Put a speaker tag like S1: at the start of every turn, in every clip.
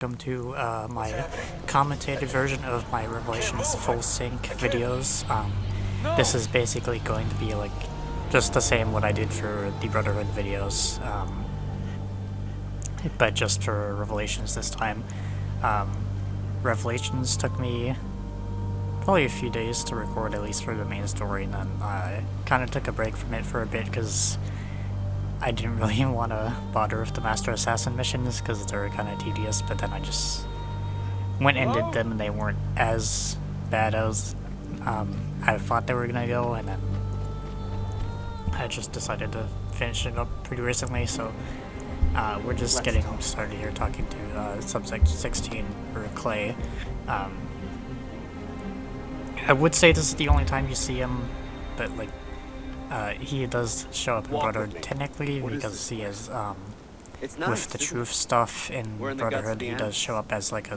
S1: Welcome to my commentated version of my Revelations full sync videos. This is basically going to be like just the same what I did for the Brotherhood videos, but just for Revelations this time. Revelations took me probably a few days to record, at least for the main story, and then I kind of took a break from it for a bit because I didn't really want to bother with the Master Assassin missions because they're kind of tedious, but then I just went and did them and they weren't as bad as I thought they were going to go, and then I just decided to finish it up pretty recently, so we're just getting started here talking to Subsect 16, or Clay. I would say this is the only time you see him, but like, he does show up in Brotherhood technically because he is, with the truth stuff in Brotherhood, he does show up as like a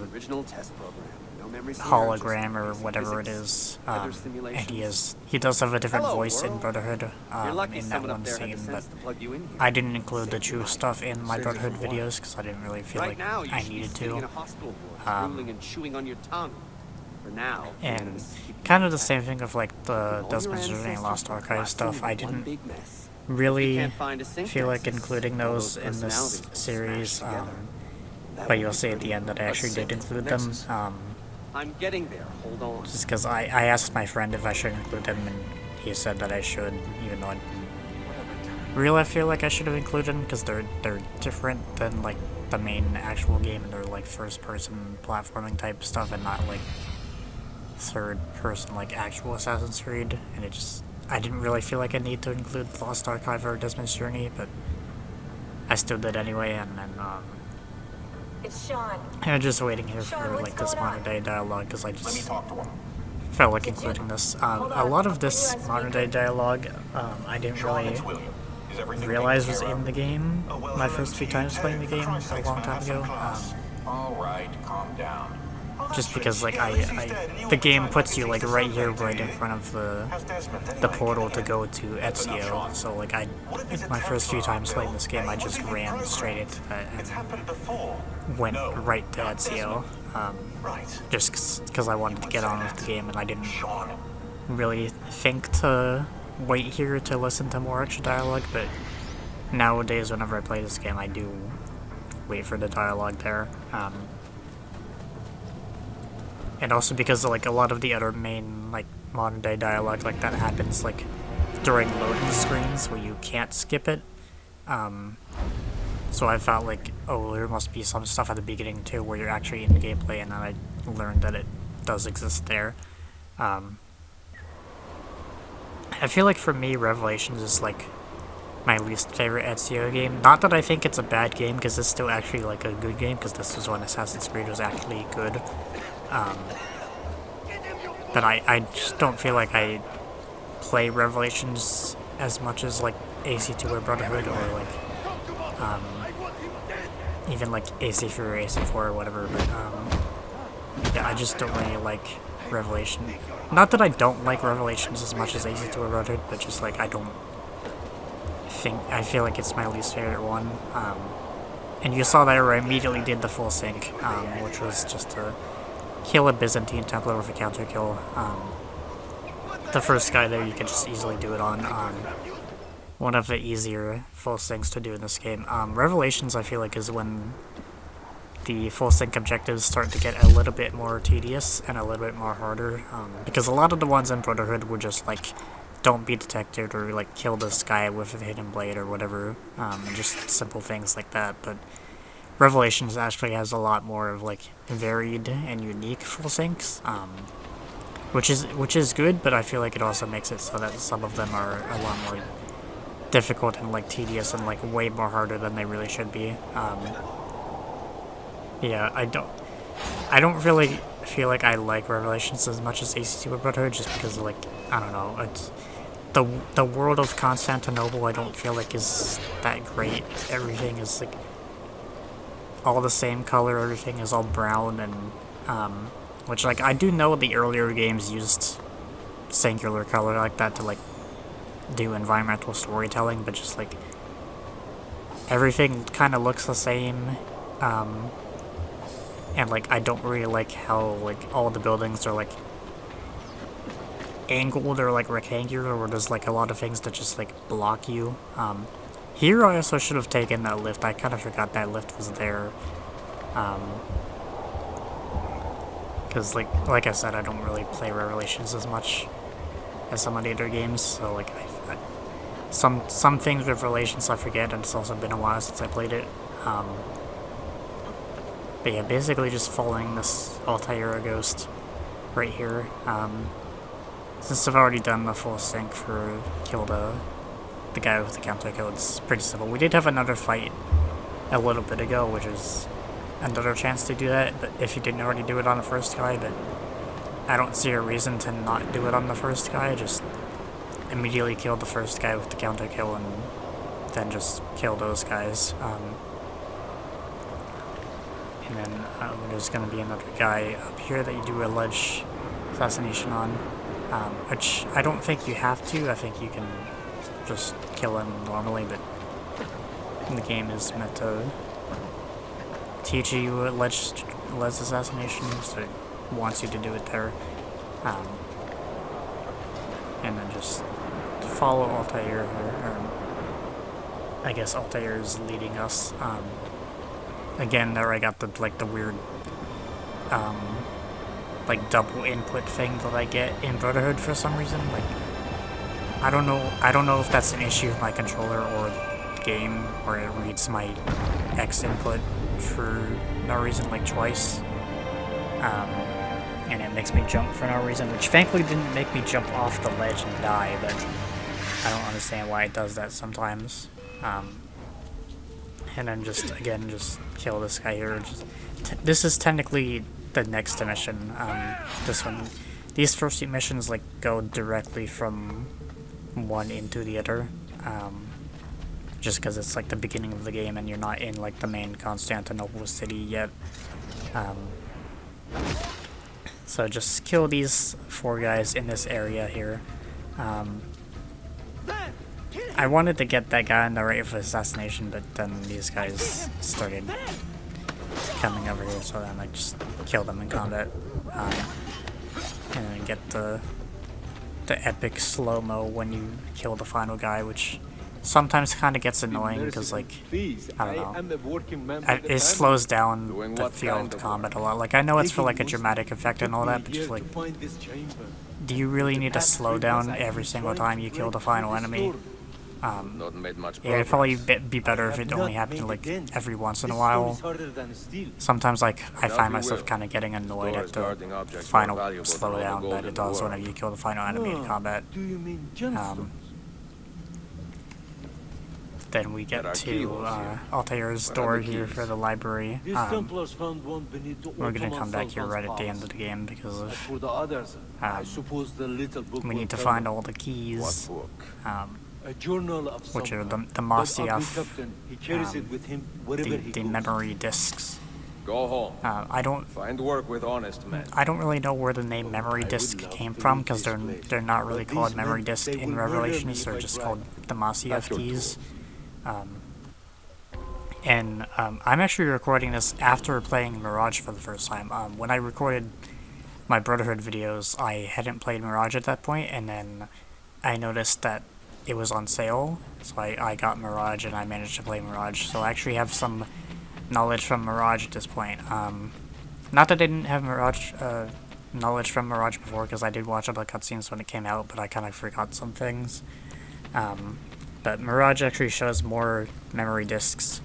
S1: hologram or whatever it is, and he does have a different voice in Brotherhood, in that one scene, but I didn't include the truth stuff in my Brotherhood videos because I didn't really feel like I needed to. And kind of the same thing with like the Desmond's Journey and Lost Archive stuff. I didn't really feel like including those in this series, but you'll see at the end that I actually did include them.
S2: I'm getting there. Hold on.
S1: Just because I asked my friend if I should include them, and he said that I should, even though I didn't really feel like I should have included them because they're different than like the main actual game, and they're like first-person platforming type stuff, and not like third-person like actual Assassin's Creed. And it just, I didn't really feel like I need to include Lost Archive or Desmond's Journey, but I still did anyway. And then
S3: it's Sean.
S1: I'm just waiting here for like this modern day dialogue because I just felt like including this. A lot of this modern day dialogue I didn't really realize was in the game my first few times playing the game a long time ago.
S4: Alright, calm down.
S1: Just because like the game puts you like right here, right in front of the portal to go to Ezio. So like my first few times playing this game, I just ran straight into that and went right to Ezio. Just because I wanted to get on with the game, and I didn't really think to wait here to listen to more extra dialogue. But nowadays, whenever I play this game, I do wait for the dialogue there. And also because like a lot of the other main like modern day dialogue like that happens like during loading screens where you can't skip it. So I felt like, oh, there must be some stuff at the beginning too where you're actually in gameplay, and then I learned that it does exist there. I feel like for me, Revelations is like my least favorite Ezio game. Not that I think it's a bad game, because it's still actually like a good game, because this was when Assassin's Creed was actually good. But I just don't feel like I play Revelations as much as like AC2 or Brotherhood, or like even like AC3 or AC4 or whatever. But yeah, I just don't really like Revelation. Not that I don't like Revelations as much as AC2 or Brotherhood, but just like I feel like it's my least favorite one. And you saw that I immediately did the full sync, which was just to kill a Byzantine Templar with a counter kill. The first guy there you can just easily do it on. One of the easier full syncs to do in this game. Revelations, I feel like, is when the full sync objectives start to get a little bit more tedious and a little bit more harder. Because a lot of the ones in Brotherhood were just like, don't be detected, or like kill this guy with a hidden blade or whatever. Just simple things like that. But Revelations actually has a lot more of like varied and unique full syncs, which is good, but I feel like it also makes it so that some of them are a lot more difficult and like tedious and like way more harder than they really should be. Yeah, I don't really feel like I like Revelations as much as AC2 or Brotherhood, just because like, I don't know, it's the world of Constantinople I don't feel like is that great. Everything is like all the same color, everything is all brown, and which like I do know the earlier games used singular color like that to like do environmental storytelling, but just like everything kind of looks the same. And like I don't really like how like all the buildings are like angled or like rectangular, or there's like a lot of things that just like block you. Here I also should have taken that lift. I kind of forgot that lift was there. Because like I said, I don't really play Revelations as much as some of the other games, so like some things with Revelations I forget, and it's also been a while since I played it. But yeah, basically just following this Altair ghost right here. Since I've already done the full sync for kill the guy with the counter kill, it's pretty simple. We did have another fight a little bit ago, which is another chance to do that, but if you didn't already do it on the first guy, but I don't see a reason to not do it on the first guy. Just immediately kill the first guy with the counter kill and then just kill those guys. And then there's going to be another guy up here that you do a ledge assassination on, which I don't think you have to. I think you can just kill him normally, but the game is meant to teach you ledge assassination, so it wants you to do it there. And then just follow Altair, or I guess Altair is leading us. Again, there I got the weird like double input thing that I get in Brotherhood for some reason. Like I don't know if that's an issue with my controller or game, where it reads my X input for no reason, like twice. And it makes me jump for no reason, which thankfully didn't make me jump off the ledge and die, but I don't understand why it does that sometimes. And then just kill this guy here. This is technically the next mission. These first two missions like go directly from one into the other. Just because it's like the beginning of the game and you're not in like the main Constantinople city yet. So just kill these 4 guys in this area here. I wanted to get that guy on the right for assassination, but then these guys started coming over here, so then I just killed them in combat. And then get the epic slow-mo when you kill the final guy, which sometimes kind of gets annoying because, like, I don't know, it slows down the field combat a lot. Like, I know it's for like a dramatic effect and all that, but just like, do you really need to slow down every single time you kill the final enemy? Yeah, it'd probably be better if it only happened like every once in a while. Sometimes like I find myself kind of getting annoyed at the final slowdown that it does whenever you kill the final enemy in combat. Then we get to Altair's door here for the library. We're gonna come back here right at the end of the game because of we need to find all the keys, which are the Masyaf, the memory discs.
S4: Go home.
S1: I don't
S4: Find work with honest men.
S1: I don't really know where the name memory disc came from, because they're not really called memory disc in Revelations. They're just called the Masyaf keys. I'm actually recording this after playing Mirage for the first time. When I recorded my Brotherhood videos, I hadn't played Mirage at that point, and then I noticed that it was on sale, so I got Mirage and I managed to play Mirage. So I actually have some knowledge from Mirage at this point. Not that I didn't have Mirage knowledge from Mirage before, because I did watch all the cutscenes when it came out, but I kind of forgot some things. But Mirage actually shows more memory discs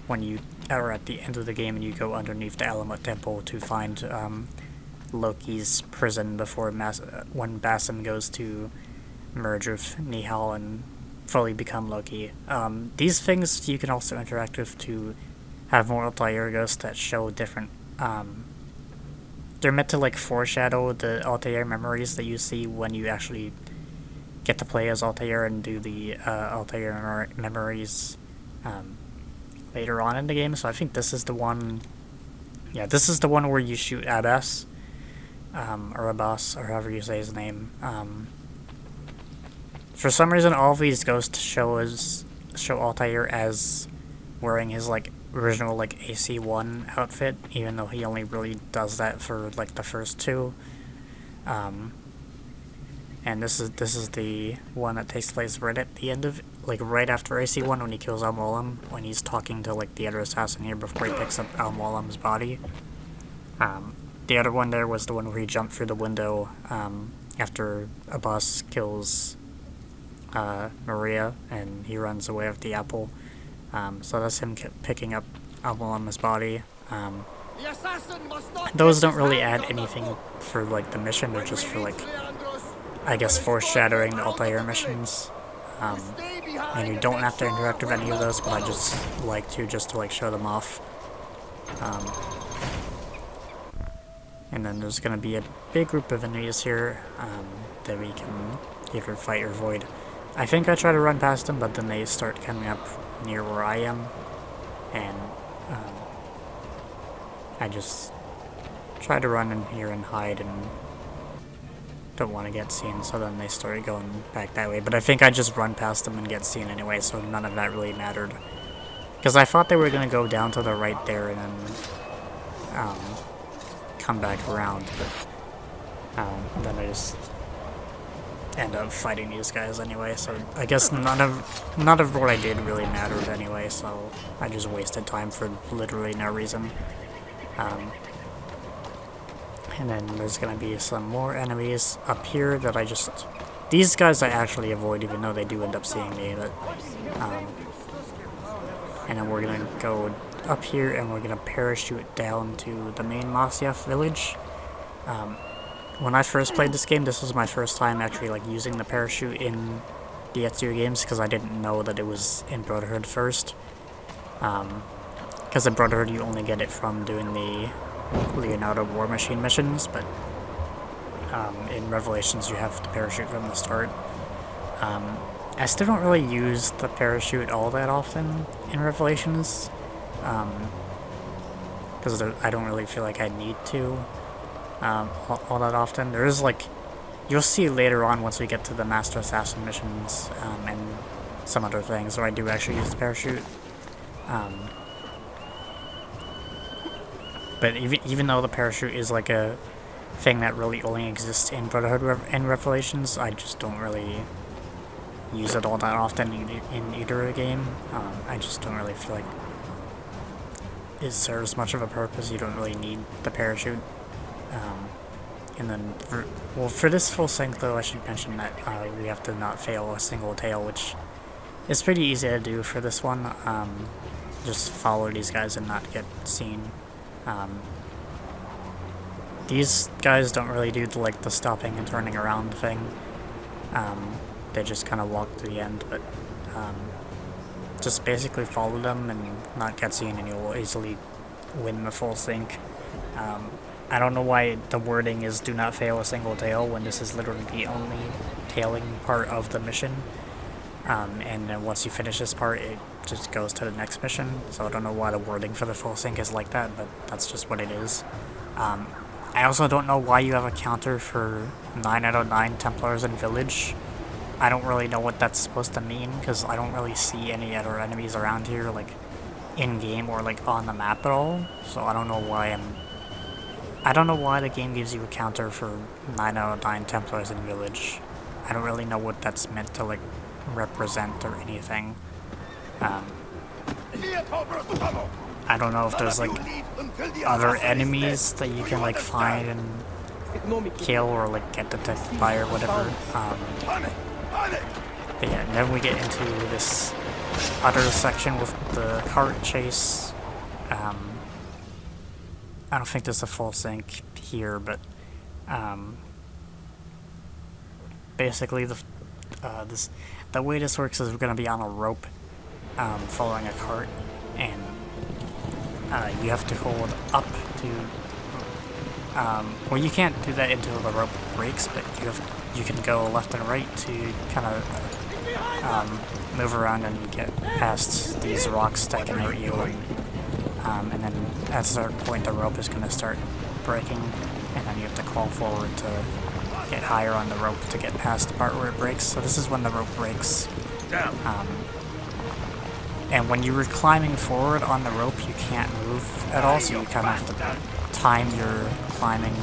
S1: when you are at the end of the game and you go underneath the Alamut Temple to find Loki's prison before when Basim goes to merge with Nihal and fully become Loki. These things you can also interact with to have more Altair ghosts that show different... they're meant to like foreshadow the Altair memories that you see when you actually get to play as Altair and do the Altair memories later on in the game. So I think this is the one... Yeah, this is the one where you shoot Abbas, or Abbas, or however you say his name. For some reason, all of these ghosts show Altair as wearing his like original like AC1 outfit, even though he only really does that for like the first two. And this is the one that takes place right at the end of, like right after AC1 when he kills Al-Mualim, when he's talking to like the other assassin here before he picks up Al-Mualim's body. The other one there was the one where he jumped through the window after Abbas kills Maria and he runs away with the apple. So that's him picking up Al-Mualim's body. Those don't really add anything for like the mission, they're just for like, I guess, foreshadowing the Altair missions. And you don't have to interact with any of those, but I just like to, just to like show them off. And then there's gonna be a big group of enemies here that we can either fight or avoid. I think I try to run past them, but then they start coming up near where I am, and I just try to run in here and hide and don't want to get seen, so then they started going back that way. But I think I just run past them and get seen anyway, so none of that really mattered. Because I thought they were going to go down to the right there and then come back around, but then I just end up fighting these guys anyway, so I guess none of what I did really mattered anyway, so I just wasted time for literally no reason. And then there's gonna be some more enemies up here that I just... These guys I actually avoid, even though they do end up seeing me, but... and then we're gonna go up here and we're gonna parachute down to the main Masyaf village. When I first played this game, this was my first time actually like using the parachute in the Ezio games, because I didn't know that it was in Brotherhood first. Because in Brotherhood you only get it from doing the Leonardo War Machine missions, but in Revelations you have to parachute from the start. I still don't really use the parachute all that often in Revelations, because I don't really feel like I need to all that often. There is like, you'll see later on once we get to the Master Assassin missions and some other things where I do actually use the parachute. But even though the parachute is like a thing that really only exists in Brotherhood and Revelations, I just don't really use it all that often in either game. I just don't really feel like it serves much of a purpose. You don't really need the parachute. And then, for this full sync though, I should mention that we have to not fail a single tail, which is pretty easy to do for this one. Just follow these guys and not get seen. These guys don't really do the stopping and turning around thing. They just kind of walk to the end, but just basically follow them and not get seen and you'll easily win the full sync. I don't know why the wording is do not fail a single tail when this is literally the only tailing part of the mission. And then once you finish this part, it just goes to the next mission. So I don't know why the wording for the full sync is like that, but that's just what it is. I also don't know why you have a counter for 9 out of 9 Templars in Village. I don't really know what that's supposed to mean, because I don't really see any other enemies around here, like, in-game or, like, on the map at all. So I don't know why I don't know why the game gives you a counter for 9 out of 9 Templars in Village. I don't really know what that's meant to, like, represent or anything. I don't know if there's, like, other enemies that you can, like, find and kill or, like, get detected by or whatever. But yeah, and then we get into this other section with the cart chase. I don't think there's a full sync here, but basically the way this works is we're going to be on a rope following a cart, and you have to hold up to well, you can't do that until the rope breaks, but you can go left and right to kind of move around and get past these rocks that can hurt you, and then at a certain point the rope is going to start breaking, and then you have to crawl forward to get higher on the rope to get past the part where it breaks. So this is when the rope breaks. And when you were climbing forward on the rope, you can't move at all, so you kind of have to time your climbing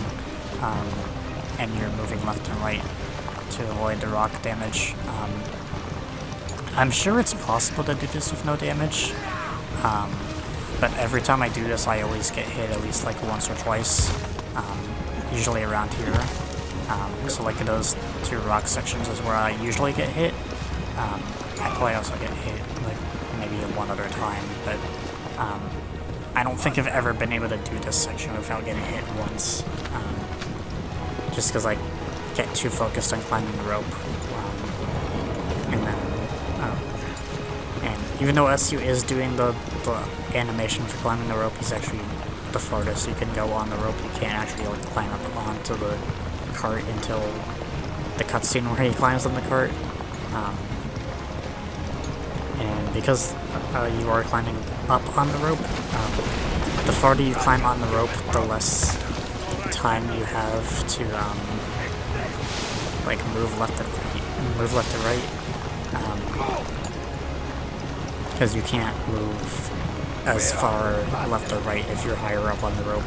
S1: and you're moving left and right to avoid the rock damage. I'm sure it's possible to do this with no damage, but every time I do this, I always get hit at least like once or twice, usually around here. So like those 2 rock sections is where I usually get hit. I probably also get hit like maybe one other time, but I don't think I've ever been able to do this section without getting hit once, just because I get too focused on climbing the rope. And then, and even though SU is doing the animation for climbing the rope, he's actually the farthest you can go on the rope. You can't actually like climb up onto the cart until the cutscene where he climbs on the cart. And because you are climbing up on the rope, the farther you climb on the rope, the less time you have to like move left and right, because you can't move as far left or right if you're higher up on the rope.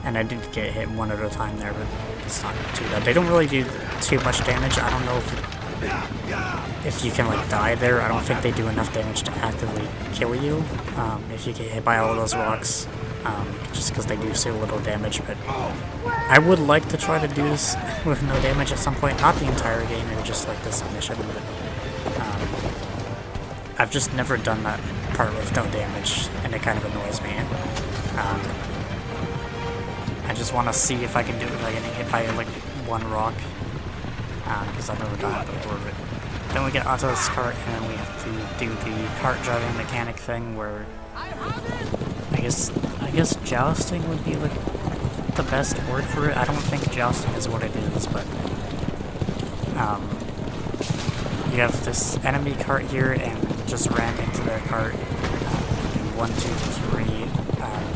S1: And I did get hit one at a time there, but it's not too bad. They don't really do too much damage. I don't know if you can like die there. I don't think they do enough damage to actively kill you if you get hit by all of those rocks, just because they do so little damage. But I would like to try to do this with no damage at some point. Not the entire game, maybe just like this mission, but I've just never done that part with no damage, and it kind of annoys me. I just want to see if I can do it without getting hit by like one rock, because I've never done it before. But then we get onto this cart, and then we have to do the cart driving mechanic thing, where I guess jousting would be like the best word for it. I don't think jousting is what it is, but you have this enemy cart here, and just ram into their cart. 1, 2, 3.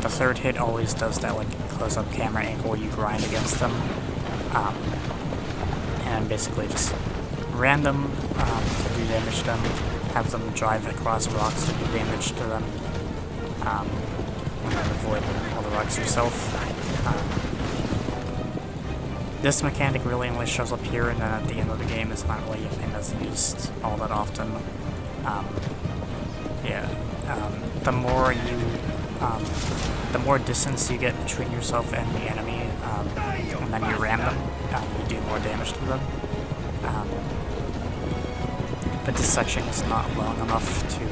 S1: The third hit always does that like close-up camera angle. You grind against them, and basically just random to do damage to them. Have them drive across rocks to do damage to them, and avoid all the rocks yourself. This mechanic really only shows up here, and then at the end of the game, it's not really a thing that's used all that often. The more distance you get between yourself and the enemy, and then you ram them, you do more damage to them. But this section is not long enough to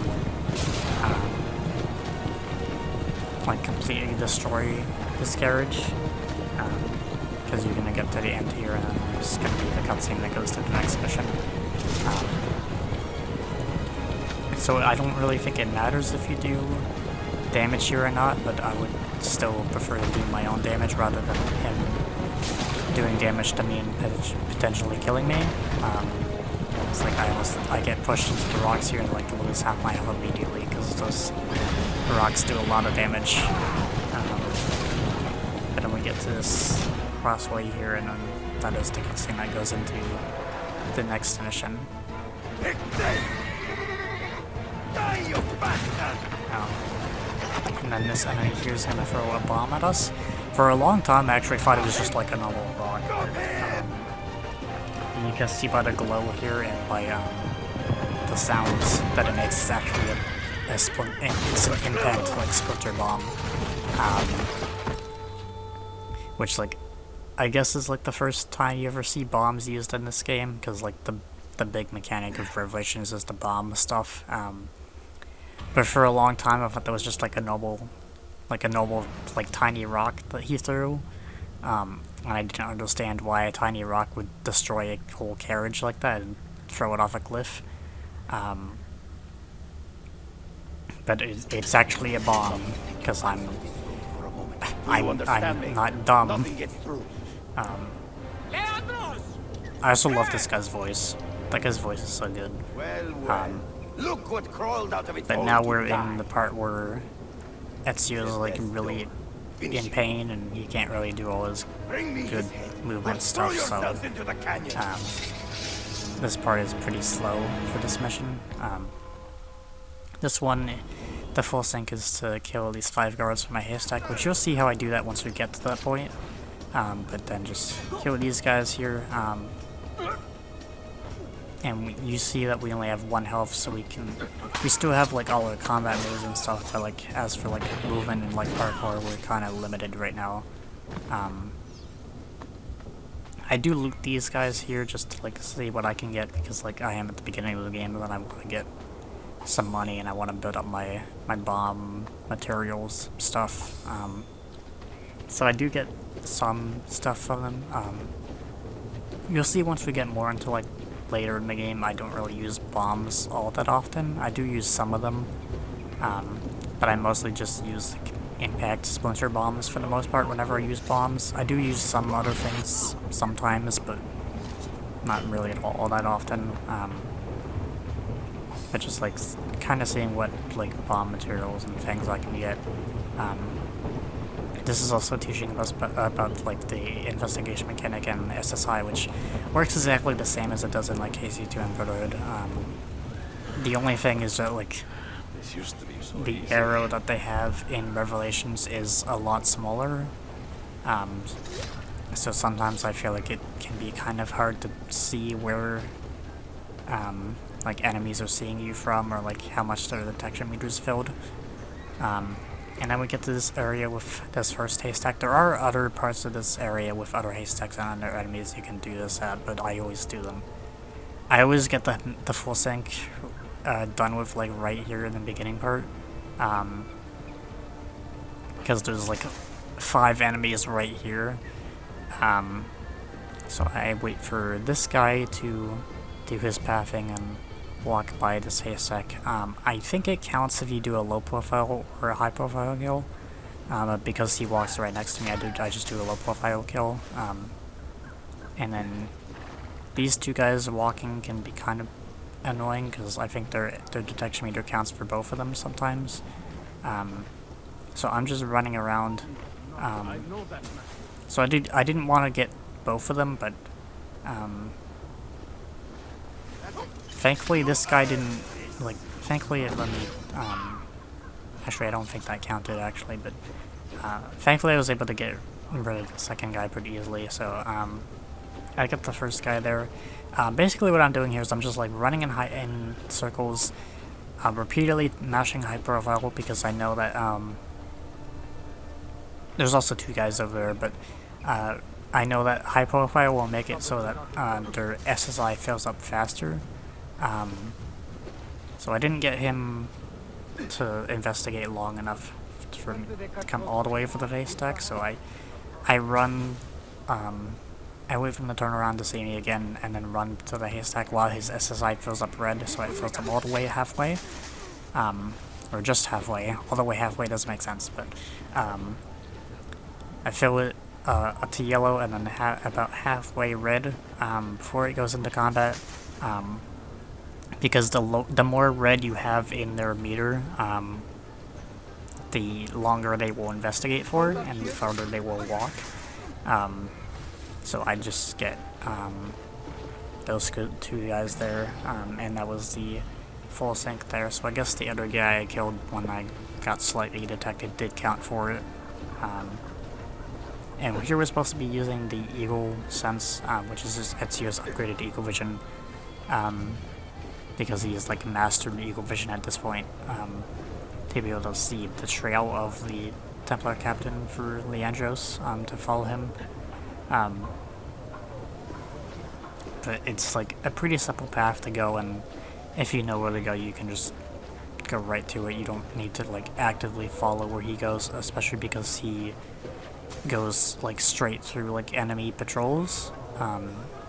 S1: like completely destroy this carriage, because you're gonna get to the end here, and then there's gonna be the cutscene that goes to the next mission. So I don't really think it matters if you do damage here or not, but I would still prefer to do my own damage rather than him doing damage to me and potentially killing me. It's like I get pushed into the rocks here and like lose half my health immediately because those rocks do a lot of damage. But then we get to this crossway here, and then that is the cutscene that goes into the next mission. And then this enemy here is going to throw a bomb at us. For a long time, I actually thought it was just like a normal rock. And you can see by the glow here and by the sounds that it makes, it's actually it's an impact, like, splinter bomb. Which, like, I guess is like the first time you ever see bombs used in this game, because like the big mechanic of Revelations is the bomb stuff. But for a long time, I thought that was just like a normal, like tiny rock that he threw. And I didn't understand why a tiny rock would destroy a whole carriage like that and throw it off a cliff. But it's actually a bomb, because I'm not dumb. I also love this guy's voice. That guy's voice is so good.
S5: Look what crawled out of its
S1: But now we're in the part where Ezio is like really in pain, and he can't really do all his good movement stuff, so this part is pretty slow for this mission. This one, the full sync is to kill at least 5 guards from my haystack, which you'll see how I do that once we get to that point. But then just kill these guys here. And you see that we only have 1 health, so we still have like all our combat moves and stuff, but like as for like movement and like parkour, we're kind of limited right now. I do loot these guys here just to like see what I can get, because like I am at the beginning of the game and then I want to get some money and I want to build up my bomb materials stuff. So I do get some stuff from them. You'll see once we get more into like later in the game, I don't really use bombs all that often. I do use some of them, but I mostly just use like impact splinter bombs for the most part whenever I use bombs. I do use some other things sometimes, but not really at all that often. But just like kind of seeing what like bomb materials and things I can get. This is also teaching us about like the investigation mechanic and SSI, which works exactly the same as it does in like KC2 and Brotherhood. The only thing is that like the arrow that they have in Revelations is a lot smaller. So sometimes I feel like it can be kind of hard to see where like enemies are seeing you from, or like how much their detection meter is filled. And then we get to this area with this first haystack. There are other parts of this area with other haystacks and other enemies you can do this at, but I always do them. I always get the full sync done with like right here in the beginning part, because there's like 5 enemies right here. So I wait for this guy to do his pathing and walk by this haystack. I think it counts if you do a low profile or a high profile kill, but because he walks right next to me, I just do a low profile kill. And then these 2 guys walking can be kind of annoying because I think their detection meter counts for both of them sometimes. So I'm just running around. So I didn't want to get both of them, but thankfully this guy didn't, like, thankfully it let me, actually I don't think that counted actually, but thankfully I was able to get rid of the second guy pretty easily. So I got the first guy there. Basically what I'm doing here is I'm just like running in circles, repeatedly mashing high profile, because I know that there's also 2 guys over there, but I know that high profile will make it so that their SSI fills up faster. So I didn't get him to investigate long enough for me to come all the way for the haystack, so I run, I wait for him to turn around to see me again, and then run to the haystack while his SSI fills up red, so it fills up all the way halfway. Or just halfway. All the way halfway doesn't make sense, but I fill it up to yellow and then about halfway red before it goes into combat. Because the more red you have in their meter, the longer they will investigate for, and the farther they will walk. So I just get those 2 guys there, and that was the full sync there. So I guess the other guy I killed when I got slightly detected did count for it. And here we're supposed to be using the Eagle Sense, which is just Ezio's upgraded Eagle Vision, because he is like mastered Eagle Vision at this point, to be able to see the trail of the Templar Captain for Leandros, to follow him. But it's like a pretty simple path to go, and if you know where to go, you can just go right to it. You don't need to like actively follow where he goes, especially because he goes like straight through like enemy patrols,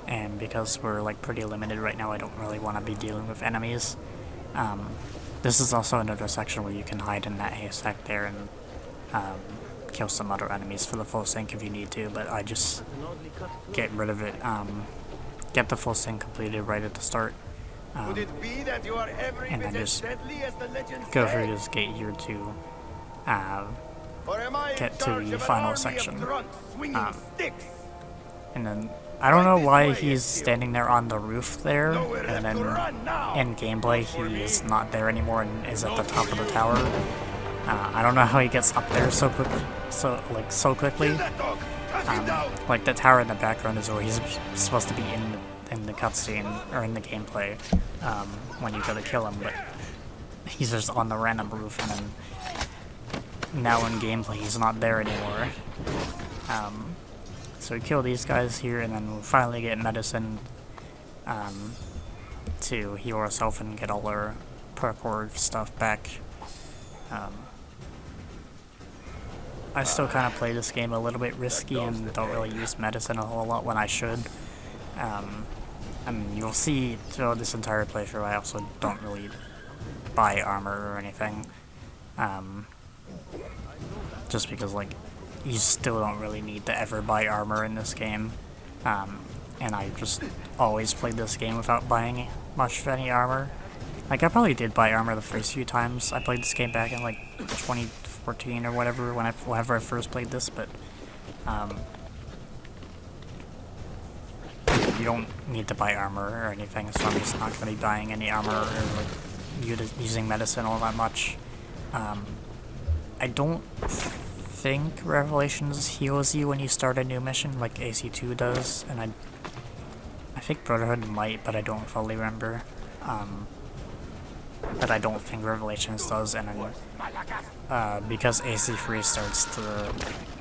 S1: and because we're like pretty limited right now, I don't really want to be dealing with enemies. This is also another section where you can hide in that haystack there and kill some other enemies for the full sync if you need to, but I just get rid of it, get the full sync completed right at the start,
S5: Could it be that you are every
S1: and
S5: bit
S1: then
S5: as
S1: just
S5: deadly as the legends
S1: go
S5: say?
S1: through this gate here to
S5: Or am I in
S1: get to
S5: charge
S1: the
S5: of an
S1: final
S5: army of
S1: section.
S5: drunks swinging sticks?
S1: And then I don't know why he's standing there on the roof there, and then in gameplay he is not there anymore and is at the top of the tower. I don't know how he gets up there so quickly. Like the tower in the background is where he's supposed to be in the cutscene or in the gameplay when you go to kill him, but he's just on the random roof, and then now in gameplay he's not there anymore. So we kill these guys here, and then we finally get medicine to heal ourselves and get all our parkour stuff back. I still kind of play this game a little bit risky and don't really use medicine a whole lot when I should. And you'll see throughout this entire playthrough I also don't really buy armor or anything. Just because, like, you still don't really need to ever buy armor in this game. And I just always played this game without buying much of any armor. Like, I probably did buy armor the first few times I played this game back in, like, 2014 or whatever, whenever I first played this, but, you don't need to buy armor or anything, so I'm just not going to be buying any armor or, like, using medicine all that much. I don't think Revelations heals you when you start a new mission like AC2 does, and I think Brotherhood might, but I don't fully remember. But I don't think Revelations does, and then, because AC3 starts the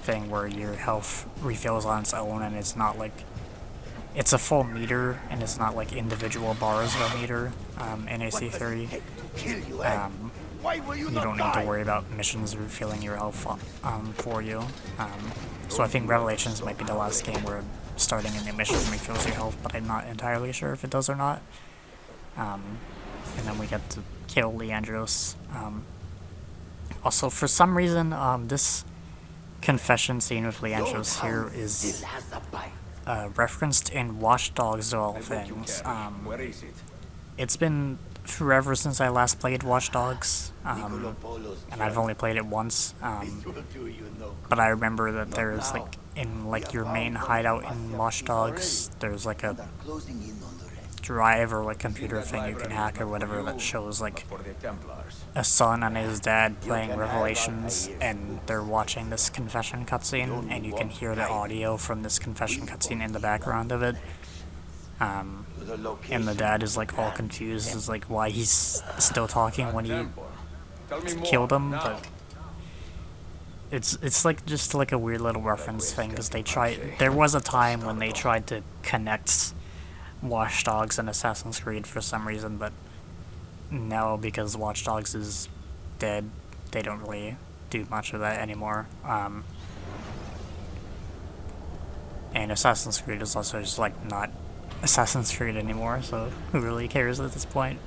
S1: thing where your health refills on its own, and it's not like, it's a full meter, and it's not like individual bars of a meter, in AC3. You don't need to worry about missions refilling your health for you. So I think Revelations might be the last game where starting a new mission refills your health, but I'm not entirely sure if it does or not. And then we get to kill Leandros. Also, for some reason, this confession scene with Leandros here is referenced in Watch Dogs of all things.
S4: Where is it?
S1: It's been forever since I last played Watch Dogs, and I've only played it once, but I remember that there's, like, in, like, your main hideout in Watch Dogs, there's, like, a drive or, like, computer thing you can hack or whatever that shows, like, a son and his dad playing Revelations, and they're watching this confession cutscene, and you can hear the audio from this confession cutscene in the background of it. And the dad is, like, all confused as, like, why he's still talking when he killed him, but it's like, just, like, a weird little reference thing, because there was a time when they tried to connect Watch Dogs and Assassin's Creed for some reason, but now, because Watch Dogs is dead, they don't really do much of that anymore. And Assassin's Creed is also just, like, not Assassin's Creed anymore, so who really cares at this point?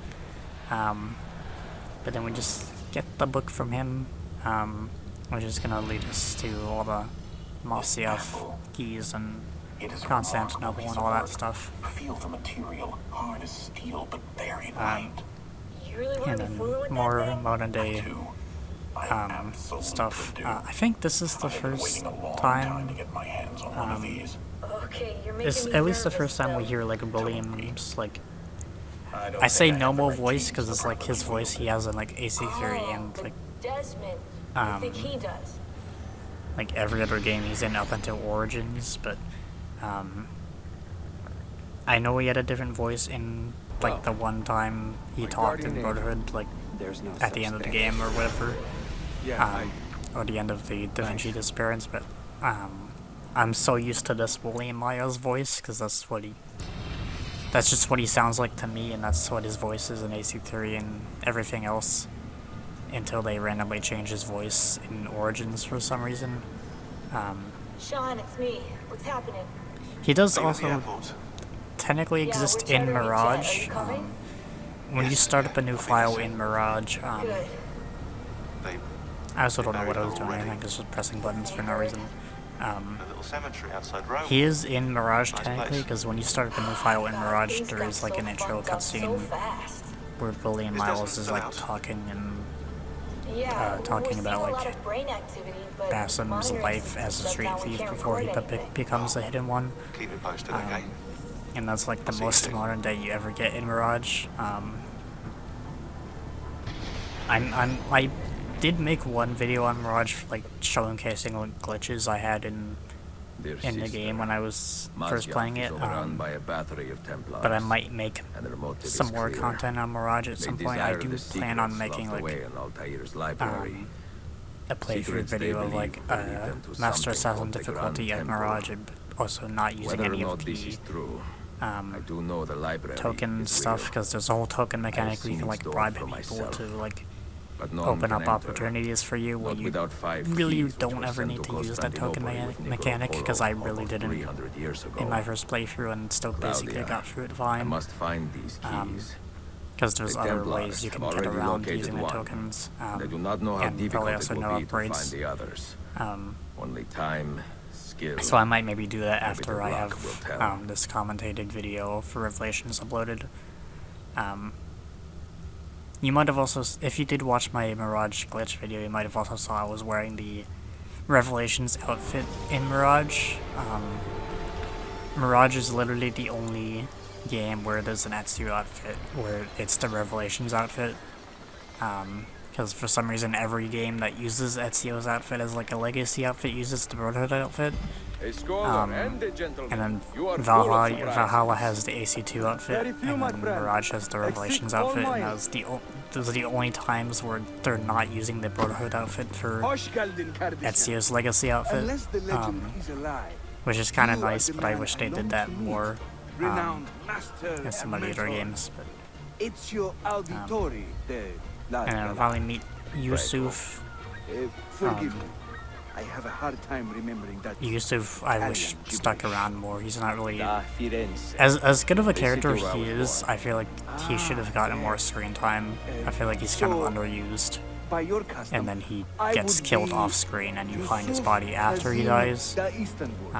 S1: But then we just get the book from him, which is gonna lead us to all the Mossiaf keys and Constantinople and all that stuff.
S6: Feel the material, hard as steel, but very light.
S3: You really want
S1: And
S3: to be
S1: then
S3: fooling with
S1: more
S3: that thing?
S1: modern day stuff. I think this is the first time,
S3: Okay, you're making
S1: it's
S3: me
S1: at least the
S3: nervous,
S1: first time we
S3: though.
S1: hear, like, William's, like, I say normal voice because it's, like, his voice he has in, like, AC3 and, like,
S3: Desmond, I think he does.
S1: like, every other game he's in up until Origins, but, I know he had a different voice in, like, the one time he talked in Brotherhood, like, at the end of the game or whatever, or the end of the Da Vinci Disappearance, but, I'm so used to this William Maya's voice, because that's just what he sounds like to me, and that's what his voice is in AC3 and everything else, until they randomly change his voice in Origins for some reason.
S3: Sean, it's me. What's happening?
S1: He does also technically
S3: Yeah,
S1: exist
S3: we're
S1: in
S3: chatting
S1: Mirage.
S3: chat. Are you coming?
S1: When you start up a new file in Mirage,
S3: Good.
S1: I also don't know what I was doing, I think I was just pressing buttons for no reason.
S6: A little cemetery outside Rome.
S1: He is in Mirage technically,
S6: place.
S1: because when you start up a new file in Mirage,
S3: Things
S1: there
S3: got
S1: is, like,
S3: so
S1: an intro
S3: fucked up so
S1: cutscene
S3: fast.
S1: where William
S6: Is
S1: Miles
S6: Desmond
S1: is,
S6: still
S1: like,
S6: out?
S1: talking and
S3: Yeah,
S1: talking
S3: we're
S1: about
S3: seeing a
S1: like
S3: lot of brain activity, but
S1: Basim's
S3: monitoring
S1: life
S3: systems
S1: as a
S3: shut
S1: street
S3: down when we
S1: thief
S3: can't
S1: before he
S3: record anything.
S1: becomes a hidden one.
S6: Keep it posted, okay?
S1: And that's like the
S6: I'll see you
S1: most
S6: soon.
S1: modern day you ever get in Mirage. I did make one video on Mirage, like showcasing like glitches I had in the game when I was first playing it.
S4: By a battery of Templars,
S1: But I might make
S4: and their motive
S1: some
S4: is
S1: more
S4: clear.
S1: content on Mirage at
S4: They
S1: some point. I
S4: desire
S1: do
S4: the
S1: plan on
S4: secrets
S1: making
S4: locked
S1: like
S4: away in Altair's library.
S1: a playthrough
S4: Secrets they
S1: video of
S4: believe
S1: like
S4: will lead them to
S1: Master
S4: something
S1: Assassin
S4: called the
S1: difficulty
S4: Grand
S1: at
S4: Temple.
S1: Mirage, and also not using
S4: Whether or
S1: any of
S4: not this
S1: the
S4: is true, I do know the library
S1: token
S4: is
S1: stuff,
S4: real,
S1: because there's a whole token mechanic where you
S4: seen
S1: can
S4: its
S1: like
S4: door
S1: bribe
S4: for
S1: people
S4: myself.
S1: to like
S4: but none
S1: open
S4: can
S1: up
S4: enter,
S1: opportunities for you where
S4: not
S1: you
S4: without 5
S1: really
S4: keys, which
S1: don't
S4: were
S1: ever
S4: sent
S1: need to
S4: to
S1: use that token
S4: Constantinople with
S1: mechanic, because I really
S4: almost
S1: didn't
S4: 300 years ago.
S1: in my first playthrough and still basically
S4: Claudia,
S1: got through it
S4: I
S1: fine,
S4: must find these keys.
S1: because there's
S4: The
S1: other
S4: Templars
S1: ways you
S4: have
S1: can get
S4: already
S1: around
S4: located
S1: using the
S4: one.
S1: tokens,
S4: They do not know how
S1: and probably
S4: difficult
S1: also
S4: it
S1: no
S4: will be to find
S1: upgrades.
S4: the others. Only time, skill.
S1: So I might maybe do that
S4: Maybe
S1: after
S4: the
S1: I
S4: luck
S1: have
S4: will tell.
S1: this commentated video for Revelations uploaded. You might have also, if you did watch my Mirage glitch video, you might have also saw I was wearing the Revelations outfit in Mirage. Mirage is literally the only game where there's an Ezio outfit, where it's the Revelations outfit. Because for some reason every game that uses Ezio's outfit as like a legacy outfit uses the Brotherhood outfit.
S4: A scholar and a
S1: And
S4: gentleman.
S1: then
S4: You are full of surprises.
S1: Valhalla has the AC2 outfit, and then Mirage has the Revelations outfit, and those are the only times where they're not using the Brotherhood outfit for Ezio's legacy outfit, which is kind of nice, but I wish they did that more in some of the other games. But,
S5: It's your auditori,
S1: and then finally meet Yusuf.
S5: Forgive me. I have a hard time remembering that.
S1: Yusuf, I wish stuck around more. He's not really
S5: Firenze.
S1: as good of a character he is. I feel like he should have gotten more screen time. I feel like he's kind of underused,
S5: By your custom,
S1: and then he
S5: I
S1: gets
S5: would
S1: killed
S5: be
S1: off screen, and you find his
S5: Yusuf
S1: body after he
S5: Kazim
S1: dies.
S5: da Istanbul.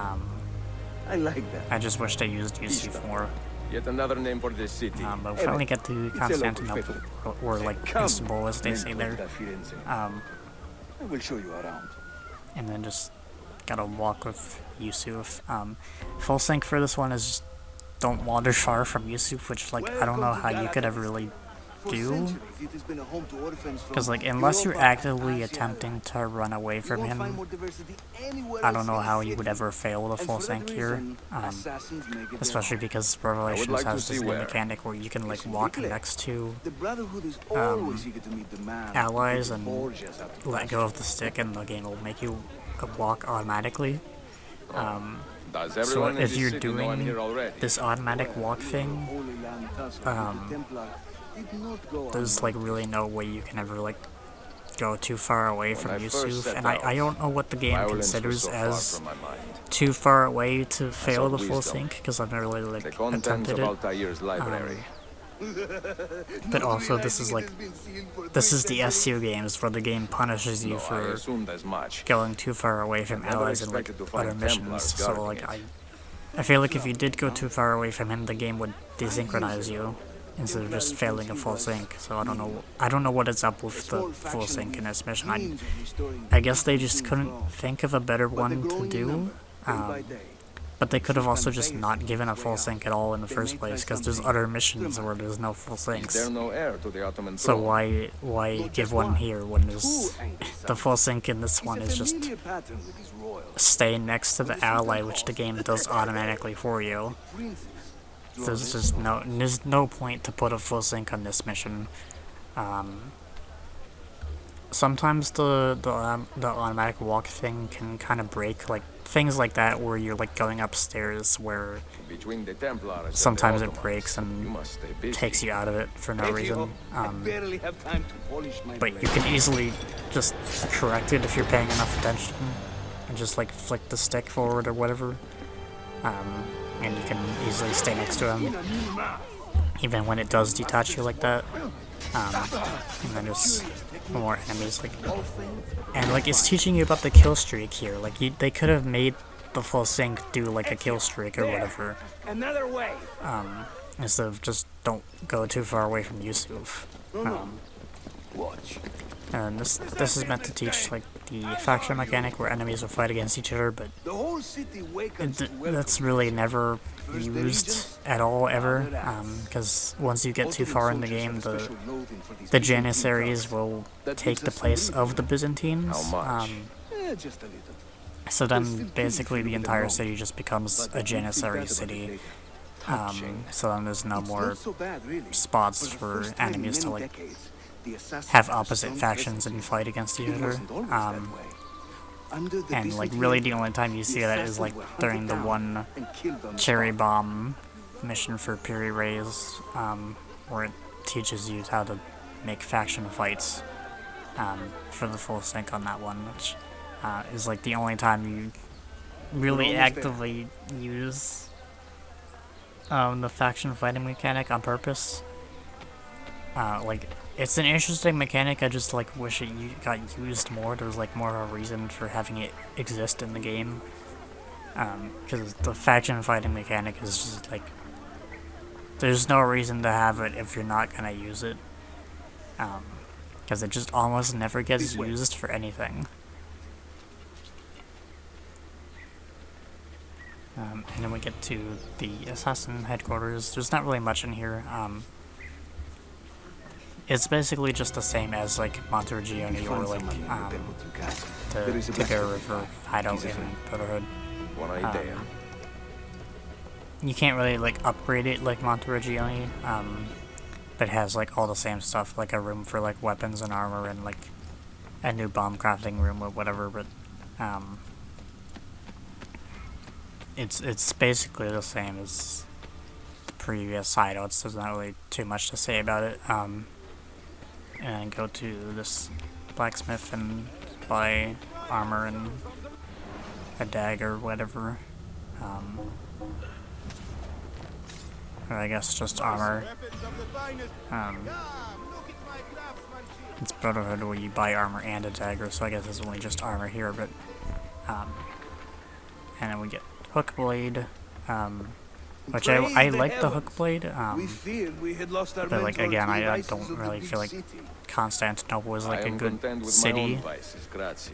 S5: I like that.
S1: I just wish they used Yusuf more.
S4: Yet another name for this city.
S1: But we finally get to Constantinople, or like Istanbul, as they say there.
S5: Da Firenze. I will show you around.
S1: And then just gotta walk with Yusuf. Full sync for this one is just don't wander far from Yusuf, which like I don't know how you could ever really do, because like unless you're actively attempting to run away from him, I don't know how you would ever fail the full sync here, especially because Revelations has this new mechanic where you can like walk next to allies and let go of the stick and the game will make you walk automatically.
S4: Does
S1: So
S4: everyone in
S1: if
S4: this
S1: you're
S4: city know I'm here
S1: doing
S4: already?
S1: this automatic walk thing, there's like really no way you can ever like go too far away
S4: When
S1: from
S4: I first
S1: Yusuf,
S4: set
S1: and
S4: out,
S1: I don't know what the game
S4: violence was
S1: considers
S4: so far
S1: as
S4: from my mind.
S1: too far away to fail the full
S4: wisdom.
S1: sync, because I've never really like
S4: The contents
S1: attempted
S4: of
S1: it.
S4: Altair's library.
S1: But also this is the SU games where the game punishes you
S4: I
S1: for
S4: assumed as much.
S1: going too far away from
S4: never
S1: allies and like
S4: expected to find
S1: other missions.
S4: Templars
S1: So
S4: guarding
S1: like
S4: it.
S1: I feel like if you did go too far away from him, the game would desynchronize you instead of just failing a full sync. So I don't know what is up with the full sync in this mission. I guess they just couldn't think of a better one to do. But they could have also just not given a full sync at all in the first place, because there's other missions where there's no full
S4: Is there
S1: syncs.
S4: no heir to the Ottoman
S1: So
S4: throne?
S1: why give one here when there's the full sync in this one is just stay next to the ally, which the game does automatically for you. There's just there's no point to put a full sync on this mission. Sometimes the automatic walk thing can kind of break, like things like that where you're like going upstairs where
S4: Between the Templars and
S1: sometimes
S4: the
S1: it
S4: Ottomans,
S1: breaks
S4: you
S1: and
S4: must stay busy.
S1: takes you out of it for no reason.
S5: barely have time to polish my
S1: But you can easily just correct it if you're paying enough attention and just like flick the stick forward or whatever. And you can easily stay next to him even when it does detach you like that. And then just more enemies, like, and like it's teaching you about the kill streak here. Like they could have made the full sync do like a kill streak or whatever,
S5: Another way.
S1: instead of just don't go too far away from Yusuf.
S5: Watch.
S1: And this is meant to teach like the faction mechanic where enemies will fight against each other, but
S5: The whole city wakens to welcome
S1: that's really never
S5: First the
S1: used
S5: legions,
S1: at all ever,
S5: now the rats.
S1: because once you get too
S5: Ottoman
S1: far in the
S5: soldiers
S1: game,
S5: have a special loathing for these
S1: the
S5: Byzantine
S1: Janissaries
S5: gods.
S1: will
S5: That
S1: take
S5: gives
S1: the
S5: us some
S1: place
S5: breathing
S1: of the
S5: room.
S1: Byzantines.
S4: How much?
S5: Just a little.
S1: So
S5: There's still
S1: then
S5: plenty
S1: basically
S5: for
S1: the
S5: you to
S1: entire
S5: know.
S1: city just becomes
S5: But
S1: a
S5: I do feel
S1: Janissary
S5: bad about it
S1: city.
S5: later.
S1: So then there's no
S5: It's
S1: more
S5: not so bad, really.
S1: spots
S5: For the
S1: for
S5: first time in
S1: enemies to
S5: many
S1: like
S5: decades, the assassins
S1: have
S5: had a
S1: opposite
S5: strong
S1: factions
S5: presence.
S1: and fight against each
S5: It
S1: other.
S5: wasn't always that way. Under the
S1: And like
S5: Byzantine
S1: really the
S5: Empire,
S1: only time you
S5: the
S1: see that is
S5: assassins
S1: like
S5: were hunted
S1: during the
S5: down
S1: one
S5: and killed on the
S1: cherry
S5: spot.
S1: bomb mission for Puri Rays, where it teaches you how to make faction fights for the full sync on that one, which is like the only time you really
S5: We're almost there.
S1: actively use the faction fighting mechanic on purpose. Like, it's an interesting mechanic, I just like wish it got used more. There's like more of a reason for having it exist in the game. Because the faction fighting mechanic is just like, there's no reason to have it if you're not gonna use it. Because it just almost never gets
S5: This way.
S1: used for anything. And then we get to the assassin headquarters. There's not really much in here. It's basically just the same as like Montergione or
S5: Find
S1: like
S5: someone in the Temple to guide.
S1: the
S5: There is a
S1: Tigger
S5: blacksmith.
S1: River hideout
S5: He's a
S1: in
S5: friend.
S1: Brotherhood.
S4: Buona idea.
S1: You can't really like upgrade it like Montergione, but it has like all the same stuff, like a room for like weapons and armor and like a new bomb crafting room or whatever. But it's basically the same as the previous hideouts. There's not really too much to say about it. And go to this blacksmith and buy armor and a dagger, or whatever. Or I guess just armor. It's Brotherhood where you buy armor and a dagger, so I guess it's only just armor here, but and then we get hook blade, which I like the hook blade,
S5: We feared we had lost our
S1: but like
S5: mentor
S1: again
S5: to the
S1: I
S5: vices
S1: don't
S5: of the
S1: really
S5: big
S1: feel like
S5: city.
S1: Constantinople is like
S4: I
S1: a
S4: am
S1: good
S4: content with my
S1: city,
S4: own vices, grazie.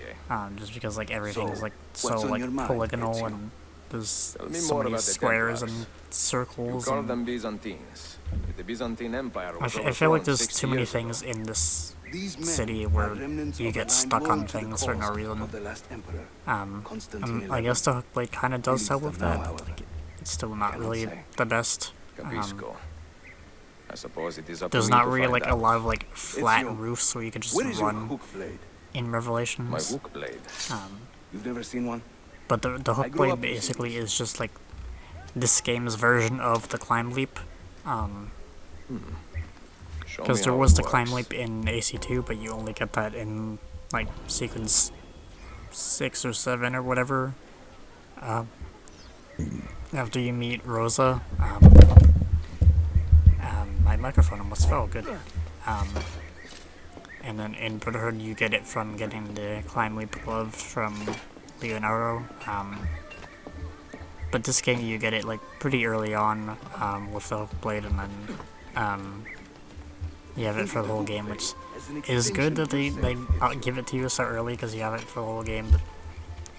S1: just because like everything is
S5: So,
S1: like
S5: what's
S1: so
S5: on
S1: like
S5: your mind,
S1: polygonal
S5: Ezio?
S1: and there's
S4: Tell me
S1: so
S4: more
S1: many
S4: about the
S1: squares
S4: Templars.
S1: and
S4: You
S1: circles.
S4: call
S1: And
S4: them Byzantines. The Byzantine Empire was
S1: I feel
S4: overthrown
S1: like there's
S4: 60
S1: too many
S4: years ago.
S1: things in this
S5: These men
S1: city
S5: are
S1: where
S5: remnants
S1: you
S5: of a
S1: get
S5: line
S1: stuck
S5: loyal
S1: on
S5: to the
S1: things for no
S5: cause
S1: reason.
S5: of the last emperor,
S1: I
S5: Constantine
S1: guess the hook blade kind of does
S5: He
S1: help
S5: leads
S1: with
S5: them now,
S1: that.
S5: however.
S1: Like, it's still not
S5: Cannot
S1: really
S5: say.
S1: the best.
S4: Capisco. I suppose it is up
S1: There's
S4: to me
S1: not
S4: to
S1: really
S4: find
S1: like a
S4: out.
S1: lot of like flat
S5: your-
S1: roofs where you could just
S5: Where is your
S1: run
S5: hook blade?
S1: in
S4: My
S1: Revelations.
S4: hook blade.
S5: You've never seen one?
S1: But the hook
S5: grew
S1: blade
S5: up using
S1: basically
S5: these.
S1: is just like this game's version of the climb leap.
S4: Show
S1: Because
S4: me
S1: there
S4: how
S1: was
S4: it
S1: the climb
S4: works.
S1: leap in AC2, but you only get that in like sequence 6 or 7 or whatever. After you meet Rosa. My microphone almost fell. Good. And then in Brotherhood you get it from getting the climb leap glove from Leonardo. But this game you get it like pretty early on with the hook blade, and then you have it for the whole game, which is good that they give it to you so early because you have it for the whole game. But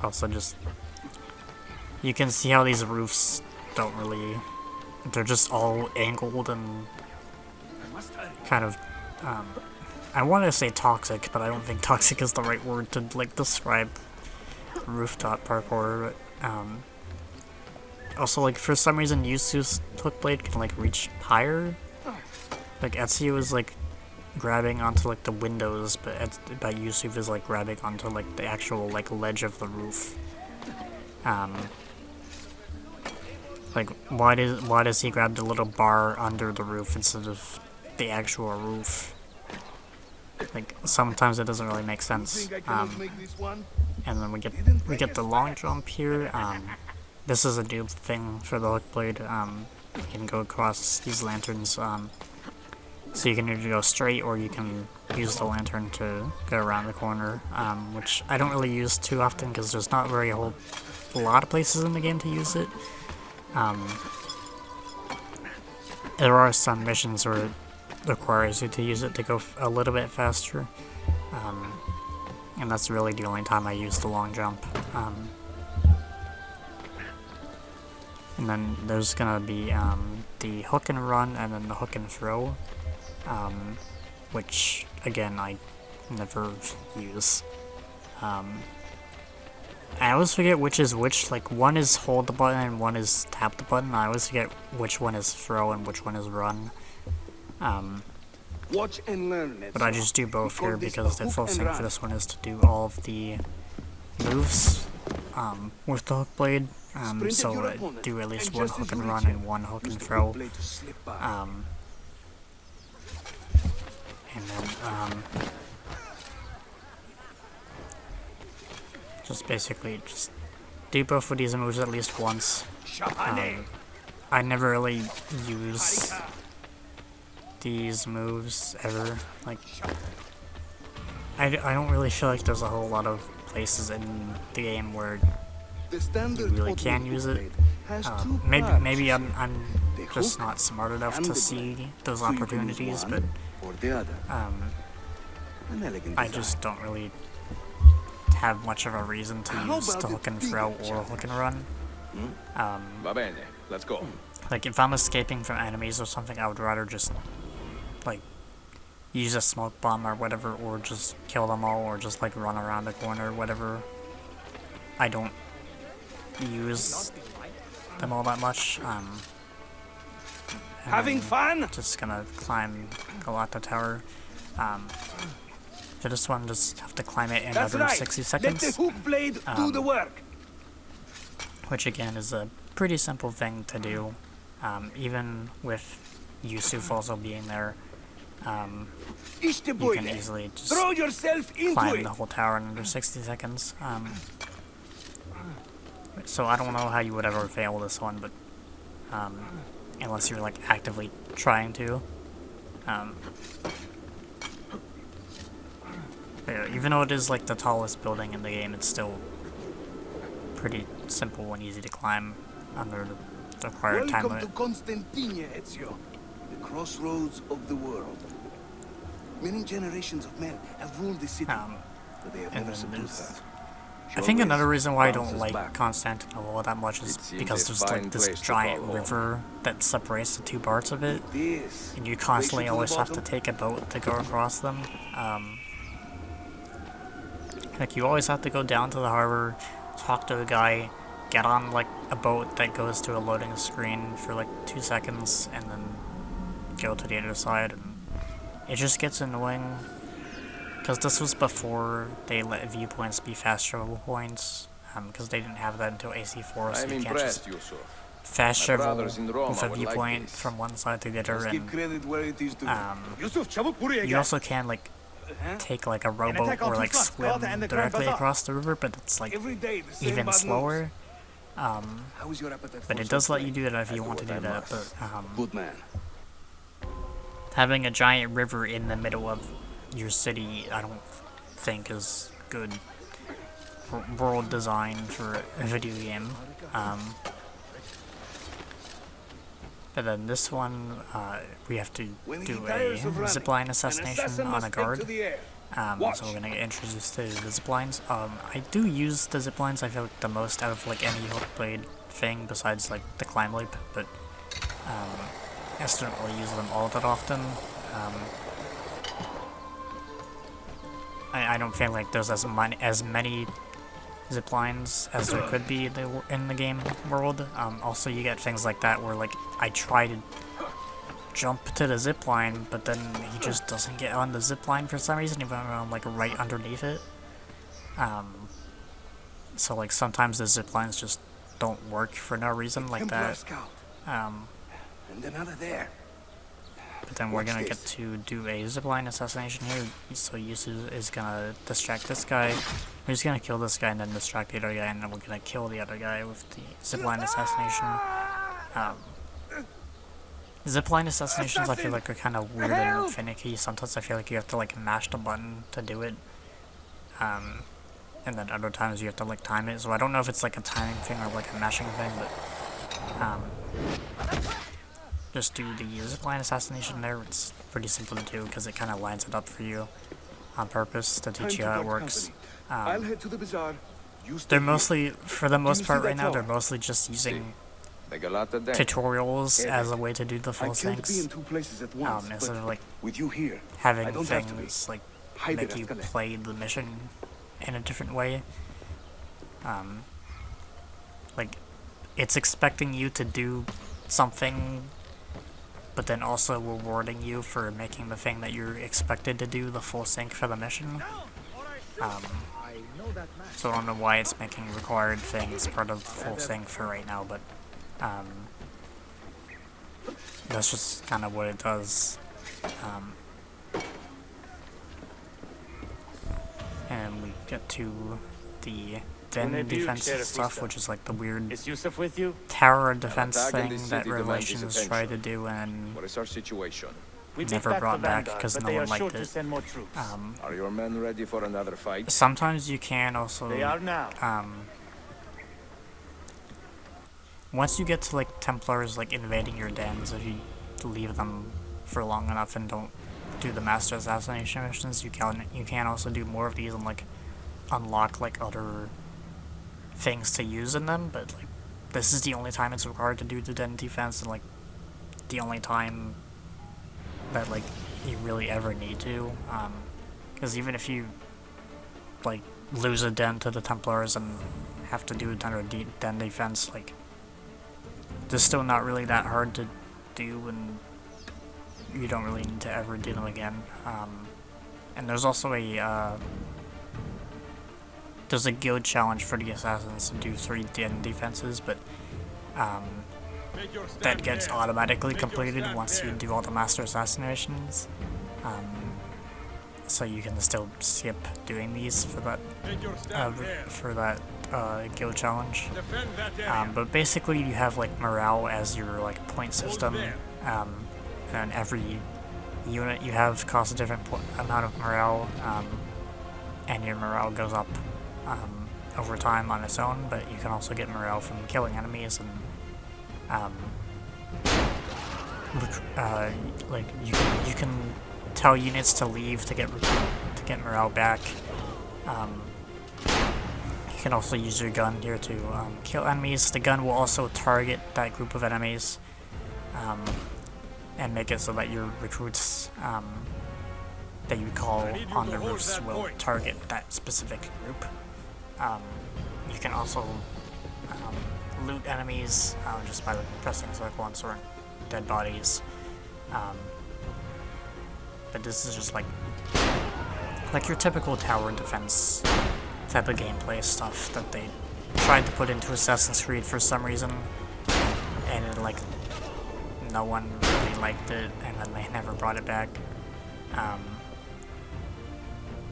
S1: also just you can see how these roofs don't really, they're just all angled and kind of I want to say toxic, but I don't think toxic is the right word to like describe rooftop parkour. But also, like, for some reason Yusu's hook blade can like reach higher. Like Ezio is like grabbing onto like the windows, but Yusuf is like grabbing onto like the actual like ledge of the roof. Like why does he grab the little bar under the roof instead of the actual roof? Like sometimes it doesn't really make sense.
S5: Think I cannot make this one?
S1: And then we get the long jump here. This is a new thing for the hook blade. You can go across these lanterns. So you can either go straight or you can use the lantern to go around the corner, which I don't really use too often because there's not very a lot of places in the game to use it. There are some missions where requires you to use it to go a little bit faster. And that's really the only time I use the long jump. And then there's gonna be the hook and run and then the hook and throw, which again I never use. I always forget which is which, like one is hold the button and one is tap the button. I always forget which one is throw and which one is run.
S5: Watch and learn.
S1: But I just do both here because the full thing for this one is to do all of the moves with the hook blade. So do at least one hook and run and one hook and throw. And then just basically just do both of these moves at least once. I never really use these moves ever. Like, I don't really feel like there's a whole lot of places in the game where you really can use it. Maybe I'm just not smart enough to see those opportunities, but I just don't really have much of a reason to use the hook and throw or hook and run.
S4: Va bene, let's go.
S1: Like if I'm escaping from enemies or something, I would rather just like use a smoke bomb or whatever, or just kill them all, or just like run around the corner or whatever. I don't use them all that much.
S5: Having fun?
S1: Just gonna climb Galata Tower. For this one, just have to climb it in another 60 seconds.
S5: Let the hook blade do the work.
S1: Which again is a pretty simple thing to do, even with Yusuf also being there. You can easily just
S5: throw yourself into
S1: climb the whole tower in under 60 seconds. So I don't know how you would ever fail this one, but unless you're like actively trying to. Yeah, even though it is like the tallest building in the game, it's still pretty simple and easy to climb under the required time limit.
S5: Welcome to Constantine, Ezio, the crossroads of the world. Many generations of men have ruled the city, but they have never subdued her.
S1: I think another reason why I don't like Constantinople that much is because there's like this giant river that separates the two parts of it, and you constantly always have to take a boat to go across them. Like you always have to go down to the harbor, talk to a guy, get on like a boat that goes to a loading screen for like 2 seconds, and then go to the other side. And it just gets annoying. Because this was before they let viewpoints be fast travel points, because they didn't have that until AC4, so you can't just fast travel with a viewpoint from one side to the other, and you also can like take like a rowboat or like swim directly across the river, but it's like even slower. But it does let you do that if you want to do that, but having a giant river in the middle of your city, I don't think is good world design for a video game. But then this one, we have to do a zipline assassination on a guard. So we're gonna get introduced to the ziplines. I do use the ziplines, I feel like, the most out of like any hook blade thing besides like the climb loop, but I still don't really use them all that often. I don't feel like there's as many ziplines as there could be in the game world. Also, you get things like that where like I try to jump to the zipline, but then he just doesn't get on the zipline for some reason, even when I'm like right underneath it. So like sometimes the ziplines just don't work for no reason like that.
S5: And another there.
S1: But then we're gonna get to do a zipline assassination here. So Yusuf is gonna distract this guy. We're just gonna kill this guy and then distract the other guy, and then we're gonna kill the other guy with the zipline assassination. Zipline assassinations I feel like are kind of weird and finicky. Sometimes I feel like you have to like mash the button to do it. And then other times you have to like time it. So I don't know if it's like a timing thing or like a mashing thing, but just do the zipline assassination there. It's pretty simple to do because it kind of lines it up for you on purpose to
S5: Time
S1: teach
S5: to
S1: you how it
S5: part
S1: works.
S5: company. I'll head to the bazaar. You stay
S1: They're
S5: here.
S1: mostly, for the most
S5: you
S1: part
S5: see
S1: right
S5: that
S1: now, they're
S5: tower?
S1: mostly just using
S4: Like a lot of them.
S1: tutorials as a way to do the
S5: I
S1: full
S5: can't be in
S1: syncs.
S5: two places at once,
S1: Instead
S5: but
S1: of like
S5: with you here, I
S1: having
S5: don't have to be.
S1: things like
S5: Hide
S1: make
S5: it,
S1: you
S5: Escalade.
S1: play the mission in a different way. Like, it's expecting you to do something, but then also rewarding you for making the thing that you're expected to do the full sync for the mission. So I don't know why it's making required things part of the full sync for right now, but that's just kind of what it does. And we get to the den defense stuff, which is like the weird
S6: Is Yusuf with you?
S1: tower defense
S4: attack in
S1: thing
S4: this
S1: that
S4: city demands his
S1: Revelations tried to
S4: attention.
S1: do and
S4: What is our situation?
S6: We
S1: never
S6: beat
S1: brought
S6: the
S1: back
S6: Vanguard,
S1: 'cause
S6: but
S1: no
S6: they
S1: one
S6: are
S1: liked
S6: sure to
S1: it.
S6: send more troops.
S4: Are your men ready for another fight?
S1: sometimes you can also
S6: They are now.
S1: once you get to like Templars like invading your dens, if you leave them for long enough and don't do the master assassination missions, you can also do more of these and like unlock like other things to use in them, but like this is the only time it's required to do the den defense and like the only time that like you really ever need to, because even if you like lose a den to the Templars and have to do another den defense, like they're still not really that hard to do and you don't really need to ever do them again. And there's also a there's a guild challenge for the assassins to do 3 den defenses, but that gets automatically completed once you do all the master assassinations. So you can still skip doing these for that guild challenge. But basically you have like morale as your like point system, and every unit you have costs a different amount of morale, and your morale goes up over time on its own, but you can also get morale from killing enemies and like you can tell units to leave to get morale back. You can also use your gun here to kill enemies. The gun will also target that group of enemies and make it so that your recruits that you call on the roofs will target that specific group. You can also loot enemies just by pressing circle and sorting dead bodies. But this is just like your typical tower defense type of gameplay stuff that they tried to put into Assassin's Creed for some reason, and it, like no one really liked it, and then they never brought it back.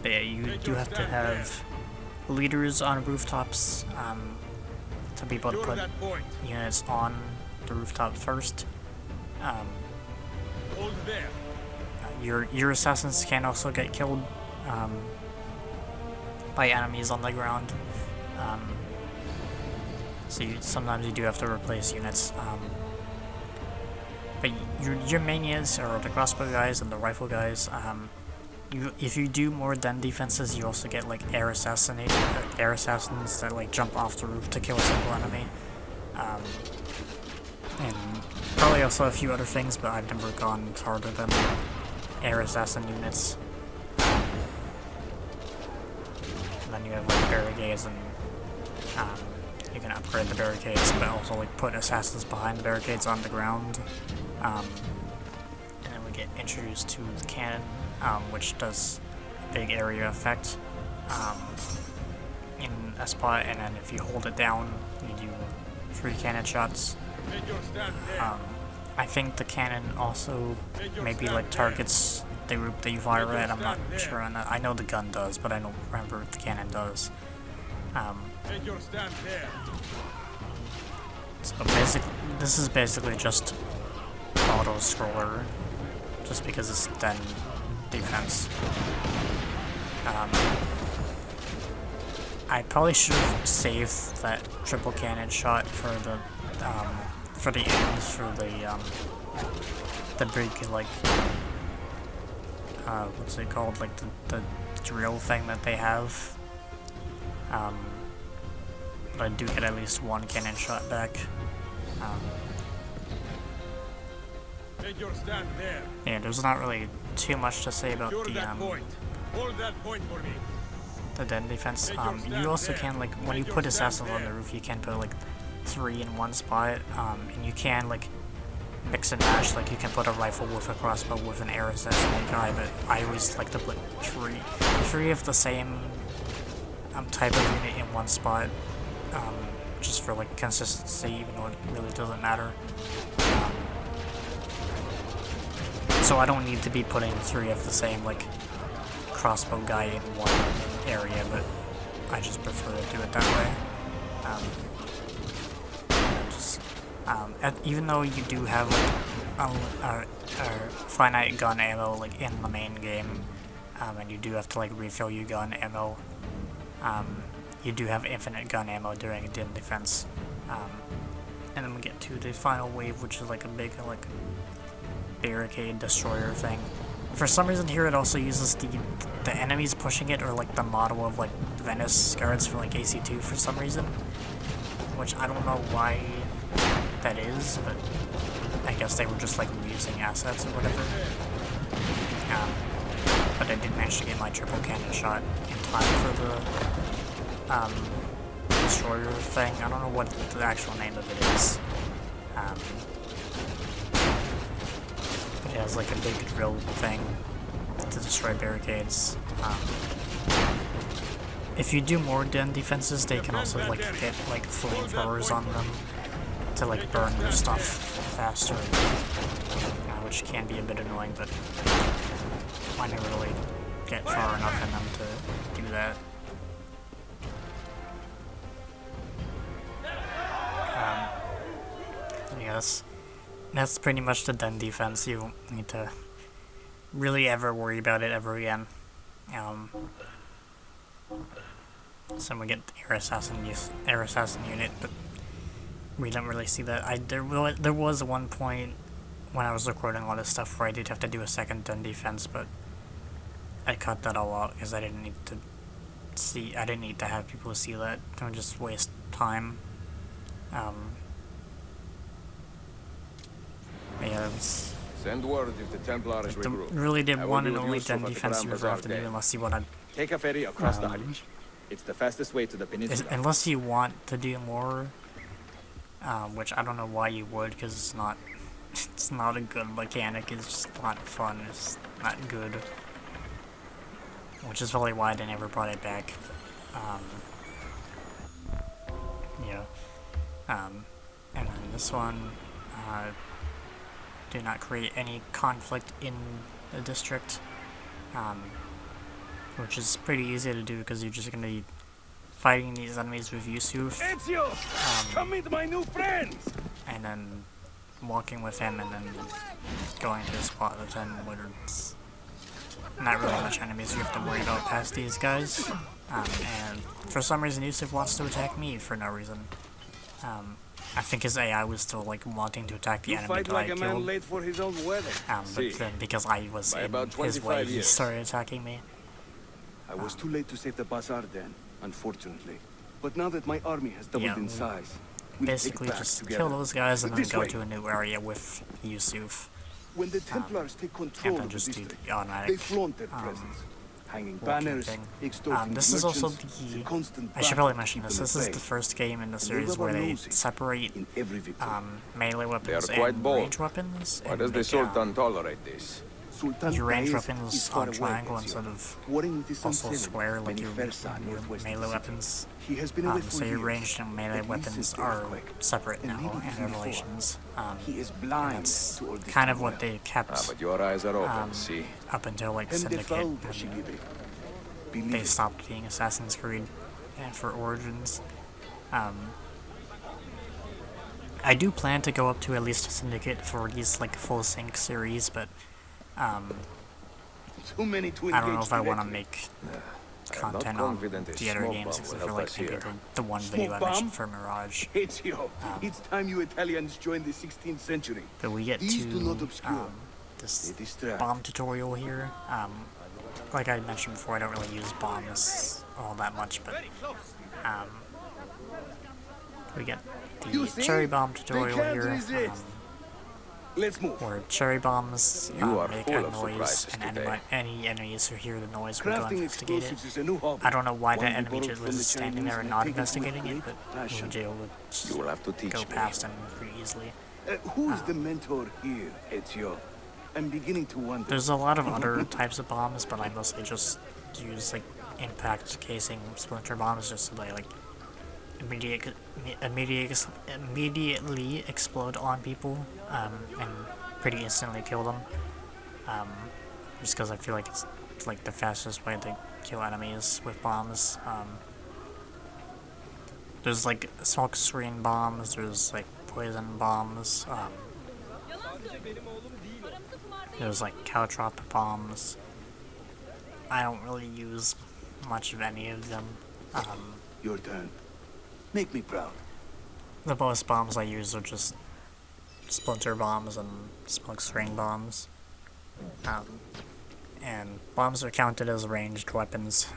S1: But yeah, you do have to have leaders on rooftops to be able to put units on the rooftop first. Your assassins can also get killed by enemies on the ground. So sometimes you do have to replace units. But your main units are the crossbow guys and the rifle guys. If you do more den defenses, you also get like air assassins that like jump off the roof to kill a single enemy. And probably also a few other things, but I've never gone harder than air assassin units. And then you have like barricades, and you can upgrade the barricades, but also like put assassins behind the barricades on the ground. And then we get introduced to the cannon, which does a big area effect in a spot, and then if you hold it down, you do 3 cannon shots. I think the cannon also maybe like targets the group that you fire at. I'm not sure on that. I know the gun does, but I don't remember if the cannon does. So basically, this is basically just auto scroller, just because it's den defense. I probably should have saved that triple cannon shot for the end, for the big like what's it called, like the drill thing that they have. But I do get at least one cannon shot back.
S7: Take your stand there.
S1: Yeah, there's not really too much to say about
S7: Secure
S1: the
S7: that point. Hold that point for me.
S1: the den defense. You also can, like, when you put assassins on the roof, you can put like 3 in one spot, and you can like mix and match. Like, you can put a rifle with a crossbow with an air assassinate guy, but I always like to put three of the same type of unit in one spot, just for like consistency, even though it really doesn't matter. So I don't need to be putting 3 of the same like crossbow guy in one area, but I just prefer to do it that way. Even though you do have like finite gun ammo like in the main game, and you do have to like refill your gun ammo, you do have infinite gun ammo during den defense. And then we get to the final wave, which is like a big like barricade destroyer thing. For some reason here it also uses the enemies pushing it, or like the model of like Venice guards for like AC2 for some reason, which I don't know why that is, but I guess they were just like reusing assets or whatever. But I did manage to get my triple cannon shot in time for the destroyer thing. I don't know what the actual name of it is. It has like a big drill thing to destroy barricades. If you do more den defenses, they can also like get like flamethrowers on them to like burn your stuff faster, which can be a bit annoying, but I never really get far enough in them to do that. Yes. That's pretty much the den defense. You won't need to really ever worry about it ever again. So we get the air assassin unit, but we don't really see that. There was one point when I was recording all this stuff where I did have to do a second den defense, but I cut that all out because I didn't need to have people see that. It would just waste time. Yeah,
S4: Send word if the Templars regroup.
S1: really did one and only den defense you ever have to do, unless you want to.
S2: Take a ferry across the Halish. It's the fastest way to the peninsula.
S1: Unless you want to do more, which I don't know why you would, because it's not a good mechanic. It's just not fun. It's not good, which is probably why they never brought it back. Yeah. And then this one. Do not create any conflict in the district, which is pretty easy to do because you're just going to be fighting these enemies with Yusuf,
S5: Come meet my new friends.
S1: and then walking with him, and then going to a spot with him where it's not really much enemies you have to worry about past these guys. And for some reason Yusuf wants to attack me for no reason. I think his AI was still like wanting to attack the enemy that I killed.
S5: Late for his own wedding.
S1: But then because I was in his way, he started attacking me.
S5: I was too late to save the bazaar then, unfortunately. But now that my army has doubled in size, we'll
S1: basically
S5: take it back
S1: just
S5: together.
S1: kill those guys and then
S5: This
S1: go
S5: way.
S1: to a new area with Yusuf.
S5: When the Templars take control
S1: And then
S5: of the
S1: just do
S5: district,
S1: the automatic
S5: they flaunt their presence. Hanging
S1: walking
S5: banners,
S1: thing.
S5: extorting
S1: This is also
S5: merchants,
S1: the...
S5: constant
S1: I should
S5: battle
S1: probably
S5: to
S1: mention
S5: keep
S1: this.
S5: them
S1: This
S5: at
S1: is
S5: bay.
S1: the first game in the
S5: And
S1: series
S5: rubber
S1: where they
S5: knows it
S1: separate
S5: in every victory.
S1: melee weapons
S4: They are quite
S1: and
S4: bold.
S1: range weapons.
S4: Why
S1: and
S4: does the
S1: make,
S4: Sultan tolerate this?
S5: Sultan
S1: your range
S5: Faiz
S1: weapons
S5: is far
S1: on
S5: away,
S1: triangle
S5: Ezio,
S1: instead of
S5: warring with his son
S1: also
S5: Selim,
S1: square like
S5: many
S1: your
S5: Versa northwest of
S1: melee
S5: the city.
S1: weapons.
S5: He has been away for
S1: So your
S5: years,
S1: ranged and melee
S5: at least
S1: weapons
S5: since the
S1: are
S5: earthquake.
S1: separate
S5: And
S1: now
S5: maybe
S1: in
S5: even before.
S1: Revelations.
S5: He is
S1: And
S5: blind
S1: that's
S5: to all this
S1: kind of
S5: turmoil.
S1: what they kept
S4: But your eyes are open, see?
S1: up until like
S5: Hem
S1: Syndicate.
S5: defau,
S1: And
S5: Bashigiri.
S1: they
S5: Believe it.
S1: stopped being Assassin's Creed and for Origins. I do plan to go up to at least Syndicate for these like full sync series, but
S5: Too many to
S1: I don't know
S5: engage
S1: if I want to
S5: directly.
S1: make
S4: I'm not
S1: content on
S4: confident a
S1: the other
S4: smoke
S1: games
S4: bomb
S1: except
S4: will
S1: for
S4: help
S1: like
S4: us
S1: maybe
S4: here.
S1: the one
S5: Smoke
S1: video I mentioned
S5: bomb?
S1: for Mirage.
S5: Ezio, it's time you Italians joined the 16th century.
S1: But we get
S5: These do not
S1: to
S5: obscure.
S1: this
S5: It is strats.
S1: bomb tutorial here. Like I mentioned before, I don't really use bombs all that much, but we get
S5: You
S1: the
S5: see?
S1: cherry bomb
S5: They
S1: tutorial
S5: can't
S1: here,
S5: resist. Let's move.
S1: where cherry bombs
S4: You are
S1: make
S4: full
S1: a
S4: of
S1: noise,
S4: surprises
S1: and
S4: today.
S1: any enemies who hear the noise will go
S5: Crafting
S1: investigate it.
S5: explosives is a new hobby.
S1: I don't know why
S5: One
S1: that
S5: we
S1: enemy
S5: borrowed
S1: just
S5: from the
S1: was standing
S5: Chinese
S1: there and
S5: and
S1: not
S5: taken with
S1: investigating it,
S5: great
S1: but
S5: passion.
S1: Jail would
S4: You will have to teach
S1: go
S4: me.
S1: past him pretty easily.
S5: Who's the mentor here, Ezio? I'm beginning to wonder.
S1: There's a lot of other types of bombs, but I mostly just use like impact casing splinter bombs just so they like immediately explode on people and pretty instantly kill them. Just because I feel like it's like the fastest way to kill enemies with bombs. There's like smoke screen bombs. There's like poison bombs. There's like caltrop bombs. I don't really use much of any of them.
S5: Your turn. Make me proud.
S1: The most bombs I use are just splinter bombs and smoke screen bombs. And bombs are counted as ranged weapons,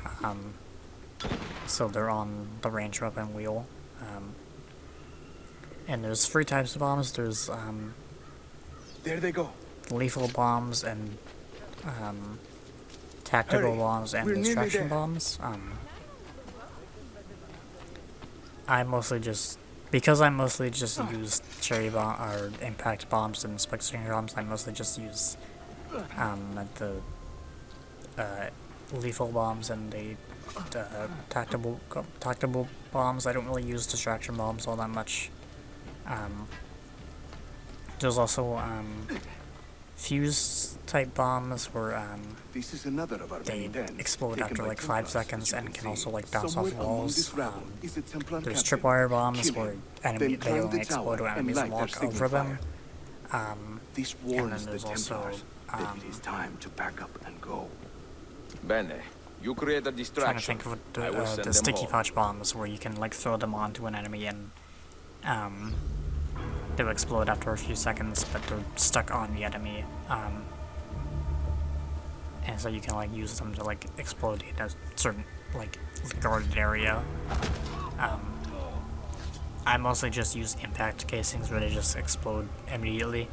S1: so they're on the ranged weapon wheel. And there's 3 types of bombs. There's
S5: There they go.
S1: lethal bombs and tactical
S5: Hurry.
S1: bombs and
S5: We're nearly
S1: distraction
S5: there.
S1: bombs. I mostly just use cherry bomb or impact bombs and spike string bombs. I mostly just use the lethal bombs and the tactical bombs. I don't really use distraction bombs all that much. There's also fuse type bombs where
S5: This is another of our
S1: they
S5: many dens,
S1: explode
S5: taken
S1: after
S5: by
S1: like 5
S5: Templars,
S1: seconds
S5: as you
S1: and
S5: can
S1: can
S5: see.
S1: also like bounce
S5: Somewhere
S1: off
S5: among
S1: walls.
S5: this rabble is a Templar
S1: There's
S5: captain.
S1: tripwire bombs
S5: Kill
S1: where
S5: him.
S1: they
S5: Then climb
S1: only
S5: the
S1: explode
S5: tower
S1: when
S5: and
S1: enemies
S5: light their
S1: walk
S5: signal
S1: over them.
S5: fire. This
S1: And then
S5: warns the
S1: there's also
S5: Templars that it is time to pack up and go.
S4: Bene. You create a
S1: trying to
S4: distraction.
S1: think of
S4: I will send
S1: the
S4: them
S1: sticky
S4: home.
S1: pouch bombs where you can like throw them onto an enemy and they'll explode after a few seconds, but they're stuck on the enemy. And so you can like use them to like explode in a certain like guarded area. I mostly just use impact casings where they just explode immediately.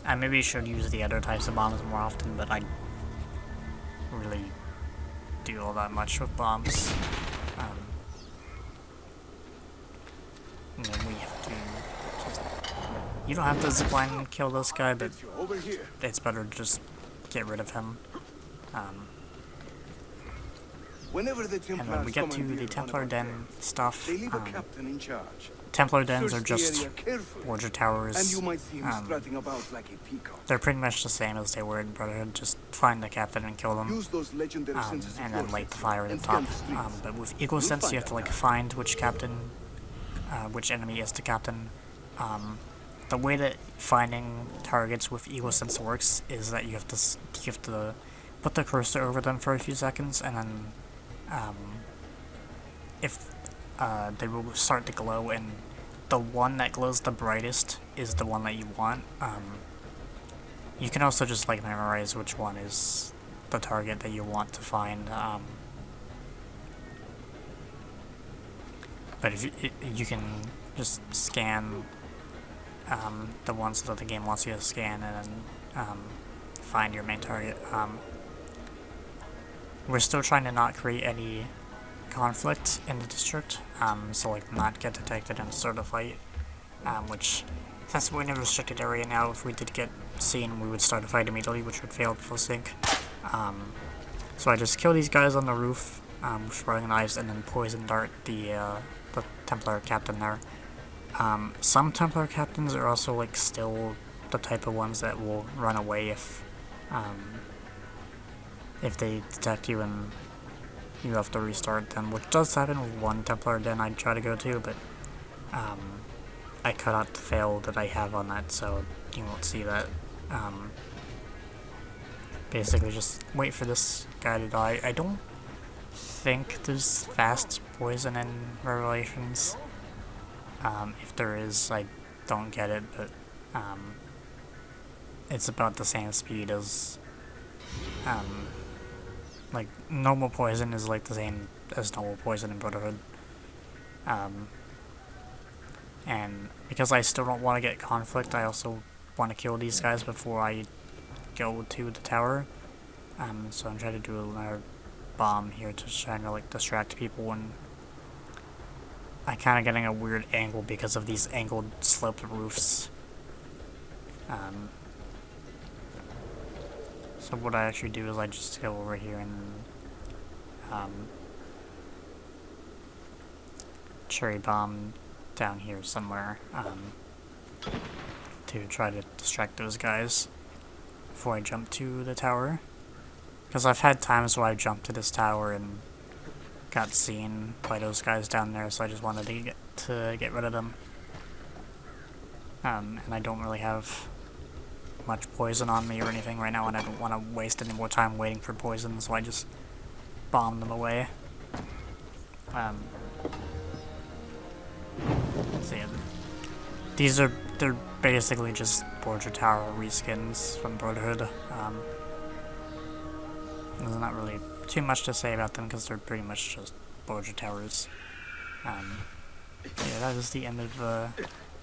S1: I maybe should use the other types of bombs more often, but I really do all that much with bombs. And then we have to just... You don't have to zipline and kill this guy, but
S5: Over here.
S1: it's better to just get rid of him.
S5: Whenever the
S1: And
S5: Templars
S1: then we get to
S5: commandeer
S1: the
S5: one of
S1: Templar
S5: our
S1: Den
S5: dens,
S1: stuff.
S5: they leave a captain in charge.
S1: Templar dens are
S5: Search the
S1: just
S5: area carefully,
S1: Warder
S5: and
S1: towers.
S5: you might see him strutting about like a peacock.
S1: They're pretty much the same as they were in Brotherhood. Just find the captain and kill them.
S5: Use those legendary senses of
S1: And then light the fire at
S5: and
S1: the top.
S5: scan the streets.
S1: But with equal sense, you have to like find which captain, which enemy is the captain. The way that finding targets with equal sense works is that you have to put the cursor over them for a few seconds, and then if they will start to glow, and the one that glows the brightest is the one that you want. You can also just like memorize which one is the target that you want to find. But if you can just scan the ones that the game wants you to scan, and then find your main target. We're still trying to not create any conflict in the district, so like not get detected and start a fight, which since we're in a restricted area now, if we did get seen, we would start a fight immediately, which would fail full sync. So I just kill these guys on the roof with throwing knives, and then poison dart the Templar captain there. Some Templar captains are also like still the type of ones that will run away if they detect you and you have to restart them, which does happen with one Templar den I try to go to, but I cut out the fail that I have on that, so you won't see that. Basically just wait for this guy to die. I don't think there's fast poison in Revelations. If there is, I don't get it, but it's about the same speed as, like, normal poison is like the same as normal poison in Brotherhood. And because I still don't want to get conflict, I also want to kill these guys before I go to the tower. So I'm trying to do another bomb here to try to like distract people, and I'm kind of getting a weird angle because of these angled sloped roofs. So what I actually do is I just go over here and cherry bomb down here somewhere to try to distract those guys before I jump to the tower. Because I've had times where I jumped to this tower and got seen by those guys down there, so I just wanted to get rid of them. And I don't really have much poison on me or anything right now, and I don't want to waste any more time waiting for poison, so I just bomb them away. So yeah, they're basically just Borgia Tower reskins from Brotherhood. There's not really too much to say about them because they're pretty much just Borgia Towers. Yeah, that is the end of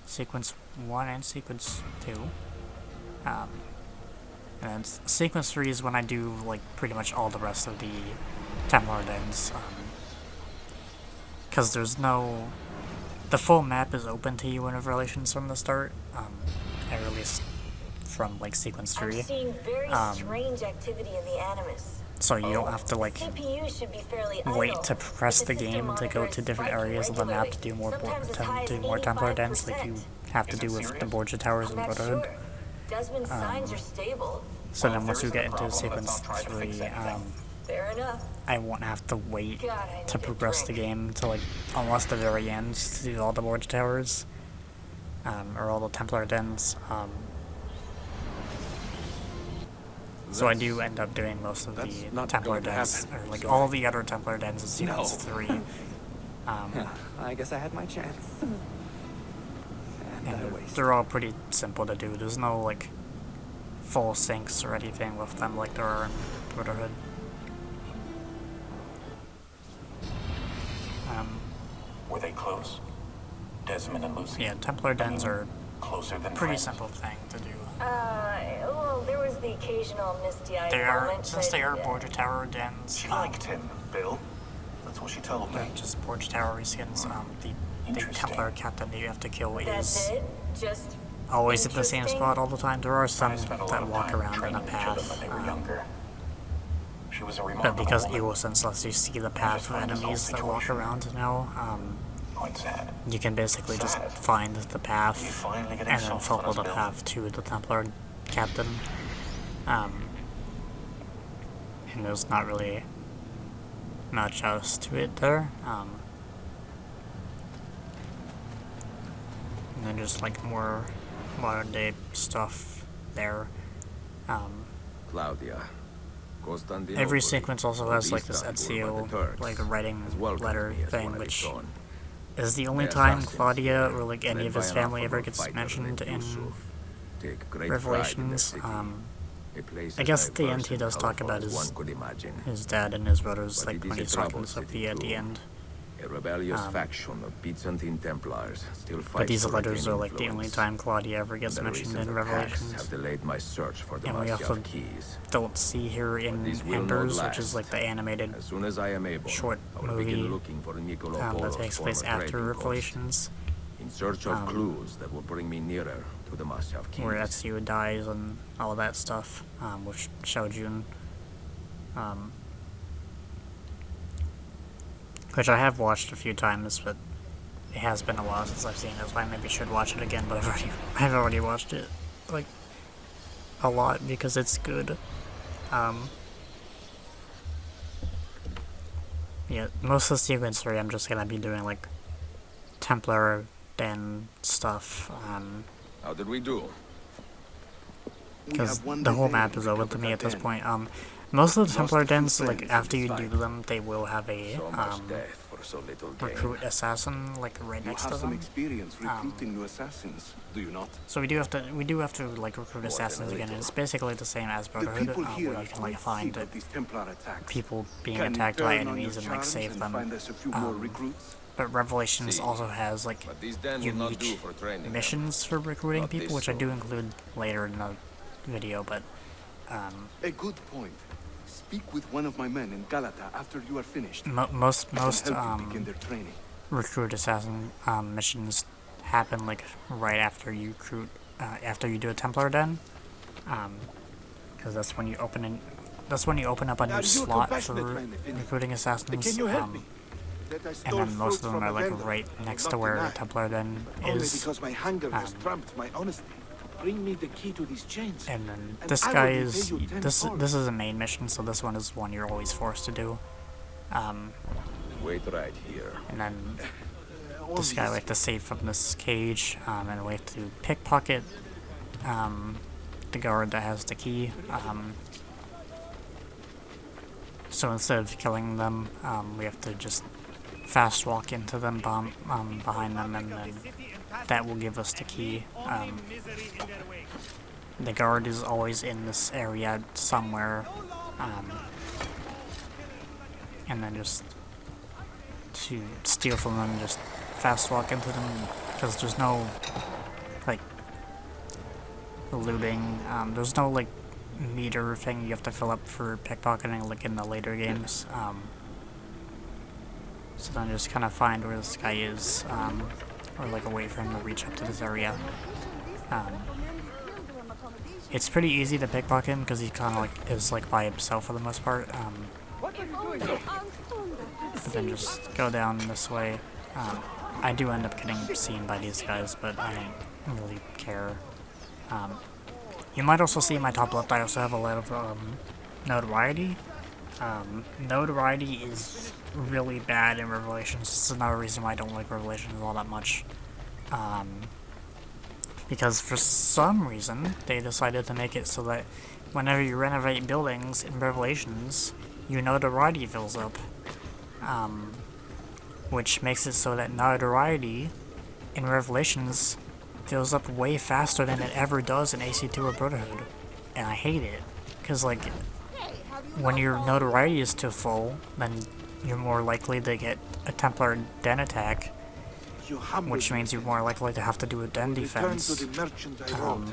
S1: Sequence 1 and Sequence 2. And Sequence 3 is when I do like pretty much all the rest of the Templar dens. Because there's no... The full map is open to you in Revelations from the start, at least from like Sequence 3.
S3: I'm seeing very strange activity in the Animus.
S1: So you don't have to like
S3: CPU should be fairly
S1: wait
S3: idle,
S1: to press
S3: but
S1: the
S3: system
S1: game to go
S3: monitor
S1: to
S3: is
S1: different
S3: spiking
S1: areas of the map to
S3: regularly,
S1: do more
S3: sometimes as high as
S1: Templar dens like you
S3: 85%.
S1: have to do with the Borgia Towers in
S3: I'm not
S1: Brotherhood.
S3: sure. Desmond's signs are stable.
S1: So then once you get into Sequence 3,
S3: Fair enough.
S1: I won't have to wait
S3: God, I need
S1: to
S3: a
S1: progress the
S3: drink.
S1: game to like almost the very end to do all the Borgia Towers, or all the Templar dens. So I do end up doing most of the Templar dens, or like all the other Templar dens in Sequence 3.
S8: I guess I had my chance.
S1: And they're all pretty simple to do. There's no like full syncs or anything with them like there are in Brotherhood.
S6: Were they close? Desmond and Lucy?
S1: Yeah, Templar dens are
S6: Closer than
S1: pretty
S6: friends?
S1: simple thing to do.
S3: Well, there was the occasional misty-eyed
S1: They are,
S3: moment,
S1: since they
S3: but,
S1: are Borgia Tower dens,
S6: She liked him, Bill. That's what she told me.
S1: they're just Borgia Tower reskins. The
S6: Interesting.
S1: Templar captain that you have to kill
S3: that's
S1: is
S3: it. Just
S1: always at the same
S3: interesting.
S1: spot all the time. There are some
S6: I spent a lot
S1: that
S6: of
S1: walk
S6: time
S1: around in a
S6: training each of them
S1: path,
S6: when they were younger. She was a
S1: but
S6: remarkable
S1: because
S6: woman.
S1: EvoSense lets you see the path of
S6: find this whole
S1: enemies that walk
S6: situation
S1: around now,
S6: quite sad.
S1: you can basically just
S6: Sad.
S1: find the path
S6: You finally getting
S1: and then
S6: soft
S1: follow
S6: on us,
S1: the
S6: Bill?
S1: path to the Templar captain. And there's not really much else to it there. And then just like more modern day stuff there.
S4: Claudia.
S1: Every sequence also has like this Ezio like writing letter thing, which is the only time Claudia or like any of his family ever gets mentioned in Revelations. I guess at the end he does talk about his dad and his brothers, like when he's talking to Sophia at the end.
S4: A rebellious faction of Byzantine Templars still fights
S1: But these
S4: to
S1: letters
S4: regain
S1: are like the only
S4: influence.
S1: time Claudia ever gets
S4: The
S1: mentioned
S4: recent
S1: in
S4: attacks
S1: Revelations.
S4: have delayed my search for the
S1: And we also
S4: Masyav keys.
S1: don't see her in
S4: These will not
S1: Embers, which is
S4: last.
S1: like the animated
S4: As soon as I am able,
S1: short
S4: I will
S1: movie
S4: begin looking for Niccolo
S1: that
S4: Polo's
S1: takes place
S4: former
S1: after
S4: trading post,
S1: Revelations,
S4: in search of clues that will bring me nearer to the Masyav keys.
S1: where Ezio dies and all that stuff, with Shoujun. Which I have watched a few times, but it has been a while since I've seen it, so I maybe should watch it again, but I've already watched it, like, a lot, because it's good. Yeah, most of Sequence 3 I'm just gonna be doing, like, Templar Den stuff,
S4: How did we do?
S1: because the whole map is open to me at this point. Most of the Templar dens, like, after you do them, they will have a,
S4: for so little gain.
S1: recruit assassin like right
S5: You
S1: next to
S5: have some
S1: them.
S5: experience recruiting new assassins, do you not?
S1: So we do have to like recruit assassins again. It's basically the same as
S5: The
S1: Brotherhood,
S5: people here
S1: where
S5: are
S1: you can like
S5: quite
S1: find
S5: sick of these Templar attacks.
S1: people being
S5: Can you
S1: attacked by
S5: turn on
S1: enemies
S5: your
S1: and like
S5: charms
S1: save
S5: and
S1: them.
S5: find us a few more recruits?
S1: But Revelations
S4: See.
S1: also has like
S4: But these den will not do
S1: unique
S4: for training.
S1: missions for recruiting
S4: Not
S1: people,
S4: this
S1: which I do
S4: soon.
S1: include later in the video. But
S5: A good point. Speak with one of my men in Galata after you are finished.
S1: most
S5: I can help you begin their training.
S1: recruit assassin missions happen like right after you recruit after you do a Templar den, because that's when you open up a new slot for recruiting assassins.
S5: Can you help me? That I
S1: And
S5: stole
S1: then most
S5: fruit
S1: of them
S5: from
S1: are
S5: a
S1: like
S5: vendor.
S1: right
S5: I
S1: next
S5: will
S1: to
S5: not
S1: where
S5: deny.
S1: the Templar den
S5: Only
S1: is.
S5: because my hunger has trumped my honesty. Bring me the key to these chains.
S1: And then
S5: and
S1: this
S5: I will
S1: guy
S5: repay
S1: is
S5: you tenfold.
S1: this is a main mission, so this one is one you're always forced to do.
S4: Wait right here.
S1: And then
S5: All
S1: this guy
S5: these-
S1: we have to save from this cage, and we have to pickpocket the guard that has the key. So instead of killing them, we have to just fast walk into them behind them, and then that will give us the key. The guard is always in this area somewhere, and then just to steal from them, just fast walk into them, because there's no like looting, there's no like meter thing you have to fill up for pickpocketing like in the later games. So then just kind of find where this guy is, or like a way for him to reach up to this area. It's pretty easy to pickpocket him because he kind of like is like by himself for the most part. But then just go down this way. I do end up getting seen by these guys, but I don't really care. You might also see in my top left I also have a lot of notoriety. Notoriety is really bad in Revelations. This is another reason why I don't like Revelations all that much. Because for some reason, they decided to make it so that whenever you renovate buildings in Revelations, your notoriety fills up. Which makes it so that notoriety in Revelations fills up way faster than it ever does in AC2 or Brotherhood. And I hate it. Because, like, when your notoriety is too full, then you're more likely to get a Templar den attack,
S5: You humble
S1: which means you're more likely to have to do a den
S5: return to
S1: defense.
S5: the merchant I wrote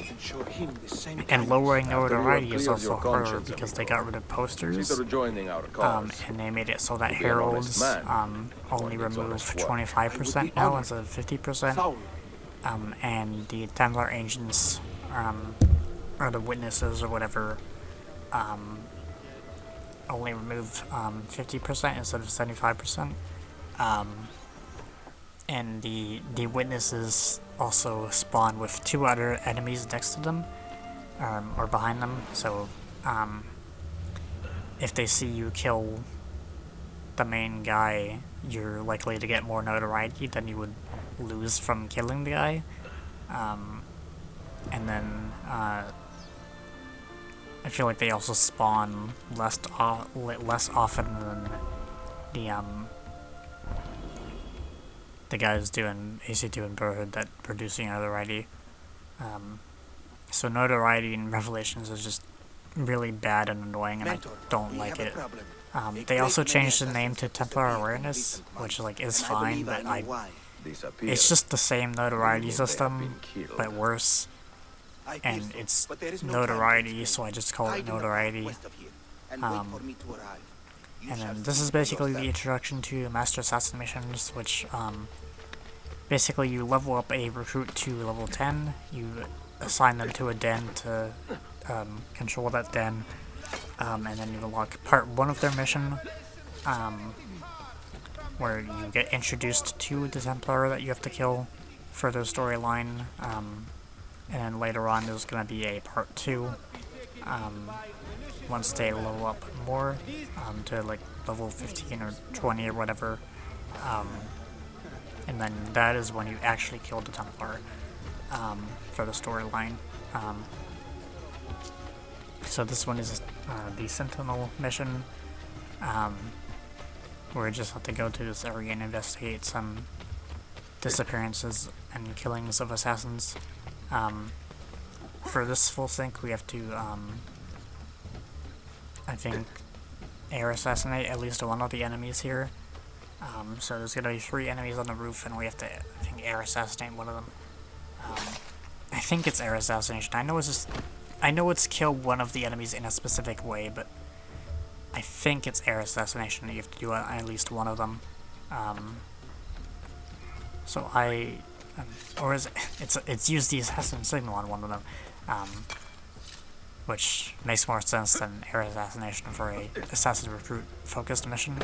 S5: and show him the same
S1: And
S5: kindness.
S1: lowering
S4: After you have
S1: notoriety is
S4: cleared
S1: also
S4: your
S1: harder
S4: conscience,
S1: because they
S4: amigo.
S1: got rid of posters.
S4: Consider joining our cause.
S1: And they made it so that
S4: To be an honest
S1: heralds
S4: man,
S1: only
S4: one needs
S1: remove
S4: honest work.
S1: 25% now instead of 50%.
S5: Saul,
S1: And the Templar agents, or the witnesses or whatever, only remove 50% instead of 75%. And the witnesses also spawn with 2 other enemies next to them, or behind them. So if they see you kill the main guy, you're likely to get more notoriety than you would lose from killing the guy. And then I feel like they also spawn less often than the guys doing AC2 and Brotherhood that producing notoriety. So notoriety in Revelations is just really bad and annoying, and I don't like it. They also changed the name to Templar Awareness, which like is fine, but
S4: Disappear.
S1: it's just the same notoriety
S4: Meaning they have
S1: system,
S4: been killed.
S1: but worse. And it's notoriety, so I just call it notoriety. And then this is basically the introduction to Master Assassin missions, which basically you level up a recruit to level 10, you assign them to a den to control that den, and then you unlock part 1 of their mission, where you get introduced to the Templar that you have to kill for their storyline, and then later on there's going to be a part 2, once they level up more, to like level 15 or 20 or whatever, and then that is when you actually kill the Templar, for the storyline. So this one is the Sentinel mission, we just have to go to this area and investigate some disappearances and killings of assassins. For this full sync, we have to, I think, air assassinate at least one of the enemies here. So there's gonna be 3 enemies on the roof, and we have to, I think, air assassinate one of them. I think it's air assassination. I know it's kill one of the enemies in a specific way, but I think it's air assassination. You have to do at least one of them. So or is it's used the assassin signal on one of them, which makes more sense than air assassination for a assassin recruit focused mission.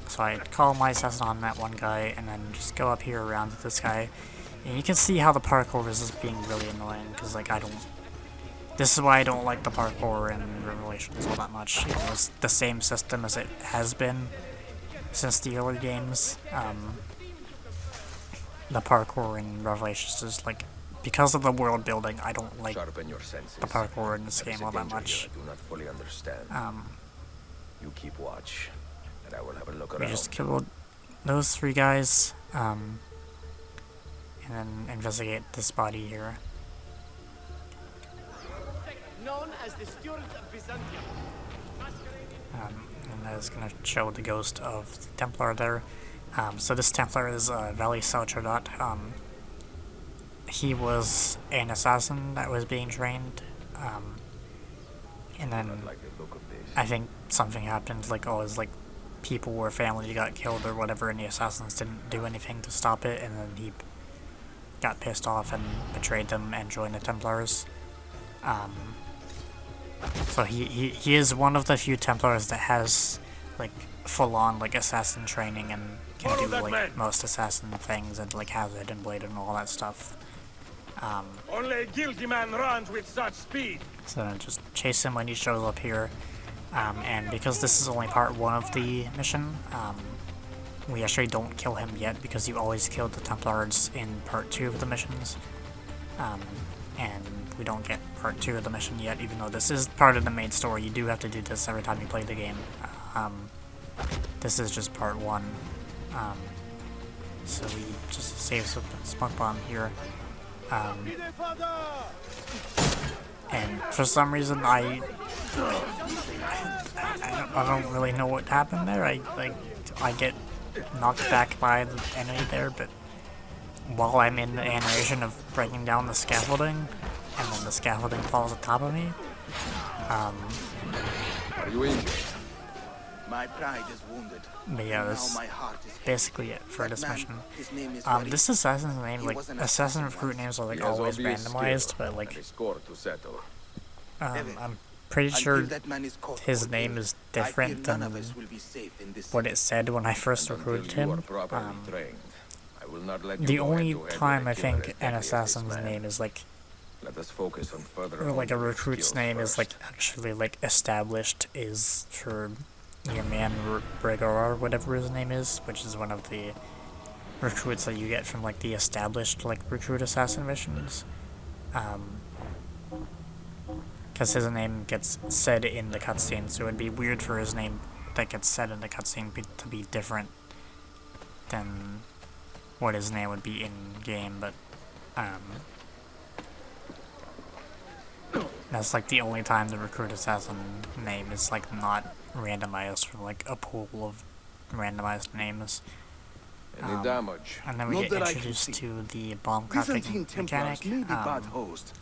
S1: So I call my assassin on that one guy, and then just go up here around this guy. And you can see how the parkour is just being really annoying, because like this is why I don't like the parkour in Revelations all that much. It was the same system as it has been since the early games. The parkour in Revelations is like, because of the world building, I don't like the parkour in this game all that much.
S4: I do not fully understand. You keep watch, and I will have a look around.
S1: We just killed those 3 guys, and then investigate this body here.
S9: Known as the Steward of Byzantium.
S1: And that is going to show the ghost of the Templar there. So this Templar is Valley Salchardot. He was an assassin that was being trained, and then I think something happened, like all his people or family got killed or whatever, and the assassins didn't do anything to stop it, and then he got pissed off and betrayed them and joined the Templars. So he is one of the few Templars that has full-on assassin training and can do most assassin things, and has a hidden blade and all that stuff.
S7: Only a guilty man runs with such speed.
S1: So then just chase him when he shows up here. And because this is only part 1 of the mission, we actually don't kill him yet, because you always killed the Templars in part 2 of the missions. And we don't get part 2 of the mission yet, even though this is part of the main story. You do have to do this every time you play the game. This is just part 1. So we just save some smoke bomb here. And for some reason I don't really know what happened there. I get knocked back by the enemy there, but while I'm in the animation of breaking down the scaffolding, and then the scaffolding falls on top of me.
S4: Are you injured?
S5: My pride is wounded.
S1: But yeah, that's basically it for this mission. This assassin's name, assassin recruit names are always randomized, but I'm pretty sure his name is different than what it said when I first recruited him. The only time I think an assassin's name is
S4: let us focus on further
S1: or a recruit's name is actually established is for your man Brigar or whatever his name is, which is one of the recruits that you get from the established recruit assassin missions. Because his name gets said in the cutscene, so it'd be weird for his name that gets said in the cutscene to be different than what his name would be in game, but that's the only time the recruit assassin name is not randomized from a pool of randomized names.
S4: Any damage?
S1: And then we get introduced to the bomb crafting mechanic,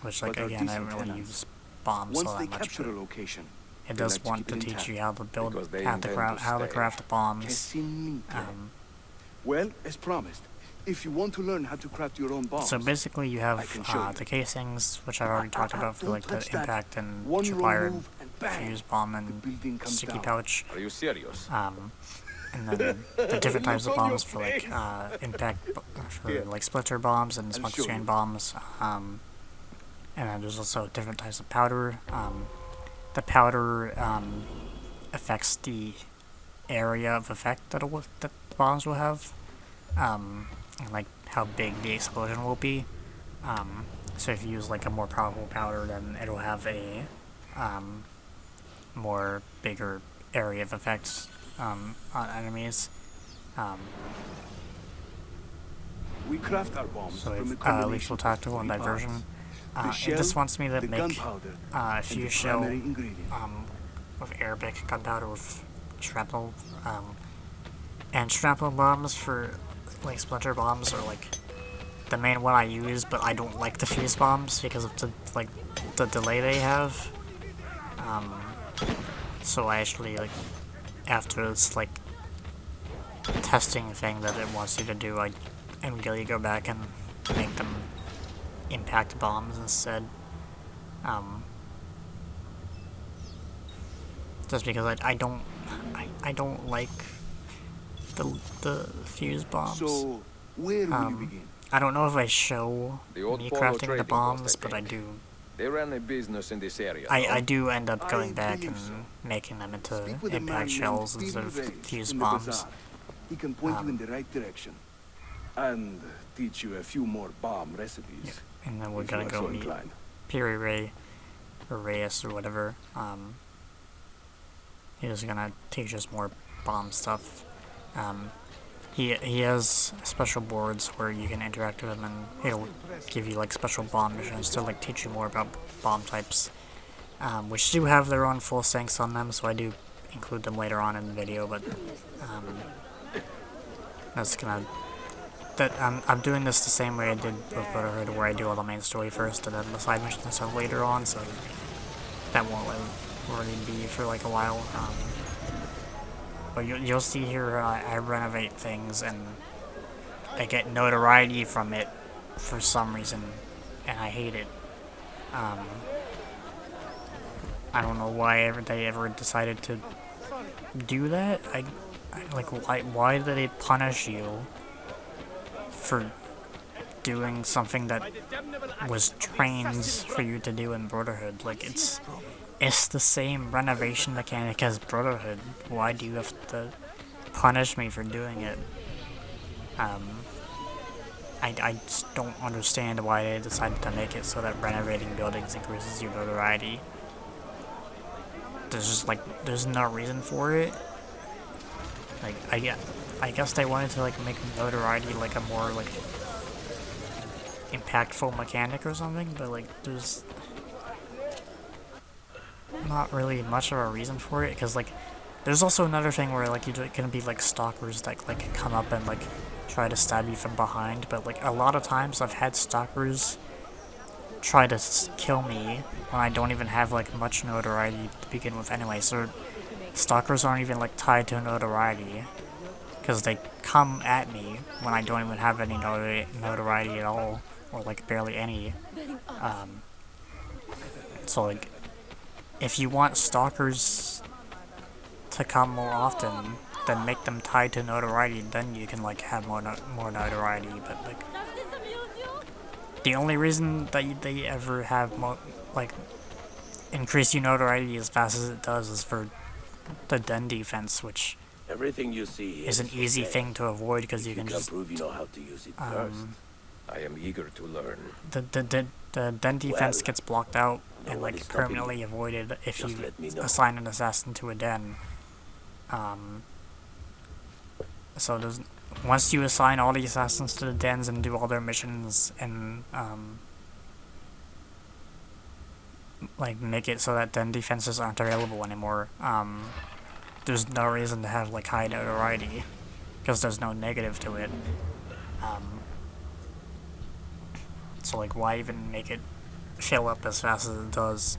S1: which again I don't really use bombs all that much, but it does want to teach you how to build, how to craft bombs.
S5: Well, as promised, if you want to learn how to craft your own bombs,
S1: so basically you have the casings, which I already talked about for the impact and required fuse bomb and sticky pouch.
S4: Are you serious?
S1: And then the different types of bombs for impact, for splitter bombs and smoke screen bombs. And then there's also different types of powder. The powder affects the area of effect that the bombs will have, and how big the explosion will be. So if you use a more powerful powder, then it'll have a more bigger area of effect on enemies.
S5: We craft our bombs
S1: So
S5: from a
S1: if
S5: combination
S1: lethal
S5: of
S1: tactical and
S5: 3 parts.
S1: diversion.
S5: The
S1: It
S5: shell,
S1: just wants me to
S5: the
S1: make
S5: gunpowder,
S1: a
S5: and
S1: few
S5: the
S1: shell
S5: primary ingredient.
S1: with Arabic gunpowder with shrapnel and shrapnel bombs for like splinter bombs are like the main one I use, but I don't like the fuse bombs because of the delay they have. So I actually like after this like testing thing that it wants you to do, I immediately go back and make them impact bombs instead. Just because I don't like the fuse bombs.
S5: So, where will you begin?
S1: I don't know if I show
S4: The old
S1: me
S4: Polo
S1: crafting the
S4: trading
S1: bombs,
S4: post, I
S1: but I
S4: think.
S1: do.
S4: They ran a business in this area.
S1: I do end up going
S5: I
S1: back
S5: believe
S1: and
S5: so.
S1: making them into
S5: Speak with a man
S1: impact
S5: named
S1: shells
S5: Peter
S1: instead of
S5: Reyes
S1: fuse
S5: in the
S1: bombs.
S5: bazaar. He can point you in the right direction. And teach you a few more bomb recipes.
S1: And then we're
S5: if you
S1: gonna
S5: are
S1: go
S5: so
S1: meet
S5: inclined.
S1: Piri Ray or Reyes or whatever. He's gonna teach us more bomb stuff. He has special boards where you can interact with him, and he'll give you like special bomb missions to like teach you more about bomb types, which do have their own full syncs on them. So I do include them later on in the video, but that's gonna. I'm doing this the same way I did with Brotherhood, where I do all the main story first and then the side missions and stuff later on. So that won't really be for like a while. But you'll see here I renovate things and I get notoriety from it for some reason, and I hate it. I don't know why they ever decided to do that. I like why did they punish you for doing something that was trained for you to do in Brotherhood? Like it's the same renovation mechanic as Brotherhood. Why do you have to punish me for doing it? I just don't understand why they decided to make it so that renovating buildings increases your notoriety. There's just like, there's no reason for it. Like, I guess they wanted to like make notoriety like a more like impactful mechanic or something, but like there's not really much of a reason for it, because like there's also another thing where like you're gonna be like stalkers that like come up and like try to stab you from behind, but like a lot of times I've had stalkers try to kill me when I don't even have like much notoriety to begin with anyway. So stalkers aren't even like tied to notoriety, because they come at me when I don't even have any notoriety at all, or like barely any. So like, if you want stalkers to come more often, then make them tied to notoriety, then you can like have more notoriety. But like, the only reason that they ever have like increase your notoriety as fast as it does is for the den defense, which
S6: Everything you see
S1: is an easy thing to avoid because you can just
S6: prove you know how to use it first.
S4: I am eager to learn.
S1: the den defense
S6: Well,
S1: gets blocked out
S6: no
S1: and
S6: one
S1: like
S6: is stopping
S1: permanently
S6: me.
S1: avoided if
S6: Just
S1: you
S6: let me know.
S1: assign an assassin to a den. So there's, once you assign all the assassins to the dens and do all their missions and like make it so that den defenses aren't available anymore, there's no reason to have like high notoriety because there's no negative to it. So like, why even make it fill up as fast as it does?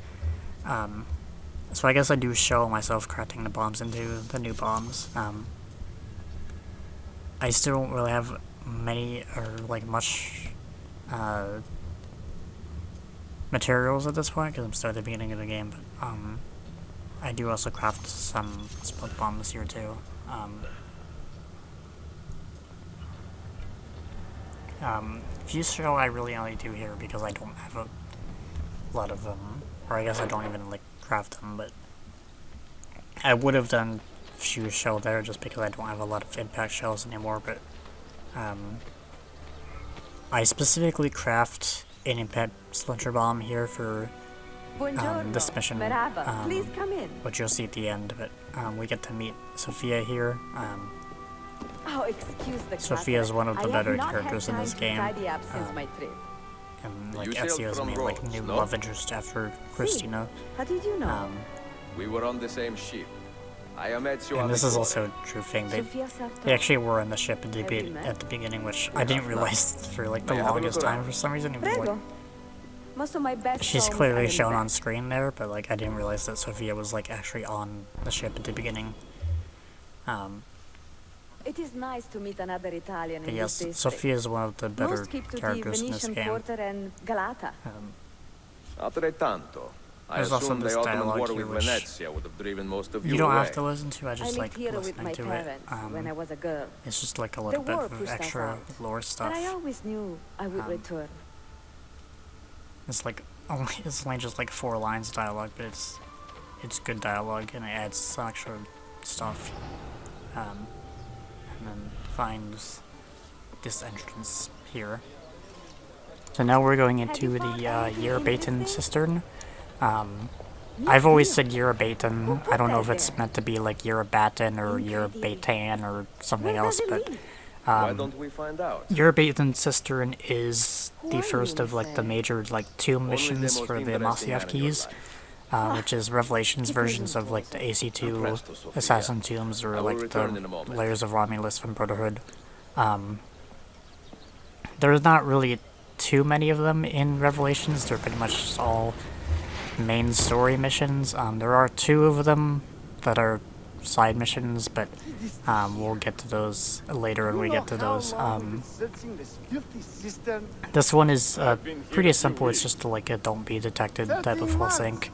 S1: So I guess I do show myself crafting the bombs into the new bombs. I still don't really have many or like much materials at this point because I'm still at the beginning of the game, but I do also craft some split bombs here too. Fuse shell I really only do here because I don't have a lot of them, or I guess I don't even like craft them, but I would have done fuse shell there just because I don't have a lot of impact shells anymore, but I specifically craft an impact splinter bomb here for this mission,
S10: Please come in.
S1: which you'll see at the end, but we get to meet Sophia here.
S10: Oh, excuse the
S1: Sophia is one of the better characters in this game.
S10: My trip.
S1: And like
S4: You sailed
S1: Ezio's
S4: from
S1: main like
S4: Rhodes,
S1: new
S4: no?
S1: love interest after Christina.
S10: How did you know?
S4: We were on the same ship. I am Ezio.
S1: And this is also a true thing. They actually were on the ship at the beginning, which I didn't realize for like the longest time for some reason. Even like,
S10: Most of my best
S1: she's
S10: songs
S1: clearly
S10: are in
S1: shown
S10: the
S1: on screen there, but like I didn't realize that Sophia was like actually on the ship at the beginning.
S10: It is nice to meet another Italian
S1: But
S10: in
S1: yes,
S10: this district.
S1: Sophia is one of the better
S10: Most keep to the
S1: characters in this
S10: Venetian
S1: game.
S10: Quarter and Galata.
S4: Altrettanto. I
S1: There's also
S4: assume
S1: this
S4: the Ottoman
S1: dialogue
S4: war
S1: here
S4: with
S1: which
S4: Venezia would have driven most of
S1: you don't
S4: away.
S1: have to listen to, I just
S10: I
S1: like
S10: lived here with
S1: listening
S10: my
S1: to it.
S10: parents when I was a girl.
S1: It's just like a
S10: The
S1: little bit
S10: war
S1: of
S10: pushed us
S1: extra
S10: out,
S1: lore stuff.
S10: But I always knew I would return.
S1: It's like only just like 4 lines of dialogue, but it's good dialogue and it adds some extra stuff. And then finds this entrance here. So now we're going into the Yerebaten Cistern. I've always said Yerebaten. I don't know if it's meant to be like Yerebaten or Yerebatan or something else, but
S4: Why don't we find out?
S1: Yerebaten Cistern is the first of like the major like tomb missions for the Masyaf keys, which is Revelations versions of like the AC2 Assassin tombs or like the layers of Romulus from Brotherhood. There's not really too many of them in Revelations. They're pretty much just all main story missions. There are 2 of them that are side missions, but we'll get to those later when we get to those. This one is pretty simple. It's just like a don't be detected type of full sync.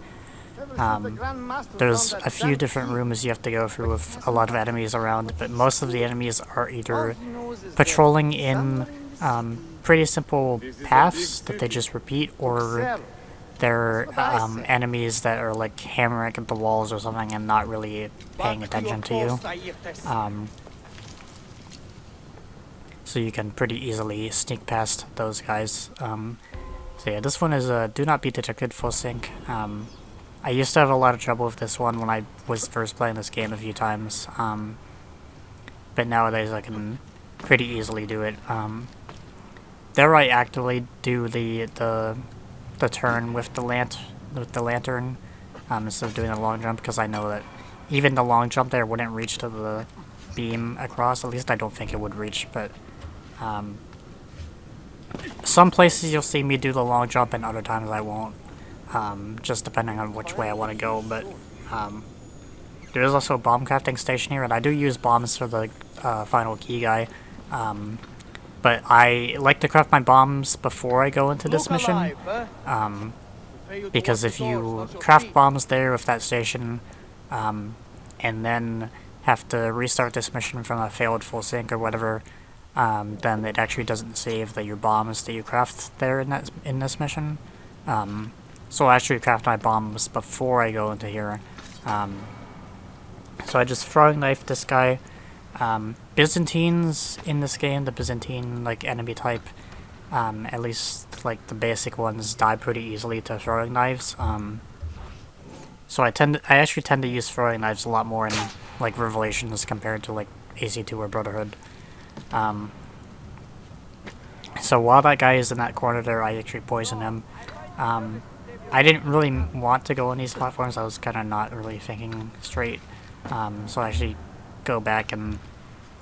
S1: There's a few different rooms you have to go through with a lot of enemies around, but most of the enemies are either patrolling in pretty simple paths that they just repeat, or they're enemies that are like hammering at the walls or something and not really paying attention to you. So you can pretty easily sneak past those guys. So yeah, this one is a do not be detected full sync. I used to have a lot of trouble with this one when I was first playing this game a few times, but nowadays I can pretty easily do it. There I actively do the turn with the lantern instead of doing the long jump, because I know that even the long jump there wouldn't reach to the beam across. At least I don't think it would reach, but some places you'll see me do the long jump and other times I won't, just depending on which way I want to go. But there is also a bomb crafting station here, and I do use bombs for the final key guy. But I like to craft my bombs before I go into this mission, because if you craft bombs there with that station, and then have to restart this mission from a failed full sync or whatever, then it actually doesn't save your bombs that you craft there in this mission. So I actually craft my bombs before I go into here. So I just throwing knife this guy. Byzantines in this game, the Byzantine like enemy type, at least like the basic ones, die pretty easily to throwing knives. So I actually tend to use throwing knives a lot more in like Revelations compared to like AC2 or Brotherhood. So while that guy is in that corner there, I actually poison him. I didn't really want to go on these platforms. I was kind of not really thinking straight. So I actually go back and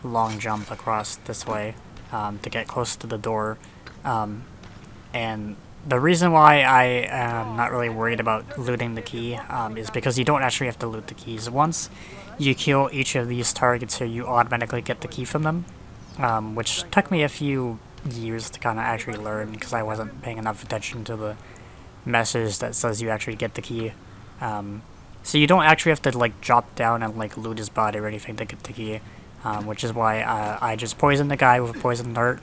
S1: long jump across this way to get close to the door. And the reason why I am not really worried about looting the key is because you don't actually have to loot the keys. Once you kill each of these targets here, you automatically get the key from them, which took me a few years to kind of actually learn because I wasn't paying enough attention to the message that says you actually get the key. So you don't actually have to like drop down and like loot his body or anything to get the key, which is why I just poison the guy with a poison dart,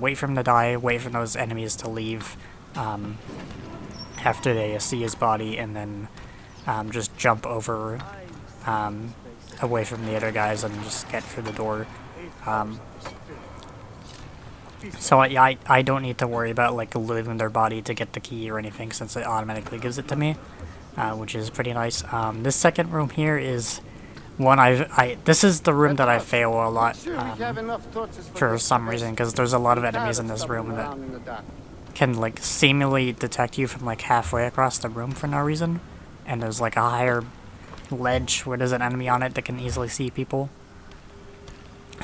S1: wait for him to die, wait for those enemies to leave after they see his body, and then just jump over away from the other guys and just get through the door. So I don't need to worry about like looting their body to get the key or anything, since it automatically gives it to me, which is pretty nice. This second room here is this is the room that I fail a lot
S9: Sure we have enough torches
S1: for
S9: this,
S1: some
S9: but
S1: reason, because there's a lot of
S9: I'm tired
S1: enemies in this
S9: stumbling
S1: room that
S9: around in the dark.
S1: can like seemingly detect you from like halfway across the room for no reason, and there's like a higher ledge where there's an enemy on it that can easily see people.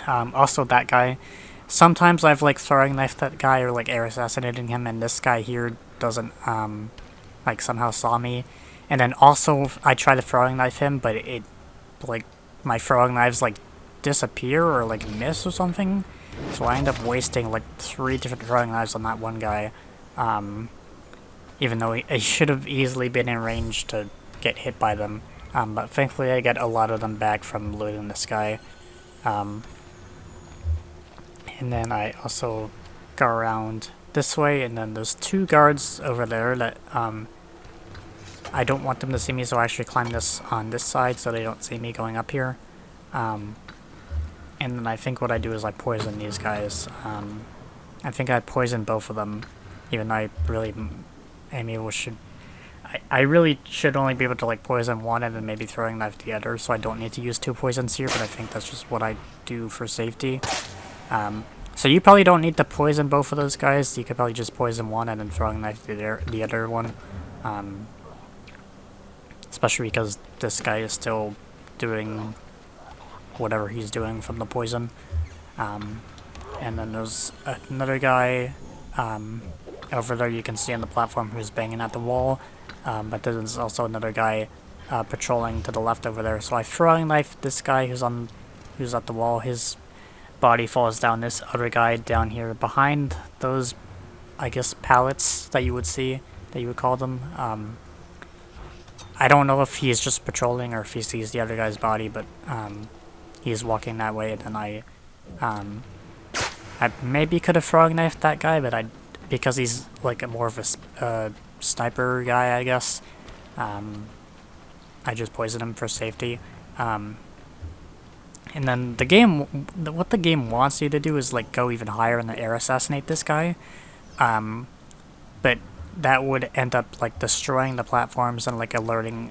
S1: Also that guy, sometimes I've like throwing knifed that guy or like air assassinating him, and this guy here doesn't like somehow saw me. And then also I try to throwing knife him, but it like my throwing knives like disappear or like miss or something, so I end up wasting like 3 different throwing knives on that one guy, even though I should have easily been in range to get hit by them, but thankfully I get a lot of them back from looting this guy. And then I also go around this way, and then there's 2 guards over there that I don't want them to see me, so I actually climb this on this side so they don't see me going up here. And then I think what I do is I poison these guys. I think I poison both of them, even though I really I really should only be able to like poison one and then maybe throwing knife the other, so I don't need to use 2 poisons here, but I think that's just what I do for safety. So you probably don't need to poison both of those guys. You could probably just poison one and then throwing knife the other one. Especially because this guy is still doing whatever he's doing from the poison. And then there's another guy over there you can see on the platform who's banging at the wall. But there's also another guy patrolling to the left over there. So I throwing knife this guy who's at the wall. His body falls down. This other guy down here behind those, I guess, pallets that you would see, that you would call them. I don't know if he's just patrolling or if he sees the other guy's body, but he's walking that way, and then I maybe could have frog knifed that guy, but because he's like more of a sniper guy, I guess, I just poisoned him for safety. And then what the game wants you to do is like go even higher and air assassinate this guy, but that would end up like destroying the platforms and like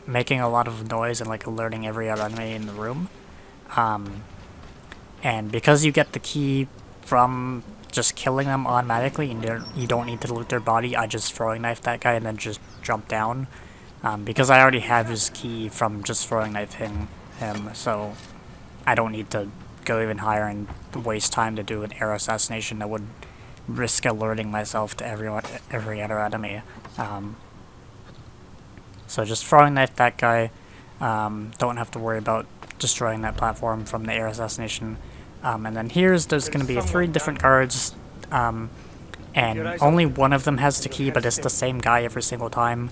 S1: making a lot of noise and like alerting every other enemy in the room. And because you get the key from just killing them automatically, and you don't need to loot their body, I just throwing knife that guy and then just jump down, because I already have his key from just throwing knifing him, so I don't need to go even higher and waste time to do an air assassination that would risk alerting myself to every other enemy. So just throwing that guy, don't have to worry about destroying that platform from the air assassination. And then there's going to be 3 different guards, and only one of them has the key, but it's the same guy every single time.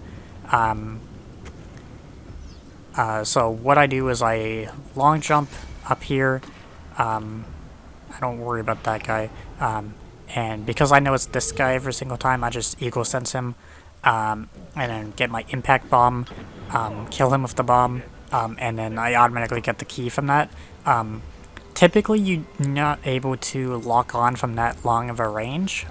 S1: So what I do is I long jump up here. I don't worry about that guy. And because I know it's this guy every single time, I just eagle sense him, and then get my impact bomb, kill him with the bomb, and then I automatically get the key from that. Typically, you're not able to lock on from that long of a range,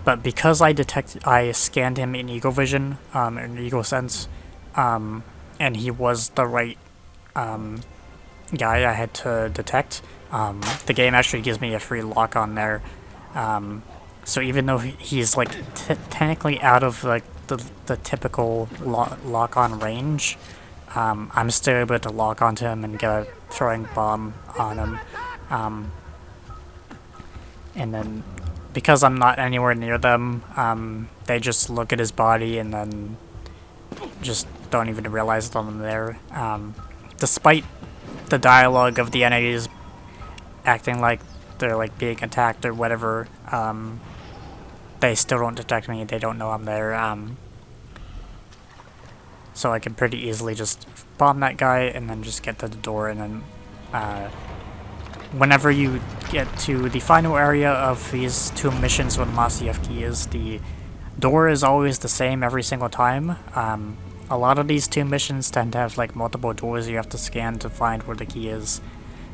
S1: but because I scanned him in eagle vision, in eagle sense, and he was the right guy I had to detect, the game actually gives me a free lock on there. So even though he's like technically out of like the typical lock on range, I'm still able to lock onto him and get a throwing bomb on him. And then because I'm not anywhere near them, they just look at his body and then just don't even realize that I'm there. Despite the dialogue of the enemies acting like they're like being attacked or whatever, they still don't detect me. They don't know I'm there. So I can pretty easily just bomb that guy and then just get to the door, and then whenever you get to the final area of these 2 missions with Masyaf key is, the door is always the same every single time. A lot of these 2 missions tend to have like multiple doors you have to scan to find where the key is,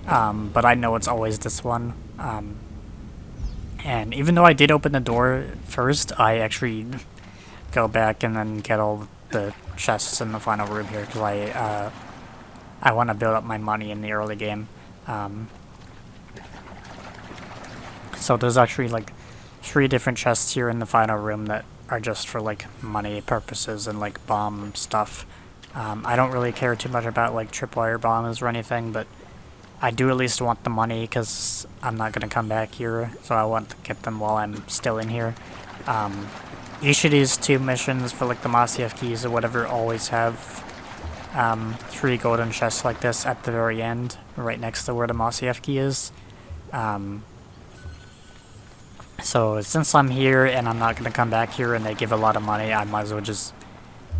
S1: but I know it's always this one. And even though I did open the door first, I actually go back and then get all the chests in the final room here, because I want to build up my money in the early game. So there's actually like 3 different chests here in the final room that are just for like money purposes and like bomb stuff. I don't really care too much about like tripwire bombs or anything, but I do at least want the money because I'm not going to come back here, so I want to get them while I'm still in here. Each of these 2 missions for like the Masyaf keys or whatever always have 3 golden chests like this at the very end, right next to where the Masyaf key is. So since I'm here and I'm not going to come back here and they give a lot of money, I might as well just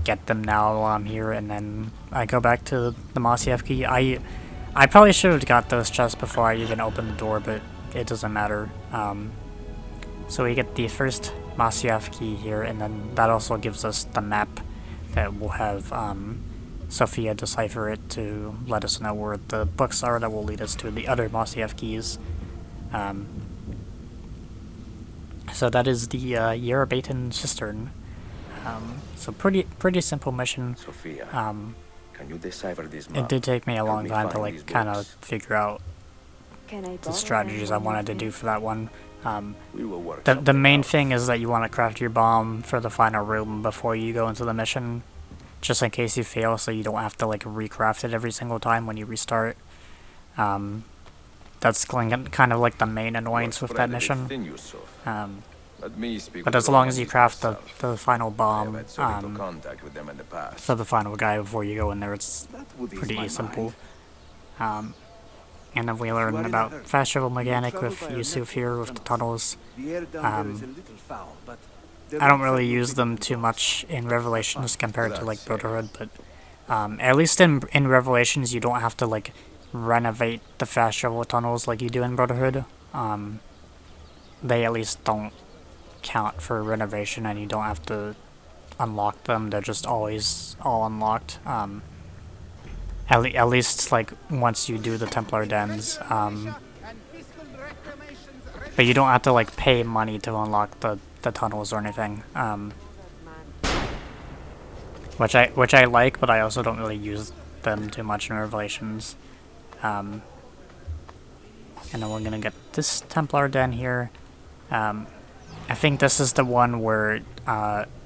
S1: get them now while I'm here, and then I go back to the Masyaf key. I probably should have got those chests before I even opened the door, but it doesn't matter. So we get the first Masyaf key here, and then that also gives us the map that will have Sophia decipher it to let us know where the books are that will lead us to the other Masyaf keys. So that is the Yerebaten Cistern. So pretty simple mission.
S4: Sophia, can you decipher this map?
S1: It did take me a long time to like kind of figure out
S10: Can I
S1: the
S10: borrow
S1: strategies I
S10: anyone
S1: wanted to do for that one.
S4: We will work
S1: The main thing is that you want to craft your bomb for the final room before you go into the mission, just in case you fail, so you don't have to like recraft it every single time when you restart. That's kind of like the main annoyance with that mission. But as long as you craft the final bomb for the final guy before you go in there, it's pretty simple. And then we learn about fast travel mechanic with Yusuf here with the tunnels. I don't really use them too much in Revelations compared to like Brotherhood, but at least in Revelations you don't have to like renovate the fast travel tunnels like you do in Brotherhood. They at least don't count for renovation, and you don't have to unlock them. They're just always all unlocked. At least like once you do the Templar dens. But you don't have to like pay money to unlock the tunnels or anything. Which I like, but I also don't really use them too much in Revelations. And then we're gonna get this Templar den here. I think this is the one where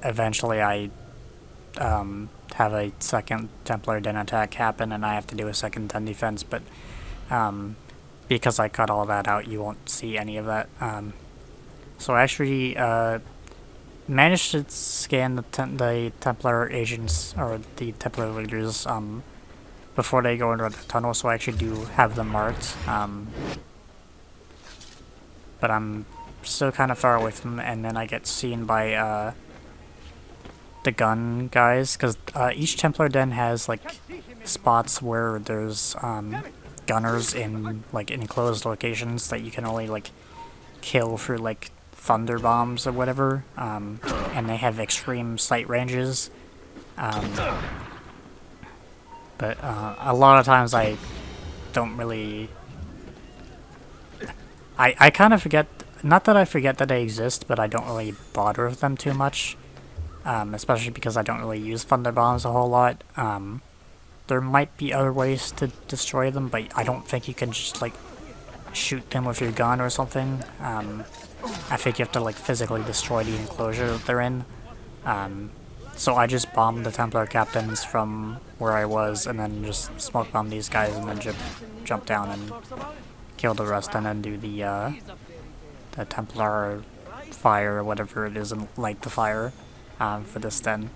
S1: eventually I have a second Templar den attack happen and I have to do a second den defense, but because I cut all that out, you won't see any of that. So I actually managed to scan the Templar agents, or the Templar leaders, before they go into the tunnel, so I actually do have them marked. But I'm still kind of far away from them, and then I get seen by the gun guys, because each Templar den has like spots where there's gunners in like enclosed locations that you can only like kill through like thunder bombs or whatever, and they have extreme sight ranges. But a lot of times I don't really... I kind of forget, not that I forget that they exist, but I don't really bother with them too much. Especially because I don't really use thunder bombs a whole lot. There might be other ways to destroy them, but I don't think you can just like shoot them with your gun or something. I think you have to like physically destroy the enclosure that they're in. So I just bombed the Templar captains from where I was, and then just smoke bomb these guys, and then jump down and kill the rest, and then do the Templar fire or whatever it is, and light the fire for this den.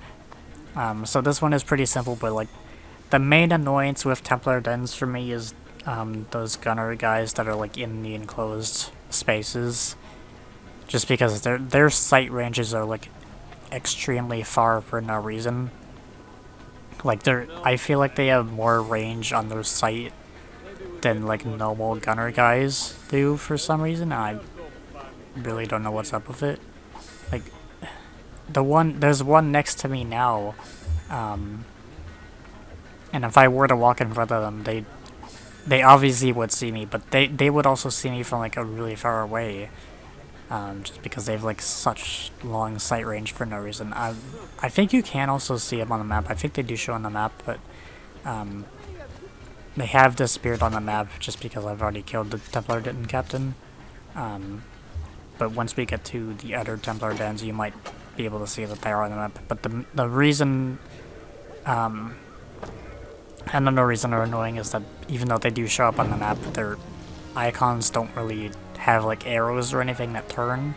S1: So this one is pretty simple, but like the main annoyance with Templar dens for me is those gunner guys that are like in the enclosed spaces, just because their sight ranges are like extremely far for no reason. Like I feel like they have more range on their sight than like normal gunner guys do for some reason. I really don't know what's up with it. Like there's one next to me now, and if I were to walk in front of them, they obviously would see me, but they would also see me from like a really far away. Just because they have like such long sight range for no reason. I think you can also see them on the map. I think they do show on the map, but they have disappeared on the map just because I've already killed the Templar Den captain. But once we get to the other Templar dens, you might be able to see that they are on the map. But the reason, another reason they're annoying is that even though they do show up on the map, their icons don't really have like arrows or anything that turn.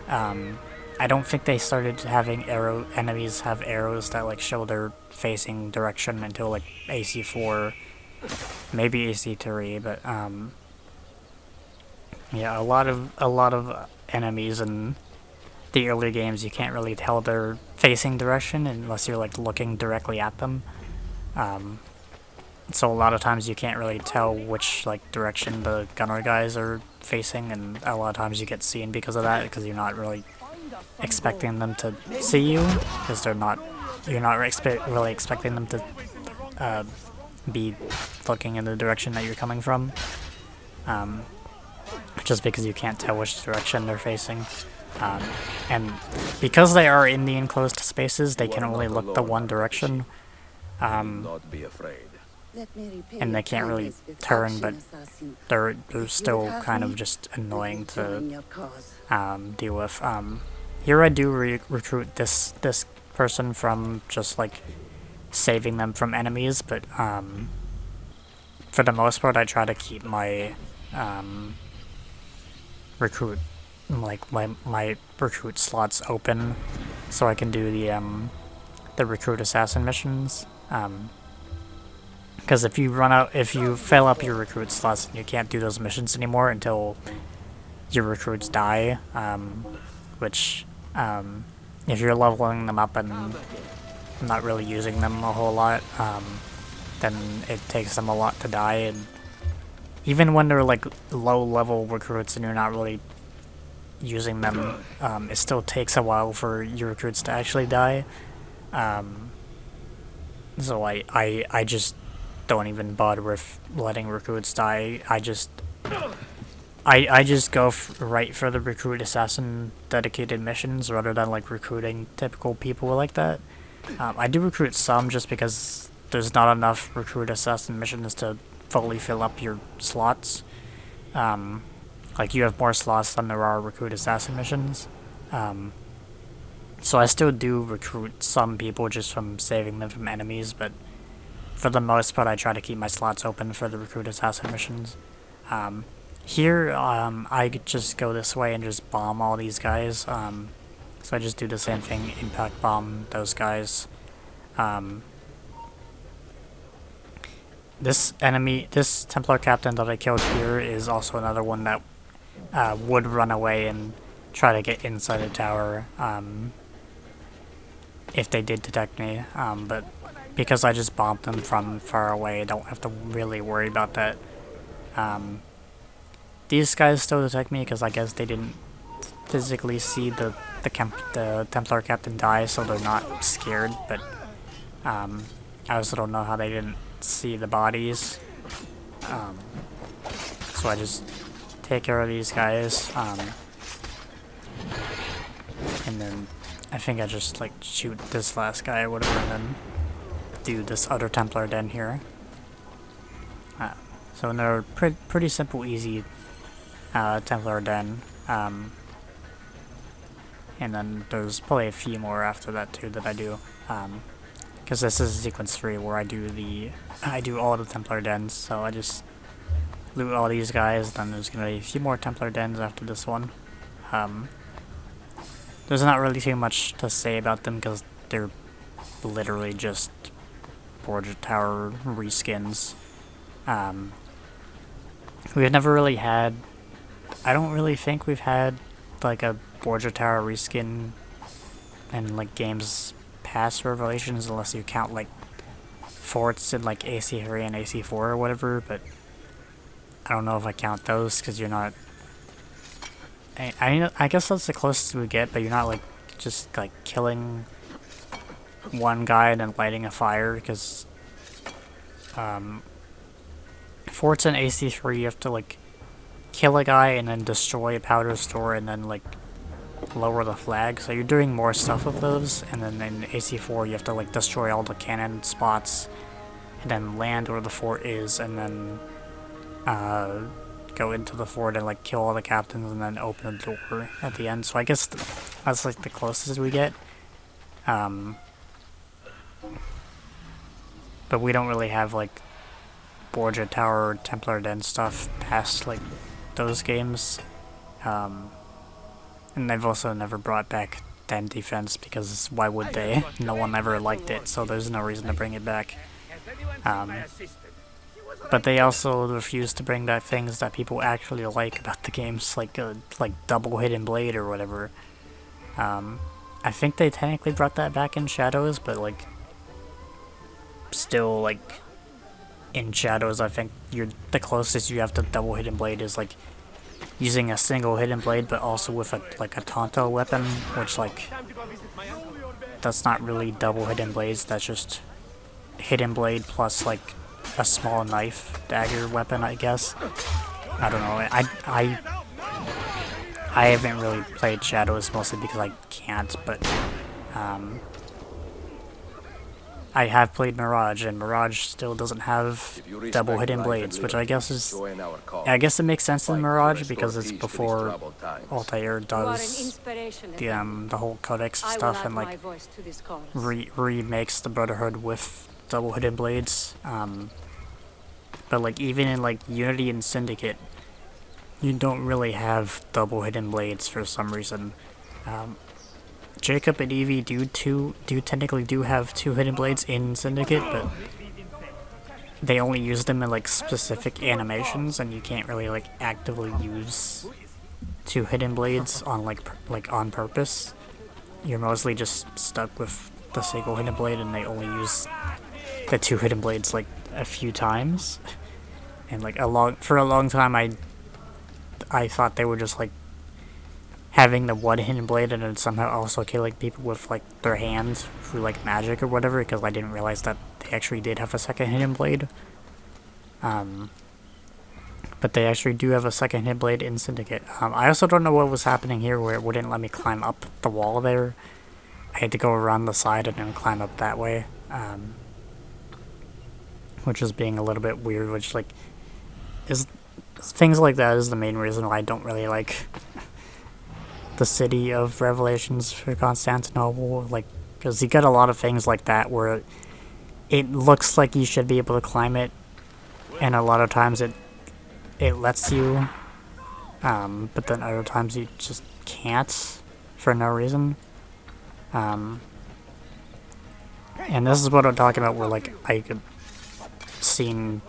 S1: I don't think they started having enemies have arrows that like show their facing direction until like AC4, maybe AC3, but yeah, a lot of enemies in the early games you can't really tell their facing direction unless you're like looking directly at them. So a lot of times you can't really tell which like direction the gunner guys are facing, and a lot of times you get seen because of that, because you're not really expecting them to see you, because you're not really expecting them to be looking in the direction that you're coming from, just because you can't tell which direction they're facing. And because they are in the enclosed spaces, they can only look the one direction,
S4: Not be afraid.
S1: and they can't really turn, but they're still kind of just annoying to deal with. Here I do recruit this person from just like saving them from enemies, but for the most part I try to keep my recruit slots open so I can do the recruit assassin missions. Because if you fill up your recruit slots, you can't do those missions anymore until your recruits die, which if you're leveling them up and not really using them a whole lot, then it takes them a lot to die. And even when they're like low level recruits and you're not really using them, it still takes a while for your recruits to actually die. So I just don't even bother with letting recruits die. I just go right for the recruit assassin dedicated missions rather than like recruiting typical people like that. I do recruit some just because there's not enough recruit assassin missions to fully fill up your slots. Like you have more slots than there are recruit assassin missions. So I still do recruit some people just from saving them from enemies, but for the most part I try to keep my slots open for the recruit assassin missions. Here, I just go this way and just bomb all these guys. So I just do the same thing, impact bomb those guys. This Templar captain that I killed here is also another one that would run away and try to get inside the tower if they did detect me. But because I just bombed them from far away, I don't have to really worry about that. These guys still detect me because I guess they didn't physically see the Templar captain die, so they're not scared, but I also don't know how they didn't see the bodies. So I just take care of these guys, and then I think I just like shoot this last guy or whatever, and then do this other Templar den here. So they're pretty simple, easy Templar den, and then there's probably a few more after that too that I do, because this is sequence 3 where I do all the Templar dens. So I just loot all these guys, then there's gonna be a few more Templar dens after this one. There's not really too much to say about them because they're literally just Borgia Tower reskins. We've never really had, I don't really think we've had like a Borgia Tower reskin in like games past Revelations, unless you count like forts in like AC3 and AC4 or whatever, but I don't know if I count those because you're not, I guess that's the closest we get, but you're not like just like killing one guy and then lighting a fire, because forts in AC3 you have to like kill a guy and then destroy a powder store and then like lower the flag, so you're doing more stuff with those. And then in AC4 you have to like destroy all the cannon spots and then land where the fort is, and then go into the fort and like kill all the captains, and then open the door at the end. So I guess that's like the closest we get. But we don't really have like Borgia Tower or Templar Den stuff past like those games. And they've also never brought back Den Defense because why would they? No one ever liked it, so there's no reason to bring it back. But they also refuse to bring back things that people actually like about the games, like double hidden blade or whatever. I think they technically brought that back in Shadows, but like still like in Shadows, I think the closest you have to double hidden blade is like using a single hidden blade, but also with a Tonto weapon, which like that's not really double hidden blades. That's just hidden blade plus like a small knife dagger weapon, I guess. I don't know. I haven't really played Shadows mostly because I can't, but I have played Mirage, and Mirage still doesn't have double hidden blades, which I guess is... I guess it makes sense in Mirage because it's before Altair does the whole Codex stuff and like remakes the Brotherhood with double hidden blades. But like even in like Unity and Syndicate, you don't really have double hidden blades for some reason. Jacob and Evie do technically have two hidden blades in Syndicate, but they only use them in like specific animations, and you can't really like actively use two hidden blades on like on purpose. You're mostly just stuck with the single hidden blade, and they only use the two hidden blades like a few times. And like for a long time, I thought they were just like having the one hidden blade and then somehow also killing people with like their hands through like magic or whatever, because I didn't realize that they actually did have a second hidden blade. But they actually do have a second hidden blade in Syndicate. I also don't know what was happening here where it wouldn't let me climb up the wall there. I had to go around the side and then climb up that way. Which is being a little bit weird, which like is things like that is the main reason why I don't really like the City of Revelations for Constantinople, like, because you get a lot of things like that where it looks like you should be able to climb it, and a lot of times it lets you, but then other times you just can't for no reason. And this is what I'm talking about, where like I could seen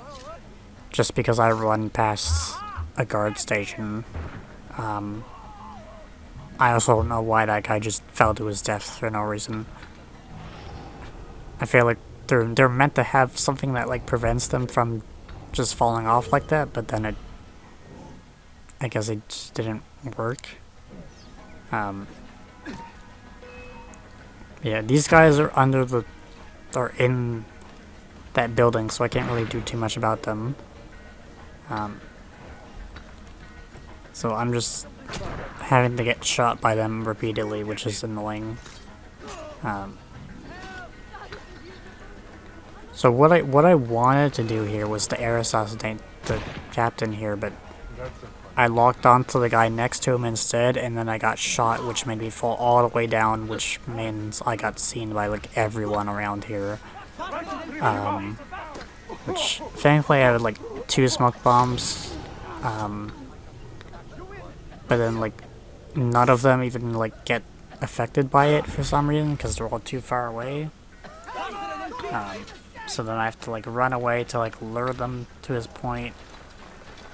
S1: just because I run past a guard station. I also don't know why that guy just fell to his death for no reason. I feel like they're meant to have something that like prevents them from just falling off like that, but then I guess it just didn't work. Yeah, these guys are in that building, so I can't really do too much about them. So I'm just having to get shot by them repeatedly, which is annoying. So what I wanted to do here was to air assassinate the captain here, but I locked onto the guy next to him instead, and then I got shot, which made me fall all the way down, which means I got seen by like everyone around here. Which thankfully I had like 2 smoke bombs, but then like none of them even like get affected by it for some reason because they're all too far away. So then I have to like run away to like lure them to his point.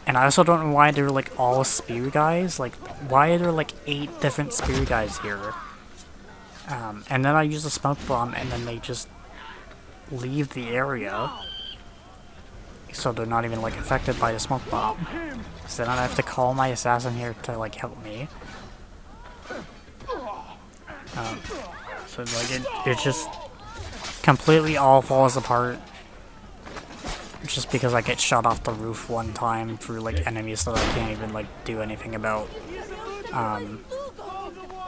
S1: And I also don't know why they're like all spear guys. Like, why are there like 8 different spear guys here? And then I use a smoke bomb, and then they just leave the area. So they're not even like affected by the smoke bomb. So then I have to call my assassin here to like help me. So like it just completely all falls apart. Just because I get shot off the roof one time through like enemies that I can't even like do anything about.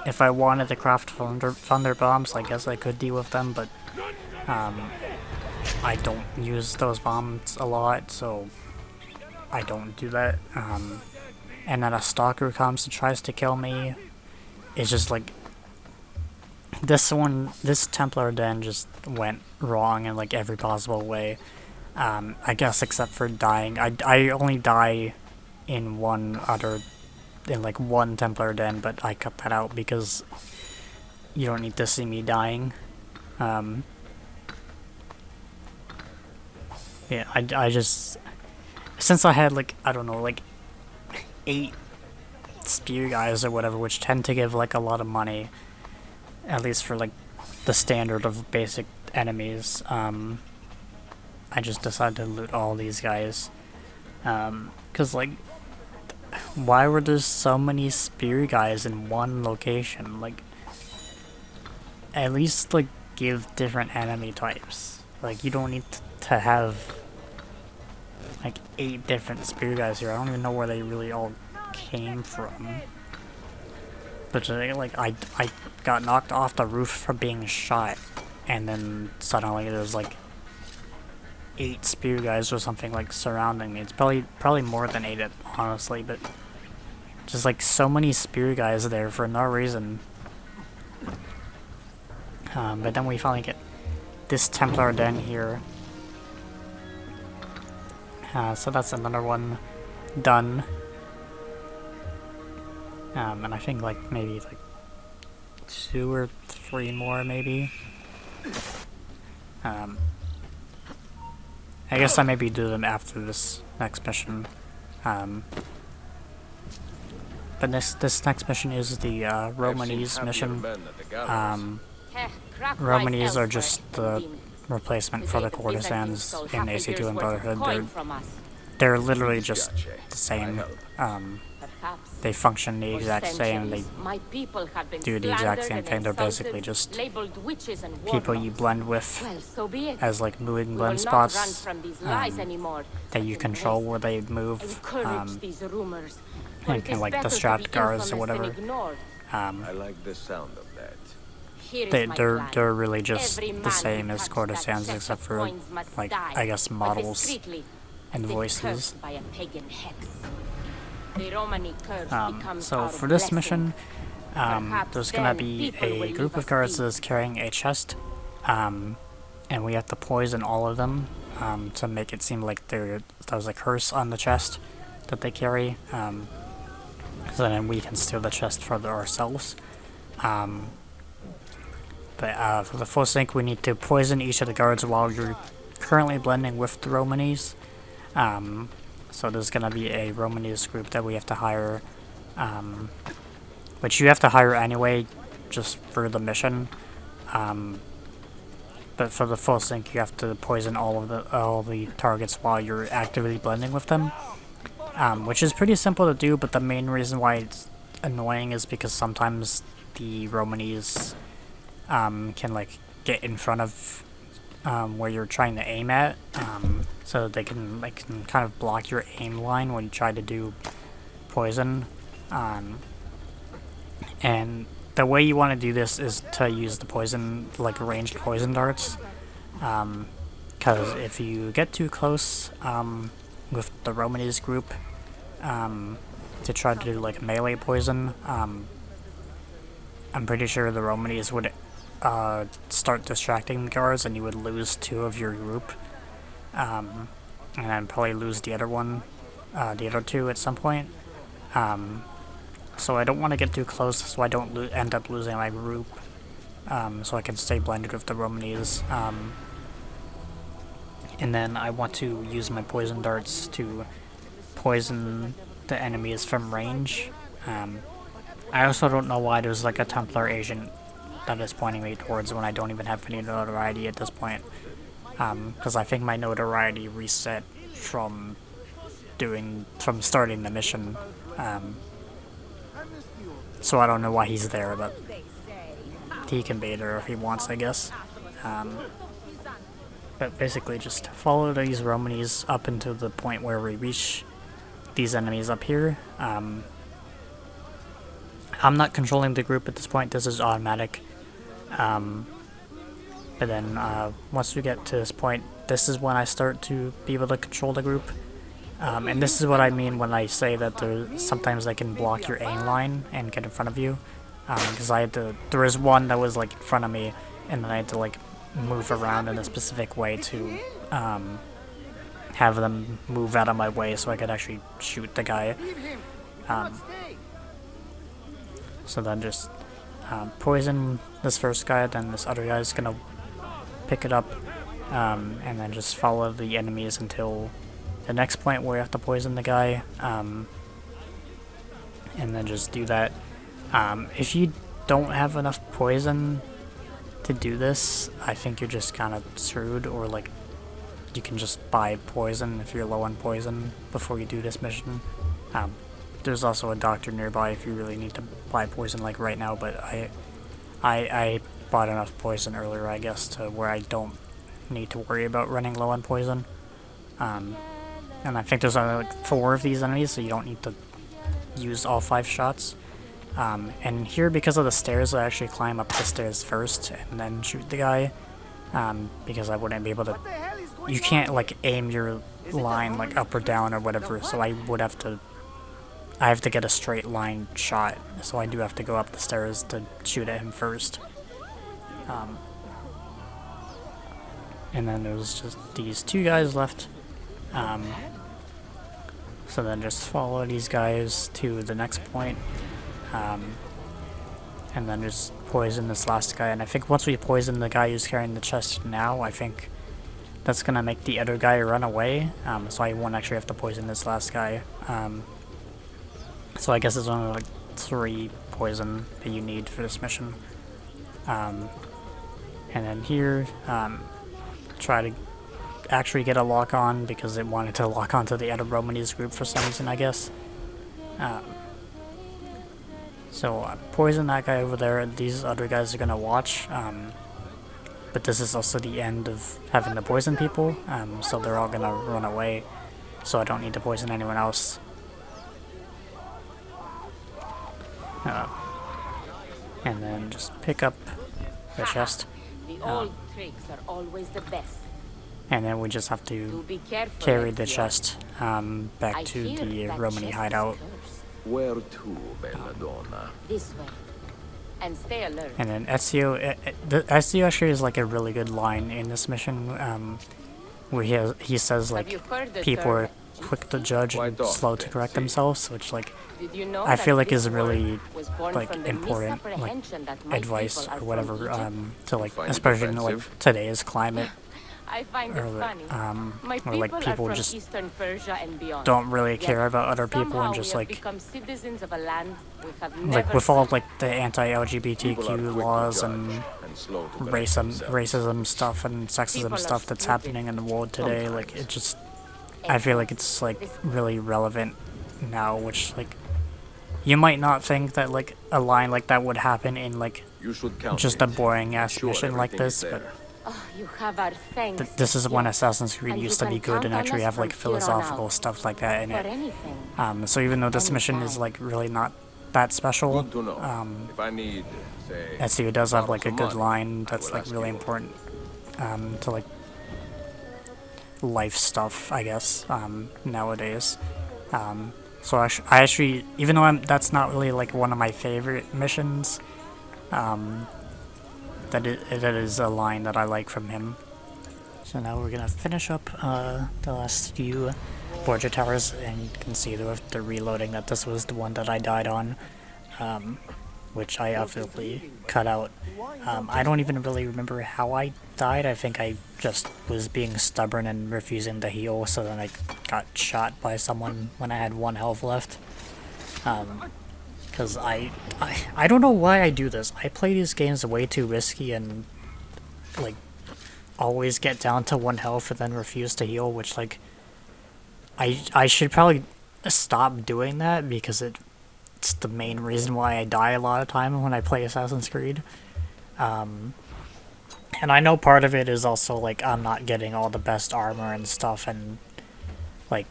S1: If I wanted to craft thunder bombs, I guess I could deal with them, but I don't use those bombs a lot, so I don't do that. And then a stalker comes and tries to kill me. It's just like this Templar den just went wrong in like every possible way. I guess except for dying. I only die in one Templar den, but I cut that out because you don't need to see me dying. Yeah, I just, since I had like, I don't know, like 8 spear guys or whatever, which tend to give like a lot of money, at least for like the standard of basic enemies, I just decided to loot all these guys. Cause like, why were there so many spear guys in one location? Like, at least like give different enemy types. Like, you don't need to have like 8 different spear guys here. I don't even know where they really all came from. But like, I got knocked off the roof from being shot, and then suddenly there's like 8 spear guys or something like surrounding me. It's probably more than 8, honestly, but just like so many spear guys there for no reason. But then we finally get this Templar den here. So that's another one done. And I think like maybe like 2 or 3 more maybe. I guess I maybe do them after this next mission. But this next mission is the Romanese mission. Romanese are just the replacement for the courtesans in AC2 and Brotherhood. They're literally just the same. They function the exact same, they do the exact same thing. They're basically just people you blend with as like moving blend spots that you control where they move, and can like the strat guards or whatever.
S4: I like the sound of that.
S1: They're really just the same as courtesans except for like, I guess, models and voices. So for this mission, there's gonna be a group of guards that's carrying a chest, and we have to poison all of them to make it seem like there's a curse on the chest that they carry, so then we can steal the chest for ourselves. But for the full sync, we need to poison each of the guards while you're currently blending with the Romanese. So there's gonna be a Romanese group that we have to hire, which you have to hire anyway, just for the mission. But for the full sync, you have to poison all the targets while you're actively blending with them, which is pretty simple to do. But the main reason why it's annoying is because sometimes the Romanese can like get in front of where you're trying to aim at, so they can kind of block your aim line when you try to do poison. And the way you want to do this is to use the poison, like ranged poison darts, because if you get too close with the Romanese group to try to do like melee poison, I'm pretty sure the Romanese would start distracting the guards, and you would lose 2 of your group, and then probably lose the other 2 at some point. So I don't want to get too close, so I don't end up losing my group, so I can stay blended with the Romanese. And then I want to use my poison darts to poison the enemies from range. I also don't know why there's like a Templar agent that is pointing me towards when I don't even have any notoriety at this point. Because I think my notoriety reset from starting the mission. So I don't know why he's there, but he can be there if he wants, I guess. But basically just follow these Romanese up until the point where we reach these enemies up here. I'm not controlling the group at this point, this is automatic. But then once we get to this point, this is when I start to be able to control the group. And this is what I mean when I say that sometimes they can block your aim line and get in front of you. Because there was one that was like in front of me, and then I had to like move around in a specific way to have them move out of my way so I could actually shoot the guy. So then just poison this first guy, then this other guy is gonna pick it up, and then just follow the enemies until the next point where you have to poison the guy, and then just do that. If you don't have enough poison to do this, I think you're just kind of screwed, or like you can just buy poison if you're low on poison before you do this mission. There's also a doctor nearby if you really need to buy poison like right now, but I bought enough poison earlier, I guess, to where I don't need to worry about running low on poison. And I think there's only like 4 of these enemies, so you don't need to use all 5 shots. And here, because of the stairs, I actually climb up the stairs first and then shoot the guy, because I wouldn't be able to... You can't like aim your line like up or down or whatever, so I have to get a straight line shot, so I do have to go up the stairs to shoot at him first. And then there's just these 2 guys left. So then just follow these guys to the next point. And then just poison this last guy. And I think once we poison the guy who's carrying the chest now, I think that's gonna make the other guy run away. So I won't actually have to poison this last guy. So I guess it's only like 3 poison that you need for this mission. And then here, try to actually get a lock on because it wanted to lock onto the other Romanese group for some reason, I guess. So poison that guy over there. These other guys are gonna watch. But this is also the end of having to poison people, so they're all gonna run away. So I don't need to poison anyone else. And then just pick up the chest.
S10: The old tricks are always the best.
S1: And then we just have to carry the chest back to the Romani hideout.
S4: Where to, bella donna?
S10: This way. And stay alert.
S1: And then Ezio, Ezio actually is like a really good line in this mission, where he says like people are quick to judge and slow to correct themselves, which like I feel like is really like important like advice or whatever, to like especially in like today's climate.
S10: I find it funny.
S1: Or like people just don't really care about other people and just like with all like the anti-LGBTQ laws and racism stuff and sexism stuff that's happening in the world today, like it just, I feel like it's like really relevant now, which like you might not think that like a line like that would happen in like just a boring ass mission like this, but
S10: you have our thanks.
S1: This is when Assassin's Creed used to be good and actually have like philosophical stuff like that in it. So even though this mission is like really not that special, Ezio does have like a good line that's like really important to like life stuff, I guess, nowadays. So I actually, even though that's not really like one of my favorite missions, that is a line that I like from him. So now we're gonna finish up the last few Borgia Towers, and you can see the reloading that this was the one that I died on, which I obviously cut out. I don't even really remember how I died. I think I just was being stubborn and refusing to heal, so then I got shot by someone when I had 1 health left. Because I don't know why I do this. I play these games way too risky and like always get down to 1 health and then refuse to heal, which like I should probably stop doing that because it's the main reason why I die a lot of time when I play Assassin's Creed. And I know part of it is also like I'm not getting all the best armor and stuff and like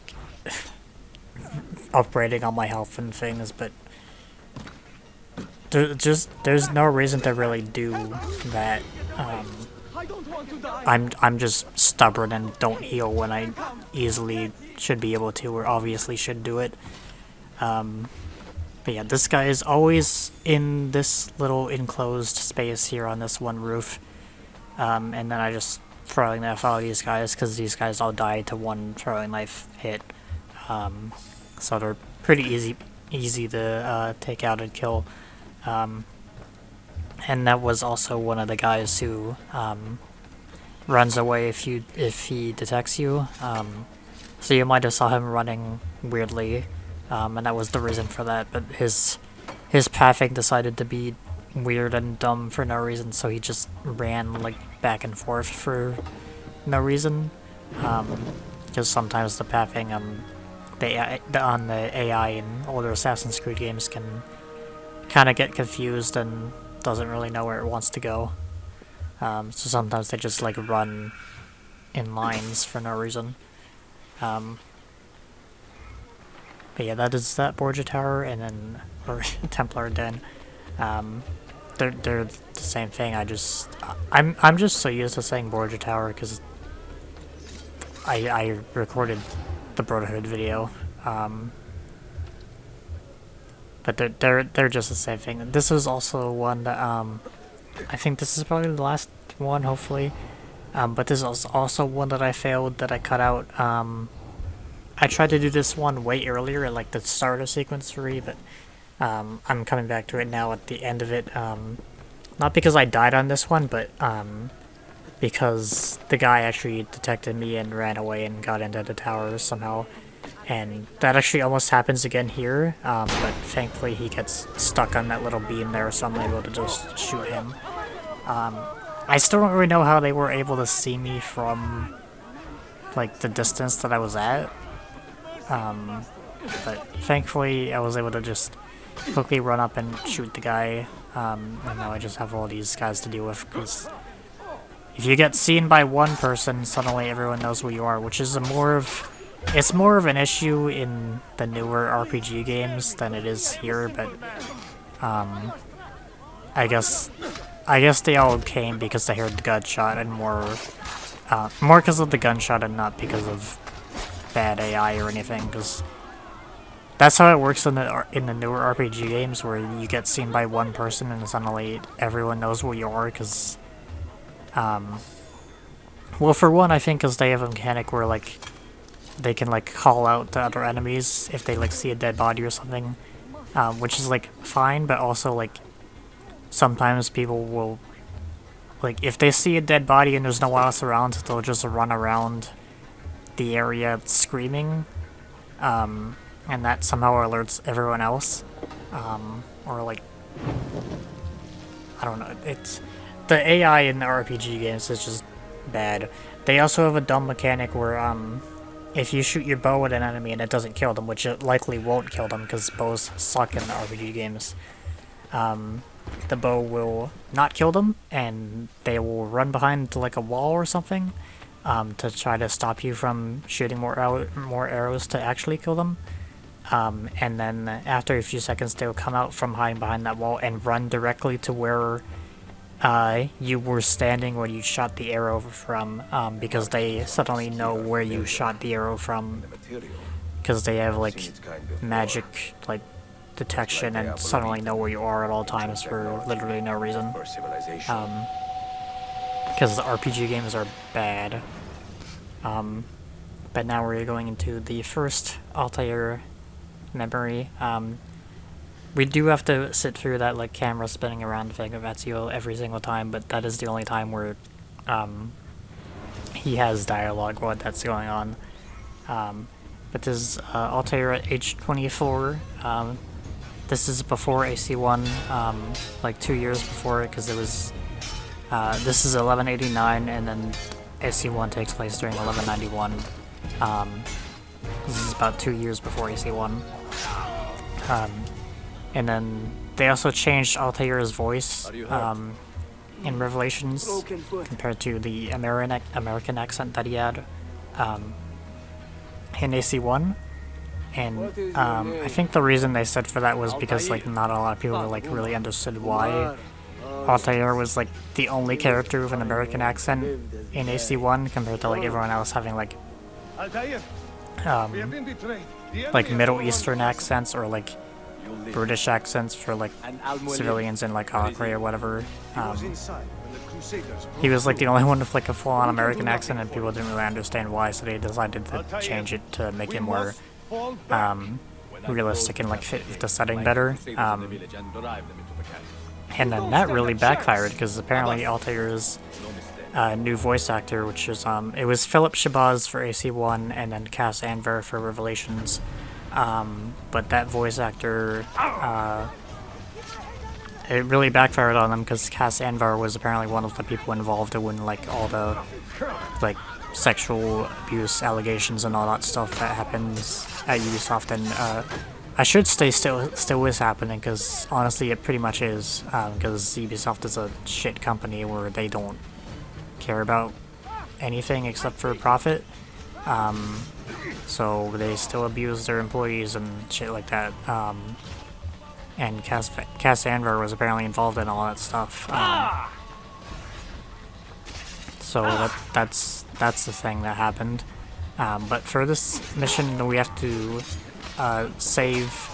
S1: upgrading on my health and things, but there's no reason to really do that. I'm just stubborn and don't heal when I easily should be able to, or obviously should do it. But yeah, this guy is always in this little enclosed space here on this one roof. And then I just throwing knife all these guys, because these guys all die to one throwing knife hit. So they're pretty easy to take out and kill. And that was also one of the guys who runs away if he detects you. So you might have saw him running weirdly, and that was the reason for that. But his pathing decided to be weird and dumb for no reason, so he just ran like back and forth for no reason. Because sometimes the pathing on the AI in older Assassin's Creed games can kind of get confused and doesn't really know where it wants to go. So sometimes they just like run in lines for no reason. But yeah, that is that Borgia Tower, and then or Templar Den. They're the same thing. I'm just so used to saying Borgia Tower because I recorded the Brotherhood video. But they're just the same thing. This is also one that I think this is probably the last one, hopefully. But this is also one that I failed, that I cut out. I tried to do this one way earlier at like the start of sequence 3, but I'm coming back to it now at the end of it. Not because I died on this one, but because the guy actually detected me and ran away and got into the tower somehow. And that actually almost happens again here, but thankfully he gets stuck on that little beam there, so I'm able to just shoot him. I still don't really know how they were able to see me from like the distance that I was at. But thankfully I was able to just quickly run up and shoot the guy, and now I just have all these guys to deal with, because if you get seen by one person, suddenly everyone knows who you are, which is it's more of an issue in the newer RPG games than it is here, but I guess they all came because they heard the gunshot, and more because of the gunshot and not because of bad AI or anything, because that's how it works in the newer RPG games, where you get seen by one person and suddenly everyone knows who you are, because well, for one, I think because they have a mechanic where like they can like call out to other enemies if they like see a dead body or something, which is like fine, but also like sometimes people will, like, if they see a dead body and there's no one else around, they'll just run around the area screaming, and that somehow alerts everyone else, or like, I don't know, it's the AI in the RPG games is just bad. They also have a dumb mechanic where if you shoot your bow at an enemy and it doesn't kill them, which it likely won't kill them because bows suck in the RPG games, the bow will not kill them, and they will run behind like a wall or something to try to stop you from shooting more arrows to actually kill them. And then after a few seconds, they will come out from hiding behind that wall and run directly to where you were standing when you shot the arrow from, because they suddenly know where you shot the arrow from, because they have like magic like detection and suddenly know where you are at all times for literally no reason. Because the RPG games are bad. But now we're going into the first Altair memory. We do have to sit through that like camera spinning around thing of Ezio every single time, but that is the only time where he has dialogue while that's going on. But this is Altair at age 24. This is before AC1, like 2 years before it, because it was this is 1189, and then AC1 takes place during 1191. This is about 2 years before AC1. And then they also changed Altair's voice in Revelations compared to the American accent that he had in AC1. And I think the reason they said for that was because like not a lot of people like really understood why. Altair was like the only character with an American accent in AC1 compared to like everyone else having like like Middle Eastern accents or like British accents for like civilians in like Acre or whatever. He was like the only one with like a full-on American accent, and people didn't really understand why, so they decided to change it to make it more realistic and like fit with the setting better. And then that really backfired because apparently Altair's new voice actor, which is it was Philip Shabazz for AC1 and then Cass Anvar for Revelations. But that voice actor, it really backfired on them because Cass Anvar was apparently one of the people involved in like all the like sexual abuse allegations and all that stuff that happens at Ubisoft, and I should say still is happening because honestly it pretty much is, because Ubisoft is a shit company where they don't care about anything except for profit. So they still abuse their employees and shit like that. And Cass Anvar was apparently involved in all that stuff. So that's the thing that happened. But for this mission, we have to save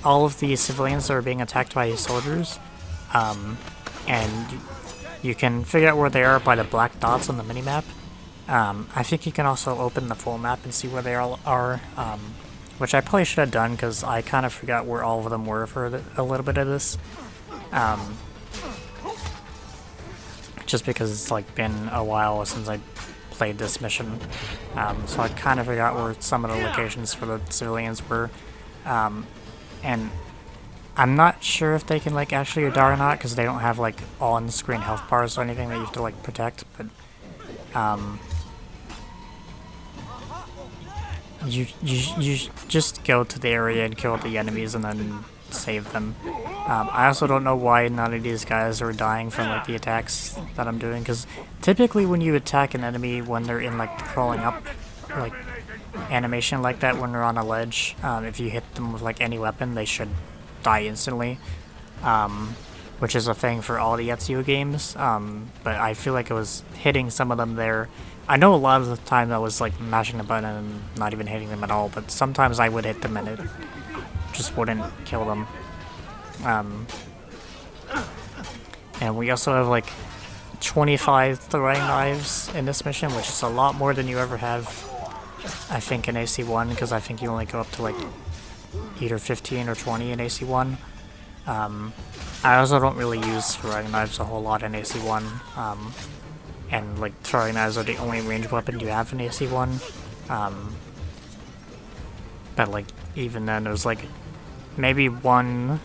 S1: all of the civilians that are being attacked by soldiers. And you can figure out where they are by the black dots on the minimap. I think you can also open the full map and see where they all are, which I probably should have done because I kind of forgot where all of them were for a little bit of this. Just because it's like been a while since I played this mission, so I kind of forgot where some of the locations for the civilians were, and I'm not sure if they can like actually die or not because they don't have like on-screen health bars or anything that you have to like protect, but you just go to the area and kill the enemies and then save them. I also don't know why none of these guys are dying from like the attacks that I'm doing, because typically when you attack an enemy when they're in like the crawling up like animation like that, when they're on a ledge, if you hit them with like any weapon they should die instantly, which is a thing for all the Ezio games, but I feel like it was hitting some of them there. I know a lot of the time I was like mashing the button and not even hitting them at all, but sometimes I would hit them and it just wouldn't kill them. And we also have like 25 throwing knives in this mission, which is a lot more than you ever have, I think, in AC1, because I think you only go up to like either 15 or 20 in AC1. I also don't really use throwing knives a whole lot in AC1, and like throwing knives are the only ranged weapon you have in AC1. But like even then, there's like maybe one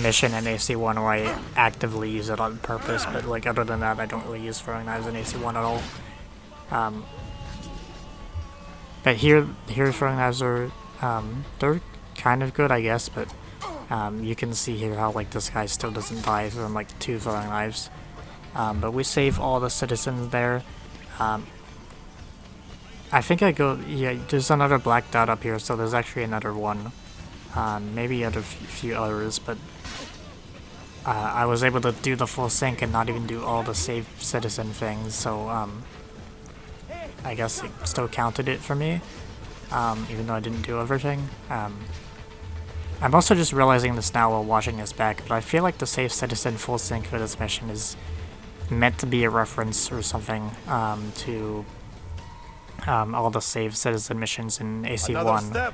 S1: mission in AC1 where I actively use it on purpose, but like other than that, I don't really use throwing knives in AC1 at all. But here throwing knives are they're kind of good, I guess, but you can see here how like this guy still doesn't die from like 2 throwing knives. But we save all the citizens there. I think yeah, there's another black dot up here, so there's actually another one. Maybe a few others, but I was able to do the full sync and not even do all the save citizen things, so I guess it still counted it for me, even though I didn't do everything. I'm also just realizing this now while watching this back, but I feel like the save citizen full sync for this mission is meant to be a reference or something to all the save citizen missions in AC1,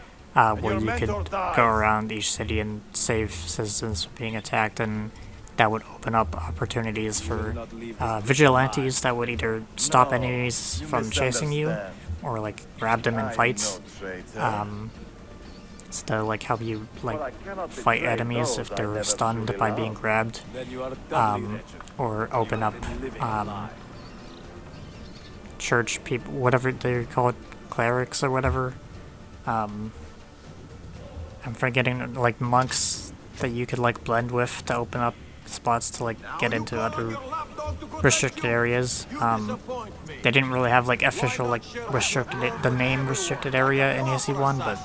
S1: where you could go around each city and save citizens from being attacked, and that would open up opportunities for vigilantes that would either stop enemies from chasing you or like grab them in fights. To like help you like fight enemies if they're stunned by being grabbed, or open up church people, whatever they call it, clerics or whatever. I'm forgetting, like monks that you could like blend with to open up spots to like get into other restricted areas. They didn't really have like official like restricted, the name restricted area in AC1, but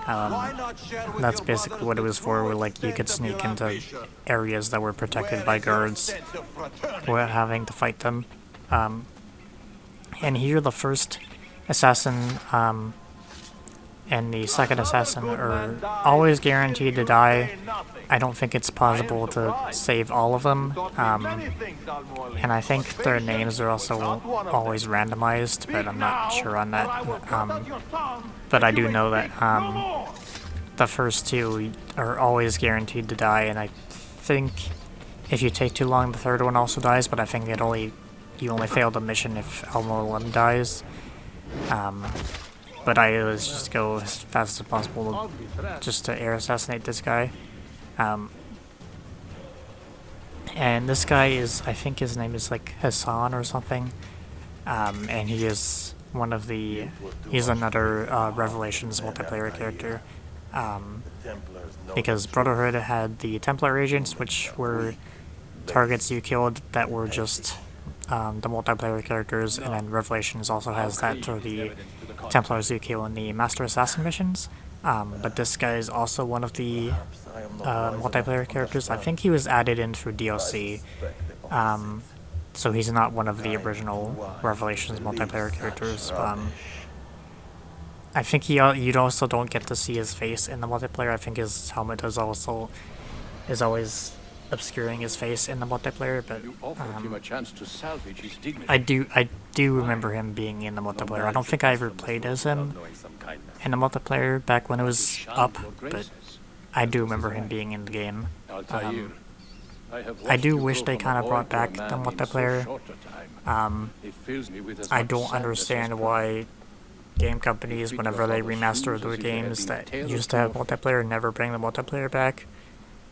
S1: That's basically what it was for, where like you could sneak into areas that were protected by guards without having to fight them. And here the first assassin and the second assassin are always guaranteed to die. I don't think it's possible to save all of them, and I think their names are also always randomized, but I'm not sure on that. But I do know that the first two are always guaranteed to die, and I think if you take too long, the third one also dies, but I think you only fail the mission if Elmo 1 dies. But I always just go as fast as possible just to air assassinate this guy. And this guy is, I think his name is like Hassan or something. And he is one of the, he's another Revelations multiplayer character. Because Brotherhood had the Templar agents, which were targets you killed that were just the multiplayer characters, and then Revelations also has that for the Templars you kill in the Master Assassin missions. But this guy is also one of the multiplayer characters. I think he was added in through DLC, so he's not one of the original Revelations multiplayer characters. I think you also don't get to see his face in the multiplayer. I think his helmet is always obscuring his face in the multiplayer, but I do remember him being in the multiplayer. I don't think I ever played as him in the multiplayer back when it was up, but I do remember him being in the game. I do wish they kind of brought back the multiplayer. I don't understand why game companies, whenever they remaster their games that used to have multiplayer, never bring the multiplayer back.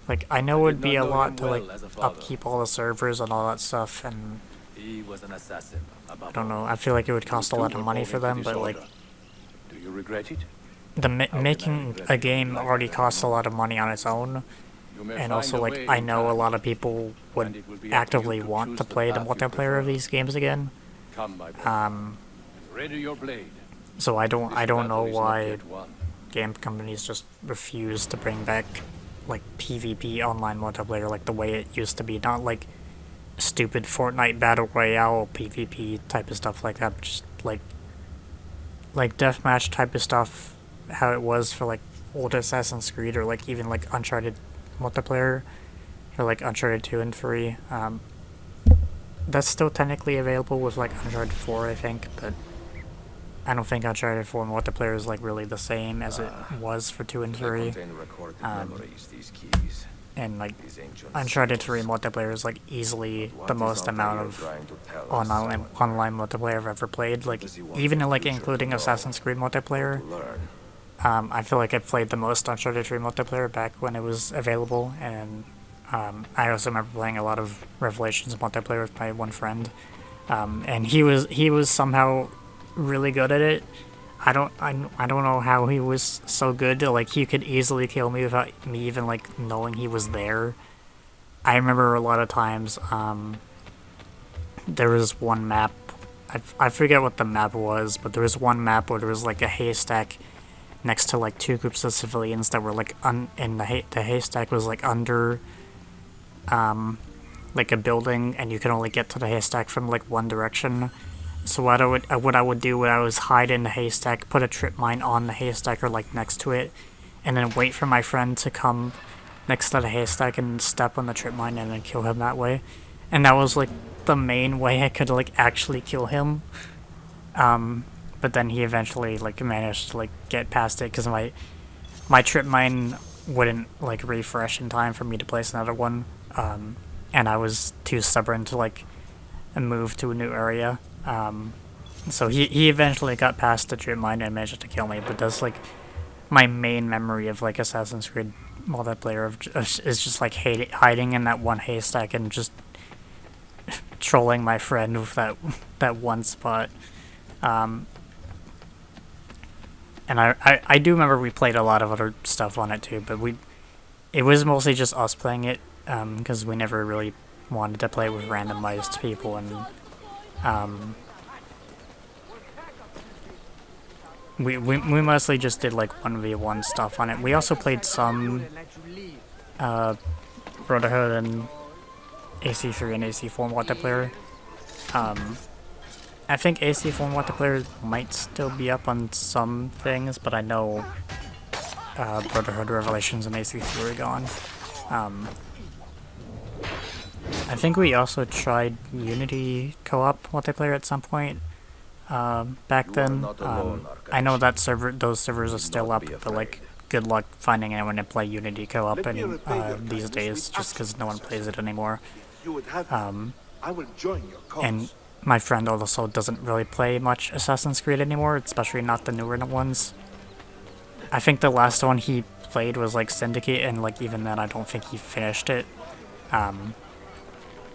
S1: Like, I know it would be a lot to, like, upkeep all the servers and all that stuff, and I don't know, I feel like it would cost a lot of money for them, but, like, making a game already costs a lot of money on its own, and also, like, I know a lot of people would actively want to play the multiplayer of these games again. So I don't know why game companies just refuse to bring back like PvP online multiplayer like the way it used to be, not like stupid Fortnite Battle Royale PvP type of stuff like that, just like deathmatch type of stuff, how it was for like old Assassin's Creed, or like even like Uncharted multiplayer, or like Uncharted 2 and 3. That's still technically available with like Uncharted 4, I think, but I don't think Uncharted 4 multiplayer is like really the same as it was for 2 and 3. And like Uncharted 3 multiplayer is like easily the most amount of online multiplayer I've ever played. Like even like including Assassin's Creed multiplayer, I feel like I played the most Uncharted 3 multiplayer back when it was available. And I also remember playing a lot of Revelations multiplayer with my one friend, and he was somehow really good at it. I don't know how he was so good. Like, he could easily kill me without me even like knowing he was there. I remember a lot of times there was one map, I forget what the map was, but there was one map where there was like a haystack next to like two groups of civilians that were like and the haystack was like under like a building, and you could only get to the haystack from like one direction. So what I would do when I was hide in the haystack, put a trip mine on the haystack or like next to it, and then wait for my friend to come next to the haystack and step on the trip mine and then kill him that way. And that was like the main way I could like actually kill him. But then he eventually like managed to like get past it, because my trip mine wouldn't like refresh in time for me to place another one. And I was too stubborn to like move to a new area. So he eventually got past the trip mine and managed to kill me, but that's like my main memory of like Assassin's Creed multiplayer is just like hiding in that one haystack and just trolling my friend with that one spot. And I do remember we played a lot of other stuff on it too, but it was mostly just us playing it, because we never really wanted to play with randomized people, and we mostly just did like 1v1 stuff on it. We also played some Brotherhood and AC3 and AC4 multiplayer. I think AC4 multiplayer might still be up on some things, but I know Brotherhood Revelations and AC3 are gone. I think we also tried Unity co-op multiplayer at some point back then. I know that those servers are still up, but like, good luck finding anyone to play Unity co-op these days, just because no one plays it anymore. And my friend also doesn't really play much Assassin's Creed anymore, especially not the newer ones. I think the last one he played was like Syndicate, and like even then I don't think he finished it.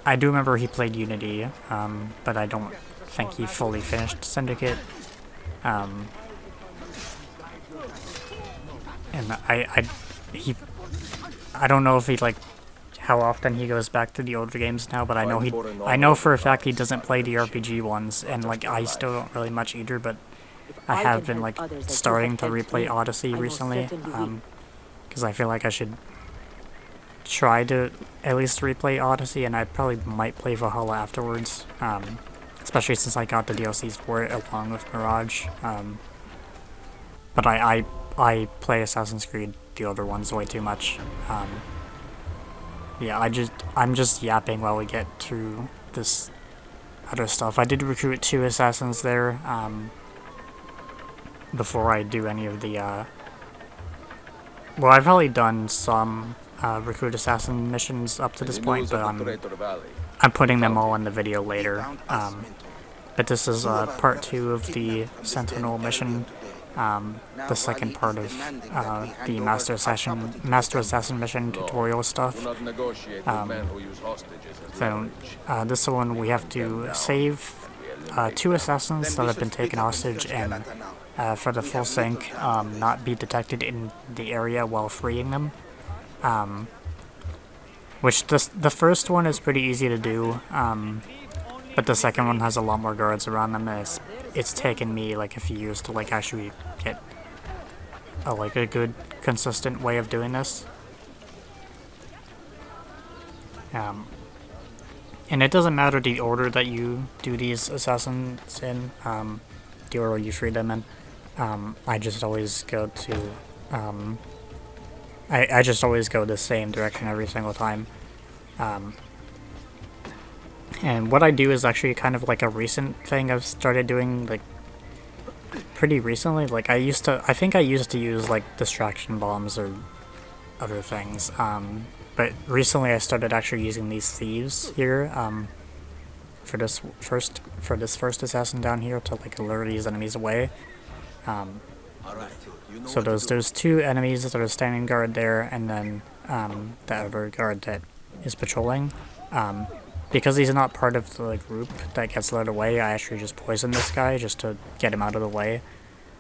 S1: I do remember he played Unity, but I don't think he fully finished Syndicate. And I don't know if he like how often he goes back to the older games now, but I know for a fact he doesn't play the RPG ones, and like I still don't really much either, but I have been like starting to replay Odyssey recently, because I feel like I should try to at least replay Odyssey, and I probably might play Valhalla afterwards, especially since I got the DLCs for it along with Mirage. But I play Assassin's Creed, the older ones, way too much. Yeah, I'm just yapping while we get through this other stuff. I did recruit 2 assassins there, before I do any of the, well, I've probably done some, recruit assassin missions up to this point, but I'm putting them all in the video later. But this is, part 2 of the Sentinel mission, the second part of the Master Assassin mission tutorial stuff. So this one we have to save 2 assassins that have been taken hostage, and for the full sync, not be detected in the area while freeing them. Which the first one is pretty easy to do, but the second one has a lot more guards around them, and it's taken me like a few years to like actually get a good consistent way of doing this. And it doesn't matter the order that you do these assassins in, the order you free them in. I just always go to I just always go the same direction every single time. And what I do is actually kind of like a recent thing I've started doing, like, pretty recently. Like, I think I used to use, like, distraction bombs or other things, but recently I started actually using these thieves here, for this first assassin down here to, like, lure these enemies away. So there's 2 enemies that are standing guard there, and then, the other guard that is patrolling. Because he's not part of the group that gets lured away, I actually just poisoned this guy just to get him out of the way.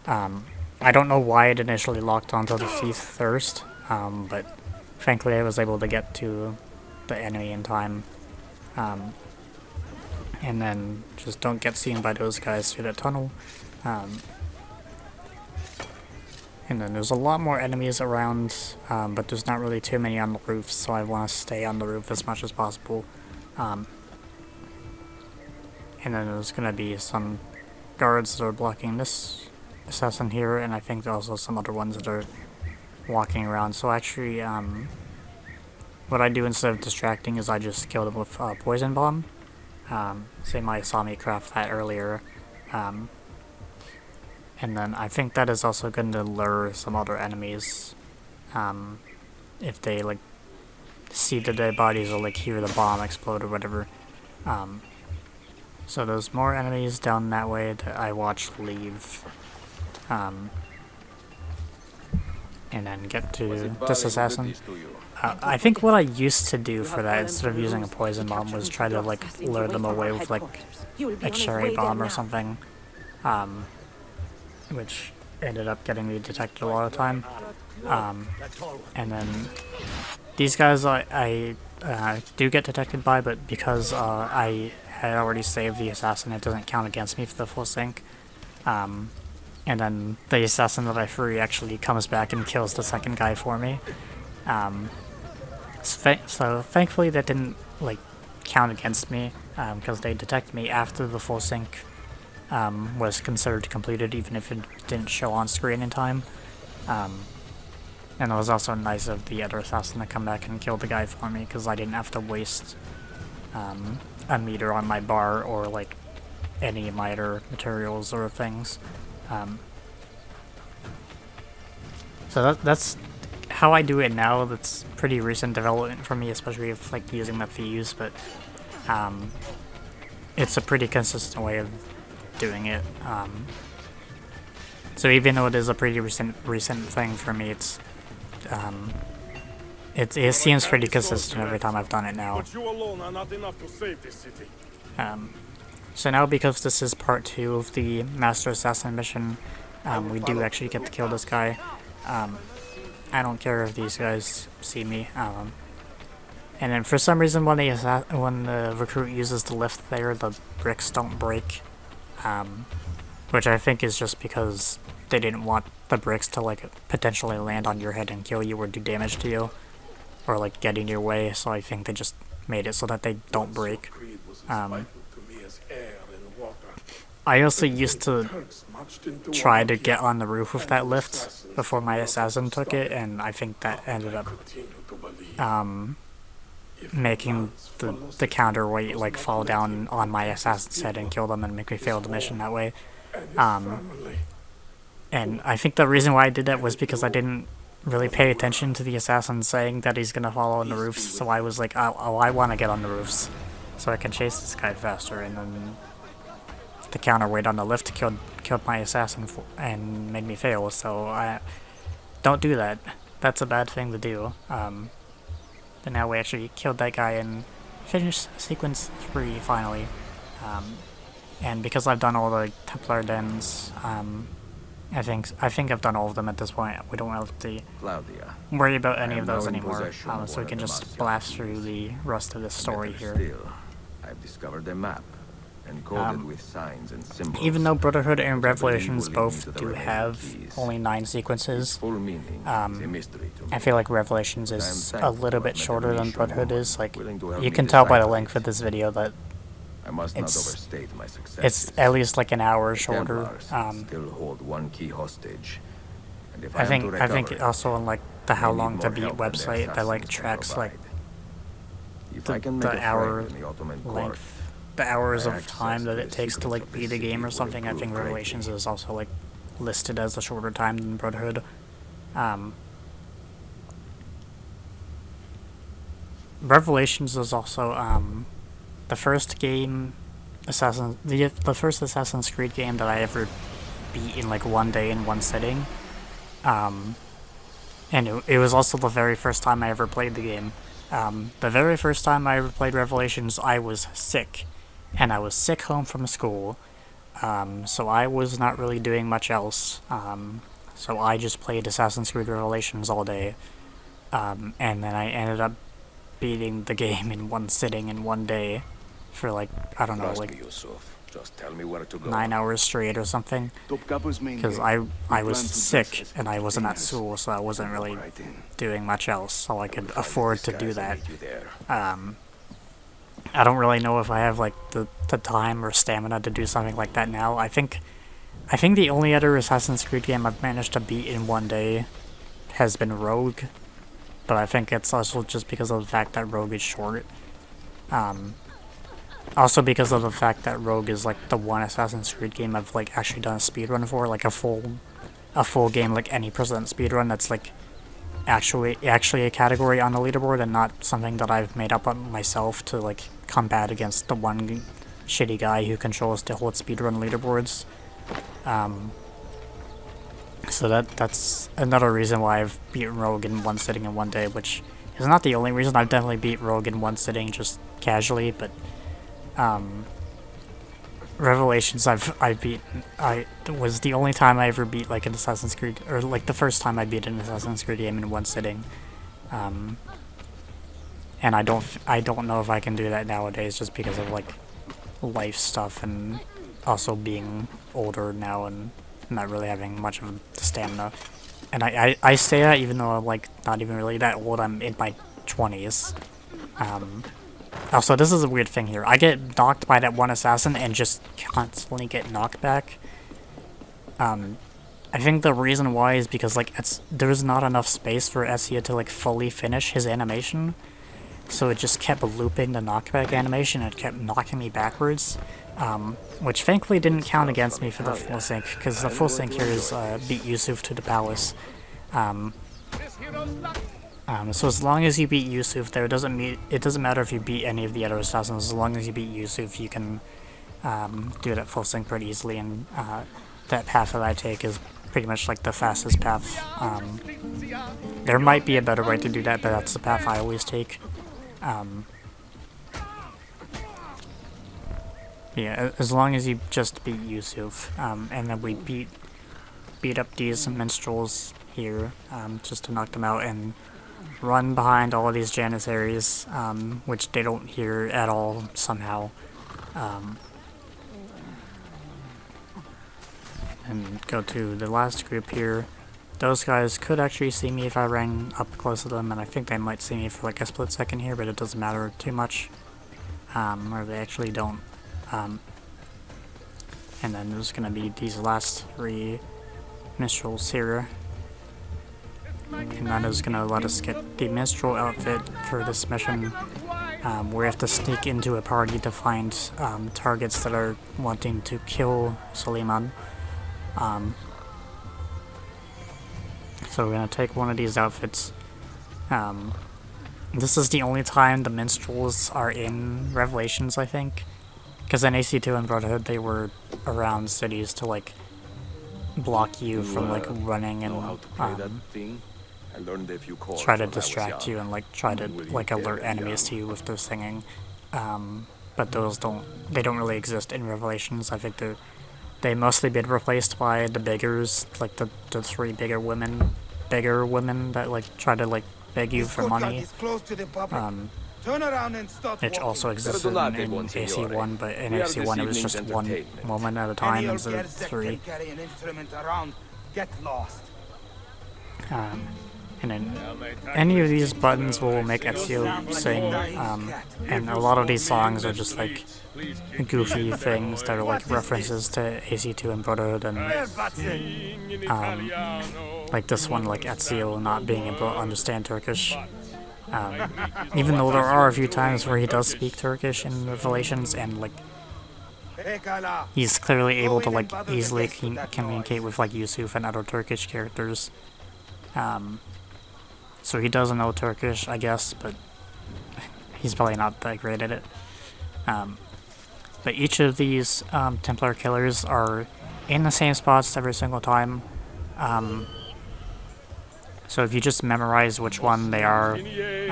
S1: I don't know why it initially locked onto the thief first, but frankly I was able to get to the enemy in time. And then just don't get seen by those guys through the tunnel. And then there's a lot more enemies around, but there's not really too many on the roof, so I want to stay on the roof as much as possible. And then there's going to be some guards that are blocking this assassin here, and I think there's also some other ones that are walking around. So actually, what I do instead of distracting is I just kill them with a poison bomb. Same I saw me craft that earlier. And then I think that is also going to lure some other enemies, if they like see the dead bodies or like hear the bomb explode or whatever. So there's more enemies down that way that I watched leave, and then get to this assassin. I think what I used to do for that, instead of using a poison bomb, was try to like lure them away with like a cherry bomb or something, which ended up getting me detected a lot of the time. And then these guys I do get detected by, but because I had already saved the assassin, it doesn't count against me for the full sync. and then the assassin that I free actually comes back and kills the second guy for me. So thankfully that didn't like count against me, because they detected me after the full sync was considered completed, even if it didn't show on screen in time. And it was also nice of the other assassin to come back and kill the guy for me, because I didn't have to waste a meter on my bar or like any of my other materials or things. So that's how I do it now. That's pretty recent development for me, especially if like using the thieves, but it's a pretty consistent way of doing it. So even though it is a pretty recent thing for me, it seems pretty consistent every time I've done it now.
S7: But you alone are not enough to save this city.
S1: So now, because this is part 2 of the Master Assassin mission, we do actually get to kill this guy. I don't care if these guys see me. And then for some reason, when the recruit uses the lift there, the bricks don't break. Which I think is just because they didn't want the bricks to like potentially land on your head and kill you or do damage to you, or like get in your way. So I think they just made it so that they don't break. I also used to try to get on the roof of that lift before my assassin took it, and I think that ended up making the counterweight like fall down on my assassin's head and kill them and make me fail the mission that way. And I think the reason why I did that was because I didn't really pay attention to the assassin saying that he's gonna follow on the roofs, so I was like, oh, I want to get on the roofs so I can chase this guy faster, and then the counterweight on the lift killed my assassin and made me fail, so I don't do that. That's a bad thing to do. But now we actually killed that guy and finished sequence 3 finally. And because I've done all the Templar dens, I think I've done all of them at this point. We don't have to worry about any of those anymore, so we can just blast through the rest of the story here.
S4: I've discovered a map encoded with signs and symbols.
S1: Even though Brotherhood and Revelations both do have only 9 sequences, I feel like Revelations is a little bit shorter than Brotherhood is. Like, you can tell by the length of this video that it's at least like an hour shorter.
S4: Still hold one key hostage.
S1: I think also on like the How Long to Beat website that like tracks like the hour length, the hours of time that it takes to like beat a game or something. I think Revelations is also like listed as a shorter time than Brotherhood. Revelations is also the first game the first Assassin's Creed game that I ever beat in like one day in one sitting. And it was also the very first time I ever played the game. The very first time I ever played Revelations, I was sick. And I was sick home from school. So I was not really doing much else. So I just played Assassin's Creed Revelations all day. And then I ended up beating the game in one sitting in one day for like, I don't know, like
S4: just tell me where to go.
S1: 9 hours straight or something. Because I was sick and I wasn't at school, so I wasn't really doing much else, so I could afford to do that. I don't really know if I have like the time or stamina to do something like that now. I think the only other Assassin's Creed game I've managed to beat in one day has been Rogue, but I think it's also just because of the fact that Rogue is short. Also because of the fact that Rogue is like the one Assassin's Creed game I've like actually done a speedrun for, like a full game, like any percent speedrun that's like actually a category on the leaderboard and not something that I've made up on myself to like combat against the one shitty guy who controls the whole speedrun leaderboards. So that's another reason why I've beaten Rogue in one sitting in one day, which is not the only reason. I've definitely beat Rogue in one sitting just casually, but Revelations I was the only time I ever beat like an Assassin's Creed, or like the first time I beat an Assassin's Creed game in one sitting. And I don't know if I can do that nowadays just because of like life stuff and also being older now and not really having much of the stamina. And I say that even though I'm like not even really that old. I'm in my 20s. Also, this is a weird thing here. I get knocked by that one assassin and just constantly get knocked back. I think the reason why is because like there's not enough space for Ezio to like fully finish his animation, so it just kept looping the knockback animation and it kept knocking me backwards, which thankfully didn't count against me for the full sync, because the full sync here is beat Yusuf to the palace. So as long as you beat Yusuf there, it doesn't matter if you beat any of the other assassins. As long as you beat Yusuf, you can do it at full sync pretty easily, and that path that I take is pretty much like the fastest path. There might be a better way to do that, but that's the path I always take. Yeah, as long as you just beat Yusuf, and then we beat up these minstrels here, just to knock them out, and run behind all of these Janissaries, which they don't hear at all somehow. And go to the last group here. Those guys could actually see me if I ran up close to them, and I think they might see me for like a split second here, but it doesn't matter too much. Or they actually don't. And then there's gonna be these last 3 minstrels here. And that is gonna let us get the minstrel outfit for this mission. We have to sneak into a party to find targets that are wanting to kill Suleiman. So we're gonna take one of these outfits. This is the only time the minstrels are in Revelations, I think. Because in AC2 and Brotherhood, they were around cities to like block you from like running and try to distract you and like try to like alert enemies to you with their singing. But those don't really exist in Revelations. I think they mostly been replaced by the beggars, like the 3 bigger women that like try to like beg you for money. Which also existed in AC1, but in AC1 it was just 1 woman at a time instead of 3. And then any of these buttons will make Ezio sing, and a lot of these songs are just like goofy things that are like references to AC2 and Brotherhood, and like this one, like Ezio not being able to understand Turkish. Even though there are a few times where he does speak Turkish in Revelations, and like he's clearly able to like easily communicate with like Yusuf and other Turkish characters. So he doesn't know Turkish, I guess, but he's probably not that great at it. But each of these Templar killers are in the same spots every single time. So if you just memorize which one they are, you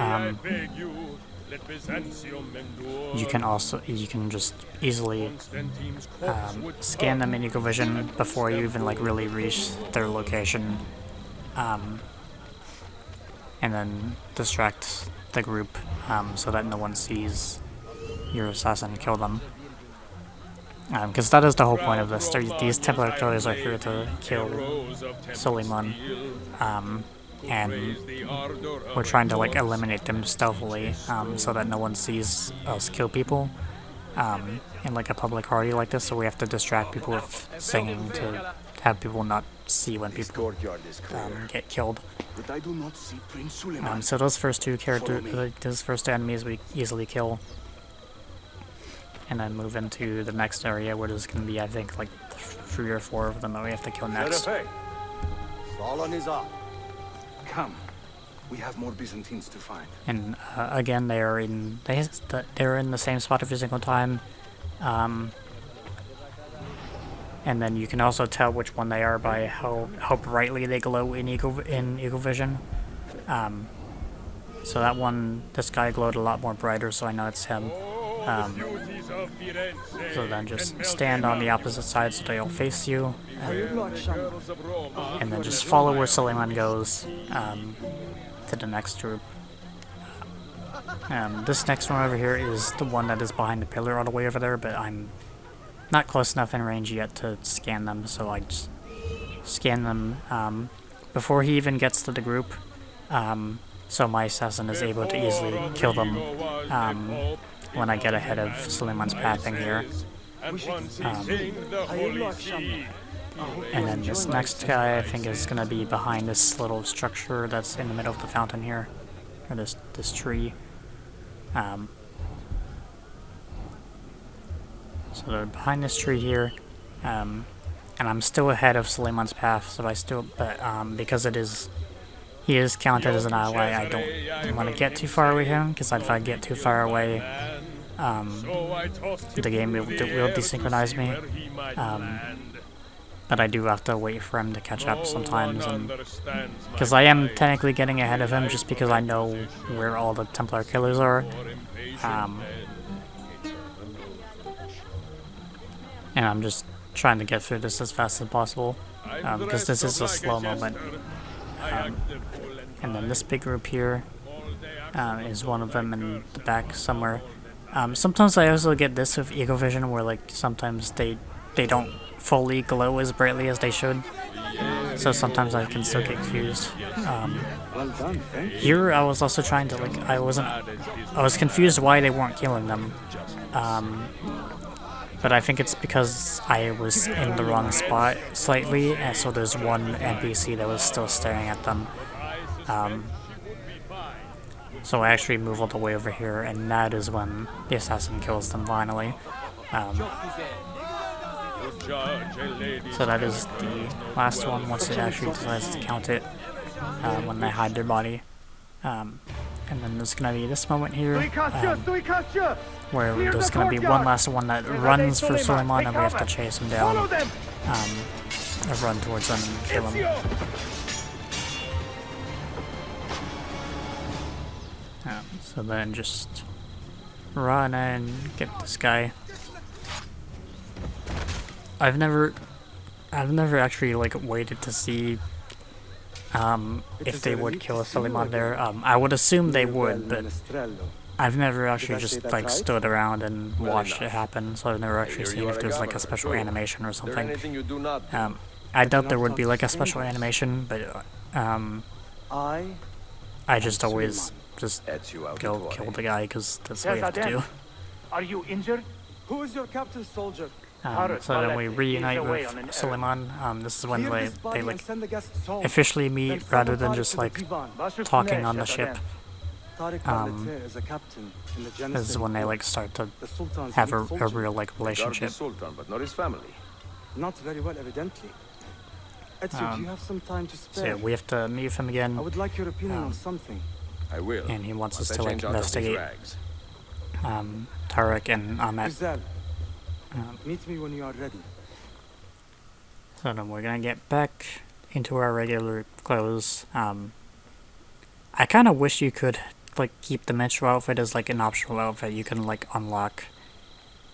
S1: can just easily scan them in Eagle Vision before you even like really reach their location, and then distract the group so that no one sees your assassin kill them. Because that is the whole point of this. These Templar killers are here to kill Suleiman, and we're trying to like eliminate them stealthily, so that no one sees us kill people in like a public party like this. So we have to distract people with singing to have people not see when people get killed. So those first 2 characters, those first enemies we easily kill. And then move into the next area where there's going to be, I think, like 3 or 4 of them that we have to kill next.
S5: Come, we have more Byzantines to find.
S1: And again, they're in the same spot every single time. And then you can also tell which one they are by how brightly they glow in Eagle Vision. So that one, this guy glowed a lot more brighter, so I know it's him. So then just stand on the opposite side so they all face you, and then just follow where Suleiman goes to the next group. This next one over here is the one that is behind the pillar all the way over there, but I'm not close enough in range yet to scan them, so I just scan them before he even gets to the group, so my assassin is able to easily kill them when I get ahead of Suleiman's pathing here. And then this next guy I think is going to be behind this little structure that's in the middle of the fountain here, or this tree. So they're behind this tree here, and I'm still ahead of Suleiman's path, so but because he is counted as an ally, I don't want to get too far away from him, because if I get too far away, the game will desynchronize me. But I do have to wait for him to catch up sometimes, because I am technically getting ahead of him just because I know where all the Templar killers are. And I'm just trying to get through this as fast as possible, because this is a slow moment. And then this big group here is one of them in the back somewhere. Sometimes I also get this with Eagle Vision, where like sometimes they don't fully glow as brightly as they should, so sometimes I can still get confused. Here I was also trying to I was confused why they weren't killing them, but I think it's because I was in the wrong spot slightly, and so there's one NPC that was still staring at them. So I actually move all the way over here, and that is when the assassin kills them finally. So that is the last one once it actually decides to count it, when they hide their body. And then there's going to be this moment here, where there's going to be one last one that runs for Suleiman, and we have to chase him down, and run towards him and kill him. So then just run and get this guy. I've never actually waited to see if they would kill a Suleiman there. I would assume they would, but I've never actually just stood around and watched it happen, so I've never actually seen if there's a special animation or something. I doubt there would be a special animation, but I just always go kill the guy because that's what you have to do.
S9: Are you injured? Who is your captain, soldier?
S1: So then we reunite with Suleiman. This is when they officially meet rather than just talking on the ship. This is when they start to have a real relationship.
S4: But not his family.
S8: Not very well, evidently. Ezio, do you have some time to spare?
S1: So yeah, we have to meet with him again.
S8: I would like your opinion on something.
S4: I will.
S1: And he wants us to investigate Tarek and Ahmet.
S8: Meet me when you are ready.
S1: So then we're gonna get back into our regular clothes. I kind of wish you could keep the menstrual outfit as an optional outfit you can unlock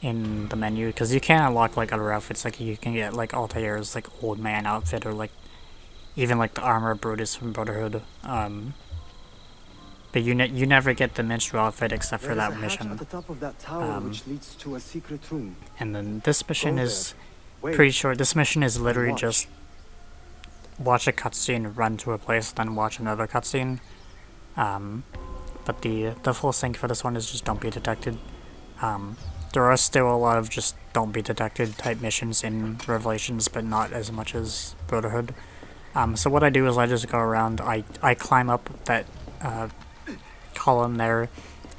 S1: in the menu, because you can unlock other outfits. You can get Altair's old man outfit, or even the armor Brutus from Brotherhood. But you never get the minstrel outfit except for that mission.
S8: At the top of that tower which leads to a secret room.
S1: And then this mission is pretty short. This mission is literally just watch a cutscene, run to a place, then watch another cutscene. But the full sync for this one is just don't be detected. There are still a lot of just don't be detected type missions in Revelations, but not as much as Brotherhood. So what I do is I just go around, I climb up that column there,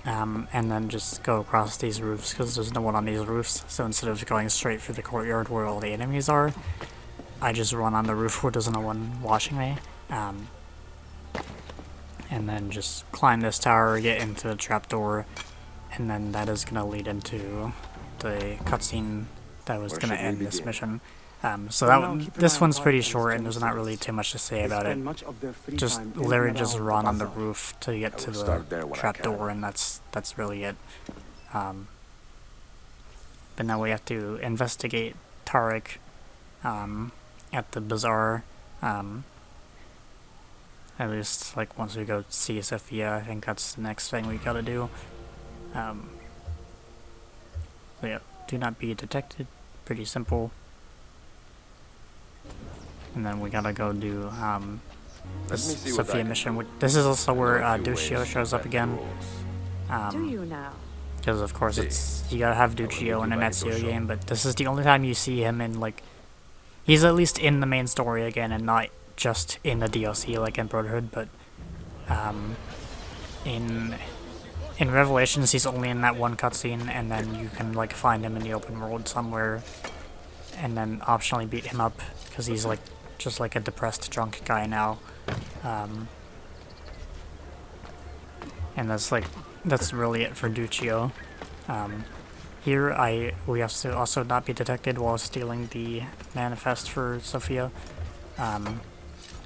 S1: and then just go across these roofs, because there's no one on these roofs. So instead of going straight through the courtyard where all the enemies are, I just run on the roof where there's no one watching me, and then just climb this tower, get into the trapdoor, and then that is going to lead into the cutscene that was going to end this mission. So this one's pretty short, and there's not really too much to say about it. Just literally just run on the roof to get to the trapdoor, and that's really it. But now we have to investigate Tarek at the bazaar. At least once we go see Sophia, I think that's the next thing we gotta do. So yeah, do not be detected. Pretty simple. And then we gotta go do this
S4: Let me see what I
S1: Sophia
S4: can
S1: mission. This is also where
S4: Know a few
S1: Duccio
S4: ways to
S1: shows up
S4: bend
S1: again.
S4: rules.
S10: Do you now?
S1: Because of course you gotta have Duccio in an Ezio game, but this is the only time you see him in, like, he's at least in the main story again and not just in the DLC like in Brotherhood, but in Revelations he's only in that one cutscene, and then you can like find him in the open world somewhere and then optionally beat him up because he's like just like a depressed drunk guy now. And that's really it for Duccio. Here we have to also not be detected while stealing the manifest for Sophia.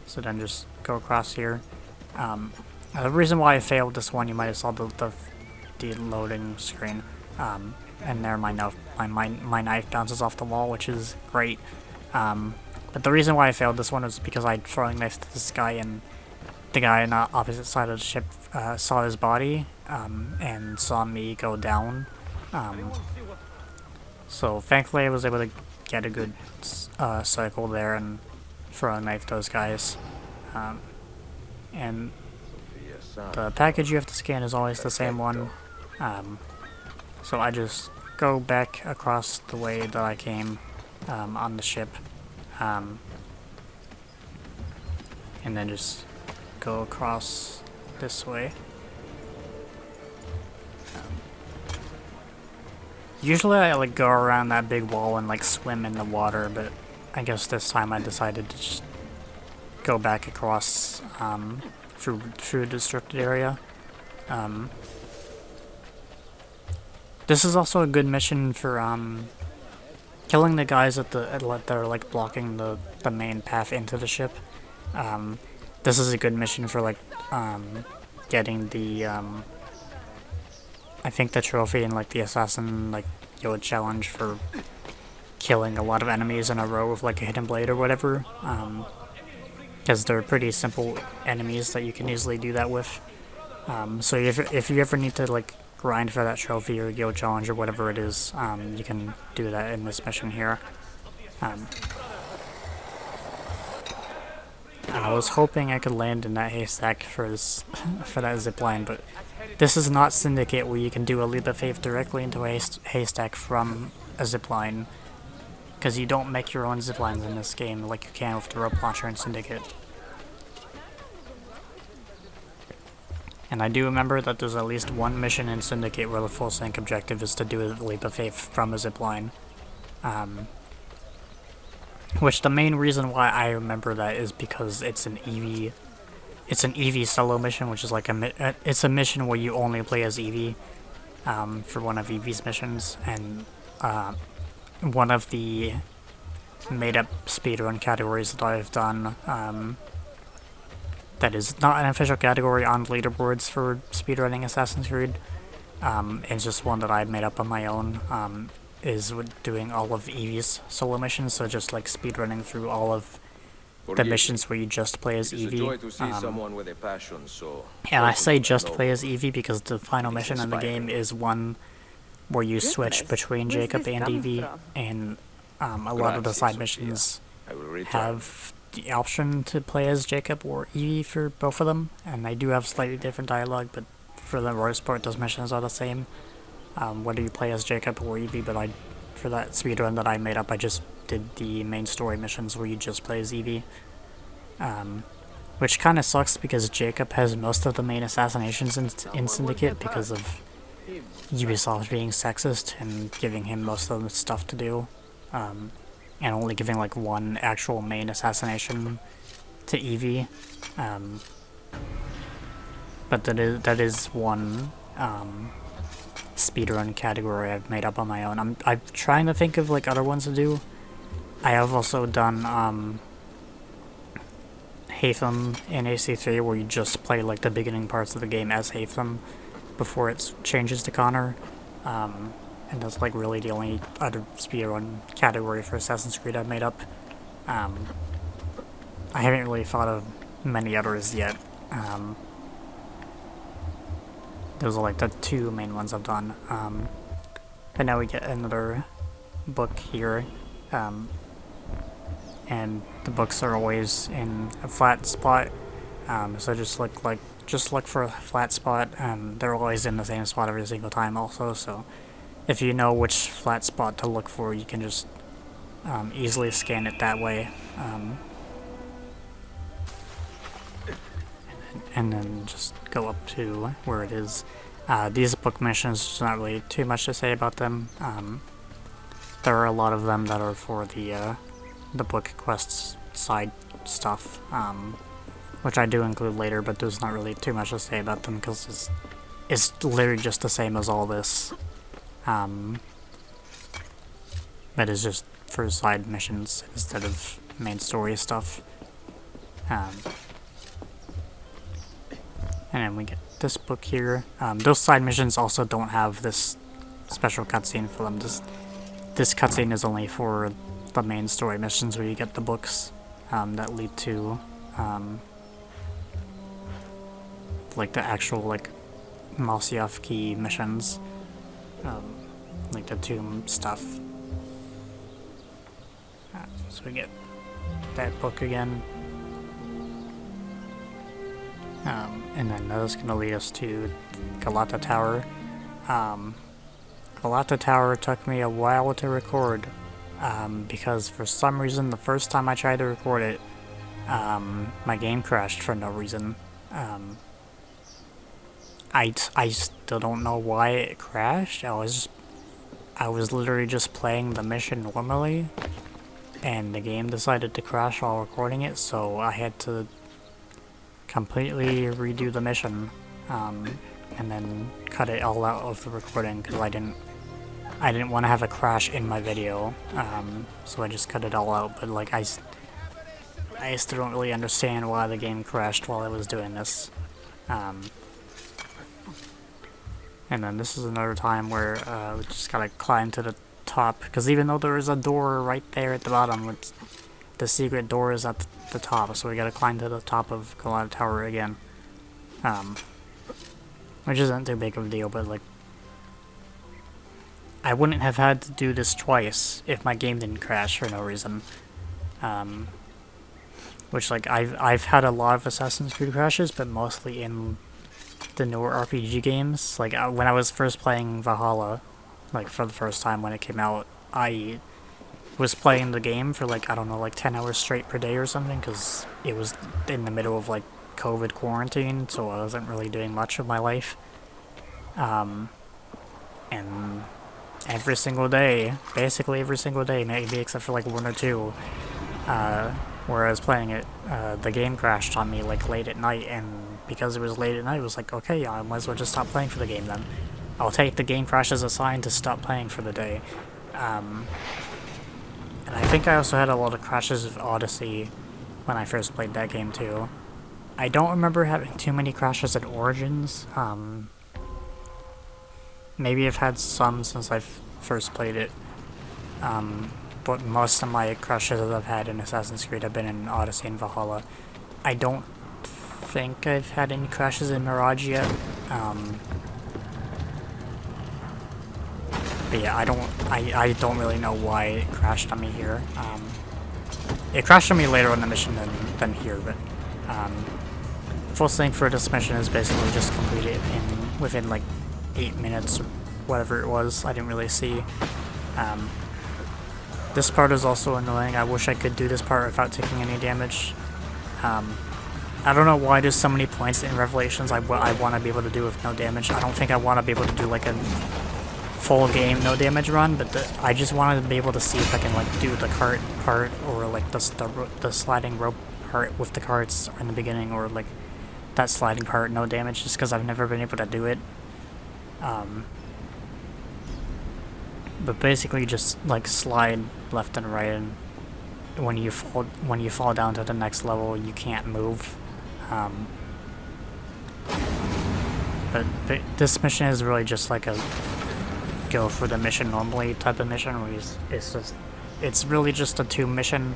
S1: So then just go across here. The reason why I failed this one, you might have saw the loading screen. And there my knife bounces off the wall, which is great. But the reason why I failed this one was because I throwing knife to this guy, and the guy on the opposite side of the ship saw his body and saw me go down. So thankfully I was able to get a good cycle there and throw a knife those guys. And the package you have to scan is always the same one. So I just go back across the way that I came on the ship. And then just go across this way. Usually I like go around that big wall and like swim in the water, but I guess this time I decided to just go back across through the destructed area. This is also a good mission for killing the guys that are like blocking the main path into the ship. This is a good mission for like getting the I think the trophy and like the assassin like guild challenge for killing a lot of enemies in a row with like a hidden blade or whatever. Because they're pretty simple enemies that you can easily do that with. So if you ever need to like grind for that trophy or guild challenge or whatever it is, you can do that in this mission here. I was hoping I could land in that haystack for this for that zipline, but this is not Syndicate where you can do a leap of faith directly into a haystack from a zipline, because you don't make your own ziplines in this game like you can with the rope launcher in Syndicate. And I do remember that there's at least one mission in Syndicate where the full sync objective is to do a leap of faith from a zipline. Which the main reason why I remember that is because it's an EV solo mission, which is like it's a mission where you only play as Eevee for one of Eevee's missions, and one of the made-up speedrun categories that I've done that is not an official category on leaderboards for speedrunning Assassin's Creed. It's just one that I made up on my own. Is with doing all of Eevee's solo missions, so just like speedrunning through all of the missions where you just play as Eevee. And I say just play as Eevee because the final mission in the game is one where you switch between Jacob and Eevee, and a lot of the side missions have the option to play as Jacob or Eevee for both of them, and they do have slightly different dialogue, but for the most part those missions are the same. Whether you play as Jacob or Eevee, but for that speedrun that I made up, I just did the main story missions where you just play as Eevee. Which kind of sucks because Jacob has most of the main assassinations in Syndicate because of Ubisoft being sexist and giving him most of the stuff to do. And only giving like one actual main assassination to Eevee. But that is one speedrun category I've made up on my own. I'm trying to think of like other ones to do. I have also done Hatham in AC3 where you just play like the beginning parts of the game as Hatham before it changes to Connor. And that's like really the only other speedrun category for Assassin's Creed I've made up. I haven't really thought of many others yet. Those are like the two main ones I've done. And now we get another book here. and the books are always in a flat spot. So just look for a flat spot, and they're always in the same spot every single time also, so if you know which flat spot to look for, you can just easily scan it that way. And then just go up to where it is. These book missions, there's not really too much to say about them. There are a lot of them that are for the book quests side stuff, which I do include later, but there's not really too much to say about them because it's literally just the same as all this. But it's just for side missions instead of main story stuff. And then we get this book here. Those side missions also don't have this special cutscene for them. This cutscene is only for the main story missions where you get the books that lead to like the actual like Mosyaf key missions, like the tomb stuff. So we get that book again. And then that is going to lead us to Galata Tower. Galata Tower took me a while to record, because for some reason the first time I tried to record it, my game crashed for no reason. I still don't know why it crashed. I was literally just playing the mission normally, and the game decided to crash while recording it, so I had to completely redo the mission, and then cut it all out of the recording because I didn't want to have a crash in my video, so I just cut it all out. But like I still don't really understand why the game crashed while I was doing this. And then this is another time where we just gotta climb to the top, because even though there is a door right there at the bottom, the secret door is at the top, so we gotta climb to the top of Galata Tower again. Which isn't too big of a deal, but like, I wouldn't have had to do this twice if my game didn't crash for no reason. Which like, I've had a lot of Assassin's Creed crashes, but mostly in the newer RPG games. Like when I was first playing Valhalla, like for the first time when it came out, I was playing the game for like, I don't know, like 10 hours straight per day or something, because it was in the middle of like COVID quarantine, so I wasn't really doing much of my life. And every single day, basically every single day, maybe except for like one or two, where I was playing it, the game crashed on me like late at night, and because it was late at night, it was like, okay, I might as well just stop playing for the game then. I'll take the game crash as a sign to stop playing for the day. And I think I also had a lot of crashes of Odyssey when I first played that game too. I don't remember having too many crashes at Origins. Maybe I've had some since I've first played it. But most of my crashes that I've had in Assassin's Creed have been in Odyssey and Valhalla. I don't think I've had any crashes in Mirage yet. But yeah, I don't really know why it crashed on me here. It crashed on me later in the mission than here, but full sync for this mission is basically just completed within like 8 minutes or whatever it was. I didn't really see. This part is also annoying. I wish I could do this part without taking any damage. I don't know why there's so many points in Revelations I want to be able to do with no damage. I don't think I want to be able to do like a full game no damage run, but I just wanted to be able to see if I can like do the cart part, or like the sliding rope part with the carts in the beginning, or like that sliding part no damage, just because I've never been able to do it. But basically just like slide left and right, and when you fall down to the next level you can't move. But this mission is really just like a go for the mission normally type of mission, where it's really just a tomb mission.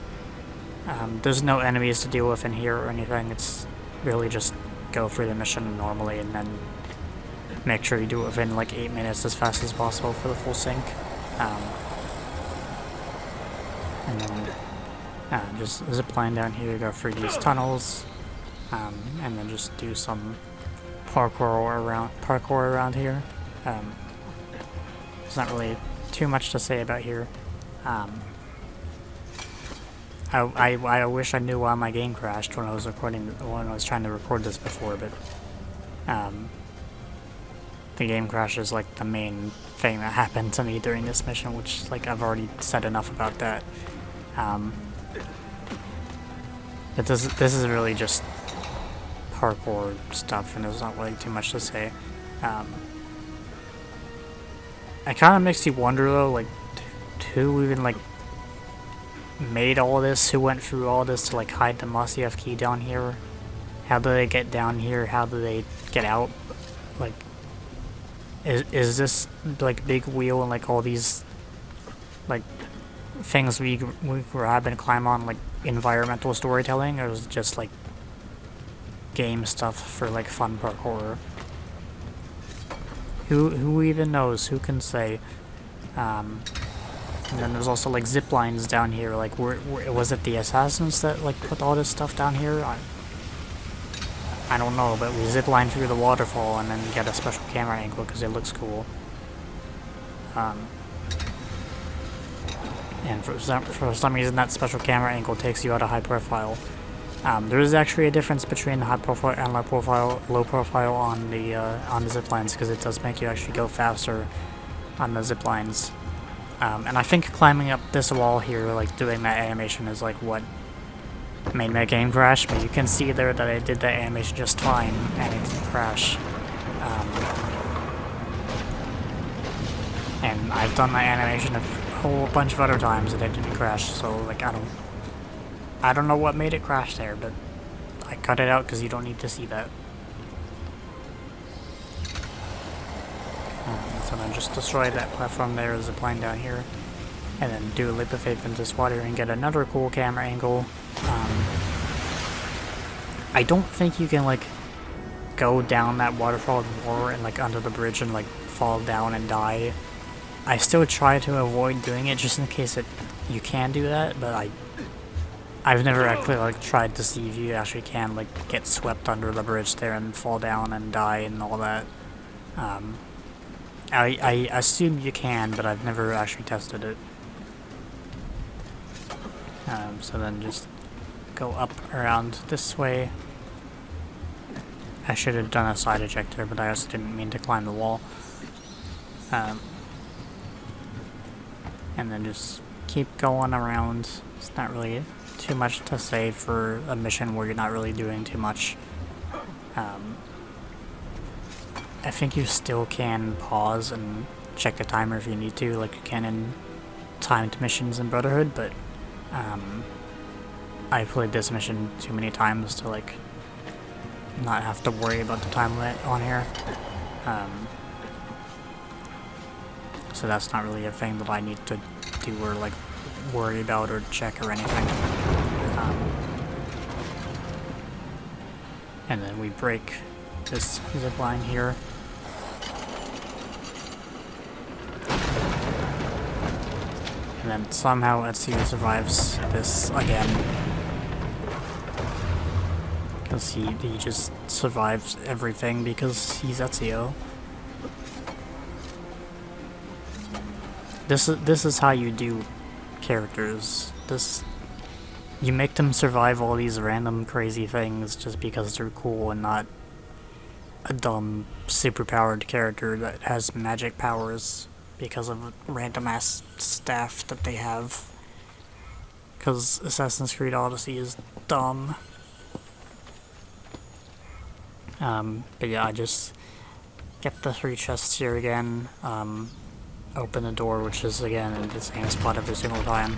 S1: There's no enemies to deal with in here or anything. It's really just go through the mission normally, and then make sure you do it within like 8 minutes as fast as possible for the full sync. And then Just zip line down here, go through these tunnels, and then just do some parkour around here. There's not really too much to say about here. I wish I knew why my game crashed when I was trying to record this before, but the game crash is like the main thing that happened to me during this mission, which like I've already said enough about that. But this is really just parkour stuff, and there's not really too much to say. It kind of makes you wonder though, like, who even like made all this, who went through all this to like hide the Masyaf key down here? How do they get down here? How do they get out? Like, is this like big wheel and like all these like things we grab and climb on like environmental storytelling, or is it just like game stuff for like fun parkour? Who even knows? Who can say? And then there's also like zip lines down here. Like, was it the assassins that like put all this stuff down here? I don't know, but we zip line through the waterfall and then get a special camera angle because it looks cool. And for some reason that special camera angle takes you out of high profile. There is actually a difference between the high profile and low profile on the zip lines, because it does make you actually go faster on the zip lines. And I think climbing up this wall here, like doing that animation, is like what made my game crash. But you can see there that I did that animation just fine and it didn't crash. And I've done that animation a whole bunch of other times and it didn't crash. So like I don't know what made it crash there, but I cut it out because you don't need to see that. So then just destroy that platform there, zip line down here, and then do a leap of faith into this water and get another cool camera angle. I don't think you can like go down that waterfall more and like under the bridge and like fall down and die. I still try to avoid doing it just in case you can do that, but I've never actually like tried to see if you actually can like get swept under the bridge there and fall down and die and all that. I assume you can, but I've never actually tested it. So then just go up around this way. I should have done a side ejector, but I also didn't mean to climb the wall. And then just keep going around. It's not really too much to say for a mission where you're not really doing too much. I think you still can pause and check the timer if you need to, like you can in timed missions in Brotherhood, but I played this mission too many times to like not have to worry about the time limit on here. So that's not really a thing that I need to do or like worry about or check or anything. And then we break this zip line here. And then somehow Ezio survives this again. Because he just survives everything because he's Ezio. This is how you do characters. You make them survive all these random crazy things just because they're cool and not a dumb superpowered character that has magic powers because of random ass staff that they have. Because Assassin's Creed Odyssey is dumb. But yeah, I just get the 3 chests here again, open the door, which is again in the same spot every single time.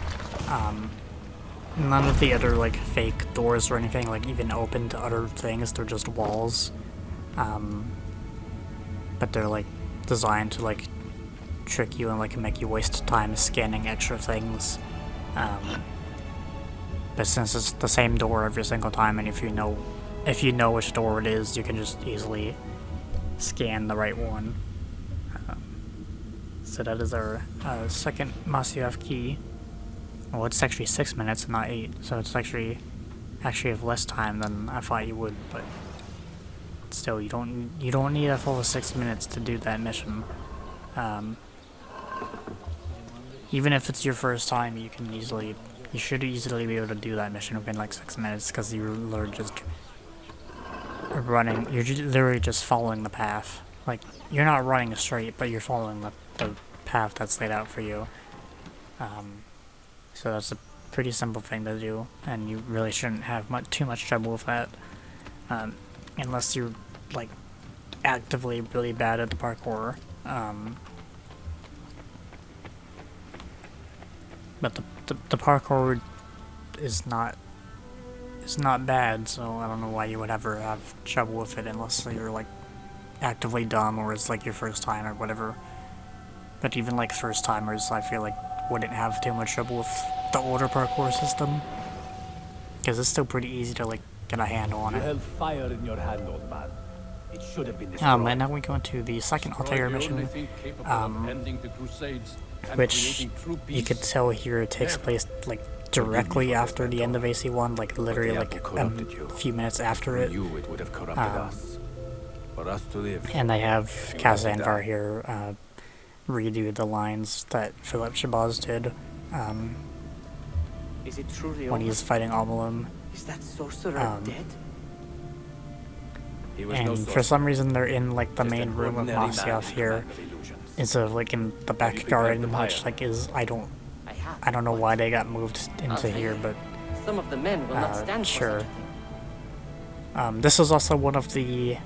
S1: None of the other like fake doors or anything like even open to other things, they're just walls. But they're like designed to like trick you and like make you waste time scanning extra things. But since it's the same door every single time, and if you know which door it is, you can just easily scan the right one. So that is our second Masyaf key. Well, it's actually 6 minutes and not 8, so it's actually have less time than I thought you would, but still, you don't need a full 6 minutes to do that mission. Even if it's your first time, you should easily be able to do that mission within like 6 minutes, because you're literally just running, you're literally just following the path. Like, you're not running straight, but you're following the path that's laid out for you. So that's a pretty simple thing to do, and you really shouldn't have too much trouble with that. Unless you're, like, actively really bad at the parkour. But the parkour is not bad, so I don't know why you would ever have trouble with it unless you're, like, actively dumb or it's, like, your first time or whatever. But even, like, first-timers, I feel like, wouldn't have too much trouble with the older parkour system. Because it's still pretty easy to, like, get a handle on it.
S4: You held fire in your hand, old man. It should have been
S1: And now we go into the second Altair mission, which you could tell here takes place, like, directly after the end of AC1, like, literally, like, a few minutes after it. And they have Kazanvar here, redo the lines that Philip Shabazz did,
S8: Is it truly
S1: when he's fighting Amulim.
S8: Is that sorcerer dead?
S1: And for some reason they're in, like, the main room of Masyaf here, instead of, like, in the back garden, which, like, is, I don't know why they got moved into here, but
S8: Some of the men will not stand
S1: sure.
S8: for such a thing.
S1: This was also one of the,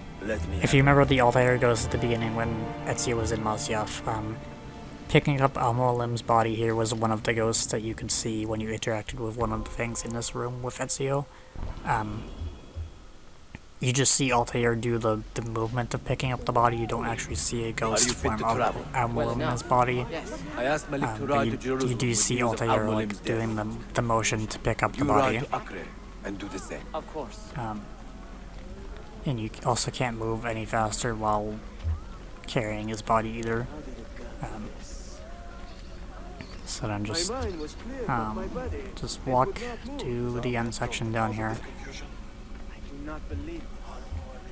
S1: if you remember the Altair ghost at the beginning when Ezio was in Masyaf, picking up Amulim's body here was one of the ghosts that you could see when you interacted with one of the things in this room with Ezio. You just see Altair do the movement of picking up the body. You don't actually see a ghost form of Amulim in his body.
S4: I asked Malik to
S1: But
S4: ride to Jerusalem
S1: you do
S4: with
S1: see
S4: news of
S1: Altair, like,
S4: Amulim's
S1: doing
S4: death.
S1: the motion to pick up the
S4: You
S1: body.
S4: ride to Acre and do the same.
S8: Of course.
S1: And you also can't move any faster while carrying his body either. So then just walk to the end section down here,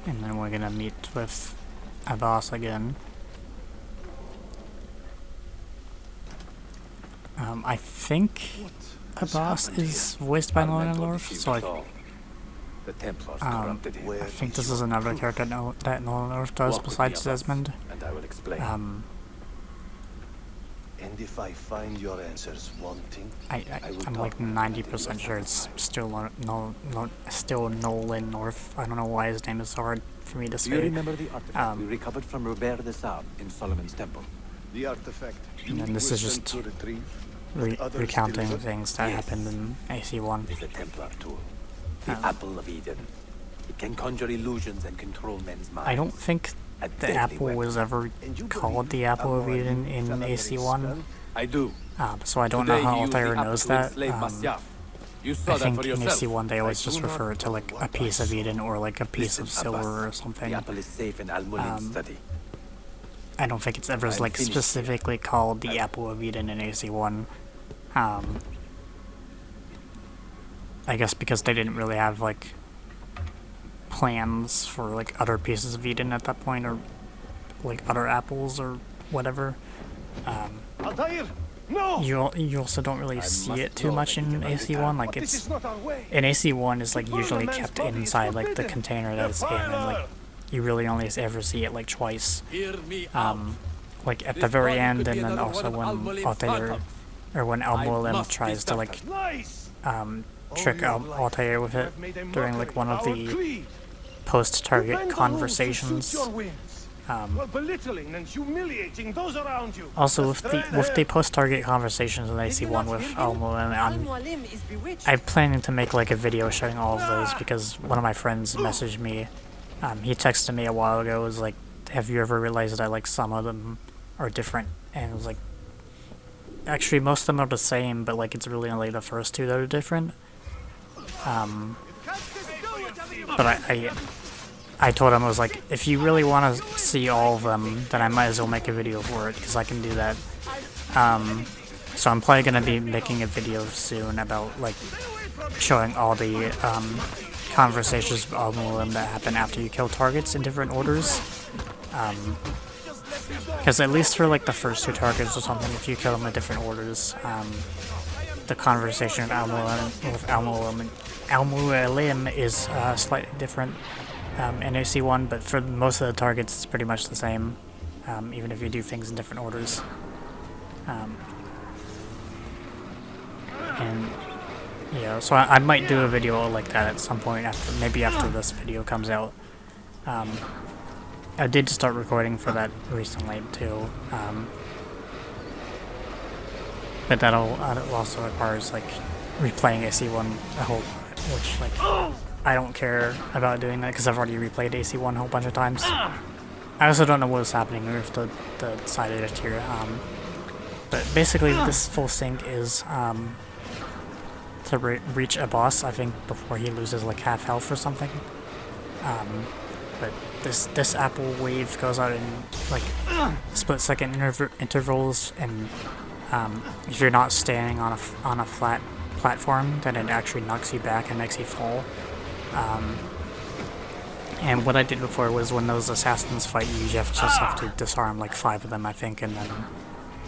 S1: and then we're gonna meet with Abbas again. I think Abbas is voiced by Nolan North, so
S4: The Templars
S1: I
S4: corrupted him.
S1: think this is another character that Nolan North does
S4: Walk with
S1: besides
S4: me, Abbas,
S1: Desmond.
S4: and I will explain.
S5: And if I find your answers wanting,
S1: I'm like 90% sure it's still still Nolan North. I don't know why his name is so hard for me to say.
S4: Do you remember the artifact we recovered from Robert de Saab in Solomon's temple?
S5: the artifact.
S1: And then this is just recounting things that happened in AC1.
S4: It's a Templar tool. The Apple of Eden. It can conjure illusions and control men's minds.
S1: I don't think the apple was ever called the Apple of Eden in AC1.
S4: I do.
S1: So I don't know how Altair knows that.
S4: You saw
S1: I
S4: that
S1: think
S4: for
S1: in
S4: yourself.
S1: AC1 they always just refer to, like, a piece of Eden or, like, a piece of silver or something.
S4: The apple is safe in Al-Mulim's study.
S1: I don't think it's ever, like, specifically called the Apple of Eden in AC1. I guess because they didn't really have, like, plans for, like, other pieces of Eden at that point, or, like, other apples or whatever.
S7: Altair! No!
S1: You also don't really see it too much in AC1. Like,
S7: This
S1: it's
S7: is not our way.
S1: in AC1 is, like, usually kept inside, like, the container that it's in, and, like, you really only ever see it, like, twice. Like, at the very end, and then also when Altair, or when Al-Mualim tries to, like,
S7: Lies!
S1: trick Altair with it during, like, one of the post-target conversations.
S7: Belittling and humiliating those around you.
S1: Also, with the post-target conversations in AC1 with Al-Mualim, I'm planning to make, like, a video showing all of those, because one of my friends messaged me. He texted me a while ago, was like, have you ever realized that, like, some of them are different? And it was like, actually, most of them are the same, but, like, it's really only the first two that are different. But I told him, I was like, if you really want to see all of them, then I might as well make a video for it, because I can do that. So I'm probably gonna be making a video soon about like showing all the conversations with Almulim that happen after you kill targets in different orders. Because at least for like the first 2 targets or something, if you kill them in different orders, the conversation with Almulim is slightly different in AC1, but for most of the targets it's pretty much the same, even if you do things in different orders. And yeah, so I might do a video like that at some point, maybe after this video comes out. I did start recording for that recently too, but that also requires like replaying AC1 a whole lot, which like I don't care about doing that because I've already replayed AC1 a whole bunch of times. I also don't know what's happening with the side edit here, but basically this full sync is to reach a boss, I think, before he loses like half health or something. But this apple wave goes out in like split-second intervals, and if you're not standing on a flat platform, then it actually knocks you back and makes you fall. And what I did before was when those assassins fight you, just have to disarm like 5 of them, I think, and then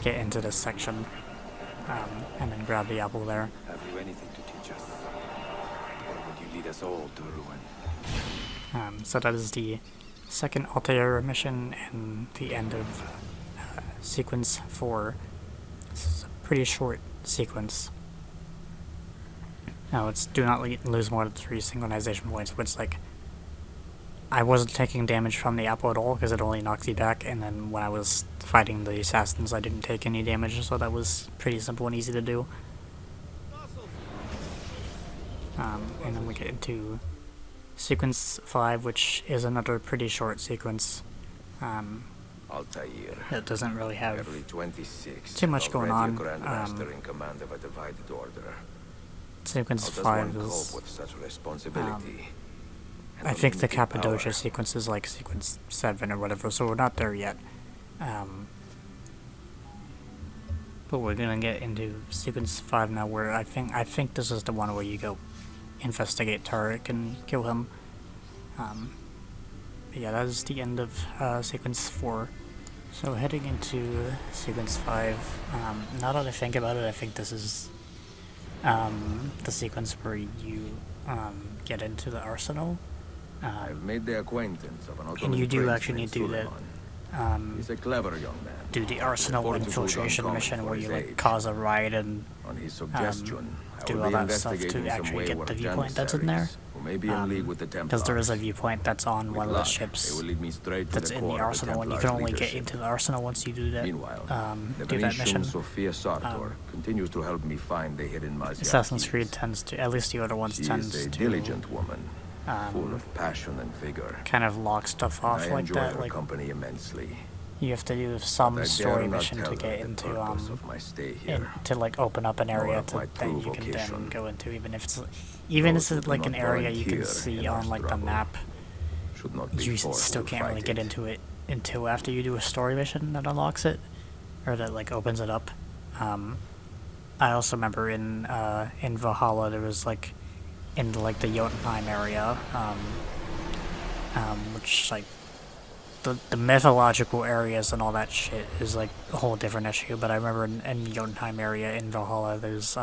S1: get into this section, and then grab the apple there.
S4: Have you anything to teach us? Or would you lead us all to ruin?
S1: So that is the second Altair mission and the end of sequence 4. This is a pretty short sequence. Now it's do not lose more than 3 synchronization points, which like I wasn't taking damage from the apple at all because it only knocks you back, and then when I was fighting the assassins I didn't take any damage, so that was pretty simple and easy to do. And then we get into sequence 5, which is another pretty short sequence.
S2: Altair.
S1: It doesn't really have
S2: Early 26,
S1: too much going on.
S2: Grandmaster in command of a divided order.
S1: Sequence
S2: How does
S1: 5
S2: one
S1: is,
S2: cope with such responsibility?
S1: I think the Cappadocia sequence is like sequence 7 or whatever, so we're not there yet. But we're gonna get into sequence 5 now, where I think this is the one where you go investigate Tariq and kill him. But yeah, that is the end of sequence 4. So heading into sequence 5, now that I think about it, I think this is the sequence where you get into the arsenal.
S2: I've made the acquaintance of an
S1: And you do actually need to do that.
S2: He's a clever young man.
S1: Do the arsenal infiltration mission where you like cause a riot and
S2: On his suggestion,
S1: do all that stuff to actually get the viewpoint that's in there. Because there is a viewpoint that's on one of the ships that's in the arsenal, and you can only get into the arsenal once you do that. Do that mission.
S2: Sophia Sartor continues to help me find the hidden
S1: Assassin's Creed tends to, at least the other ones tends to,
S2: diligent woman, full of passion and vigor.
S1: Kind of lock stuff off like that. Like
S2: company immensely.
S1: you have to do some story mission to get into to like open up an area that you can then go into, even if it's like an area you can see on like the map. You still can't really get into it until after you do a story mission that unlocks it, or that like opens it up. I also remember in Valhalla there was like in like the Jotunheim area, which like the mythological areas and all that shit is like a whole different issue. But I remember in the Jotunheim area in Valhalla, there's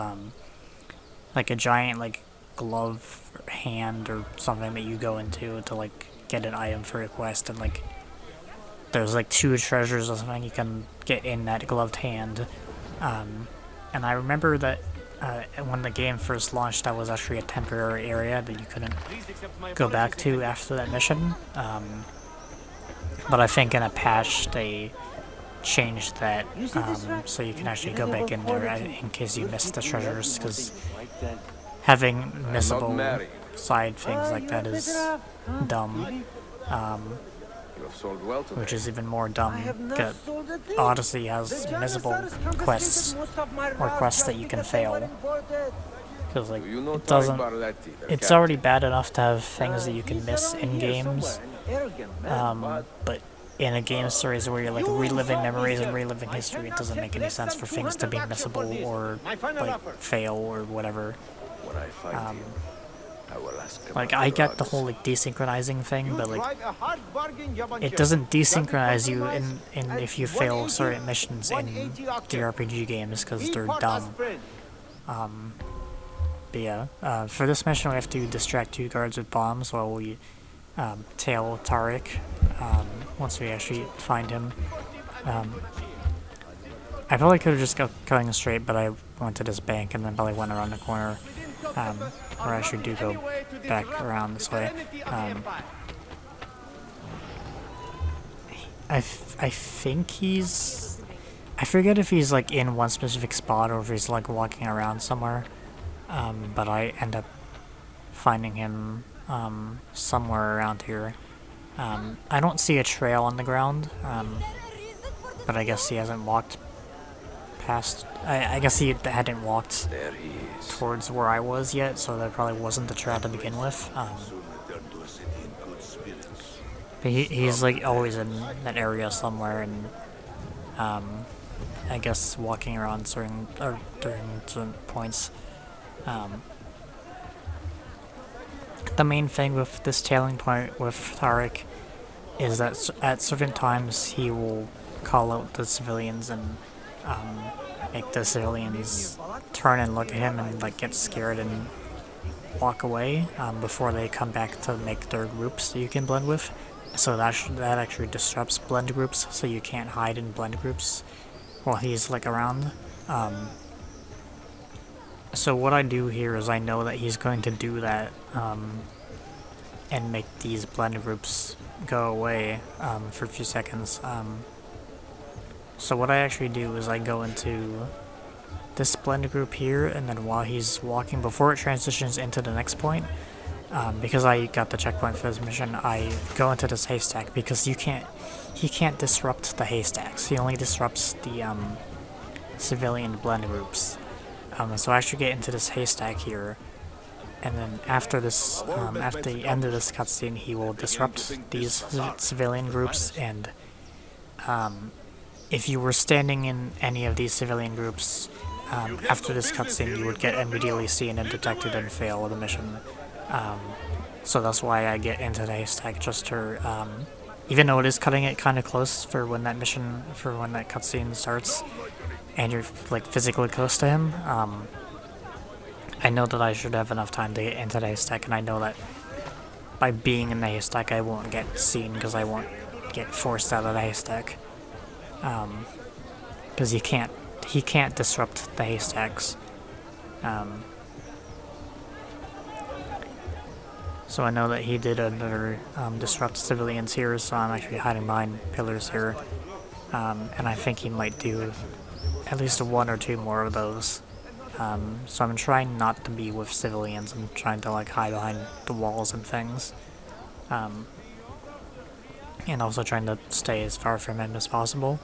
S1: like a giant like glove hand or something that you go into to like get an item for a quest, and like there's like 2 treasures or something you can get in that gloved hand. And I remember that when the game first launched, that was actually a temporary area that you couldn't go back to after that mission. But I think in a patch they changed that, so you can actually go back in there in case you missed the treasures, because having missable side things like that is dumb. Which is even more dumb. Odyssey has missable quests, or quests that you can fail. Because like it doesn't. It's already bad enough to have things that you can miss in games, but in a game series where you're like reliving memories and reliving history, it doesn't make any sense for things to be missable or like fail or whatever.
S5: When I find him, I will ask him
S1: Like
S5: about
S1: I get the
S5: drugs.
S1: whole like desynchronizing thing, but like it doesn't desynchronize you in if you fail certain missions in JRPG games because they're dumb. But yeah, for this mission we have to distract 2 guards with bombs while we tail Tariq once we actually find him. I probably could have just got going straight, but I went to this bank and then probably went around the corner. Or I actually do go back around this way. I think he's... I forget if he's like in one specific spot or if he's like walking around somewhere. But I end up finding him somewhere around here. I don't see a trail on the ground, but I guess he hasn't walked past... I guess he hadn't walked towards where I was yet, so there probably wasn't the trail to begin with. But he's like always in that area somewhere, and I guess walking around during certain points. The main thing with this tailing point with Tariq is that at certain times he will call out the civilians and make the civilians turn and look at him and like get scared and walk away before they come back to make their groups that you can blend with. So that actually disrupts blend groups, so you can't hide in blend groups while he's like around. So what I do here is I know that he's going to do that and make these blend groups go away for a few seconds. So what I actually do is I go into this blend group here, and then while he's walking, before it transitions into the next point, because I got the checkpoint for this mission, I go into this haystack because he can't disrupt the haystacks. He only disrupts the civilian blend groups. So I actually get into this haystack here, and then after this, after the end of this cutscene, he will disrupt these civilian groups. And if you were standing in any of these civilian groups after this cutscene, you would get immediately seen and detected and fail the mission. So that's why I get into the haystack, just to, even though it is cutting it kind of close for when that cutscene starts, and you're like physically close to him, I know that I should have enough time to get into the haystack, and I know that by being in the haystack I won't get seen because I won't get forced out of the haystack. Because he can't disrupt the haystacks. So I know that he did another disrupt civilians here, so I'm actually hiding behind pillars here. And I think he might do at least 1 or 2 more of those. So I'm trying not to be with civilians. I'm trying to like hide behind the walls and things. And also trying to stay as far from him as possible.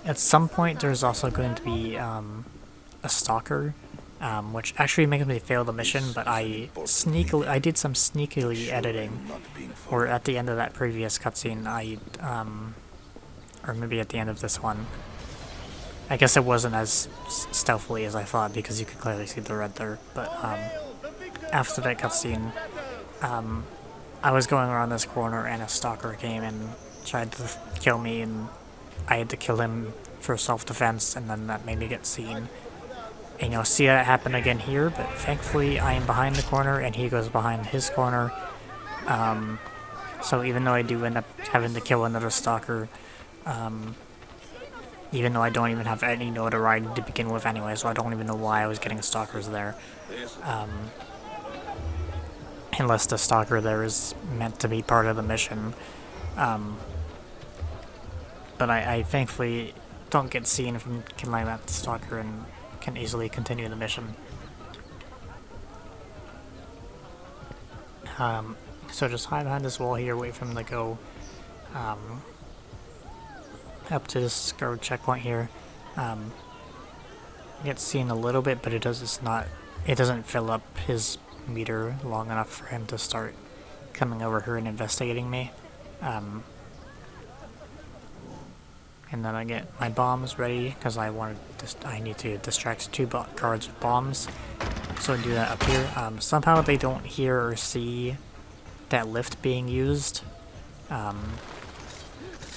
S1: At some point there's also going to be a stalker, which actually makes me fail the mission, but I did some sneakily editing, or at the end of that previous cutscene, or maybe at the end of this one. I guess it wasn't as stealthily as I thought because you could clearly see the red there, but after that cutscene, I was going around this corner and a stalker came and tried to kill me, and I had to kill him for self-defense, and then that made me get seen. And you'll see that happen again here, but thankfully I am behind the corner and he goes behind his corner. So even though I do end up having to kill another stalker, even though I don't even have any notoriety to begin with anyway, so I don't even know why I was getting stalkers there. Unless the stalker there is meant to be part of the mission. But I thankfully don't get seen from killing that stalker and can easily continue the mission. So just hide behind this wall here, wait for him to go up to this guard checkpoint here. Get seen a little bit, but it doesn't fill up his meter long enough for him to start coming over here and investigating me. And then I get my bombs ready because I need to distract 2 guards with bombs. So I do that up here. Somehow they don't hear or see that lift being used.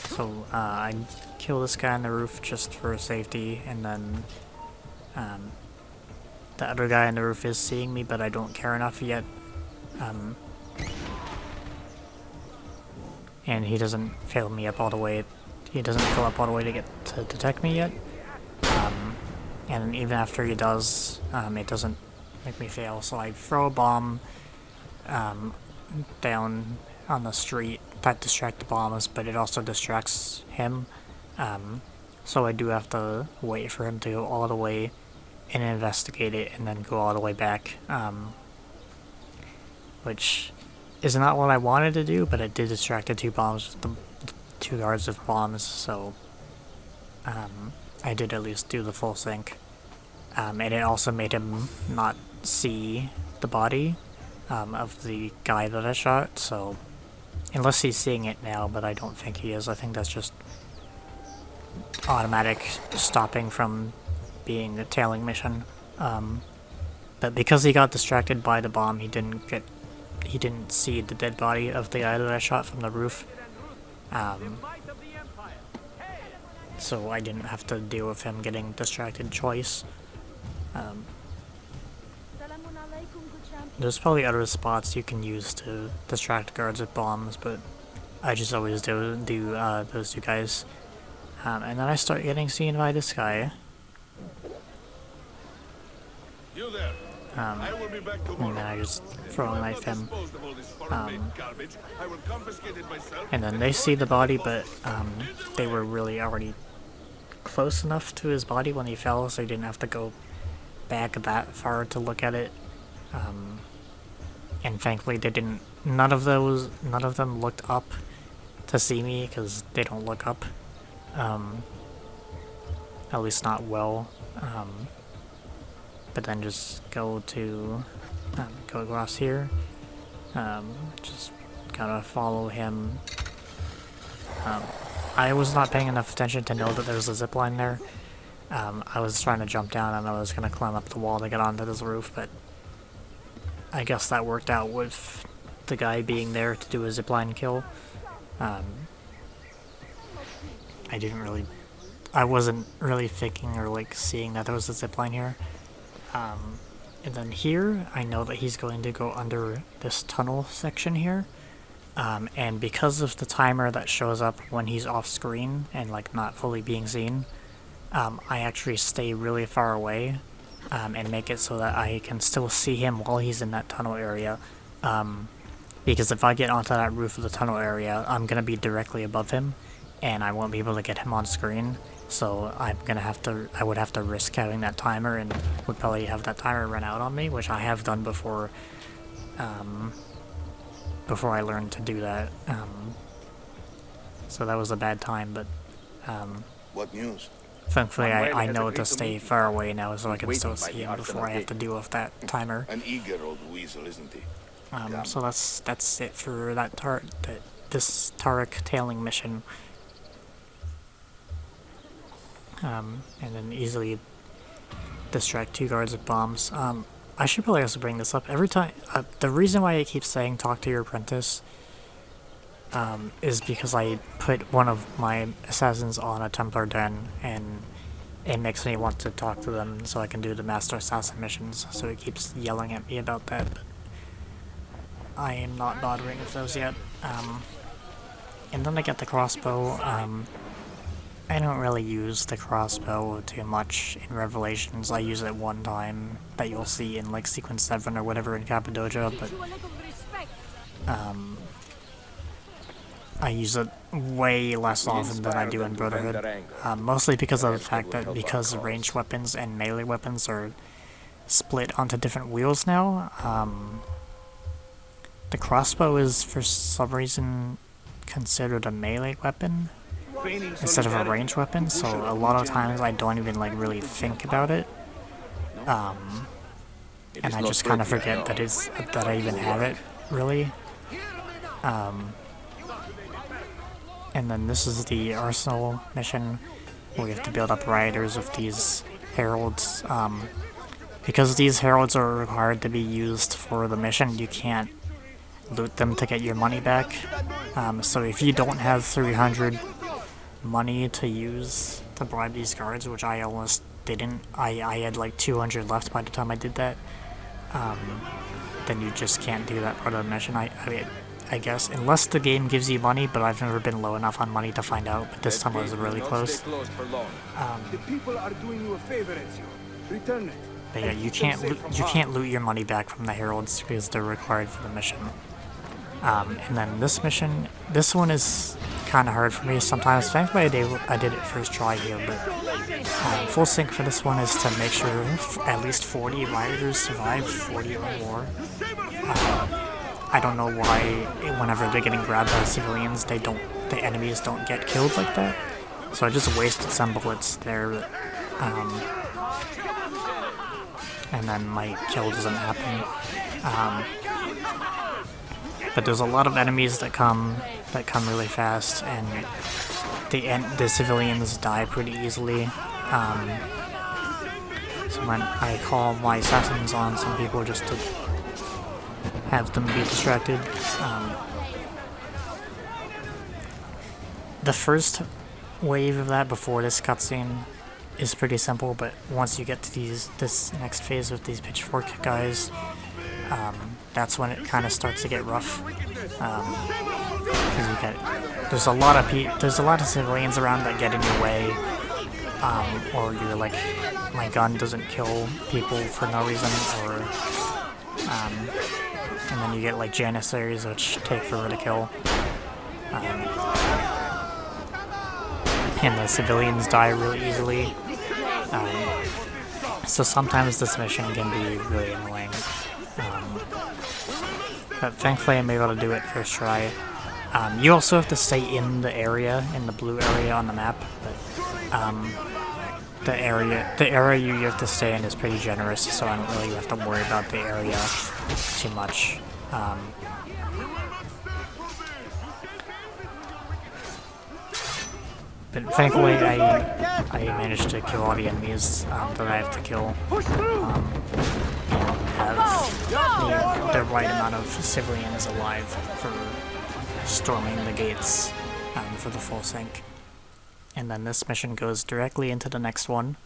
S1: So I kill this guy on the roof just for safety, and then the other guy on the roof is seeing me, but I don't care enough yet. And he doesn't fill me up all the way. He doesn't fill up all the way to get to detect me yet. And even after he does, it doesn't make me fail. So I throw a bomb down on the street that distracts the bombs, but it also distracts him. So I do have to wait for him to go all the way and investigate it, and then go all the way back. Which is not what I wanted to do, but it did distract the 2 bombs with the 2 guards with bombs, so I did at least do the full sync. And it also made him not see the body of the guy that I shot, so unless he's seeing it now, but I don't think he is. I think that's just automatic stopping from being a tailing mission. But because he got distracted by the bomb, he didn't see the dead body of the guy that I shot from the roof. So I didn't have to deal with him getting distracted twice. There's probably other spots you can use to distract guards with bombs, but I just always do those 2 guys. And then I start getting seen by this guy.
S7: You there. I will be back tomorrow.
S1: And then I just throw a knife him. And then they see the body, but they were really already close enough to his body when he fell, so he didn't have to go back that far to look at it. And thankfully they didn't, none of them looked up to see me, because they don't look up. At least not well. But then just go across here. Just kind of follow him. I was not paying enough attention to know that there was a zipline there. I was trying to jump down and I was going to climb up the wall to get onto this roof, but I guess that worked out with the guy being there to do a zipline kill. I wasn't really thinking or like seeing that there was a zipline here. And then here, I know that he's going to go under this tunnel section here. And because of the timer that shows up when he's off screen and like not fully being seen, I actually stay really far away and make it so that I can still see him while he's in that tunnel area. Because if I get onto that roof of the tunnel area, I'm going to be directly above him and I won't be able to get him on screen. So I would have to risk having that timer, and would probably have that timer run out on me, which I have done before. Before I learned to do that. So that was a bad time, but
S5: What news?
S1: thankfully I know to stay far away now, so I can still see him before I have to deal with that timer.
S5: An eager old weasel, isn't he?
S1: So that's it for this Tarek tailing mission. And then easily distract 2 guards with bombs. I should probably also bring this up. Every time, the reason why I keep saying talk to your apprentice is because I put one of my assassins on a Templar den, and it makes me want to talk to them so I can do the Master Assassin missions, so it keeps yelling at me about that, but I am not bothering with those yet. And then I get the crossbow. I don't really use the crossbow too much in Revelations. I use it one time that you'll see in like sequence 7 or whatever in Cappadocia, but I use it way less often than I do in Brotherhood. Mostly because of the fact that because ranged weapons and melee weapons are split onto different wheels now, the crossbow is for some reason considered a melee weapon instead of a ranged weapon, so a lot of times I don't even like really think about it, and I just kind of forget that I even have it, really. And then this is the arsenal mission, where you have to build up riders with these heralds. Because these heralds are required to be used for the mission, you can't loot them to get your money back. So if you don't have 300 money to use to bribe these guards, which I almost didn't, I had like 200 left by the time I did that, then you just can't do that part of the mission, I guess, unless the game gives you money, but I've never been low enough on money to find out, but this time I was really close.
S5: The people are doing you a favor, Ezio. Return it.
S1: But yeah, you can't loot your money back from the heralds because they're required for the mission. And then this mission, this one is kind of hard for me sometimes. Thankfully I did it first try here, but full sync for this one is to make sure at least 40 rioters survive, 40 or more. I don't know why whenever they're getting grabbed by civilians, the enemies don't get killed like that. So I just wasted some bullets there, and then my kill doesn't happen. But there's a lot of enemies that come really fast, and the civilians die pretty easily. So when I call my assassins on some people just to have them be distracted. The first wave of that before this cutscene is pretty simple, but once you get to this next phase with these pitchfork guys, that's when it kind of starts to get rough. Because there's a lot of civilians around that get in your way, or you're like, my gun doesn't kill people for no reason, or and then you get like janissaries which take forever to kill. And the civilians die really easily. So sometimes this mission can be really annoying. But thankfully I'm able to do it first try. You also have to stay in the area, in the blue area on the map, but the area you have to stay in is pretty generous, so I don't really have to worry about the area too much. But thankfully I managed to kill all the enemies that I have to kill, and have the right amount of civilians alive for storming the gates for the full sync. And then this mission goes directly into the next one,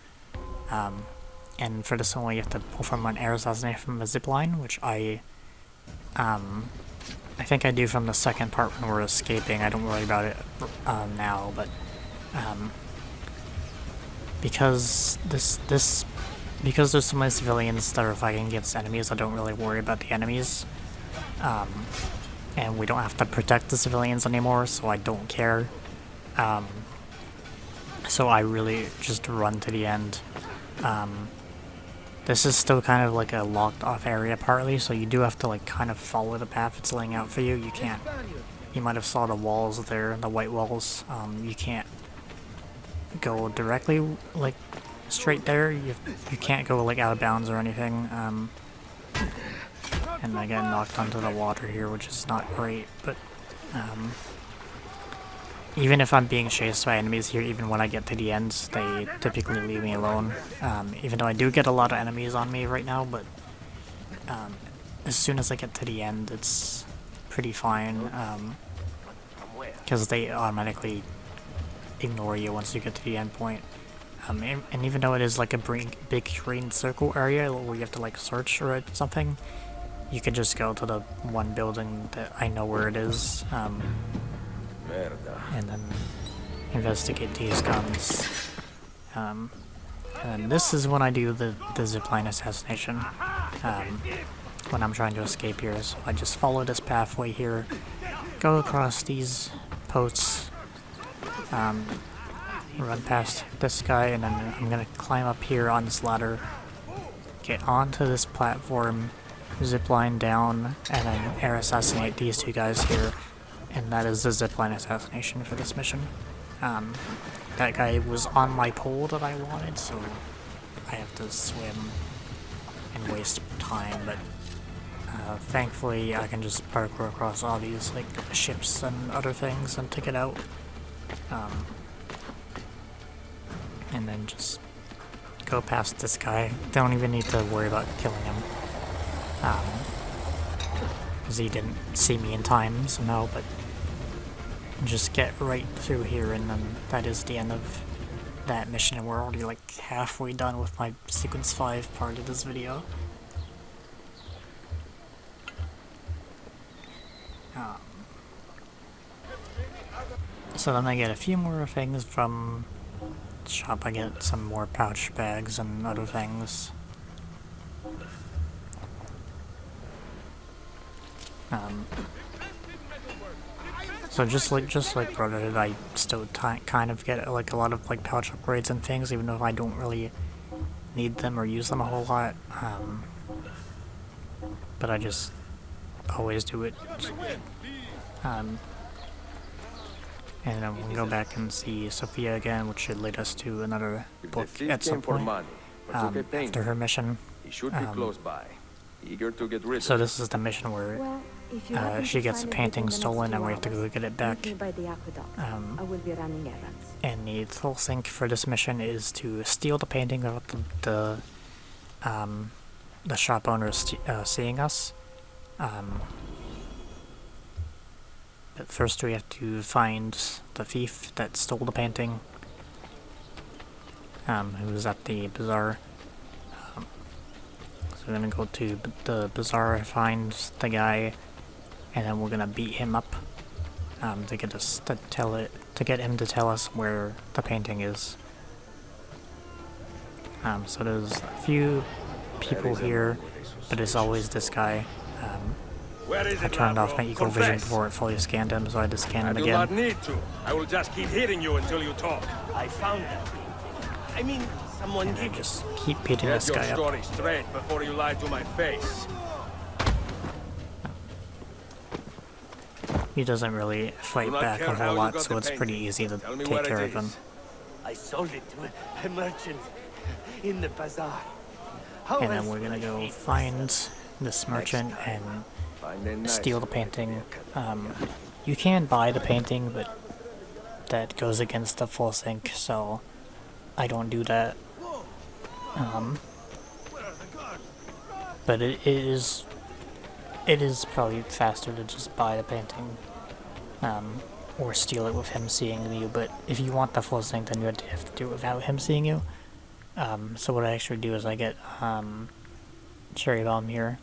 S1: and for this one you have to perform an air assassination from a zipline, which I think I do from the second part when we're escaping. I don't worry about it now, but because there's so many civilians that are fighting against enemies, I don't really worry about the enemies, and we don't have to protect the civilians anymore, so I don't care. So I really just run to the end. This is still kind of like a locked off area partly, so you do have to like kind of follow the path it's laying out for you. You can't, you might have saw the walls there, the white walls. You can't go directly like straight there. You can't go like out of bounds or anything. And I get knocked onto the water here, which is not great, but even if I'm being chased by enemies here, even when I get to the end, they typically leave me alone. Even though I do get a lot of enemies on me right now, but as soon as I get to the end, it's pretty fine, because they automatically ignore you once you get to the end point. And even though it is like a big green circle area where you have to like search or something, you can just go to the one building that I know where it is, and then investigate these guns. And then this is when I do the zipline assassination, when I'm trying to escape here. So I just follow this pathway here, go across these posts, run past this guy, and then I'm gonna climb up here on this ladder, get onto this platform, zipline down, and then air assassinate these two guys here. And that is the zipline assassination for this mission. That guy was on my pole that I wanted, so I have to swim and waste time, but Thankfully, I can just parkour across all these like ships and other things and take it out. And then just go past this guy. Don't even need to worry about killing him. Because he didn't see me in time somehow, but just get right through here, and then that is the end of that mission, and we're already like halfway done with my sequence 5 part of this video. So then I get a few more things from the shop. I get some more pouch bags and other things. So just like Brotherhood, I still kind of get like a lot of like pouch upgrades and things, even though I don't really need them or use them a whole lot. But I just always do it. And then we'll go back and see Sophia again, which should lead us to another book at some point after her mission.
S7: He should be close by, eager to get rid
S1: So this is the mission where she gets a painting stolen and we have to go get it back. And the full sync for this mission is to steal the painting without the shop owner seeing us. But first we have to find the thief that stole the painting, who was at the bazaar. So we're gonna go to the bazaar, find the guy, and then we're gonna beat him up to get him to tell us where the painting is. So there's a few people here, but it's always this guy. I turned off my eco vision before it fully scanned him, so I had to scan him again.
S7: I do not need to. I will just keep hitting you until you talk.
S4: I found it. I mean, someone
S1: And I just keep beating this
S7: Get your
S1: guy up.
S7: story straight before you lie to my face.
S1: He doesn't really fight back a whole lot, so it's pretty easy to take care of him.
S4: I sold it to a merchant in the bazaar.
S1: And then we're gonna go find this merchant and steal the painting. You can buy the painting, but that goes against the full sync, so I don't do that. But it is probably faster to just buy the painting, or steal it with him seeing you. But if you want the full sync, then you have to do it without him seeing you. So what I actually do is I get cherry bomb here.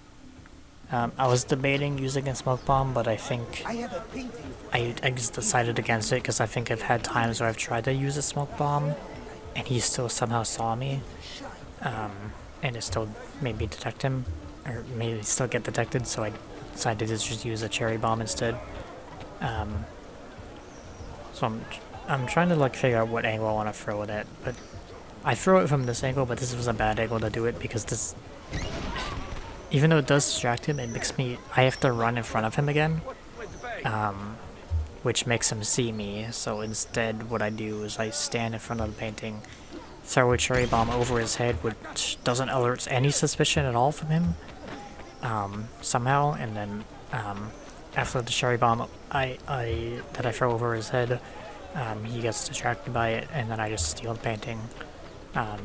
S1: I was debating using a smoke bomb, but I think I just decided against it because I think I've had times where I've tried to use a smoke bomb and he still somehow saw me, and it still made me detect him, or maybe still get detected, so I decided to just use a cherry bomb instead. So I'm trying to like figure out what angle I want to throw it at, but I throw it from this angle, but this was a bad angle to do it because this, even though it does distract him, it makes me, I have to run in front of him again, which makes him see me. So instead what I do is I stand in front of the painting, throw a cherry bomb over his head, which doesn't alert any suspicion at all from him, somehow, and then after the cherry bomb that I throw over his head, he gets distracted by it, and then I just steal the painting, and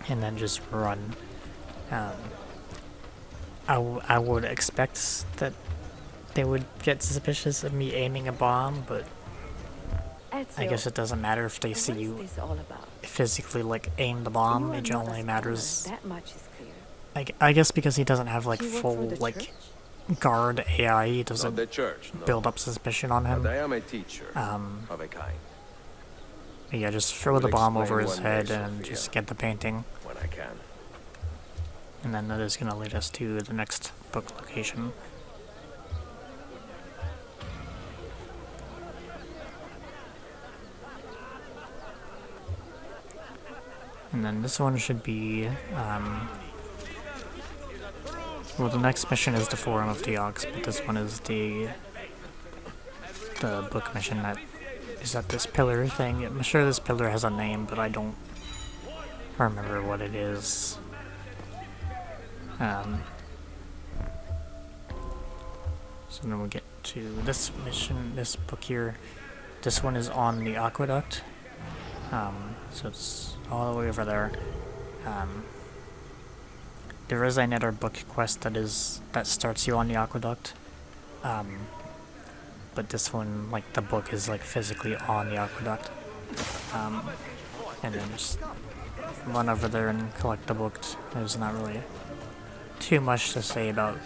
S1: then just run. I would expect that they would get suspicious of me aiming a bomb, but I guess it doesn't matter if they see you physically like aim the bomb. It only matters, I guess, because he doesn't have like full like guard AI, he doesn't build up suspicion on him.
S7: But I am a teacher of a kind.
S1: Yeah, just throw the bomb over his head and just get the painting.
S7: When I can.
S1: And then that is going to lead us to the next book location. And then this one should be, well, the next mission is the Forum of the Ox, but this one is the book mission that is at this pillar thing. I'm sure this pillar has a name, but I don't remember what it is. So then we'll get to this mission, this book here. This one is on the aqueduct. So it's all the way over there. There is another book quest that starts you on the aqueduct. But this one, like, the book is like physically on the aqueduct. And then just run over there and collect the books. There's not really too much to say about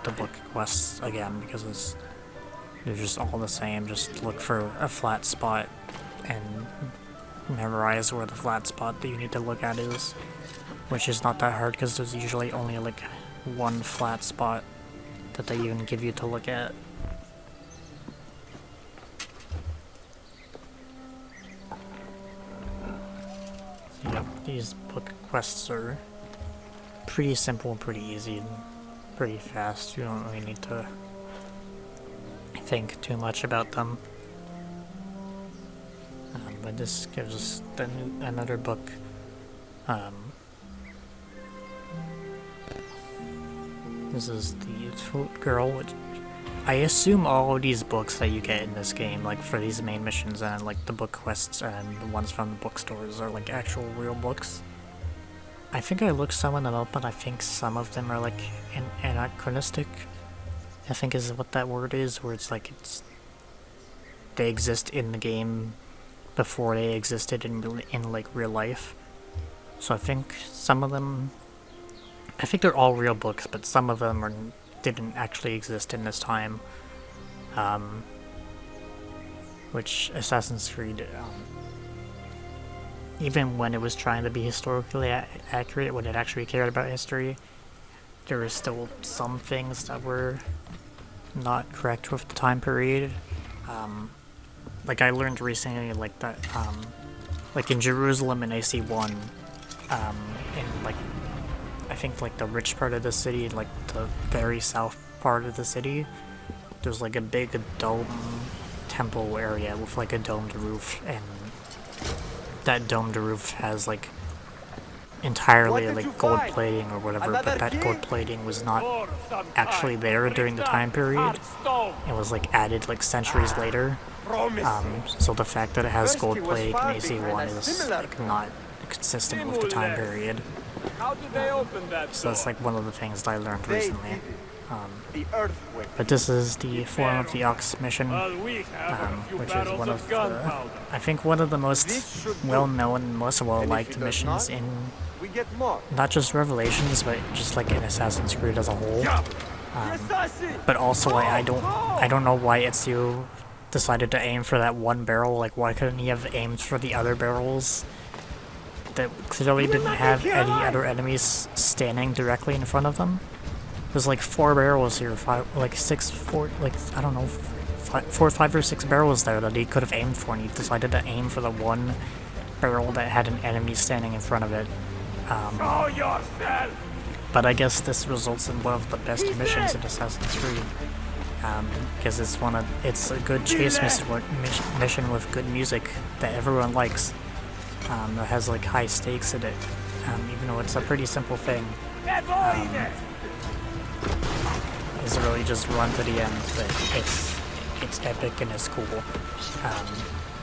S1: the book quests again, because they're just all the same. Just look for a flat spot and memorize where the flat spot that you need to look at is, which is not that hard because there's usually only like one flat spot that they even give you to look at. Yep, these book quests are pretty simple, pretty easy, and pretty fast. You don't really need to think too much about them. But this gives us another book. This is the Tote Girl, which I assume all of these books that you get in this game, like for these main missions and like the book quests and the ones from the bookstores, are like actual real books. I think I looked some of them up, but I think some of them are like anachronistic, I think is what that word is, where it's like they exist in the game before they existed in like real life. So I think some of them, I think they're all real books, but some of them didn't actually exist in this time. Which Assassin's Creed, even when it was trying to be historically accurate, when it actually cared about history, there were still some things that were not correct with the time period. Like I learned recently, like that, like in Jerusalem in AC1, in like, I think like the rich part of the city, like the very south part of the city, there's like a big dome temple area with like a domed roof, and that domed roof has like entirely like gold plating or whatever, but that gold plating was not actually there during the time period. It was like added like centuries later. So the fact that it has gold plating in AC1 is like not consistent with the time period. So that's like one of the things that I learned recently. But this is the Form of the Ox mission, which is one of the, I think one of the most well-known, most well-liked missions in not just Revelations, but just like in Assassin's Creed as a whole. But also, I don't know why Ezio decided to aim for that one barrel. Like, why couldn't he have aimed for the other barrels that clearly didn't have any other enemies standing directly in front of them? There's like 4 barrels here, 5 or 5 or 6 barrels there that he could have aimed for, and he decided to aim for the one barrel that had an enemy standing in front of it. But I guess this results in one of the best missions in Assassin's Creed, because it's a good chase mission with good music that everyone likes, that has like high stakes in it, even though it's a pretty simple thing. It's really just run to the end, but it's epic and it's cool.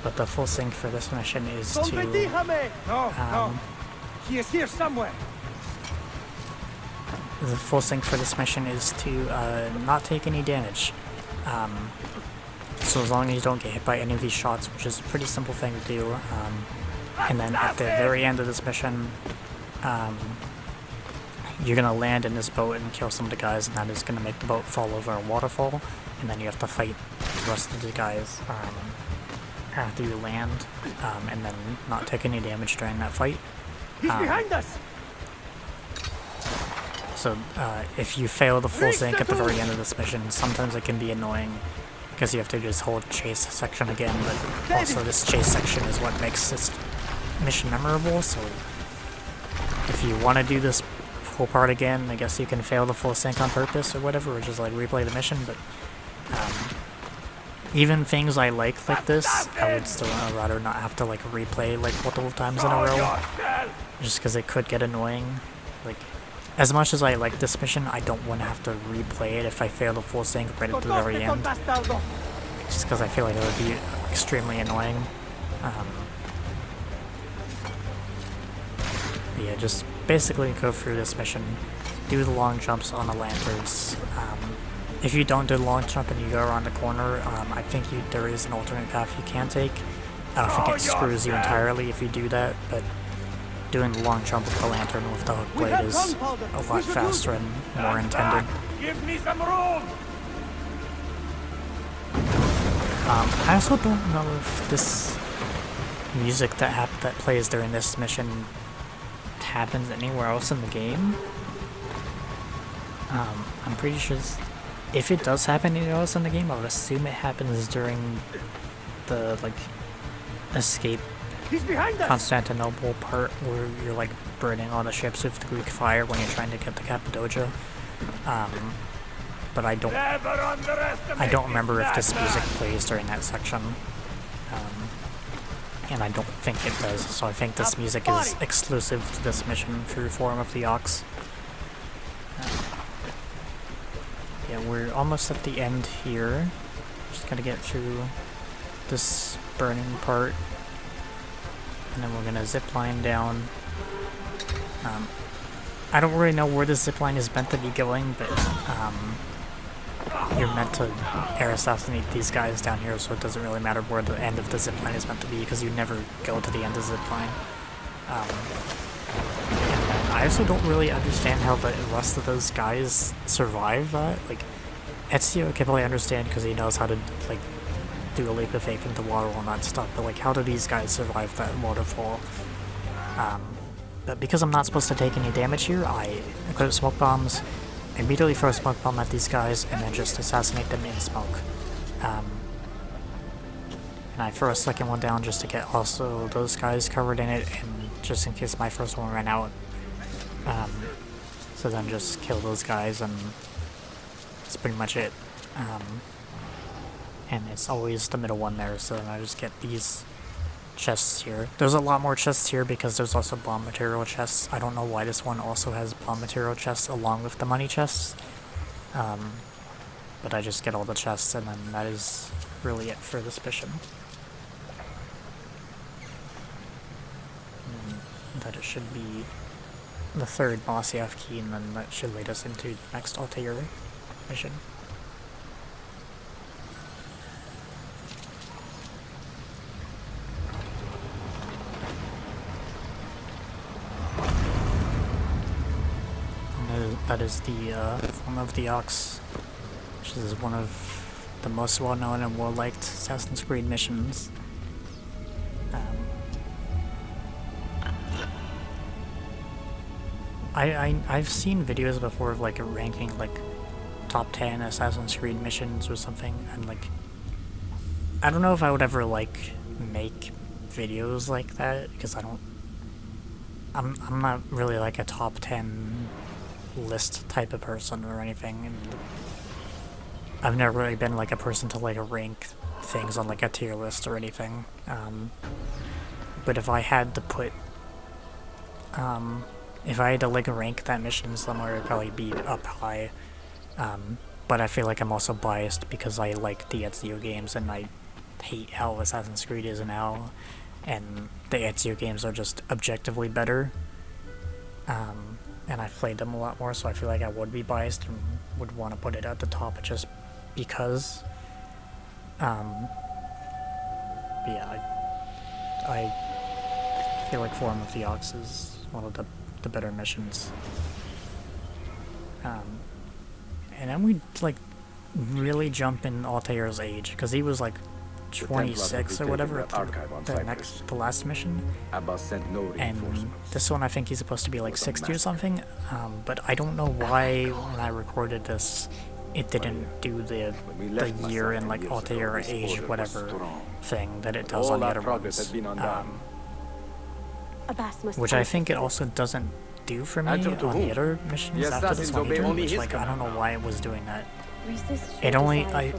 S1: But the full sync for this mission is
S9: he is here somewhere.
S1: The full sync for this mission is to not take any damage. So as long as you don't get hit by any of these shots, which is a pretty simple thing to do. And then at the very end of this mission, you're gonna land in this boat and kill some of the guys, and that is gonna make the boat fall over a waterfall, and then you have to fight the rest of the guys after you land, and then not take any damage during that fight.
S9: He's behind us!
S1: So if you fail the full sync at the very end of this mission, sometimes it can be annoying because you have to do this whole chase section again, but also this chase section is what makes this mission memorable. So if you want to do this whole part again, I guess you can fail the full sync on purpose or whatever, or just like replay the mission. But even things I like this, I would still rather not have to like replay like multiple times in a row, just because it could get annoying. Like as much as I like this mission, I don't want to have to replay it if I fail the full sync right at the very end. Just because I feel like it would be extremely annoying. Yeah, just basically go through this mission, do the long jumps on the lanterns. If you don't do the long jump and you go around the corner, I think there is an alternate path you can take. I don't think it screws you entirely if you do that, but doing the long jump with the lantern with the hook blade is a lot faster and more intended.
S7: Give me some room!
S1: I also don't know if this music that plays during this mission happens anywhere else in the game. I'm pretty sure if it does happen anywhere else in the game, I would assume it happens during the like escape Constantinople part where you're like burning all the ships with the Greek fire when you're trying to get the Cappadocia. But I don't remember if this music plays during that section. And I don't think it does, so I think this music is exclusive to this mission through Forum of the Ox. Yeah, we're almost at the end here. Just gotta get through this burning part. And then we're gonna zip line down. I don't really know where this zip line is meant to be going, but you're meant to air assassinate these guys down here, so it doesn't really matter where the end of the zip line is meant to be, because you never go to the end of the zip line. I also don't really understand how the rest of those guys survive that. Like, Ezio I can probably understand because he knows how to like do a leap of faith into water and that stuff, but like, how do these guys survive that waterfall? But because I'm not supposed to take any damage here, I equip smoke bombs, immediately throw a smoke bomb at these guys, and then just assassinate them in smoke. And I throw a second one down just to get also those guys covered in it, and just in case my first one ran out. So then just kill those guys, and that's pretty much it. And it's always the middle one there, so then I just get these chests here. There's a lot more chests here because there's also bomb material chests. I don't know why this one also has bomb material chests along with the money chests. But I just get all the chests, and then that is really it for this mission. That it should be the third boss you have key, and then that should lead us into the next Altair mission. That is the Form of the Ox, which is one of the most well-known and well-liked Assassin's Creed missions. I've seen videos before of like ranking like top 10 Assassin's Creed missions or something, and like, I don't know if I would ever like make videos like that, because I'm not really like a top 10 list type of person or anything, and I've never really been like a person to like rank things on like a tier list or anything. But if I had to put if I had to like rank that mission somewhere, it'd probably be up high. But I feel like I'm also biased because I like the Ezio games, and I hate how Assassin's Creed is now, and the Ezio games are just objectively better. And I've played them a lot more, so I feel like I would be biased and would want to put it at the top just because. But yeah, I feel like Forum of the Ox is one of the better missions. And then we like really jump in Altair's age, because he was like 26 or whatever at the last mission, and this one I think he's supposed to be like 60 or something, but I don't know why when I recorded this it didn't do the year and like Altair age whatever thing that it does on the other ones, which I think it also doesn't do for me on the other missions after this one either, which like I don't know why it was doing that. it only I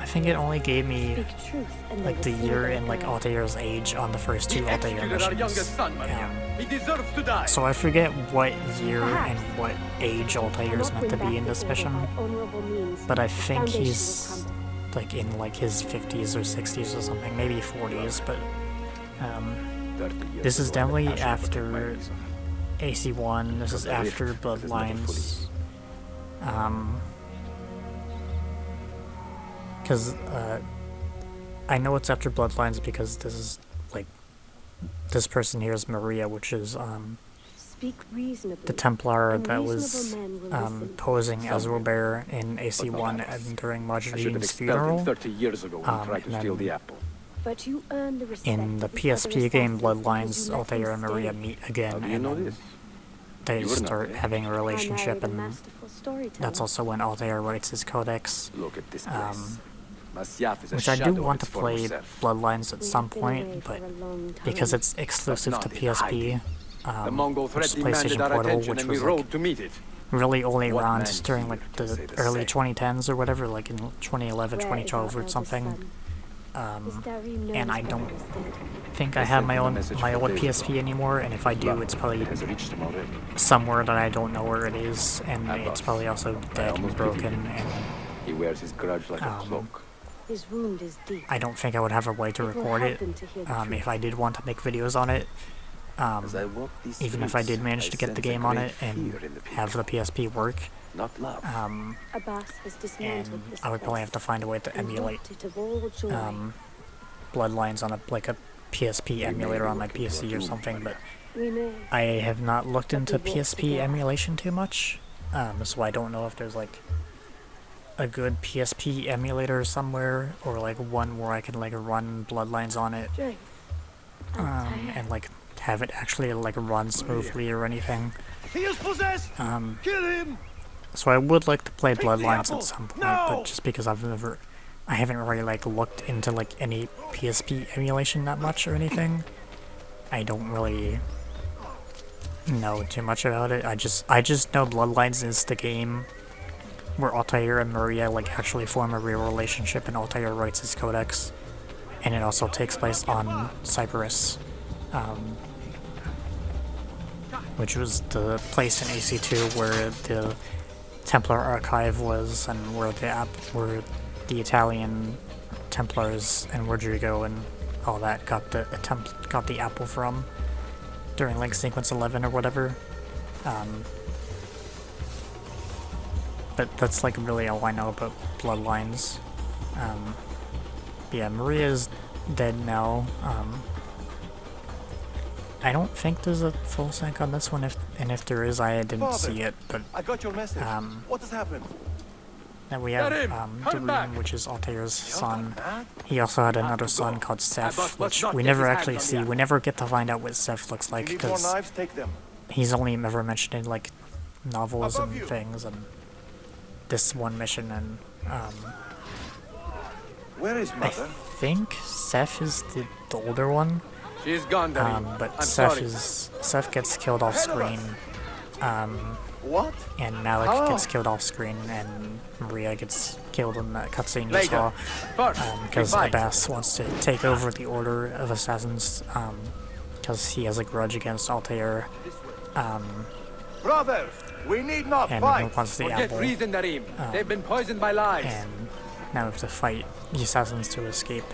S1: think it only gave me like the year and like Altair's age on the first two Altair missions. So I forget what year and what age Altair is meant to be in this mission, but I think he's like in like his 50s or 60s or something, maybe 40s, but this is definitely after AC1, this is after Bloodlines, because I know it's after Bloodlines because this is like, this person here is Maria, which is the Templar that was posing as Robert in AC1 and during Marjorie's funeral.
S11: But you earn the respect
S1: in the PSP game Bloodlines, Altair and Maria meet again, and they start having a relationship, and that's also when Altair writes his codex. Which I do want to play Bloodlines at some point, but because it's exclusive to PSP, which is PlayStation Portable, which was like really only around during like the early 2010s or whatever, like in 2011, 2012 or something. And I don't think I have my old PSP anymore, and if I do, it's probably somewhere that I don't know where it is, and it's probably also dead and broken, and
S4: he wears his grudge like a cloak.
S11: His wound is deep.
S1: I don't think I would have a way to record it if I did want to make videos on it. Even if I did manage to get the game on it and have the PSP work, and I would probably have to find a way to emulate Bloodlines on a PSP emulator on my PC or something, but I have not looked into PSP emulation too much, so I don't know if there's like a good PSP emulator somewhere, or like one where I can like run Bloodlines on it, and like have it actually like run smoothly or anything.
S7: He is possessed! Kill him!
S1: So I would like to play Bloodlines at some point, but just because I haven't really like looked into like any PSP emulation that much or anything, I don't really know too much about it. I just know Bloodlines is the game where Altair and Maria like actually form a real relationship, and Altair writes his codex, and it also takes place on Cyprus, which was the place in AC2 where the Templar archive was, and where the Italian Templars and Rodrigo and all that got the apple from during like sequence 11 or whatever. But that's like really all I know about Bloodlines. Yeah, Maria's dead now. I don't think there's a full sync on this one, and if there is, I didn't see it, but
S7: I got your message. What has happened?
S1: Then we have Darun, which is Altair's son. He also had another son called Seth, which we never actually see. We never get to find out what Seth looks like, because he's only ever mentioned in like novels and things, and this one mission, and
S7: where is Mother?
S1: I think Seth is the older one.
S7: She's gone,
S1: but Seth gets killed off screen.
S7: What?
S1: And Malik gets killed off screen, and Maria gets killed in that cutscene you saw. Because Abbas wants to take over the Order of Assassins, because he has a grudge against Altair.
S7: Brothers, we need not fight.
S1: He wants the apple.
S7: They've been poisoned by lies.
S1: And now we have to fight the assassins to escape.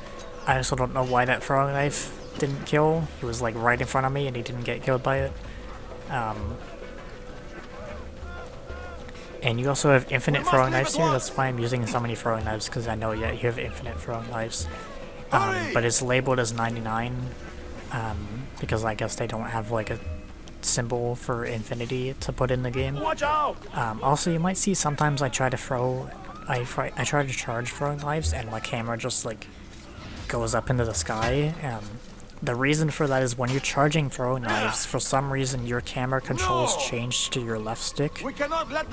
S1: I also don't know why that throwing knife didn't kill. He was like right in front of me and he didn't get killed by it. And you also have infinite throwing knives here. That's why I'm using so many throwing knives, because I know you have infinite throwing knives. But it's labeled as 99, because I guess they don't have like a symbol for infinity to put in the game.
S7: Watch out!
S1: Also, you might see sometimes I try to charge throwing knives, and my camera just like goes up into the sky. The reason for that is when you're charging throwing knives, for some reason your camera controls change to your left stick,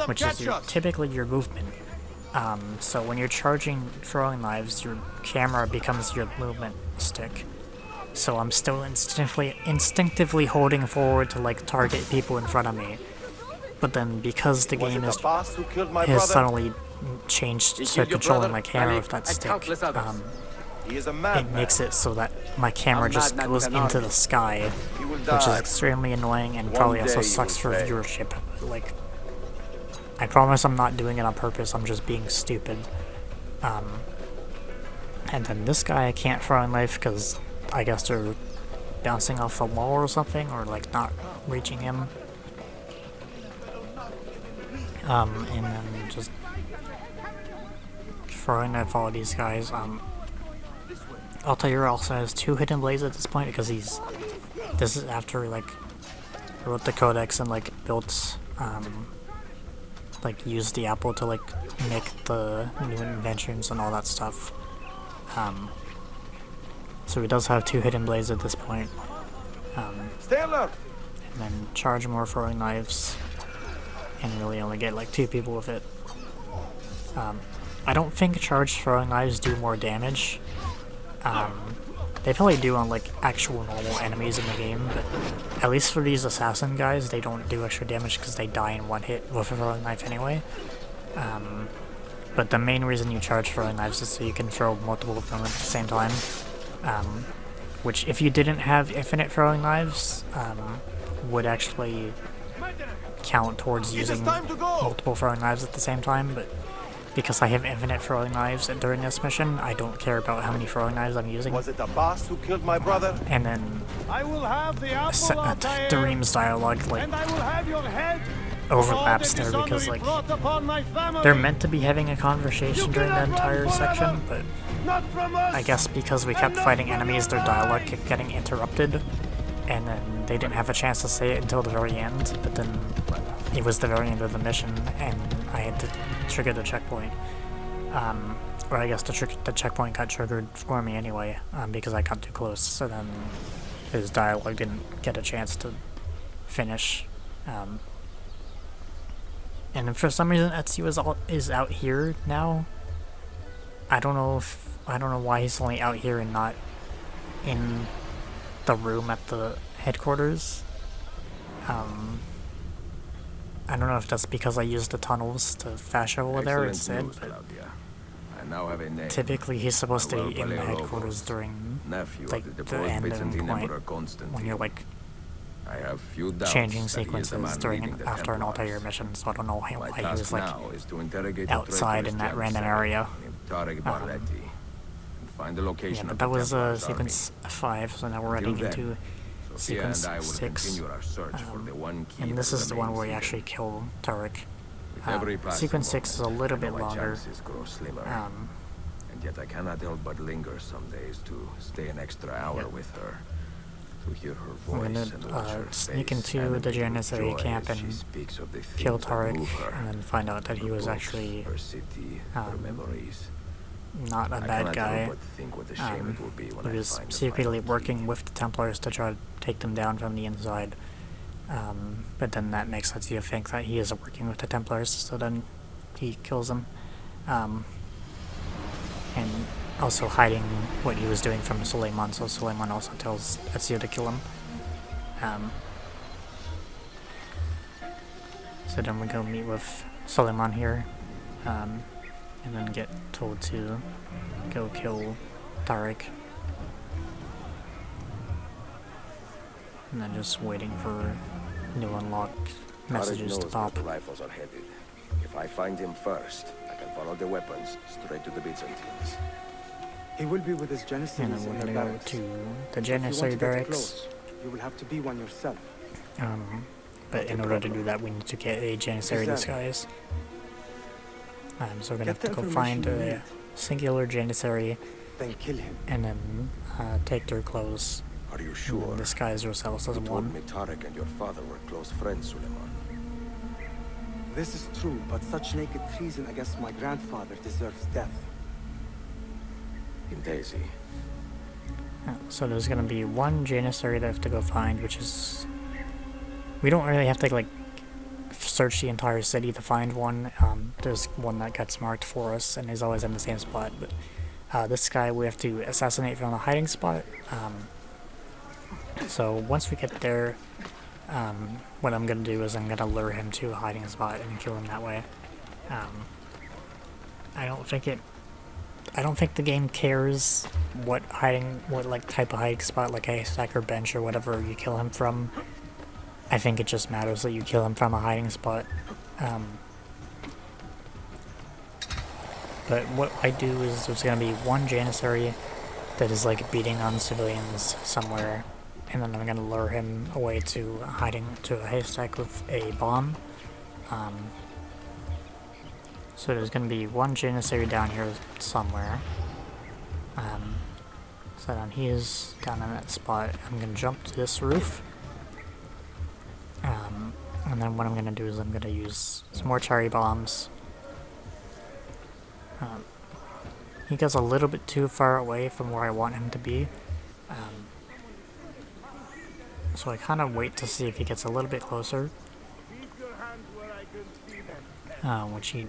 S1: which is typically your movement. So when you're charging throwing knives, your camera becomes your movement stick. So I'm still instinctively holding forward to like target people in front of me. but then because the game
S7: Was it the boss who killed my
S1: has
S7: brother?
S1: suddenly changed
S7: He
S1: to
S7: killed your
S1: controlling
S7: brother,
S1: my camera
S7: Ali,
S1: with that
S7: and
S1: stick,
S7: countless others. He is a
S1: it
S7: madman.
S1: makes it so that my camera just goes into the sky,
S7: He will
S1: which is
S7: die.
S1: extremely annoying and
S7: One
S1: probably
S7: day
S1: also
S7: you
S1: sucks for
S7: will fail.
S1: viewership. Like, I promise I'm not doing it on purpose, I'm just being stupid. And then this guy I can't throw a knife because I guess they're bouncing off the wall or something, or like not reaching him. And then just throwing knife all of these guys. Altair also has 2 hidden blades at this point because this is after like wrote the codex and like built like used the apple to like make the new inventions and all that stuff. So he does have 2 hidden blades at this point.
S7: Stay alert.
S1: And then charge more throwing knives, and really only get like 2 people with it. I don't think charged throwing knives do more damage. They probably do on like actual normal enemies in the game, but at least for these assassin guys, they don't do extra damage because they die in 1 hit with a throwing knife anyway. But the main reason you charge throwing knives is so you can throw multiple of them at the same time. Which, if you didn't have infinite throwing knives, would actually count towards using multiple throwing knives at the same time, but because I have infinite throwing knives during this mission, I don't care about how many throwing knives I'm using.
S7: Was it the boss who killed my brother?
S1: And then
S7: I will have the apple,
S1: Dareem's dialogue like
S7: and I will have your head.
S1: overlaps there because like they're meant to be having a conversation during the entire section, but I guess because we kept fighting enemies, their dialogue kept getting interrupted, and then they didn't have a chance to say it until the very end, but then it was the very end of the mission, and I had to trigger the checkpoint. Or I guess the checkpoint got triggered for me anyway, because I got too close, so then his dialogue didn't get a chance to finish. And for some reason Ezio is out here now. I don't know why he's only out here and not in the room at the headquarters. I don't know if that's because I used the tunnels to fast travel there instead, but
S7: I now have a name.
S1: typically he's supposed to be in the headquarters during like the end and point when you're like
S7: I have few doubts
S1: changing
S7: that he is the man
S1: sequences during
S7: leading the
S1: after an
S7: Templars.
S1: Altair mission, so I don't know why
S7: My
S1: he
S7: task
S1: was like
S7: now is to interrogate
S1: outside in that random area.
S7: Tarek Barletti, and find the location
S1: Yeah, but
S7: of
S1: that
S7: the
S1: was
S7: Templars'
S1: sequence 5, so now we're
S7: Until
S1: heading
S7: then,
S1: into
S7: Sophia and
S1: sequence
S7: I will
S1: 6.
S7: continue our search for the one key
S1: And this
S7: that
S1: is the one
S7: remains
S1: where we
S7: hidden.
S1: actually kill Tarek.
S7: With every passing
S1: Sequence 6 is a
S7: moment,
S1: little
S7: I
S1: bit
S7: know my
S1: longer.
S7: chances grow slimmer. And yet I cannot help but linger some days to stay an extra hour with her. To hear her
S1: I'm
S7: voice
S1: gonna
S7: and watch her
S1: sneak
S7: face
S1: into
S7: animate
S1: the
S7: with
S1: Janissary
S7: joy
S1: camp
S7: as she
S1: and
S7: speaks of the
S1: kill
S7: things that
S1: Tarek,
S7: move her.
S1: and then find out that he
S7: Her
S1: was
S7: books,
S1: actually
S7: her city, her memories.
S1: not a
S7: I
S1: bad
S7: cannot
S1: guy.
S7: help but think what a shame it will be when
S1: He
S7: I
S1: was
S7: find the
S1: secretly
S7: final
S1: working
S7: key.
S1: with the Templars to try to take them down from the inside. But then that makes Ezio think that he is working with the Templars, so then he kills them. And also hiding what he was doing from Suleiman, so Suleiman also tells Ezio to kill him. So then we go meet with Suleiman here, and then get told to go kill Tarek. And then just waiting for new unlocked messages to pop.
S7: The rifles are headed. If I find him first, I can follow the weapons straight to the Byzantines.
S8: He will be with his
S1: And
S8: Janissaries
S1: then
S8: in
S1: we're
S8: their
S1: gonna go
S8: barracks.
S1: to the
S8: If you want to
S1: Janissary
S8: get
S1: barracks.
S8: close, you will have to be one yourself.
S1: But in order to do that, we need to get a Janissary disguise. So we're gonna have to go find a singular Janissary
S8: Then kill him.
S1: and then take their clothes.
S7: Are you
S1: And
S7: sure?
S1: then disguise ourselves as
S7: You told
S1: one.
S7: me Tarek and your father were close friends, Suleiman.
S8: This is true, but such naked treason against my grandfather deserves death.
S7: In Daisy.
S1: So there's gonna be one Janissary that I have to go find, which is... We don't really have to, like, search the entire city to find one. There's one that gets marked for us and is always in the same spot, but this guy we have to assassinate from a hiding spot. So once we get there, what I'm gonna do is I'm gonna lure him to a hiding spot and kill him that way. I don't think the game cares what like type of hiding spot, like a haystack or bench or whatever you kill him from. I think it just matters that you kill him from a hiding spot. But what I do is there's gonna be one Janissary that is like beating on civilians somewhere, and then I'm gonna lure him away to hiding to a haystack with a bomb. So there's gonna be one Janissary down here somewhere. So down he is, down in that spot. I'm gonna jump to this roof. And then what I'm gonna do is I'm gonna use some more cherry bombs. He goes a little bit too far away from where I want him to be. So I kind of wait to see if he gets a little bit closer. Which he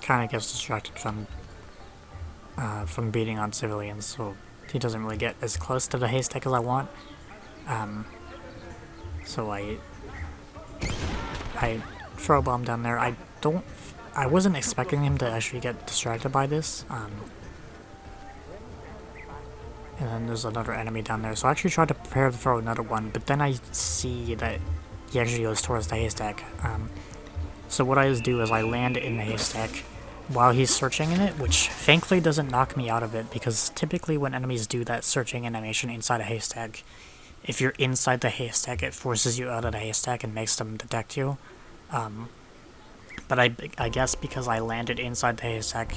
S1: kind of gets distracted from beating on civilians, so he doesn't really get as close to the haystack as I want. So I throw a bomb down there. I wasn't expecting him to actually get distracted by this. And then there's another enemy down there, so I actually tried to prepare to throw another one, but then I see that he actually goes towards the haystack. So what I do is I land in the haystack while he's searching in it, which thankfully doesn't knock me out of it, because typically when enemies do that searching animation inside a haystack, if you're inside the haystack, it forces you out of the haystack and makes them detect you. But I guess because I landed inside the haystack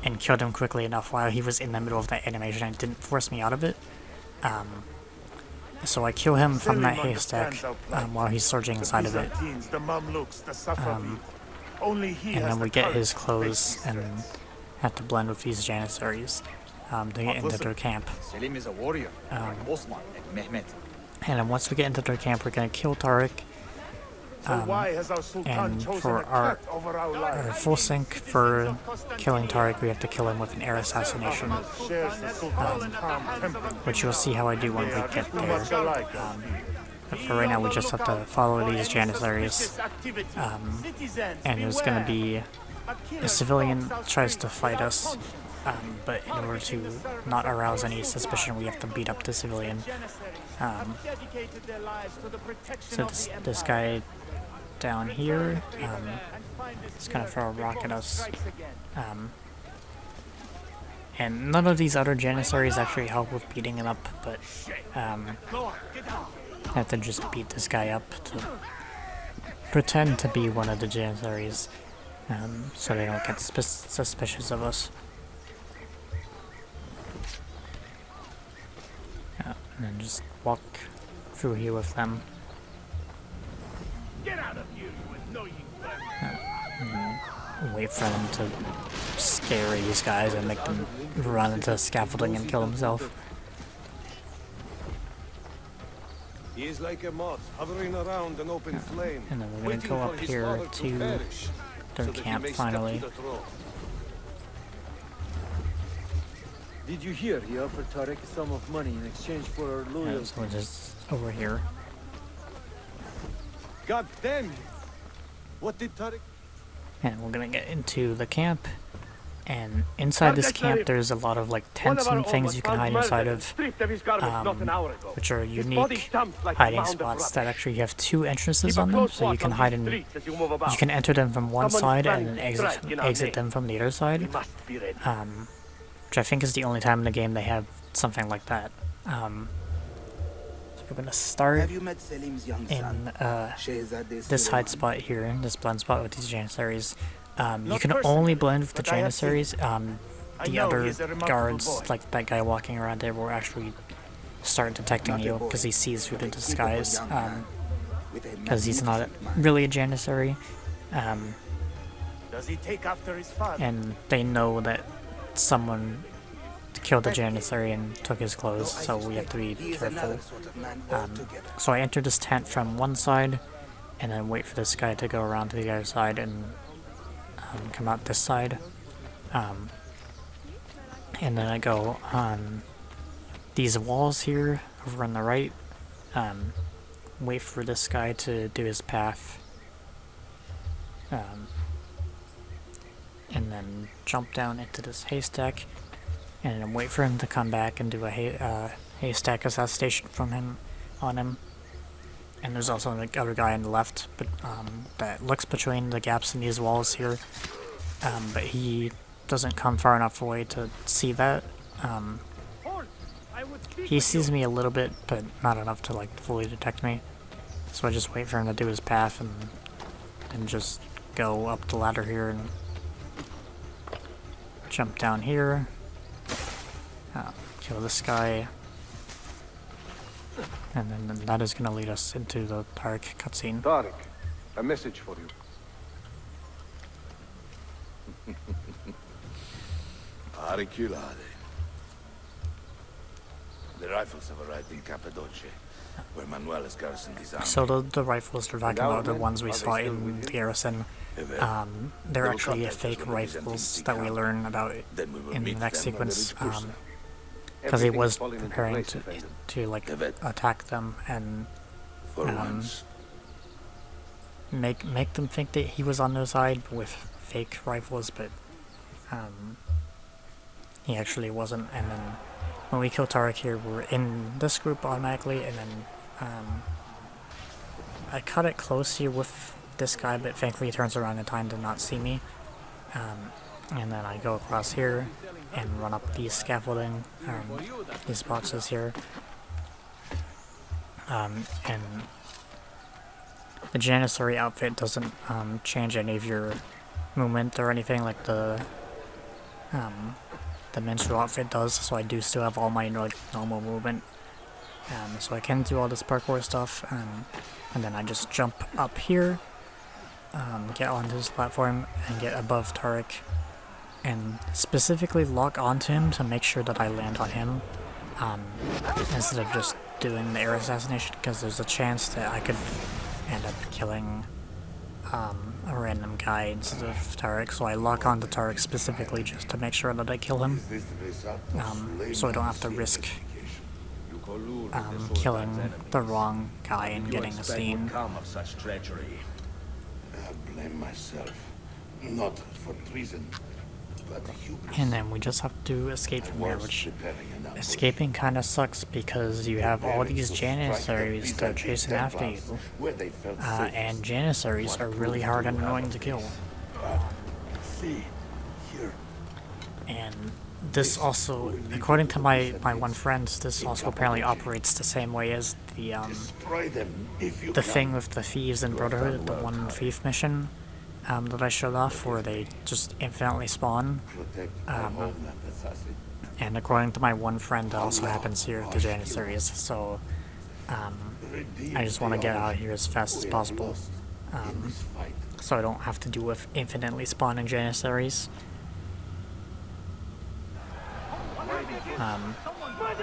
S1: and killed him quickly enough while he was in the middle of that animation, it didn't force me out of it. So I kill him from that haystack while he's surging inside of it. And then we get his clothes and have to blend with these Janissaries to get into their camp.
S2: Selim is a warrior, Osman and Mehmet.
S1: And then once we get into their camp, we're going to kill Tariq. And for our full sync for killing Tariq, we have to kill him with an air assassination, which you'll see how I do when we get there. But for right now, we just have to follow these Janissaries, and there's going to be a civilian tries to fight us, but in order to not arouse any suspicion, we have to beat up the civilian. So this guy down here is gonna throw a rock at us, and none of these other Janissaries actually help with beating him up, but I have to just beat this guy up to pretend to be one of the Janissaries, so they don't get suspicious of us. And then just walk through here with them.
S6: Get out of here, you annoying
S1: Wait for them to scare these guys and make them run into scaffolding and kill themselves.
S5: He is like a moth hovering around an open flame.
S1: And then we're gonna go up here to their camp finally.
S9: Did you hear he offered Tariq a sum of money in exchange for our loyalty?
S1: So we're just over here.
S5: God damn you! What did Tariq?
S1: And we're gonna get into the camp. And inside this camp, there's a lot of like tents and things you can hide inside of, which are unique hiding spots that actually have two entrances on them, so you can hide in. You can enter them from one side and then exit them from the other side. Which I think is the only time in the game they have something like that. So we're gonna start in this hide spot here, this blend spot with these Janissaries. You can only blend with the Janissaries. The other guards, like that guy walking around there, will actually start detecting you because he sees through the disguise. Because he's not really a Janissary. And they know that someone killed the Janissary and took his clothes, so we have to be careful. So I enter this tent from one side, and then wait for this guy to go around to the other side and come out this side. And then I go on these walls here over on the right, wait for this guy to do his path, and then jump down into this haystack, and then wait for him to come back and do a haystack assassination from him on him. And there's also the other guy on the left, but that looks between the gaps in these walls here, but he doesn't come far enough away to see that. He sees me a little bit, but not enough to like fully detect me. So I just wait for him to do his path and just go up the ladder here and jump down here. Kill this guy. And then that is going to lead us into the dark cutscene.
S12: Tarek, a message for you.
S5: Areculade. The rifles have arrived in Cappadocia, where Manuel has garrisoned his army.
S1: So the rifles we're talking about, the ones we saw in the garrison, they're actually fake rifles that we learn about in the next sequence, because he was preparing to like attack them and make them think that he was on their side with fake rifles, but he actually wasn't. And then when we kill Tarek here, we're in this group automatically, and then I cut it close here with this guy, but thankfully he turns around in time to not see me. And then I go across here and run up these scaffolding, these boxes here. And the Janissary outfit doesn't change any of your movement or anything like the minstrel outfit does, so I do still have all my like normal movement. So I can do all this parkour stuff, and then I just jump up here, get onto this platform, and get above Tarek, and specifically lock onto him to make sure that I land on him, instead of just doing the air assassination, because there's a chance that I could end up killing a random guy instead of Tarek, so I lock onto Tarek specifically just to make sure that I kill him, so I don't have to risk killing the wrong guy and getting a scene.
S5: I blame myself, not for treason, but
S1: And then we just have to escape from here, which escaping kind of sucks because you have all these Janissaries that are chasing after you, and Janissaries are really hard and annoying to kill. And this also, according to my one friend, this also apparently operates the same way as the thing with the thieves in Brotherhood, the one thief mission that I showed off, where they just infinitely spawn. And according to my one friend, that also happens here at the Janissaries, so I just want to get out of here as fast as possible, so I don't have to deal with infinitely spawning Janissaries.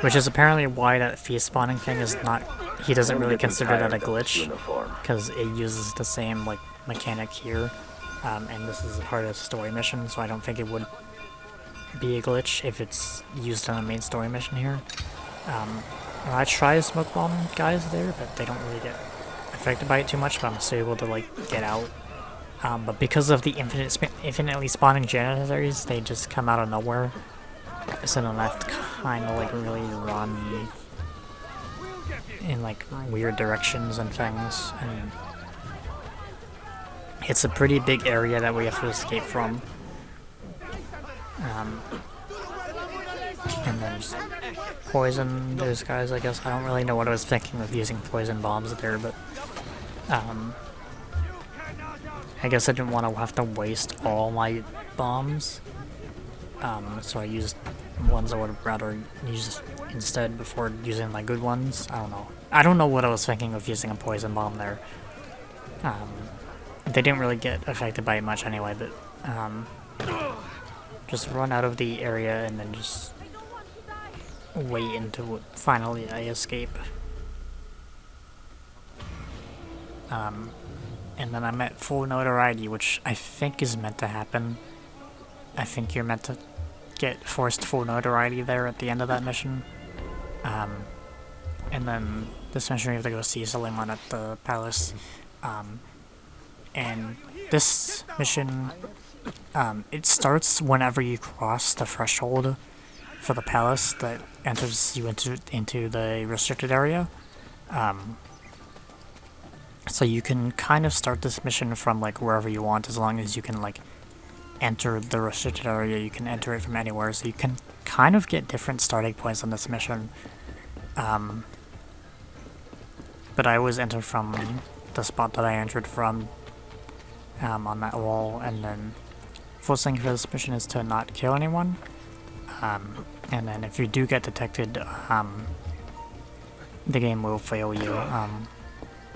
S1: Which is apparently why that feast spawning thing is not, he doesn't really consider that a glitch, because it uses the same like mechanic here, and this is a part of the story mission, so I don't think it would be a glitch if it's used on a main story mission here. I try to smoke bomb guys there, but they don't really get affected by it too much, but I'm still able to like get out. But because of the infinitely spawning Janissaries, they just come out of nowhere. So then I have to kind of like really run in like weird directions and things, and it's a pretty big area that we have to escape from. And then just poison those guys, I guess. I don't really know what I was thinking of using poison bombs there, but I guess I didn't want to have to waste all my bombs. So I used ones I would have rather used instead before using my good ones. I don't know. I don't know what I was thinking of using a poison bomb there. They didn't really get affected by it much anyway, but just run out of the area and then just wait until finally I escape. And then I'm at full notoriety, which I think is meant to happen. I think you're meant to get forced full notoriety there at the end of that mission. And then this mission we have to go see Suleiman at the palace. And this mission, it starts whenever you cross the threshold for the palace that enters you into the restricted area. So you can kind of start this mission from like wherever you want, as long as you can like enter the restricted area. You can enter it from anywhere, so you can kind of get different starting points on this mission. But I always enter from the spot that I entered from, on that wall, and then first thing for this mission is to not kill anyone. And then if you do get detected, the game will fail you,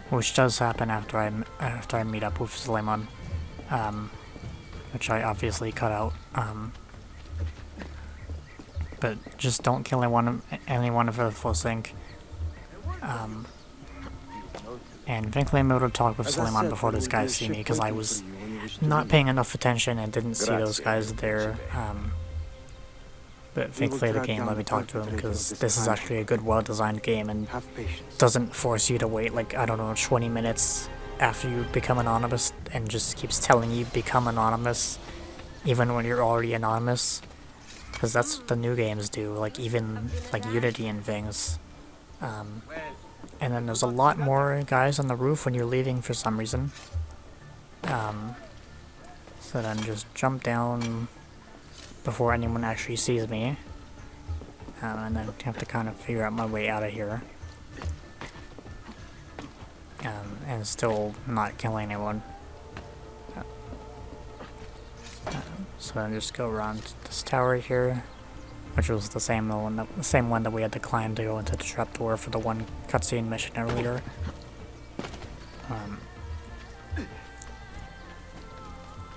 S1: which does happen after I meet up with Suleiman, which I obviously cut out. But just don't kill anyone for the full sync. And thankfully I'm able to talk with Suleiman before those guys see me, because I was not paying enough attention and didn't see those guys there. But thankfully the game let me talk to them, because this is actually a good, well-designed game and doesn't force you to wait like, I don't know, 20 minutes after you become anonymous, and just keeps telling you become anonymous even when you're already anonymous, because that's what the new games do, like even like Unity and things. And then there's a lot more guys on the roof when you're leaving for some reason. So then just jump down before anyone actually sees me. And then have to kind of figure out my way out of here. And still not kill anyone. So then just go around this tower here, which was the same one that we had to climb to go into the trapdoor for the one cutscene mission earlier.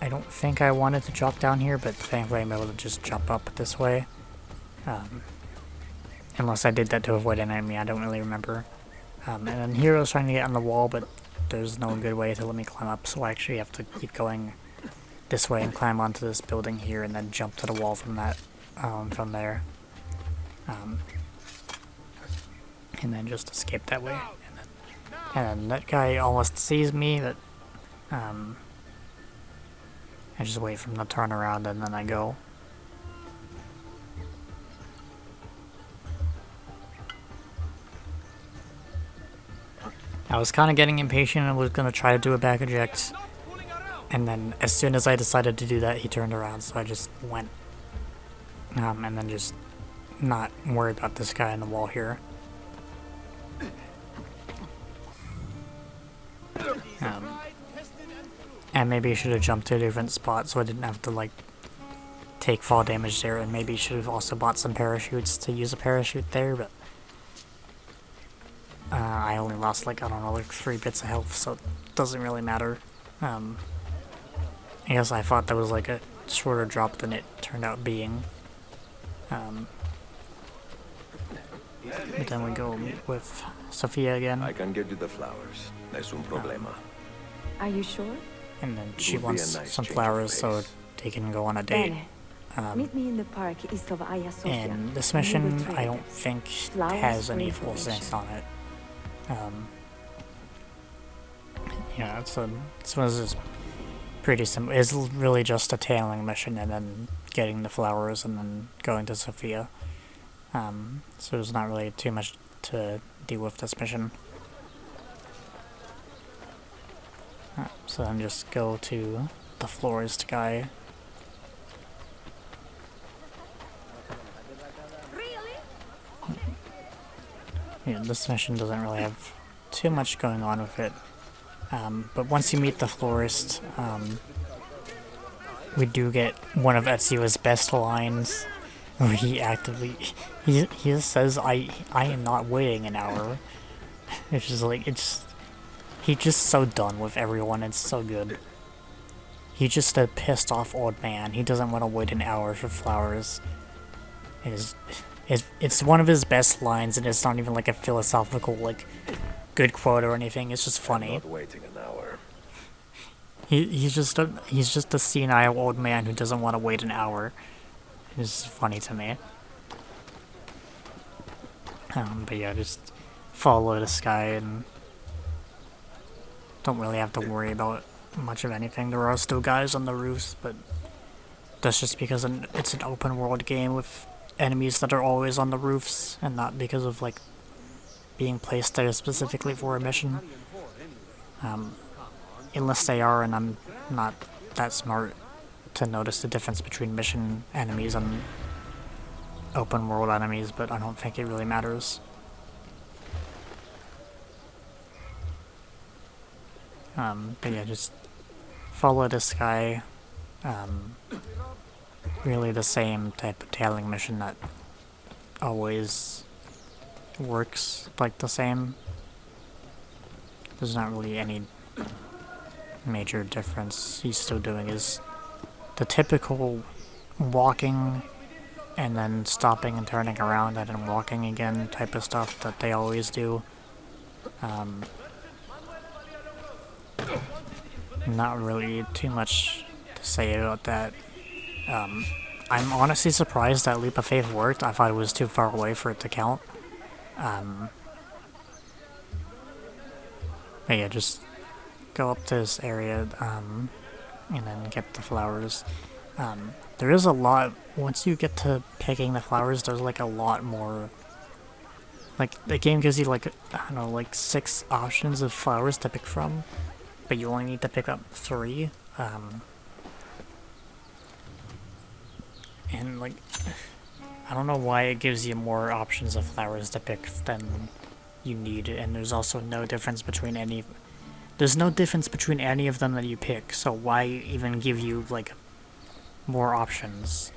S1: I don't think I wanted to drop down here, but thankfully I'm able to just jump up this way. Unless I did that to avoid an enemy, I don't really remember. And then here I was trying to get on the wall, but there's no good way to let me climb up, so I actually have to keep going this way and climb onto this building here and then jump to the wall from that. From there, and then just escape that way, and then that guy almost sees me, but I just wait for him to turn around and then I go. I was kind of getting impatient and was going to try to do a back eject, and then as soon as I decided to do that, he turned around, so I just went. And then just not worry about this guy on the wall here. And maybe I should have jumped to a different spot so I didn't have to like take fall damage there, and maybe should have also bought some parachutes to use a parachute there, but I only lost like, I don't know, like 3 bits of health, so it doesn't really matter. I guess I thought that was like a shorter drop than it turned out being. But then we go meet with Sophia again.
S7: I can get you the flowers. No es un problema.
S11: Are you sure?
S1: And then she wants some flowers so they can go on a date.
S11: Meet me in the park east of Hagia Sophia.
S1: And this mission, I don't think has any full syncs on it. Yeah, so this one's just pretty simple. It's really just a tailing mission and then getting the flowers and then going to Sophia. So there's not really too much to deal with this mission. So then just go to the florist guy. Yeah, this mission doesn't really have too much going on with it. But once you meet the florist, we do get one of Ezio's best lines, where he actively, he just says, I am not waiting an hour. It's just like, he's just so done with everyone, it's so good. He's just a pissed off old man, he doesn't want to wait an hour for flowers. It's one of his best lines, and it's not even like a philosophical, like, good quote or anything, it's just funny.
S7: I'm not waiting an hour.
S1: He's just a senile old man who doesn't want to wait an hour. It's funny to me. But yeah, just follow this guy and don't really have to worry about much of anything. There are still guys on the roofs, but that's just because it's an open world game with enemies that are always on the roofs, and not because of like being placed there specifically for a mission. Unless they are, and I'm not that smart to notice the difference between mission enemies and open world enemies, but I don't think it really matters. But yeah, just follow this guy. Really the same type of tailing mission that always works like the same. There's not really any major difference. He's still doing his the typical walking and then stopping and turning around and then walking again type of stuff that they always do. Not really too much to say about that. I'm honestly surprised that Leap of Faith worked. I thought it was too far away for it to count. But yeah, just go up to this area, and then get the flowers. There is a lot, once you get to picking the flowers, there's like a lot more, like the game gives you like, I don't know, like 6 options of flowers to pick from, but you only need to pick up 3. And like, I don't know why it gives you more options of flowers to pick than you need, and there's also no difference between any, there's no difference between any of them that you pick, so why even give you like more options?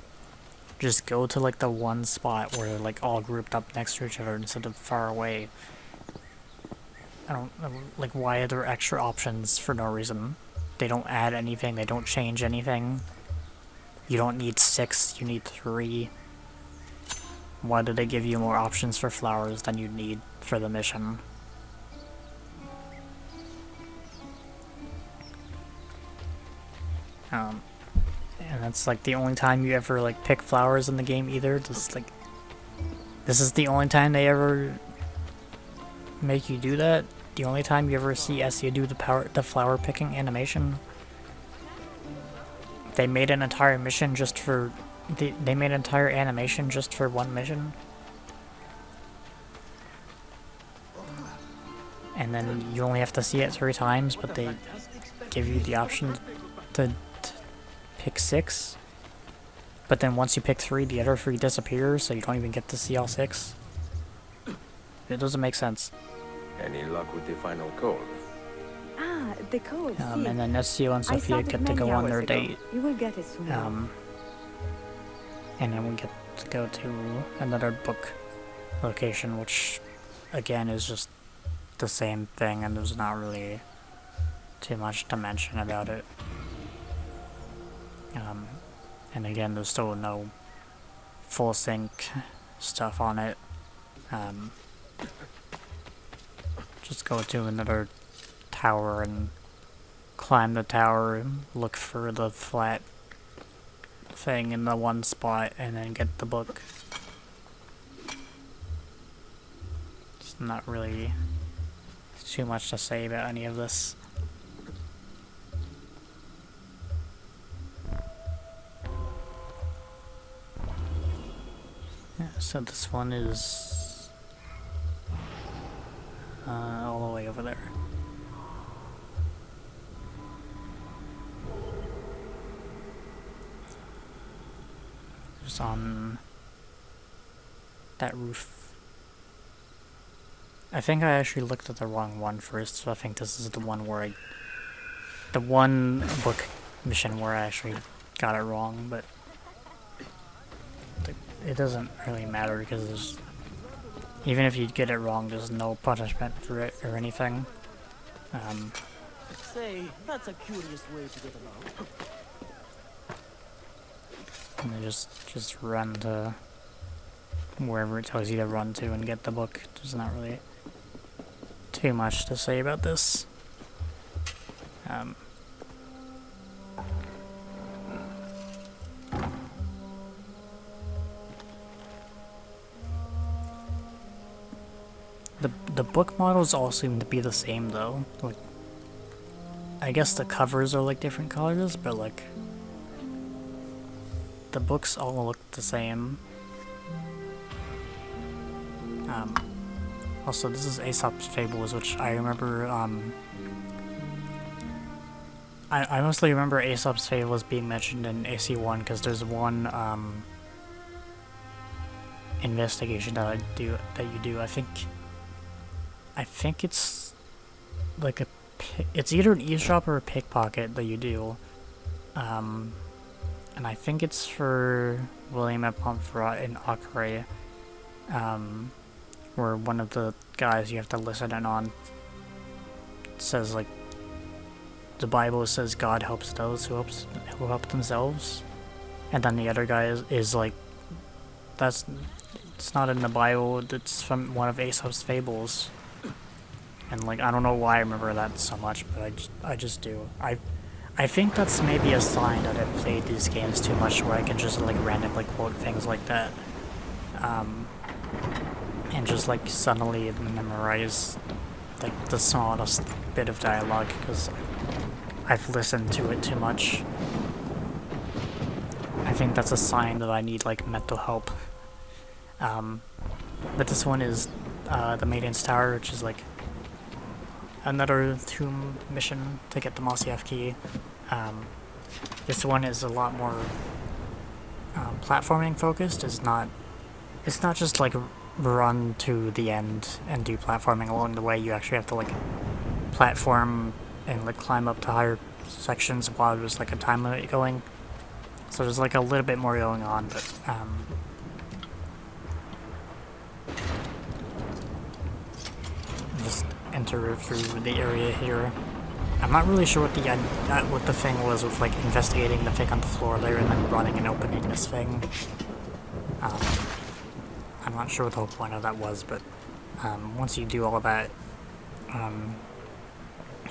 S1: Just go to like the one spot where they're like all grouped up next to each other instead of far away. I don't, like, why are there extra options for no reason? They don't add anything, they don't change anything. You don't need 6, you need 3. Why do they give you more options for flowers than you need for the mission? And that's like the only time you ever like pick flowers in the game either. Just like, this is the only time they ever make you do that. The only time you ever see Essia do the flower picking animation. They made an entire mission just for, they made an entire animation just for one mission. And then you only have to see it 3 times, but they give you the option to pick 6. But then once you pick 3, the other 3 disappear, so you don't even get to see all 6. It doesn't make sense.
S7: Any luck with the final code?
S11: Ah, the code.
S1: And then Ezio and Sophia get to go on their date.
S11: You will get it soon.
S1: And then we get to go to another book location, which again is just the same thing, and there's not really too much to mention about it. And again, there's still no full sync stuff on it. Just go to another tower and climb the tower and look for the flat thing in the one spot and then get the book. It's not really too much to say about any of this. Yeah, so this one is all the way over there. Just on that roof. I think I actually looked at the wrong one first, so I think this is the one where the one book mission where I actually got it wrong, but it doesn't really matter because there's, even if you get it wrong, there's no punishment for it or anything.
S13: Say, that's a curious way to get along.
S1: And then just run to wherever it tells you to run to and get the book. There's not really too much to say about this. The book models all seem to be the same though. Like, I guess the covers are like different colors, but like the books all look the same. Also, this is Aesop's Fables, which I remember. I mostly remember Aesop's Fables being mentioned in AC1 because there's one investigation that you do. I think it's like it's either an eavesdrop or a pickpocket that you do. And I think it's for William at Montferrat in Acre, where one of the guys you have to listen in on says, like, the Bible says God helps those who help themselves, and then the other guy is like, it's not in the Bible, it's from one of Aesop's Fables. And like, I don't know why I remember that so much, but I just do. I think that's maybe a sign that I've played these games too much, where I can just like randomly quote things like that, and just like suddenly memorize like the smallest bit of dialogue because I've listened to it too much. I think that's a sign that I need like mental help. But this one is the Maiden's Tower, which is like another tomb mission to get the Mossiaf key. This one is a lot more platforming focused. It's not just like run to the end and do platforming along the way. You actually have to like platform and like climb up to higher sections while there's like a time limit going. So there's like a little bit more going on, but just enter through the area here. I'm not really sure what the thing was with like investigating the thing on the floor there and then running and opening this thing. I'm not sure what the whole point of that was, but once you do all that,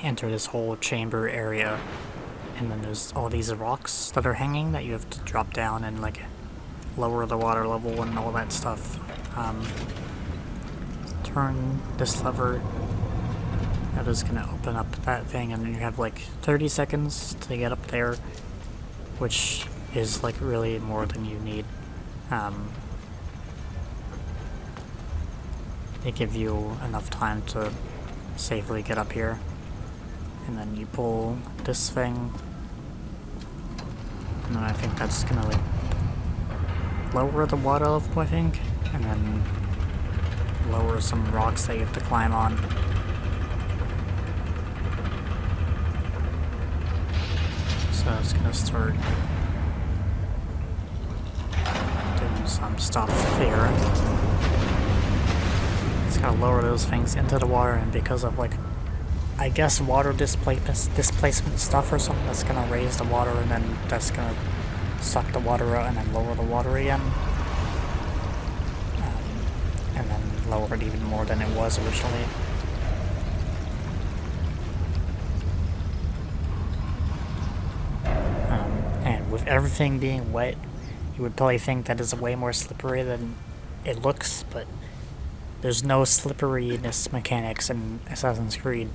S1: enter this whole chamber area, and then there's all these rocks that are hanging that you have to drop down and like lower the water level and all that stuff. Turn this lever. That is gonna open up that thing, and then you have like 30 seconds to get up there, which is like really more than you need. They give you enough time to safely get up here. And then you pull this thing, and then I think that's gonna like lower the water level, I think, and then lower some rocks that you have to climb on. So it's gonna start doing some stuff here. It's gonna lower those things into the water, and because of like, I guess water displacement stuff or something, that's gonna raise the water, and then that's gonna suck the water out and then lower the water again. And then lower it even more than it was originally. And with everything being wet, you would probably think that it's way more slippery than it looks, but there's no slipperiness mechanics in Assassin's Creed.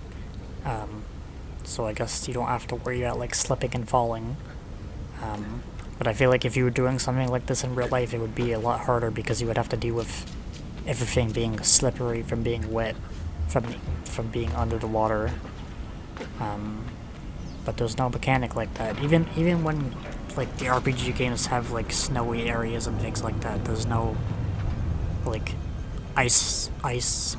S1: So I guess you don't have to worry about like slipping and falling. But I feel like if you were doing something like this in real life, it would be a lot harder because you would have to deal with everything being slippery from being wet, from being under the water. But there's no mechanic like that. Even when like the RPG games have like snowy areas and things like that, there's no like ice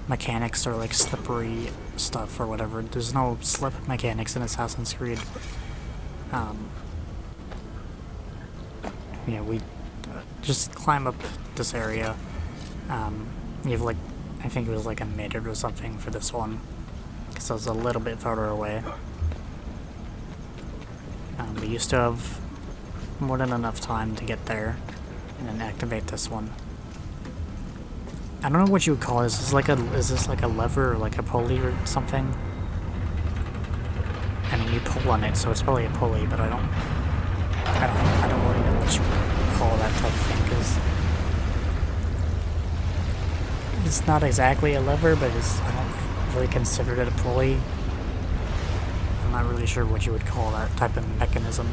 S1: mechanics or like slippery stuff or whatever. There's no slip mechanics in Assassin's Creed. You know, we just climb up this area. You have like, I think it was like a minute or something for this one, because I was a little bit farther away. But you still have more than enough time to get there and then activate this one. I don't know what you would call this. Is this like a lever or like a pulley or something? I mean, you pull on it, so it's probably a pulley, but I don't really know what you would call that type of thing, because it's not exactly a lever, but I don't really consider it a pulley. I'm not really sure what you would call that type of mechanism.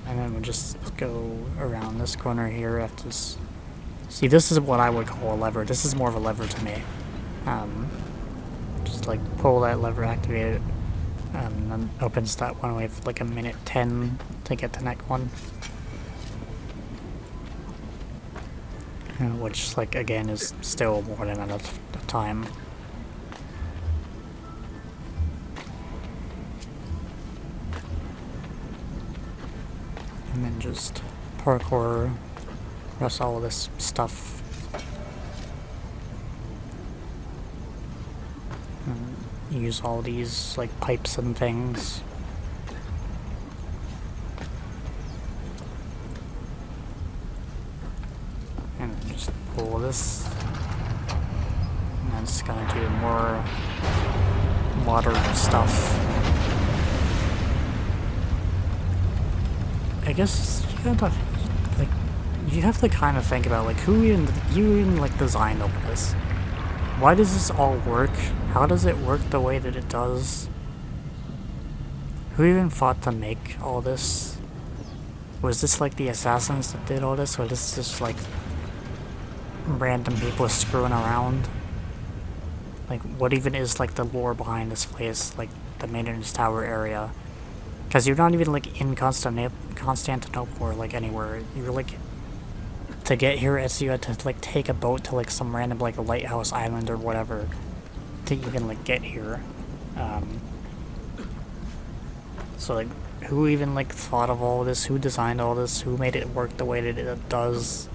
S1: And then we'll just go around this corner here after this. See, this is what I would call a lever. This is more of a lever to me. Just like pull that lever, activate it, and then opens that one. We have like a minute 10 to get the next one. Which, like, again, is still more than enough time. And then just parkour, press all of this stuff. And use all these, like, pipes and things. And then just pull this. And then it's gonna do more water stuff. I guess you have to kind of think about, like, who even like designed all this? Why does this all work? How does it work the way that it does? Who even thought to make all this? Was this like the assassins that did all this, or this is just like random people screwing around? Like, what even is like the lore behind this place, like the maintenance tower area? Because you're not even like in Constantinople or like anywhere. You're like, to get here, you had to like take a boat to like some random like lighthouse island or whatever to even like get here. So like, who even like thought of all this? Who designed all this? Who made it work the way that it does?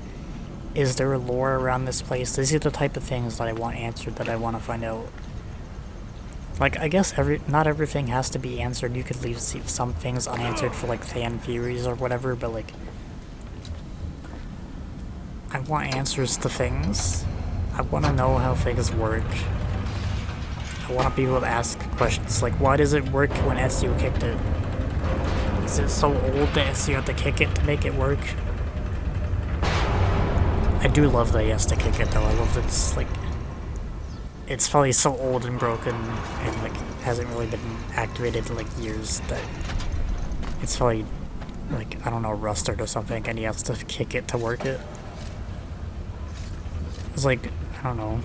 S1: Is there a lore around this place? These are the type of things that I want answered, that I want to find out. Like, I guess not everything has to be answered. You could leave some things unanswered for, like, fan theories or whatever, but, like, I want answers to things. I want to know how things work. I want to be able to ask questions, like, why does it work when Ezio kicked it? Is it so old that Ezio had to kick it to make it work? I do love that he has to kick it, though. I love that it's, like, it's probably so old and broken and like hasn't really been activated in like years that it's probably like, I don't know, rusted or something, and he has to kick it to work it. It's like, I don't know,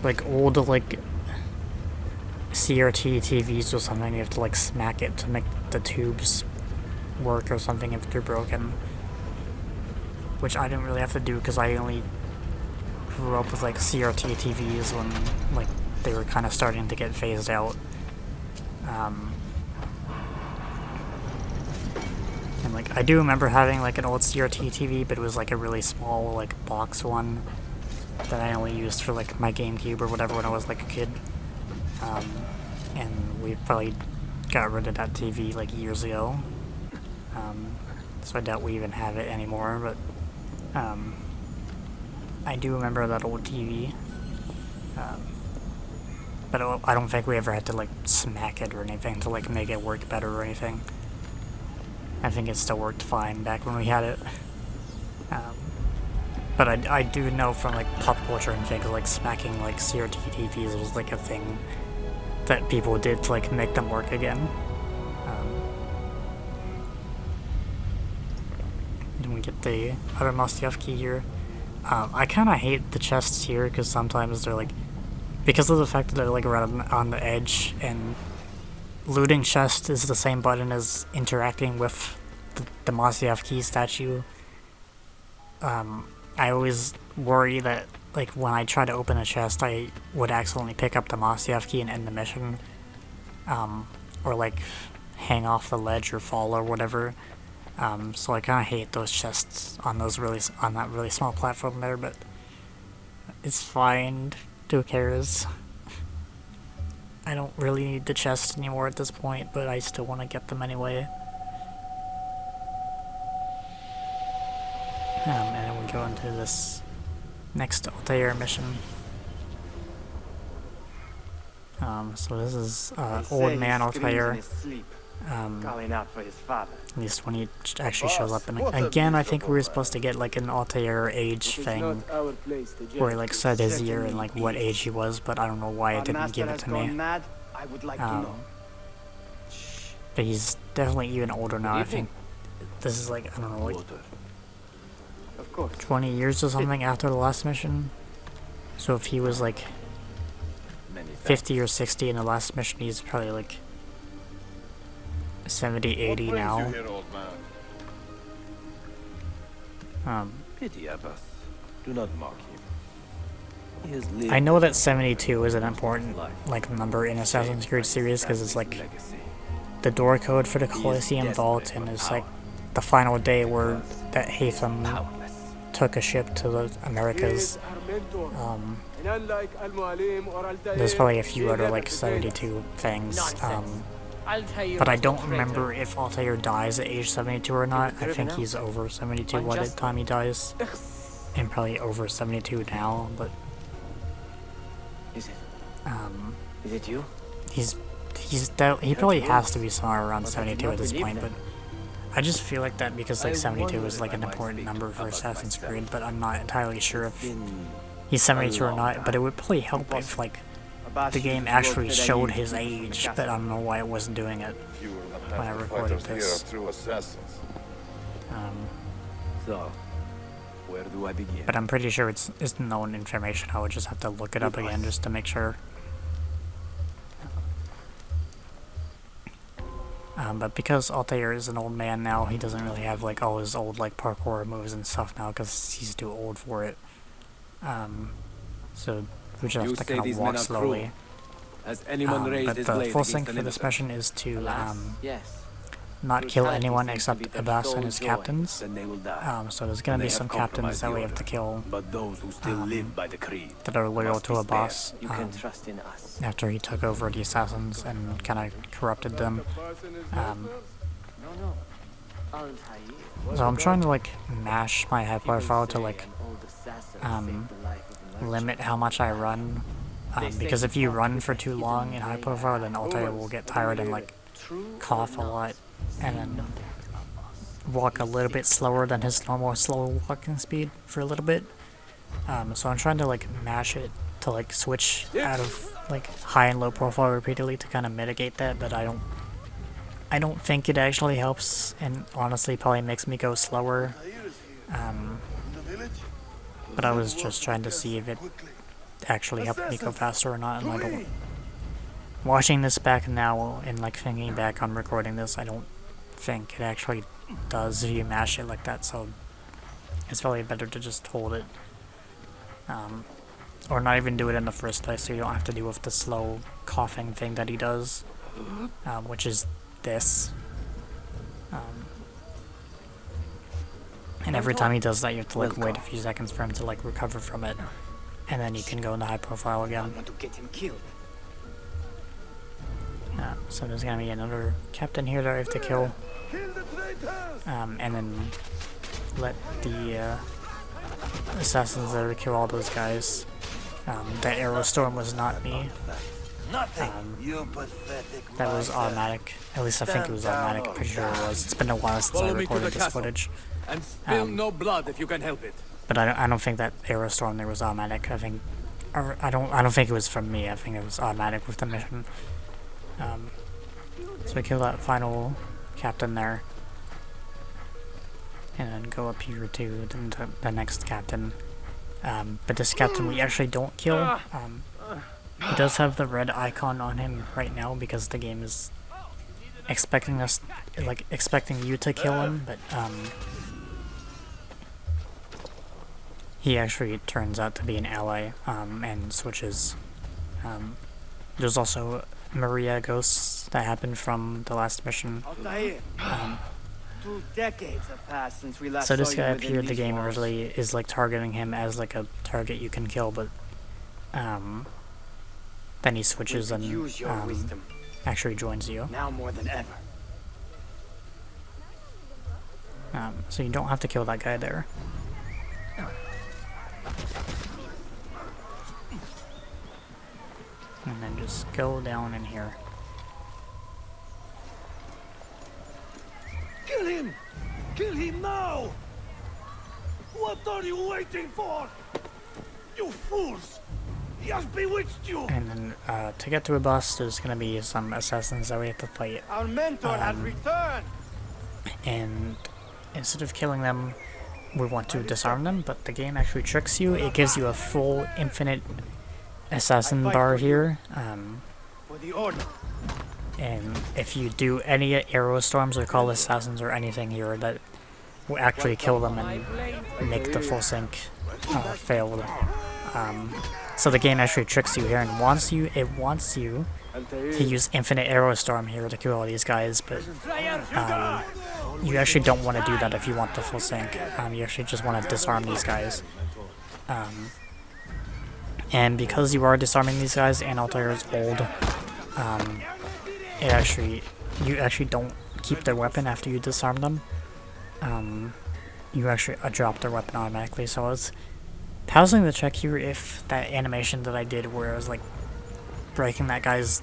S1: like old like CRT TVs or something. You have to like smack it to make the tubes work or something if they're broken, which I didn't really have to do because I only grew up with like CRT TVs when like they were kind of starting to get phased out. And like, I do remember having like an old CRT TV, but it was like a really small like box one that I only used for like my GameCube or whatever when I was like a kid. And we probably got rid of that TV like years ago. So I doubt we even have it anymore, but I do remember that old TV, but I don't think we ever had to like smack it or anything to like make it work better or anything. I think it still worked fine back when we had it. But I do know from like pop culture and things, like smacking like CRT TVs was like a thing that people did to like make them work again. Then we get the other Mastiev key here. I kind of hate the chests here because sometimes they're like, because of the fact that they're like right on the edge, and looting chest is the same button as interacting with the Mastiev key statue. I always worry that like when I try to open a chest, I would accidentally pick up the Mastiev key and end the mission, or like hang off the ledge or fall or whatever. So I kind of hate those chests on that really small platform there, but it's fine. Who cares? I don't really need the chest anymore at this point, but I still want to get them anyway. And then we go into this next Altair mission. So this is Old Man Altair.
S8: Calling out for his father.
S1: At least when he actually shows up. And again, I think we were supposed to get like an Altair age thing, where he like said his year and like what age he was, but I don't know why it didn't give it to me.
S8: I would like to know.
S1: But he's definitely even older now. I think this is like, I don't know, like 20 years or something after the last mission. So if he was like 50 or 60 in the last mission, he's probably like 70, 80 now.
S4: Pity Abbas. Do not mock him. He has lived
S1: I know that 72 is an important like number in Assassin's Creed series because it's like the door code for the Colosseum Vault, and it's like the final day where that Hatham took a ship to the Americas. There's probably a few other like 72 things, but I don't remember if Altair dies at age 72 or not. I think he's over 72 by the time he dies, and probably over 72 now, but
S8: Is it you?
S1: he probably has to be somewhere around 72 at this point, but I just feel like that because like 72 is like an important number for Assassin's Creed, but I'm not entirely sure if he's 72 or not. But it would probably help if like the game actually showed his age, but I don't know why it wasn't doing it when I recorded this.
S4: So, where do I begin?
S1: But I'm pretty sure it's known information. I would just have to look it up again just to make sure. But because Altair is an old man now, he doesn't really have like all his old like parkour moves and stuff now because he's too old for it. So we just have to kind of walk slowly.
S4: Has anyone raised
S1: But
S4: his
S1: the
S4: blade
S1: full
S4: against
S1: sync
S4: an
S1: for this
S4: innocent?
S1: mission is to
S8: Yes.
S1: not kill anyone except Abbas and his captains.
S4: Then they will die.
S1: So there's gonna
S4: They
S1: be
S4: have
S1: some captains
S4: compromised
S1: that
S4: the
S1: we have to
S4: order.
S1: kill
S4: But those who still live by the creed
S1: that are loyal
S4: must
S1: to
S4: be
S1: Abbas.
S8: You can trust in us.
S1: After he took over the assassins and kind of corrupted them.
S8: No.
S1: So I'm trying to like mash my high profile to like limit how much I run, because if you run for too long in high profile, then Altair will get tired and like cough a lot and then walk a little bit slower than his normal slow walking speed for a little bit. So I'm trying to like mash it to like switch out of like high and low profile repeatedly to kind of mitigate that, but I don't think it actually helps, and honestly probably makes me go slower. But I was just trying to see if it actually helped me go faster or not, and I don't. Watching this back now and like thinking back on recording this, I don't think it actually does if you mash it like that, so it's probably better to just hold it. Or not even do it in the first place, so you don't have to deal with the slow coughing thing that he does, which is this. And every time he does that, you have to like wait a few seconds for him to like recover from it, and then you can go into high profile again.
S8: I want to get him killed.
S1: So there's gonna be another captain here that I have to kill, and then let the assassins there kill all those guys. That arrow storm was not me. That was automatic. At least I think it was automatic. I'm pretty sure it was. It's been a while since I recorded this footage.
S4: And spill no blood if you can help it.
S1: But I don't think that arrow storm there was automatic. I don't think it was from me. I think it was automatic with the mission. So we kill that final captain there, and then go up here to the next captain. But this captain we actually don't kill. He does have the red icon on him right now because the game is expecting you to kill him, but he actually turns out to be an ally, and switches. There's also Maria ghosts that happened from the last mission.
S8: 2 decades have passed since we last
S1: So this
S8: saw
S1: guy
S8: you
S1: up
S8: within
S1: here, the
S8: these
S1: game
S8: walls.
S1: originally is like targeting him as like a target you can kill, but then he switches and
S8: Use your wisdom
S1: actually joins you.
S8: now more than ever.
S1: So you don't have to kill that guy there. And then just go down in here.
S6: Kill him! Kill him now! What are you waiting for? You fools! He has bewitched you!
S1: And then to get to a boss, there's gonna be some assassins that we have to fight.
S6: Our mentor has returned!
S1: And instead of killing them, we want to disarm them, but the game actually tricks you. It gives you a full infinite assassin bar here.
S6: For the order.
S1: And if you do any arrow storms or call assassins or anything here, that will actually kill them and make the full sync failed. So the game actually tricks you here and wants you to use infinite arrow storm here to kill all these guys, but you actually don't want to do that if you want the full sync. You actually just want to disarm these guys. And because you are disarming these guys and Altair is old, you actually don't keep their weapon after you disarm them. You actually drop their weapon automatically, so I was pausing to check here if that animation that I did where I was like breaking that guy's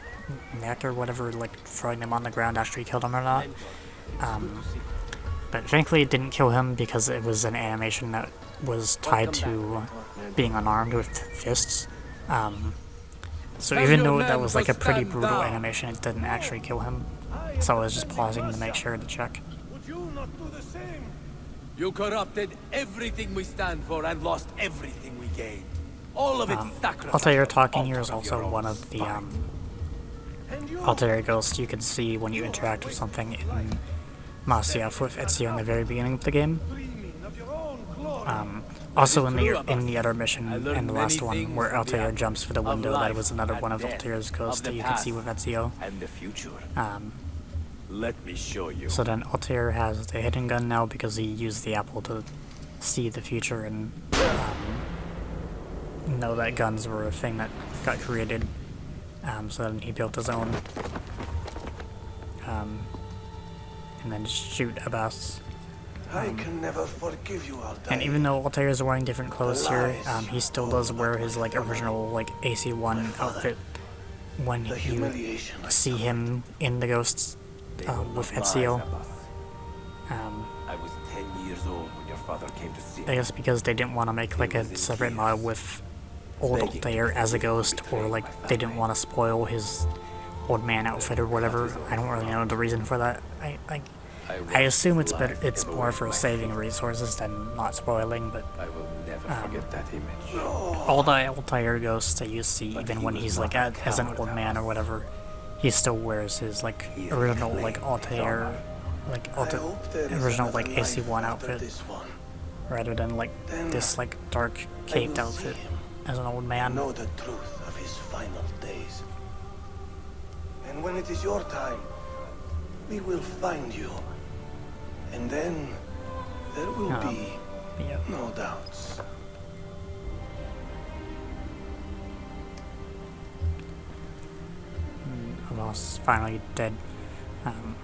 S1: neck or whatever, like throwing him on the ground, actually killed him or not. But frankly it didn't kill him because it was an animation that was tied to being unarmed with fists. So even though that was like a pretty brutal animation, it didn't actually kill him. So I was just pausing to make sure to check.
S6: Would you not do the same?
S4: You corrupted everything we stand for and lost everything we gained. All of it sacrificed.
S1: Altair talking here is also one of the Altair ghosts you can see when you interact with something in Masyaf with Ezio in the very beginning of the game. Also in the other mission, in the last one, where Altair jumps for the window, that was another one of Altair's ghosts that you can see with Ezio.
S4: Let me show you.
S1: So then Altair has the hidden gun now because he used the apple to see the future and know that guns were a thing that got created. So then he built his own. And then shoot Abbas.
S6: I can never forgive you, Altair.
S1: And even though Altair is wearing different clothes here, he still does wear his like original like AC1 outfit when you see him in the ghosts with Ezio.
S4: I was 10 years old when your father came to see me.
S1: I guess because they didn't want to make like a separate mod with old Altair as a ghost, or like they didn't want to spoil his old man outfit or whatever. I don't really know the reason for that. I assume it's better. It's more for saving resources than not spoiling, but
S4: I will never forget that image.
S1: all the Altair ghosts that you see, even when he's like as an old man or whatever, he still wears his like original like Altair, original like AC1 outfit, rather than like this like dark caped outfit as an old man.
S6: Know the truth of his final days. And when it is your time, we will find you. And then there will be no doubts.
S1: Abbas finally dead. And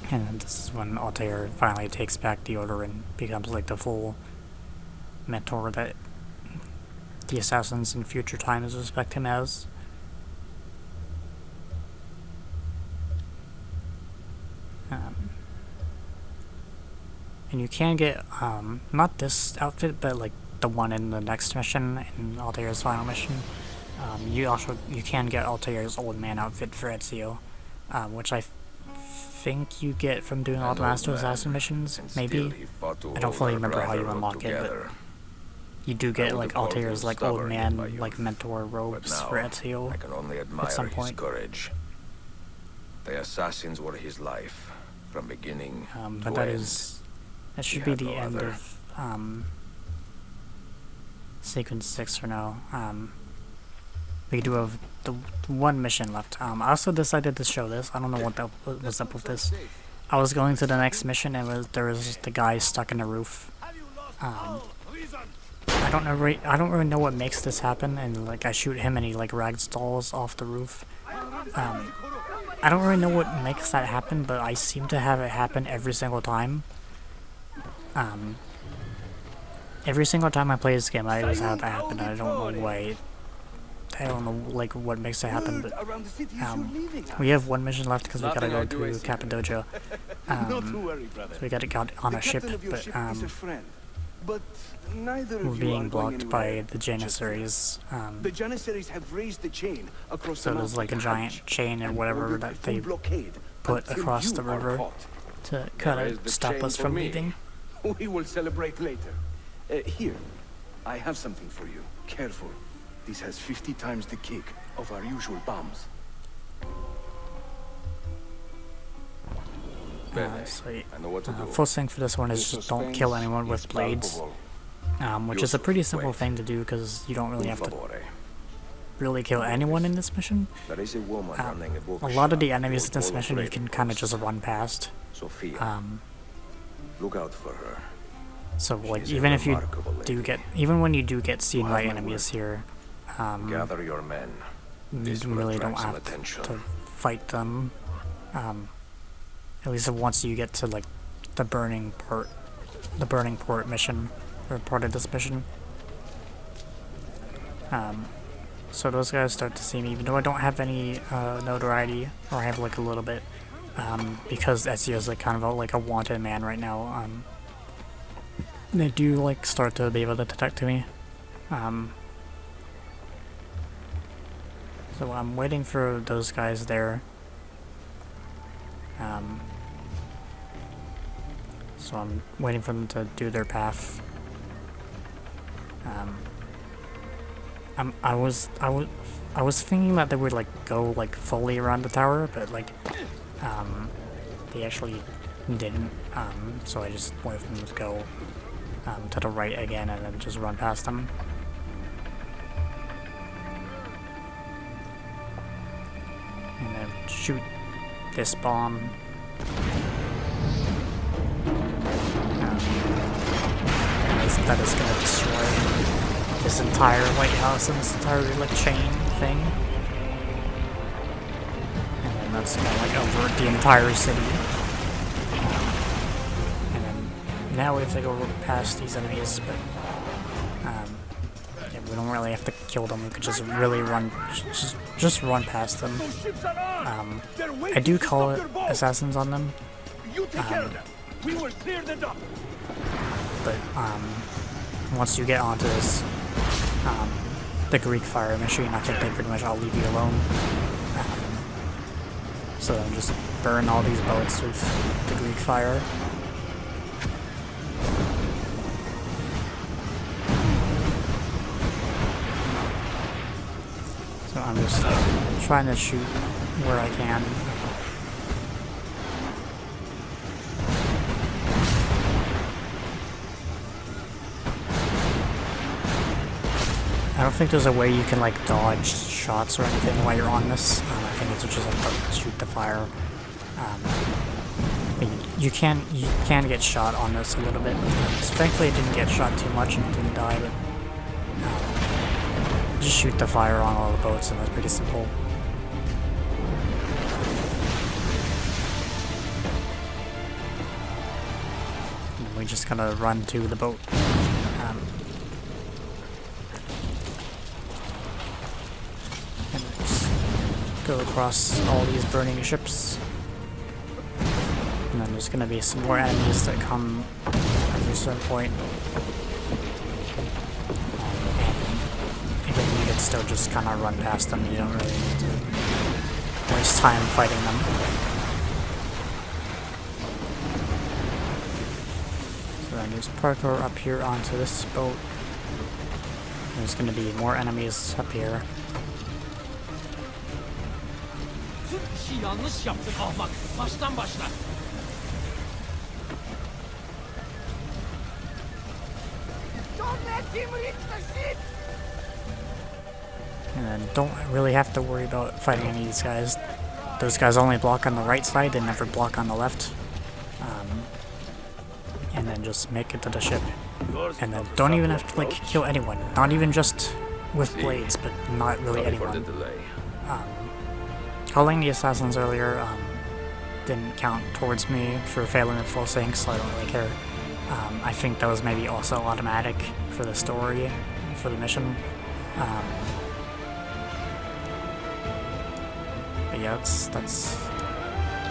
S1: then this is when Altair finally takes back the order and becomes like the full mentor that the assassins in future times respect him as. And you can get, not this outfit, but like the one in the next mission, in Altair's final mission. You can get Altair's old man outfit for Ezio, which I think you get from doing all the Master Assassin missions, maybe. I don't fully remember how you unlock it, but you do get like Altair's like old man, like mentor robes for Ezio at some point.
S7: Courage. The assassins were his life, from beginning
S1: but that should be the end of sequence 6 for now. We do have the one mission left. I also decided to show this. I don't know what was up with this. I was going to the next mission and there was the guy stuck in the roof. I don't really know what makes this happen, and like I shoot him and he like ragdolls off the roof. I don't really know what makes that happen, but I seem to have it happen every single time. Every single time I play this game, I always have that happen. I don't know why I don't know like what makes it happen, but
S5: Around the city as you're leaving.
S1: we have one mission left because we gotta
S4: Nothing
S1: go
S4: I do
S1: to
S4: is
S1: Cappadocia.
S5: Not to worry, brother.
S1: So we gotta get on a ship,
S5: The captain of your
S1: but
S5: ship is a friend. But neither
S1: we're
S5: of you
S1: being
S5: are going
S1: blocked by
S5: anywhere.
S1: the Janissaries.
S5: The Janissaries have raised the chain across
S1: So
S5: the
S1: there's like a giant chain and whatever
S5: ordered
S1: that
S5: a full
S1: they
S5: blockade
S1: put
S5: until
S1: across
S5: you
S1: the
S5: are
S1: river
S5: caught.
S1: to kind
S12: is
S1: of
S12: the
S1: stop
S12: chain
S1: us
S12: for
S1: from
S12: me.
S1: leaving.
S5: We will celebrate later. Here, I have something for you. Careful. This has 50 times the kick of our usual bombs.
S1: So
S12: I know what to do.
S1: first thing for this one is just don't kill anyone with blades, which is a pretty simple thing to do because you don't really have to really kill anyone in this mission.
S12: There is a woman running a
S1: A lot of the enemies in this mission you can kind of just run past.
S12: Sophia. Look out for her.
S1: So like
S12: She's a
S1: even if you
S12: remarkable lady.
S1: even when you do get seen by enemies here,
S12: Gather your men.
S1: you
S12: This will
S1: really don't
S12: attract some
S1: have
S12: attention.
S1: to fight them. At least once you get to like the burning port mission, or part of this mission. So those guys start to see me, even though I don't have any notoriety, or I have like a little bit, because Ezio is like kind of like a wanted man right now. They do like start to be able to detect me. So I'm waiting for those guys there. So I'm waiting for them to do their path. I was thinking that they would like go like fully around the tower, but like they actually didn't. So I just waited for them to go to the right again and then just run past them. And then shoot this bomb. That is gonna destroy this entire lighthouse and this entire like chain thing. And then that's gonna like avert the entire city. And then now we have to go past these enemies, but yeah, we don't really have to kill them. We could just really run, just run past them. I do call it assassins on them.
S5: We will clear the dock.
S1: But once you get onto this, the Greek fire machine, I think they pretty much all leave you alone. So then just burn all these boats with the Greek fire. So I'm just trying to shoot where I can. I don't think there's a way you can like dodge shots or anything while you're on this. I think it's just like shoot the fire. You can get shot on this a little bit. So thankfully, I didn't get shot too much and didn't die. But just shoot the fire on all the boats, and that's pretty simple. And we just gotta run to the boat. Go across all these burning ships. And then there's gonna be some more enemies that come at a certain point. And again, you can still just kind of run past them. You don't really need to waste time fighting them. So then just parkour up here onto this boat. There's gonna be more enemies up here.
S13: Yanlış yaptık ahmak. Baştan başla.
S5: Don't let him reach the ship.
S1: And then don't really have to worry about fighting any of these guys. Those guys only block on the right side, they never block on the left. And then just make it to the ship. And then don't even have to like kill anyone. Not even just with blades, but not really anyone. Calling the assassins earlier didn't count towards me for failing at full sync, so I don't really care. I think that was maybe also automatic for the story, for the mission. but yeah, that's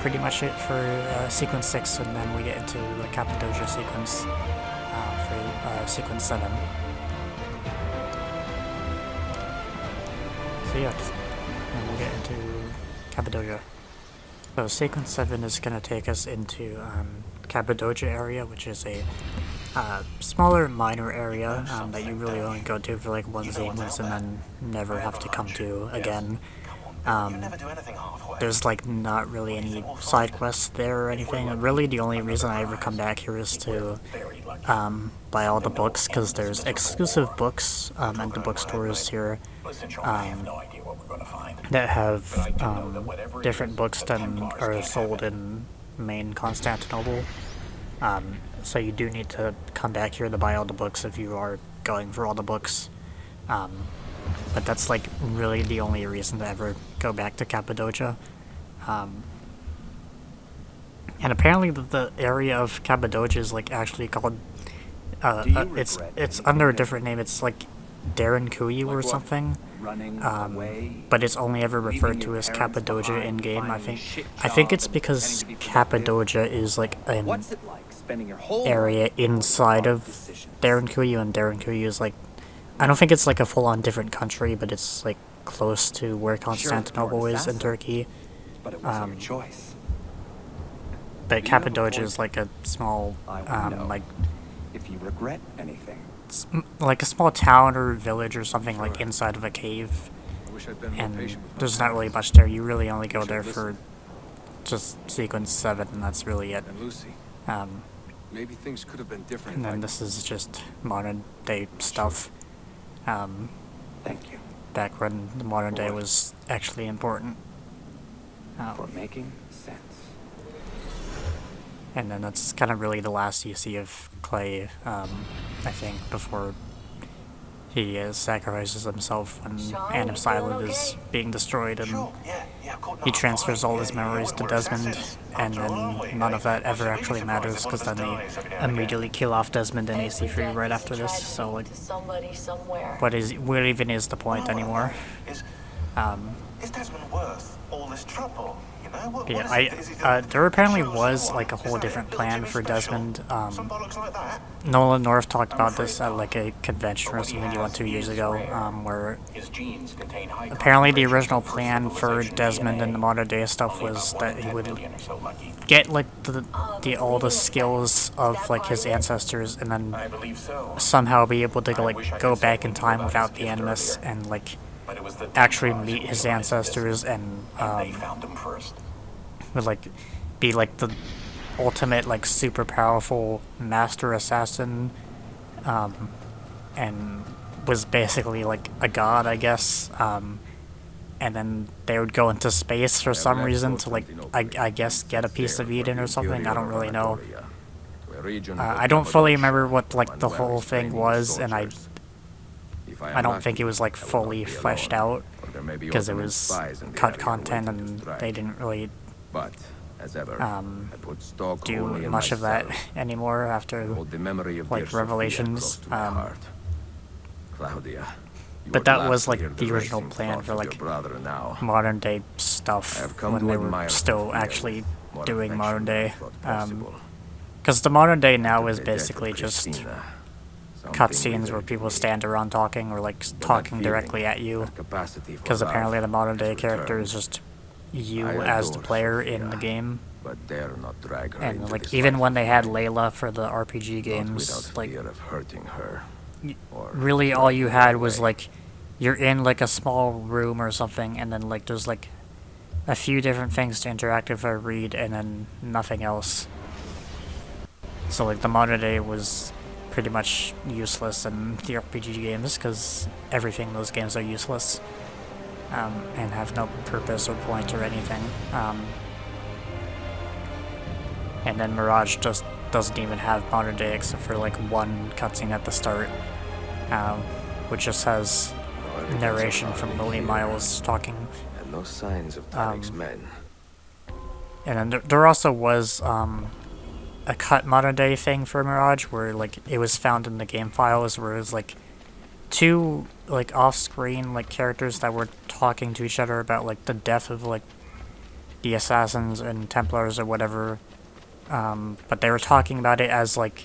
S1: pretty much it for sequence 6, and then we get into the Cappadocia sequence for sequence 7. So yeah, and we'll get into Cappadocia. So sequence 7 is going to take us into Cappadocia area, which is a smaller, minor area that you really only go to for like one sequence and then never have to come to again. There's like not really any side quests there or anything. Really, the only reason I ever come back here is to buy all the books, because there's exclusive books at the bookstores here that have different books than are sold in main Constantinople. So you do need to come back here to buy all the books if you are going for all the books. But that's like really the only reason to ever go back to Cappadocia. And apparently the area of Cappadocia is like actually called it's under a different name. It's like Darren Kuyi or something. But it's only ever referred to as Cappadocia in game. I think it's because Cappadocia is like an area inside of Darren Kuyi, and Darren Kuyi is like, I don't think it's like a full-on different country, but it's like close to where Constantinople is in Turkey.
S8: But it was your choice.
S1: But Cappadocia is like a small, like,
S8: if you regret anything,
S1: like a small town or village or something, like inside of a cave. And there's not really much there. You really only go there for just sequence 7, and that's really it.
S7: Maybe things could have been different.
S1: And then this is just modern day stuff.
S8: Thank you.
S1: Back when the modern day was actually important.
S8: For making sense.
S1: And then that's kind of really the last you see of Clay, I think, before he sacrifices himself when Animus Island is being destroyed, and he transfers all his memories to Desmond, and then none of that ever actually matters, because then they immediately kill off Desmond and AC3 right after this, so like, what even is the point anymore?
S6: Is Desmond worth all this trouble? You know,
S1: yeah, there apparently was like a whole different plan for Desmond. Nolan North talked about this at like a convention or something he went to years ago, where apparently the original plan for Desmond and the modern day stuff was that he would get like all the skills of like his ancestors, and then somehow be able to like go back in time without the Animus and like actually meet his ancestors, and would like be like the ultimate like super powerful master assassin, and was basically like a god, I guess. And then they would go into space for some reason to like I guess get a piece of Eden or something. I don't really know. I don't fully remember what like the whole thing was, and I don't think it was like fully fleshed out, because it was cut content and they didn't really do much of that anymore after like Revelations. But that was like the original plan for like modern day stuff when they were still actually doing modern day. Because the modern day now is basically just cutscenes where people stand around talking, or like talking directly at you, because apparently the modern day character is just you as the player in the game. And like even when they had Layla for the RPG games, like really all you had was like you're in like a small room or something, and then like there's like a few different things to interact with or read, and then nothing else. So like the modern day was pretty much useless in the RPG games, because everything in those games are useless, and have no purpose or point or anything. And then Mirage just doesn't even have modern day except for like one cutscene at the start, which just has narration from Lily Miles talking.
S6: And no signs of Tarek's men.
S1: And then there also was a cut modern day thing for Mirage, where like it was found in the game files, where it was like two like off-screen like characters that were talking to each other about like the death of like the Assassins and Templars or whatever, but they were talking about it as like,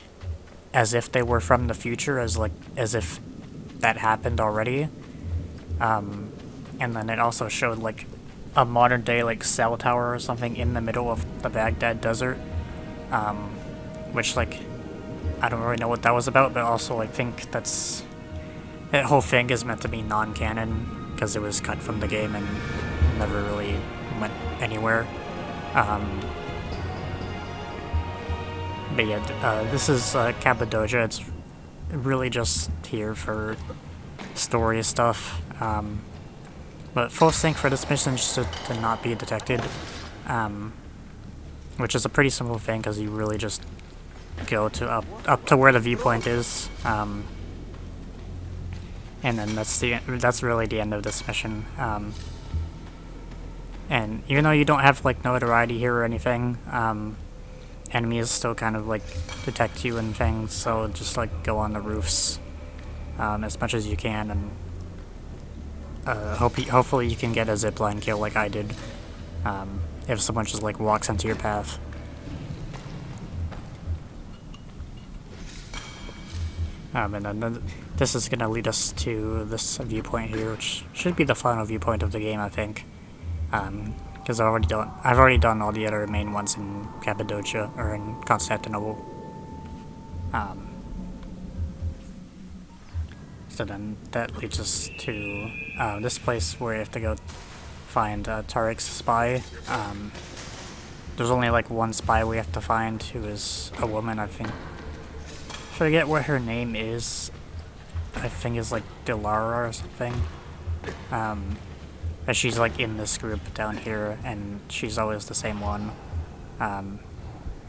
S1: as if they were from the future, as if that happened already. And then it also showed like a modern day like cell tower or something in the middle of the Baghdad desert, which like I don't really know what that was about, but also I think that whole thing is meant to be non-canon because it was cut from the game and never really went anywhere. But yeah, this is Cappadocia. It's really just here for story stuff. But full sync for this mission is just to not be detected, which is a pretty simple thing because you really just go to up to where the viewpoint is, and then that's really the end of this mission. And even though you don't have like notoriety here or anything, enemies still kind of like detect you and things, so just like go on the roofs as much as you can, and hopefully you can get a zipline kill like I did, if someone just like walks into your path. And then this is gonna lead us to this viewpoint here, which should be the final viewpoint of the game, I think. Because I've already done all the other main ones in Cappadocia or in Constantinople. So then that leads us to this place where you have to go find Tariq's spy. There's only like one spy we have to find, who is a woman, I think. Forget what her name is. I think it's like Dilara or something. But she's like in this group down here, and she's always the same one.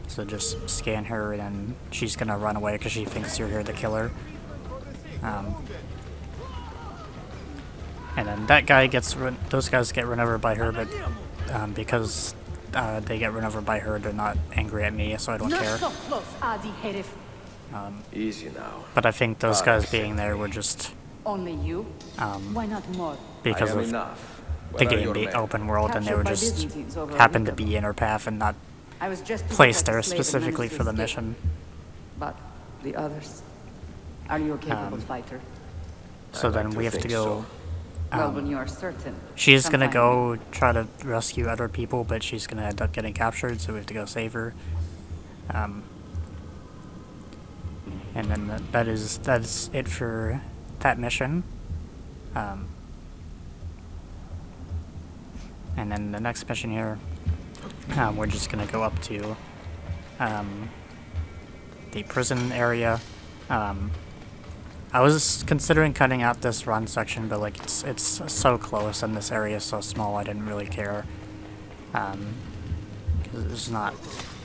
S1: So just scan her, and then she's gonna run away because she thinks you're here to kill her. And then that guy those guys get run over by her, but because they get run over by her, they're not angry at me, so I don't care.
S12: Easy now.
S1: But I think those guys being there were just
S14: only you. Why not more?
S1: Because of the game being open world, and they were just happened to be in her path and not placed there specifically for the mission.
S14: But the others, are you a capable fighter?
S1: So then we have to go.
S14: Well, when you are certain.
S1: She's gonna go try to rescue other people, but she's gonna end up getting captured, so we have to go save her. And then that is it for that mission. And then the next mission here, we're just gonna go up to the prison area. I was considering cutting out this run section, but like it's so close and this area is so small, I didn't really care. Because it's not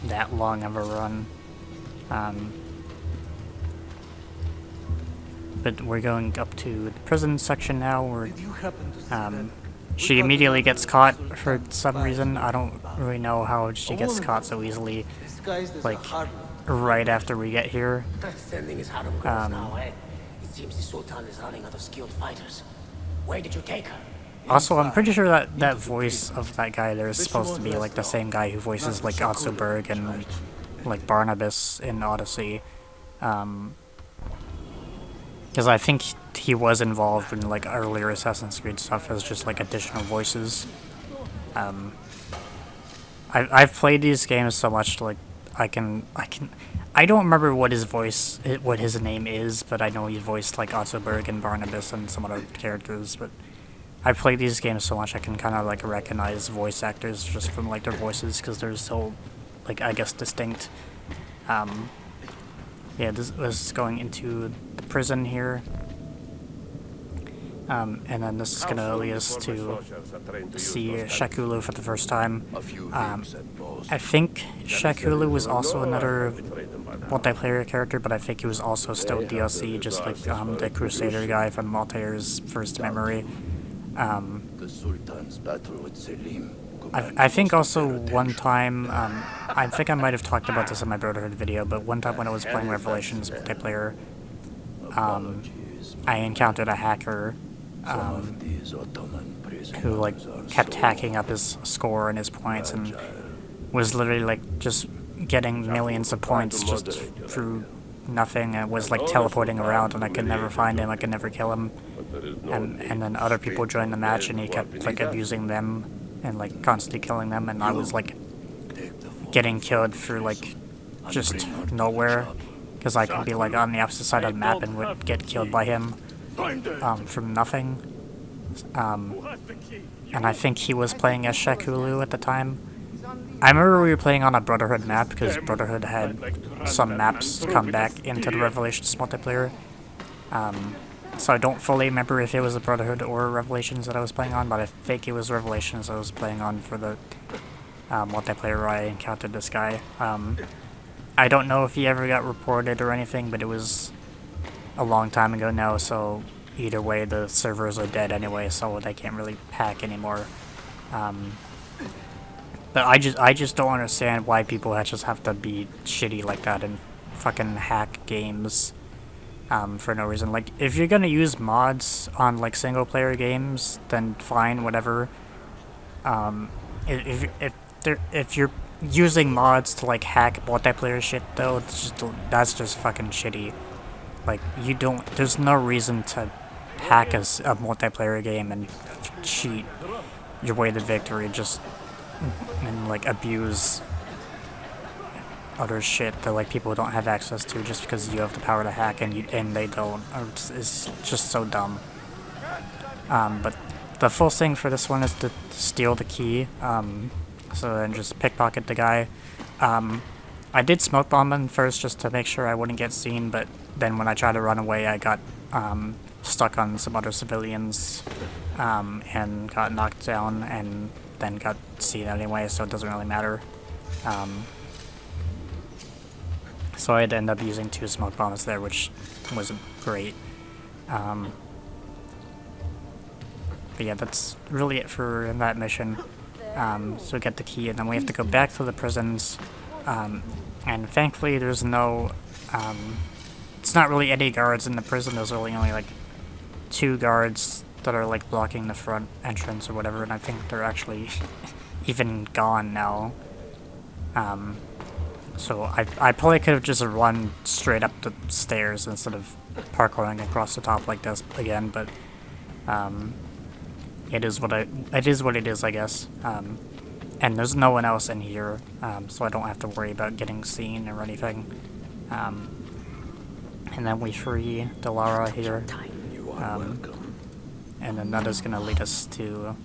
S1: that long of a run. But we're going up to the prison section now, where she immediately gets caught for some reason. I don't really know how she gets caught so easily, like right after we get here.
S13: Sending is how it goes now, eh? It seems the Sultan is running out of skilled fighters. Where did you take her?
S1: Also, I'm pretty sure that voice of that guy there is supposed to be like the same guy who voices like Otzelberg and like Barnabas in Odyssey. Because I think he was involved in like earlier Assassin's Creed stuff as just like additional voices. I've played these games so much, like I don't remember what his name is, but I know he voiced like Otzelberg and Barnabas and some other characters. But I played these games so much I can kind of like recognize voice actors just from like their voices because they're so, like, I guess distinct. Yeah, this is going into the prison here. And then this is gonna lead us to see Shakulu for the first time. I think Shakulu was also another multiplayer character, but I think he was also still DLC, just like the Crusader guy from Altair's First Memory. I think also one time, I think I might have talked about this in my Brotherhood video, but one time when I was playing Revelations multiplayer, I encountered a hacker who like kept hacking up his score and his points and was literally like just getting millions of points just through nothing, and was like teleporting around, and I could never find him, I could never kill him. And then other people joined the match, and he kept like abusing them and like constantly killing them, and I was like getting killed through like just nowhere, because I could be like on the opposite side of the map and would get killed by him from nothing. And I think he was playing as Shakulu at the time. I remember we were playing on a Brotherhood map, because Brotherhood had some maps come back into the Revelations multiplayer. So I don't fully remember if it was a Brotherhood or Revelations that I was playing on, but I think it was Revelations I was playing on for the multiplayer where I encountered this guy. I don't know if he ever got reported or anything, but it was a long time ago now, so either way the servers are dead anyway, so they can't really hack anymore. But I just don't understand why people just have to be shitty like that and fucking hack games for no reason. Like, if you're gonna use mods on like single player games, then fine, whatever. If you're using mods to like hack multiplayer shit though, that's just fucking shitty. Like, there's no reason to hack a multiplayer game and cheat your way to victory and like abuse other shit that like people don't have access to just because you have the power to hack and they don't. It's just so dumb. But the full thing for this one is to steal the key, so then just pickpocket the guy. I did smoke bomb him first just to make sure I wouldn't get seen, but then when I tried to run away I got stuck on some other civilians and got knocked down and then got seen anyway, so it doesn't really matter. So I had to end up using 2 smoke bombs there, which wasn't great. But yeah, that's really it for that mission. So we get the key, and then we have to go back to the prisons. And thankfully there's no... it's not really any guards in the prison. There's really only like 2 guards that are like blocking the front entrance or whatever, and I think they're actually even gone now. So I probably could have just run straight up the stairs instead of parkouring across the top like this again, but it is what it is, I guess. And there's no one else in here, so I don't have to worry about getting seen or anything. And then we free Delara here. And then that is going to lead us to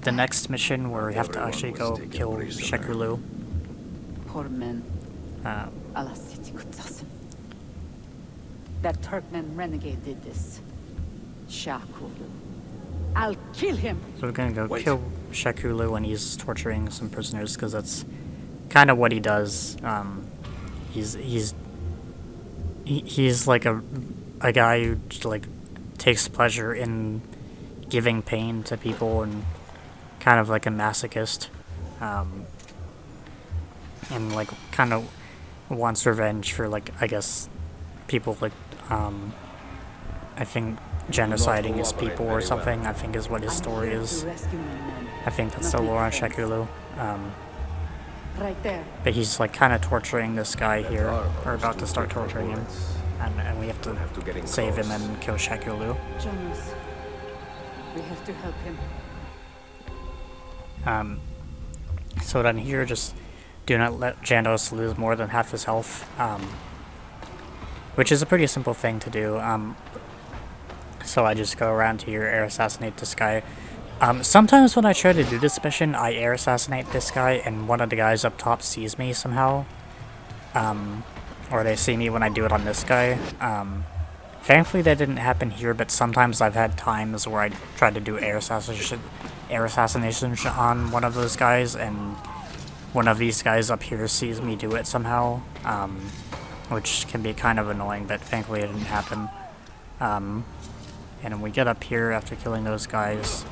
S1: the next mission where we have to actually go kill Shakulu.
S14: Poor men. That Turkmen renegade did this. Shakulu. I'll kill him!
S1: So we're going to go kill Shakulu when he's torturing some prisoners, because that's kind of what he does. He's like a guy who like takes pleasure in giving pain to people and kind of like a masochist, and like kind of wants revenge for like, I guess, people like I think genociding his people or something, I think is what his story is. I think that's the lore on Shakulu.
S14: Right there.
S1: But he's like kind of torturing this guy here, or about to start torturing him, and we have to save him and kill Shakulu.
S14: Jonas, we have to help him.
S1: So then here, just do not let Janos lose more than half his health, which is a pretty simple thing to do. So I just go around here, air assassinate this guy. Sometimes when I try to do this mission, I air assassinate this guy and one of the guys up top sees me somehow. Or they see me when I do it on this guy. Thankfully that didn't happen here, but sometimes I've had times where I tried to do air assassination on one of those guys, and one of these guys up here sees me do it somehow, which can be kind of annoying, but thankfully it didn't happen. And then we get up here after killing those guys,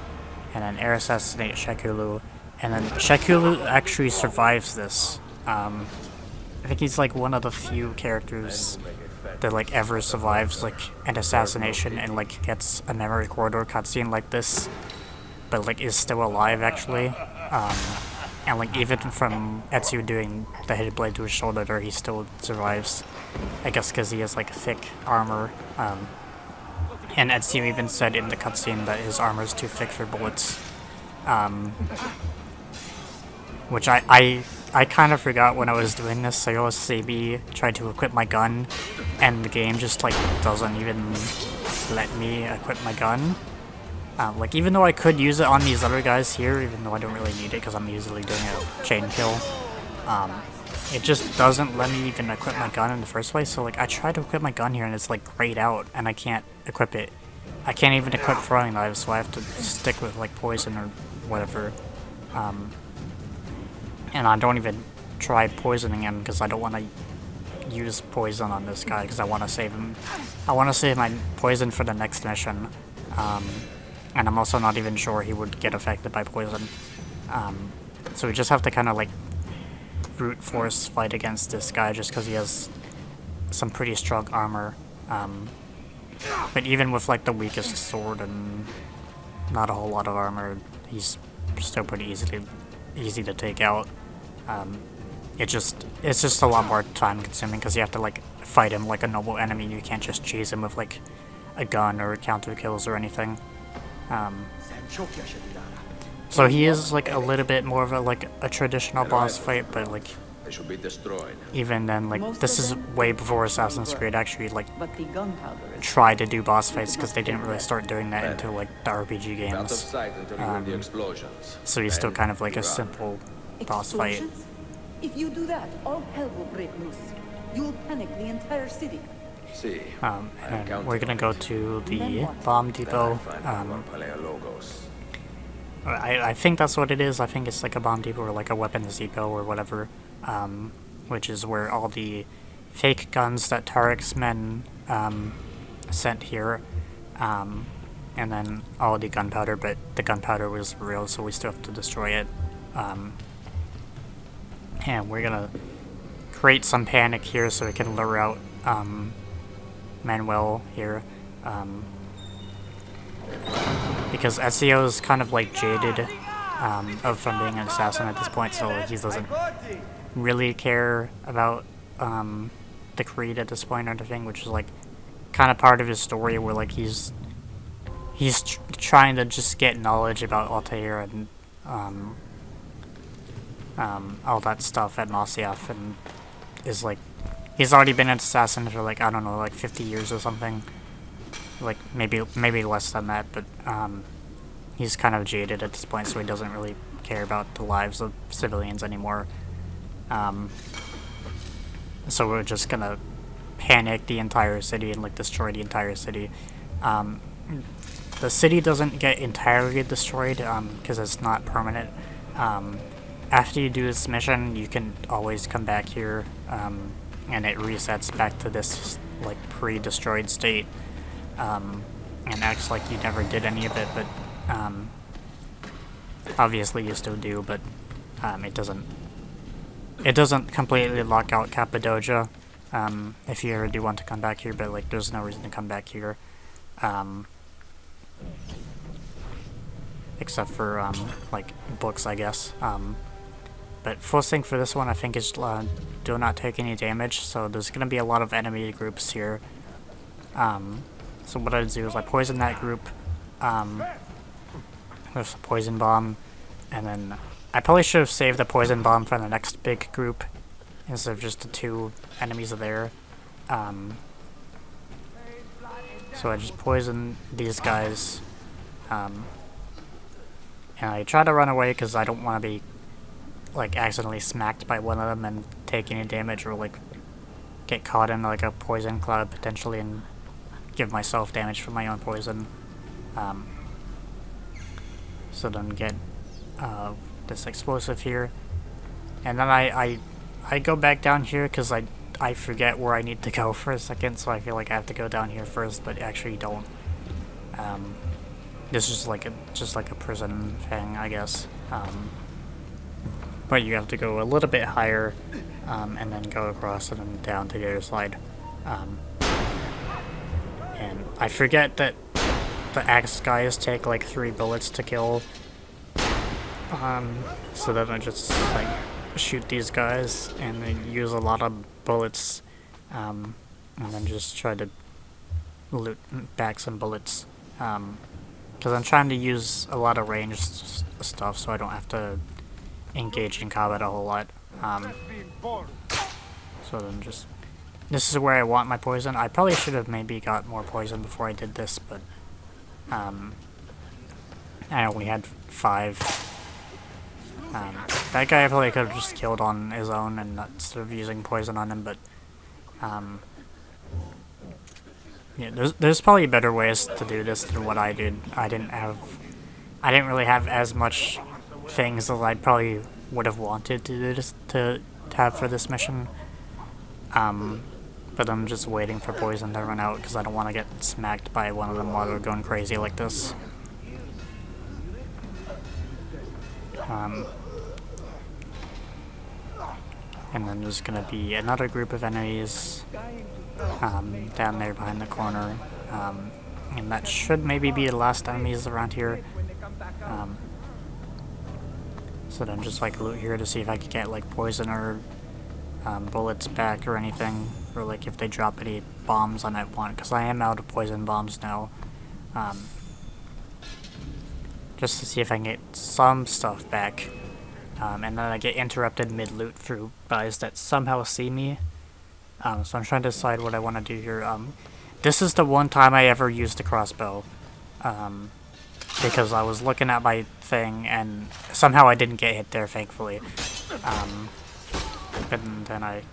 S1: and then air assassinate Shakulu, and then Shakulu actually survives this. I think he's like one of the few characters that like ever survives like an assassination and like gets a memory corridor cutscene like this, but like is still alive actually. And like even from Ezio doing the hit blade to his shoulder, he still survives. I guess because he has like thick armor. And Ezio even said in the cutscene that his armor is too thick for bullets. Which I kind of forgot when I was doing this. I always see me try to equip my gun, and the game just like doesn't even let me equip my gun. Like even though I could use it on these other guys here, even though I don't really need it because I'm usually doing a chain kill, it just doesn't let me even equip my gun in the first place. So like I try to equip my gun here and it's like grayed out and I can't equip it. I can't even equip throwing knives, so I have to stick with like poison or whatever. And I don't even try poisoning him because I don't want to use poison on this guy because I want to save him. I want to save my poison for the next mission. And I'm also not even sure he would get affected by poison. So we just have to kind of like brute force fight against this guy just because he has some pretty strong armor. But even with like the weakest sword and not a whole lot of armor, he's still pretty easy to take out. It's just a lot more time consuming because you have to like fight him like a normal enemy. You can't just chase him with like a gun or counter kills or anything. So he is like a little bit more of a traditional boss fight, but like
S12: They should be destroyed.
S1: even then, like this is way before Assassin's Creed actually like tried to do boss fights because they didn't really start doing that until like the RPG games.
S12: Out of sight until you hear the explosions.
S1: So he's still kind of like a simple boss fight.
S14: If you do that, all hell will break loose. You will panic the entire city.
S12: See,
S1: And we're gonna go to the bomb depot. I think that's what it is. I think it's like a bomb depot or like a weapons depot or whatever, which is where all the fake guns that Tarek's men sent here, and then all the gunpowder, but the gunpowder was real, so we still have to destroy it. And we're gonna create some panic here so we can lure out Manuel here. Because Ezio is kind of like jaded from being an assassin at this point, so he doesn't really care about the Creed at this point or anything, which is like kind of part of his story where like he's trying to just get knowledge about Altair and all that stuff at Masyaf, and is like he's already been an assassin for like I don't know, like 50 years or something. Like maybe less than that, but he's kind of jaded at this point, so he doesn't really care about the lives of civilians anymore. So we're just gonna panic the entire city and like destroy the entire city. The city doesn't get entirely destroyed because it's not permanent. After you do this mission, you can always come back here, and it resets back to this like pre-destroyed state. And acts like you never did any of it, but obviously you still do, but it doesn't completely lock out Cappadocia if you ever do want to come back here, but like there's no reason to come back here except for like books, I guess. But first thing for this one I think is do not take any damage, so there's gonna be a lot of enemy groups here. So what I do is I poison that group with a poison bomb, and then I probably should have saved the poison bomb for the next big group instead of just the two enemies there. So I just poison these guys, and I try to run away because I don't want to be like accidentally smacked by one of them and take any damage, or like get caught in like a poison cloud potentially and give myself damage from my own poison. So then get this explosive here, and then I go back down here because I forget where I need to go for a second, so I feel like I have to go down here first, but actually don't. This is just like a prison thing, I guess. But you have to go a little bit higher, and then go across and then down to the other side. And I forget that the axe guys take like 3 bullets to kill. So then I just like shoot these guys and then use a lot of bullets, and then just try to loot back some bullets. Because I'm trying to use a lot of ranged stuff so I don't have to engage in combat a whole lot. So then just... This is where I want my poison. I probably should have maybe got more poison before I did this, but... I only had 5. That guy I probably could have just killed on his own and not instead of using poison on him, but... yeah, there's probably better ways to do this than what I did. I didn't really have as much things as I probably would have wanted to do this, to have for this mission. But I'm just waiting for poison to run out because I don't want to get smacked by one of them while they're going crazy like this. And then there's gonna be another group of enemies down there behind the corner, and that should maybe be the last enemies around here. So then just like loot here to see if I could get like poison or bullets back or anything, or like if they drop any bombs on that one, because I am out of poison bombs now. Just to see if I can get some stuff back. And then I get interrupted mid-loot through guys that somehow see me. So I'm trying to decide what I want to do here. This is the one time I ever used a crossbow. Because I was looking at my thing and somehow I didn't get hit there, thankfully. And then I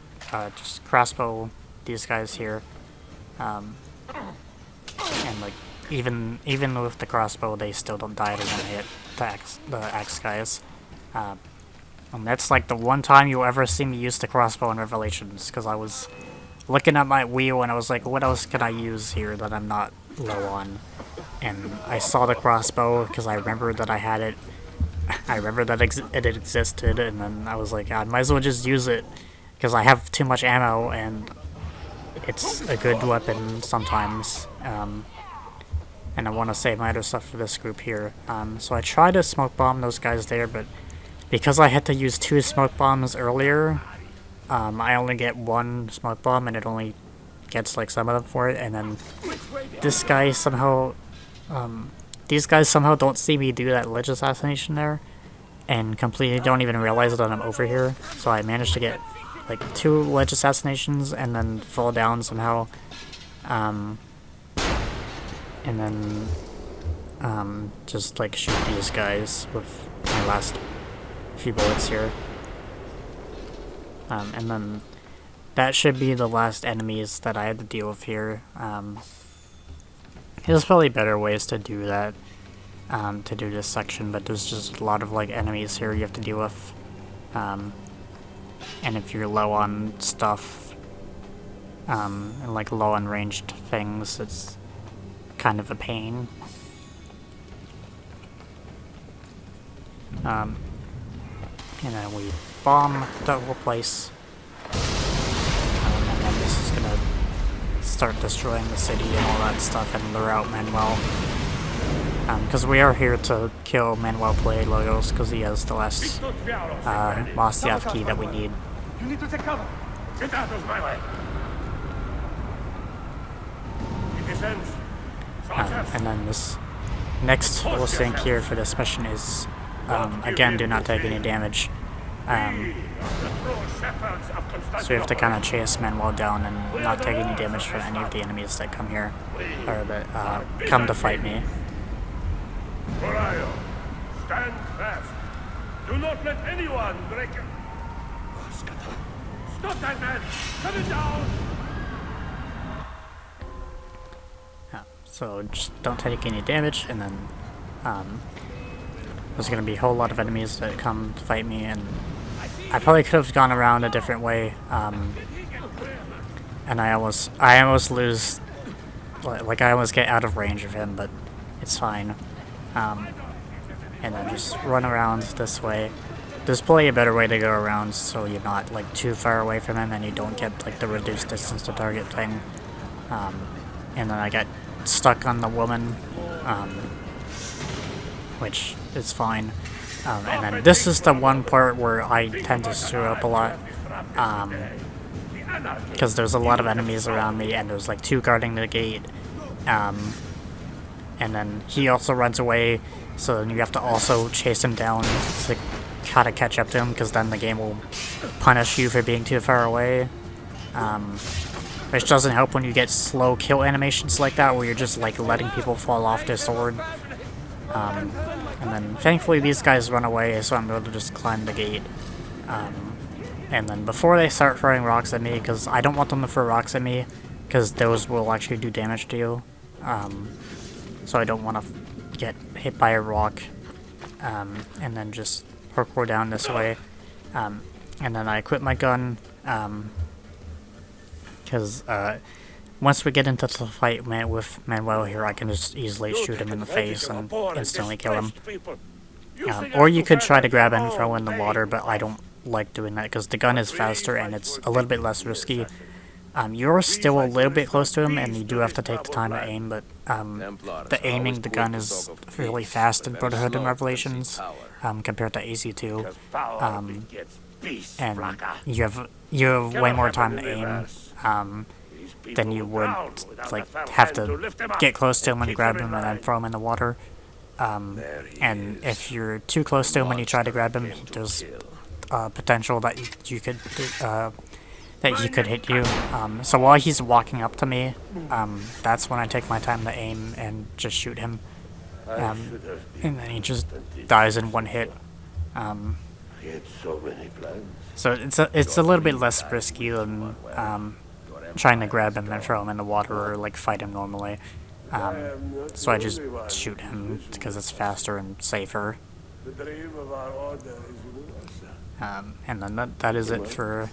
S1: just crossbow these guys here. And like, even with the crossbow, they still don't die when I hit the axe guys. And that's like the one time you'll ever see me use the crossbow in Revelations, because I was looking at my wheel and I was like, what else can I use here that I'm not low on? And I saw the crossbow because I remembered that I had it. I remember that it existed, and then I was like, I might as well just use it because I have too much ammo and it's a good weapon sometimes. And I want to save my other stuff for this group here. So I tried to smoke bomb those guys there, but because I had to use 2 smoke bombs earlier, I only get 1 smoke bomb and it only gets like some of them for it. And then this guy somehow, these guys somehow don't see me do that ledge assassination there, and completely don't even realize that I'm over here. So I managed to get like 2 ledge assassinations and then fall down somehow. And then just like shoot these guys with my last few bullets here. And then that should be the last enemies that I had to deal with here. There's probably better ways to do that, to do this section, but there's just a lot of like enemies here you have to deal with. And if you're low on stuff, and like low on ranged things, it's kind of a pain. And then we bomb the whole place. And then this is gonna start destroying the city and all that stuff and lure out Manuel. Because we are here to kill Manuel Play Logos, because he has the last Mastiaf key that we need.
S6: You need to take cover. Get out of my way. It descends.
S1: And then this next little sync here for this mission is, again, do not take any damage. So you have to kind of chase Manuel down and not take any damage from any of the enemies that come here, or that come to fight me.
S6: Stand fast. Do not let anyone break it. Stop that man! Cut it down!
S1: So just don't take any damage, and then there's going to be a whole lot of enemies that come to fight me, and I probably could have gone around a different way, and I almost lose, like I almost get out of range of him, but it's fine. And then just run around this way. There's probably a better way to go around so you're not like too far away from him and you don't get like the reduced distance to target thing. and then I get stuck on the woman, which is fine. And then this is the one part where I tend to screw up a lot, because there's a lot of enemies around me, and there's like 2 guarding the gate, and then he also runs away, so then you have to also chase him down to try to catch up to him, because then the game will punish you for being too far away, which doesn't help when you get slow kill animations like that, where you're just like letting people fall off their sword. And then thankfully these guys run away, so I'm able to just climb the gate. And then before they start throwing rocks at me, because I don't want them to throw rocks at me, because those will actually do damage to you. So I don't want to get hit by a rock, and then just parkour down this way. And then I equip my gun, because once we get into the fight with Manuel here, I can just easily shoot him in the face and instantly kill him. Or you could try to grab him and throw in the water, but I don't like doing that because the gun is faster and it's a little bit less risky. You're still a little bit close to him, and you do have to take the time to aim, but the aiming the gun is really fast in Brotherhood and Revelations compared to AC2. And you have way more time to aim. Then you would like have to get close to him and grab him and then throw him in the water. And if you're too close to him when you try to grab him, there's potential that he could hit you. So while he's walking up to me, that's when I take my time to aim and just shoot him. And then he just dies in one hit. So it's a little bit less risky than trying to grab him and throw him in the water or like fight him normally. So I just shoot him because it's faster and safer. And then that is it for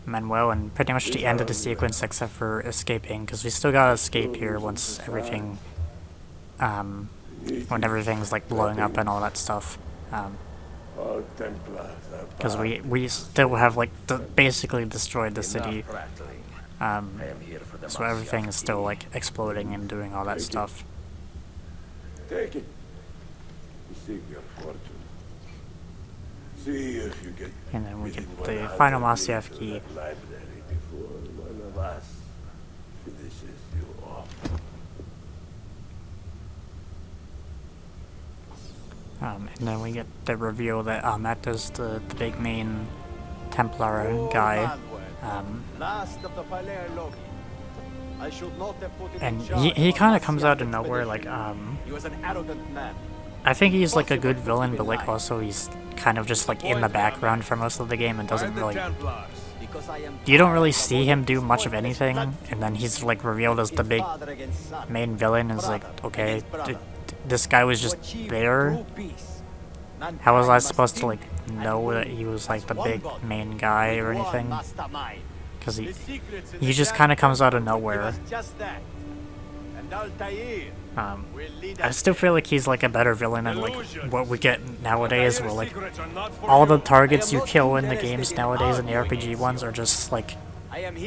S1: Manuel, and pretty much the end of the sequence except for escaping, because we still gotta escape here once everything, when everything's like blowing up and all that stuff. Because we still have like basically destroyed the city. So everything is still like exploding and doing all that stuff.
S6: Take it. Seek your fortune. See if you get.
S1: And then we get the final Masyaf key. And then we get the reveal that Ahmet is the big main Templar guy. And he kind of comes out of nowhere, like, I think he's like a good villain, but like also he's kind of just like in the background for most of the game and doesn't really... You don't really see him do much of anything, and then he's like revealed as the big main villain, and it's like, okay, this guy was just there? How was I supposed to like know that he was like the big main guy or anything? Because he just kind of comes out of nowhere. I still feel like he's like a better villain than like what we get nowadays, where like all the targets you kill in the games nowadays in the RPG ones are just like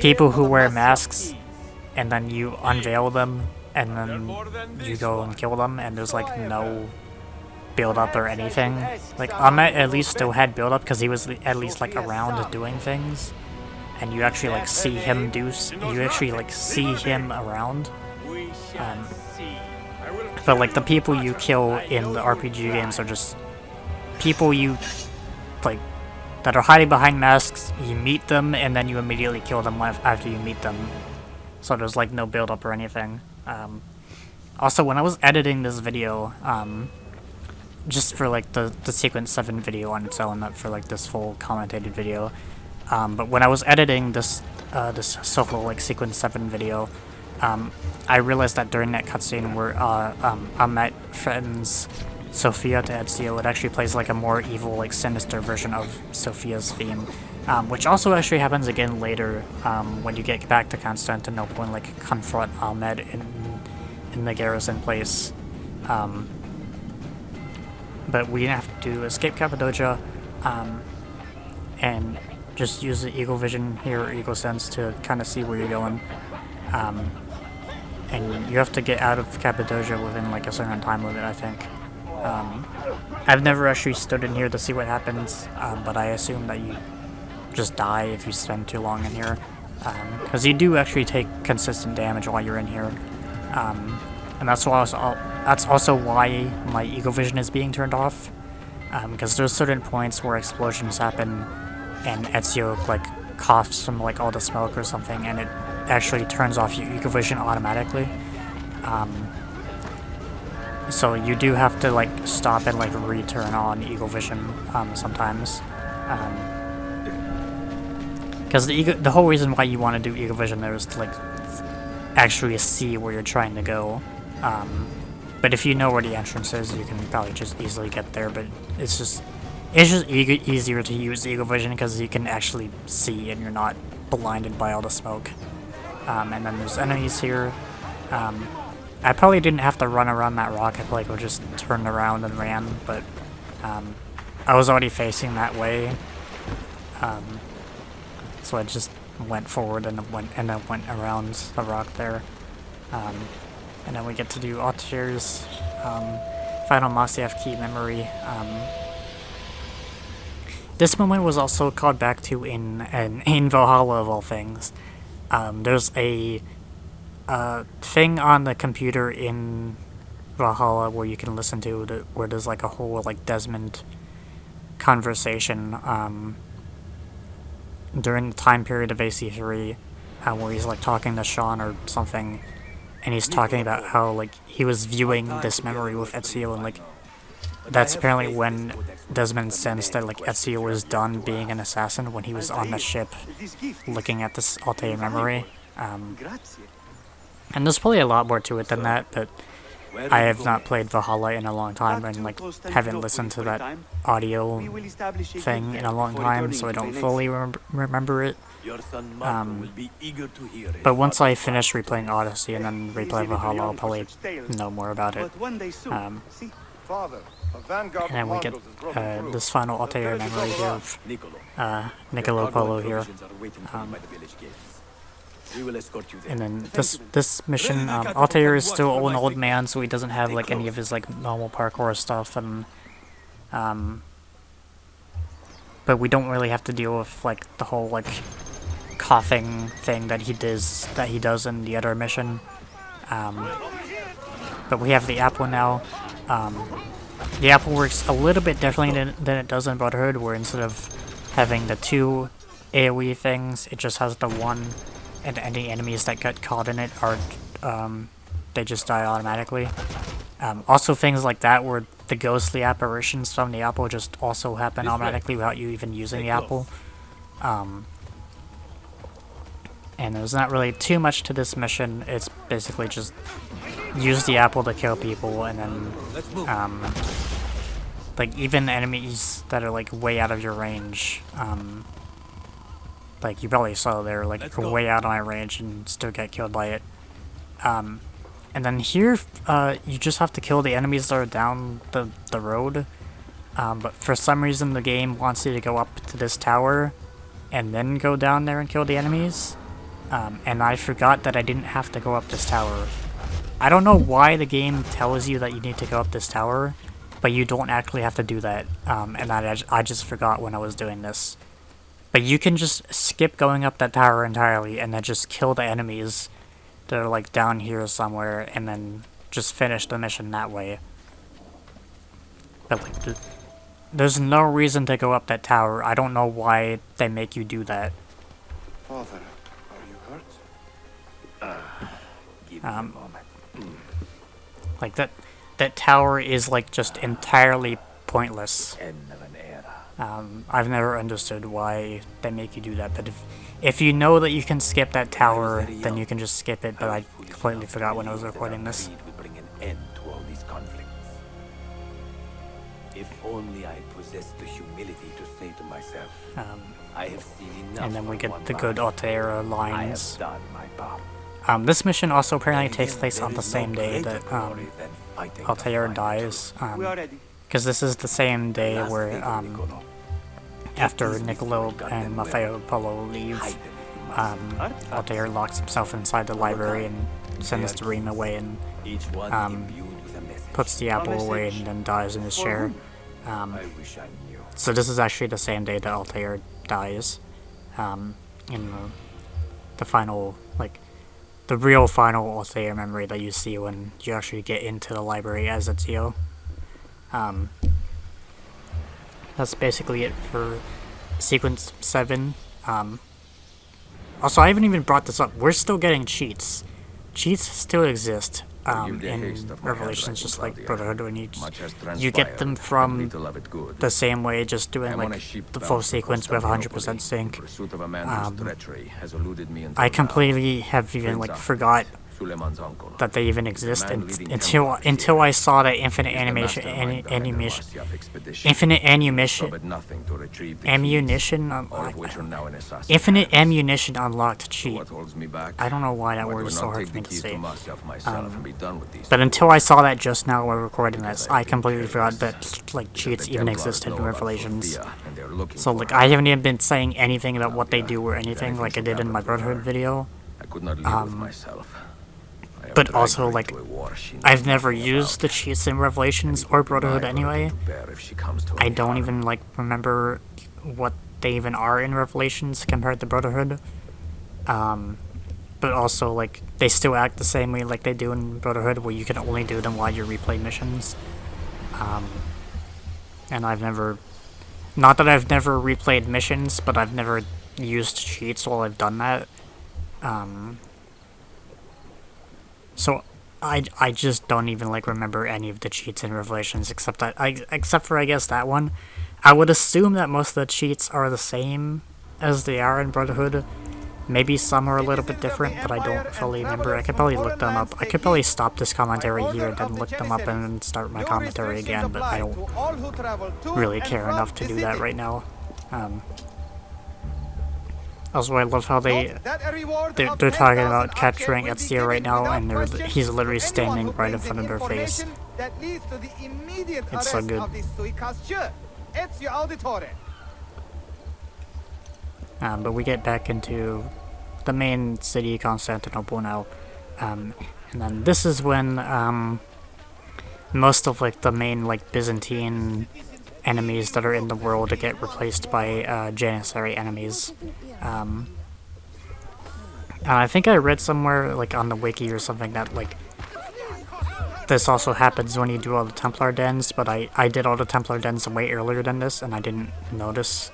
S1: people who wear masks, and then you unveil them and then you go and kill them, and there's like no build up or anything. Like Ahmet at least still had build up because he was at least like around doing things, and you actually like see him around. But like the people you kill in the RPG games are just people you like that are hiding behind masks. You meet them and then you immediately kill them after you meet them. So there's like no build up or anything. Also, when I was editing this video, just for like the sequence 7 video on its own, not for like this full commentated video, but when I was editing this solo like sequence 7 video, I realized that during that cutscene where Ahmet threatens Sophia to Ezio, it actually plays like a more evil, like sinister version of Sophia's theme, which also actually happens again later when you get back to Constantinople and like confront Ahmet in the garrison place. But we have to escape Cappadocia and just use the Eagle Vision here, or Eagle Sense, to kind of see where you're going. and you have to get out of Cappadocia within like a certain time limit, I think. I've never actually stood in here to see what happens, but I assume that you just die if you spend too long in here, because you do actually take consistent damage while you're in here, and that's also why my Eagle Vision is being turned off, because there's certain points where explosions happen, and Ezio like coughs from like all the smoke or something, and it actually turns off your Eagle Vision automatically. So you do have to like stop and like return on Eagle Vision sometimes, because the whole reason why you want to do Eagle Vision there is to like actually see where you're trying to go. But if you know where the entrance is, you can probably just easily get there. But it's just easier to use Eagle Vision because you can actually see and you're not blinded by all the smoke. And then there's enemies here. I probably didn't have to run around that rock. I probably could just turned around and ran, but I was already facing that way, so I just went forward and then went around the rock there. And then we get to do Altier's final Masyaf key memory. This moment was also called back to in Valhalla of all things. There's a thing on the computer in Valhalla where you can listen to where there's like a whole like Desmond conversation during the time period of AC3 where he's like talking to Sean or something, and he's talking about how like he was viewing this memory with Ezio, and like that's apparently when Desmond sensed that like Ezio was done being an assassin when he was on the ship looking at this Altair memory. And there's probably a lot more to it than that, but I have not played Valhalla in a long time and like haven't listened to that audio thing in a long time, so I don't fully remember it. But once I finish replaying Odyssey and then replay Valhalla, I'll probably know more about it. And then we get this final Altair memory here of Niccolo Polo here. And then this mission, Altair is still an old man, so he doesn't have like any of his like normal parkour stuff, and but we don't really have to deal with like the whole like coughing thing that he does in the other mission. But we have the apple now. The apple works a little bit differently than it does in Brotherhood, where instead of having the 2 AoE things, it just has the 1. And any enemies that get caught in it are, they just die automatically. Also things like that where the ghostly apparitions from the apple just also happen automatically without you even using the apple. And there's not really too much to this mission. It's basically just use the apple to kill people, and then, like even enemies that are like way out of your range, like you probably saw they're like way out of my range and still get killed by it. And then here, you just have to kill the enemies that are down the road. But for some reason the game wants you to go up to this tower and then go down there and kill the enemies. And I forgot that I didn't have to go up this tower. I don't know why the game tells you that you need to go up this tower, but you don't actually have to do that. And I just forgot when I was doing this. But you can just skip going up that tower entirely and then just kill the enemies that are like down here somewhere and then just finish the mission that way. But like, there's no reason to go up that tower. I don't know why they make you do that.
S5: Father, are you hurt?
S6: Give me a moment.
S1: Like that tower is like just entirely pointless.
S6: End of an era.
S1: I've never understood why they make you do that, but if you know that you can skip that tower, then you can just skip it, but I completely forgot when I was recording this.
S6: Bring an end to all these conflicts. If only I possessed the humility to say to myself, I have seen enough.
S1: And then we get the good Altair lines.
S6: I have done my part.
S1: This mission also apparently takes place on the same day that Altair dies, because this is the same day where after Niccolo and Maffeo Polo leave, Altair locks himself inside the library and sends the ring away and
S4: Each one imbued with a message.
S1: puts the apple away and then dies in his chair. So this is actually the same day that Altair dies. In the final, like, the real final Altair memory that you see when you actually get into the library as Ezio. That's basically it for sequence 7. Also, I haven't even brought this up. We're still getting cheats. Cheats still exist in Revelations, just like Brotherhood, when you get them from the same way, just doing like the full sequence with 100% sync. I completely have even like forgot that they even exist until I saw that infinite ammunition infinite ammunition unlocked cheat. I don't know why that word is so hard for me to say. But until I saw that just now while recording this, I completely forgot that like cheats even existed in Revelations. So like I haven't even been saying anything about what they do or anything like I did in my Brotherhood video. But also, like, I've never used the cheats in Revelations or Brotherhood anyway. I don't even, like, remember what they even are in Revelations compared to Brotherhood. But also, like, they still act the same way like they do in Brotherhood, where you can only do them while you replay missions. And I've never... Not that I've never replayed missions, but I've never used cheats while I've done that. So I just don't even like remember any of the cheats in Revelations except for I guess that one. I would assume that most of the cheats are the same as they are in Brotherhood. Maybe some are a little bit different, but I don't fully remember. I could probably look them up. I could probably stop this commentary here and then look them up and then start my commentary again, but I don't really care enough to do that right now. Also, I love how they're talking about capturing Ezio right now, and he's literally standing right in front of their face. It's so good. But we get back into the main city, Constantinople now, and then this is when most of like the main like Byzantine enemies that are in the world get replaced by Janissary enemies. And I think I read somewhere like on the wiki or something that like this also happens when you do all the Templar dens, but I did all the Templar dens way earlier than this, and I didn't notice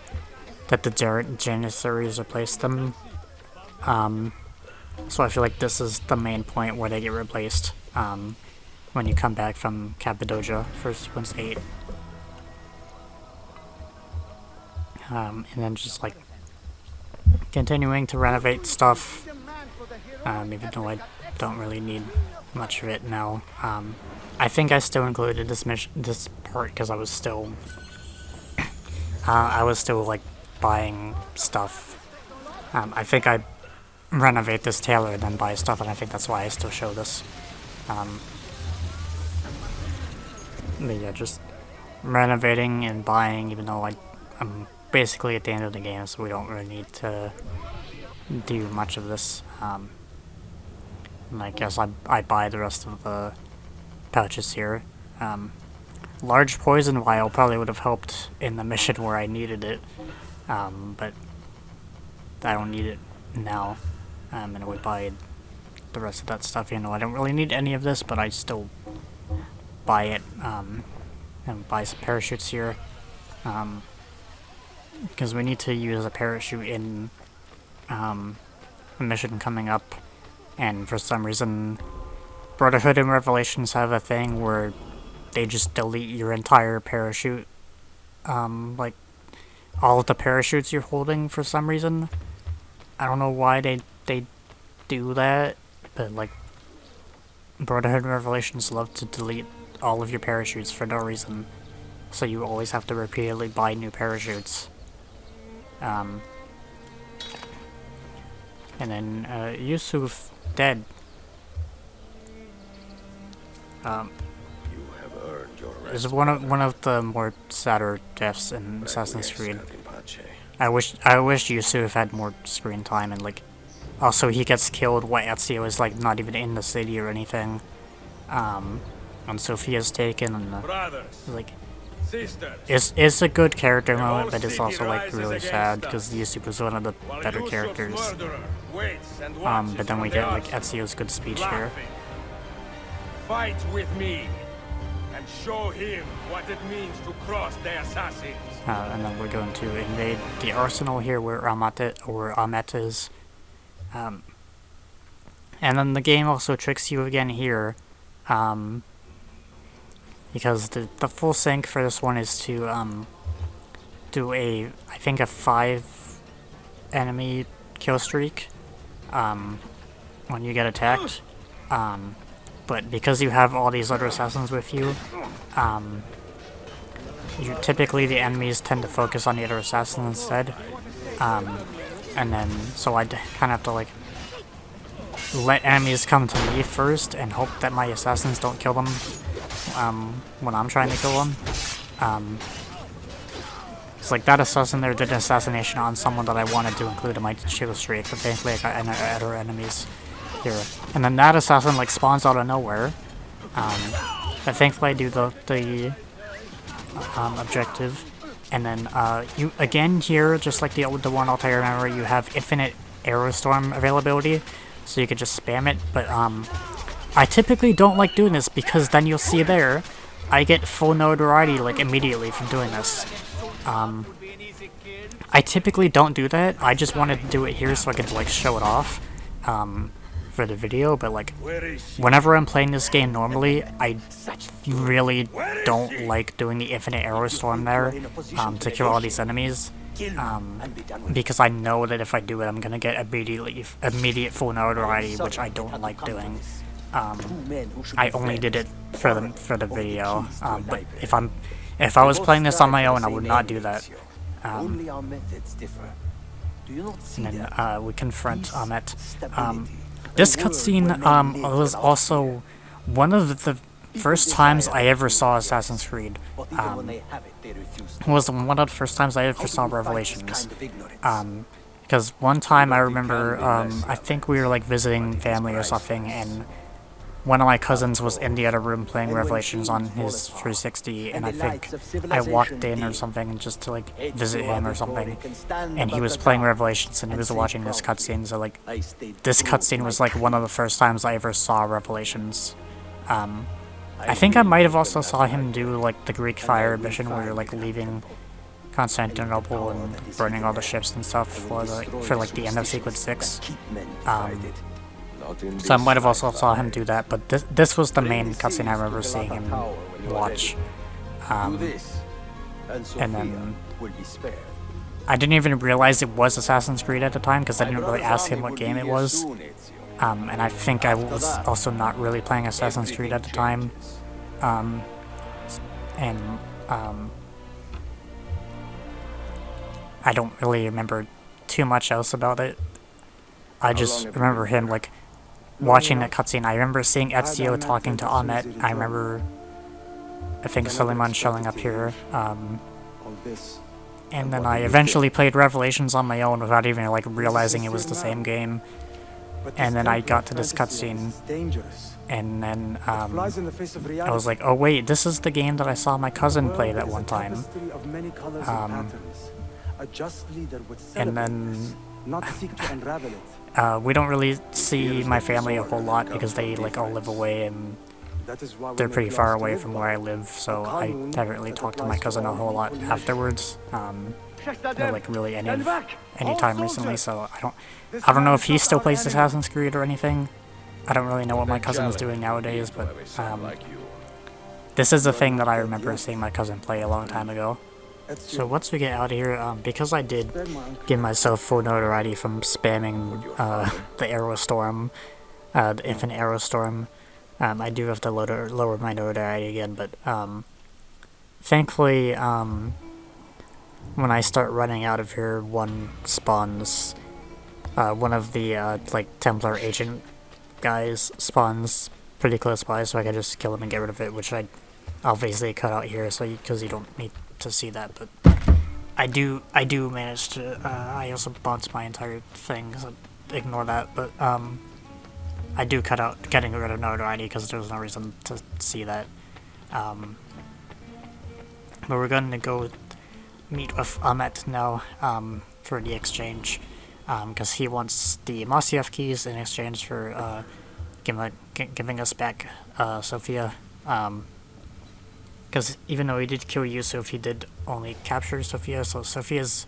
S1: that the Janissaries replaced them. So I feel like this is the main point where they get replaced when you come back from Cappadocia for sequence 8. And then just like continuing to renovate stuff, even though I don't really need much of it now. I think I still included this part because I was still like buying stuff. I think I renovate this tailor and then buy stuff, and I think that's why I still show this. But yeah, just renovating and buying, even though I'm basically at the end of the game, so we don't really need to do much of this. And I guess I buy the rest of the pouches here. Large poison vial probably would have helped in the mission where I needed it, but I don't need it now. And I would buy the rest of that stuff. You know, I don't really need any of this, but I still buy it, and buy some parachutes here. Because we need to use a parachute in a mission coming up, and for some reason Brotherhood and Revelations have a thing where they just delete your entire parachute, like all of the parachutes you're holding for some reason. I don't know why they do that, but like Brotherhood and Revelations love to delete all of your parachutes for no reason, so you always have to repeatedly buy new parachutes. And then Yusuf dead. Is one of the more sadder deaths in Assassin's Creed. I wish Yusuf had more screen time and like also he gets killed while Ezio is like not even in the city or anything. And Sophia's taken, and like it's a good character moment, but it's also like really sad because Yusuke was one of the better characters. But then we get like Ezio's good speech here.
S4: Fight with me and show him what it means to cross the assassins.
S1: And then we're going to invade the arsenal here where Ahmet is. And then the game also tricks you again here. Because the full sync for this one is to do I think a 5 enemy kill streak when you get attacked. But because you have all these other assassins with you, typically the enemies tend to focus on the other assassin instead. And then so I kind of have to like let enemies come to me first and hope that my assassins don't kill them when I'm trying to kill them. It's like that assassin there did an assassination on someone that I wanted to include in my kill streak, but thankfully I got other enemies here. And then that assassin like spawns out of nowhere. But thankfully I do the objective. And then you again here, just like the one Altair, remember, you have infinite arrow storm availability, so you could just spam it. But I typically don't like doing this because then you'll see there, I get full notoriety like immediately from doing this. I typically don't do that. I just wanted to do it here so I could like show it off for the video. But like whenever I'm playing this game normally, I really don't like doing the infinite arrow storm there to kill all these enemies. Because I know that if I do it, I'm gonna get immediate full notoriety, which I don't like doing. I only did it for the video. But if I was playing this on my own, I would not do that. And then we confront Ahmet. This cutscene was also one of the first times I ever saw Assassin's Creed. Was one of the first times I ever saw Revelations. Because one time I remember, I think we were like visiting family or something, and one of my cousins was in the other room playing Revelations on his 360, and I think I walked in or something just to like visit him or something, and he was playing Revelations and he was watching this cutscene. So like this cutscene was like one of the first times I ever saw Revelations. I think I might have also saw him do like the Greek Fire mission where you're like leaving Constantinople and burning all the ships and stuff for like the end of Sequence 6. So I might have also saw him do that, but this was the main cutscene I remember seeing him watch. And then I didn't even realize it was Assassin's Creed at the time because I didn't really ask him what game it was. And I think I was also not really playing Assassin's Creed at the time. I don't really remember too much else about it. I just remember him like watching that cutscene. I remember seeing Ezio talking to Ahmet. I remember, I think, Suleiman showing up here. And then I eventually played Revelations on my own without even like realizing it was the same game. And then I got to this cutscene, and then I was like, oh wait, this is the game that I saw my cousin play that one time. And then we don't really see my family a whole lot because they like all live away and they're pretty far away from where I live, so I haven't really talked to my cousin a whole lot afterwards. Or like really any time recently, so I don't know if he still plays Assassin's Creed or anything. I don't really know what my cousin is doing nowadays, but this is a thing that I remember seeing my cousin play a long time ago. So once we get out of here, because I did give myself full notoriety from spamming the Arrow Storm, the Infinite Arrow Storm, I do have to lower my notoriety again, but thankfully, when I start running out of here, one spawns, one of the like Templar agent guys spawns pretty close by, so I can just kill him and get rid of it, which I obviously cut out here, so because you don't need to see that, but I do manage to. I also bounced my entire thing, so ignore that, but I do cut out getting rid of notoriety because there's no reason to see that. But we're going to go meet with Ahmet now for the exchange, because he wants the Masyaf keys in exchange for giving us back Sophia. Because even though he did kill Yusuf, he did only capture Sophia, so Sophia's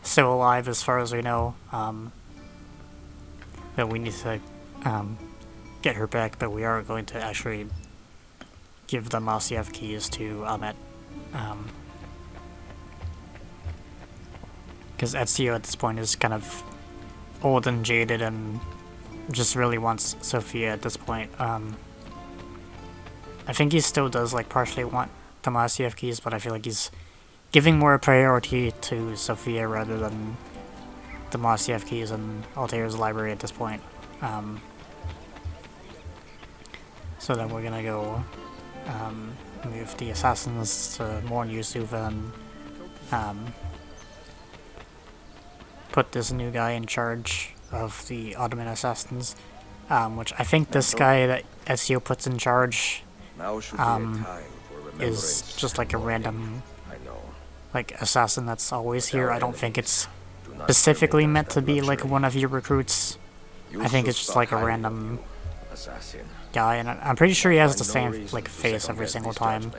S1: still alive as far as we know. But we need to get her back, but we are going to actually give the Masyaf keys to Ahmet. Because Ezio at this point is kind of old and jaded and just really wants Sophia at this point. I think he still does like partially want the Masyaf keys, but I feel like he's giving more priority to Sophia rather than the Masyaf keys in Altair's library at this point. So then we're gonna go move the assassins to mourn Yusuf and put this new guy in charge of the Ottoman assassins, which I think this guy that Ezio puts in charge is just like a random like assassin that's always here. I don't think it's specifically meant to be like one of your recruits. I think it's just like a random guy, and I'm pretty sure he has the same like face every single time.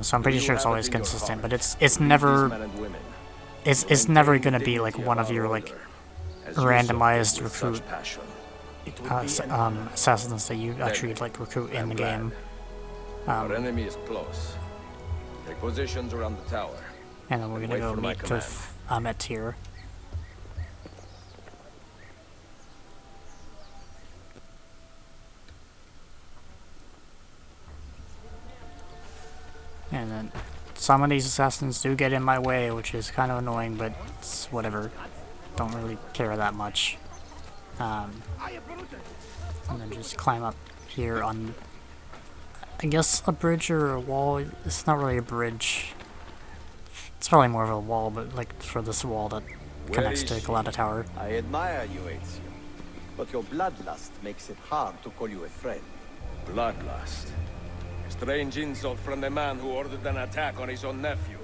S1: So I'm pretty sure it's always consistent, but it's never gonna be like one of your like randomized recruit assassins that you actually like recruit in the game.
S12: Our enemy is close. Take positions around the tower.
S1: And then we're gonna go meet with Ahmet here. And then some of these assassins do get in my way, which is kind of annoying, but it's whatever. Don't really care that much. And then just climb up here on, I guess, a bridge or a wall. It's not really a bridge. It's probably more of a wall, but like for this wall that connects to Galata Tower.
S15: I admire you, Ezio, but your bloodlust makes it hard to call you a friend.
S12: Bloodlust? A strange insult from the man who ordered an attack on his own nephew.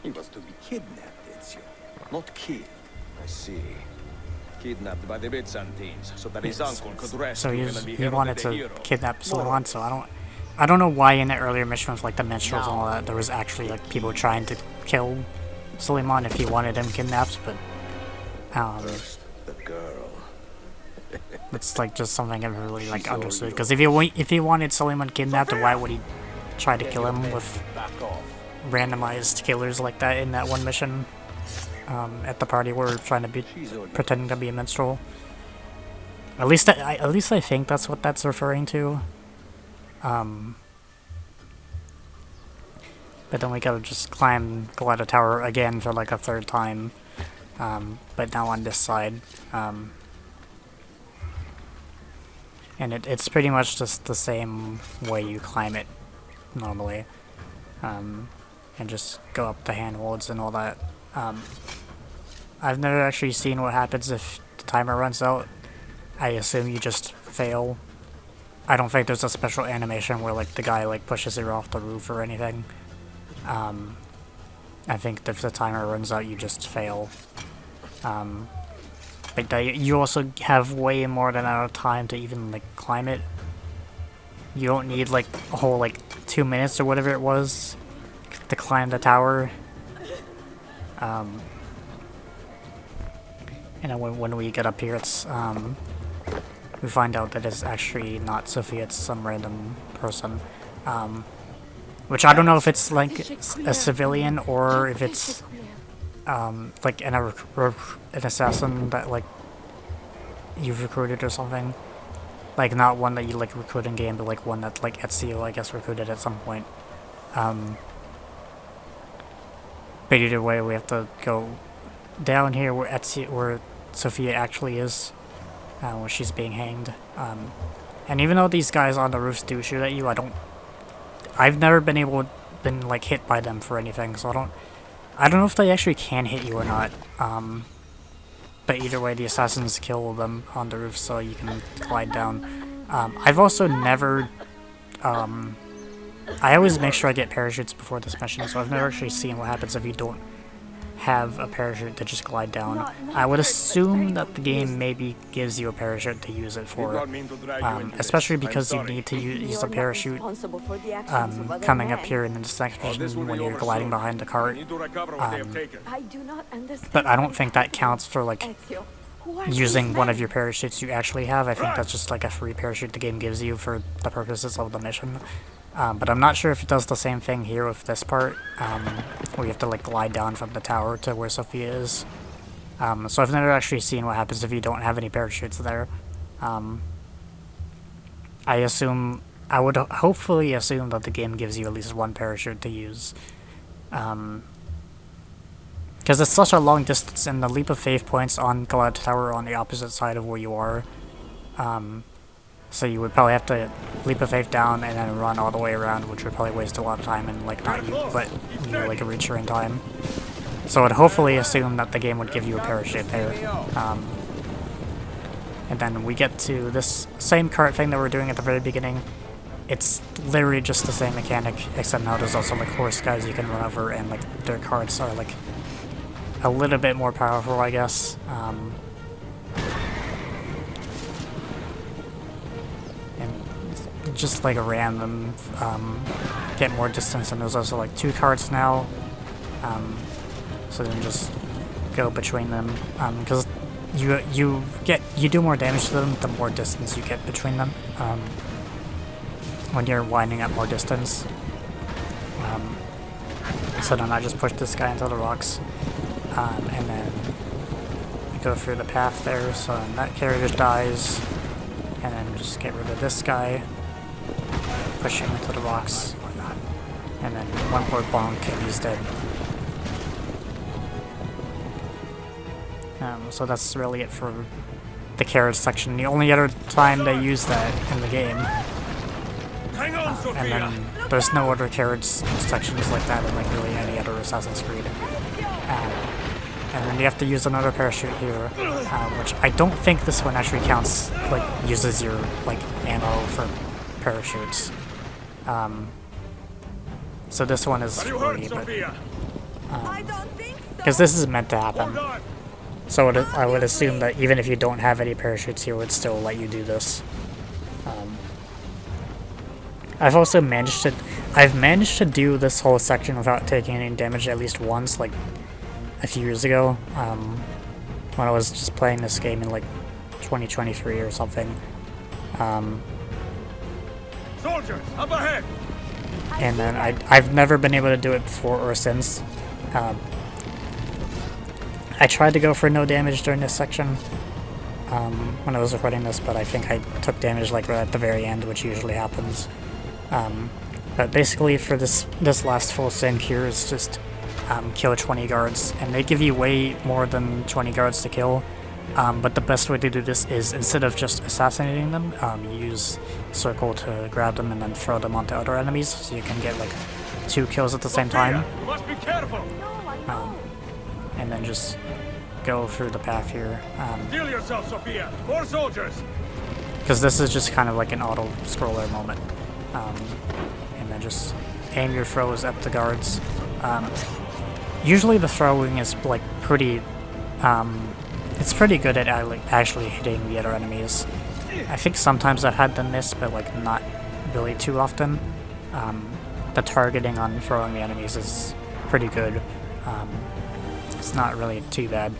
S15: He was to be kidnapped, Ezio, not killed.
S12: I see. Kidnapped by the Byzantines, so that his uncle could rescue
S1: So
S12: him and be
S1: he
S12: heralded
S1: wanted
S12: a
S1: to
S12: hero.
S1: kidnap Suleiman, so I don't know why in the earlier mission with like the minstrels and all that there was actually like people trying to kill Suleiman if he wanted him kidnapped, but
S12: the girl.
S1: it's like just something I never really like understood. Because if he wanted Suleiman kidnapped, why would he try to kill him with randomized killers like that in that one mission? At the party where we're trying to be pretending to be a minstrel. At least I think that's what that's referring to. But then we gotta just climb Galata Tower again for like a third time, but now on this side. And it's pretty much just the same way you climb it normally, and just go up the handholds and all that. I've never actually seen what happens if the timer runs out. I assume you just fail. I don't think there's a special animation where like the guy like pushes you off the roof or anything. I think if the timer runs out, you just fail. But you also have way more than enough time to even like climb it. You don't need like a whole like 2 minutes or whatever it was to climb the tower. And then when we get up here, it's we find out that it's actually not Sophia, it's some random person. Which I don't know if it's like a civilian or if it's like an assassin that like you've recruited or something. Like not one that you like recruit in game, but like one that like Ezio I guess recruited at some point. But either way, we have to go down here where Sophia actually is, where she's being hanged. And even though these guys on the roofs do shoot at you, I've never been like hit by them for anything, so I don't know if they actually can hit you or not. but either way, the assassins kill them on the roof, so you can glide down. I've also never... I always make sure I get parachutes before this mission, so I've never actually seen what happens if you don't have a parachute to just glide down. I would assume that the game maybe gives you a parachute to use it for, especially because you need to use a parachute coming up here in this section when you're gliding behind the cart. But I don't think that counts for like using one of your parachutes you actually have. I think that's just like a free parachute the game gives you for the purposes of the mission. But I'm not sure if it does the same thing here with this part, where you have to like glide down from the tower to where Sophia is. So I've never actually seen what happens if you don't have any parachutes there. I would hopefully assume that the game gives you at least one parachute to use. Because it's such a long distance, and the leap of faith points on Glad Tower are on the opposite side of where you are. So you would probably have to leap of faith down and then run all the way around, which would probably waste a lot of time and like not let you like reach her in time. So I'd hopefully assume that the game would give you a parachute there. And then we get to this same cart thing that we're doing at the very beginning. It's literally just the same mechanic, except now there's also like horse guys you can run over, and like their carts are like a little bit more powerful, I guess. Just like a random get more distance, and there's also like 2 carts now, so then just go between them, because you do more damage to them the more distance you get between them, when you're winding up more distance. So then I just push this guy into the rocks, and then we go through the path there, so then that carrier just dies, and then just get rid of this guy. Push him into the rocks, and then one more bonk and he's dead. So that's really it for the carrot section. The only other time they use that in the game. And then there's no other carrots sections like that in like really any other Assassin's Creed. And then you have to use another parachute here, which I don't think this one actually counts, like uses your like ammo for parachutes. So this one is free, but because this is meant to happen. So I would assume that even if you don't have any parachutes here, it would still let you do this. I've also managed to do this whole section without taking any damage at least once, like a few years ago, when I was just playing this game in like 2023 or something.
S12: Soldiers, up ahead!
S1: And then I've never been able to do it before or since. I tried to go for no damage during this section when I was recording this, but I think I took damage like right at the very end, which usually happens. But basically for this last full sync here is just kill 20 guards, and they give you way more than 20 guards to kill. But the best way to do this is, instead of just assassinating them, you use circle to grab them and then throw them onto other enemies, so you can get like 2 kills at the same time.
S12: You must be careful.
S1: And then just go through the path here.
S12: Heal yourself, Sophia. More soldiers.
S1: Because this is just kind of like an auto-scroller moment. And then just aim your throws at the guards. Usually the throwing is like pretty... it's pretty good at actually hitting the other enemies. I think sometimes I've had them miss, but like not really too often. The targeting on throwing the enemies is pretty good. It's not really too bad.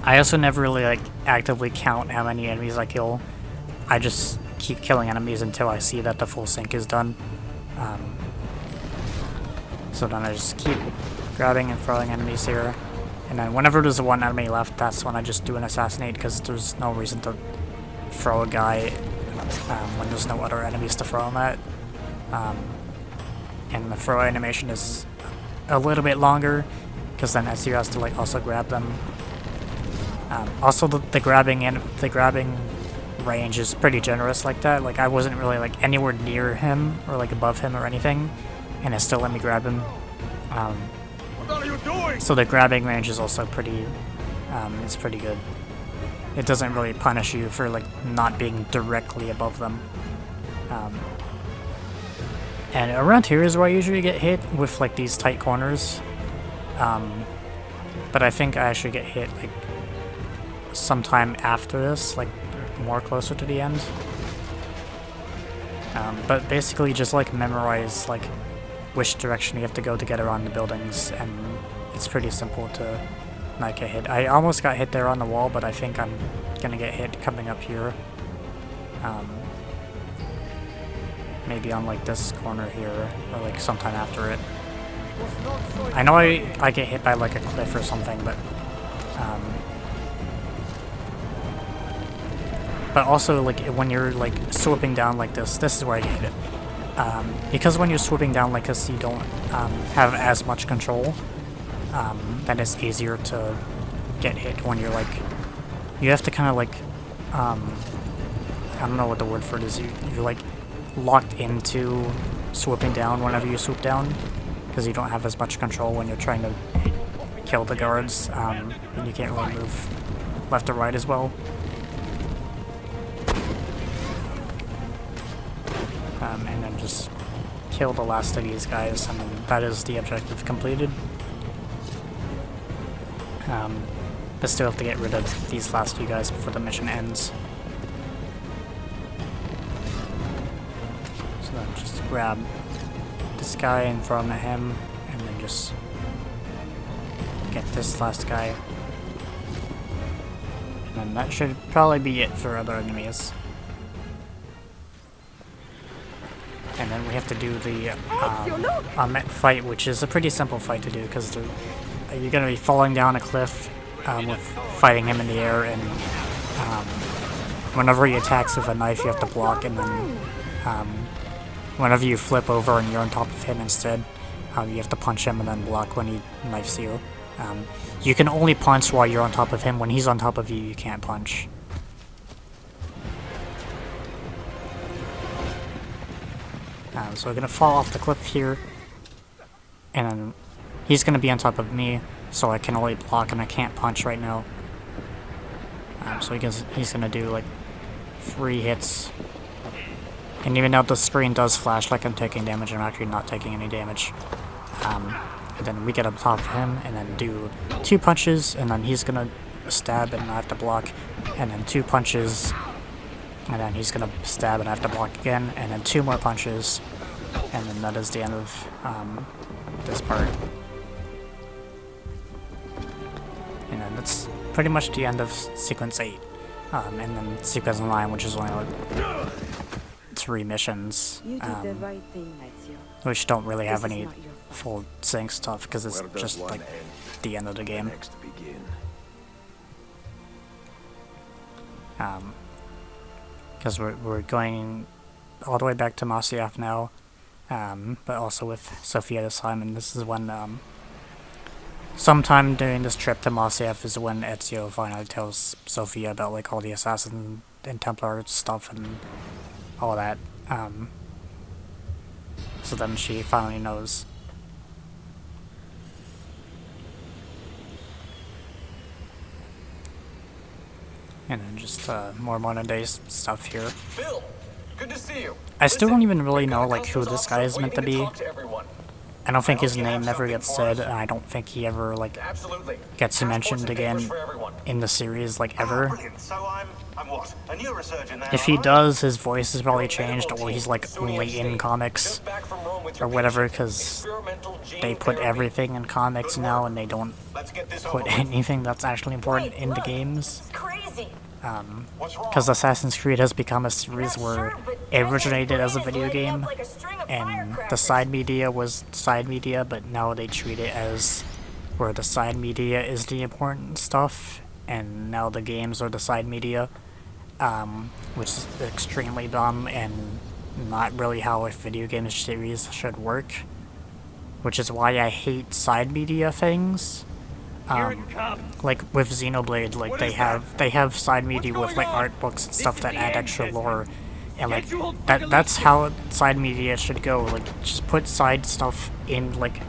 S1: I also never really like actively count how many enemies I kill. I just keep killing enemies until I see that the full sync is done. So then I just keep grabbing and throwing enemies here. And then whenever there's one enemy left, that's when I just do an assassinate, because there's no reason to throw a guy when there's no other enemies to throw him at. And the throw animation is a little bit longer, because then SU has to like also grab them. Also the grabbing range is pretty generous like that. Like I wasn't really like anywhere near him or like above him or anything, and it still let me grab him.
S12: What are you
S1: So the grabbing range is also pretty, it's pretty good. It doesn't really punish you for like not being directly above them. And around here is where I usually get hit with like these tight corners. But I think I actually get hit like sometime after this, like more closer to the end. But basically just like memorize like which direction you have to go to get around the buildings, and it's pretty simple to not get hit. I almost got hit there on the wall, but I think I'm gonna get hit coming up here. Maybe on like this corner here, or like sometime after it. I know I get hit by like a cliff or something, but also like when you're like swooping down like this is where I get hit. Because when you're swooping down like this, you don't have as much control. Then it's easier to get hit when you're like, you have to kind of like, I don't know what the word for it is. You're like locked into swooping down whenever you swoop down, because you don't have as much control when you're trying to kill the guards, and you can't really move left or right as well. And then just kill the last of these guys, and then that is the objective completed. But still have to get rid of these last few guys before the mission ends. So then just grab this guy and throw him at him, and then just get this last guy. And then that should probably be it for other enemies. And then we have to do the Ahmet fight, which is a pretty simple fight to do, because you're going to be falling down a cliff with fighting him in the air, and whenever he attacks with a knife, you have to block, and then whenever you flip over and you're on top of him instead, you have to punch him and then block when he knifes you. You can only punch while you're on top of him. When he's on top of you, you can't punch. So we're going to fall off the cliff here, and then he's going to be on top of me, so I can only block and I can't punch right now. So he's going to do like 3 hits. And even though the screen does flash like I'm taking damage, I'm actually not taking any damage. And then we get on top of him and then do 2 punches, and then he's going to stab and I have to block, and then 2 punches, and then he's going to stab and I have to block again, and then 2 more punches, and then that is the end of this part. And then that's pretty much the end of sequence 8. And then sequence 9, which is only like 3 missions,
S14: You did the right thing, Ezio.
S1: which don't really have
S14: This is
S1: any
S14: not your
S1: full sync stuff, because it's
S7: Where does
S1: just
S7: one
S1: like
S7: end,
S1: the end of the game.
S7: next begin?
S1: Because we're going all the way back to Masyaf now, but also with Sophia this time, and this is when sometime during this trip to Masyaf is when Ezio finally tells Sophia about like all the assassin and Templar stuff and all that. So then she finally knows. And then just more modern day stuff here.
S16: Bill, good to see you.
S1: I still don't even really know like who this guy is meant to be. I don't think his name never gets said, and I don't think he ever like gets mentioned again in the series like ever. If he does, his voice is probably changed, or he's like only in comics or whatever, because they put everything in comics now and they don't put anything that's actually important in the games. Because Assassin's Creed has become a series where it originated as a video game, and the side media was side media, but now they treat it as where the side media is the important stuff, and now the games are the side media, which is extremely dumb and not really how a video game series should work, which is why I hate side media things. Like with Xenoblade, like they have side media with like art books and stuff that add extra lore, And like that's how side media should go. Like just put side stuff in like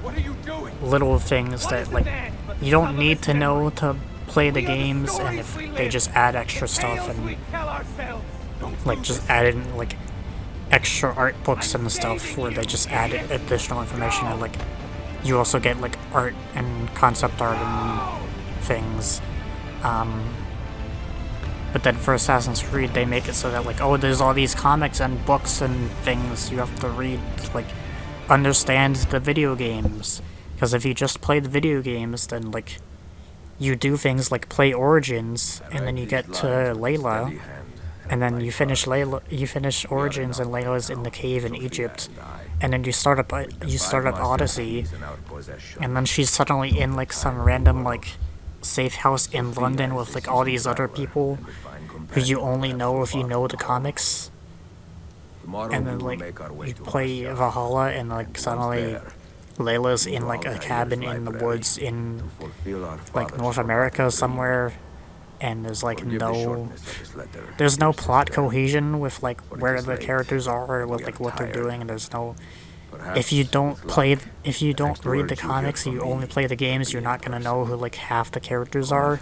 S1: little things that like you don't need to know to play the games, and if they just add extra stuff and like just add in like extra art books and stuff where they just add additional information, and like you also get like art and concept art and things. But then for Assassin's Creed, they make it so that like, oh, there's all these comics and books and things you have to read to like understand the video games. Because if you just play the video games, then like you do things like play Origins, and then you get to Layla, and then you finish Origins, and Layla's in the cave in Egypt, and then you start up Odyssey, and then she's suddenly in like some random like safe house in London with like all these other people who you only know if you know the comics. And then like you play Valhalla, and like suddenly Layla's in like a cabin in the woods in like North America somewhere, and there's like there's no plot cohesion with like where the characters are or with like what they're doing, and there's no if you don't read the comics, you only play the games, you're not gonna know who like half the characters are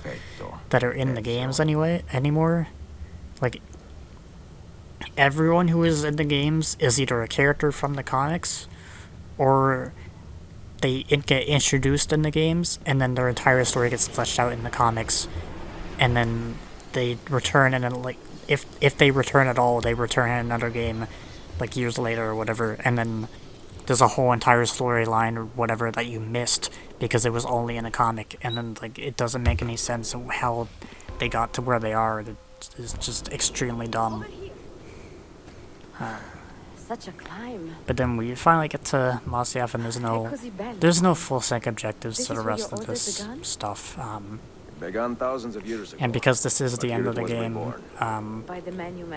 S1: that are in the games anymore. Like everyone who is in the games is either a character from the comics, or they get introduced in the games, and then their entire story gets fleshed out in the comics, and then they return, and then like if they return at all, they return in another game like years later or whatever, and then there's a whole entire storyline or whatever that you missed because it was only in a comic, and then like it doesn't make any sense how they got to where they are. It's just extremely dumb.
S14: Such a climb.
S1: But then we finally get to Masyaf, and there's no full sync objectives to the rest of this stuff.
S7: Began thousands of years ago,
S1: and because this is the end of the game,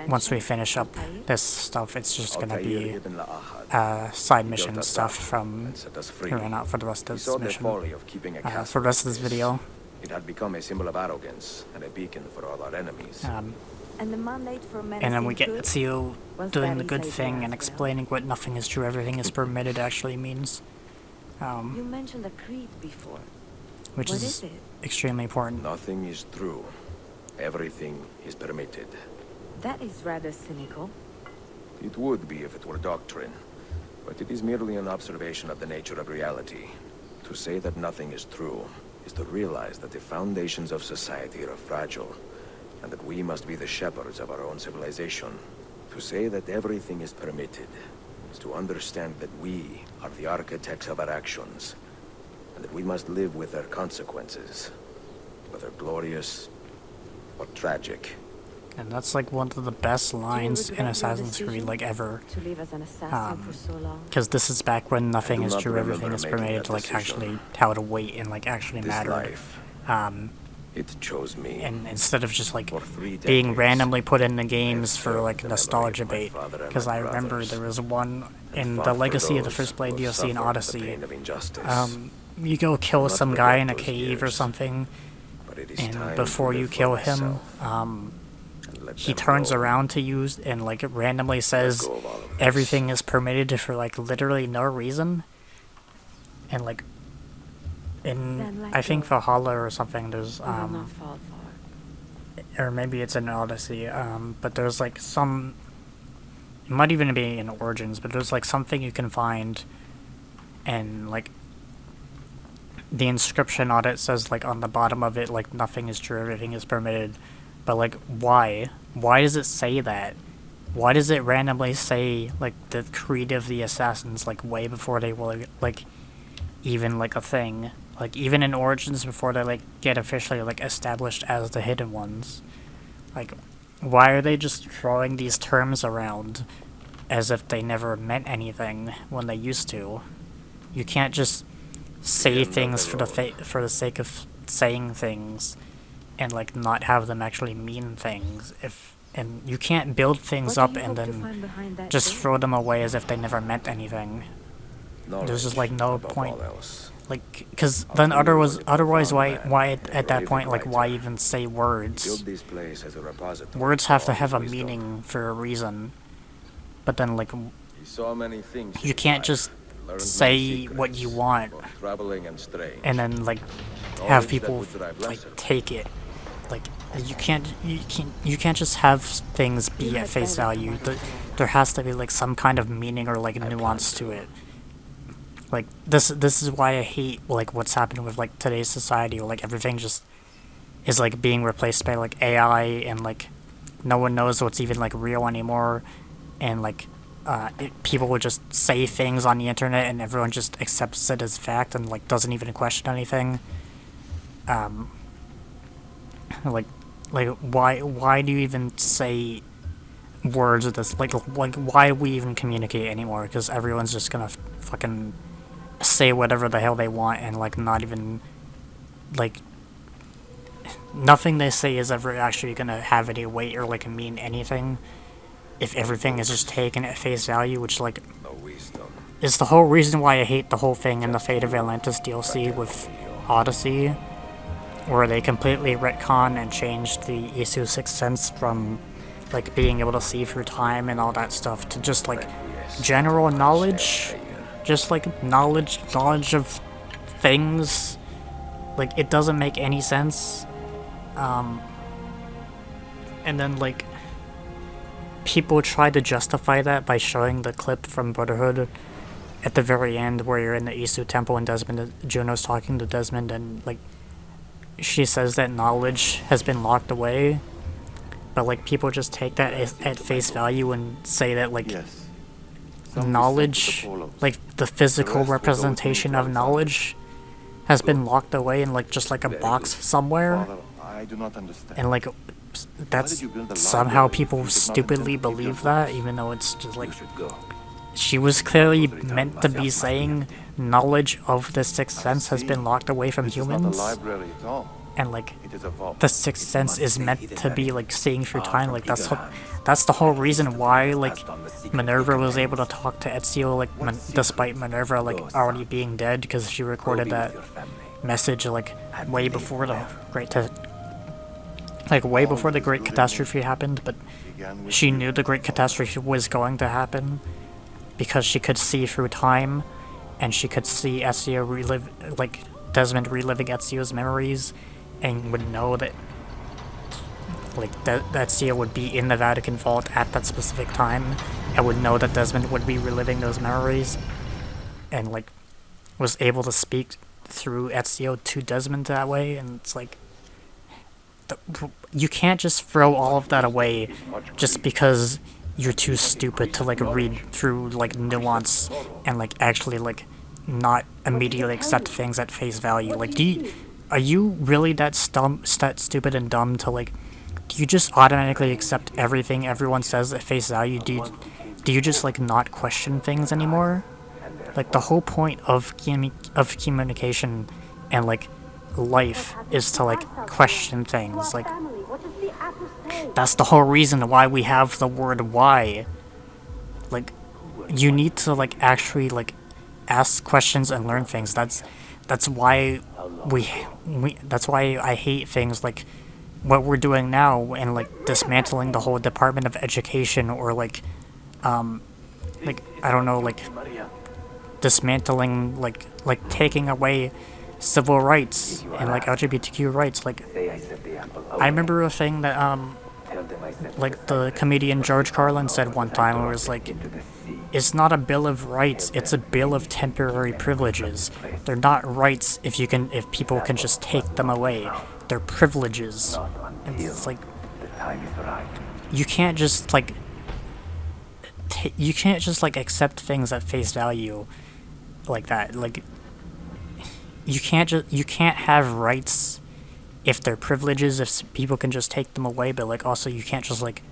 S1: once we finish up this stuff, it's just gonna be side mission stuff from here on out for the rest of this mission. For the rest of this video.
S7: It had become a symbol of arrogance and a beacon for all our enemies.
S1: And then we get to you doing the good thing and explaining what nothing is true, everything is permitted actually means.
S14: You mentioned a creed before.
S1: Which is extremely important.
S7: Nothing is true. Everything is permitted.
S14: That is rather cynical.
S7: It would be if it were doctrine, but it is merely an observation of the nature of reality. To say that nothing is true is to realize that the foundations of society are fragile, and that we must be the shepherds of our own civilization. To say that everything is permitted is to understand that we are the architects of our actions, and that we must live with their consequences, whether glorious or tragic.
S1: And that's like one of the best lines in Assassin's Creed like ever.
S14: To live as an assassin for so long.
S1: Because this is back when nothing is true, everything is permitted to like actually how to wait and like actually matter.
S7: It chose me.
S1: And instead of just like being randomly put in the games for like nostalgia bait. Because I remember there was one in the Legacy of the First Blade DLC in Odyssey. You go kill some guy in a cave or something, and before you kill him, he turns around to you and like randomly says everything is permitted for like literally no reason. And like in I think Valhalla or something, there's or maybe it's in Odyssey, but there's like some, it might even be in Origins, but there's like something you can find, and like the inscription on it says like on the bottom of it like nothing is true, everything is permitted. But like why does it say that? Why does it randomly say like the creed of the assassins like way before they were like even like a thing, like even in Origins before they like get officially like established as the hidden ones? Like why are they just throwing these terms around as if they never meant anything when they used to? You can't just say things for the sake of saying things and like not have them actually mean things. And you can't build things up and then just throw them away as if they never meant anything. There's just like no point, like, because then otherwise why at that point, like, why even say words? Words have to have a meaning for a reason. And instead of just like but then like
S7: He saw many things
S1: you can't just say what you want
S7: traveling and straying.
S1: and then like have people like take it. Like you can't just have things be at face value. There has to be like some kind of meaning or like nuance to it. Like this is why I hate like what's happening with like today's society, where like everything just is like being replaced by like AI, and like no one knows what's even like real anymore, and like people will just say things on the internet and everyone just accepts it as fact and like doesn't even question anything. Like why do you even say words of this? Like why do we even communicate anymore? Because everyone's just gonna fucking say whatever the hell they want, and like not even like nothing they say is ever actually gonna have any weight or like mean anything if everything is just taken at face value, which like is the whole reason why I hate the whole thing in the Fate of Atlantis DLC with Odyssey, where they completely retcon and changed the Isu Sixth Sense from like being able to see through time and all that stuff to just like general knowledge, just like knowledge of things. Like it doesn't make any sense. And then like people try to justify that by showing the clip from Brotherhood at the very end where you're in the Isu Temple and Juno's talking to Desmond, and like she says that knowledge has been locked away, but like people just take that at face value and say that like knowledge, like the physical representation of knowledge, has been locked away in like just like a box somewhere.
S6: I do not understand.
S1: And like that's somehow people stupidly believe that, even though it's just like she was clearly meant to be saying knowledge of the Sixth Sense has been locked away from humans, and like the Sixth Sense is meant to be like seeing through time. Like that's the whole reason why like Minerva was able to talk to Ezio like despite Minerva like already being dead, because she recorded that message like way before the Great Catastrophe happened. But she knew the Great Catastrophe was going to happen because she could see through time, and she could see Ezio Desmond reliving Ezio's memories, and would know that like that Ezio would be in the Vatican vault at that specific time, and would know that Desmond would be reliving those memories, and like was able to speak through Ezio to Desmond that way. And it's like you can't just throw all of that away just because you're too stupid to like read through like nuance and like actually like not immediately accept things at face value. Like are you really that stupid and dumb to like, do you just automatically accept everything everyone says at face value? Do you just like not question things anymore? Like the whole point of communication and like life is to like question things. Like that's the whole reason why we have the word why. Like you need to like actually like ask questions and learn things. That's why that's why I hate things like what we're doing now, and like dismantling the whole Department of Education, or like I don't know, like dismantling like taking away civil rights and like LGBTQ rights. Like I remember a thing that like the comedian George Carlin said one time, where it was like, it's not a bill of rights, it's a bill of temporary privileges. They're not rights if people can just take them away. They're privileges. And it's like you can't just like accept things at face value like that. Like you can't have rights if they're privileges, if people can just take them away, but like also you can't just like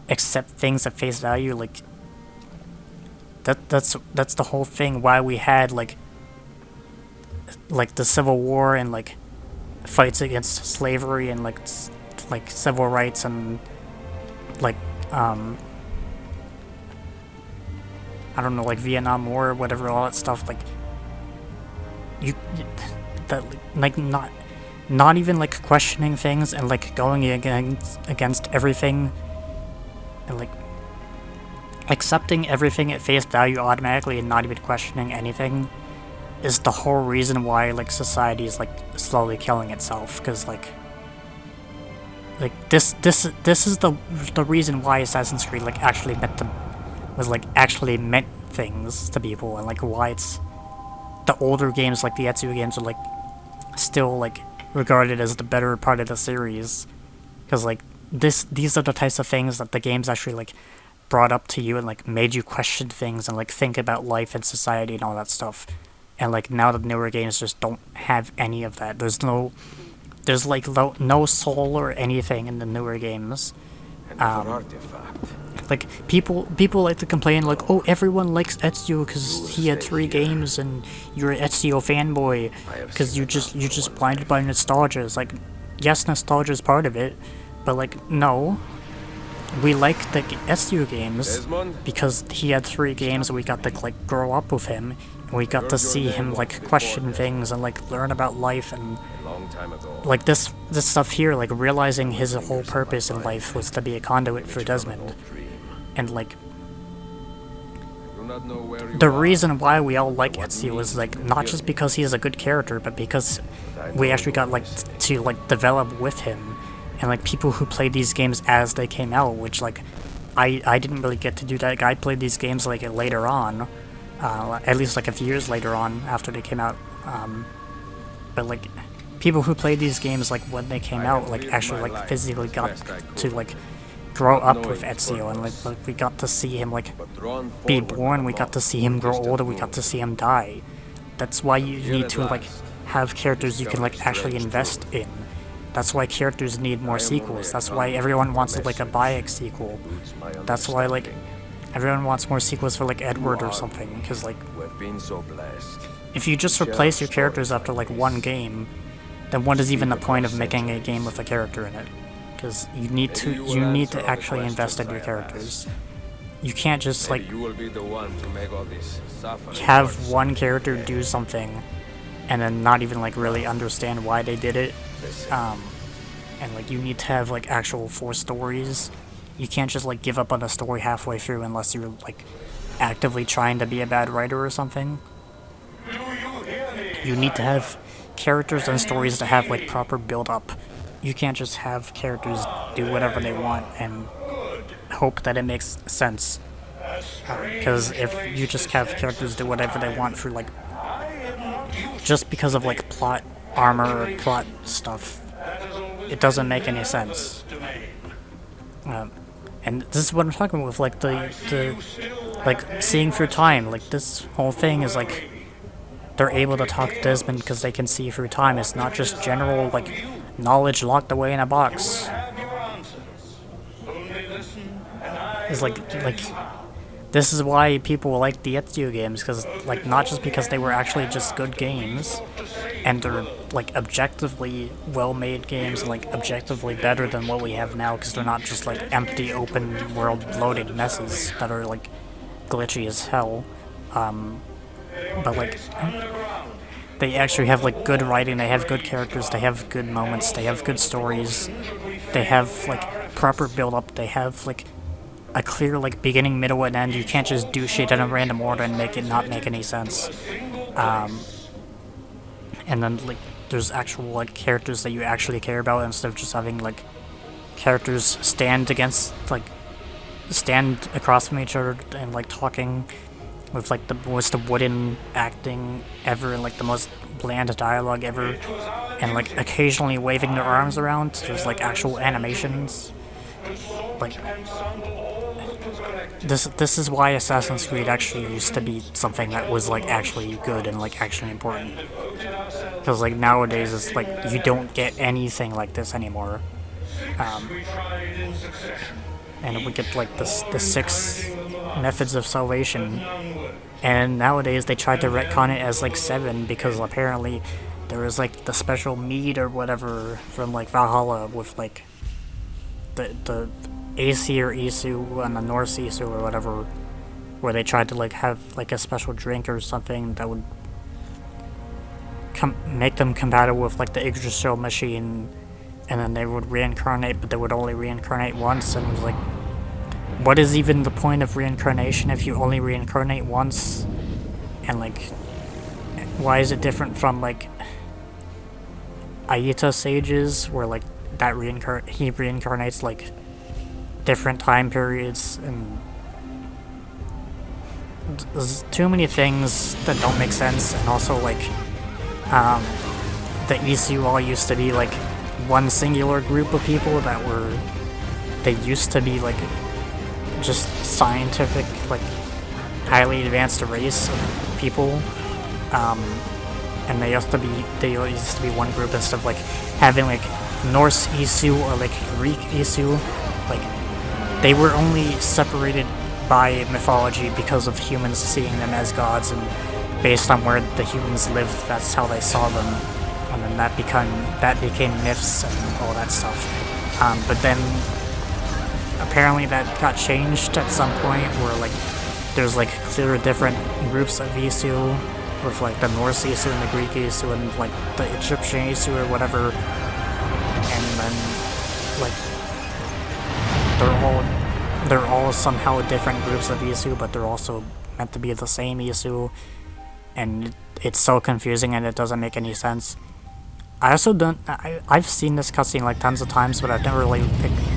S1: accept things at face value. Like that's the whole thing why we had like the Civil War and like fights against slavery and like civil rights and like I don't know, like Vietnam War or whatever, all that stuff. Like not even like questioning things and like going against everything, and like accepting everything at face value automatically and not even questioning anything is the whole reason why like society is like slowly killing itself. Because like this is the reason why Assassin's Creed like actually actually meant things to people, and like why it's the older games like the Ezio games are like still like regarded as the better part of the series, because like these are the types of things that the games actually like brought up to you and like made you question things and like think about life and society and all that stuff. And like now the newer games just don't have any of that. There's no soul or anything in the newer games. Like people like to complain like, oh, everyone likes Ezio because he had 3 games and you're an Ezio fanboy because you're just blinded by nostalgia. It's like, yes, nostalgia is part of it, but like no, we like the Ezio games because he had 3 games and we got to like grow up with him. We got to see him like question things and like learn about life, and like this stuff here, like realizing his whole purpose in life was to be a conduit for Desmond. And like the reason why we all like Ezio is like not just because he is a good character, but because we actually got like to like develop with him, and like people who played these games as they came out, which like I didn't really get to do that. I played these games like later on. At least like a few years later on after they came out, but like people who played these games like when they came out like actually like physically got to like grow up with Ezio, and like we got to see him like be born, we got to see him grow older, we got to see him die. That's why you need to like have characters you can like actually invest in. That's why characters need more sequels. That's why everyone wants like a Bayek sequel. That's why like everyone wants more sequels for like Edward or something, because like if you just replace your characters after like 1 game, then what is even the point of making a game with a character in it? Because you need to actually invest in your characters. You can't just like have one character do something and then not even like really understand why they did it. And like you need to have like actual 4 stories. You can't just like give up on a story halfway through unless you're like actively trying to be a bad writer or something. You need to have characters and stories that have like proper build up. You can't just have characters do whatever they want and hope that it makes sense. Because if you just have characters do whatever they want for like just because of like plot armor or plot stuff, it doesn't make any sense. And this is what I'm talking about with like the like seeing through time. Like this whole thing is like they're able to talk to Desmond because they can see through time. It's not just general like knowledge locked away in a box. It's like this is why people like the Ezio games, because like not just because they were actually just good games and they're like objectively well-made games and like objectively better than what we have now, because they're not just like empty open world loaded messes that are like glitchy as hell, but like they actually have like good writing, they have good characters, they have good moments, they have good stories, they have like proper build-up, they have like a clear like beginning, middle, and end. You can't just do shit in a random order and make it not make any sense. And then like there's actual like characters that you actually care about instead of just having like characters stand across from each other and like talking with like the most wooden acting ever and like the most bland dialogue ever, and like occasionally waving their arms around. There's like actual animations. Like this is why Assassin's Creed actually used to be something that was like actually good and like actually important. Because like nowadays it's like you don't get anything like this anymore. And we get like the 6 methods of salvation, and nowadays they tried to retcon it as like 7 because apparently there was like the special mead or whatever from like Valhalla with like the AC or Isu and the Norse Isu or whatever, where they tried to like have like a special drink or something that would make them compatible with like the Yggdrasil machine, and then they would reincarnate, but they would only reincarnate once, and it was like what is even the point of reincarnation if you only reincarnate once? And like, why is it different from like Aita sages, where like that he reincarnates like different time periods, and there's too many things that don't make sense. And also like the Isu all used to be like one singular group of people that were, they used to be like just scientific, like highly advanced race of people, and they used to be one group instead of like having like Norse Isu or like Greek Isu. Like they were only separated by mythology because of humans seeing them as gods, and based on where the humans lived, that's how they saw them, and then that became myths and all that stuff. But then apparently that got changed at some point, where like there's like clear different groups of Isu, with like the Norse Isu and the Greek Isu and like the Egyptian Isu or whatever, and then like they're all somehow different groups of Isu, but they're also meant to be the same Isu, and it's so confusing and it doesn't make any sense. I also I've seen this cutscene like tons of times, but I've never really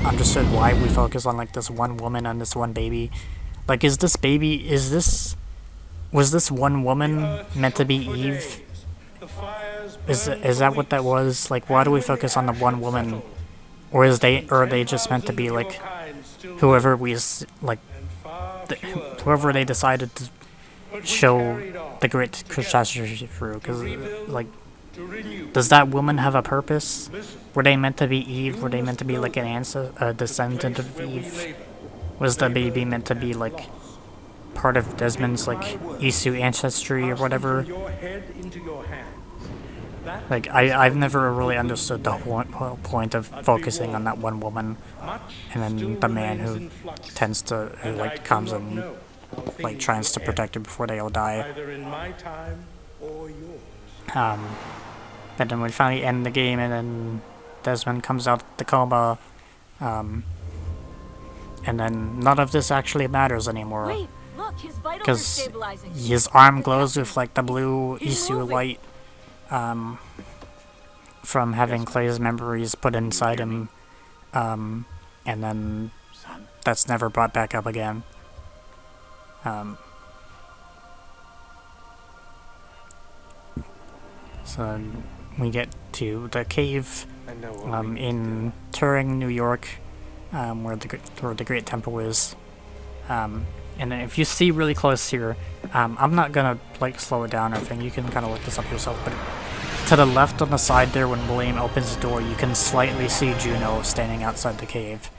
S1: understood why we focus on like this one woman and this one baby. Like, was this one woman meant to be Eve? Is that what that was? Like, why do we focus on the one woman? Or are they just meant to be like whoever whoever they decided to show the great catastrophe through? Because like, does that woman have a purpose? Were they meant to be Eve? Were they meant to be like a descendant of Eve? Was the baby meant to be like part of Desmond's like Isu ancestry or whatever? Like, I've never really understood the whole point of focusing on that one woman, and then the man who like comes and like tries to protect her before they all die. And then we finally end the game, and then Desmond comes out of the coma, and then none of this actually matters anymore.
S3: Wait, look, his vitals are
S1: because
S3: stabilizing.
S1: his arm glows with like the blue Isu light from having Clay's memories put inside him, and then that's never brought back up again. So we get to the cave in Turing, New York, where the Great Temple is. And if you see really close here, I'm not gonna like slow it down or anything. You can kind of look this up yourself. But to the left on the side there, when William opens the door, you can slightly see Juno standing outside the cave,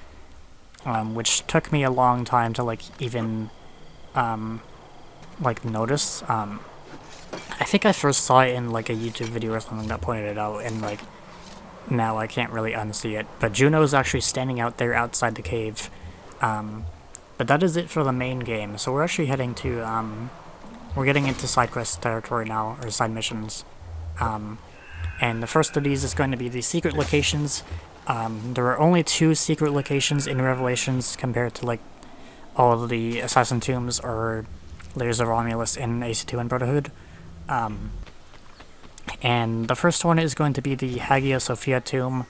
S1: which took me a long time to like even like notice. I think I first saw it in like a YouTube video or something that pointed it out, and like now I can't really unsee it. But Juno's actually standing out there outside the cave. But that is it for the main game. So we're actually heading to we're getting into side quest territory now, or side missions. And the first of these is going to be the secret locations. There are only 2 secret locations in Revelations compared to like all of the Assassin Tombs or Layers of Romulus in AC2 and Brotherhood. And the first one is going to be the Hagia Sophia tomb,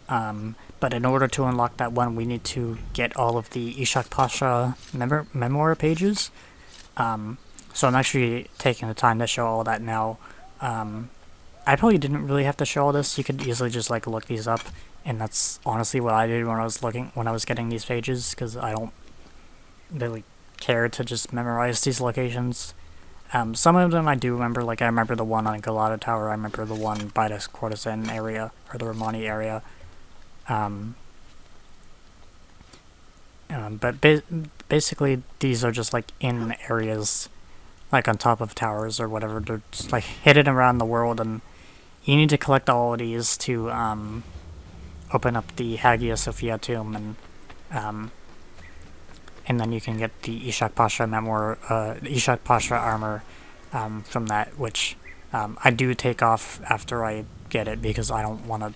S1: but in order to unlock that one, we need to get all of the Ishak Pasha memoir pages. So I'm actually taking the time to show all that now. I probably didn't really have to show all this. You could easily just like look these up, and that's honestly what I did when I was getting these pages, because I don't really care to just memorize these locations. Some of them I do remember, like I remember the one on Galata Tower, I remember the one by the Courtesan area, or the Romani area. But basically these are just like in areas, like on top of towers or whatever. They're just like hidden around the world, and you need to collect all of these to open up the Hagia Sophia tomb, and then you can get the Ishak Pasha memoir, Ishak Pasha armor from that, which I do take off after I get it, because I don't want to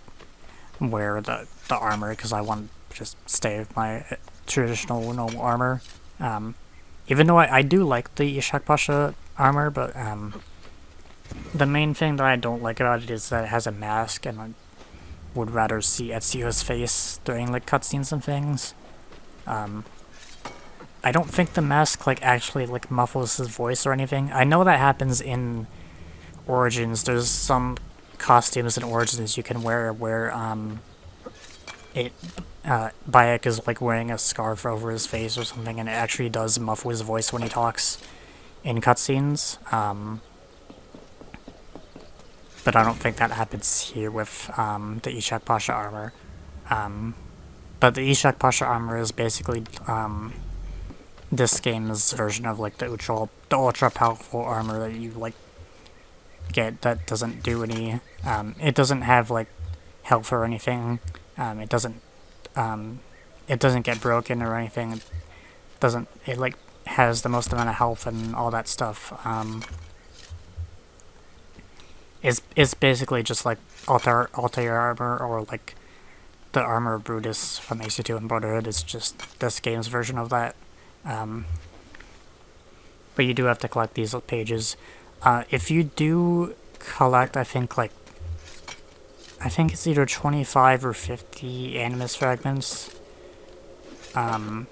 S1: wear the armor, because I want to just stay with my traditional normal armor. Even though I do like the Ishak Pasha armor, but the main thing that I don't like about it is that it has a mask, and I would rather see Ezio's face during like cutscenes and things. I don't think the mask like actually like muffles his voice or anything. I know that happens in Origins. There's some costumes in Origins you can wear where Bayek is like wearing a scarf over his face or something, and it actually does muffle his voice when he talks in cutscenes. But I don't think that happens here with the Ishak Pasha armor. But the Ishak Pasha armor is basically this game's version of like the ultra powerful armor that you like get that doesn't do any. It doesn't have like health or anything. It doesn't get broken or anything. It like has the most amount of health and all that stuff. It's basically just like Altair armor, or like the armor of Brutus from AC2 and Brotherhood. It's just this game's version of that. But you do have to collect these pages. If you do collect, I think it's either 25 or 50 Animus fragments. You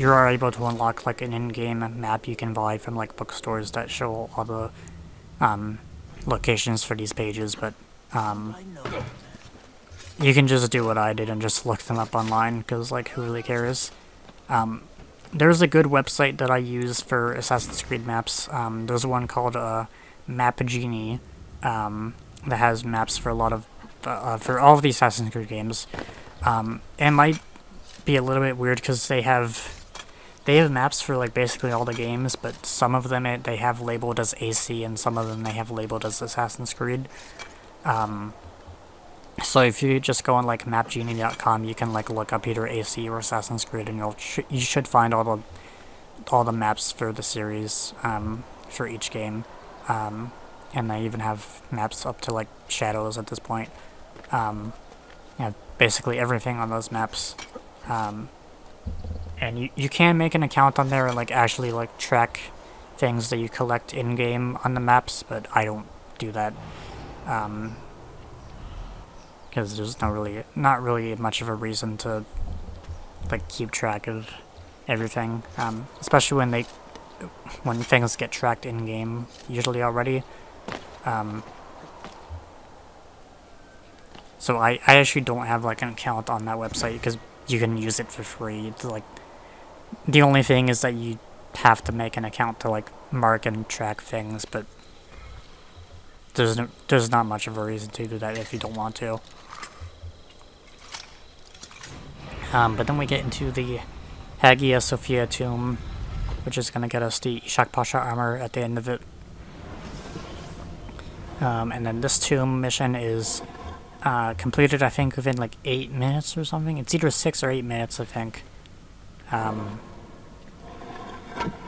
S1: are able to unlock like an in-game map you can buy from like bookstores that show all the locations for these pages, but you can just do what I did and just look them up online, because like who really cares. There's a good website that I use for Assassin's Creed maps. There's one called Map Genie that has maps for a lot of for all of the Assassin's Creed games. It might be a little bit weird because they have maps for like basically all the games, but some of them they have labeled as AC, and some of them they have labeled as Assassin's Creed. So if you just go on like mapgenie.com, you can like look up either AC or Assassin's Creed, and you should find all the maps for the series for each game. And they even have maps up to like Shadows at this point. Basically everything on those maps. And you can make an account on there and like actually like track things that you collect in game on the maps, but I don't do that. Because there's not really much of a reason to like keep track of everything, especially when things get tracked in game usually already. So I actually don't have like an account on that website because you can use it for free. It's like the only thing is that you have to make an account to like mark and track things, but there's not much of a reason to do that if you don't want to. But then we get into the Hagia Sophia tomb, which is going to get us the Ishak Pasha armor at the end of it. And then this tomb mission is completed, I think, within like 8 minutes or something. It's either 6 or 8 minutes, I think.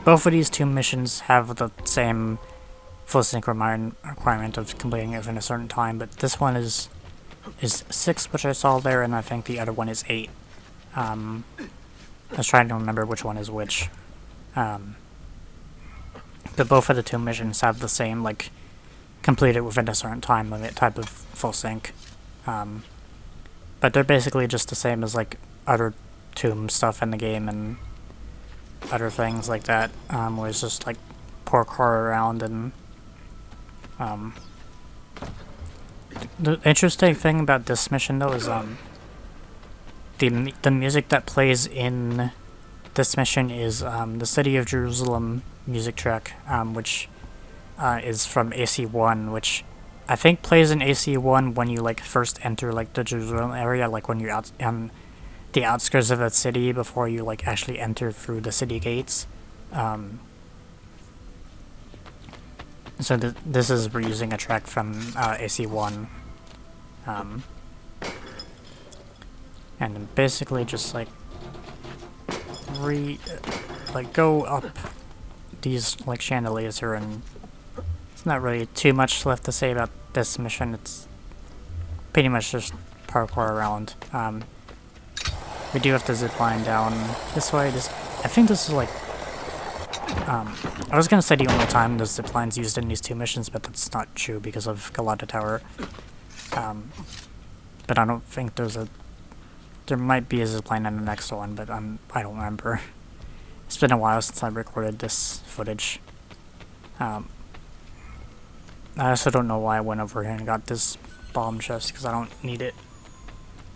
S1: Both of these tomb missions have the same full sync requirement of completing it within a certain time, but this one is 6, which I saw there, and I think the other one is 8. I was trying to remember which one is which. But both of the tomb missions have the same, like, completed within a certain time limit type of full sync. But they're basically just the same as, like, other tomb stuff in the game and other things like that, where it's just, like, parkour around and, the interesting thing about this mission, though, is, the music that plays in this mission is the City of Jerusalem music track, which is from AC1, which I think plays in AC1 when you like first enter like the Jerusalem area, like when you're out on the outskirts of the city before you like actually enter through the city gates. So this is reusing a track from AC1. And basically just like go up these like chandeliers here, and it's not really too much left to say about this mission. It's pretty much just parkour around. we do have to zip line down this way. I think this is like, I was gonna say the only time the zip line's used in these two missions, but that's not true because of Galata Tower. But I don't think there might be a zip line in the next one, but I don't remember. It's been a while since I recorded this footage. I also don't know why I went over here and got this bomb chest, because I don't need it.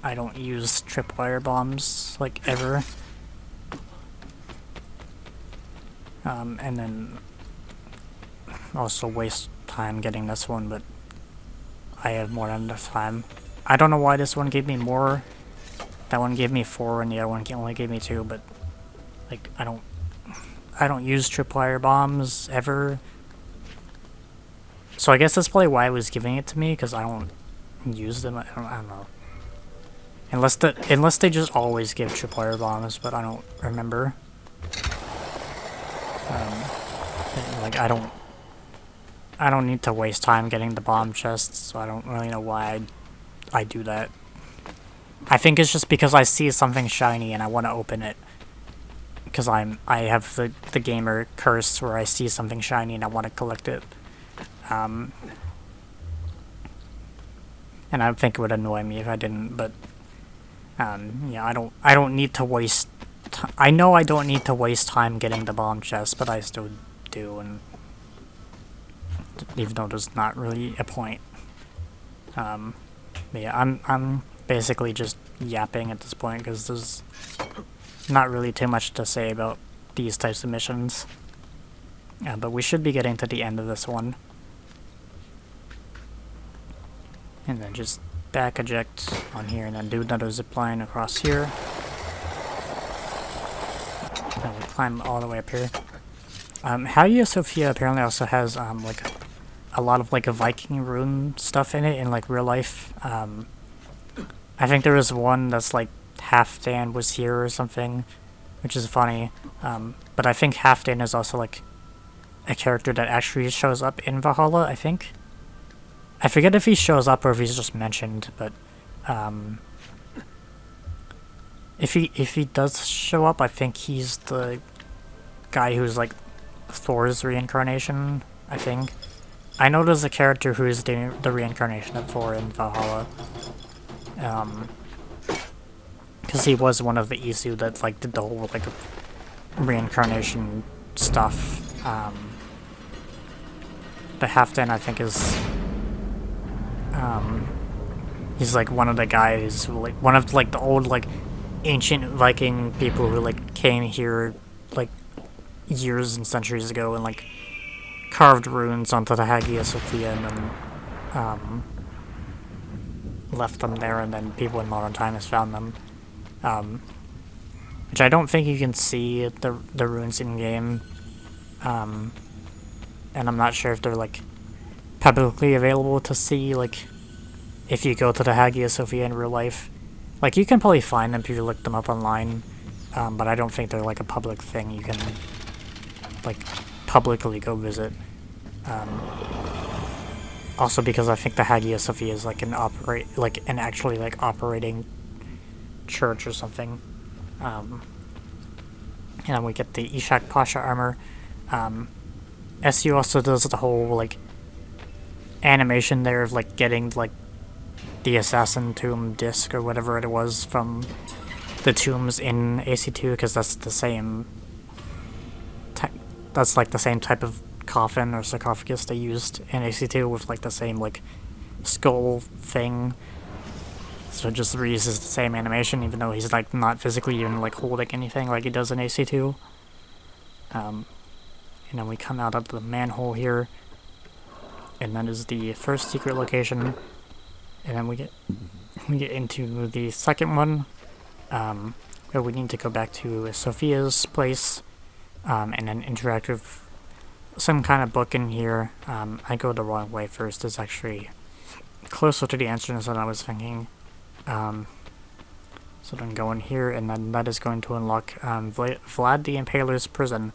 S1: I don't use tripwire bombs, like, ever. And then also waste time getting this one, but I have more than enough time. I don't know why this one gave me more. That one gave me 4 and the other one only gave me 2, but like I don't use tripwire bombs ever. So I guess that's probably why I was giving it to me, because I don't use them. I don't know. Unless they just always give tripwire bombs, but I don't remember. Like I don't need to waste time getting the bomb chests, so I don't really know why I do that. I think it's just because I see something shiny and I want to open it. Because I have the gamer curse where I see something shiny and I want to collect it. And I think it would annoy me if I didn't, but yeah, I don't need to waste. I know I don't need to waste time getting the bomb chest, but I still do, and even though there's not really a point. But yeah, I'm basically just yapping at this point because there's not really too much to say about these types of missions. But we should be getting to the end of this one. And then just back eject on here and then do another zipline across here. And we climb all the way up here. Hagia Sophia apparently also has like a lot of like a Viking rune stuff in it in like real life. I think there was one that's like Halfdan was here or something, which is funny. But I think Halfdan is also like a character that actually shows up in Valhalla, I think. I forget if he shows up or if he's just mentioned, but if he does show up, I think he's the guy who's like Thor's reincarnation, I think. I know there's a character who is the reincarnation of Thor in Valhalla. Because he was one of the Isu that like did the whole like reincarnation stuff. The Halfdan, I think, is he's like one of the guys who, like, one of like the old like ancient Viking people who like came here like years and centuries ago and like carved runes onto the Hagia Sophia and then left them there, and then people in modern times found them. Which I don't think you can see the runes in game. And I'm not sure if they're like publicly available to see, like if you go to the Hagia Sophia in real life. Like you can probably find them if you look them up online, but I don't think they're like a public thing you can like publicly go visit. Also because I think the Hagia Sophia is like an actually like operating church or something. And then we get the Ishak Pasha armor. SU also does the whole like animation there of like getting like the assassin tomb disc or whatever it was from the tombs in AC2, because that's the same that's like the same type of coffin or sarcophagus they used in AC2 with like the same like skull thing. So it just reuses the same animation even though he's like not physically even like holding anything like he does in AC2. And then we come out of the manhole here, and that is the first secret location. And then we get into the second one, where we need to go back to Sophia's place, and then interact with some kind of book in here. I go the wrong way first. It's actually closer to the entrance than I was thinking. So then go in here, and then that is going to unlock Vlad the Impaler's prison.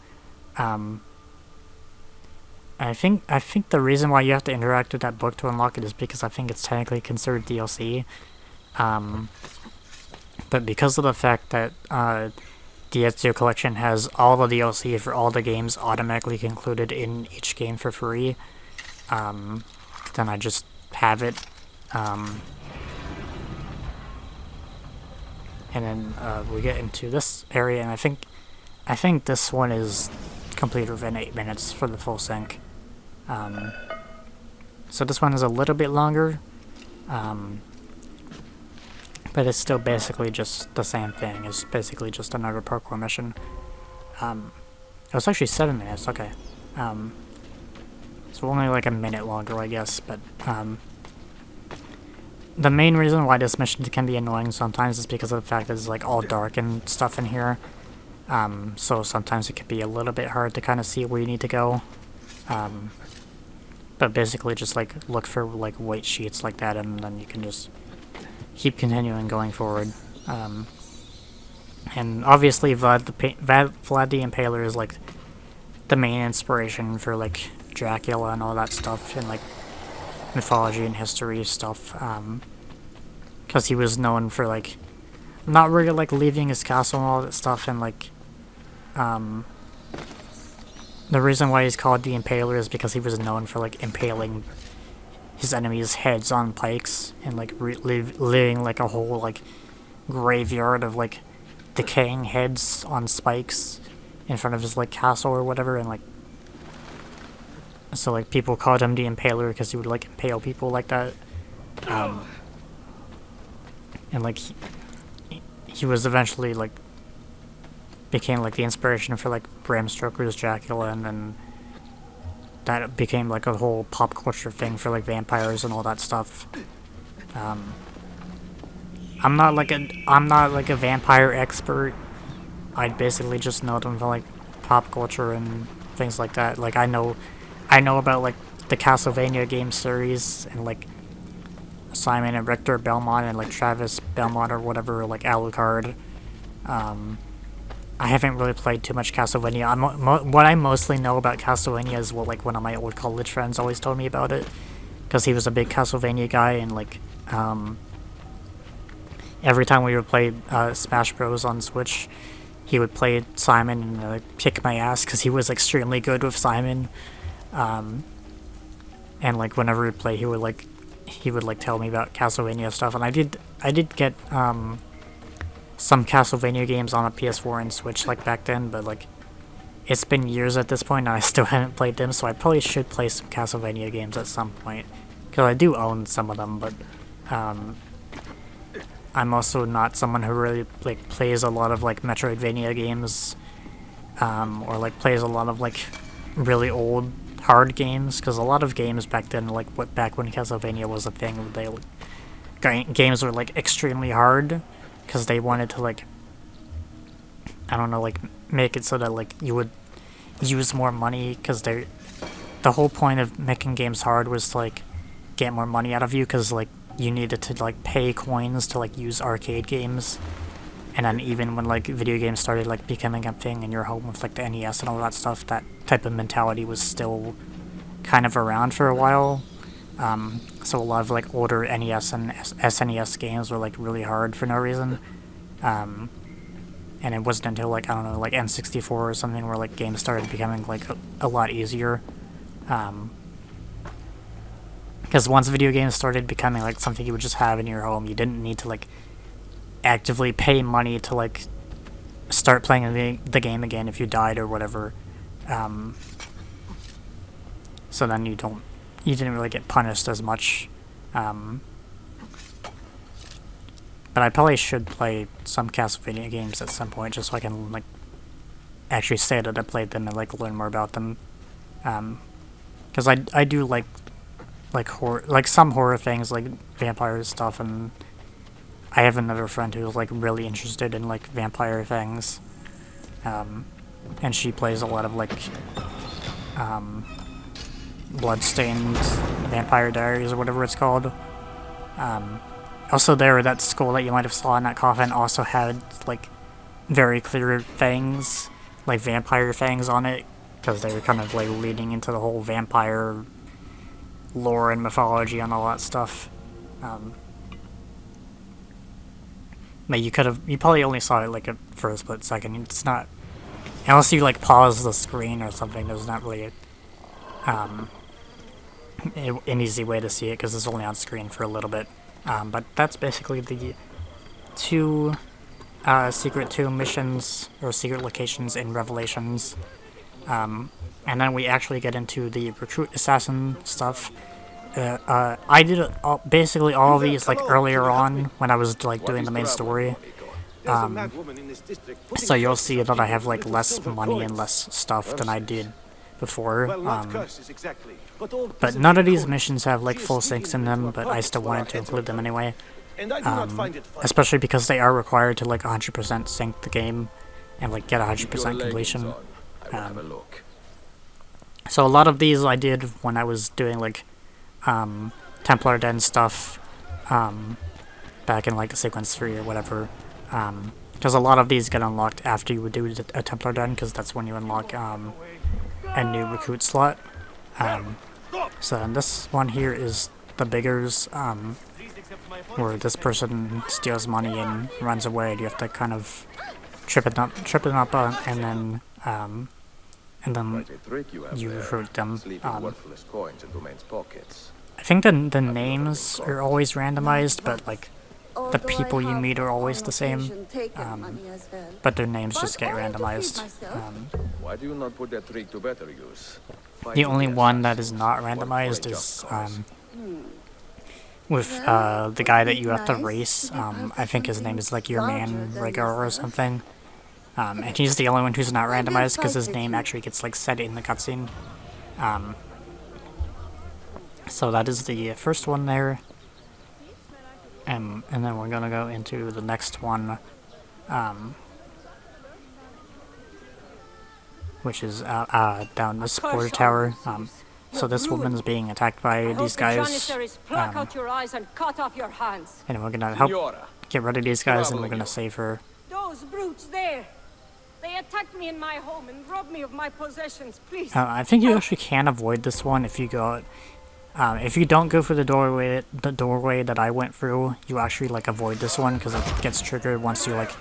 S1: I think the reason why you have to interact with that book to unlock it is because I think it's technically considered DLC. But because of the fact that the Ezio collection has all the DLC for all the games automatically included in each game for free, then I just have it. And then we get into this area, and I think this one is completed within 8 minutes for the full sync. So this one is a little bit longer, but it's still basically just the same thing. It's basically just another parkour mission. It was actually 7 minutes, okay. So only like a minute longer, I guess, but the main reason why this mission can be annoying sometimes is because of the fact that it's like all dark and stuff in here. So sometimes it can be a little bit hard to kind of see where you need to go. But basically just like look for like white sheets like that, and then you can just keep continuing going forward. And obviously Vlad the Impaler is like the main inspiration for like Dracula and all that stuff, and like mythology and history stuff, because he was known for like not really like leaving his castle and all that stuff, and like the reason why he's called the Impaler is because he was known for like impaling his enemies' heads on pikes and like leaving like a whole like graveyard of like decaying heads on spikes in front of his like castle or whatever, and like so like people called him the Impaler because he would like impale people like that. And like he was eventually like became like the inspiration for like Bram Stoker's Dracula, and then that became like a whole pop culture thing for like vampires and all that stuff. I'm not like a vampire expert. I basically just know them from like pop culture and things like that. Like I know about like the Castlevania game series and like Simon and Richter Belmont and like Travis Belmont or whatever, like Alucard. I haven't really played too much Castlevania. What I mostly know about Castlevania is what like one of my old college friends always told me about it, because he was a big Castlevania guy, and like every time we would play Smash Bros on Switch, he would play Simon and kick my ass because he was extremely good with Simon. And like whenever we play, he would tell me about Castlevania stuff, and I did get some Castlevania games on a PS4 and Switch like back then, but like it's been years at this point and I still haven't played them, so I probably should play some Castlevania games at some point, because I do own some of them, but I'm also not someone who really like plays a lot of like Metroidvania games, or like plays a lot of like really old hard games, because a lot of games back then, like back when Castlevania was a thing, games were like extremely hard because they wanted to like, I don't know, like make it so that like you would use more money, because the whole point of making games hard was to like get more money out of you, because like you needed to like pay coins to like use arcade games. And then even when like video games started like becoming a thing in your home with like the NES and all that stuff, that type of mentality was still kind of around for a while. So a lot of like older NES and SNES games were like really hard for no reason. And it wasn't until like, I don't know, like N64 or something where like games started becoming like a lot easier. Because once video games started becoming like something you would just have in your home, you didn't need to like actively pay money to like start playing the game again if you died or whatever. So then you didn't really get punished as much. But I probably should play some Castlevania games at some point, just so I can like actually say that I played them and like learn more about them. Because I do like horror, like some horror things, like vampire stuff, and I have another friend who's like really interested in like vampire things, and she plays a lot of like Bloodstained Vampire Diaries or whatever it's called. Also that skull that you might have saw in that coffin also had like very clear fangs, like vampire fangs on it, because they were kind of like leading into the whole vampire lore and mythology and all that stuff. But you probably only saw it like for a split second. It's not, unless you like pause the screen or something, there's not really an easy way to see it because it's only on screen for a little bit. But that's basically the two secret tomb missions or secret locations in Revelations. And then we actually get into the recruit assassin stuff. I did basically all of these like earlier on when I was like doing the main story. So you'll see that I have like less money and less stuff than I did before. But none of these missions have like full syncs in them, but I still wanted to include them anyway. Especially because they are required to like 100% sync the game and like get 100% completion. So a lot of these I did when I was doing like Templar Den stuff back in like Sequence 3 or whatever. Because a lot of these get unlocked after you would do a Templar Den, because that's when you unlock a new recruit slot. So this one here is the Biggers, where this person steals money and runs away. You have to kind of trip it up, and then you recruit them. I think the names are always randomized, but like the people you meet are always the same. But their names just get randomized.
S7: Why do you not put that trick to better use?
S1: The only one that is not randomized is with the guy that you have to race. I think his name is like Your Man Rigor or something. And he's the only one who's not randomized because his name actually gets like said in the cutscene. So that is the first one there. And then we're gonna go into the next one, which is down this border tower. So this woman's being attacked by these guys. And we're gonna help get rid of these guys, and we're gonna save her.
S10: Those brutes there! They attacked me in my home and robbed me of my possessions. Please.
S1: I think you actually can avoid this one if you go. If you don't go through the doorway that I went through, you actually like avoid this one because it gets triggered once you like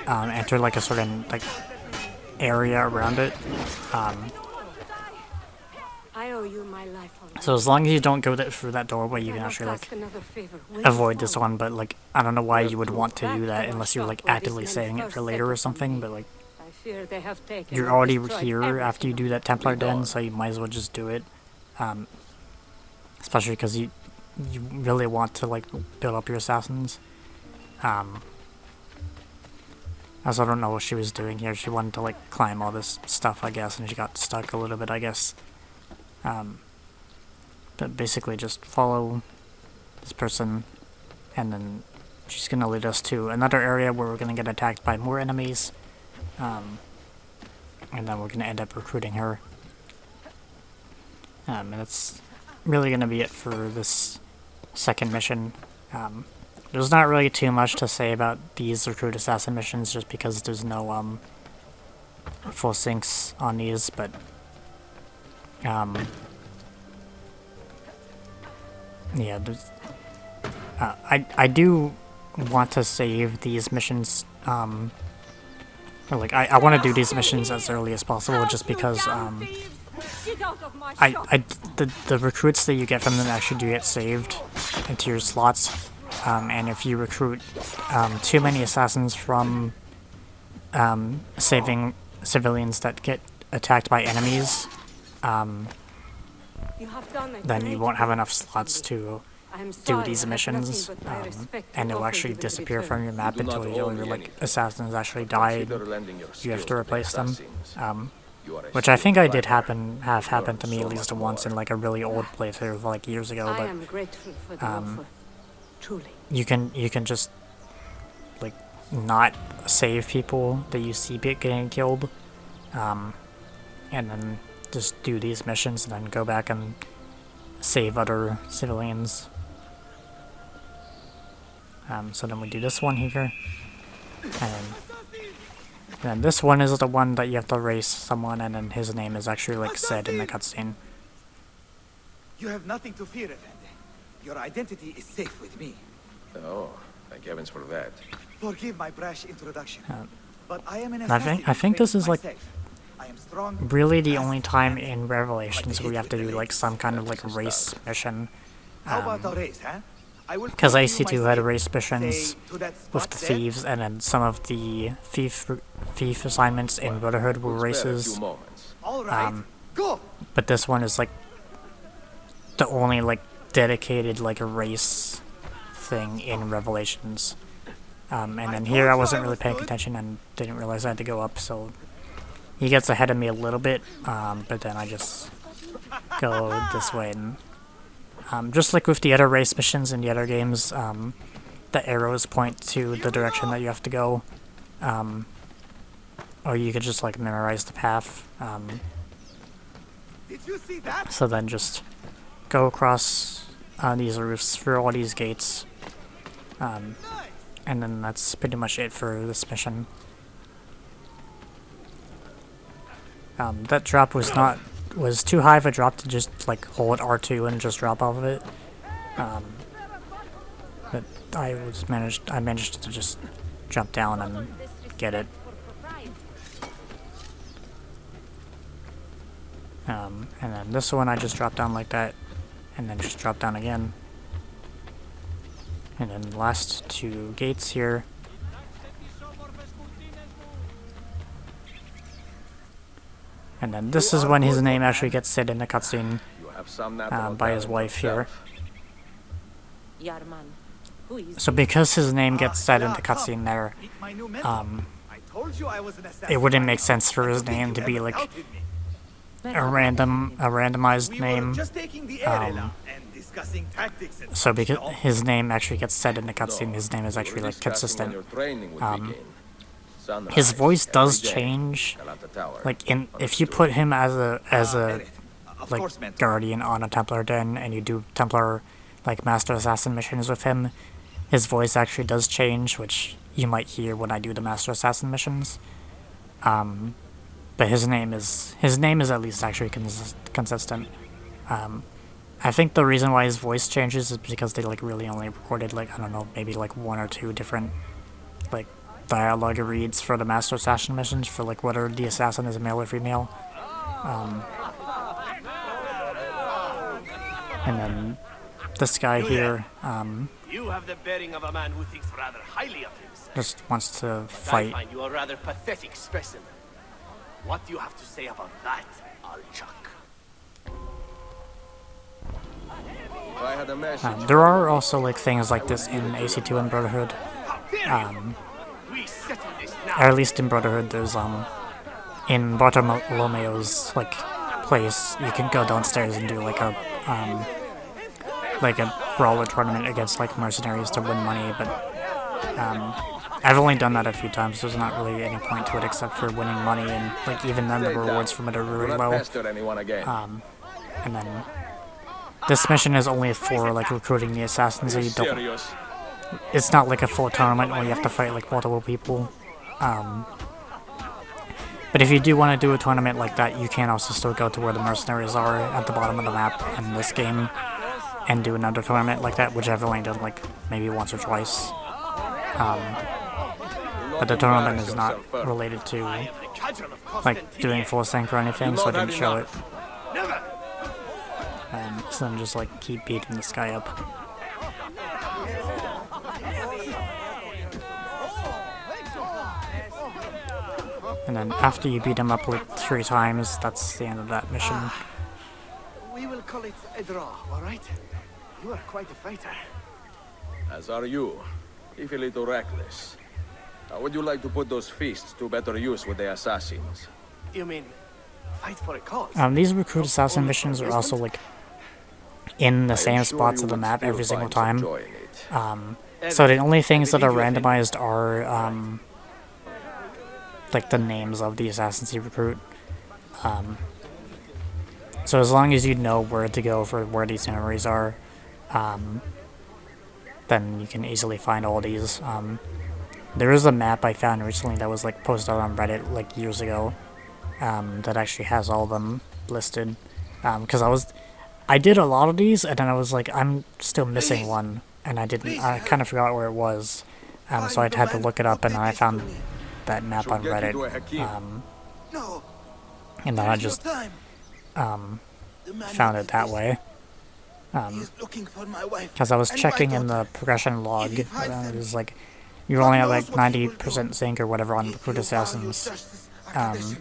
S1: enter like a certain like area around it.
S10: I owe you my life already.
S1: So as long as you don't go through that doorway, you can actually like avoid this one. But like I don't know why you would want to do that unless you're like actively saving it for later or something. But like you're already here after you do that Templar Den, so you might as well just do it. Especially because you really want to like build up your assassins. Also, I don't know what she was doing here. She wanted to like climb all this stuff, I guess, and she got stuck a little bit, I guess. But basically just follow this person, and then she's gonna lead us to another area where we're gonna get attacked by more enemies. And then we're gonna end up recruiting her. And that's really going to be it for this second mission. There's not really too much to say about these recruit assassin missions just because there's no full syncs on these, but yeah, there's, I do want to save these missions, or like I want to do these missions as early as possible just because the recruits that you get from them actually do get saved into your slots, and if you recruit too many assassins from saving civilians that get attacked by enemies, then you won't have enough slots to do these missions, and they'll actually disappear from your map until your like assassins actually die. You have to replace them. Which I think I did have happened to me at least once in like a really old playthrough like years ago, but you can just like not save people that you see getting killed, and then just do these missions and then go back and save other civilians. So then we do this one here, and this one is the one that you have to race someone, and then his name is actually like said in the cutscene.
S5: You have nothing to fear, Effendi. Your identity is safe with me.
S7: Oh, Thank heavens for that.
S5: Forgive my brash introduction, but I am an
S1: And I think this is like really the only time in Revelations where you have to do like some kind of like race mission.
S5: How about a race, huh?
S1: Because AC2 had race missions with the thieves, and then some of the thief assignments in Brotherhood were races. But this one is like the only like dedicated like race thing in Revelations. And then here I wasn't really paying attention and didn't realize I had to go up, so he gets ahead of me a little bit, but then I just go this way. And just like with the other race missions in the other games, the arrows point to the direction that you have to go, or you could just like memorize the path.
S5: Did you see that?
S1: So then just go across these roofs through all these gates, and then that's pretty much it for this mission. That drop was too high of a drop to just like hold R2 and just drop off of it. But I managed to just jump down and get it. And then this one I just dropped down like that, and then just drop down again. And then the last two gates here. And then this is when his name actually gets said in the cutscene by his wife here. So because his name gets said in the cutscene there, it wouldn't make sense for his name to be like a randomized name. So because his name actually gets said in the cutscene, his name is actually like consistent. His voice does change, like if you put him as a like guardian on a Templar den and you do Templar like Master Assassin missions with him, his voice actually does change, which you might hear when I do the Master Assassin missions. But his name is at least actually consistent. I think the reason why his voice changes is because they like really only recorded like, I don't know, maybe like 1 or 2 different like dialogue reads for the Master Assassin missions for like whether the assassin is a male or female. And then this guy here
S6: you have the bearing of a man who thinks rather highly of himself.
S1: Just wants to fight.
S6: I find you a rather pathetic specimen. What do you have to say about that, Al-Chuck?
S1: There are also like things like this in AC2 and Brotherhood. Or at least in Brotherhood, there's in Bartolomeo's like place, you can go downstairs and do like a brawler tournament against like mercenaries to win money. But I've only done that a few times. There's not really any point to it except for winning money, and like even then the rewards from it are really low. And then this mission is only for like recruiting the assassins, so you don't. It's not like a full tournament where you have to fight like multiple people. But if you do want to do a tournament like that, you can also still go to where the mercenaries are at the bottom of the map in this game and do another tournament like that, which I've only done like maybe once or twice. But the tournament is not related to like doing full sync or anything, so I didn't show it. So then just like keep beating this guy up. And then after you beat him up like 3 times, that's the end of that mission.
S6: We will call it a draw, all right? You are quite a fighter.
S12: As are you, if a little reckless. How would you like to put those feasts to better use with the assassins?
S6: You mean fight for a cause?
S1: These recruit assassin missions are also like in the same spots of the map every single time. So the only things that are randomized are like the names of the assassins you recruit. So as long as you know where to go for where these memories are, then you can easily find all these. There is a map I found recently that was like posted on Reddit like years ago that actually has all of them listed. Because I did a lot of these and then I was like, I'm still missing one. and I kind of forgot where it was, so I had to look it up, and then I found that map on Reddit, and then I just found it that way. Because I was checking in the progression log, and it was like, you're only at like 90% zinc or whatever on Recruit Assassins, and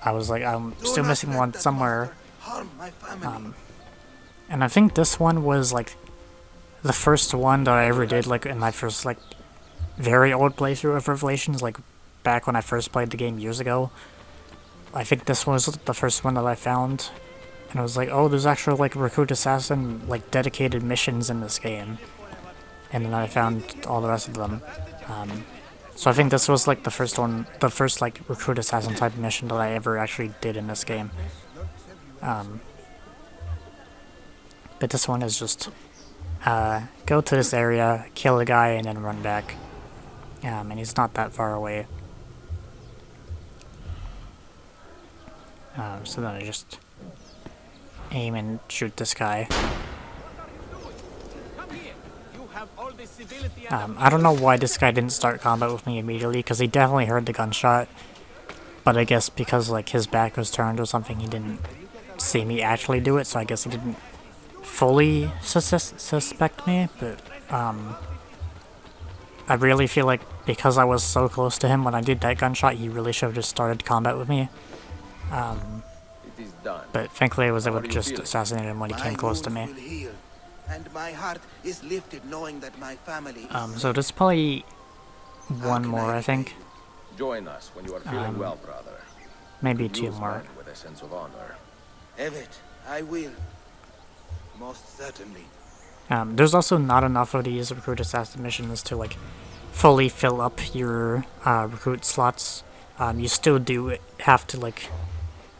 S1: I was like, I'm still missing one somewhere, and I think this one was like the first one that I ever did, like in my first like very old playthrough of Revelations, like back when I first played the game years ago. I think this was the first one that I found, and I was like, oh, there's actual like Recruit Assassin like dedicated missions in this game, and then I found all the rest of them. So I think this was like the first like Recruit Assassin type mission that I ever actually did in this game. But this one is just go to this area, kill a guy, and then run back. And he's not that far away. So then I just aim and shoot this guy. I don't know why this guy didn't start combat with me immediately, because he definitely heard the gunshot. But I guess because like his back was turned or something, he didn't see me actually do it, so I guess he didn't fully suspect me, but I really feel like because I was so close to him when I did that gunshot, he really should have just started combat with me. But thankfully I was able to just assassinate him when he came close to me.
S6: And my heart is lifted knowing that my family
S1: So there's probably one more, I think.
S12: Join us when you are feeling well, brother.
S1: Maybe two more.
S12: With a sense of honor.
S6: Evet, I will. Most certainly.
S1: There's also not enough of these Recruit Assassin missions to like fully fill up your recruit slots. You still do have to like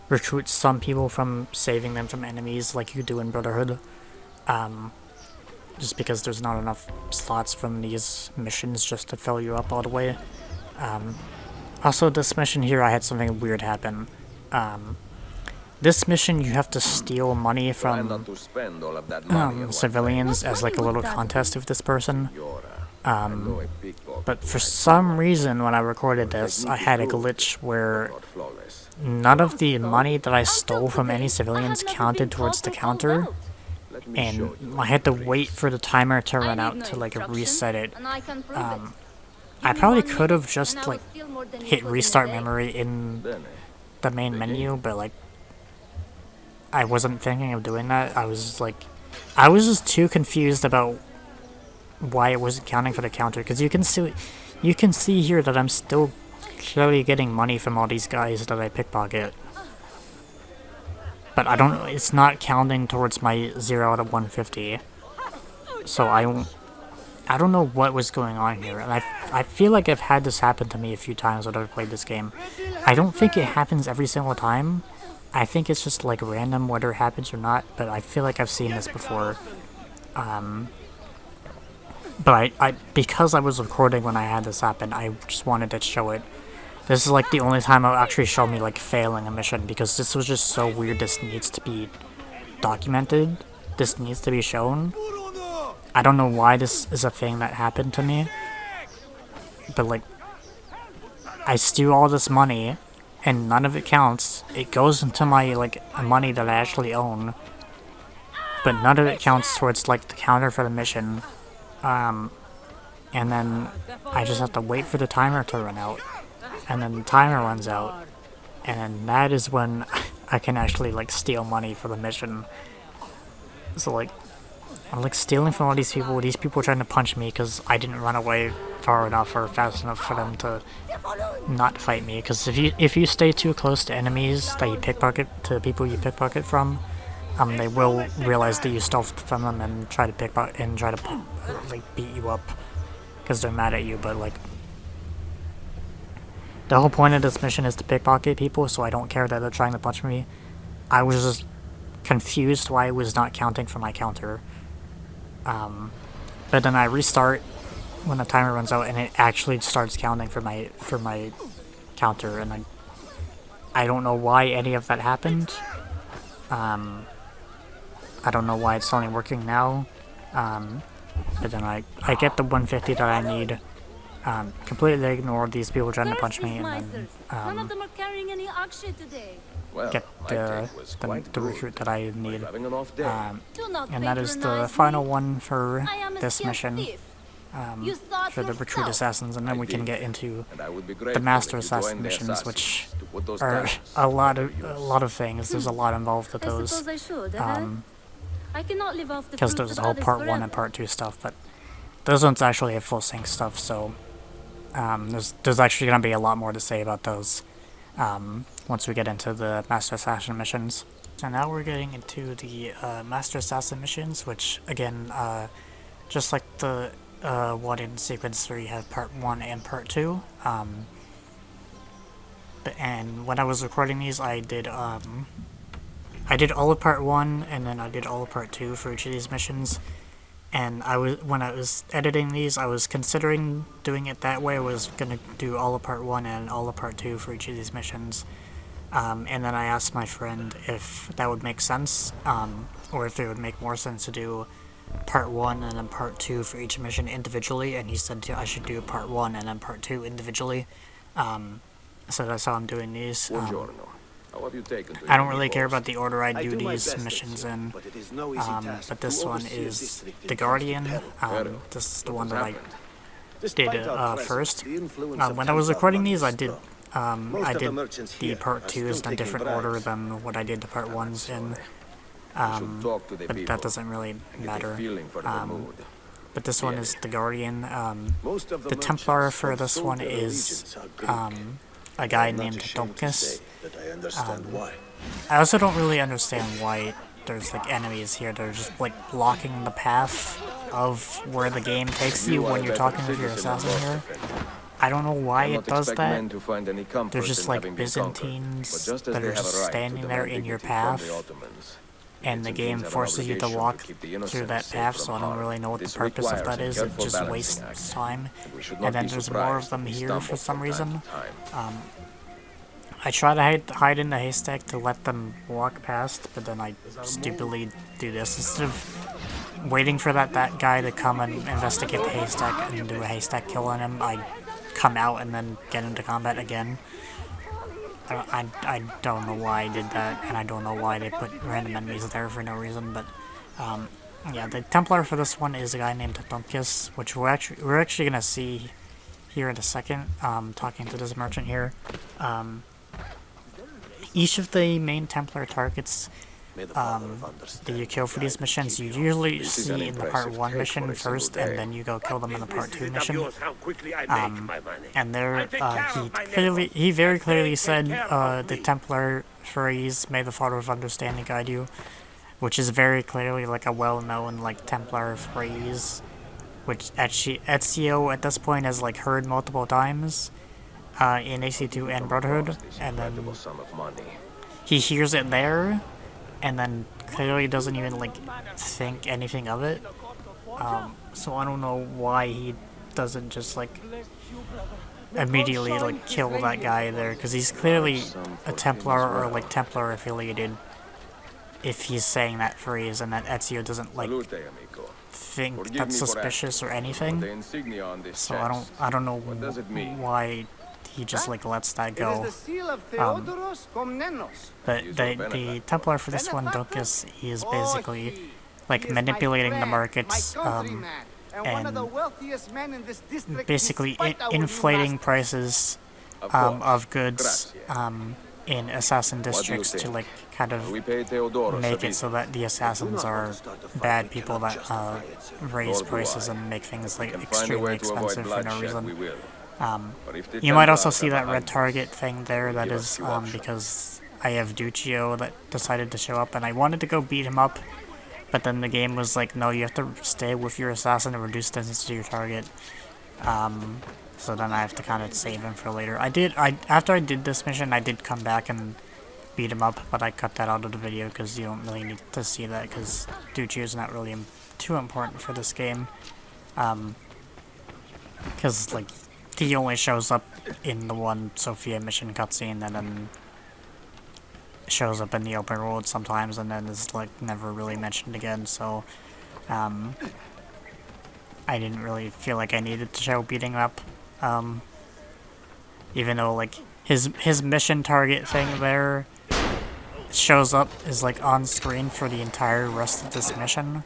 S1: recruit some people from saving them from enemies like you do in Brotherhood. Just because there's not enough slots from these missions just to fill you up all the way. Also, this mission here, I had something weird happen. This mission, you have to steal money from civilians as like a little contest with this person. But for some reason, when I recorded this, I had a glitch where none of the money that I stole from any civilians counted towards the counter. And I had to wait for the timer to run out to like reset it. I probably could have just like hit restart memory in the main menu, but like I wasn't thinking of doing that. I was just too confused about why it wasn't counting for the counter, because you can see here that I'm still clearly getting money from all these guys that I pickpocket. But it's not counting towards my 0 out of 150. So I don't know what was going on here, and I feel like I've had this happen to me a few times when I've played this game. I don't think it happens every single time. I think it's just like random whether it happens or not, but I feel like I've seen this before. But because I was recording when I had this happen, I just wanted to show it. This is like the only time it'll actually show me like failing a mission, because this was just so weird. This needs to be documented. This needs to be shown. I don't know why this is a thing that happened to me, but like I steal all this money and none of it counts. It goes into my like money that I actually own, but none of it counts towards like the counter for the mission. And then I just have to wait for the timer to run out. And then the timer runs out, and then that is when I can actually like steal money for the mission. So like I'm like stealing from all these people. These people are trying to punch me because I didn't run away far enough or fast enough for them to not fight me. Because if you stay too close to enemies that you pickpocket, to people you pickpocket from, they will realize that you stole from them and try to pickpocket and try to like beat you up because they're mad at you. But like the whole point of this mission is to pickpocket people, so I don't care that they're trying to punch me. I was just confused why it was not counting for my counter. But then I restart when the timer runs out, and it actually starts counting for my counter, and I don't know why any of that happened. I don't know why it's only working now. But then I get the 150 that I need, completely ignore these people trying to punch me, and then
S10: None of them are carrying any akshay today.
S12: Well,
S1: get
S12: my take was quite
S1: the
S12: good.
S1: recruit that I need.
S12: Having an off day.
S1: And that is the final one for this mission. For the recruit
S10: yourself.
S1: assassins, and then we can get into
S12: And I would be
S1: the
S12: grateful
S1: master
S12: if you joined
S1: assassin
S12: the
S1: missions,
S12: assassins
S1: which
S12: to put those
S1: are
S12: cannons
S1: a lot
S12: to
S1: of things. There's a lot involved with
S10: I
S1: those.
S10: suppose I should, I cannot live off the
S1: Because
S10: fruits
S1: there's
S10: of
S1: the whole
S10: others
S1: part 1
S10: forever.
S1: and part 2 stuff, but those ones actually have full sync stuff, so there's actually going to be a lot more to say about those once we get into the Master Assassin missions. So now we're getting into the Master Assassin missions, which again, just like the one in Sequence 3, have part 1 and part 2. And when I was recording these, I did all of part 1, and then I did all of part 2 for each of these missions. And when I was editing these, I was considering doing it that way. I was gonna do all of part 1 and all of part 2 for each of these missions. And then I asked my friend if that would make sense, or if it would make more sense to do part 1 and then part 2 for each mission individually, and he said I should do part 1 and then part 2 individually. So that's how I'm doing these.
S12: How have you taken to
S1: I don't
S12: your
S1: really care
S12: post?
S1: about the order I do
S6: do my
S1: these
S6: best,
S1: missions
S6: Ezio,
S1: in,
S6: but it is no easy task
S1: but
S6: to
S1: this one
S6: oversee a
S1: is
S6: district in
S1: the Guardian.
S6: peril.
S1: This is the
S12: What
S1: one
S12: has
S1: that
S12: happened?
S1: did
S6: Despite our presence,
S1: first.
S6: the influence of
S1: When I was
S6: Templar
S1: recording
S6: money
S1: thes,
S6: is
S1: I did
S6: strong. Most
S1: I
S6: of the
S1: did
S6: merchants
S1: the
S6: here
S1: part
S6: are
S1: 2s in
S6: still
S1: a
S6: taking
S1: different
S6: bribes.
S1: order than what I did the part 1s in.
S12: should talk to the
S1: But
S12: people
S1: that doesn't really
S12: and get a
S1: matter.
S12: feeling for their mood.
S1: But this one is the Guardian.
S6: Most of
S1: The Templar
S6: merchants
S1: for
S6: have
S1: this
S6: sold
S1: one
S6: their
S1: is
S6: allegiance are Greek.
S1: a guy
S6: I'm not
S1: named
S6: ashamed to
S1: Donkus.
S6: say that I understand why.
S1: I also don't really understand why there's like enemies here that are just like blocking the path of where the game takes you when you're talking with your assassin here. I don't know why it does that. There's just like Byzantines that are just standing there in your path, and the game forces you to walk through that path, so I don't really know what the purpose of that is. It just wastes time. And then there's more of them here for some reason. I try to hide in the haystack to let them walk past, but then I stupidly do this. Instead of waiting for that guy to come and investigate the haystack and do a haystack kill on him, I come out and then get into combat again. I don't know why I did that, and I don't know why they put random enemies there for no reason, but yeah, the Templar for this one is a guy named Donkus, which we're actually gonna see here in a second, talking to this merchant here. Each of the main Templar targets that you kill for these missions, you usually see in the part 1 mission first, and then you go kill them in the part 2 mission. And there, he very clearly said the Templar phrase, "May the Father of Understanding guide you," which is very clearly like a well-known like Templar phrase, which Ezio at this point has like heard multiple times in AC2 and Brotherhood, and then he hears it there, and then clearly doesn't even like think anything of it. So I don't know why he doesn't just like immediately like kill that guy there, because he's clearly a Templar or like Templar affiliated if he's saying that phrase, and that Ezio doesn't like think that's suspicious or anything. So I don't know why he just like lets that go. But the Templar for this one, Donkus, he is basically like manipulating the markets and basically inflating prices of goods in assassin districts to like kind of make it so that the assassins are bad people that raise prices and make things like extremely expensive for no reason. You might also see that red target thing there. That is because I have Duccio that decided to show up, and I wanted to go beat him up, but then the game was like, no, you have to stay with your assassin and reduce distance to your target. So then I have to kind of save him for later. After I did this mission, I did come back and beat him up, but I cut that out of the video because you don't really need to see that, because Duccio is not really too important for this game. Because like he only shows up in the one Sophia mission cutscene, and then shows up in the open world sometimes, and then is like never really mentioned again. So I didn't really feel like I needed to show beating him up. Even though, like, his mission target thing there shows up is, like, on screen for the entire rest of this mission.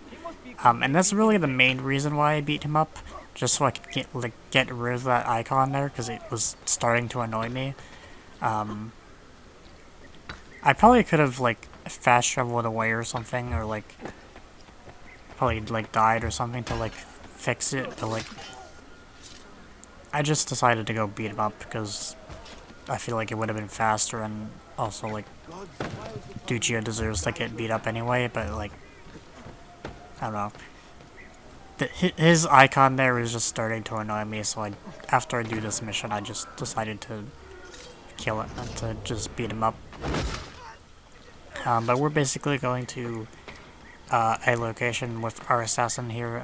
S1: And that's really the main reason why I beat him up, just so I could get rid of that icon there, because it was starting to annoy me. I probably could have, like, fast traveled away or something, or, like, probably, like, died or something to, like, fix it, but, like, I just decided to go beat him up, because I feel like it would have been faster, and also, like, Duccio deserves to get beat up anyway, but, like, I don't know. His icon there is just starting to annoy me, so after I do this mission, I just decided to kill it and to just beat him up. But we're basically going to a location with our assassin here.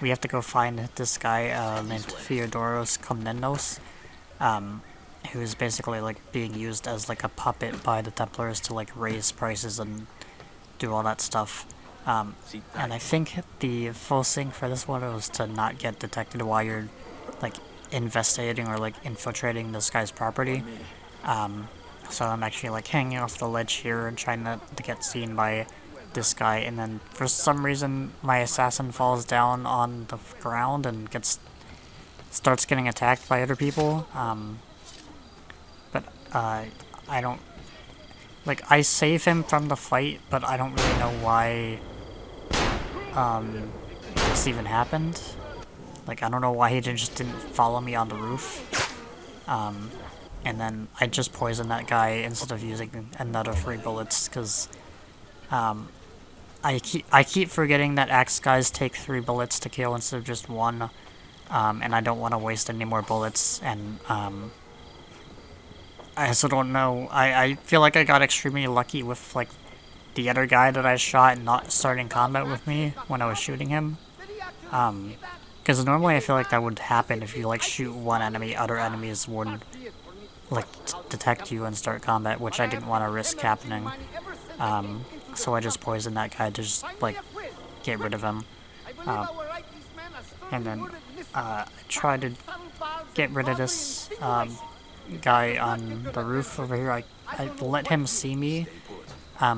S1: We have to go find this guy named Theodoros Komnenos, who is basically like being used as like a puppet by the Templars to like raise prices and do all that stuff. And I think the full thing for this one was to not get detected while you're like investigating or like infiltrating this guy's property. So I'm actually like hanging off the ledge here and trying not to get seen by this guy, and then for some reason my assassin falls down on the ground and starts getting attacked by other people. But I don't, like, I save him from the fight, but I don't really know why this even happened. Like, I don't know why he just didn't follow me on the roof. And then I just poisoned that guy instead of using another 3 bullets, because I keep forgetting that axe guys take 3 bullets to kill instead of just 1, and I don't want to waste any more bullets, and I also don't know, I feel like I got extremely lucky with like the other guy that I shot not starting combat with me when I was shooting him, because normally I feel like that would happen if you like shoot one enemy, other enemies would like detect you and start combat, which I didn't want to risk happening. So I just poisoned that guy to just like get rid of him, and then I tried to get rid of this guy on the roof over here. I let him see me,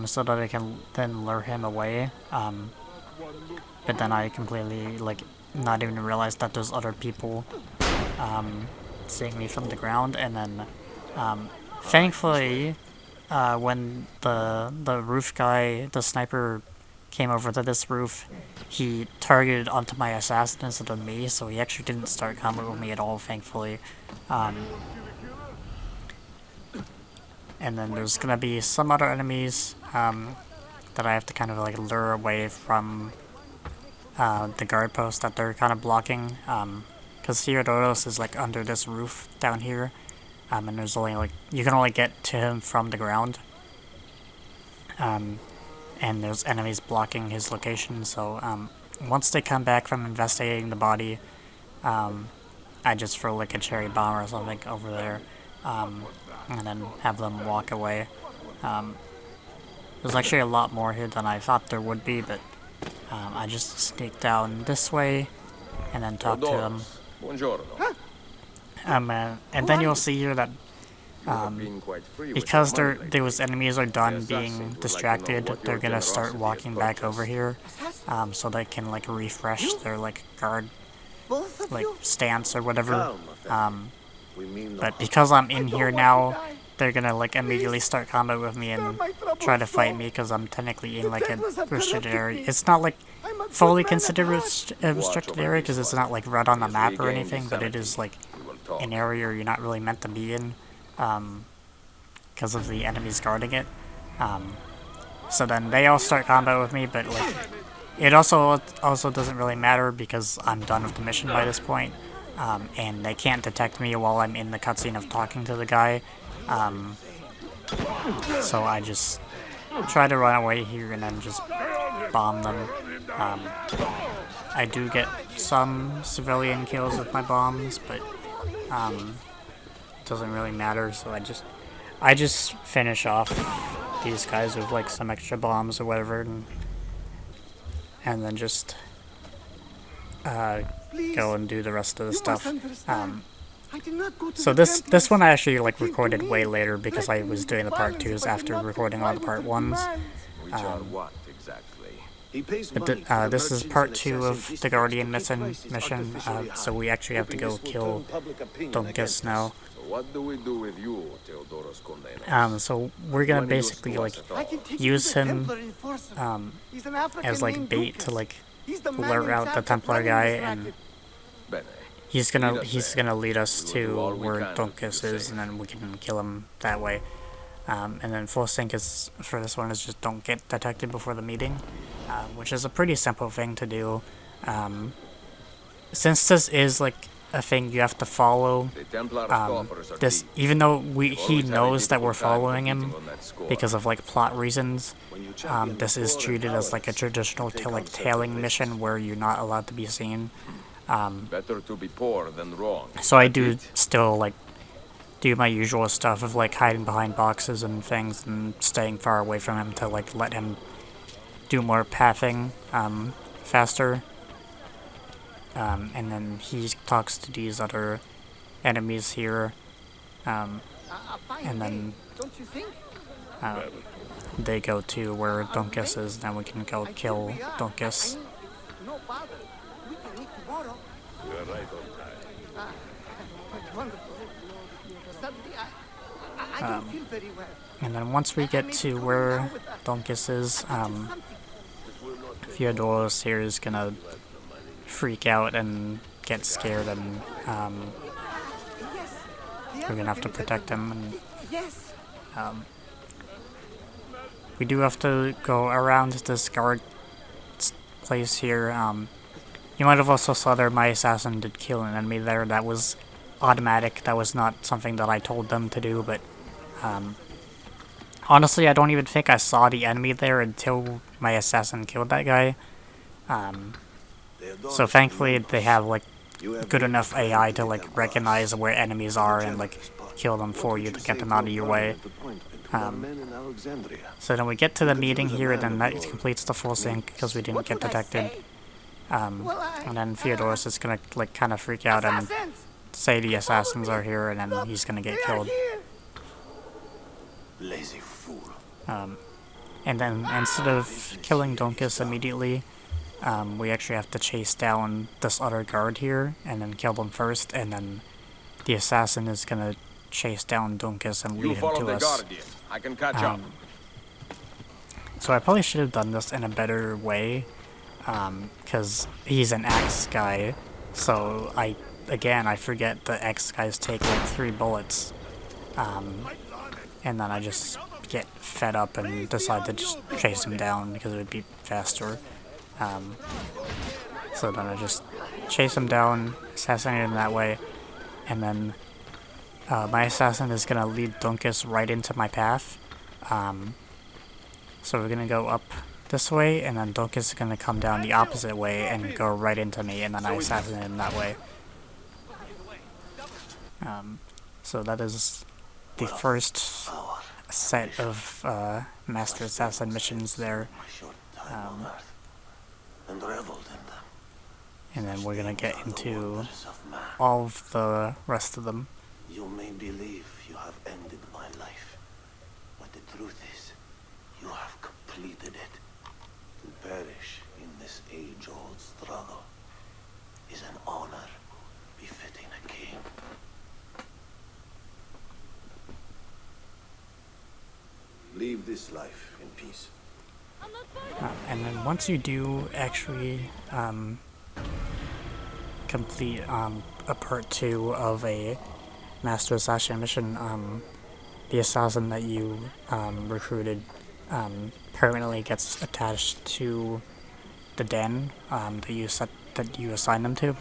S1: so that I can then lure him away, but then I completely like not even realized that there's other people seeing me from the ground, and then thankfully when the roof guy, the sniper, came over to this roof, he targeted onto my assassin instead of me, so he actually didn't start combat with me at all, thankfully. And then there's gonna be some other enemies that I have to kind of like lure away from the guard post that they're kind of blocking, because Theodoros is like under this roof down here, and there's only like, you can only get to him from the ground, and there's enemies blocking his location, so once they come back from investigating the body, I just throw like a cherry bomb or something over there, and then have them walk away. There's actually a lot more here than I thought there would be, but I just sneak down this way and then talk to them. And then you'll see here that because those enemies are done being distracted, they're gonna start walking back over here, so they can like refresh their like guard like stance or whatever. But because I'm in here now, they're gonna like immediately start combat with me and try to fight me, because I'm technically in like a restricted area. It's not like fully considered a restricted area because it's not like right on the map or anything, but it is like an area you're not really meant to be in, because of the enemies guarding it. So then they all start combat with me, but like it also doesn't really matter because I'm done with the mission by this point, and they can't detect me while I'm in the cutscene of talking to the guy. So I just try to run away here and then just bomb them. I do get some civilian kills with my bombs, but it doesn't really matter, so I just finish off these guys with like some extra bombs or whatever, and then just go and do the rest of the stuff. So this one I actually like recorded way later because I was doing the part 2s after recording all the part 1s.
S7: Which are what exactly?
S1: But this is part 2 of the Guardian mission. So we actually have to go kill Donkus now.
S7: So what do we do with you, Theodoros Kondenos?
S1: So we're gonna basically like use him as like bait to like lure out the Templar guy, and he's gonna lead us to where Donkus is, and then we can kill him that way. And then full sync is for this one is just don't get detected before the meeting, which is a pretty simple thing to do. Since this is like a thing you have to follow, this even though he knows that we're following him because of like plot reasons, this is treated as like a traditional tailing mission where you're not allowed to be seen.
S7: Better to be poor than wrong.
S1: So I do still like do my usual stuff of like hiding behind boxes and things and staying far away from him to like let him do more pathing faster. And then he talks to these other enemies here, and then they go to where Donkus is, then we can go kill Donkus.
S6: You're right on time.
S1: And then once we get to where Donkus is, Theodoros here is gonna freak out and get scared, and we're gonna have to protect him. And we do have to go around this guard place here. You might have also saw there my assassin did kill an enemy there. That was automatic. That was not something that I told them to do, but honestly I don't even think I saw the enemy there until my assassin killed that guy. So thankfully they have like good enough AI to like recognize where enemies are and like kill them for you to get them out of your way. So then we get to the meeting here, and then that completes the full sync because we didn't get detected. And then Theodoros is gonna like kind of freak out and say the assassins are here, and then he's gonna get killed.
S6: Lazy fool.
S1: And then instead of killing Donkus immediately, we actually have to chase down this other guard here and then kill them first, and then the assassin is gonna chase down Donkus and lead him to us.
S7: Guardian. I can catch up.
S1: So I probably should have done this in a better way, because he's an axe guy, so I forget the axe guys take like 3 bullets, and then I just get fed up and decide to just chase him down because it would be faster. So then I just chase him down, assassinate him that way, and then my assassin is gonna lead Donkus right into my path. So we're gonna go up this way, and then Donkus is gonna come down the opposite way and go right into me, and then I assassinate him that way. So that is the first set of Master Assassin missions there. And then we're gonna get into all of the rest of them.
S6: You may believe you have ended my life, but the truth is, you have completed it. To perish in this age-old struggle is an honor befitting a king. Leave this life in peace.
S1: And then once you do actually complete a part 2 of a Master Assassin mission, the assassin that you recruited permanently gets attached to the den that you assign them to.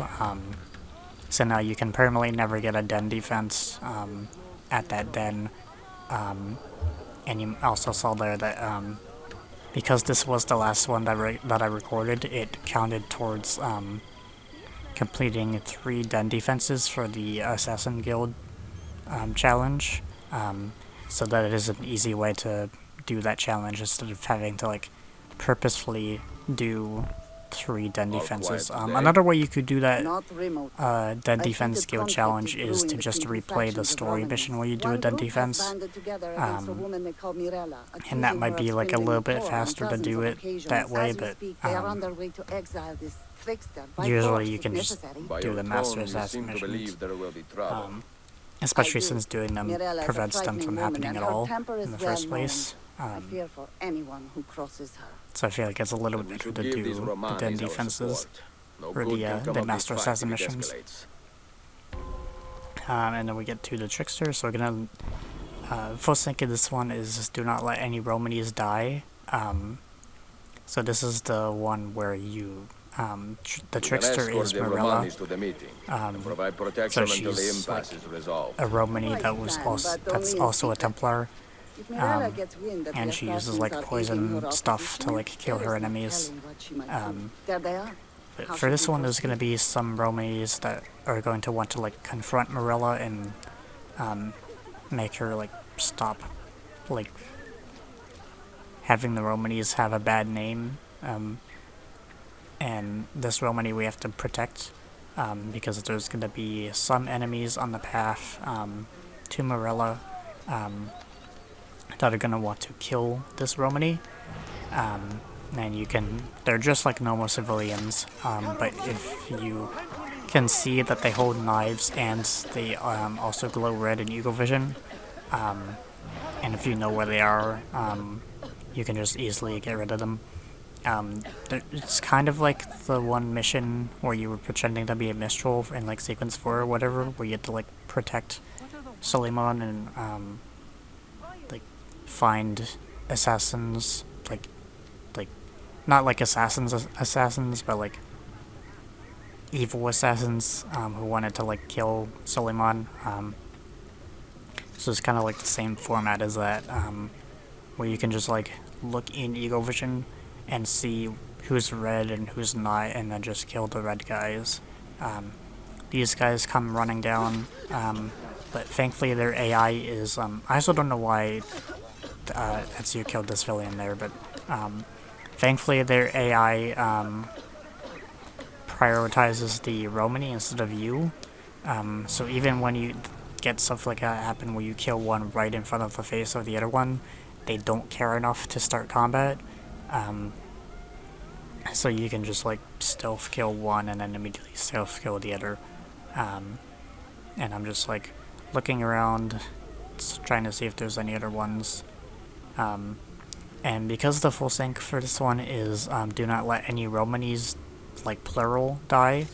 S1: So now you can permanently never get a den defense at that den. And you also saw there that because this was the last one that I recorded, it counted towards completing 3 den defenses for the Assassin Guild challenge, so that it is an easy way to do that challenge instead of having to like purposefully do 3 den
S12: All
S1: defenses.
S12: quiet today?
S1: Another way you could do that
S14: Not remote.
S1: den
S14: I
S1: defense
S14: think
S1: skill
S14: conflict
S1: challenge
S14: is
S1: is to
S14: brewing
S1: just
S14: between two
S1: replay the
S14: factions of
S1: story
S14: Romans.
S1: mission where you do
S14: One
S1: a den
S14: group has
S1: defense.
S14: banded together against a woman they call Mirella,
S1: And that
S14: accusing
S1: might
S14: her
S1: be
S14: of
S1: like a
S14: spilling
S1: little bit
S14: liquor on
S1: faster to
S14: dozens
S1: do
S14: of
S1: it
S14: occasions.
S1: that way,
S14: As we
S1: but
S14: speak, they are on their way to exile this trickster by
S1: usually
S14: force,
S1: you
S14: if
S1: can just
S14: necessary.
S12: By
S1: do
S12: your
S1: the master
S12: tone, you
S1: assassin
S12: seem to
S1: missions.
S12: believe there will be trouble.
S1: Especially
S14: I do.
S1: since doing them
S14: Mirella is a
S1: prevents them
S14: frightening
S1: from
S14: woman,
S1: happening
S14: and
S1: at
S14: her
S1: all
S14: temper is
S1: in the
S14: well
S1: first place.
S14: I fear for anyone who crosses her.
S1: So I feel like it's a little
S12: Then we
S1: bit
S12: should
S1: better to
S12: give these
S1: do the
S12: Romanis
S1: den
S12: our
S1: defenses
S12: support. No
S1: or
S12: good can come
S1: the
S12: of this
S1: master
S12: fight
S1: assassin
S12: if it
S1: missions.
S12: escalates.
S1: And then we get to the trickster. So we're gonna first thing in this one is just do not let any Romanis die. So this is the one where you the trickster is Mirella.
S12: To the meeting and provide
S1: So
S12: protection until the
S1: she's
S12: impasse is resolved.
S1: a Romani that was that's also a Templar.
S14: If Mirella gets wind that the
S1: And she uses
S14: assassins
S1: like
S14: are aiding
S1: poison
S14: her
S1: stuff to
S14: opposition,
S1: like kill
S14: there
S1: her
S14: is no
S1: enemies.
S14: telling what she might do. There they are.
S1: But
S14: How
S1: for
S14: should
S1: this
S14: we
S1: one, there's
S14: proceed?
S1: going to be some Romanis that are going to want to like confront Mirella and make her like stop like having the Romanis have a bad name. And this Romani we have to protect because there's going to be some enemies on the path to Mirella that are going to want to kill this Romani. And you can, they're just like normal civilians, but if you can see that they hold knives and they also glow red in eagle vision, and if you know where they are, you can just easily get rid of them. It's kind of like the one mission where you were pretending to be a Mistral in like Sequence 4 or whatever, where you had to like protect Suleiman and like find assassins, like not like assassins, but like evil assassins who wanted to like kill Suleiman. So it's kind of like the same format as that, where you can just like look in Eagle Vision and see who's red and who's not, and then just kill the red guys. These guys come running down, but thankfully their AI is, I also don't know why Ezio killed this villain there, but thankfully their AI prioritizes the Romani instead of you. So even when you get stuff like that happen where you kill one right in front of the face of the other one, they don't care enough to start combat. So you can just like stealth kill one and then immediately stealth kill the other. And I'm just like looking around, trying to see if there's any other ones. And because the full sync for this one is do not let any Romanis, like plural, die.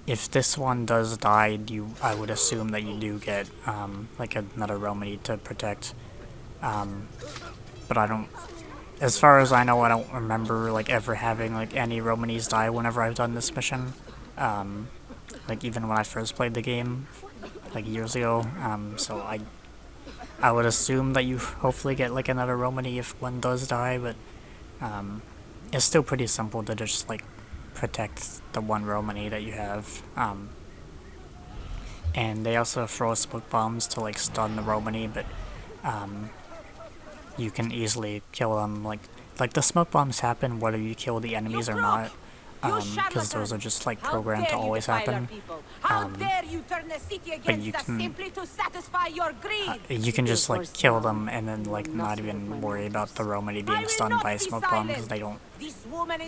S1: If this one does die, I would assume that you do get like another Romani to protect. But I don't, as far as I know, I don't remember like ever having like any Romanis die whenever I've done this mission. Like even when I first played the game, like years ago. So I would assume that you hopefully get like another Romani if one does die, but it's still pretty simple to just like protect the one Romani that you have. And they also throw smoke bombs to like stun the Romani, but you can easily kill them. Like the smoke bombs happen whether you kill the enemies or not, because those are just like programmed to always happen. But you can just like kill them and then like not even worry about the Romani being stunned by a smoke bomb, because they don't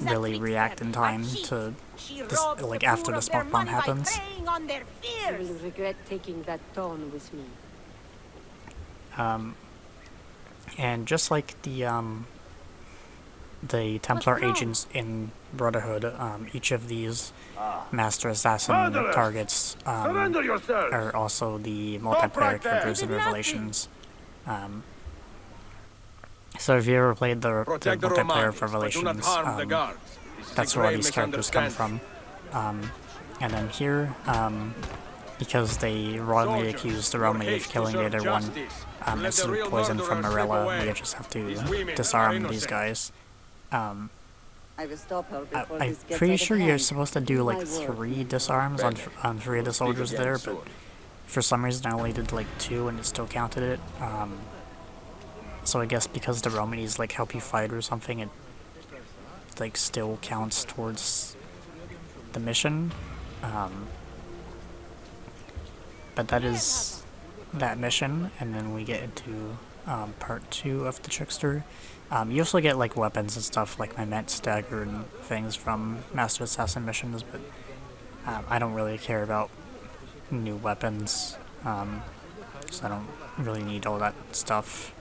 S1: really react in time to this, like after the smoke bomb happens.
S14: You will regret taking that tone with me.
S1: And just like the Templar agents in Brotherhood, each of these Master Assassin targets are also the multiplayer characters in Revelations. So if you ever played the multiplayer of Revelations, that's where all these characters come from. And then here, because they wrongly accused the Romani of killing the other one, it's poison from Mirella, we just have to disarm these guys. I'm pretty sure you're supposed to do like 3 disarms on 3 of the soldiers there, but for some reason I only did like 2 and it still counted it. So I guess because the Romanis like help you fight or something, it like still counts towards the mission. But that is that mission, and then we get into part 2 of the Trickster. You also get like weapons and stuff like my Ment Stagger and things from Master Assassin missions, but I don't really care about new weapons, so I don't really need all that stuff.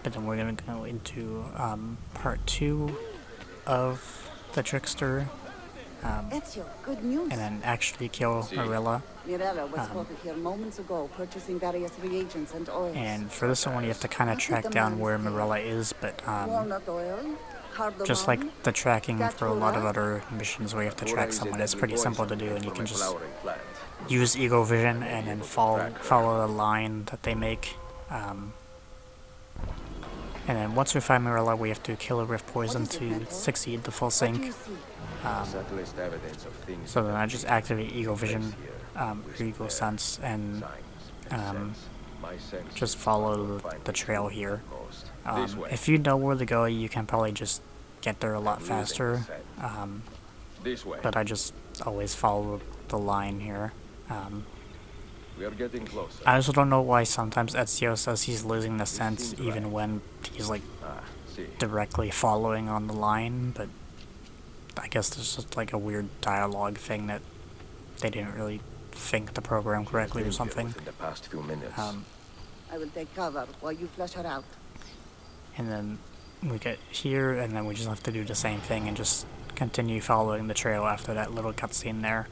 S1: But then we're gonna go into part 2 of the Trickster,
S14: Ezio, good news.
S1: and then actually kill Marilla.
S14: Mirella was spotted here moments ago, purchasing various reagents and oils.
S1: And for this one, you have to kind of track down where Marilla is, but
S14: Walnut oil, cardamom,
S1: just like the tracking for a lot of other missions where you have to track someone, it's pretty simple to do, and you can just use Ego Vision and then follow the line that they make. And then once we find Marilla, we have to kill her with poison to succeed the full sync. So then I just activate Ego Vision, or Ego Sense, and just follow the trail here. If you know where to go, you can probably just get there a lot faster. But I just always follow the line here.
S12: We are getting closer.
S1: I also don't know why sometimes Ezio says he's losing the sense even when he's like directly following on the line, but I guess there's just like a weird dialogue thing that they didn't really think the program correctly or something.
S7: In the past few minutes.
S14: I will take cover while you flush her out.
S1: And then we get here, and then we just have to do the same thing and just continue following the trail after that little cutscene there.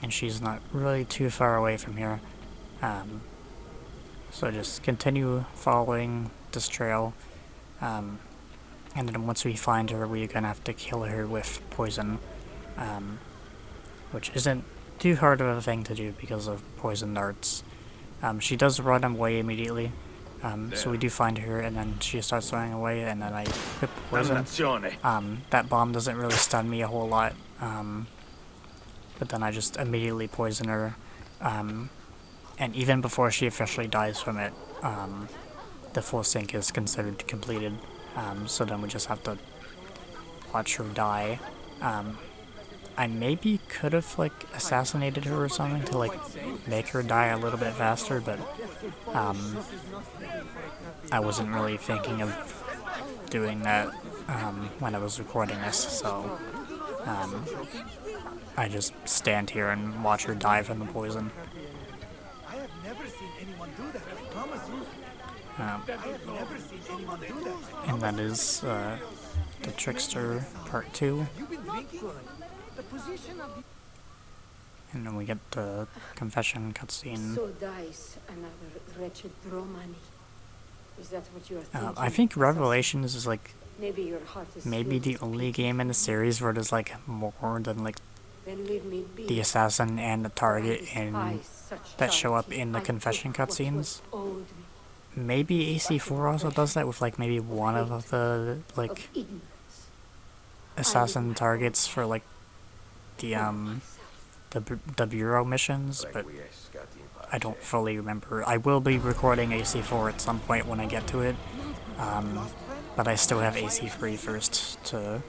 S1: And she's not really too far away from here. So just continue following this trail. And then once we find her, we're gonna have to kill her with poison. Which isn't too hard of a thing to do because of poison darts. She does run away immediately. So we do find her, and then she starts running away, and then I put poison. That bomb doesn't really stun me a whole lot. But then I just immediately poison her, and even before she officially dies from it, the full sync is considered completed. So then we just have to watch her die. I maybe could have like assassinated her or something to like make her die a little bit faster, but I wasn't really thinking of doing that when I was recording this, so I just stand here and watch her die from the poison.
S5: I have never seen anyone do that, I promise you. I have never seen anyone do that.
S1: And that is the Trickster Part 2. And then we get the confession cutscene.
S10: So dies another wretched Romani. Is that what you are thinking?
S1: I think Revelations is like
S10: maybe your heart is
S1: maybe the only game in the series where there's like more than like the assassin and the target and that show up in the confession cutscenes. Maybe AC4 also does that with like maybe one of the like assassin targets for like the bureau missions, but I don't fully remember. I will be recording AC4 at some point when I get to it, but I still have AC3 first to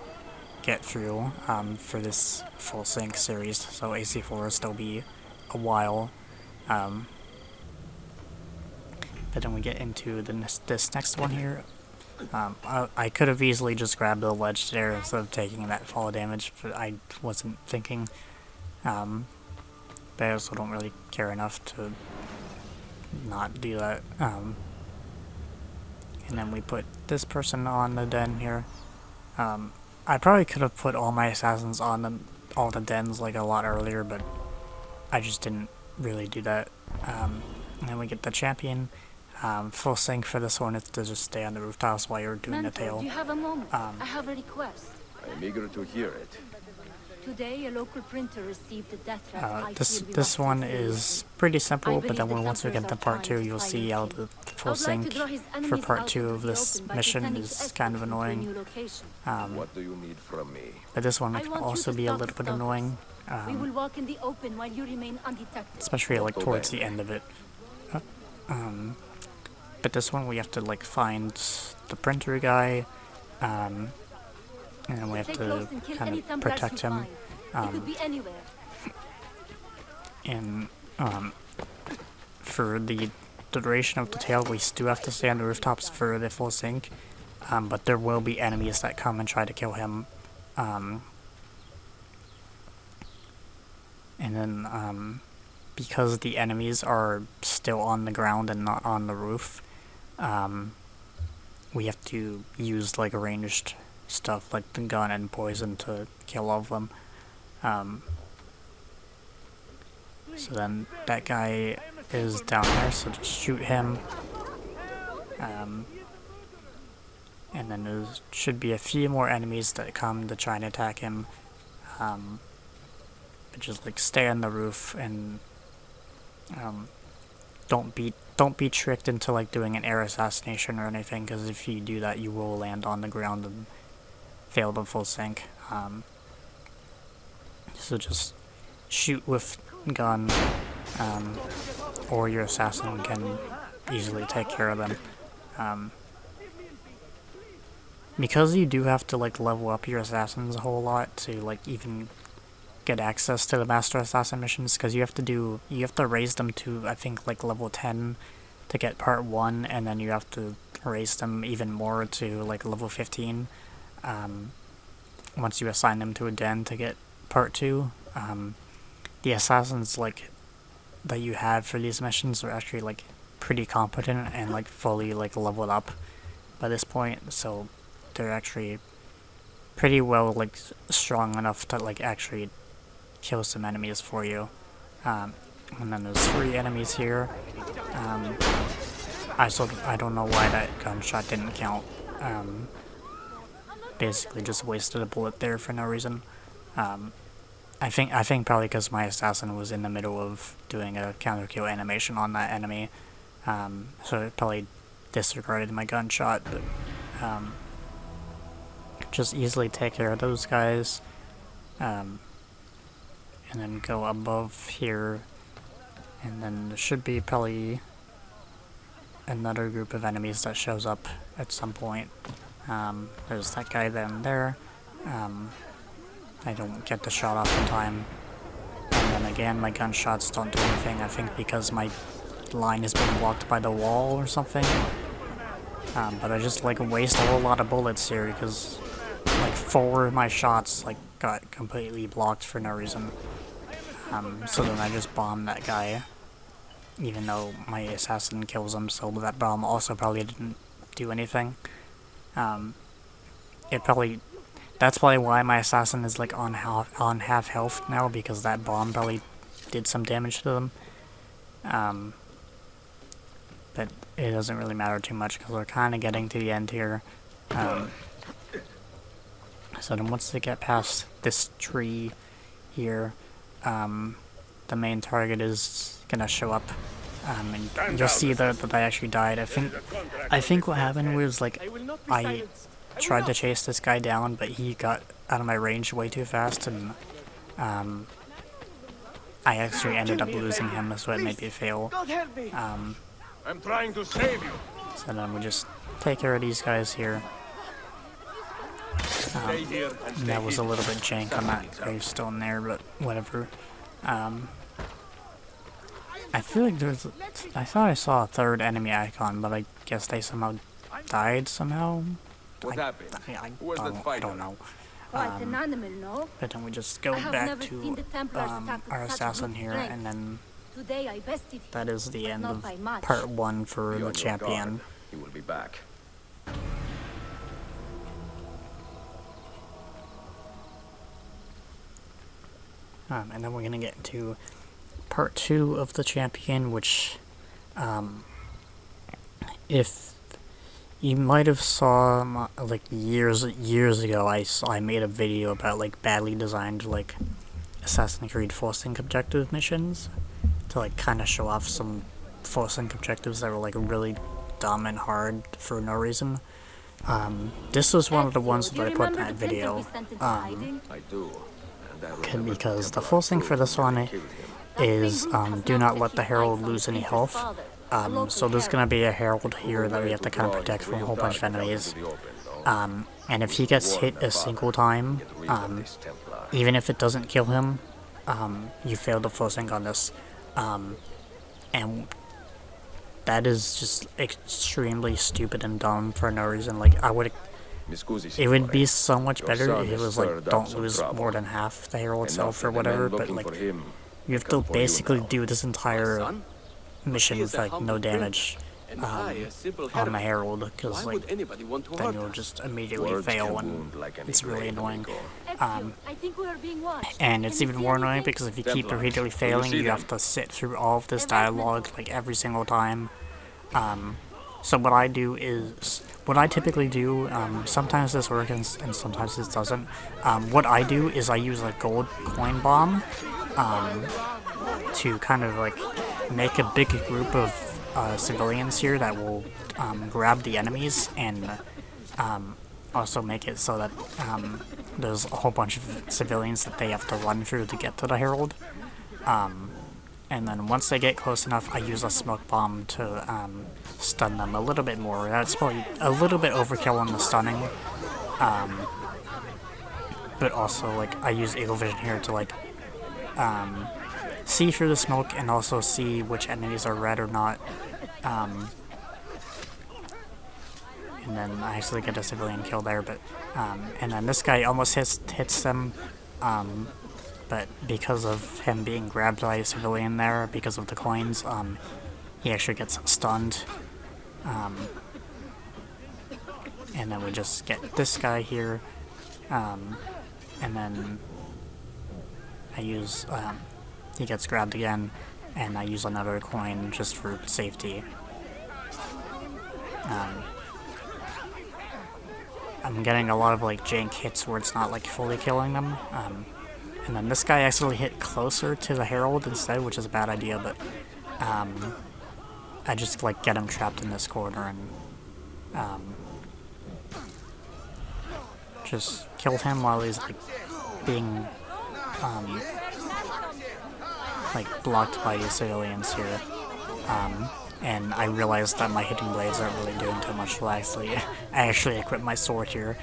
S1: get through for this full sync series, so AC4 will still be a while. But then we get into this next one here. I could have easily just grabbed the ledge there instead of taking that fall damage, but I wasn't thinking. But I also don't really care enough to not do that. And then we put this person on the den here. I probably could have put all my assassins on all the dens like a lot earlier, but I just didn't really do that. And then we get the champion. Full sync for this one is to just stay on the rooftops while you're doing the tail.
S10: Do you have a moment? I have a request.
S12: I am eager to hear it.
S10: Today, a local printer received a death threat.
S1: This one is pretty simple, but then once we get to part 2, you'll see how the full sync for part 2 of this mission is kind of annoying.
S12: What do you need from me?
S1: But this one can also be a little bit annoying,
S10: we will walk in the open while you remain undetected.
S1: especially like towards the end of it. But this one we have to like find the printer guy, and we have to kind of protect him. And for the duration of the tail, we still have to stay on the rooftops for the full sync, but there will be enemies that come and try to kill him. And then, because the enemies are still on the ground and not on the roof, we have to use like ranged stuff like the gun and poison to kill all of them. So then that guy is down there, so just shoot him. And then there should be a few more enemies that come to try and attack him. But just like stay on the roof and don't be tricked into like doing an air assassination or anything, because if you do that, you will land on the ground and fail the full sync. So just shoot with gun, or your assassin can easily take care of them. Because you do have to like level up your assassins a whole lot to like even get access to the Master Assassin missions, because you have to raise them to, I think, like level 10 to get part 1, and then you have to raise them even more to like level 15 once you assign them to a den to get part 2. The assassins like that you have for these missions are actually like pretty competent and like fully like leveled up by this point, so they're actually pretty well like strong enough to like actually kill some enemies for you. And then there's 3 enemies here. I don't know why that gunshot didn't count. Basically just wasted a bullet there for no reason. I think probably because my assassin was in the middle of doing a counter kill animation on that enemy, so it probably disregarded my gunshot. But just easily take care of those guys, and then go above here, and then there should be probably another group of enemies that shows up at some point. There's that guy down there. I don't get the shot off in time, and then again my gunshots don't do anything, I think because my line is being blocked by the wall or something. But I just like waste a whole lot of bullets here because like 4 of my shots like got completely blocked for no reason. So then I just bombed that guy, even though my assassin kills him, so that bomb also probably didn't do anything. That's probably why my assassin is like on half health now, because that bomb probably did some damage to them. But it doesn't really matter too much because we're kind of getting to the end here. So then once they get past this tree here, the main target is gonna show up, and you'll see that I actually died. I think what happened was like I tried to chase this guy down, but he got out of my range way too fast, and I actually ended up losing him, so it made me fail.
S12: I'm trying to save you.
S1: So then we just take care of these guys here. That was a little bit jank on that gravestone there, but whatever. I feel like I thought I saw a 3rd enemy icon, but I guess they somehow died somehow.
S12: What happened?
S1: I don't know.
S10: Quite an animal, no?
S1: But then we just go back to our assassin here, and then
S10: Today I bested
S1: that is the end of
S10: by much.
S1: part 1 for
S12: Be
S1: the
S12: on
S1: champion.
S12: your guard. He will be back.
S1: And then we're gonna get into part 2 of the champion, which, if you might have saw like years ago, I made a video about like badly designed like Assassin's Creed full sync objective missions to like kind of show off some full sync objectives that were like really dumb and hard for no reason. This was one of the ones that I put in that video.
S12: I do.
S1: Because the full sync for this one is do not let the Herald lose any health. So there's gonna be a herald here that we have to kind of protect from a whole bunch of enemies. And if he gets hit a single time, even if it doesn't kill him, you fail the full sync on this. And that is just extremely stupid and dumb for no reason. Like, it would be so much better if it was like, don't lose more than half the herald itself or whatever, but like, you have to basically do this entire mission with like no damage on the herald, because like then you'll just immediately fail, and it's really annoying. And it's even more annoying because if you keep repeatedly failing, you have to sit through all of this dialogue like every single time. So what I typically do, sometimes this works and sometimes this doesn't. What I do is I use a gold coin bomb to kind of like make a big group of civilians here that will grab the enemies, and also make it so that there's a whole bunch of civilians that they have to run through to get to the herald. And then once they get close enough, I use a smoke bomb to stun them a little bit more. That's probably a little bit overkill on the stunning, but also like I use eagle vision here to like see through the smoke and also see which enemies are red or not. And then I actually get a civilian kill there, but and then this guy almost hits them, but because of him being grabbed by a civilian there, because of the coins, he actually gets stunned. And then we just get this guy here, and then I use, he gets grabbed again, and I use another coin just for safety. I'm getting a lot of like jank hits where it's not like fully killing them. And then this guy actually hit closer to the herald instead, which is a bad idea, but I just like get him trapped in this corner and just killed him while he's like being like blocked by these civilians here. And I realized that my hitting blades aren't really doing too much, so I actually equipped my sword here.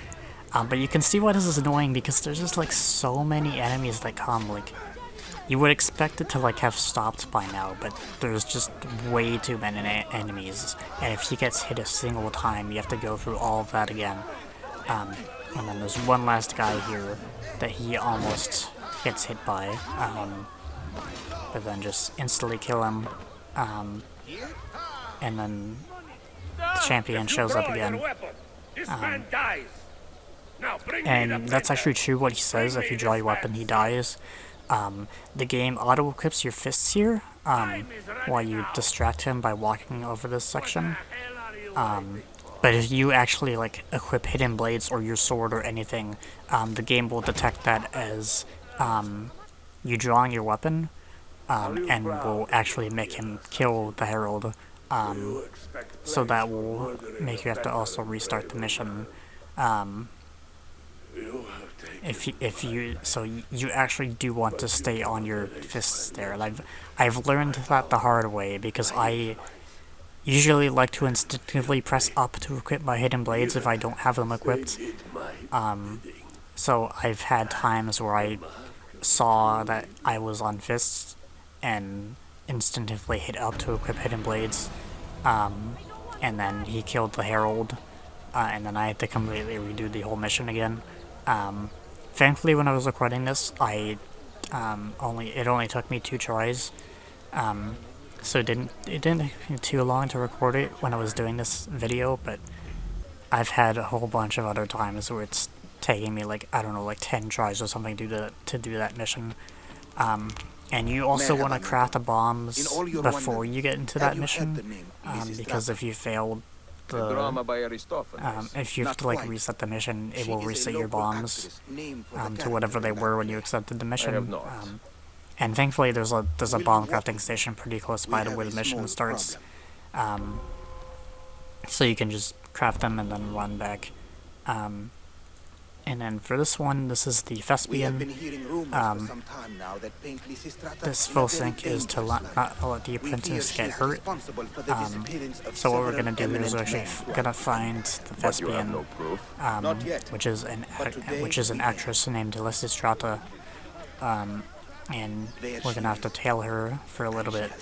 S1: But you can see why this is annoying, because there's just like so many enemies that come. Like, you would expect it to like have stopped by now, but there's just way too many enemies. And if he gets hit a single time, you have to go through all of that again. And then there's one last guy here that he almost gets hit by, but then just instantly kill him. And then the champion shows up again. And that's actually true what he says. If you draw your weapon, he dies. The game auto-equips your fists here while you distract him by walking over this section. But if you actually like equip hidden blades or your sword or anything, the game will detect that as you drawing your weapon, and will actually make him kill the herald. So that will make you have to also restart the mission. So you actually do want to stay on your fists there. And I've learned that the hard way, because I usually like to instinctively press up to equip my hidden blades if I don't have them equipped. So I've had times where I saw that I was on fists and instinctively hit up to equip hidden blades, and then he killed the herald, and then I had to completely redo the whole mission again. Thankfully, when I was recording this, it only took me 2 tries, so it didn't take me too long to record it when I was doing this video. But I've had a whole bunch of other times where it's taking me like, I don't know, like 10 tries or something to do that mission. And you also want to craft the bombs before you get into that mission, because if you failed if you have to like reset the mission, it will reset your bombs to whatever they were when you accepted the mission. And thankfully there's a bomb crafting station pretty close by to where the mission starts, so you can just craft them and then run back. And then for this one, this is the Thespian. This full sync is to not let the apprentice get hurt. So what we're gonna do is we're actually gonna find the Thespian, which is an actress named Lysistrata, and we're gonna have to tail her for a little bit.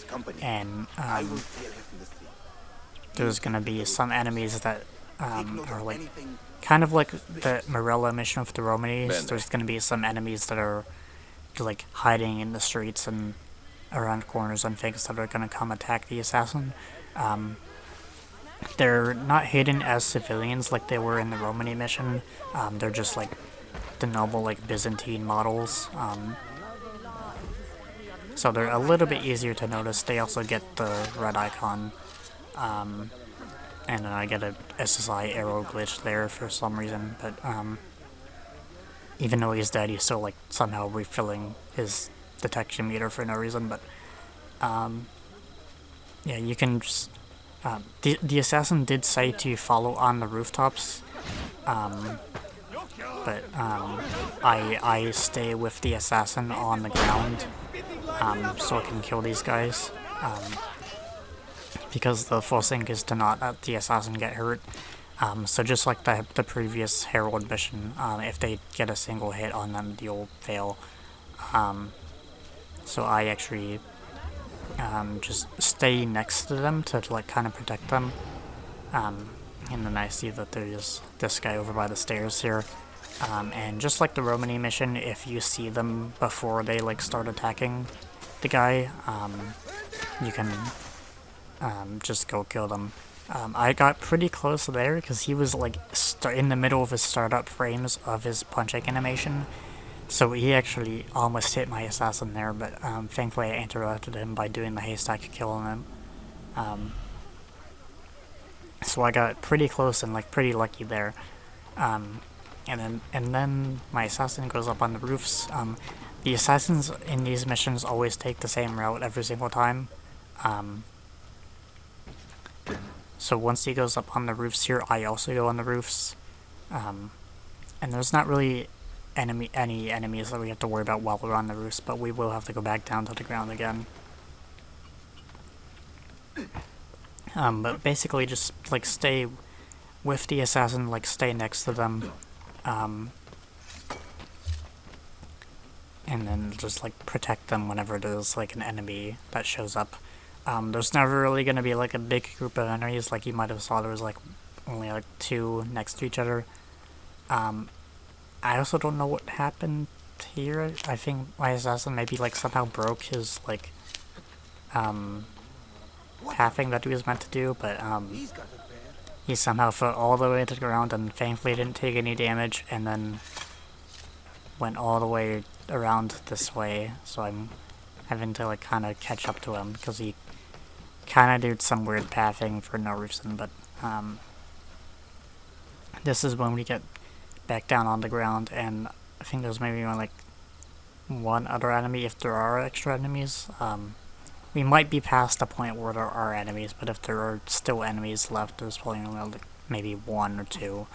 S1: And there's gonna be some enemies that are like kind of like the Morella mission of the Romanes. There's gonna be some enemies that are like hiding in the streets and around corners and things that are gonna come attack the assassin. They're not hidden as civilians like they were in the Romani mission. They're just like the normal like Byzantine models. So they're a little bit easier to notice. They also get the red icon. And I get a SSI arrow glitch there for some reason, but even though he's dead, he's still like somehow refilling his detection meter for no reason. But yeah, you can just the assassin did say to follow on the rooftops, but I stay with the assassin on the ground so I can kill these guys. Because the full sync is to not let the assassin get hurt. So just like the previous Herald mission, if they get a single hit on them, you'll fail. So I actually just stay next to them to like kind of protect them. And then I see that there's this guy over by the stairs here. And just like the Romani mission, if you see them before they like start attacking the guy, you can just go kill them. I got pretty close there because he was like in the middle of his startup frames of his punching animation, so he actually almost hit my assassin there, but thankfully I interrupted him by doing the haystack kill on him. So I got pretty close and like pretty lucky there. And then my assassin goes up on the roofs. The assassins in these missions always take the same route every single time. So once he goes up on the roofs here, I also go on the roofs. And there's not really any enemies that we have to worry about while we're on the roofs, but we will have to go back down to the ground again. But basically just like stay with the assassin, like stay next to them. And then just like protect them whenever there's like an enemy that shows up. There's never really going to be like a big group of enemies like you might have saw. There was like only like 2 next to each other. I also don't know what happened here. I think my assassin maybe like somehow broke his like pathing that he was meant to do, but he somehow fell all the way to the ground and thankfully didn't take any damage, and then went all the way around this way, so I'm having to like kind of catch up to him because he kind of did some weird pathing for no reason. But this is when we get back down on the ground, and I think there's maybe only like 1 other enemy if there are extra enemies. We might be past the point where there are enemies, but if there are still enemies left, there's probably only like maybe 1 or 2.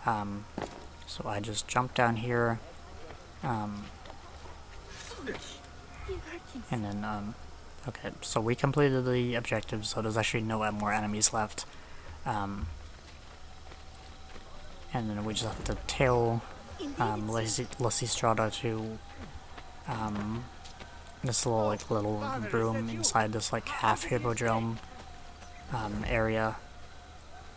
S1: So I just jump down here, and then okay, so we completed the objective, so there's actually no more enemies left. And then we just have to tail Lysistrata to this little room inside this like half hippodrome area,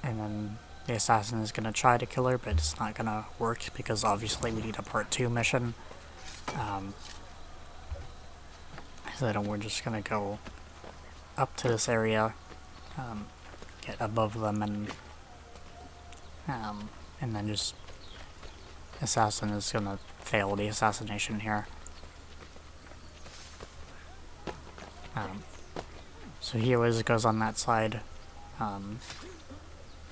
S1: and then the assassin is gonna try to kill her, but it's not gonna work because obviously we need a part 2 mission. So then we're just gonna go up to this area, get above them, and then just assassin is gonna fail the assassination here. So he always goes on that side, and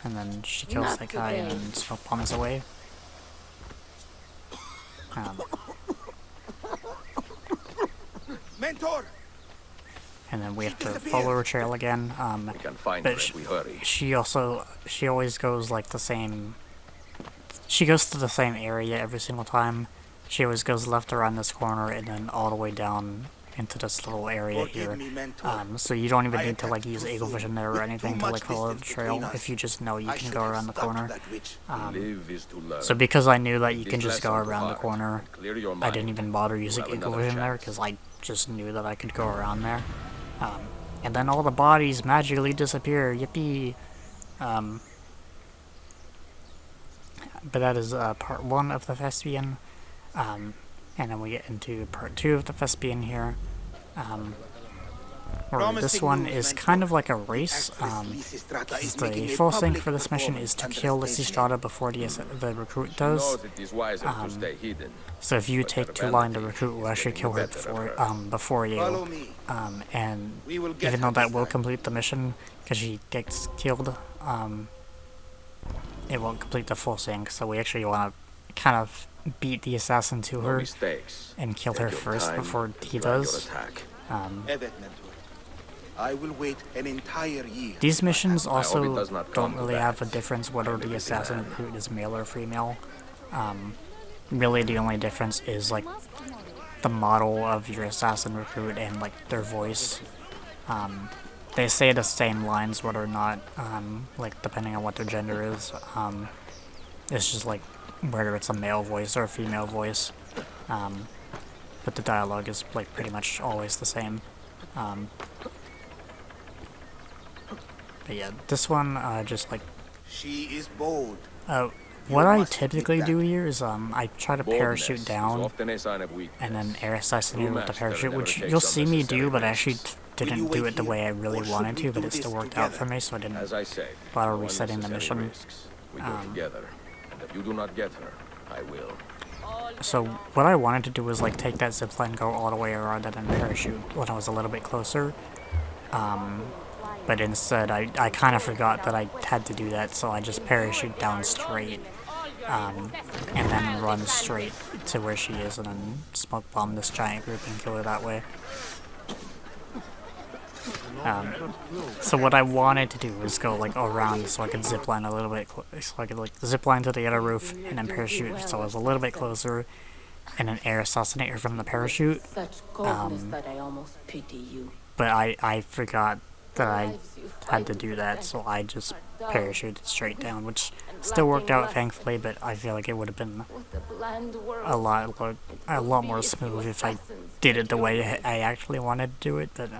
S1: then she kills that guy and then smoke bombs away.
S5: Mentor!
S17: and then we have to follow her trail again.
S7: We can find her if we hurry.
S1: She always goes like the same. she goes to the same area every single time. She always goes left around this corner and then all the way down into this little area here. So you don't even need to like use eagle vision there or anything to like follow the trail. If you just know you can go around the corner. So because I knew that you can just go around the corner, I didn't even bother using eagle vision there because I just knew that I could go around there. And then all the bodies magically disappear. Yippee! But that is part 1 of the Thespian. And then we get into part 2 of the Thespian here. Where this one is kind of like a race. The full thing for this mission is to kill Lysistrata before the recruit does. So if you take too long, the recruit will actually kill her before you. And even though that will complete the mission, because she gets killed, it won't complete the full sync. So we actually want to kind of beat the assassin to her and kill her first before he does.
S5: I will wait an entire year.
S1: These missions also don't really have a difference whether the assassin recruit is male or female. Really the only difference is like the model of your assassin recruit and like their voice. They say the same lines whether or not, like depending on what their gender is. It's just like whether it's a male voice or a female voice. But the dialogue is like pretty much always the same. But yeah, this one, just like...
S5: She is bold.
S1: What I typically do here is, I try to parachute down, and then air assassinate with the parachute, which you'll see me do, but I actually didn't do it the way I really wanted to, but it still worked out for me, so I didn't bother resetting the mission.
S7: If you do not get her, I will.
S1: So what I wanted to do was like take that zipline, go all the way around, and then parachute when I was a little bit closer. But instead, I kind of forgot that I had to do that, so I just parachute down straight, and then run straight to where she is, and then smoke bomb this giant group and kill her that way. So what I wanted to do was go like around so I could zipline a little bit, so I could like zipline to the other roof and then parachute, so I was a little bit closer, and then air assassinate her from the parachute.
S13: That I almost pity you.
S1: But I forgot that I had to do that, so I just parachuted straight down, which still worked out thankfully, but I feel like it would have been a lot more smooth if I did it the way I actually wanted to do it, but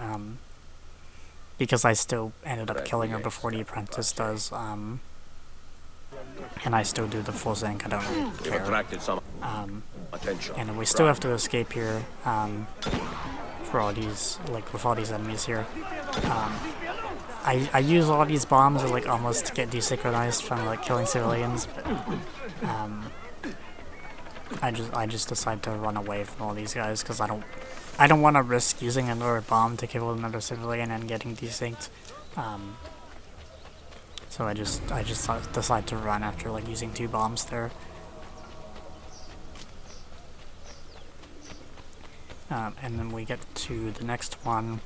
S1: because I still ended up killing her before the apprentice does, and I still do the full sync, I don't really care. And we still have to escape here, for all these, like with all these enemies here. I use all these bombs to like almost get desynchronized from like killing civilians, but I just decide to run away from all these guys because I don't want to risk using another bomb to kill another civilian and getting desynced. So I just decide to run after like using 2 bombs there. And then we get to the next one.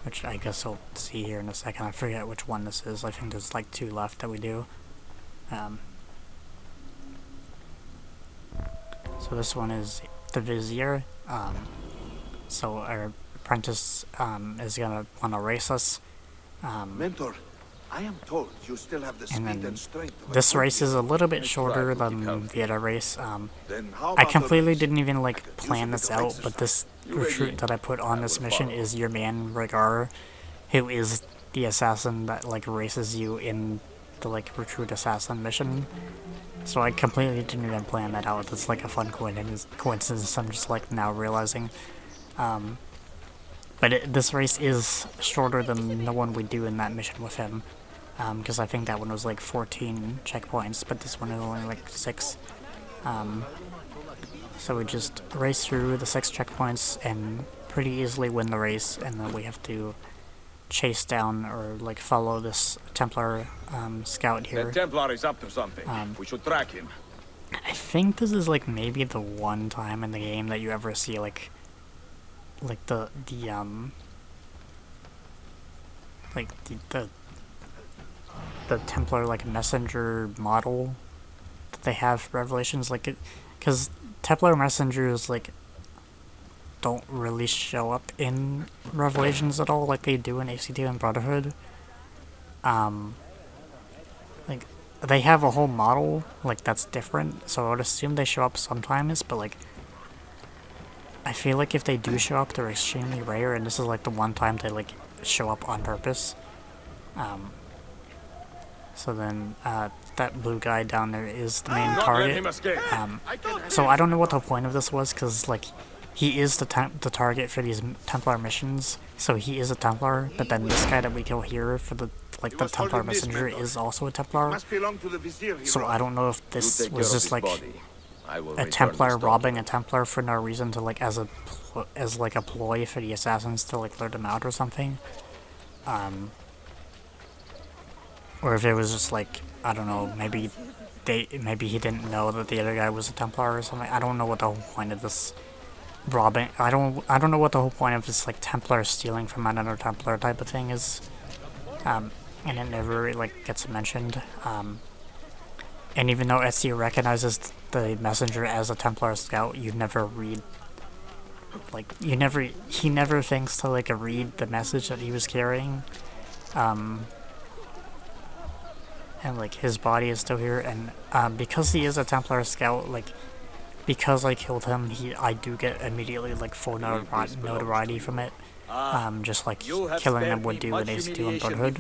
S1: Which I guess I'll see here in a second. I forget which one this is. I think there's like 2 left that we do. So this one is the Vizier. So our apprentice is gonna want to race us.
S5: Mentor, I am told you still have the speed and strength.
S1: This race is a little bit shorter than the other race. I completely didn't even like plan this out, but this recruit that I put on this mission is your man Rhaegar, who is the assassin that like races you in the like recruit assassin mission. So I completely didn't even plan that out. It's like a fun coincidence. I'm just like now realizing. But this race is shorter than the one we do in that mission with him. Because I think that one was like 14 checkpoints, but this one is only like 6. So we just race through the 6 checkpoints and pretty easily win the race, and then we have to chase down or like follow this Templar scout here.
S12: The Templar is up to something. We should track him.
S1: I think this is like maybe the one time in the game that you ever see like like the Templar like messenger model that they have for Revelations, like because Templar messengers like don't really show up in Revelations at all like they do in ACT and Brotherhood. Like they have a whole model like that's different, so I would assume they show up sometimes, but like I feel like if they do show up, they're extremely rare, and this is like the one time they like show up on purpose. So then that blue guy down there is the main target. So I don't know what the point of this was, because like he is the target for these Templar missions, so he is a Templar, but then this guy that we kill here for the Templar messenger is also a Templar. So I don't know if this was just like a Templar robbing a Templar for no reason to like as like a ploy for the assassins to like lure them out or something. Or if it was just like, I don't know, maybe he didn't know that the other guy was a Templar or something. I don't know what the whole point of this robbing. I don't know what the whole point of this like Templar stealing from another Templar type of thing is. And it never like gets mentioned. And even though Ezio recognizes the messenger as a Templar scout, you never read, like, he never thinks to like read the message that he was carrying. And like his body is still here, and because he is a Templar scout, like because I killed him, I do get immediately like full notoriety from it. Just like killing them would do in ACT and Brotherhood.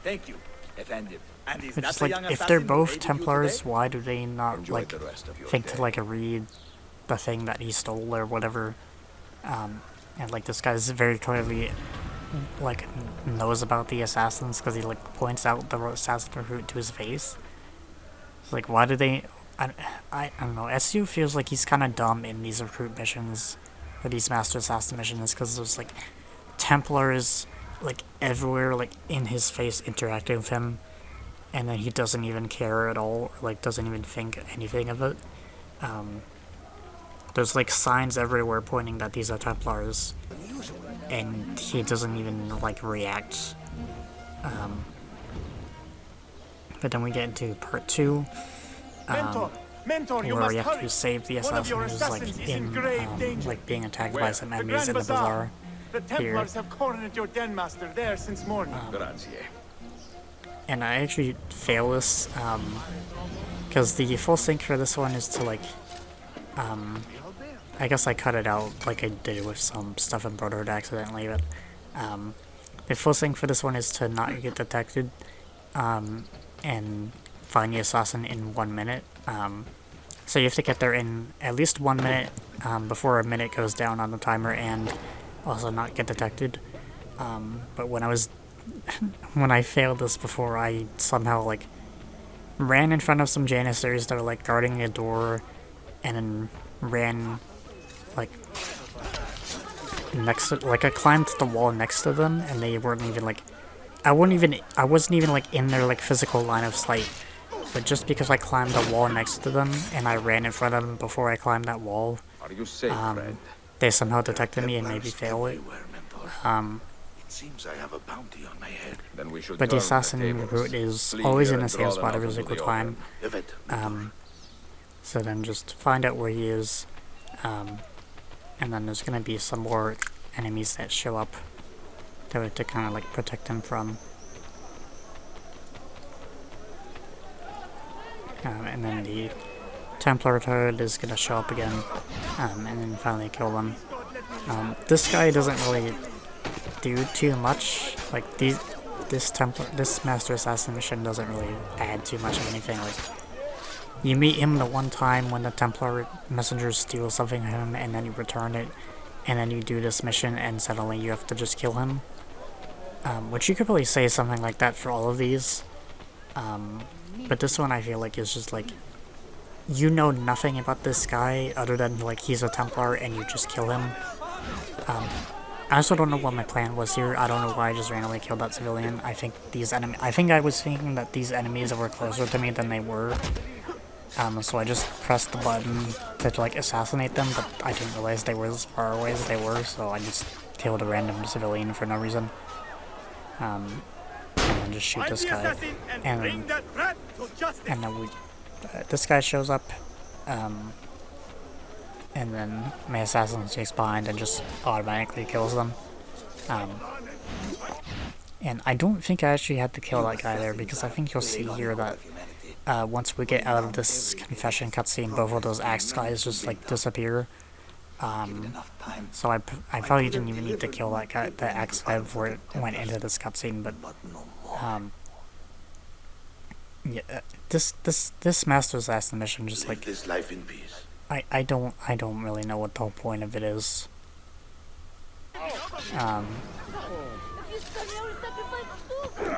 S4: Thank you, Effendi.
S1: It's just like, if they're both Templars, why do they not like think to like read the thing that he stole or whatever? And like this guy's very clearly like knows about the assassins because he like points out the assassin recruit to his face. So like, why do they? I don't know. SU feels like he's kind of dumb in these recruit missions or these master assassin missions because there's like Templars like everywhere, like in his face, interacting with him, and then he doesn't even care at all, or, like doesn't even think anything of it. There's like signs everywhere pointing that these are Templars, and he doesn't even like react. But then we get into part 2, where we have to save the assassin who's like in like being attacked by some enemies in the bazaar.
S16: The Templars have cornered your den master there since morning.
S1: And I actually fail this, because the full sync for this one is to like, I guess I cut it out like I did with some stuff in Brotherhood accidentally, but the full sync for this one is to not get detected, and find the assassin in 1 minute. So you have to get there in at least 1 minute, before a minute goes down on the timer, and also not get detected. But when I failed this before, I somehow like ran in front of some Janissars that were like guarding the door, and then ran like next to, like I climbed the wall next to them, and they weren't even like, I wasn't even like in their like physical line of sight, but just because I climbed the wall next to them and I ran in front of them before I climbed that wall,
S7: Are you safe, friend?
S1: they somehow detected me and made me fail it.
S6: Seems I have a bounty on my head.
S7: Then we should
S1: But the
S7: turn
S1: assassin
S7: tables.
S1: route is
S7: Flee
S1: always
S7: here
S1: in the
S7: and
S1: same
S7: draw them
S1: spot
S7: out
S1: every
S7: into
S1: single
S7: the
S1: time.
S7: open.
S1: So then just find out where he is, and then there's gonna be some more enemies that show up to kind of like protect him from. And then the Templar turret is gonna show up again, and then finally kill them. This guy doesn't really do too much. Like this Master Assassin mission doesn't really add too much of anything. Like, you meet him the one time when the Templar messengers steal something from him, and then you return it, and then you do this mission, and suddenly you have to just kill him. Which you could probably say something like that for all of these. But this one I feel like is just like, you know nothing about this guy other than like he's a Templar and you just kill him. I also don't know what my plan was here. I don't know why I just randomly killed that civilian. I think I was thinking that these enemies were closer to me than they were. So I just pressed the button to like assassinate them, but I didn't realize they were as far away as they were, so I just killed a random civilian for no reason. and then just shoot this guy, and then we this guy shows up, and then my assassin takes behind and just automatically kills them. And I don't think I actually had to kill that guy there, because I think you'll see here that once we get out of this confession cutscene, both of those axe guys just like disappear. So I probably didn't even need to kill that guy, the axe guy, before it went into this cutscene. But yeah, this Master Assassin mission just like
S6: this life in peace.
S1: I don't really know what the whole point of it is.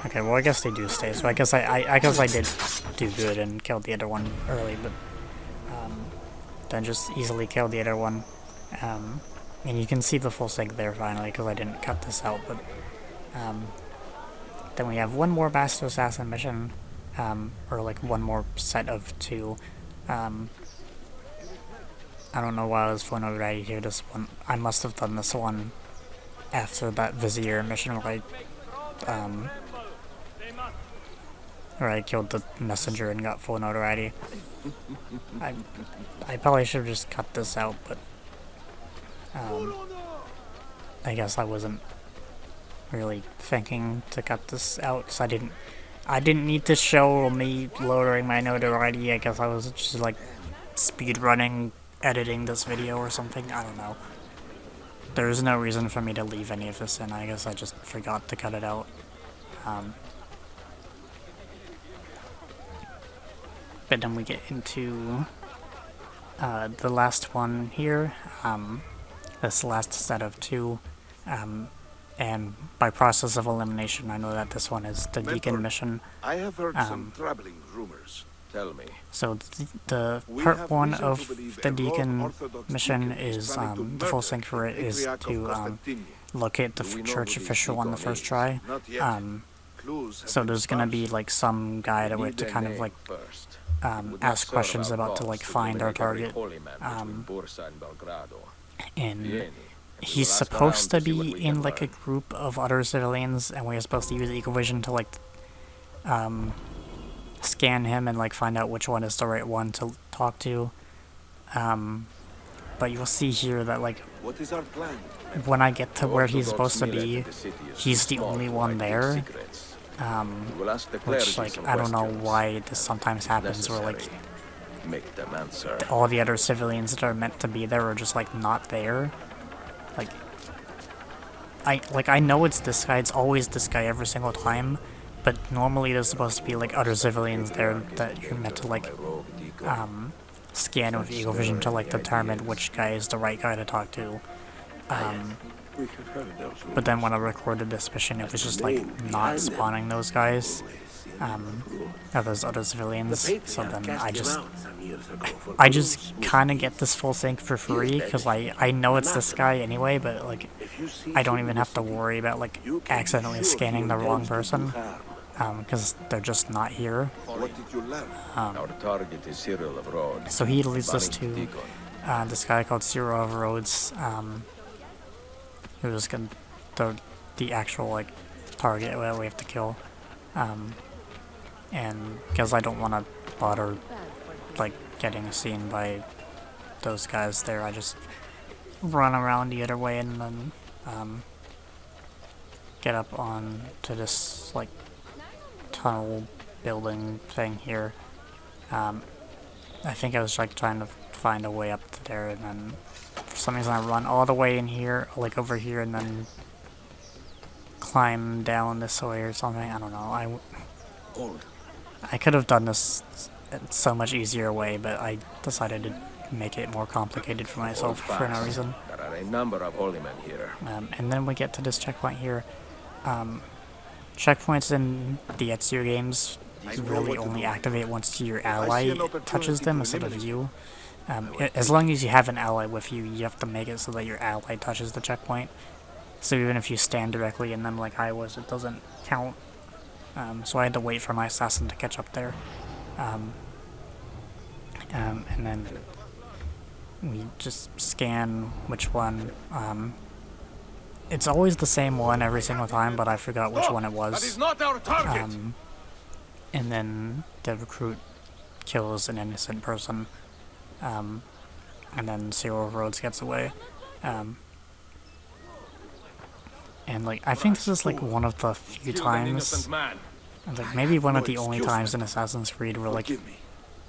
S1: Okay, well I guess they do stay, so I guess I did do good and killed the other one early, but then just easily killed the other one. And you can see the full sync there finally, because I didn't cut this out, but then we have one more Master Assassin mission, or like one more set of 2. I don't know why I was phone already here. This one, I must have done this one after that Vizier mission where I killed the messenger and got full notoriety. I probably should have just cut this out, but I guess I wasn't really thinking to cut this out, so I didn't need to show me lowering my notoriety. I guess I was just like speed running, editing this video or something. I don't know. There's no reason for me to leave any of this in. I guess I just forgot to cut it out. But then we get into the last one here, this last set of 2, and by process of elimination, I know that this one is the Deacon mission.
S6: I have heard some troubling rumors. Tell me.
S1: So the part 1 of the Deacon mission is, the full sync for it is to locate the church official on the first try. So there's gonna be like some guy that we have to kind of like ask questions about to like find our target, and he's supposed to be in like a group of other civilians, and we're supposed to use Eagle Vision to like scan him and like find out which one is the right one to talk to. But you'll see here that like
S6: what is our plan?
S1: When I get to where he's supposed to be, he's the only one there. Which, like, I don't know why this sometimes happens, where, like, all the other civilians that are meant to be there are just, like, not there. I know it's this guy, it's always this guy every single time, but normally there's supposed to be, like, other civilians there that you're meant to, like, scan with Eagle Vision to, like, determine which guy is the right guy to talk to. But then when I recorded this mission, it was just like not spawning those guys, or those other civilians. So then I just kind of get this full sync for free, because I know it's this guy anyway, but like I don't even have to worry about like accidentally scanning the wrong person, because they're just not here. So he leads us to this guy called Cyril of Rhodes. Who's gonna the actual like target that we have to kill, and because I don't want to bother like getting seen by those guys there, I just run around the other way and then get up on to this like tunnel building thing here. I think I was like trying to find a way up to there, and then for some reason I run all the way in here, like over here, and then climb down this way or something. I don't know. I could have done this so much easier way, but I decided to make it more complicated for myself for no reason.
S7: There are a number of holy men here.
S1: And then we get to this checkpoint here. Checkpoints in the Ezio games really only activate once your ally touches them instead of you. As long as you have an ally with you, you have to make it so that your ally touches the checkpoint. So even if you stand directly in them like I was, it doesn't count. So I had to wait for my assassin to catch up there. And then we just scan which one it's always the same one every single time, but I forgot which one it was.
S12: That is not our target.
S1: And then the recruit kills an innocent person, and then Zero Roads gets away. And like, I think this is like one of the few times, like maybe one of the only times in Assassin's Creed where like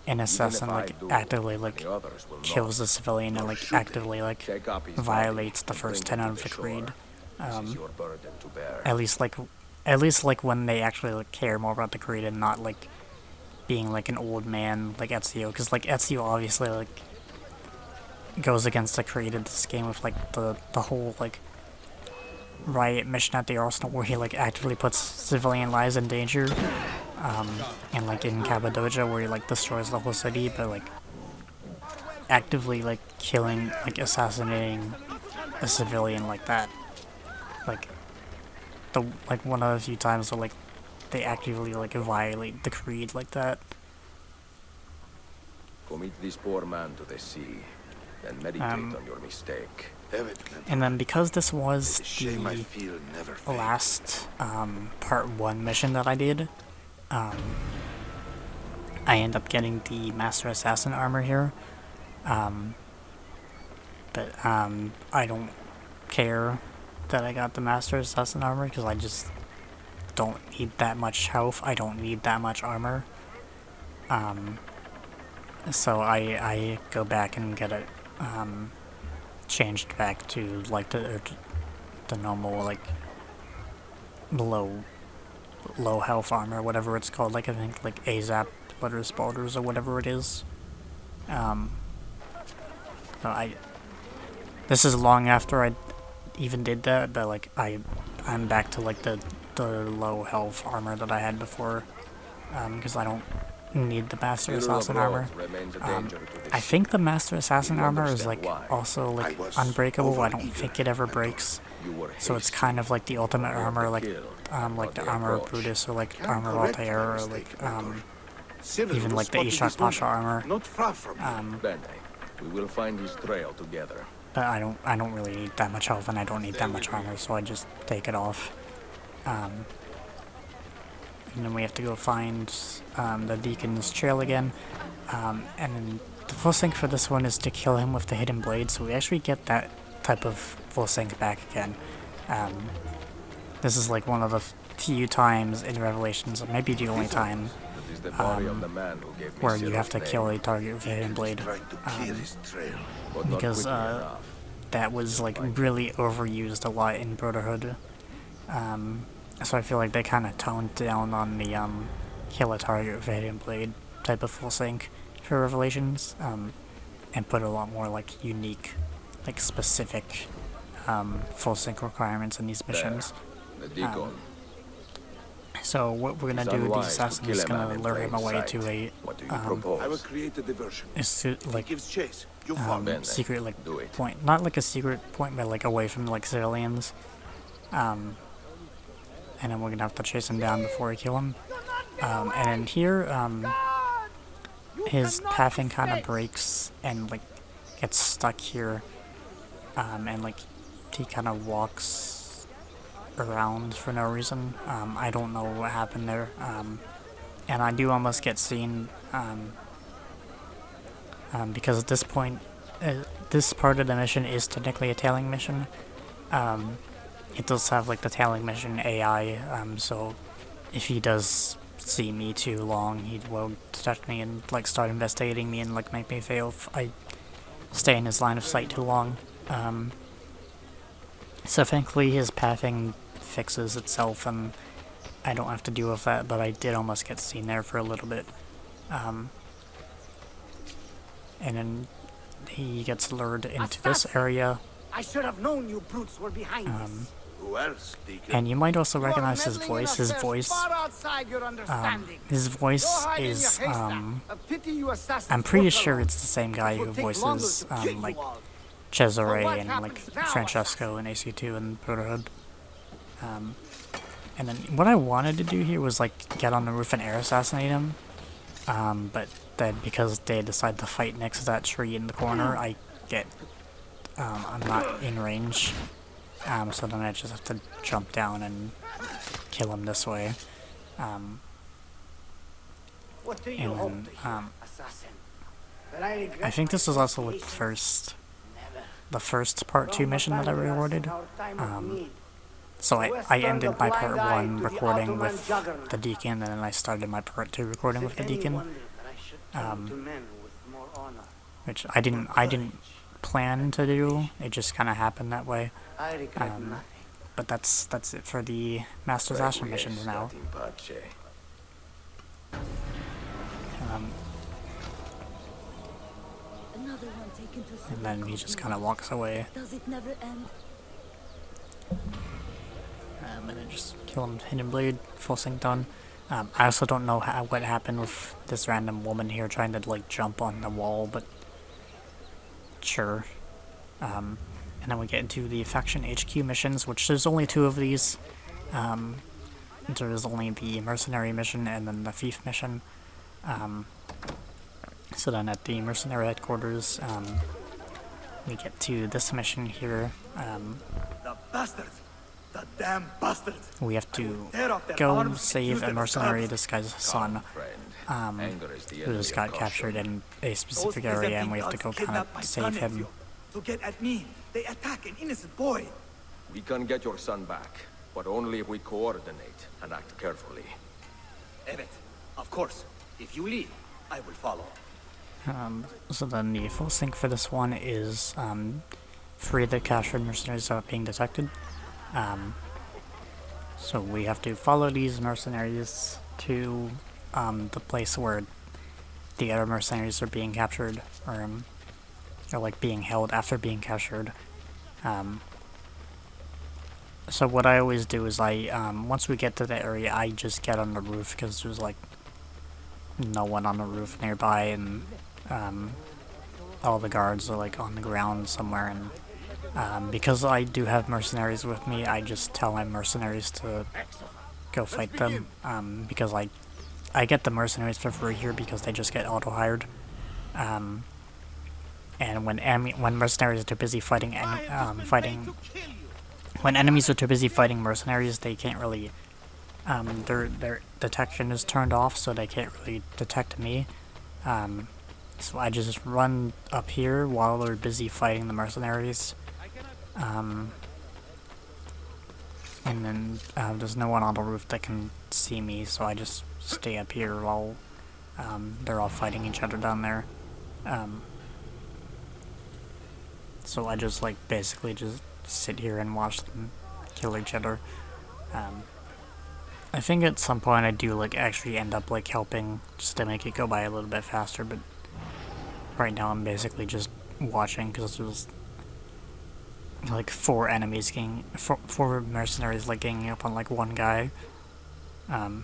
S1: an assassin like actively like kills a civilian and like actively like violates the first tenet of the creed. At least like when they actually like care more about the creed and not like being like an old man like Ezio, because like Ezio obviously like goes against the creed in this game with like the whole like riot mission at the arsenal where he like actively puts civilian lives in danger, and like in Cappadocia where he like destroys the whole city, but like actively like killing, like assassinating a civilian like that, like one of the few times where like they actively like violate the creed like that.
S7: Commit this poor man to the sea, then meditate on your mistake.
S1: And then because this was the last part 1 mission that I did, I end up getting the Master Assassin armor here. But I don't care that I got the Master Assassin armor because I just don't need that much health. I don't need that much armor. So I go back and get it changed back to like the normal like low health armor, whatever it's called. Like I think like ASAP Letter Spalders or whatever it is. So this is long after I even did that, but like I'm back to like the low health armor that I had before, because I don't need the Master Assassin armor. I think the Master Assassin armor is like also like unbreakable. I don't think it ever breaks, so it's kind of like the ultimate armor, like the armor of Brutus or like armor of Altair or like even like the Ishak Pasha armor.
S12: We will find his trail together.
S1: But I don't really need that much health and I don't need that much armor, so I just take it off. And then we have to go find the Deacon's trail again. And then the full sync for this one is to kill him with the hidden blade, so we actually get that type of full sync back again. This is like one of the few times in Revelations, or maybe the only time, where you have to kill a target with a hidden blade. Because that was like really overused a lot in Brotherhood. So I feel like they kind of toned down on the kill a target with a hidden blade type of full sync for Revelations, and put a lot more like unique, like specific full sync requirements in these missions. So what we're gonna do, the assassin is gonna lure him away to a secret like point, not like a secret point, but like away from like civilians. And then we're gonna have to chase him down before we kill him. And in here, his pathing kind of breaks and like gets stuck here, and like he kind of walks around for no reason. I don't know what happened there, and I do almost get seen, because at this point, this part of the mission is technically a tailing mission. It does have like the tailing mission AI, so if he does see me too long, he will detect me and like start investigating me and like make me fail if I stay in his line of sight too long. So thankfully his pathing fixes itself and I don't have to deal with that, but I did almost get seen there for a little bit. And then he gets lured into this area.
S13: I should have known you brutes were behind this.
S5: Who else, Deacon?
S1: And you might also recognize his voice. His voice is, I'm pretty sure it's the same guy who voices, like, Cesare and, like, Francesco in AC2 and Brotherhood. And then what I wanted to do here was, like, get on the roof and air assassinate him. But then because they decide to fight next to that tree in the corner, I'm not in range. so then I just have to jump down and kill him this way.
S13: What do you
S1: And
S13: hope
S1: then,
S13: to hear, assassin? That I regret
S1: I think this was
S13: my
S1: also like the first part 2 mission that I recorded. So I ended my part 1 recording with the Deacon, and then I started my part 2 recording with the Deacon. Which I didn't plan to do. It just kind of happened that way. But that's it for the Master's Ashen missions now. And then he just kind of walks away.
S11: Does it never end?
S1: And then just kill him, Hidden Blade, full sync done. I also don't know what happened with this random woman here trying to like jump on the wall, but sure. And then we get into the Faction HQ missions, which there's only 2 of these. There's only the Mercenary mission and then the Thief mission. So then at the Mercenary headquarters, we get to this mission here.
S16: The bastards! The damn bastards!
S1: We have to go save a mercenary, this guy's son, who just got captured in a specific area, and we have to go kind of save him.
S16: To get at me, they attack an innocent boy.
S12: We can get your son back, but only if we coordinate and act carefully.
S16: Evet, of course. If you lead, I will follow.
S1: So then the full sync for this one is free the captured mercenaries without being detected. So we have to follow these mercenaries to the place where the other mercenaries are being captured, or like being held after being captured. So what I always do is once we get to the area, I just get on the roof, because there's like no one on the roof nearby, and all the guards are like on the ground somewhere, and because I do have mercenaries with me, I just tell my mercenaries to go fight them, because I get the mercenaries for free here because they just get auto-hired. And when mercenaries are too busy fighting when enemies are too busy fighting mercenaries, they can't really their detection is turned off, so they can't really detect me. So I just run up here while they're busy fighting the mercenaries. And then there's no one on the roof that can see me, so I just stay up here while they're all fighting each other down there. So I just like basically just sit here and watch them kill each other. I think at some point I do like actually end up like helping just to make it go by a little bit faster, but right now I'm basically just watching because there's like 4 mercenaries like ganging up on like one guy. And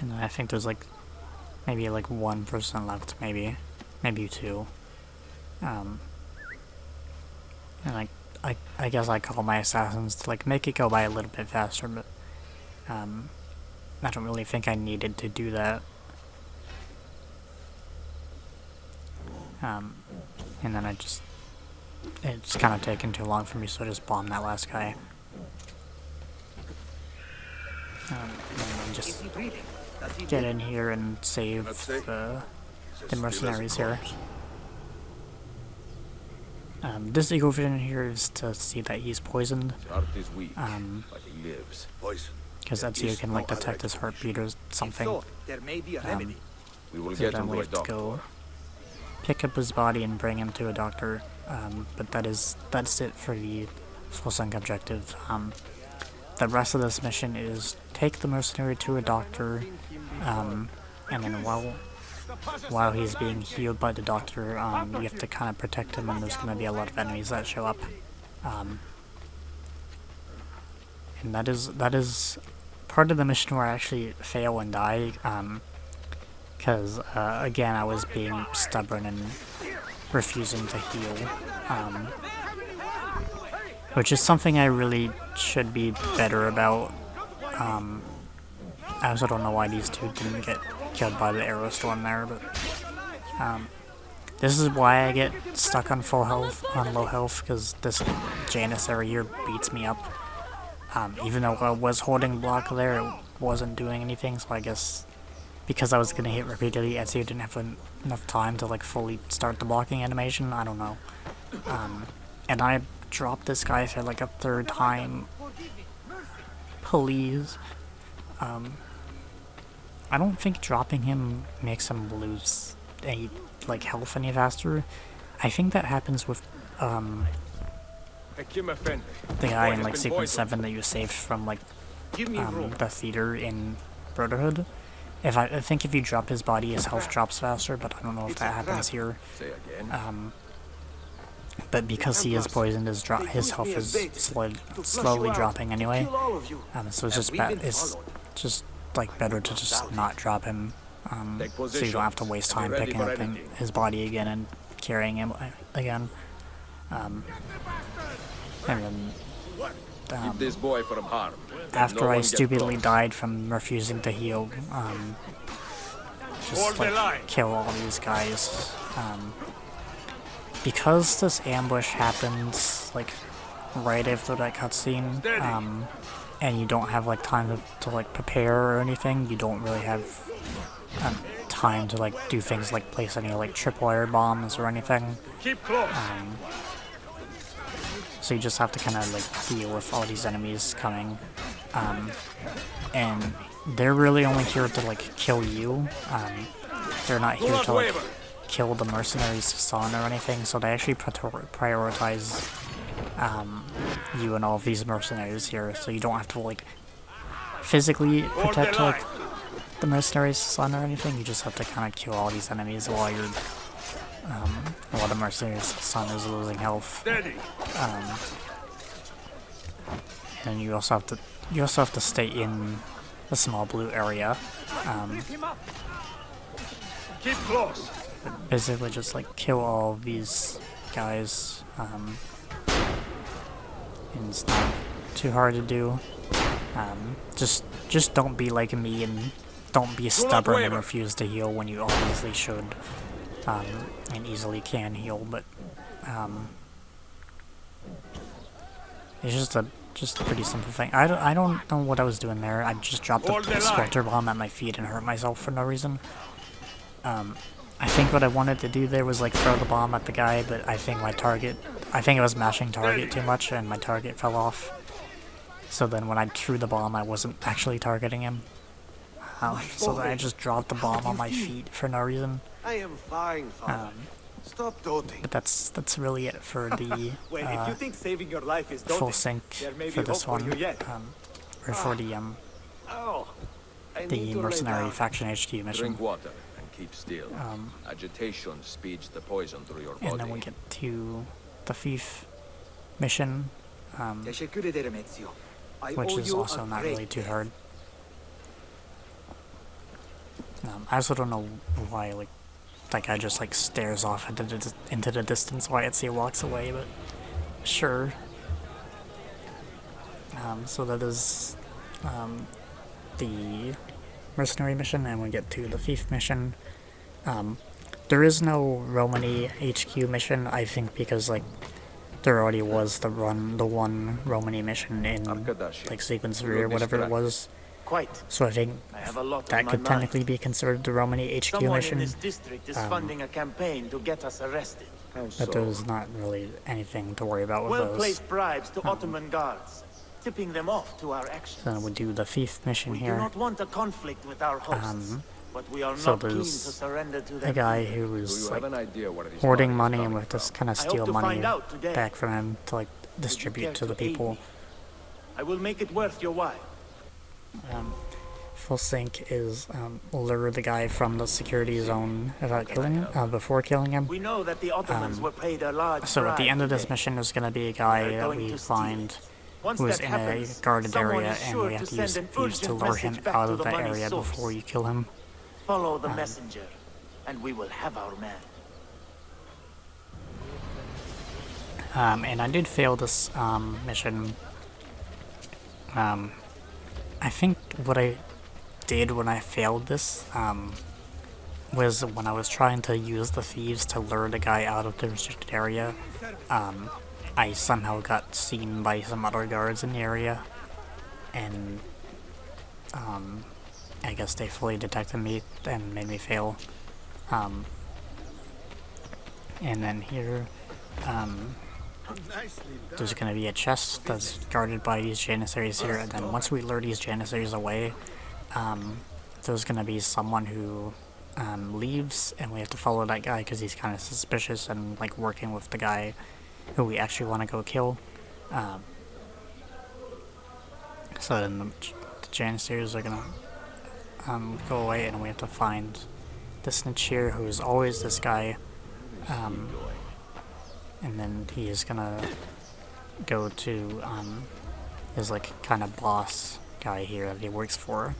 S1: then I think there's like maybe like 1 person left, maybe 2. And like I guess I call my assassins to like make it go by a little bit faster, but I don't really think I needed to do that. And then it's kind of taken too long for me, so I just bombed that last guy. And then just get in here and save the mercenaries here. This eagle vision here is to see that he's poisoned. Because that's you can like detect his heartbeat or something.
S16: There may be a remedy.
S12: We will
S1: So
S12: get
S1: then
S12: him
S1: we
S12: to a
S1: have to
S12: doctor.
S1: go pick up his body and bring him to a doctor. But that's it for the full sync objective. The rest of this mission is take the mercenary to a doctor, and then while he's being healed by the doctor, you have to kind of protect him, and there's going to be a lot of enemies that show up. And that is part of the mission where I actually fail and die, because again I was being stubborn and refusing to heal, which is something I really should be better about. I also don't know why these two didn't get killed by the arrow storm there, but This is why I get stuck on full health, on low health, because this Janissary here beats me up. Even though I was holding block there, it wasn't doing anything, so I guess because I was gonna hit repeatedly, Ezio didn't have enough time to like fully start the blocking animation, I don't know. And I dropped this guy for like a third time. Please. I don't think dropping him makes him lose any like health any faster. I think that happens with the guy in like sequence 7 that you saved from like the theater in Brotherhood. I think if you drop his body, his health drops faster, but I don't know if that happens here. But because he is poisoned, his health is slowly dropping anyway. So it's just like better to just not drop him, so you don't have to waste time picking up his body again and carrying him again. And then
S12: this boy from harm.
S1: After I stupidly died from refusing to heal, just like kill all these guys. Because this ambush happens like right after that cutscene, and you don't have like time to like prepare or anything, you don't really have time to like do things like place any like tripwire bombs or anything.
S12: Keep close.
S1: So you just have to kind of like deal with all these enemies coming, and they're really only here to like kill you. They're not here to like kill the mercenaries Hassan or anything, so they actually prioritize you and all of these mercenaries here, so you don't have to like physically protect like the mercenaries Hassan or anything. You just have to kind of kill all these enemies while you're while the mercenaries Hassan is losing health. And you also have to stay in the small blue area.
S12: Keep close.
S1: Basically just like kill all of these guys, and it's not too hard to do. Just don't be like me and don't be stubborn and refuse to heal when you obviously should, and easily can heal, but it's just a pretty simple thing. I don't know what I was doing there. I just dropped a skelter bomb at my feet and hurt myself for no reason. I think what I wanted to do there was like throw the bomb at the guy, but I think I was mashing target too much and my target fell off. So then when I threw the bomb, I wasn't actually targeting him. So then I just dropped the bomb on my feet for no reason.
S6: I am fine, Father. Stop doting.
S1: But that's really it for the
S16: if you think saving your life is
S1: full sync for this one, or for the mercenary faction HQ mission.
S12: Drink water and keep still. Agitation speeds the poison through your body.
S1: And then we get to the thief mission, which is also not really too hard. I also don't know why like guy just like stares off into the distance while Ezio walks away, but sure. So that is the mercenary mission, and we get to the thief mission. There is no Romani HQ mission, I think, because like there already was the one Romani mission in like sequence 3 or whatever it was. So I think that could technically be considered the Romani HQ mission.
S13: This district is funding a campaign to get us arrested.
S1: But there's not really anything to worry about with those.
S13: Well-placed bribes to Ottoman guards, tipping them off to our actions.
S1: So we do the thief mission here.
S13: We do not want a conflict with our hosts, but we are
S1: so
S13: not keen to
S1: there's
S13: surrender to them.
S1: a guy who is like hoarding money, and we have to kind of steal money back from him to like distribute to the people.
S13: I will make it worth your while.
S1: Full sync is lure the guy from the security zone without killing him, before killing him.
S13: We know that the Ottomans were paid a large
S1: So at the end of this
S13: bribe
S1: mission, there's going to be a guy that we find who is in a guarded area, and we have to use thieves to lure him out of that area before you kill him.
S13: Follow the messenger, and we will have our man.
S1: And I did fail this mission. I think what I did when I failed this was when I was trying to use the thieves to lure the guy out of the restricted area, I somehow got seen by some other guards in the area, and I guess they fully detected me and made me fail. And then here, there's gonna be a chest that's guarded by these Janissaries here, and then once we lure these Janissaries away, there's gonna be someone who leaves, and we have to follow that guy because he's kind of suspicious and like working with the guy who we actually want to go kill. So then the Janissaries are gonna go away, and we have to find the snitch here, who is always this guy. And then he is gonna go to his like kind of boss guy here that he works for,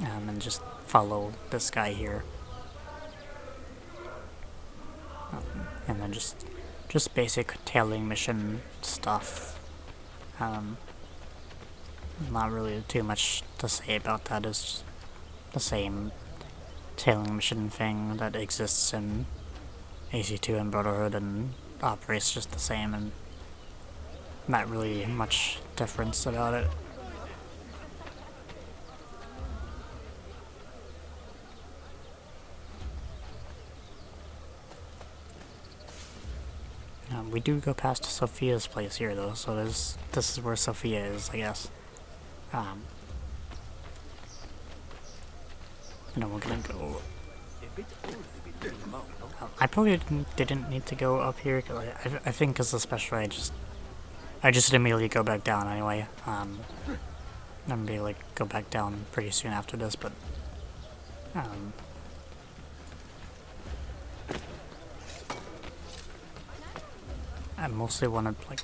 S1: and just follow this guy here, and then just basic tailing mission stuff. Not really too much to say about that. It's just the same tailing mission thing that exists in AC2 and Brotherhood and operates just the same, and not really much difference about it. We do go past Sophia's place here though, so this is where Sophia is, I guess. And then we're gonna go. I probably didn't need to go up here, cause I think because especially I just immediately go back down anyway. I'm gonna be like go back down pretty soon after this, but I mostly want to like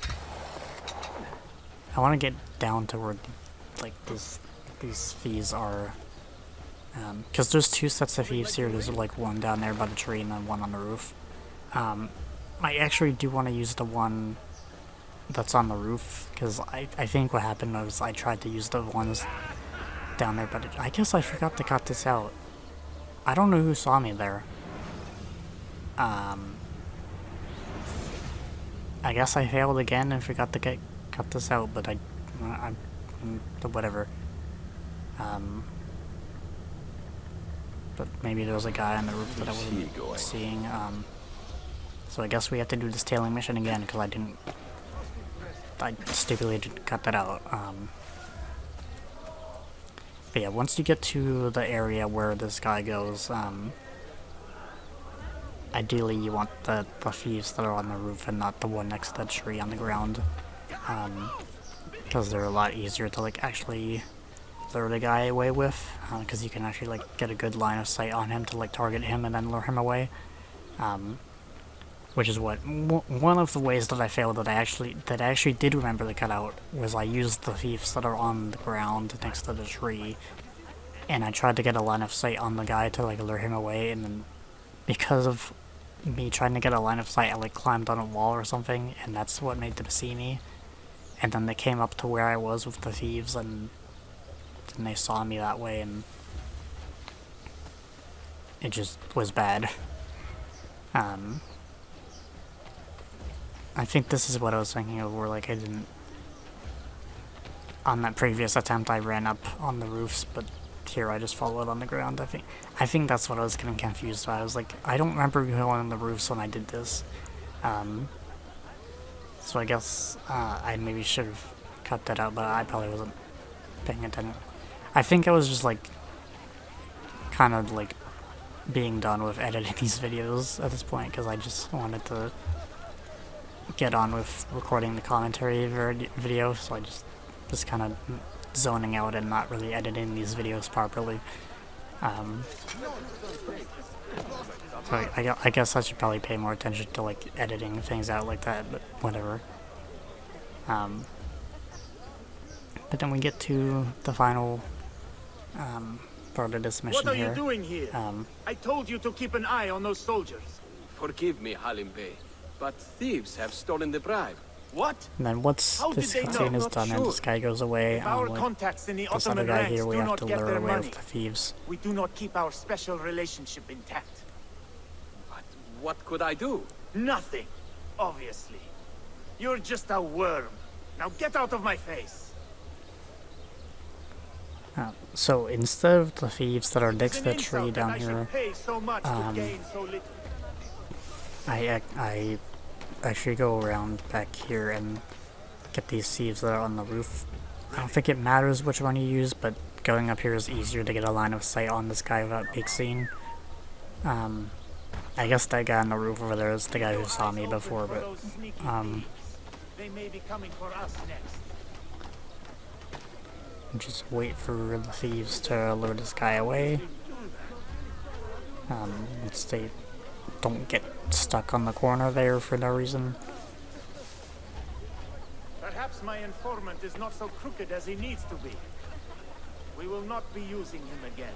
S1: I want to get down to where like these thieves are. Because there's two sets of thieves here. There's like one down there by the tree and then one on the roof. I actually do want to use the one that's on the roof, because I think what happened was I tried to use the ones down there, but I guess I forgot to cut this out. I don't know who saw me there. I guess I failed again and forgot to cut this out, but whatever. But maybe there was a guy on the roof that I wasn't seeing. So I guess we have to do this tailing mission again, because I stupidly didn't cut that out. But yeah, once you get to the area where this guy goes, ideally you want the thieves that are on the roof and not the one next to the tree on the ground, because they're a lot easier to like actually lure the guy away with, because you can actually like get a good line of sight on him to like target him and then lure him away, which is what one of the ways that I failed that I actually did remember to cut out was I used the thieves that are on the ground next to the tree, and I tried to get a line of sight on the guy to like lure him away, and then because of me trying to get a line of sight I like climbed on a wall or something, and that's what made them see me, and then they came up to where I was with the thieves, and then they saw me that way, and it just was bad. I think this is what I was thinking of, where like I didn't, on that previous attempt I ran up on the roofs, but here I just followed on the ground. I think that's what I was getting confused by. I was like, I don't remember going on the roofs when I did this. So I guess I maybe should have cut that out, but I probably wasn't paying attention. I think I was just like kind of like being done with editing these videos at this point, because I just wanted to get on with recording the commentary video, so I just kind of zoning out and not really editing these videos properly. So I guess I should probably pay more attention to like editing things out like that, but whatever. But then we get to the final part of this mission here.
S16: What are you doing here? I told you to keep an eye on those soldiers.
S12: Forgive me, Halim Bey, but thieves have stolen the bribe.
S16: What?
S1: And then once
S16: How
S1: this
S16: did they
S1: cutscene
S16: know?
S1: is
S16: Not
S1: done and
S16: sure.
S1: this guy goes away,
S16: If our
S1: like,
S16: contacts in the
S1: this other
S16: Ottoman
S1: guy
S16: ranks
S1: here we
S16: do
S1: have
S16: not
S1: to
S16: get
S1: lure
S16: their
S1: away
S16: money,
S1: with the thieves.
S16: we do not keep our special relationship intact.
S4: But what could I do?
S16: Nothing, obviously. You're just a worm. Now get out of my face.
S1: So instead of the thieves that are next to the
S16: It's an
S1: tree
S16: insult
S1: down
S16: that I should
S1: here,
S16: pay so much to gain so little.
S1: I actually go around back here and get these thieves that are on the roof. I don't think it matters which one you use, but going up here is easier to get a line of sight on this guy without being seen. I guess that guy on the roof over there is the guy who saw me before, but
S16: They may be coming for us next.
S1: just wait for the thieves to lure this guy away. Once they don't get stuck on the corner there for no reason.
S16: Perhaps my informant is not so crooked as he needs to be. We will not be using him again.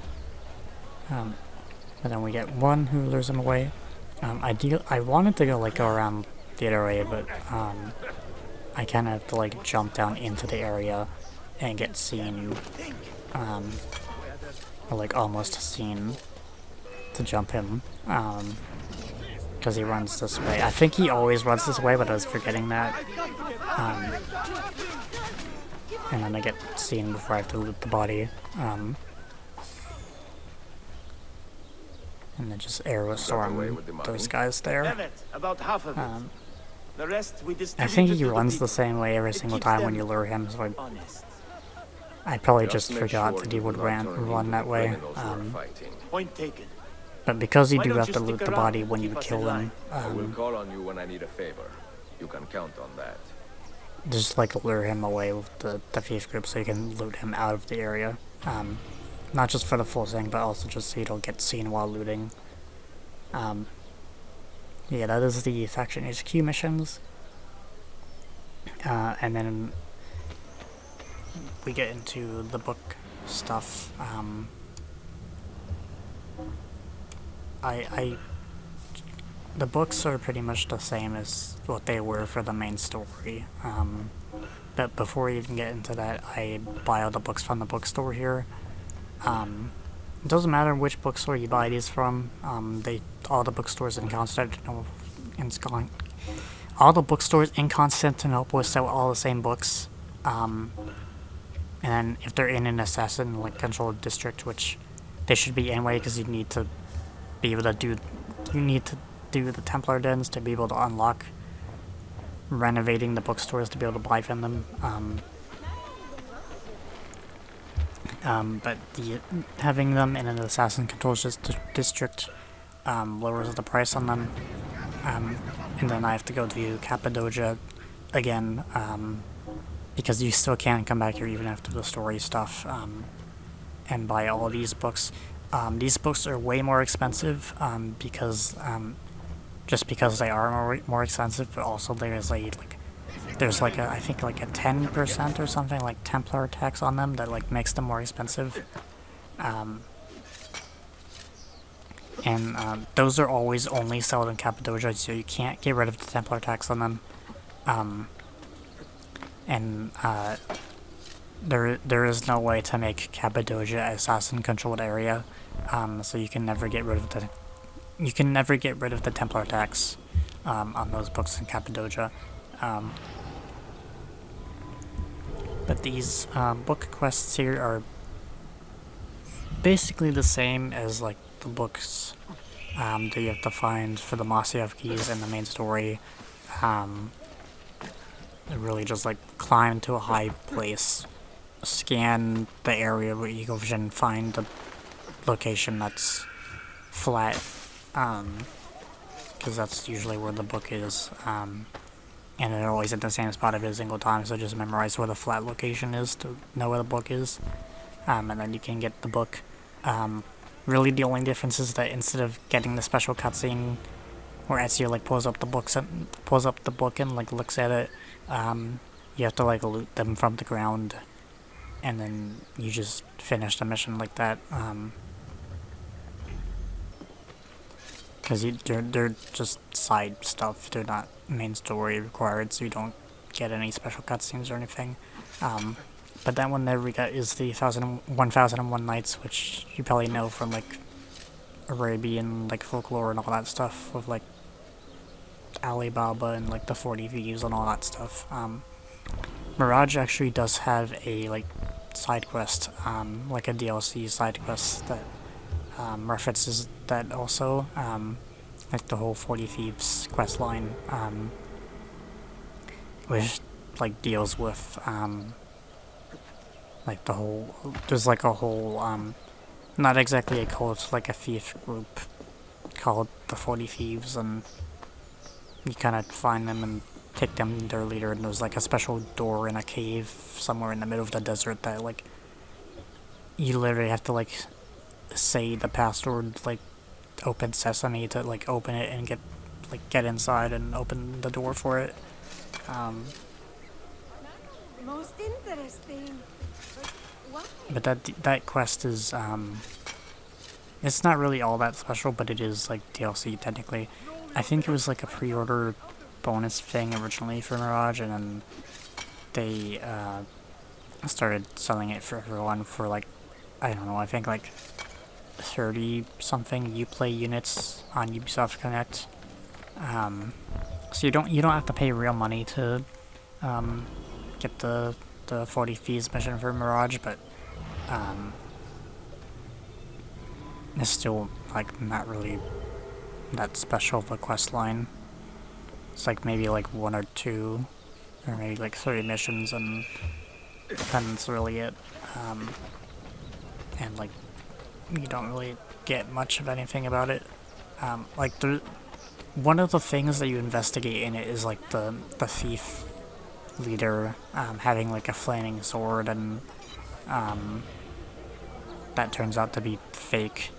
S1: And then we get one who lures him away. I wanted to go around the other way, but I kind of have to like jump down into the area and get seen, or like almost seen to jump him, because he runs this way. I think he always runs this way, but I was forgetting that. And then I get seen before I have to loot the body. And then just arrow storm those guys there.
S16: About half of it. The rest we
S1: I think he runs the same way every single time when you lure him, so I probably just forgot that he would run that way.
S16: Point taken.
S1: But because you do have to loot the body when you kill them,
S7: I will call on you when I need a favor. You can count on that.
S1: just like lure him away with the thief group so you can loot him out of the area. Not just for the full thing, but also just so you don't get seen while looting. Yeah, that is the Faction HQ missions. And then we get into the book stuff. The books are pretty much the same as what they were for the main story. But before we even get into that, I buy all the books from the bookstore here. It doesn't matter which bookstore you buy these from. All the bookstores in Constantinople, all the bookstores in Constantinople sell all the same books. And if they're in an assassin controlled district, which they should be anyway, because you need to be able to do the Templar dens to be able to unlock renovating the bookstores to be able to buy from them. But having them in an assassin controlled district lowers the price on them. And then I have to go to Cappadocia again, because you still can't come back here even after the story stuff, and buy all these books. These books are way more expensive, because they are more expensive, but also there's I think a 10% or something like Templar tax on them that makes them more expensive. And those are always only sold in Cappadocia, so you can't get rid of the Templar tax on them. There is no way to make Cappadocia an assassin-controlled area, so you can never get rid of the Templar tax on those books in Cappadocia. But these book quests here are basically the same as the books that you have to find for the Masiev keys in the main story. Really just climb to a high place, scan the area with Eagle Vision, find the location that's flat, because that's usually where the book is, and they're always at the same spot every single time, so just memorize where the flat location is to know where the book is, and then you can get the book. Really the only difference is that instead of getting the special cutscene where Ezio pulls up the book and looks at it, you have to loot them from the ground, and then you just finish the mission like that. Because they're just side stuff, they're not main story required, so you don't get any special cutscenes or anything. But that one there we got is the 1001 Nights, which you probably know from like Arabian like folklore and all that stuff with like Alibaba and like the 40 Thieves and all that stuff. Mirage actually does have a like side quest, like a DLC side quest that references that also, like the whole 40 Thieves quest line, which like deals with like the whole, there's like a whole, not exactly a cult, like a thief group called the 40 Thieves, and you kind of find them and take them their leader, and there's like a special door in a cave somewhere in the middle of the desert that like you literally have to like say the password like open sesame to like open it and get inside and open the door for it.
S10: Most interesting.
S1: But that quest is it's not really all that special, but it is like DLC technically. I think it was like a pre-order bonus thing originally for Mirage, and then they started selling it for everyone for like, I don't know, I think like 30 something Uplay units on Ubisoft Connect. So you don't have to pay real money to get the 40 Thieves mission for Mirage, but it's still like not really that special of a quest line. It's like maybe like 1 or 2, or maybe like 3 missions, and then that's really it. And like you don't really get much of anything about it. Like one of the things that you investigate in it is like the thief leader having like a flaming sword, and that turns out to be fake.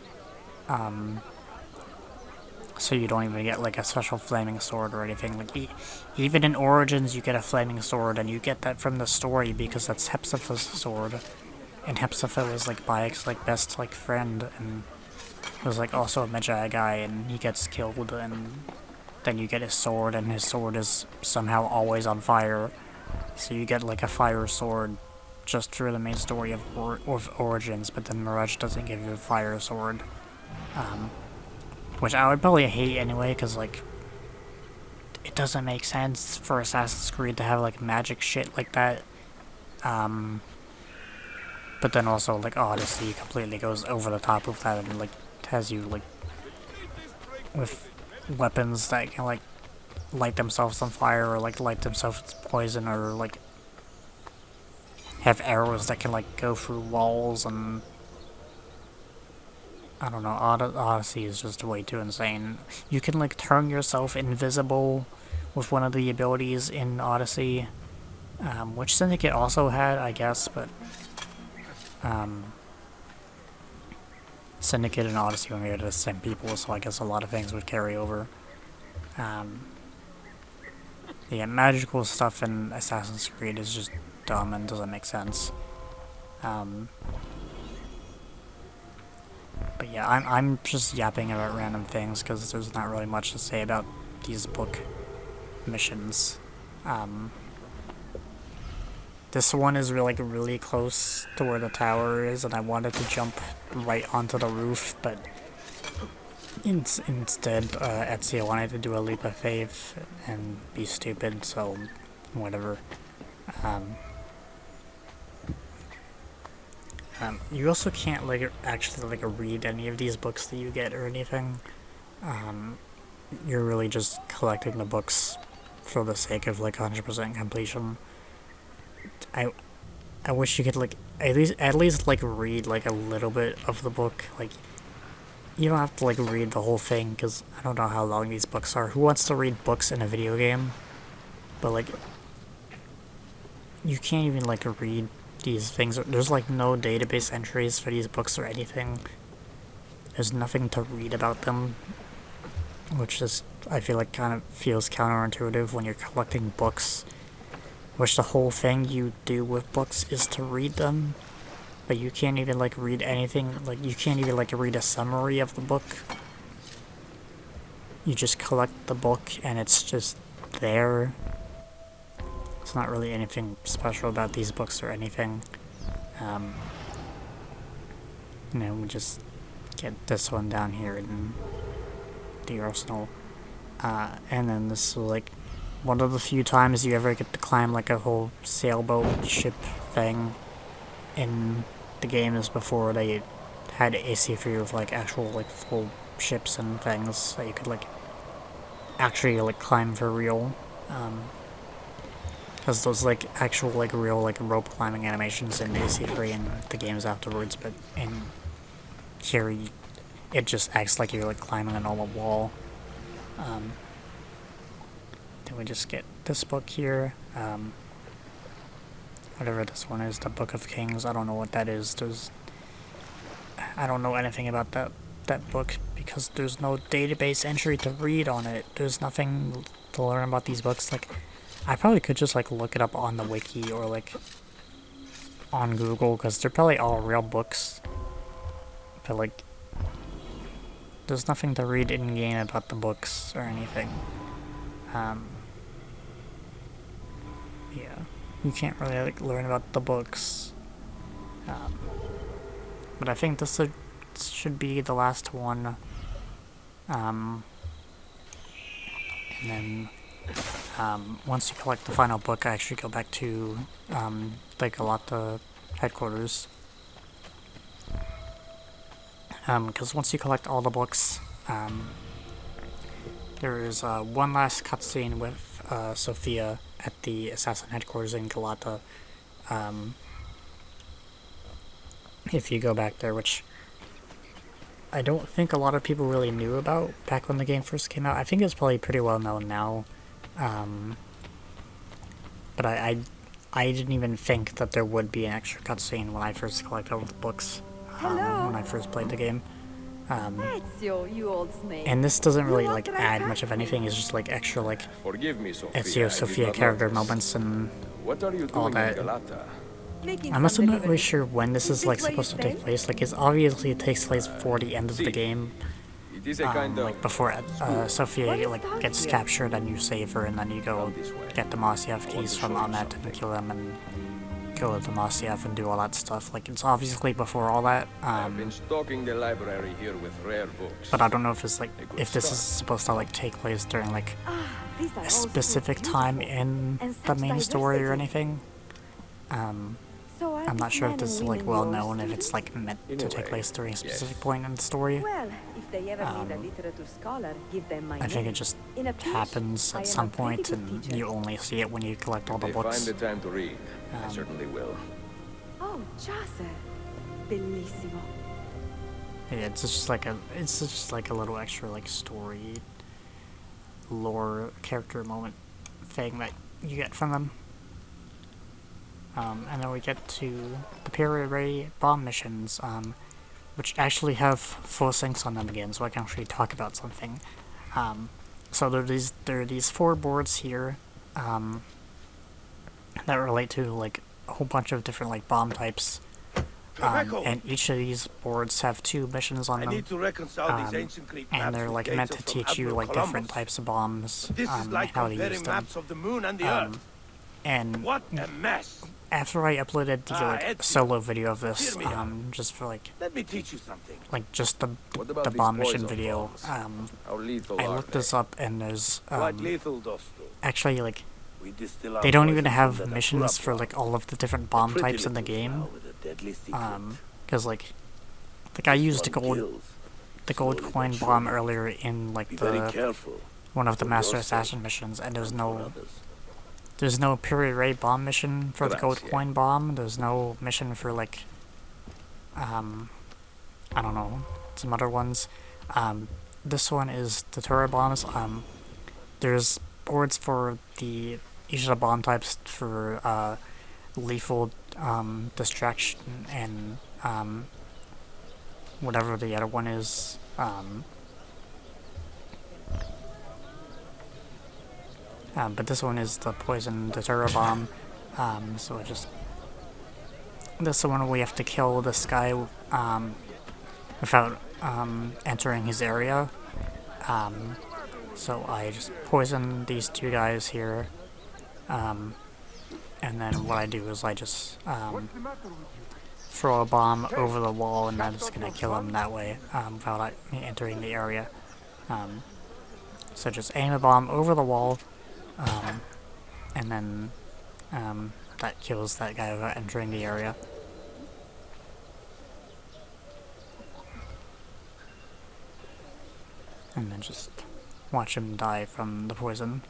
S1: So you don't even get like a special flaming sword or anything. Like even in Origins you get a flaming sword, and you get that from the story because that's Hepzibah's sword, and Hepzibah was like Bayek's like best like friend, and was like also a Magi guy, and he gets killed, and then you get his sword, and his sword is somehow always on fire. So you get like a fire sword just through the main story of Origins, but then Mirage doesn't give you a fire sword. Which I would probably hate anyway, because like it doesn't make sense for Assassin's Creed to have like magic shit like that. But then also like Odyssey completely goes over the top of that, and like has you like with weapons that can like light themselves on fire, or like light themselves with poison, or like have arrows that can like go through walls, and I don't know, Odyssey is just way too insane. You can like turn yourself invisible with one of the abilities in Odyssey, which Syndicate also had, I guess, but Syndicate and Odyssey were made of the same people, so I guess a lot of things would carry over. Yeah, magical stuff in Assassin's Creed is just dumb and doesn't make sense. But yeah, I'm just yapping about random things because there's not really much to say about these book missions. This one is really close to where the tower is, and I wanted to jump right onto the roof, but instead Ezio wanted to do a leap of faith and be stupid, so whatever. You also can't actually read any of these books that you get or anything. You're really just collecting the books for the sake of 100% completion. I wish you could at least read a little bit of the book. You don't have to read the whole thing, because I don't know how long these books are. Who wants to read books in a video game? But you can't even read these things. There's no database entries for these books or anything. There's nothing to read about them, which is, I feel kind of feels counterintuitive when you're collecting books, which the whole thing you do with books is to read them, but you can't even read anything. You can't even read a summary of the book. You just collect the book and it's just there. It's not really anything special about these books or anything. You know, we just get this one down here in the arsenal. And then this is like one of the few times you ever get to climb like a whole sailboat ship thing in the game is before they had AC3 with like actual like full ships and things that you could like actually like climb for real. Because those like actual like real like rope climbing animations in AC3 and the games afterwards, but in here it just acts like you're like climbing a normal wall. Then we just get this book here, whatever this one is, the Book of Kings. I don't know what that is. I don't know anything about that book because there's no database entry to read on it. There's nothing to learn about these books. Like, I probably could just like look it up on the wiki or like on Google because they're probably all real books. But like, there's nothing to read in game about the books or anything. Yeah, you can't really like learn about the books. But I think this should be the last one. And then once you collect the final book, I actually go back to like Galata headquarters. Because once you collect all the books, there is one last cutscene with Sophia at the assassin headquarters in Galata. If you go back there, which I don't think a lot of people really knew about back when the game first came out. I think it's probably pretty well known now. But I didn't even think that there would be an extra cutscene when I first collected all the books. When I first played the game.
S14: Ezio, you old snake.
S1: And this doesn't really like add much of anything. It's just like extra like
S12: Forgive me, Sophia.
S1: Ezio Sophia character moments and
S12: what are you doing
S1: all that.
S12: in Galata?
S1: I'm also not really sure when this is like supposed to take place. Like, it's obviously it takes place before the end of the game.
S12: It is a kind of
S1: like before Sophia like gets captured and you save her and then you go get the Masiev keys from Ahmet and kill him and kill the Masiev and do all that stuff. Like, it's obviously before all that.
S12: I've been stalking the library here with rare books.
S1: But I don't know if it's like if this is supposed to like take place during like a specific time in the main story or anything. I'm not sure if this is like well known, if it's like meant to take place during a specific point in the story.
S14: Well, if they ever need a literature scholar, give them my
S1: I think it just happens at some point and you only see it when you collect all the books.
S12: Find the time to read. I certainly will.
S14: Oh, Chaucer. Bellissimo.
S1: Yeah, it's just like a little extra like story, lore, character moment thing that you get from them. And then we get to the period array bomb missions, which actually have full syncs on them again, so I can actually talk about something. So there are these 4 boards here that relate to like a whole bunch of different like bomb types. And each of these boards have 2 missions on them.
S6: Need to reconcile these ancient Greek
S1: and they're
S6: maps
S1: like
S6: with
S1: meant
S6: data
S1: to
S6: from
S1: teach you like
S6: Admiral
S1: different
S6: Columbus.
S1: types of bombs
S6: This is like
S1: and how to use
S6: comparing
S1: them.
S6: maps of the moon and the Earth.
S1: And
S6: what a mess!
S1: After I uploaded the like,
S6: Ezio,
S1: solo video of this,
S6: hear me out.
S1: just for like,
S6: Let me teach you something.
S1: like just the
S12: these
S1: bomb mission
S12: poison
S1: video,
S12: bombs? How lethal
S1: I
S12: are
S1: looked
S12: they?
S1: this up and there's
S6: Quite lethal, Dosto.
S1: actually like
S6: We distill our
S1: they don't even
S6: poison
S1: have
S6: from the
S1: missions
S6: natural
S1: for like all of the different bomb
S6: pretty
S1: types in the
S6: little
S1: game,
S6: flower with a deadly secret.
S1: because like I used
S6: One kills.
S1: the gold
S6: Slowly
S1: coin
S6: but
S1: bomb
S6: surely.
S1: earlier in like
S6: Be very
S1: the
S6: careful.
S1: one of the
S6: For
S1: Master
S6: your sake
S1: Assassin missions, and there's
S6: and
S1: no
S6: for others.
S1: There's no period array bomb mission for the gold
S12: Grazie.
S1: coin bomb. There's no mission for like, I don't know, some other ones. This one is the turret bombs. There's boards for each of the bomb types for lethal distraction and whatever the other one is. But this one is the poison deterror bomb, so this one we have to kill this guy without entering his area. So I just poison these 2 guys here, and then what I do is I just throw a bomb over the wall, and that's gonna kill him that way without me entering the area. So just aim a bomb over the wall, and then that kills that guy without entering the area. And then just watch him die from the poison.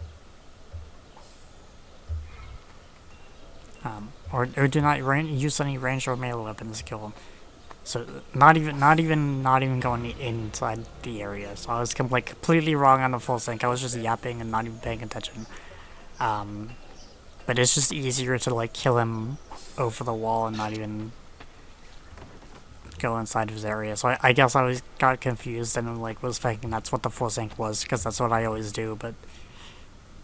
S1: Or do not use any ranged or melee weapons to kill him. So not even going inside the area. So I was like completely wrong on the full sync. I was just yapping and not even paying attention. But it's just easier to like kill him over the wall and not even go inside his area. So I guess I got confused and like was thinking that's what the full sync was, because that's what I always do. But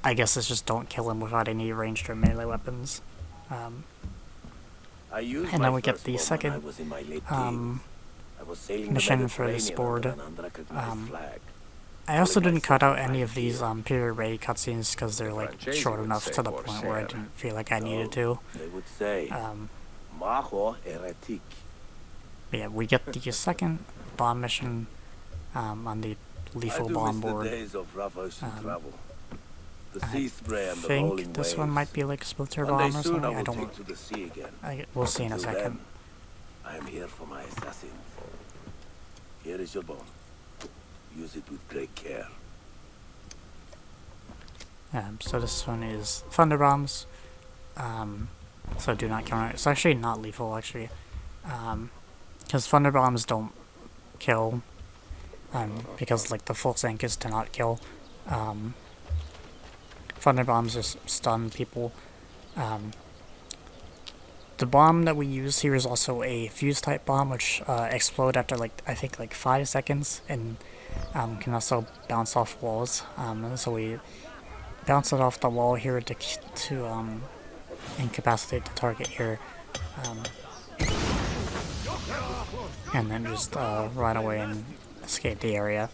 S1: I guess it's just don't kill him without any ranged or melee weapons. And then we get the second mission for this board. I also didn't cut out any of these period raid cutscenes because they're like short enough to the point where I didn't feel like I needed to. But yeah, we get the second bomb mission on the lethal bomb board. I think this one might be like a splitter bomb or something. I don't know. We'll see in a second.
S6: I am here for my assassins. Here is your bomb. Use it with great care.
S1: So this one is thunder bombs. So do not count it. It's actually not lethal, actually. Because thunder bombs don't kill. Because like the full sync is to not kill. Thunder bombs just stun people. The bomb that we use here is also a fuse type bomb, which explode after like I think like 5 seconds, and can also bounce off walls. So we bounce it off the wall here to incapacitate the target here, and then just run away and escape the area.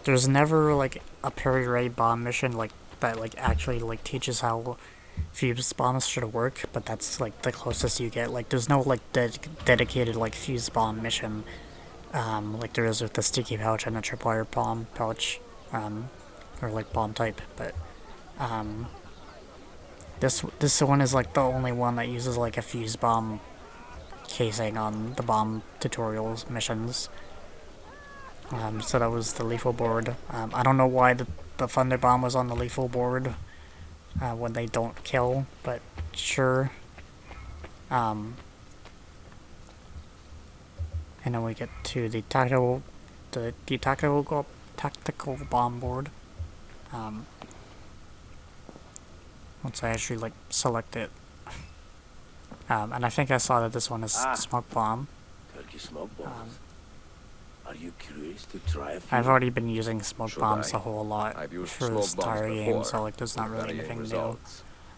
S1: There's never like a period raid bomb mission like that like actually like teaches how fuse bombs should work, but that's like the closest you get. Like there's no like dedicated like fuse bomb mission like there is with the sticky pouch and the tripwire bomb pouch, or like bomb type. But this one is like the only one that uses like a fuse bomb casing on the bomb tutorials missions. So that was the lethal board. I don't know why the thunder bomb was on the lethal board when they don't kill, but sure. And then we get to the tactical bomb board. Once I actually like select it, and I think I saw that this one is smoke bomb.
S6: Turkey smoke bombs. Are you curious to try a few?
S1: I've already been using smoke bombs a whole lot for this entire game,
S7: before,
S1: so like there's not really anything new.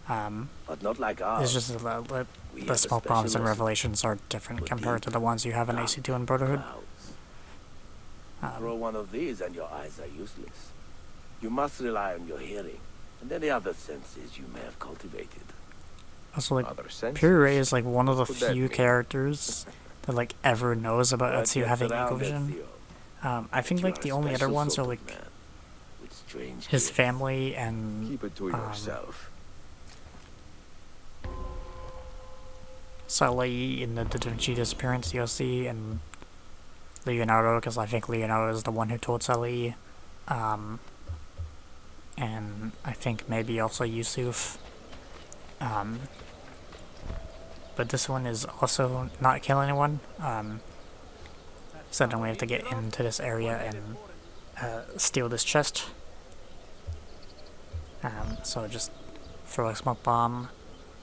S6: But not like ours.
S1: It's just that the smoke bombs and Revelations are different compared to the ones you have in AC2 and Brotherhood.
S6: Throw one of these and your eyes are useless. You must rely on your hearing and any other senses you may have cultivated.
S1: Also, like, Puree is like one of the few characters that like ever knows about Ezio having eagle vision. I think like the only other ones are like his family and
S7: keep it to yourself.
S1: Sully in the Da Vinci Disappearance DLC, and Leonardo, because I think Leonardo is the one who told Sully, and I think maybe also Yusuf. But this one is also not kill anyone. So then we have to get into this area and steal this chest. So just throw a smoke bomb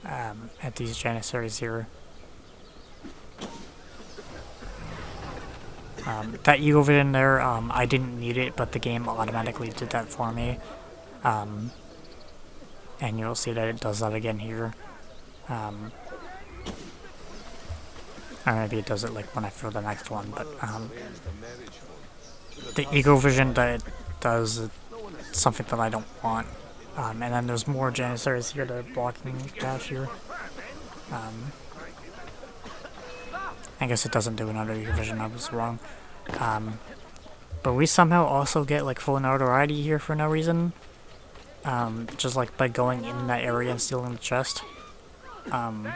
S1: at these Janissaries here. That eagle vision there, I didn't need it, but the game automatically did that for me. And you'll see that it does that again here. Or maybe it does it like when I throw the next one, but the eagle vision that it does something that I don't want. And then there's more Janissaries here that are blocking dash here. I guess it doesn't do another vision, I was wrong. But we somehow also get like full notoriety here for no reason. Just like by going in that area and stealing the chest. And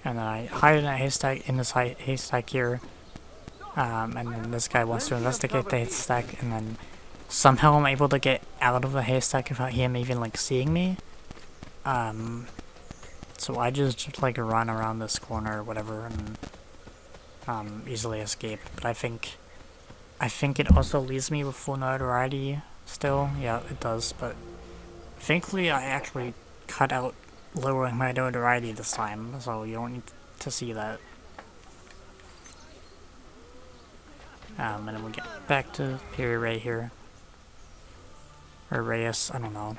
S1: then I hide in a haystack, in this haystack here. And then this guy wants to investigate the haystack, and then somehow I'm able to get out of the haystack without him even like seeing me. So I just like run around this corner or whatever and easily escape. But I think it also leaves me with full notoriety still. Yeah, it does, but thankfully I actually cut out lowering my notoriety this time, so you don't need to see that. And then we get back to Piri Ray here. Or Reyes, I don't know.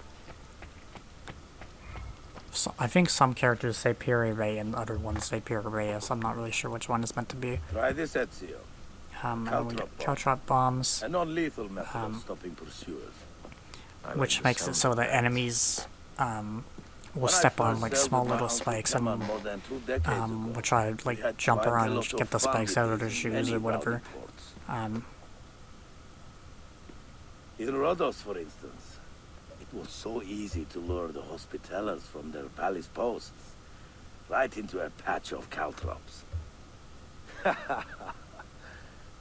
S1: So, I think some characters say Piri Ray and other ones say Piri Reyes. I'm not really sure which one is meant to be.
S6: Try this, Ezio.
S1: And then we get caltrop bombs.
S6: A non-lethal method of stopping pursuers.
S1: Which makes it so that enemies will step on like small little spikes and will try to like jump around and get the spikes out of their shoes or whatever.
S6: In Rhodos, for instance, it was so easy to lure the Hospitallers from their palace posts right into a patch of caltrops.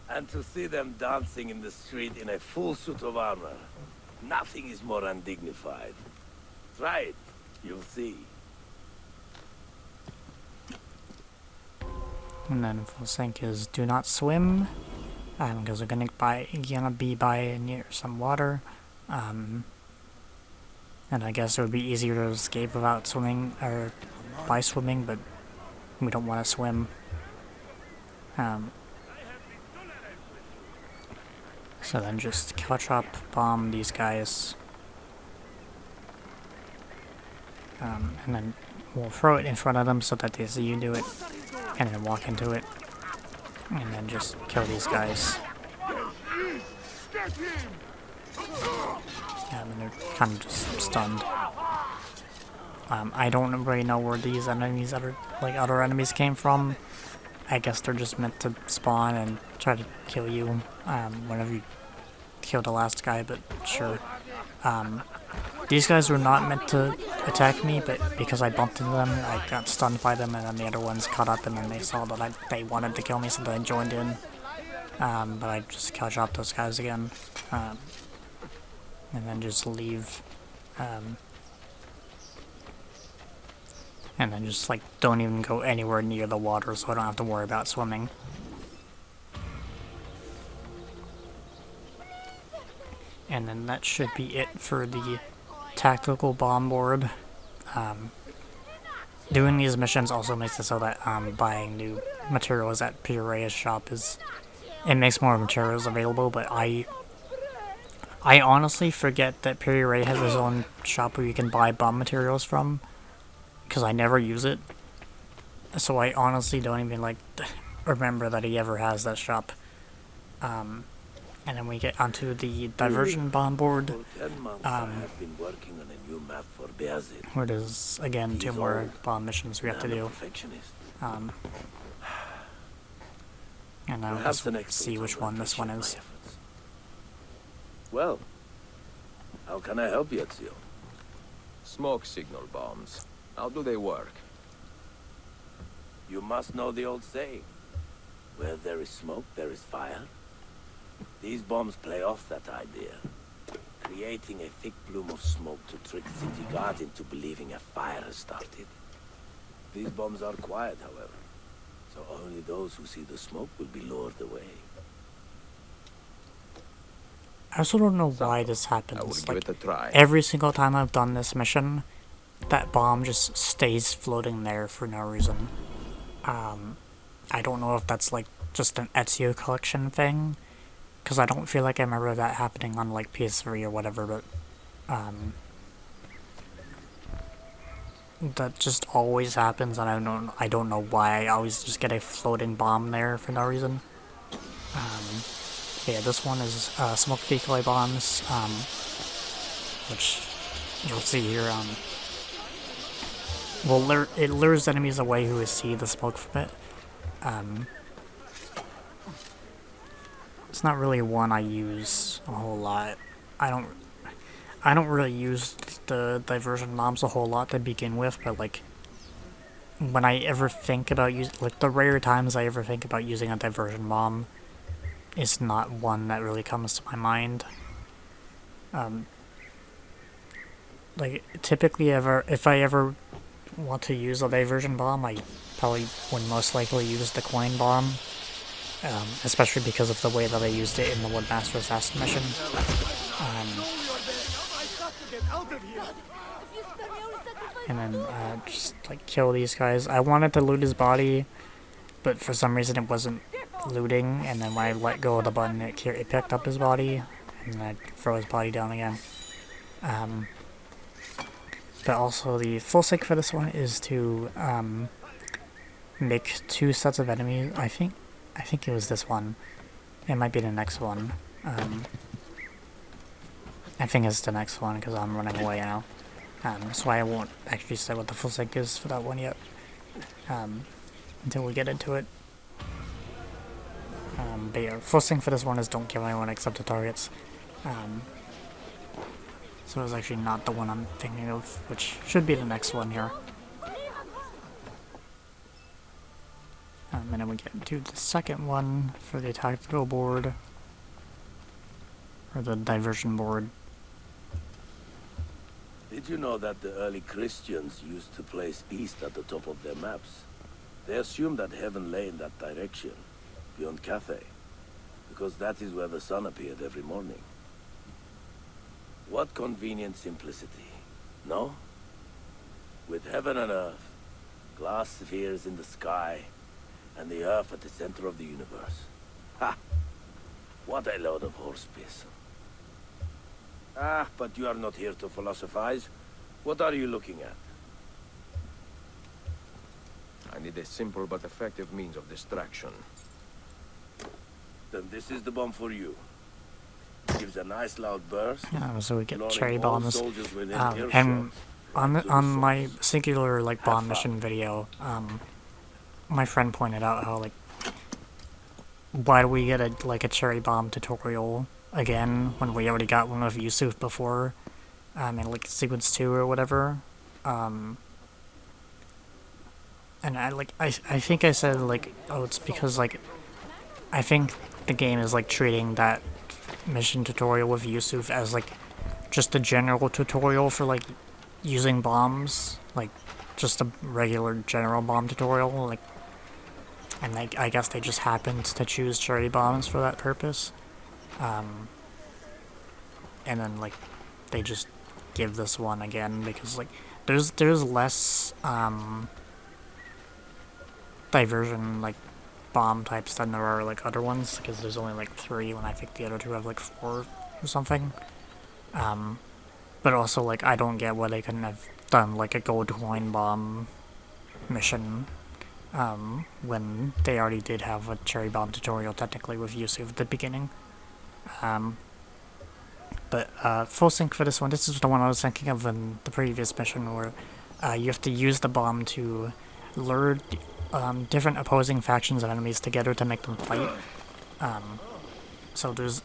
S6: And to see them dancing in the street in a full suit of armor, nothing is more undignified. Try it, you'll see.
S1: And then full sync is do not swim, because we're gonna be by near some water. And I guess it would be easier to escape without swimming, or by swimming, but we don't want to swim. So then just caltrop bomb these guys. And then we'll throw it in front of them so that they see you do it, and then walk into it, and then just kill these guys. And they're kind of just stunned. I don't really know where these enemies, other enemies came from. I guess they're just meant to spawn and try to kill you whenever you kill the last guy, but sure. These guys were not meant to attack me, but because I bumped into them, I got stunned by them, and then the other ones caught up, and then they saw that they wanted to kill me, so they joined in. But I just caltropped those guys again, and then just leave. And then just like don't even go anywhere near the water, so I don't have to worry about swimming. And then that should be it for the tactical bomb board. Doing these missions also makes it so that buying new materials at Piraea's shop it makes more materials available, but I honestly forget that Piraea has his own shop where you can buy bomb materials from, because I never use it. So I honestly don't even like remember that he ever has that shop. And then we get onto the diversion bomb board, where there's again 2 more bomb missions we have to do. And I'll just see which one this one is.
S6: Well, how can I help you, Ezio?
S7: Smoke signal bombs. How do they work?
S6: You must know the old saying. Where there is smoke, there is fire. These bombs play off that idea, creating a thick plume of smoke to trick city guards into believing a fire has started. These bombs are quiet, however, so only those who see the smoke will be lured away.
S1: I also don't know why this happens.
S7: I will give it a try.
S1: Every single time I've done this mission, that bomb just stays floating there for no reason. I don't know if that's like just an Ezio collection thing, because I don't feel like I remember that happening on like PS3 or whatever, but that just always happens, and I don't know why I always just get a floating bomb there for no reason. Yeah, this one is smoke decoy bombs. which you'll see here. Well, it lures enemies away who see the smoke from it. It's not really one I use a whole lot. I don't really use the diversion bombs a whole lot to begin with, but like when I ever think about like the rare times I ever think about using a diversion bomb, it's not one that really comes to my mind. Like typically if I ever want to use a diversion bomb, I probably would most likely use the coin bomb, especially because of the way that I used it in the Woodmaster Assassin mission. And then just like kill these guys. I wanted to loot his body, but for some reason it wasn't looting, and then when I let go of the button it picked up his body, and then I'd throw his body down again. But also the full sync for this one is to make 2 sets of enemies. I think it was this one. It might be the next one. I think it's the next one because I'm running away now. So I won't actually say what the full sync is for that one yet, until we get into it. But yeah, full sync for this one is don't kill anyone except the targets. So it's actually not the one I'm thinking of, which should be the next one here. And then we get to the second one for the tactical board, or the diversion board.
S6: Did you know that the early Christians used to place east at the top of their maps? They assumed that heaven lay in that direction, beyond Cathay, because that is where the sun appeared every morning. What convenient simplicity, no? With heaven and earth, glass spheres in the sky, and the earth at the center of the universe. Ha! What a load of horse piss. Ah, but you are not here to philosophize. What are you looking at?
S7: I need a simple but effective means of distraction.
S6: Then this is the bomb for you. Gives a nice loud burst.
S1: So we get cherry bombs. And on my singular like bomb mission video, my friend pointed out how like why do we get a cherry bomb tutorial again when we already got one of Yusuf before, in like sequence 2 or whatever. And I think I said like, oh, it's because like I think the game is like treating that mission tutorial with Yusuf as like just a general tutorial for like using bombs, like just a regular general bomb tutorial, like, and I guess they just happened to choose cherry bombs for that purpose. And then like they just give this one again because like there's less diversion like bomb types than there are like other ones, because there's only like 3 when I think the other 2 have like 4 or something. But also like I don't get why they couldn't have done like a gold coin bomb mission when they already did have a cherry bomb tutorial technically with Yusuf at the beginning. But full sync for this one, this is the one I was thinking of in the previous mission where you have to use the bomb to lure different opposing factions of enemies together to make them fight. So there's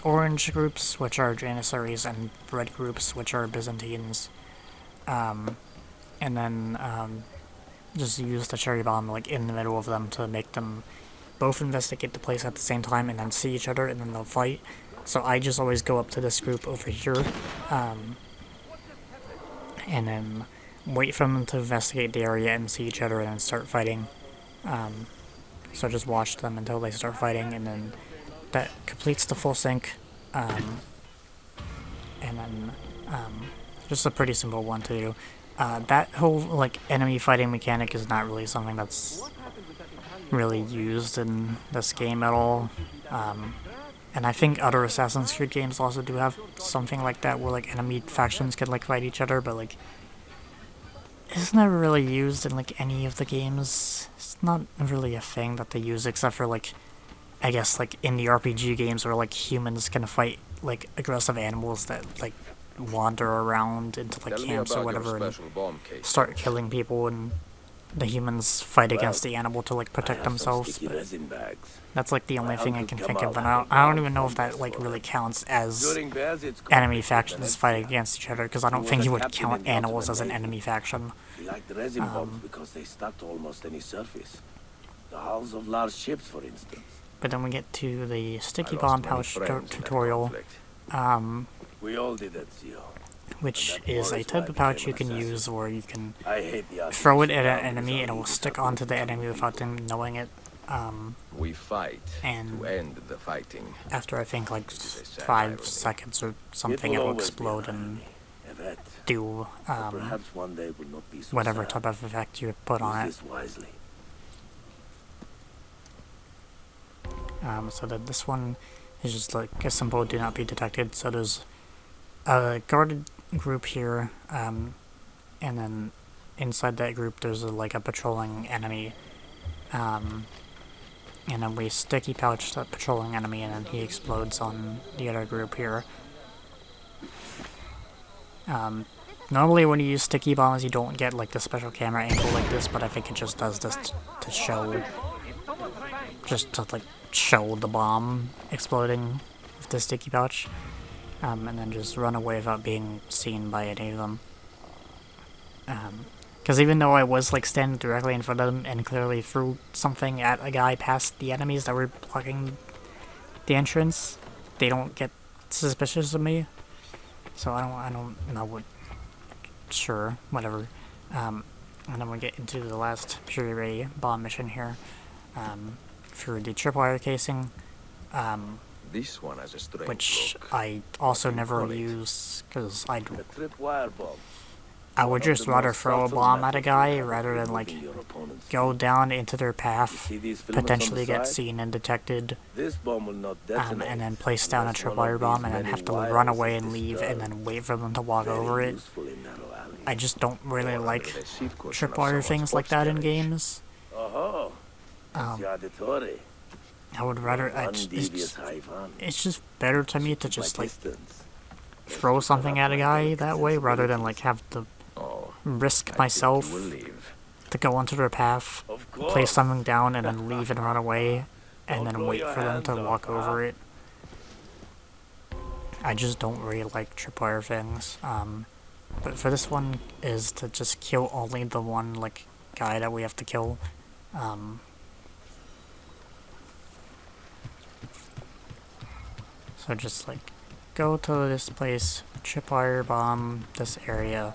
S1: orange groups, which are Janissaries, and red groups, which are Byzantines. And then just use the cherry bomb like in the middle of them to make them both investigate the place at the same time and then see each other and then they'll fight. So I just always go up to this group over here, and then wait for them to investigate the area and see each other and then start fighting. So just watch them until they start fighting, and then that completes the full sync. And then just a pretty simple one to do. That whole like enemy fighting mechanic is not really something that's really used in this game at all. And I think other Assassin's Creed games also do have something like that, where like enemy factions can like fight each other, but like it's never really used in like any of the games. It's not really a thing that they use, except for like I guess like in the RPG games where like humans can fight like aggressive animals that like wander around into like
S12: Tell me
S1: camps or
S12: about your
S1: whatever and
S12: special bomb case.
S1: start killing people, and the humans fight against the animal to like protect themselves. But that's like the only thing I can think of, and I don't even know if that like really counts as enemy factions fighting against each other, because I don't think you would count animals as an enemy faction.
S6: We like the resin bombs because they stuck to almost any surface. The hulls of large ships, for instance.
S1: But then we get to the sticky bomb pouch tutorial,
S6: we all did that, Zio.
S1: which is a type of pouch you can use where you can throw it at an enemy and it will stick onto the enemy without them knowing it.
S12: We fight
S1: and
S12: to end the fighting.
S1: After I think like 5 seconds or something, it will explode and do whatever type of effect you put on it. So that this one is just like a simple do not be detected. So there's a guarded group here, and then inside that group there's like a patrolling enemy, and then we sticky pouch that patrolling enemy, and then he explodes on the other group here. Normally when you use sticky bombs you don't get like the special camera angle like this, but I think it just does this to show, just to like show the bomb exploding with the sticky pouch, and then just run away without being seen by any of them. Because even though I was like standing directly in front of them and clearly threw something at a guy past the enemies that were blocking the entrance, they don't get suspicious of me. So I don't know what. Sure, whatever. And then we get into the last puree bomb mission here, for the tripwire casing,
S12: This one has a strange
S1: which
S12: look.
S1: I also never use because I
S6: Tripwire bomb.
S1: would just rather throw a bomb at a guy rather than like go down into their path, potentially get seen and detected,
S6: This bomb will not detonate.
S1: and then place down a tripwire bomb and then have to run away and leave and then wait for them to walk over it. I just don't really like tripwire things like that in games. I would rather, it's just better to me to just like throw something at a guy that way rather than like have to risk myself to go onto their path, place something down and then leave and run away and then wait for them to walk over it. I just don't really like tripwire things. But for this one is to just kill only the one like guy that we have to kill. So just like go to this place, tripwire bomb this area,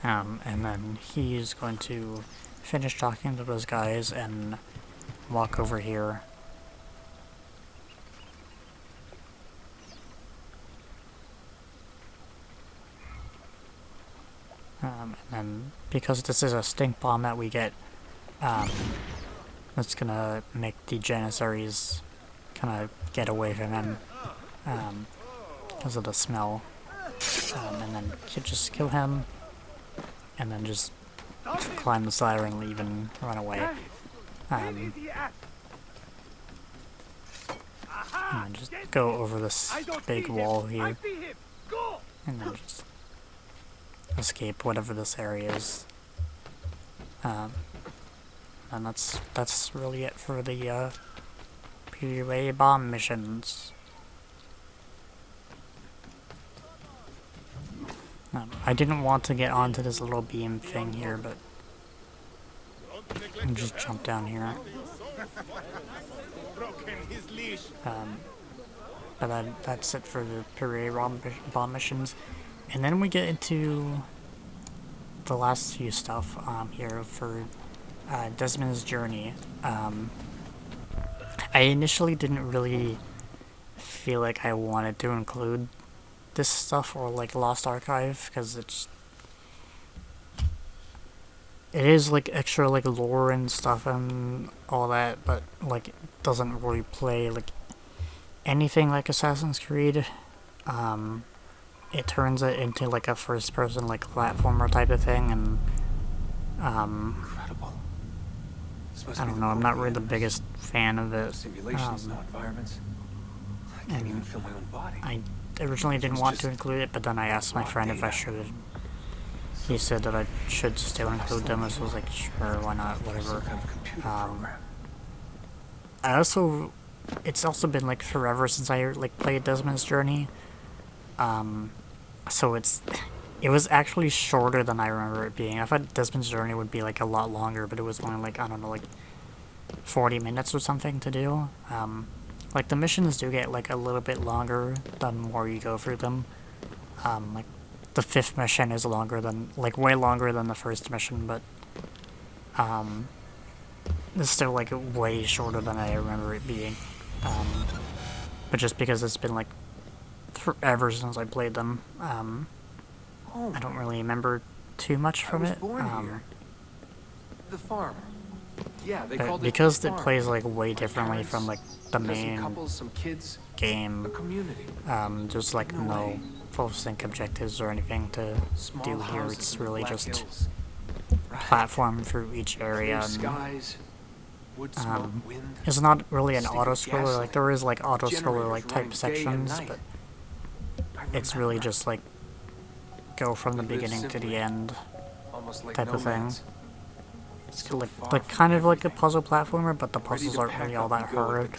S1: and then he's going to finish talking to those guys and walk over here. And then because this is a stink bomb that we get, that's gonna make the Janissaries kind of get away from him, because of the smell, and then just kill him, and then just climb the ladder and leave and run away, and just go over this big wall here, and then just escape whatever this area is, and that's really it for the PUA bomb missions. I didn't want to get onto this little beam thing here, but I'll just jump down here. But that's it for the PUA bomb missions. And then we get into the last few stuff here for Desmond's journey. I initially didn't really feel like I wanted to include this stuff or like Lost Archive because it is like extra like lore and stuff and all that, but like it doesn't really play like anything like Assassin's Creed. It turns it into like a first person like platformer type of thing, and
S8: incredible.
S1: I don't know, I'm not really the biggest fan of it.
S8: Simulations, no environments.
S5: can't even feel my own body.
S1: I originally didn't want to include it, but then I asked my friend if I should. He said that I should still include them, so I was like, sure, why not, whatever. It's also been like forever since I like played Desmond's Journey. So it was actually shorter than I remember it being. I thought Desmond's Journey would be like a lot longer, but it was only like, I don't know, like 40 minutes or something to do. Like the missions do get like a little bit longer the more you go through them. Like the 5th mission is longer than, like way longer than the 1st mission, but it's still like way shorter than I remember it being. But just because it's been like forever since I played them, I don't really remember too much from it.
S4: The farm. Yeah, they
S1: but
S4: called
S1: because
S4: it
S1: it plays like way differently from like the main
S4: some kids,
S1: game.
S4: a community.
S1: There's like no full sync objectives or anything to do here. It's really just platform through each area. And, it's not really an auto-scroller. Like there is like auto-scroller like type sections, but it's really just like go from the beginning to the end type of thing. It's like kind of like a puzzle platformer, but the puzzles aren't really all that hard.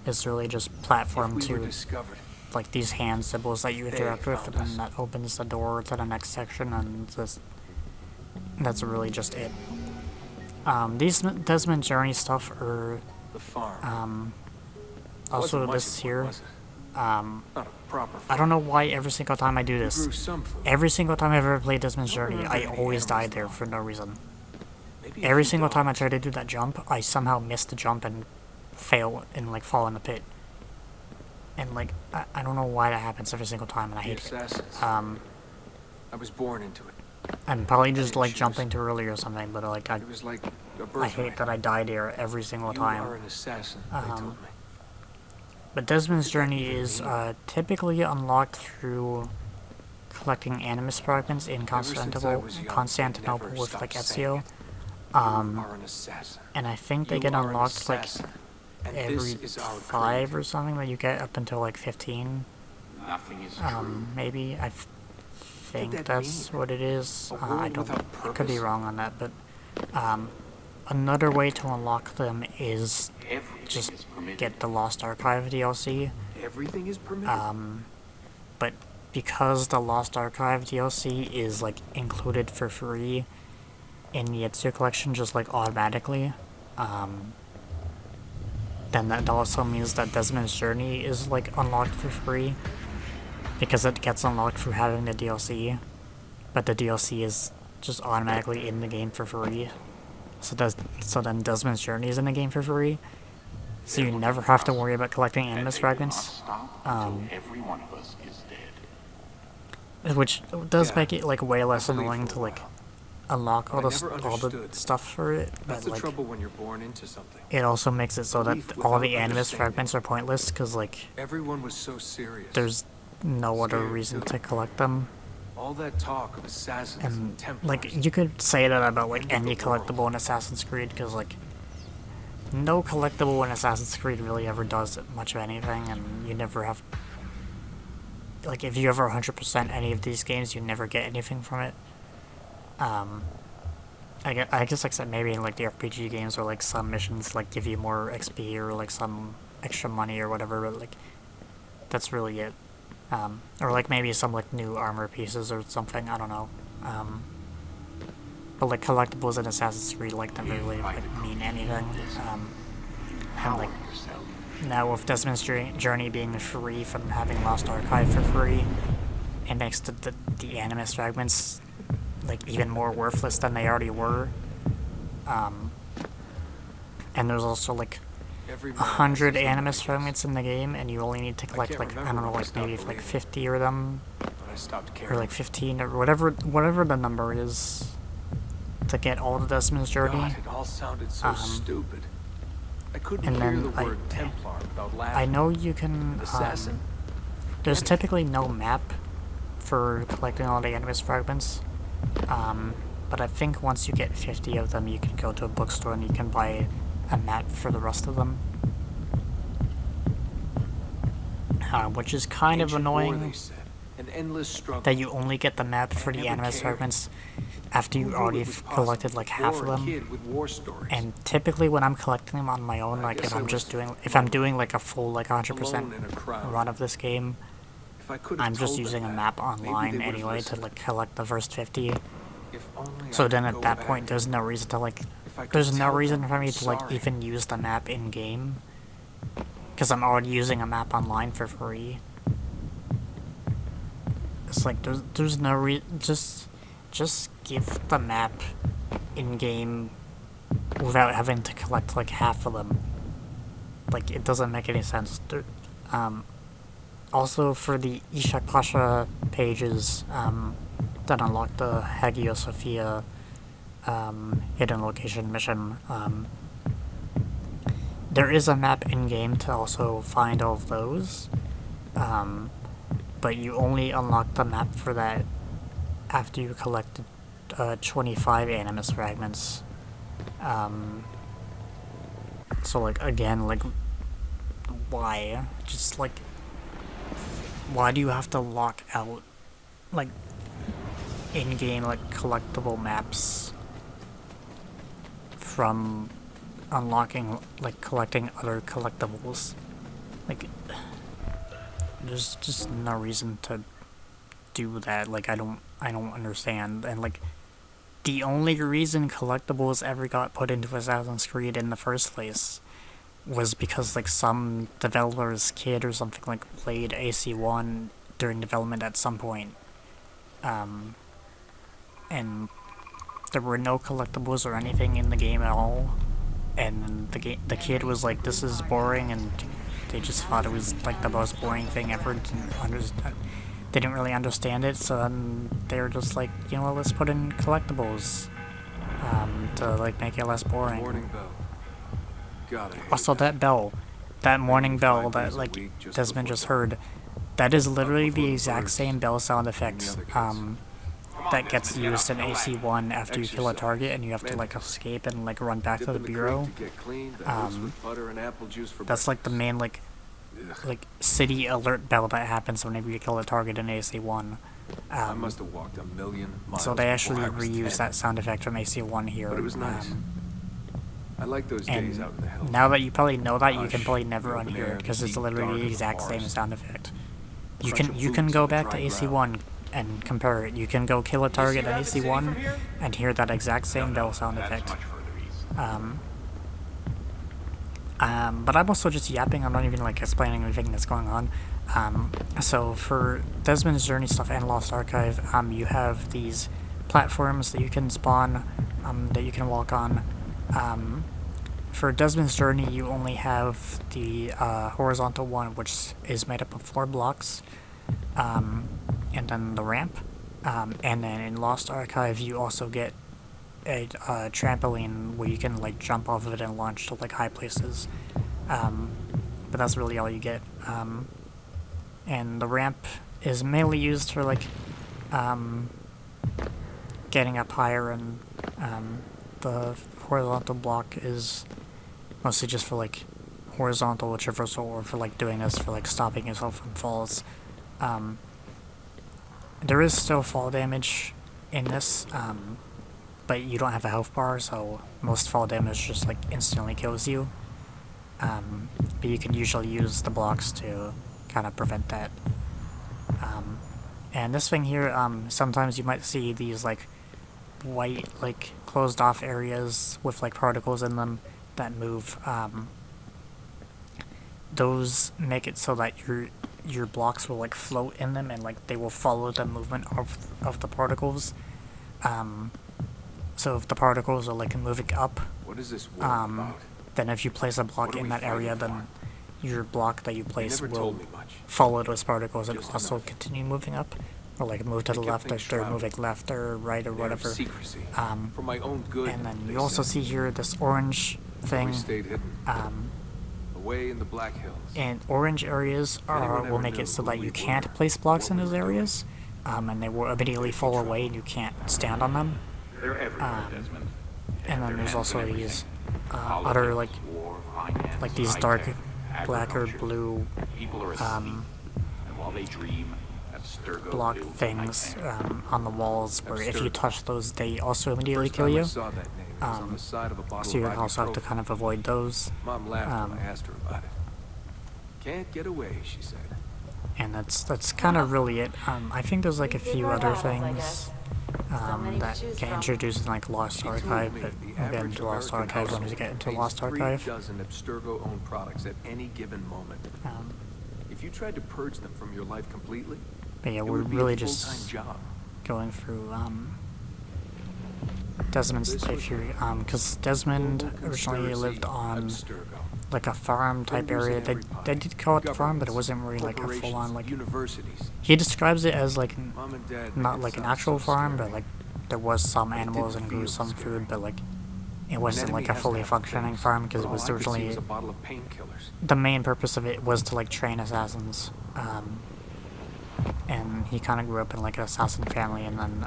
S1: It's really just platform to like these hand symbols that you interact with, and then that opens the door to the next section, and that's really just it. These Desmond Journey stuff are also this here. I don't know why every single time I do this, every single time I've ever played Desmond's Journey, I always die there for no reason. Every single time I try to do that jump, I somehow miss the jump and fail and like fall in the pit. And like, I don't know why that happens every single time, and I hate it.
S4: I was born into it.
S1: I'm probably just like jumping too early or something, but like I hate that I die there every single time.
S4: You are an assassin, they told me.
S1: But Desmond's Journey is typically unlocked through collecting animus fragments in Constantinople with like Ezio. And I think they get unlocked like every 5 or something, that you get up until like 15. Maybe. I think that's what it is. I could be wrong on that, but another way to unlock them is just get the Lost Archive DLC.
S4: Everything is permitted.
S1: But because the Lost Archive DLC is like included for free in the Ezio collection, just like automatically, then that also means that Desmond's Journey is like unlocked for free, because it gets unlocked through having the DLC, but the DLC is just automatically in the game for free. So then Desmond's Journey is in the game for free, so you never have to worry about collecting animus fragments. Which does make it like way less annoying to like unlock all the stuff for it, but
S4: That's the
S1: like
S4: trouble when you're born into something.
S1: it also makes it so that all the animus fragments are pointless, because like
S4: Everyone was so serious.
S1: there's no other reason to collect them.
S4: All that talk of assassins and Templars.
S1: Like you could say that about like any collectible in Assassin's Creed, because like no collectible in Assassin's Creed really ever does much of anything, and you never have, like if you ever 100% any of these games, you never get anything from it. I guess except maybe in like the RPG games, or like some missions like give you more XP or like some extra money or whatever, but like that's really it. Or like maybe some like new armor pieces or something, I don't know. But like collectibles in Assassin's Creed like never really like mean anything. And like now with Desmond's Journey being free from having Lost Archive for free, it makes the animus fragments like even more worthless than they already were. And there's also like 100 animus fragments in the game, and you only need to collect like, I don't know, like maybe like 50 of them, or like 15 or whatever the number is to get all the Desmond's Journey.
S4: God, it all sounded so stupid. I couldn't
S1: and
S4: hear
S1: then
S4: the word Templar without laughing.
S1: I know you can.
S4: Assassin.
S1: There's typically no map for collecting all the animus fragments. But I think once you get 50 of them, you can go to a bookstore and you can buy a map for the rest of them. which is kind of annoying.
S6: An endless struggle.
S1: That you only get the map for the anime fragments after you already collected like half of them. And typically when I'm collecting them on my own, like if I'm doing like a full like 100% run of this game, I'm just using a map online anyway to like collect the first 50. So then at that point there's no reason to like for me to like even use the map in game, because I'm already using a map online for free. It's like there's no reason, just give the map in game without having to collect like half of them. Like it doesn't make any sense. Also for the Ishak Pasha pages that unlock the Hagia Sophia hidden location mission, there is a map in game to also find all of those, but you only unlock the map for that after you collected 25 animus fragments. So like again, like why? Just like why do you have to lock out like in-game like collectible maps from unlocking like collecting other collectibles? Like there's just no reason to do that. Like I don't understand. And like the only reason collectibles ever got put into Assassin's Creed in the first place was because like some developer's kid or something like played AC1 during development at some point, and there were no collectibles or anything in the game at all, and the kid was like, this is boring, and they just thought it was like the most boring thing ever. They didn't really understand it, so then they were just like, you know what, let's put in collectibles to like make it less boring.
S6: Morning bell.
S1: Also, that morning bell that like Desmond just heard, that is literally the exact same bell sound effect that gets used in AC1 after you kill a target and you have to like escape and like run back to the bureau. That's like the main like city alert bell that happens whenever you kill a target in AC1.
S6: I must have walked a million miles.
S1: So they actually reused that sound effect from AC1 here.
S6: But it was nice. I like those days out in the hills.
S1: Now that you probably know that, you can probably never unhear it because it's literally the exact same sound effect. You can go back to AC1 and compare it. You can go kill a target in AC1 and hear that exact same bell sound effect. But I'm also just yapping. I'm not even like explaining anything that's going on. So for Desmond's Journey stuff and Lost Archive, you have these platforms that you can spawn, that you can walk on. For Desmond's Journey, you only have the horizontal one, which is made up of 4 blocks, and then the ramp. And then in Lost Archive, you also get a trampoline where you can like jump off of it and launch to like high places. But that's really all you get. And the ramp is mainly used for like getting up higher, and the horizontal block is mostly just for like horizontal traversal, or for like doing this for like stopping yourself from falls. There is still fall damage in this, but you don't have a health bar, so most fall damage just like instantly kills you. But you can usually use the blocks to kind of prevent that. And this thing here, sometimes you might see these like white like closed off areas with like particles in them that move. Those make it so that your blocks will like float in them, and like they will follow the movement of the particles. So if the particles are like moving up,
S6: what is this about?
S1: Then if you place a block in that area, then your block that you place will follow those particles and also continue moving up, or like move to the left if they're moving left or right or whatever.
S6: For my own good,
S1: and then you also see here this orange thing.
S6: Away in the Black Hills.
S1: And orange areas will make it so that you can't place blocks in those areas, and they will immediately fall away and you can't stand on them. And then there's also these other like these dark black or blue
S18: while they dream. Abstergo
S1: block
S18: builds
S1: things
S18: nightmares.
S1: on the walls where if you
S12: Abstergo.
S1: touch those, they also immediately
S12: First
S1: kill
S12: time I
S1: you.
S12: saw that name, it was on the side of a bottle
S1: So you
S12: of
S1: also have to
S12: ibuprofen.
S1: kind of avoid those.
S12: Mom laughed when I asked her about it. Can't get away, she said.
S1: And that's kind of really it. I think there's like a few other things that get introduced in like Lost Archive, but we'll get into Lost Archive when we get into Lost Archive.
S12: 3 dozen Abstergo-owned products at any given moment. If you tried to purge them from your life completely,
S1: But yeah,
S12: it
S1: we're
S12: would be
S1: really
S12: a full-time
S1: just
S12: job.
S1: going through Desmond's life here, because Desmond originally lived on like a farm type area. They did call it the farm, but it wasn't really like a full-on like. He describes it as like not like an actual farm, but like there was some animals and grew some food, but like it wasn't like a fully functioning farm because it was originally the main purpose of it was to like train assassins. And he kind of grew up in like an assassin family, and then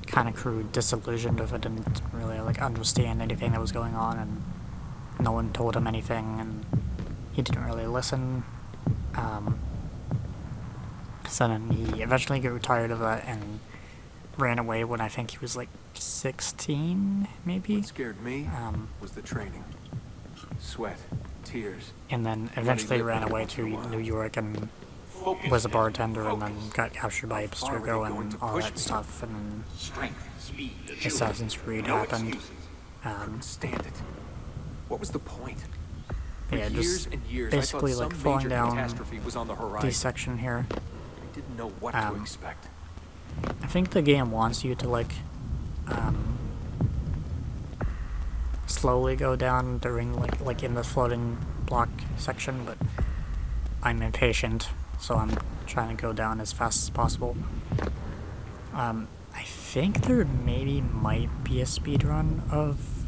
S1: kind of grew disillusioned with it and didn't really like understand anything that was going on, and no one told him anything, and he didn't really listen. So then he eventually grew tired of that and ran away when I think he was like 16, maybe.
S12: What scared me was the training. Sweat, tears.
S1: And then eventually ran away to New York and was a bartender, and then got captured by Abstergo and all that stuff, and then Assassin's Creed happened.
S12: Couldn't stand it. What was the point?
S1: Yeah, just basically like falling down this section here.
S12: I didn't know what to expect.
S1: I think the game wants you to like slowly go down during like in the floating block section, but I'm impatient, so I'm trying to go down as fast as possible. I think there maybe might be a speedrun of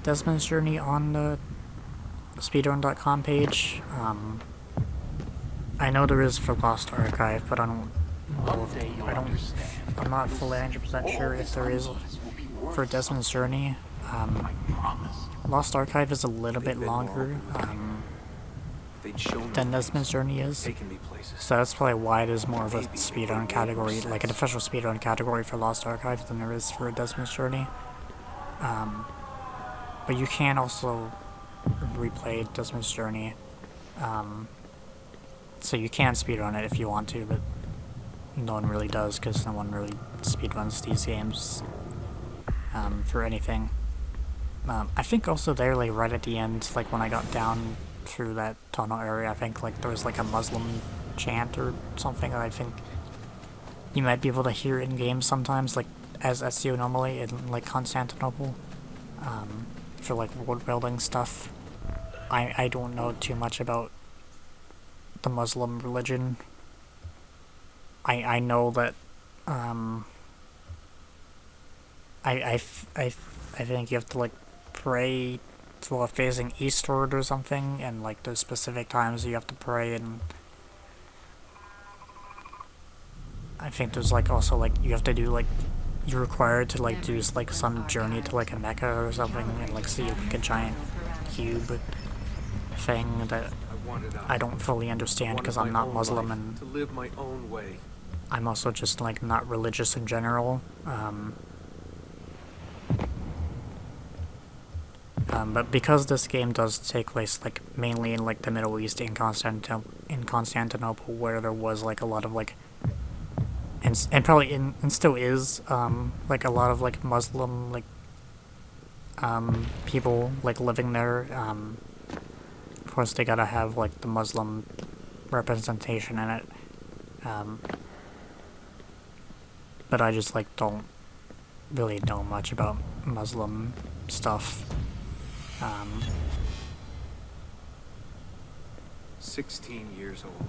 S1: Desmond's Journey on the speedrun.com page. I know there is for Lost Archive, but I don't know if, I'm not fully 100% sure if there is for Desmond's Journey. Lost Archive is a little bit longer than Desmond's Journey is, so that's probably why there's more of a speedrun category, like an official speedrun category for Lost Archive than there is for Desmond's Journey. But you can also replay Desmond's Journey, so you can speedrun it if you want to, but no one really does because no one really speedruns these games for anything. I think also there, like right at the end, like when I got down through that tunnel area, I think like there was like a Muslim chant or something that I think you might be able to hear in games sometimes, like as Ezio normally in like Constantinople, for like world building stuff. I don't know too much about the Muslim religion. I know that I think you have to like pray while facing eastward or something, and like there's specific times you have to pray, and I think there's like also like you have to do like you're required to like do like some journey to like a Mecca or something and like see like a giant cube thing that I don't fully understand because I'm not Muslim, and
S12: to live my own way.
S1: I'm also just like not religious in general. But because this game does take place like mainly in like the Middle East in Constantinople, where there was like a lot of like and probably and still is like a lot of like Muslim like people like living there. Of course, they gotta have like the Muslim representation in it. But I just like don't really know much about Muslim stuff.
S12: 16 years old.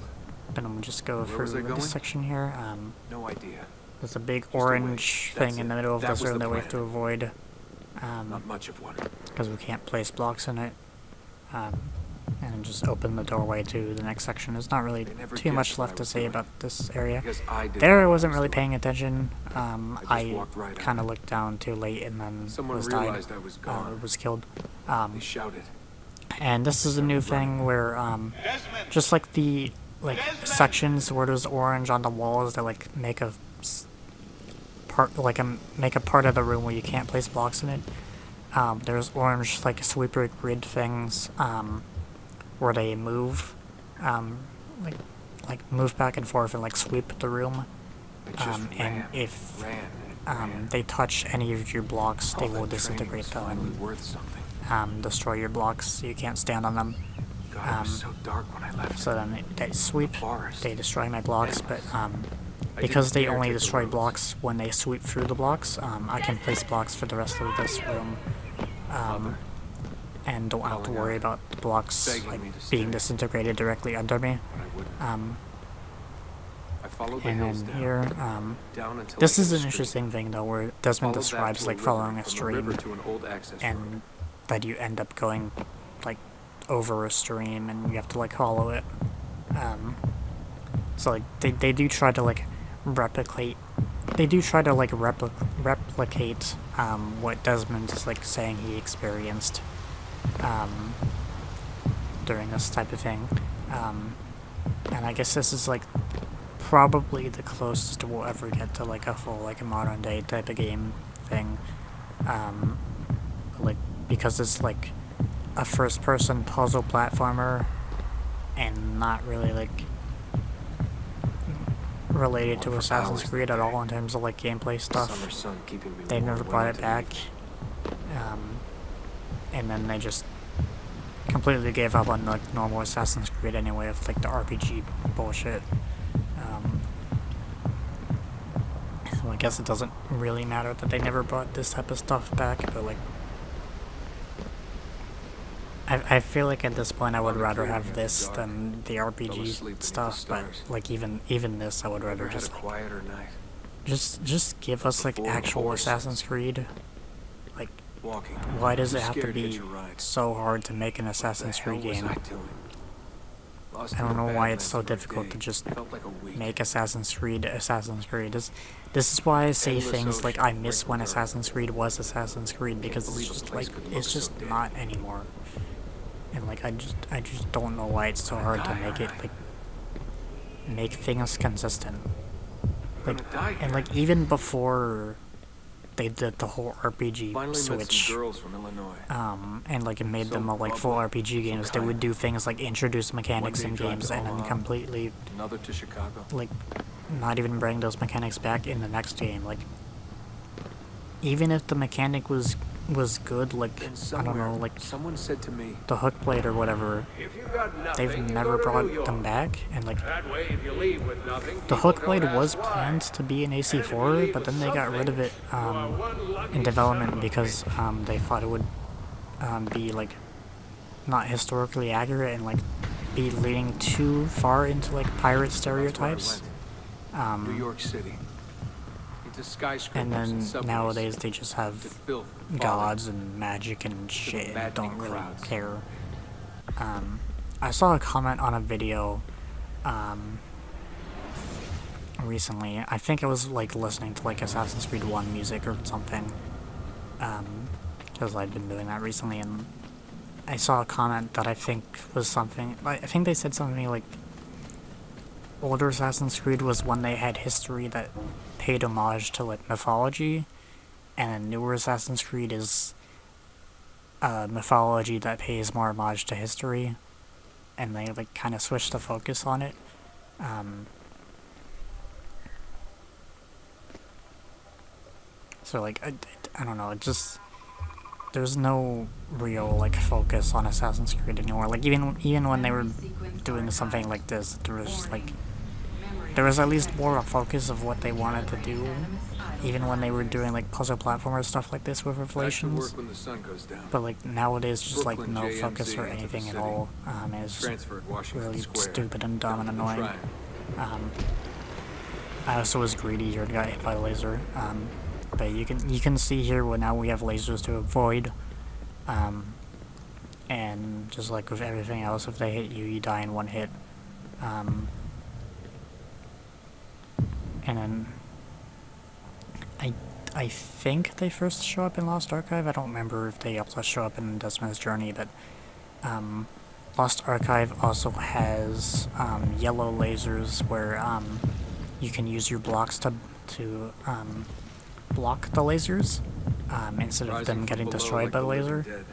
S1: Then I'm just go
S12: Where was I
S1: through
S12: going?
S1: this section here.
S12: No idea.
S1: There's a big
S12: Just a
S1: orange
S12: wait.
S1: thing in the middle of
S12: That
S1: this
S12: was
S1: room
S12: the
S1: that we have
S12: plan.
S1: to avoid.
S12: Not much of one.
S1: Because we can't place blocks in it. And just open the doorway to the next section. There's not really too much left to say about this area.
S12: Because I did
S1: There I
S12: what I
S1: wasn't
S12: was
S1: really
S12: doing.
S1: paying attention. I
S12: walked right
S1: kind of looked down too late and then
S12: Someone
S1: was
S12: realized
S1: died.
S12: I was gone.
S1: Was killed.
S12: They shouted.
S1: And this is a new thing where, just like the like sections where there's orange on the walls that like make a part of the room where you can't place blocks in it. There's orange like sweeper grid things where they move, like move back and forth and like sweep the room. And if they touch any of your blocks, they will disintegrate them and destroy your blocks. You can't stand on them.
S7: God, it was so dark when I left.
S1: So then they sweep, they destroy my blocks, but because they only destroy blocks when they sweep through the blocks, I can place blocks for the rest of this room, and don't have to worry about the blocks like being disintegrated directly under me. And then here, this is an interesting thing though, where Desmond describes like following a stream, and that you end up going like over a stream and you have to like follow it. So like they do try to like replicate what Desmond is like saying he experienced during this type of thing. And I guess this is like probably the closest we'll ever get to like a full like a modern day type of game thing. Like because it's like a first person puzzle platformer and not really like related to Assassin's Creed at all in terms of like gameplay stuff. They never brought it back. And then they just completely gave up on like normal Assassin's Creed anyway of like the RPG bullshit. So I guess it doesn't really matter that they never brought this type of stuff back, but like I feel like at this point I would rather have this than the RPG stuff, but like even this I would rather just like, just give us like actual Assassin's Creed. Like why does it have to be so hard to make an Assassin's Creed game? I don't know why it's so difficult to just make Assassin's Creed. This is why I say things like I miss when Assassin's Creed was Assassin's Creed, because it's just like it's just not anymore. And like I just don't know why it's so hard to make it like make things consistent. Like and like even before they did the whole RPG switch, and like it made them a like full RPG games, they would do things like introduce mechanics in games and then completely like not even bring those mechanics back in the next game. Like even if the mechanic was good, like I don't know, like
S7: someone said to me,
S1: the hook blade or whatever, they've never brought them back. And like the hook blade was planned to be in AC4, but then they got rid of it in development because they thought it would be like not historically accurate and like be leading too far into like pirate stereotypes.
S7: New York City.
S1: And then nowadays they just have gods and magic and shit and don't really care. I saw a comment on a video recently. I think I was like listening to like Assassin's Creed 1 music or something, because I've been doing that recently, and I saw a comment that I think was something, I think they said something like older Assassin's Creed was when they had history that paid homage to like mythology, and newer Assassin's Creed is mythology that pays more homage to history, and they like kind of switched the focus on it. So like I don't know, it just there's no real like focus on Assassin's Creed anymore. Like even when they were doing something like this, there was at least more a focus of what they wanted to do, even when they were doing like puzzle platformer stuff like this with Revelations. But like nowadays, just like no focus or anything at all. It's just really stupid and dumb and annoying. I also was greedy here and got hit by a laser. But you can see here what now we have lasers to avoid. And just like with everything else, if they hit you, you die in one hit. And then I think they first show up in Lost Archive. I don't remember if they also show up in Desmond's Journey, but Lost Archive also has yellow lasers where you can use your blocks to block the lasers instead of them getting destroyed by the laser.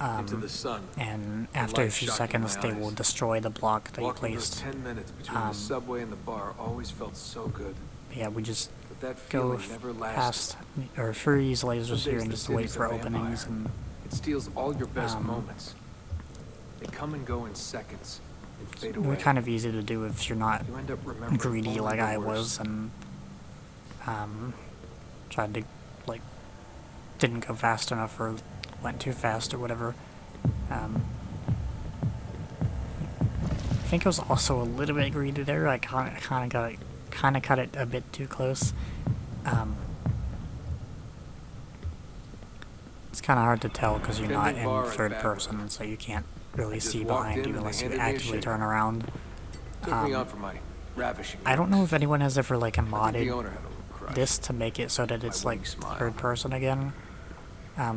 S6: Into the sun.
S1: And after a few seconds, they will destroy the block that you
S6: Walking those
S1: placed.
S6: 10 minutes between the subway and the bar always felt so good.
S1: Yeah, we just
S6: But that
S1: go
S6: feeling never lasted.
S1: past or through these lasers
S6: Some
S1: here
S6: days
S1: and
S6: the
S1: just wait
S6: city's
S1: for
S6: a
S1: openings
S6: vampire.
S1: and
S6: It steals all your best moments. They come and go in seconds and fade
S1: they're
S6: away.
S1: kind of easy to do if you're not
S6: You end up remembering
S1: greedy
S6: only
S1: like
S6: the
S1: I
S6: worst.
S1: was and tried to like didn't go fast enough or went too fast or whatever. I think I was also a little bit greedy there. I kind of cut it a bit too close. It's kind of hard to tell because you're not in third person, so you can't really see behind you unless you actively turn around.
S6: Took me on for my ravishing.
S1: I don't know if anyone has ever like
S6: I think the
S1: modded
S6: owner had a little crush.
S1: this to make it so that it's like third person again,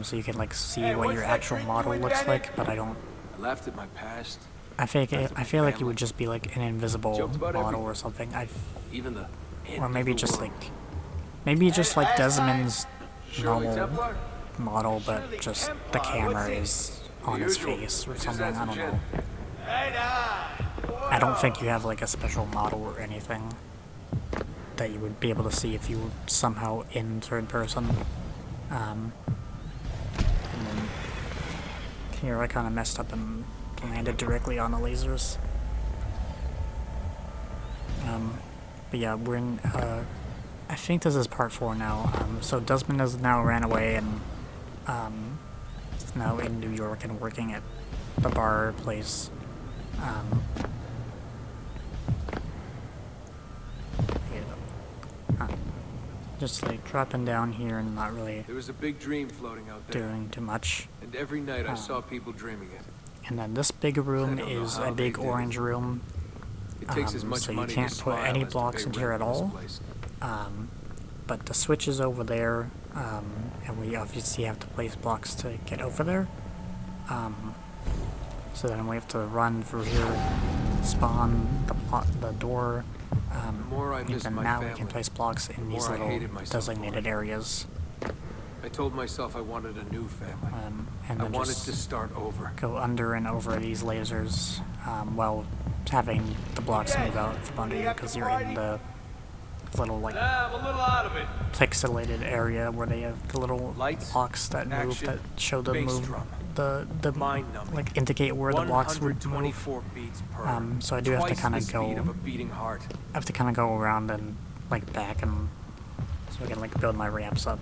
S1: so you can like see what your actual model looks like. But I don't.
S6: I laughed at my past.
S1: I feel like it would just be like an invisible
S6: Joked about
S1: model
S6: everything.
S1: or something.
S6: Even the
S1: Or maybe just like Desmond's normal model, but just the camera is on his face or something. I don't know. I don't think you have like a special model or anything that you would be able to see if you were somehow in third person. And then here I kind of messed up and landed directly on the lasers. But yeah, we're in, I think this is part 4 now. So Desmond has now ran away and is now in New York and working at the bar place. Just like dropping down here and not really
S6: There was a big dream floating out there.
S1: doing too much.
S6: And every night I saw people dreaming it.
S1: And then this big room is a big orange room.
S6: It takes as much
S1: so you
S6: money
S1: can't
S6: to
S1: put
S6: smile
S1: any
S6: as to
S1: blocks
S6: pay
S1: in here
S6: rent
S1: at
S6: in this
S1: all.
S6: place.
S1: But the switch is over there, and we obviously have to place blocks to get over there. So then we have to run through here, spawn the door,
S6: more I
S1: and
S6: miss
S1: then
S6: my
S1: now we
S6: family,
S1: can place blocks in
S6: the
S1: these
S6: more I
S1: little
S6: hated myself for
S1: designated
S6: it.
S1: areas.
S6: I told myself I wanted a new family.
S1: And
S6: I
S1: then
S6: wanted
S1: just
S6: to start over.
S1: go under and over these lasers while having the blocks move out from under you because you're in the little like
S4: I'm a little out of it.
S1: pixelated area where they have the little blocks that move
S6: action,
S1: that show the
S6: bass
S1: move
S6: drum.
S1: the
S6: Mind-numbing.
S1: like indicate where the blocks would move.
S6: 124 beats per.
S1: So I do have to
S6: Twice
S1: kind
S6: the
S1: of
S6: speed of
S1: go.
S6: a beating heart.
S1: I have to kind of go around and like back and so I can like build my ramps up.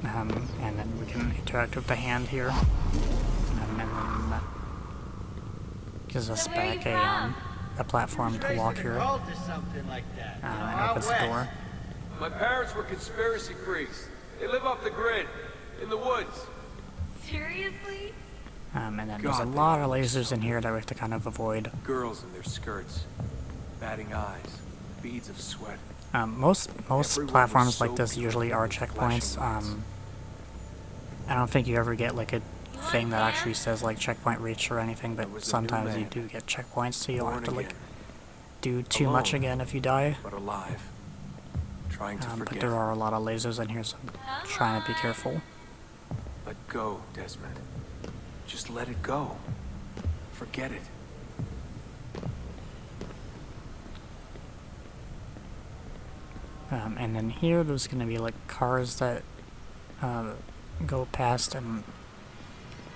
S1: And then we can interact with the hand here, and then that gives us back a platform to walk here, and opens the door.
S4: My parents were conspiracy freaks. They live off the grid, in the woods.
S3: Seriously?
S1: And then there's a lot of lasers in here that we have to kind of avoid.
S6: Girls in their skirts, batting eyes, beads of sweat.
S1: Most
S6: Everyone
S1: platforms
S6: was
S1: like
S6: so
S1: this usually are
S6: beautiful with
S1: checkpoints.
S6: flashing lights.
S1: I don't think you ever get like a thing that actually says like checkpoint reach or anything, but
S6: was a new
S1: sometimes you
S6: man,
S1: do get checkpoints, so you don't have to
S6: born
S1: like
S6: again.
S1: do too much
S6: Alone,
S1: again if you die.
S6: But alive. Trying to
S1: But
S6: forget.
S1: there are a lot of lasers in here, so I'm trying to be careful.
S6: Let go, Desmond. Just let it go. Forget it.
S1: And then here, there's going to be like cars that go past, and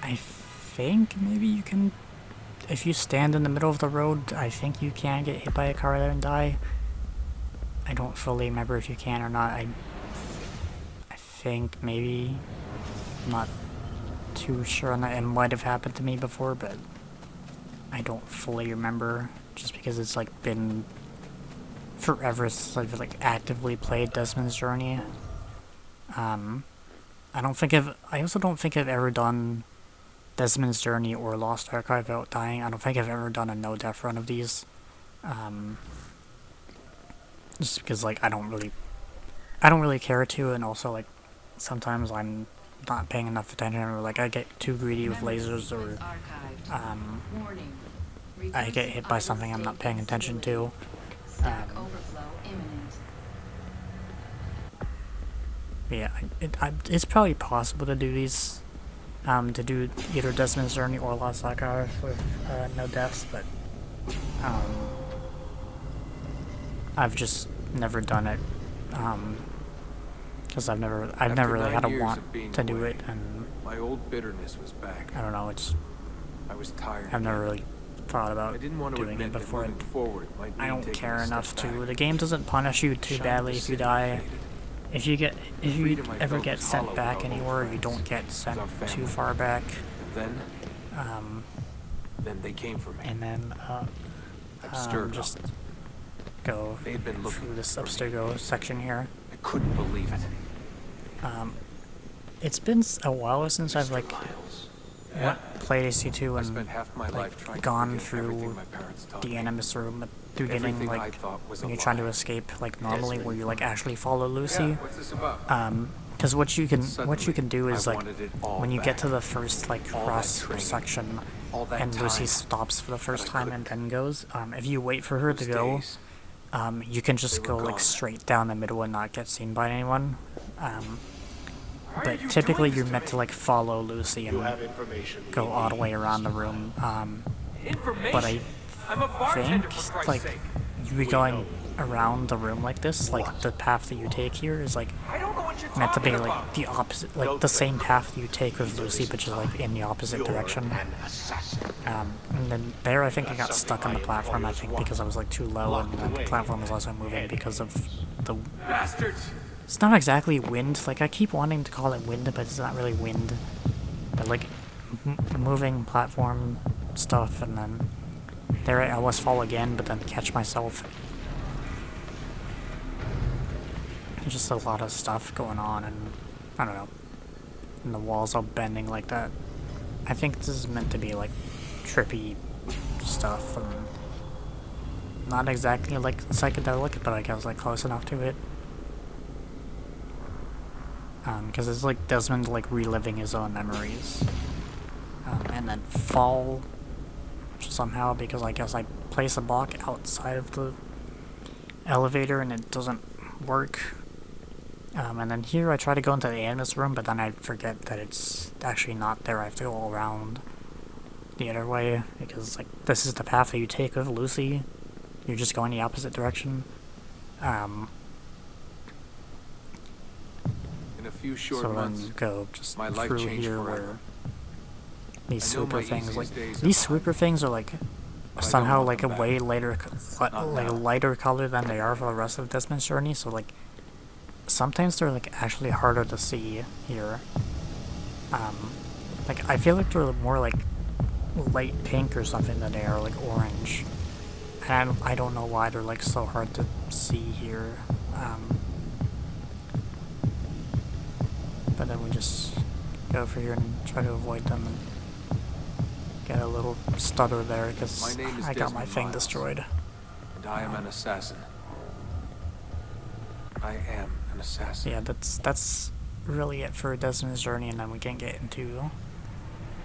S1: I think maybe you can, if you stand in the middle of the road, I think you can get hit by a car there and die. I don't fully remember if you can or not. I think maybe, I'm not too sure on that. It might have happened to me before, but I don't fully remember, just because it's like been forever since I've like actively played Desmond's Journey. I also don't think I've ever done Desmond's Journey or Lost Archive without dying. I don't think I've ever done a no-death run of these. Just because like I don't really care to, and also like sometimes I'm not paying enough attention, or like I get too greedy with lasers, or I get hit by something I'm not paying attention to. Yeah, it's probably possible to do these, to do either Desmond's Journey or Lost Archive with no deaths, but I've just never done it, because I've never really had a want to do it, and
S6: my old bitterness was back.
S1: I don't know,
S6: I was tired.
S1: I've never really thought about doing it before. I don't care enough to. The game doesn't punish you too badly if you die. If you ever get sent back anywhere, you don't get sent too far back.
S6: Then they came for me.
S1: And then just go through this Abstergo section here.
S6: I couldn't believe it.
S1: It's been a while since I've like played AC2 and like gone through the Animus room at the beginning, like when you're trying to escape, like normally where you like actually follow Lucy. Because what you can do is like when you get to the first like cross section and Lucy stops for the first time and then goes, if you wait for her to go, you can just go like straight down the middle and not get seen by anyone. But typically you're meant to like follow Lucy and go all the way around the room. But I think like you be going around the room like this, like the path that you take here is like meant to be like the opposite, like the same path you take with Lucy, but just like in the opposite direction. And then there I think I got stuck on the platform, I think because I was like too low, and then the platform was also moving because of the... It's not exactly wind, like I keep wanting to call it wind, but it's not really wind. But like moving platform stuff, and then there I almost fall again, but then catch myself. There's just a lot of stuff going on, and I don't know. And the walls are bending like that. I think this is meant to be like trippy stuff, and not exactly like psychedelic, but I guess like close enough to it. Because it's like Desmond like reliving his own memories, and then fall somehow because I guess I place a block outside of the elevator and it doesn't work. And then here I try to go into the Animus room, but then I forget that it's actually not there. I have to go all around the other way because like this is the path that you take with Lucy. You're just going the opposite direction.
S6: In a few short
S1: so
S6: months,
S1: then go just
S6: my life
S1: through
S6: changed
S1: here
S6: forever.
S1: where these super things, like
S6: days
S1: these super things are like somehow like a way later, like a lighter color than they are for the rest of Desmond's Journey. So like sometimes they're like actually harder to see here. Like I feel like they're more like light pink or something than they are like orange. And I don't know why they're like so hard to see here. But then we just go for here and try to avoid them and get a little stutter there because I got my thing destroyed.
S6: And I am an assassin. I am an assassin.
S1: Yeah, that's really it for Desmond's Journey, and then we can get into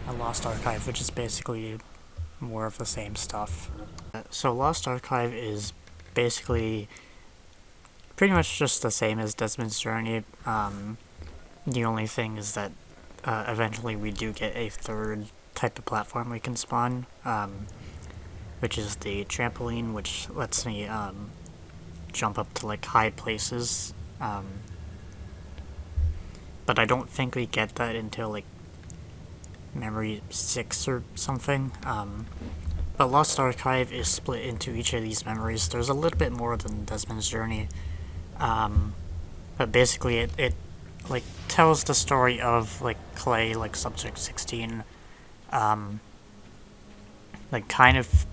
S1: a Lost Archive, which is basically more of the same stuff. So Lost Archive is basically pretty much just the same as Desmond's Journey. The only thing is that eventually we do get a third type of platform we can spawn, which is the trampoline, which lets me jump up to like high places. But I don't think we get that until like Memory 6 or something. But Lost Archive is split into each of these memories. There's a little bit more than Desmond's Journey. But basically it like tells the story of like Clay, like Subject 16, like kind of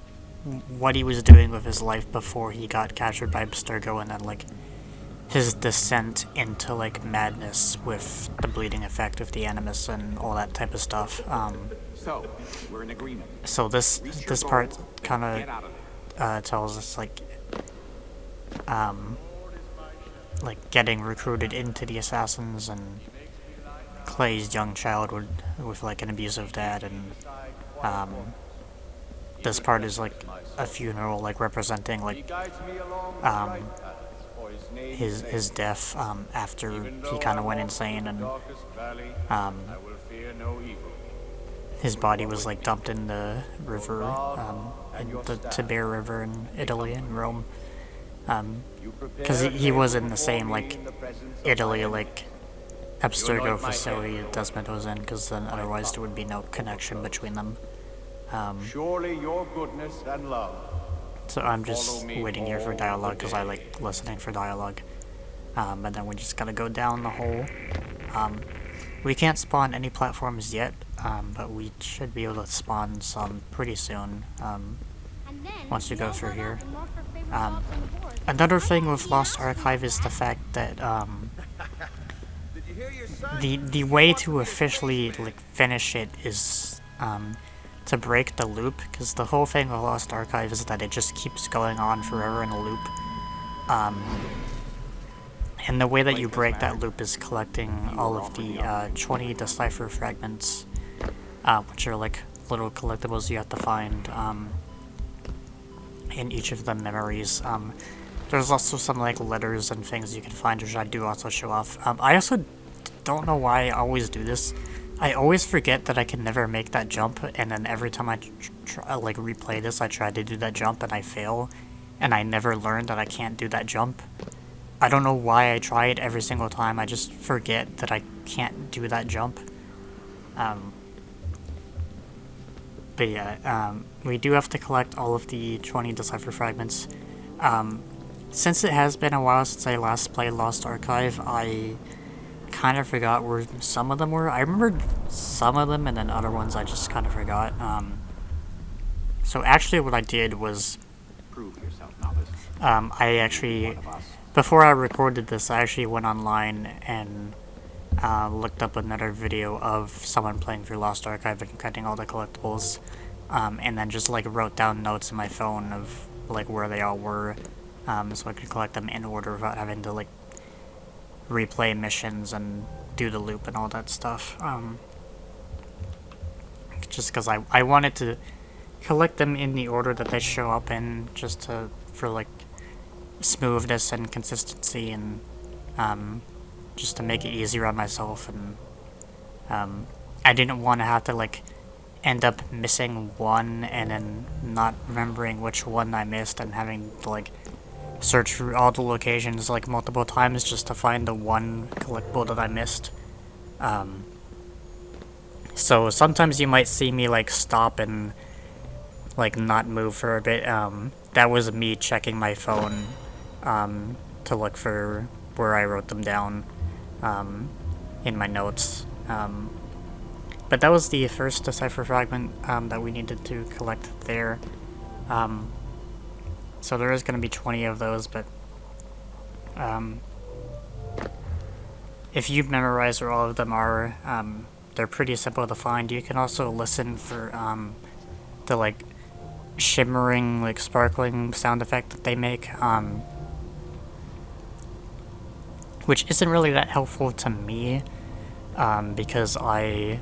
S1: what he was doing with his life before he got captured by Abstergo, and then like his descent into like madness with the bleeding effect of the Animus and all that type of stuff.
S18: So, we're in agreement.
S1: So this part kind of tells us like getting recruited into the Assassins and plays young child with like an abusive dad, and this part is like a funeral, like representing like his death after he kind of went insane, and his body was like dumped in the river, in the Tiber River in Italy and Rome, because he was in the same like Italy like Abstergo facility that Desmond was in, because then otherwise there would be no connection between them.
S18: Surely your goodness and love.
S1: So I'm just waiting here for dialogue because I like listening for dialogue. And then we just gotta go down the hole. We can't spawn any platforms yet, but we should be able to spawn some pretty soon. Once we go through here. Another thing with Lost Archive is the fact that the way to officially like finish it is to break the loop, because the whole thing with Lost Archive is that it just keeps going on forever in a loop. And the way that you break that loop is collecting all of the 20 decipher fragments, which are like little collectibles you have to find in each of the memories. There's also some like letters and things you can find, which I do also show off. I also don't know why I always do this. I always forget that I can never make that jump, and then every time I like replay this, I try to do that jump and I fail, and I never learn that I can't do that jump. I don't know why I try it every single time. I just forget that I can't do that jump. But yeah, we do have to collect all of the 20 decipher fragments. Since it has been a while since I last played Lost Archive, I kind of forgot where some of them were. I remembered some of them, and then other ones I just kind of forgot. So actually what I did was,
S18: Prove yourself, novice.
S1: I actually, before I recorded this, I actually went online and looked up another video of someone playing through Lost Archive and getting all the collectibles, and then just like wrote down notes in my phone of like where they all were, so I could collect them in order without having to like replay missions and do the loop and all that stuff. Just because I wanted to collect them in the order that they show up in, just for like smoothness and consistency, and just to make it easier on myself. And I didn't want to have to like end up missing one and then not remembering which one I missed and having to like search through all the locations like multiple times just to find the one collectible that I missed. So sometimes you might see me like stop and like not move for a bit. That was me checking my phone to look for where I wrote them down in my notes. But that was the first decipher fragment that we needed to collect there. So there is going to be 20 of those, but if you memorize where all of them are, they're pretty simple to find. You can also listen for the like shimmering, like sparkling sound effect that they make, which isn't really that helpful to me, because I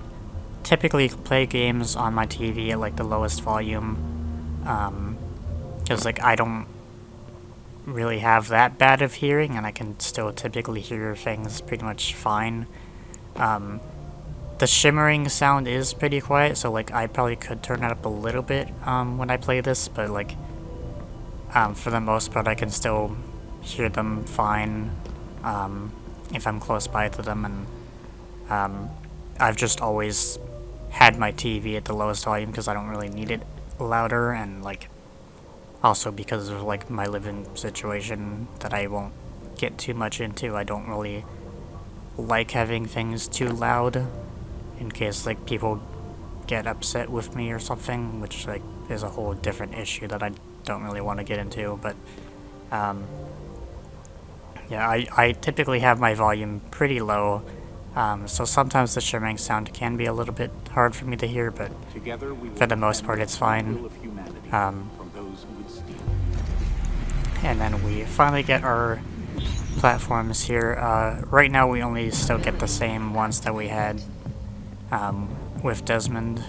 S1: typically play games on my TV at like the lowest volume, because like I don't really have that bad of hearing, and I can still typically hear things pretty much fine. The shimmering sound is pretty quiet, so like I probably could turn it up a little bit when I play this, but like for the most part I can still hear them fine if I'm close by to them. And I've just always had my TV at the lowest volume because I don't really need it louder, and like also because of like my living situation that I won't get too much into. I don't really like having things too loud in case like people get upset with me or something, which like is a whole different issue that I don't really want to get into. But yeah, I typically have my volume pretty low, so sometimes the shimmering sound can be a little bit hard for me to hear, but for the most part it's fine. And then we finally get our platforms here. Right now we only still get the same ones that we had with Desmond,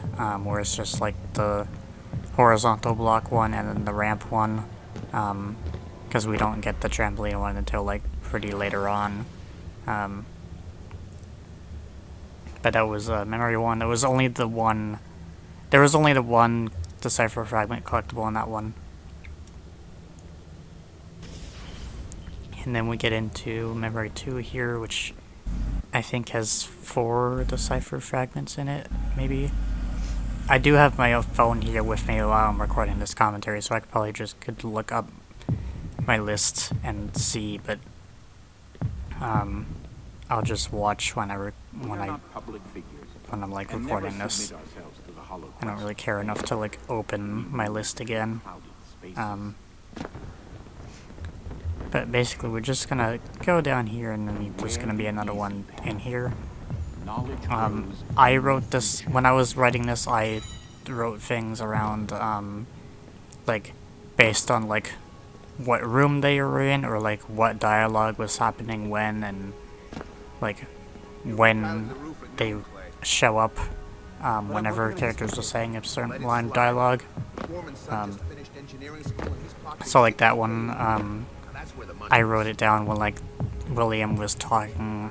S1: where it's just like the horizontal block one and then the ramp one, because we don't get the trampoline one until like pretty later on. But that was memory one. There was only the one decipher fragment collectible on that one. And then we get into memory 2 here, which I think has 4 decipher fragments in it, maybe. I do have my phone here with me while I'm recording this commentary, so I could probably just look up my list and see, but I'll just watch when I'm like recording this. I don't really care enough to like open my list again. But basically we're just gonna go down here and then there's gonna be another one in here. I wrote this, when I was writing this, I wrote things around, like, based on, like, what room they were in, or, like, what dialogue was happening when, and, like, when they show up, whenever characters are saying a certain line of dialogue. So, like, that one, I wrote it down when, like, William was talking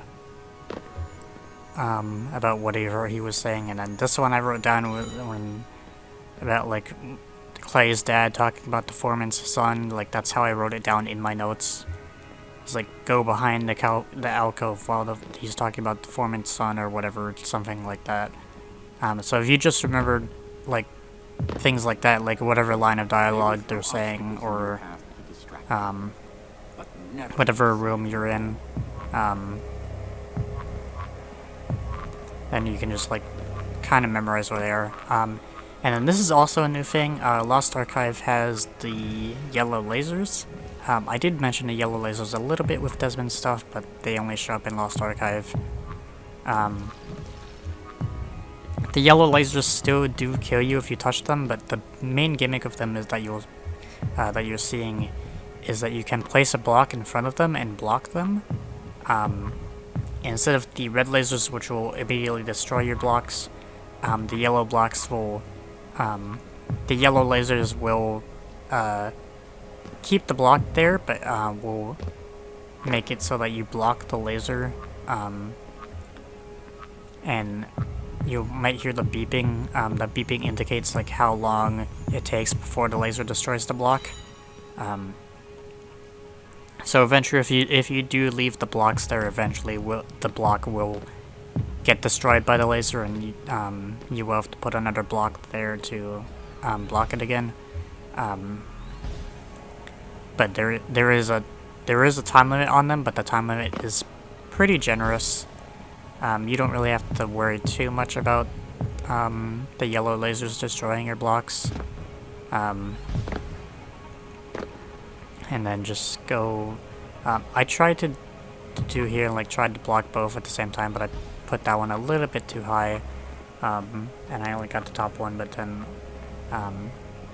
S1: about whatever he was saying, and then this one I wrote down when about like Clay's dad talking about the foreman's son. Like, that's how I wrote it down in my notes. It's like, go behind the alcove while he's talking about the foreman's son or whatever, something like that. So if you just remembered like things like that, like whatever line of dialogue they're saying, or whatever room you're in, then you can just like kind of memorize where they are. And then this is also a new thing. Lost Archive has the yellow lasers. I did mention the yellow lasers a little bit with Desmond's stuff, but they only show up in Lost Archive. The yellow lasers still do kill you if you touch them, but the main gimmick of them is that you're seeing is that you can place a block in front of them and block them. Instead of the red lasers, which will immediately destroy your blocks, the yellow blocks will, the yellow lasers will keep the block there, but will make it so that you block the laser, and you might hear the beeping. The beeping indicates like how long it takes before the laser destroys the block. So eventually, if you do leave the blocks there, eventually the block will get destroyed by the laser, and you will have to put another block there to block it again. But there is a time limit on them, but the time limit is pretty generous. You don't really have to worry too much about the yellow lasers destroying your blocks. And then just go. I tried to do here, like tried to block both at the same time, but I put that one a little bit too high, and I only got the top one. But then,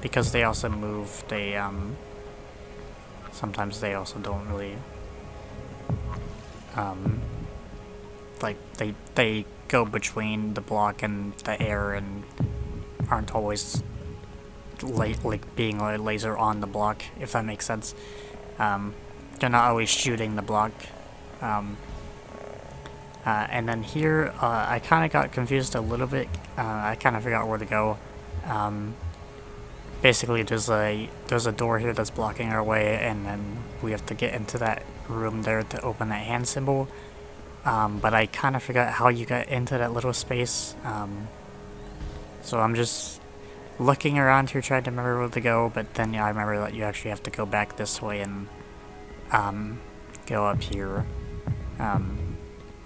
S1: because they also move, they sometimes they also don't really, like they go between the block and the air and aren't always like being a laser on the block, if that makes sense. They're not always shooting the block. And then here, I kind of got confused a little bit. I kind of forgot where to go. Basically, there's a door here that's blocking our way, and then we have to get into that room there to open that hand symbol. But I kind of forgot how you got into that little space. So I'm just looking around here trying to remember where to go, but then I remember that you actually have to go back this way and go up here. And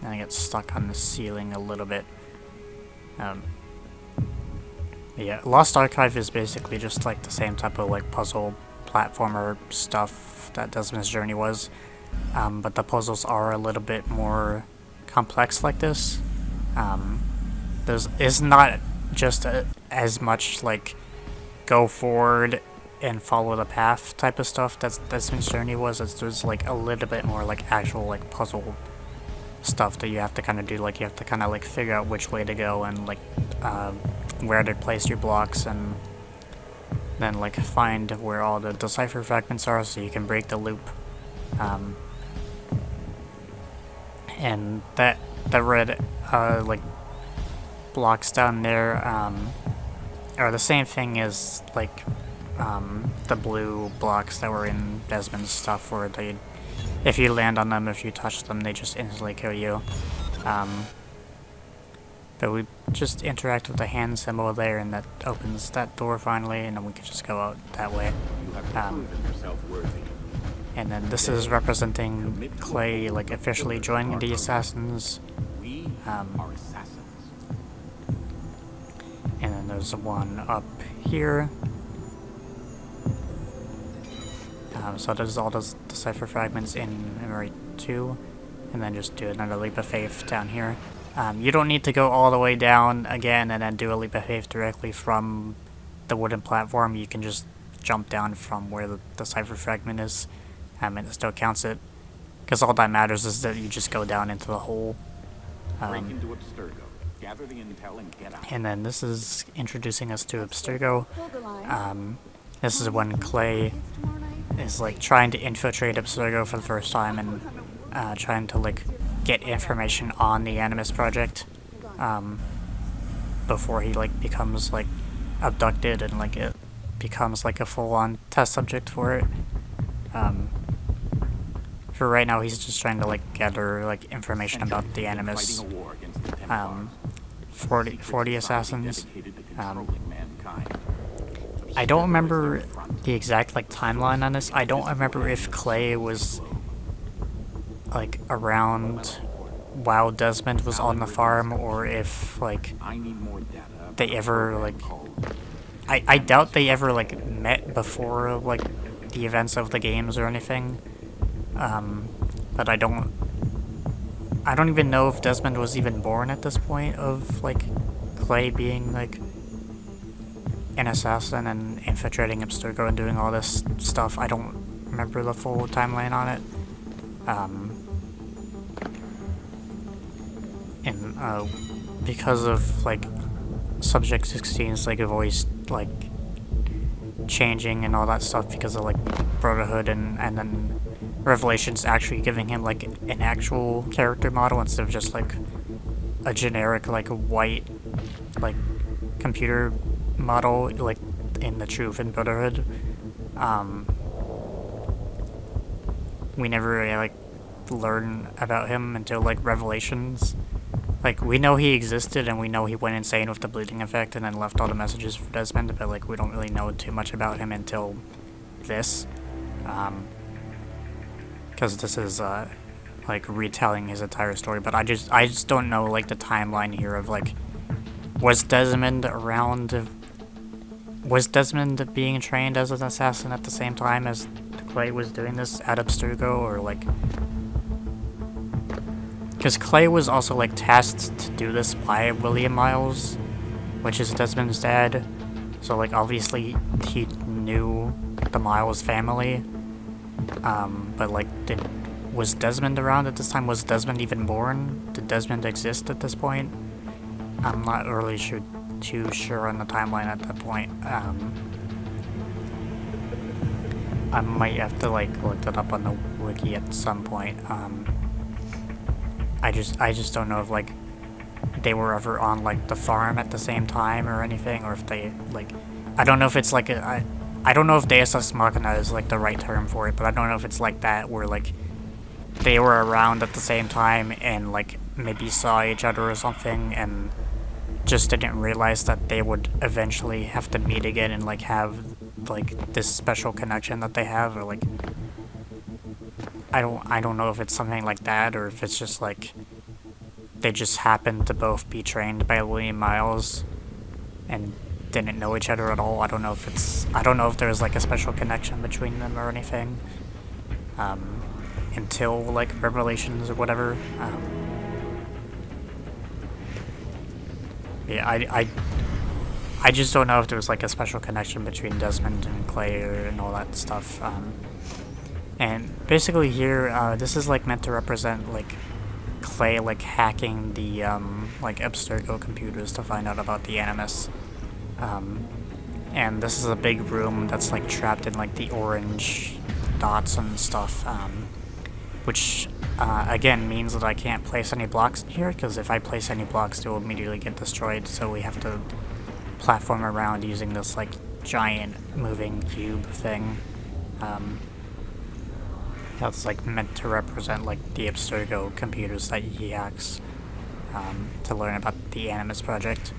S1: I get stuck on the ceiling a little bit. Yeah, Lost Archive is basically just like the same type of like puzzle platformer stuff that Desmond's Journey was, but the puzzles are a little bit more complex like this. It's not just as much like go forward and follow the path type of stuff that's Desmond's Journey was. There's like a little bit more like actual like puzzle stuff that you have to kind of do. Like you have to kind of like figure out which way to go and like where to place your blocks, and then like find where all the decipher fragments are so you can break the loop. And the red like blocks down there are the same thing as like the blue blocks that were in Desmond's stuff, where they, if you land on them, if you touch them, they just instantly kill you. But we just interact with the hand symbol there, and that opens that door finally, and then we can just go out that way. And then this is representing Clay like officially joining the Assassins. And then there's one up here. So there's all those decipher fragments in Memory 2, and then just do another leap of faith down here. You don't need to go all the way down again and then do a leap of faith directly from the wooden platform. You can just jump down from where the decipher fragment is, and it still counts it. Because all that matters is that you just go down into the hole.
S19: Break into Abstergo. Gather the intel and get out.
S1: And then this is introducing us to Abstergo. This is when Clay is like trying to infiltrate Abstergo for the first time, and trying to like get information on the Animus Project before he like becomes like abducted and like it becomes like a full-on test subject for it. For right now, he's just trying to like gather like information about the Animus. 40 assassins. I don't remember the exact like timeline on this. I don't remember if Clay was like around while Desmond was on the farm, or if like they ever like I doubt they ever like met before like the events of the games or anything. But I don't even know if Desmond was even born at this point of like Clay being like an assassin and infiltrating Abstergo and doing all this stuff. I don't remember the full timeline on it. And because of like Subject 16's like voice like changing and all that stuff because of like Brotherhood, and then Revelations actually giving him like an actual character model instead of just like a generic like white like computer model like in the Truth and Brotherhood. We never really like learn about him until like Revelations. Like, we know he existed, and we know he went insane with the bleeding effect and then left all the messages for Desmond, but like we don't really know too much about him until this. Because this is like retelling his entire story, but I just don't know like the timeline here of like, was Desmond around? Was Desmond being trained as an assassin at the same time as Clay was doing this at Abstergo, or like? Because Clay was also like tasked to do this by William Miles, which is Desmond's dad. So like obviously he knew the Miles family. But like, was Desmond around at this time? Was Desmond even born? Did Desmond exist at this point? I'm not really too sure on the timeline at that point. I might have to like look that up on the wiki at some point. I just don't know if like they were ever on like the farm at the same time or anything, or if they like, I don't know if it's like I don't know if Deus Ex Machina is like the right term for it, but I don't know if it's like that where like they were around at the same time and like maybe saw each other or something and just didn't realize that they would eventually have to meet again and like have like this special connection that they have, or like I don't know if it's something like that, or if it's just like they just happened to both be trained by William Miles and didn't know each other at all. I don't know if there's like a special connection between them or anything until like Revelations or whatever. Yeah, I just don't know if there's like a special connection between Desmond and Clay and all that stuff. And basically here, this is like meant to represent like Clay like hacking the like Abstergo computers to find out about the Animus. And this is a big room that's like trapped in like the orange dots and stuff, which again means that I can't place any blocks here, because if I place any blocks they will immediately get destroyed, so we have to platform around using this like giant moving cube thing. That's like meant to represent like the Abstergo computers that he hacks to learn about the Animus project.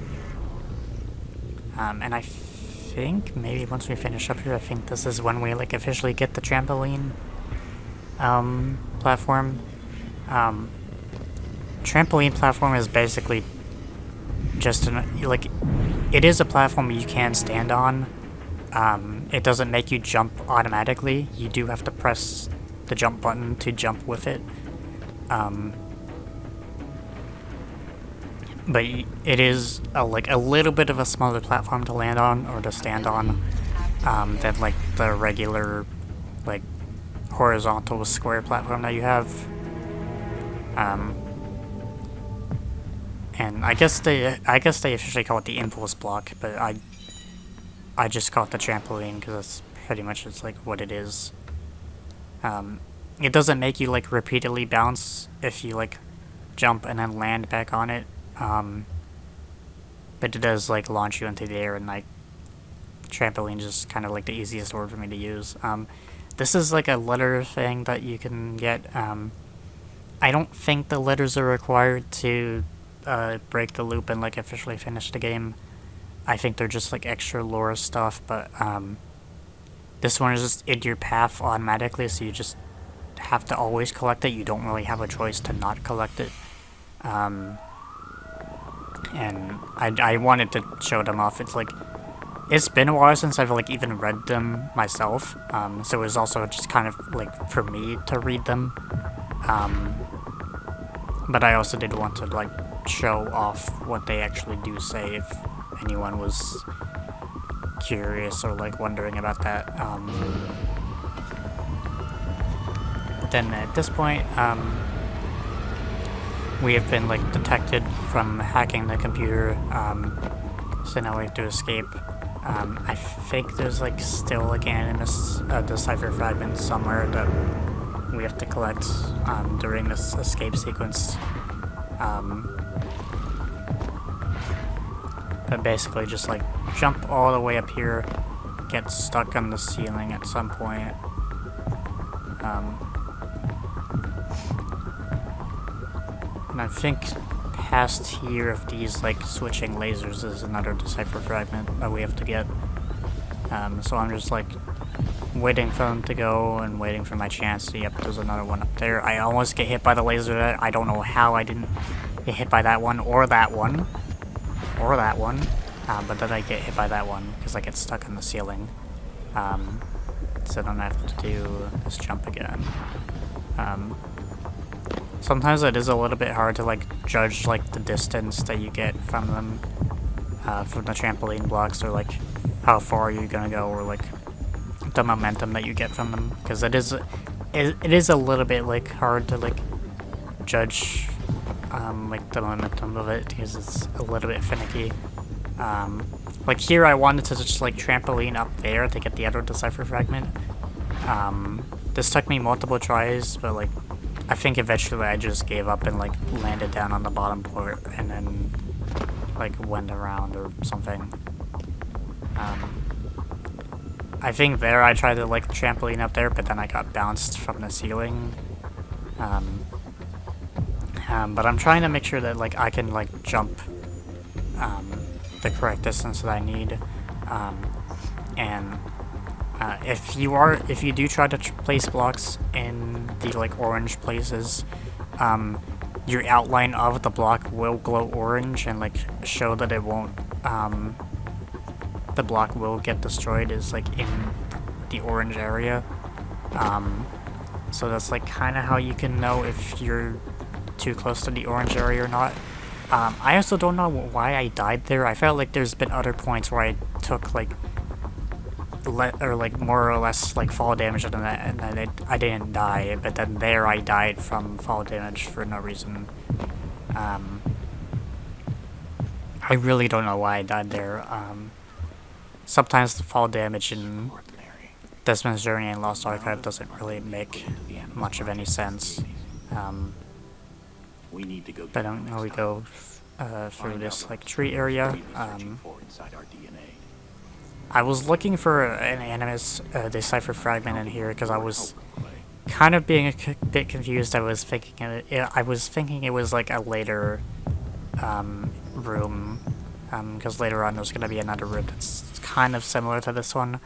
S1: And I think maybe once we finish up here, I think this is when we like officially get the trampoline platform. Trampoline platform is basically just like, it is a platform you can stand on. It doesn't make you jump automatically. You do have to press the jump button to jump with it. But it is like a little bit of a smaller platform to land on or to stand on than like the regular like horizontal square platform that you have. And I guess they officially call it the impulse block, but I just call it the trampoline because that's pretty much just like what it is. It doesn't make you like repeatedly bounce if you like jump and then land back on it. But it does like launch you into the air, and like trampoline is just kind of like the easiest word for me to use. This is like a letter thing that you can get. I don't think the letters are required to break the loop and like officially finish the game. I think they're just like extra lore stuff, but this one is just in your path automatically, so you just have to always collect it. You don't really have a choice to not collect it. And I wanted to show them off. It's like, it's been a while since I've like even read them myself, so it was also just kind of like for me to read them. But I also did want to like show off what they actually do say if anyone was curious or like wondering about that. Then at this point, we have been like detected from hacking the computer, so now we have to escape. I think there's like still like an Animus decipher fragment somewhere that we have to collect during this escape sequence. But basically just like jump all the way up here, get stuck on the ceiling at some point. And I think past here of these like switching lasers is another decipher fragment that we have to get. So I'm just like waiting for them to go and waiting for my chance. Yep, there's another one up there. I almost get hit by the laser. I don't know how I didn't get hit by that one or that one. Or that one. But then I get hit by that one because I get stuck on the ceiling. So then I have to do this jump again. Sometimes it is a little bit hard to like judge like the distance that you get from them, from the trampoline blocks, or like how far you're gonna go, or like the momentum that you get from them, because it is a little bit like hard to like judge like the momentum of it, because it's a little bit finicky. Like here I wanted to just like trampoline up there to get the other decipher fragment. This took me multiple tries, but like I think eventually I just gave up and like landed down on the bottom port and then like went around or something. I think there I tried to like trampoline up there, but then I got bounced from the ceiling. But I'm trying to make sure that like I can like jump the correct distance that I need. If you do try to place blocks in the like orange places, your outline of the block will glow orange and like show that it won't, the block will get destroyed is like in the orange area. So that's like kind of how you can know if you're too close to the orange area or not. I also don't know why I died there. I felt like there's been other points where I took like more or less like fall damage and then I didn't die, but then there I died from fall damage for no reason. I really don't know why I died there. Sometimes the fall damage in Desmond's Journey and Lost Archive doesn't really make much of any sense. But now we go through this like tree area. I was looking for an Animus Decipher Fragment in here because I was kind of being a bit confused. I was thinking it was like a later room, because later on there's going to be another room that's kind of similar to this one.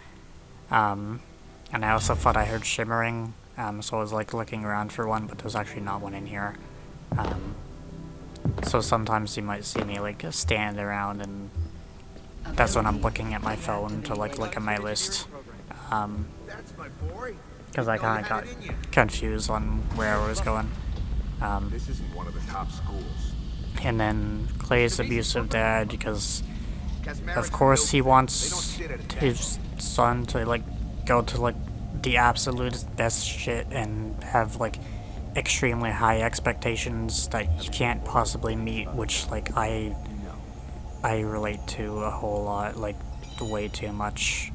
S1: And I also thought I heard shimmering, so I was like looking around for one, but there's actually not one in here. So sometimes you might see me like stand around, and that's when I'm looking at my phone to like look at my list. Because I kind of got confused on where I was going.
S19: This isn't one of the top schools.
S1: And then Clay's abusive dad, because of course he wants his son to like go to like the absolute best shit and have like extremely high expectations that you can't possibly meet, which like I relate to a whole lot, like way too much,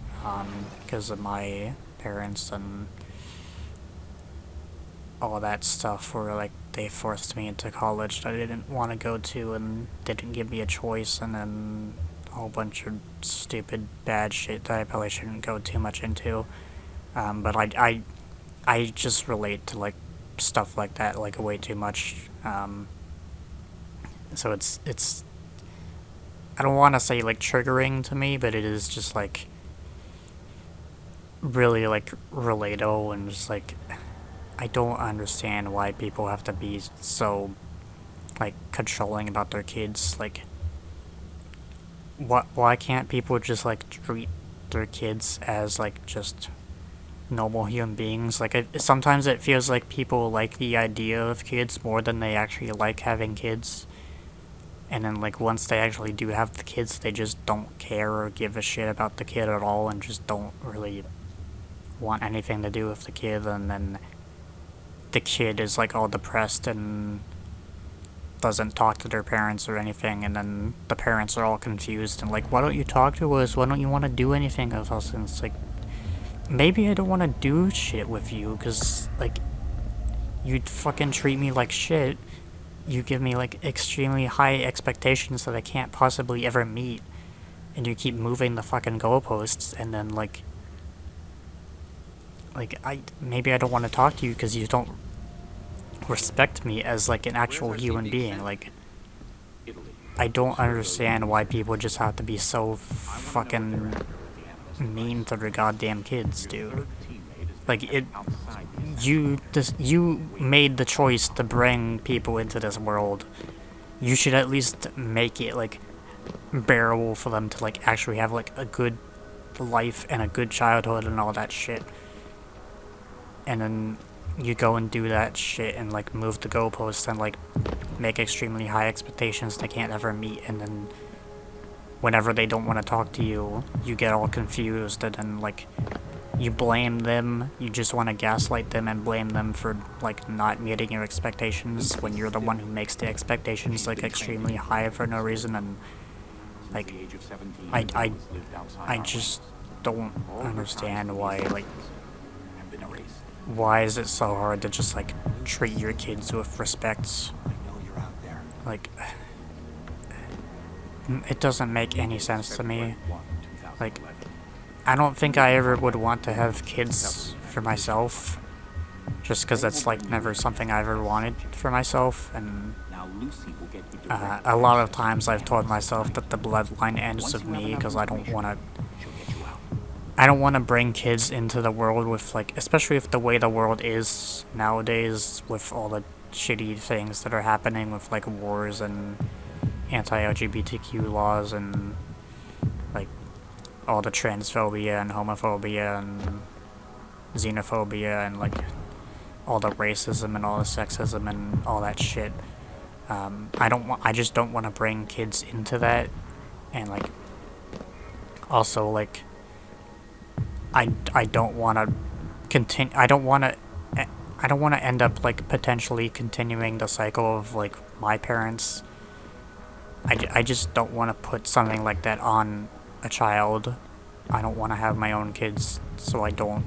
S1: because of my parents and all that stuff, where like they forced me into college that I didn't want to go to and didn't give me a choice, and then a whole bunch of stupid bad shit that I probably shouldn't go too much into. But I just relate to like stuff like that like way too much. So it's I don't want to say like triggering to me, but it is just like really like relatable, and just like I don't understand why people have to be so like controlling about their kids. Like why can't people just like treat their kids as like just normal human beings? Like sometimes it feels like people like the idea of kids more than they actually like having kids. And then, like, once they actually do have the kids, they just don't care or give a shit about the kid at all, and just don't really want anything to do with the kid. And then the kid is, like, all depressed and doesn't talk to their parents or anything. And then the parents are all confused and like, why don't you talk to us? Why don't you want to do anything with us? And it's like, maybe I don't want to do shit with you, because, like, you fucking treat me like shit. You give me like extremely high expectations that I can't possibly ever meet, and you keep moving the fucking goalposts, and then like maybe I don't want to talk to you because you don't respect me as like an actual human being. Like, I don't understand why people just have to be so fucking mean to their goddamn kids, dude. Like, you made the choice to bring people into this world. You should at least make it, like, bearable for them to, like, actually have, like, a good life and a good childhood and all that shit. And then you go and do that shit and, like, move the goalposts and, like, make extremely high expectations they can't ever meet, and then whenever they don't want to talk to you, you get all confused, and then, like, you blame them. You just want to gaslight them and blame them for, like, not meeting your expectations when you're the one who makes the expectations, like, extremely high for no reason. And, like, I just don't understand why, like, why is it so hard to just, like, treat your kids with respect? Like, it doesn't make any sense to me. Like, I don't think I ever would want to have kids for myself, just because that's, like, never something I ever wanted for myself. And a lot of times I've told myself that the bloodline ends with me, because I don't want to bring kids into the world with, like, especially with the way the world is nowadays, with all the shitty things that are happening with, like, wars and anti-LGBTQ laws and, like, all the transphobia and homophobia and xenophobia and, like, all the racism and all the sexism and all that shit. I just don't want to bring kids into that, and like, also like, I don't want to continue. I don't want to end up like potentially continuing the cycle of like my parents. I just don't want to put something like that on a child. I don't want to have my own kids, so I don't.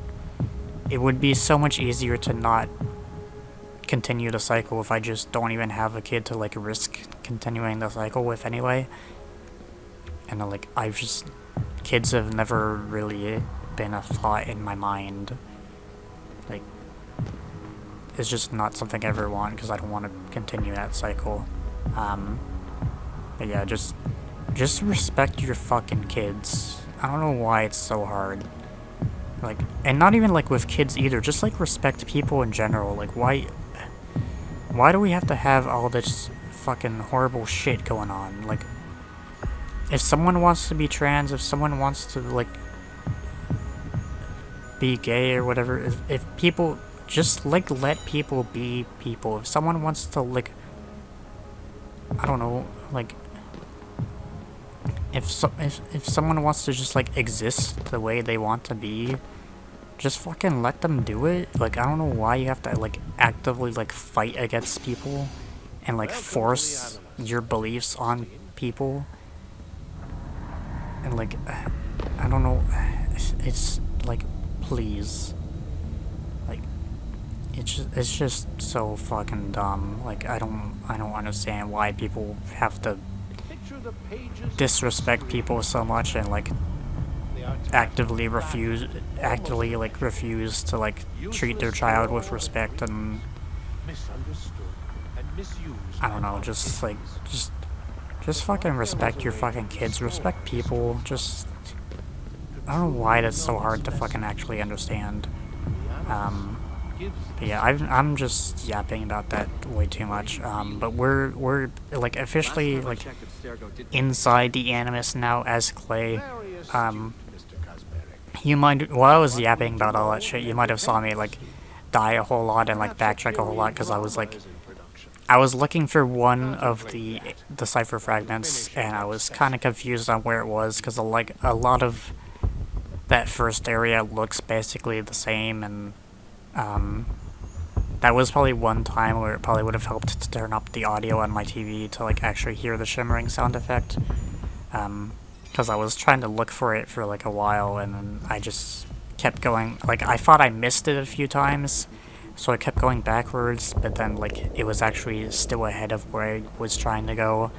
S1: It would be so much easier to not continue the cycle if I just don't even have a kid to like risk continuing the cycle with anyway. And like, kids have never really been a thought in my mind. Like, it's just not something I ever want because I don't want to continue that cycle. But yeah, just respect your fucking kids. I don't know why it's so hard. Like, and not even like with kids either, just like respect people in general. Like, why do we have to have all this fucking horrible shit going on? Like, if someone wants to be trans, if someone wants to like be gay or whatever, if people just like let people be people. If someone wants to like, I don't know, like, if someone wants to just like exist the way they want to be, just fucking let them do it. Like, I don't know why you have to like actively like fight against people and like force your beliefs on people. And like, I don't know, it's like, please, like, it's just so fucking dumb. Like, I don't understand why people have to disrespect people so much and like actively refuse to like treat their child with respect. And I don't know, just fucking respect your fucking kids, respect people. Just, I don't know why that's so hard to fucking actually understand. But yeah, I'm just yapping about that way too much. But we're like officially like inside the Animus now as Clay. You might, while I was yapping about all that shit, you might have saw me like die a whole lot and like backtrack a whole lot because I was looking for one of the cipher fragments and I was kind of confused on where it was because like a lot of that first area looks basically the same, and that was probably one time where it probably would have helped to turn up the audio on my TV to like actually hear the shimmering sound effect. Because I was trying to look for it for like a while and then I just kept going, like I thought I missed it a few times, so I kept going backwards, but then like it was actually still ahead of where I was trying to go,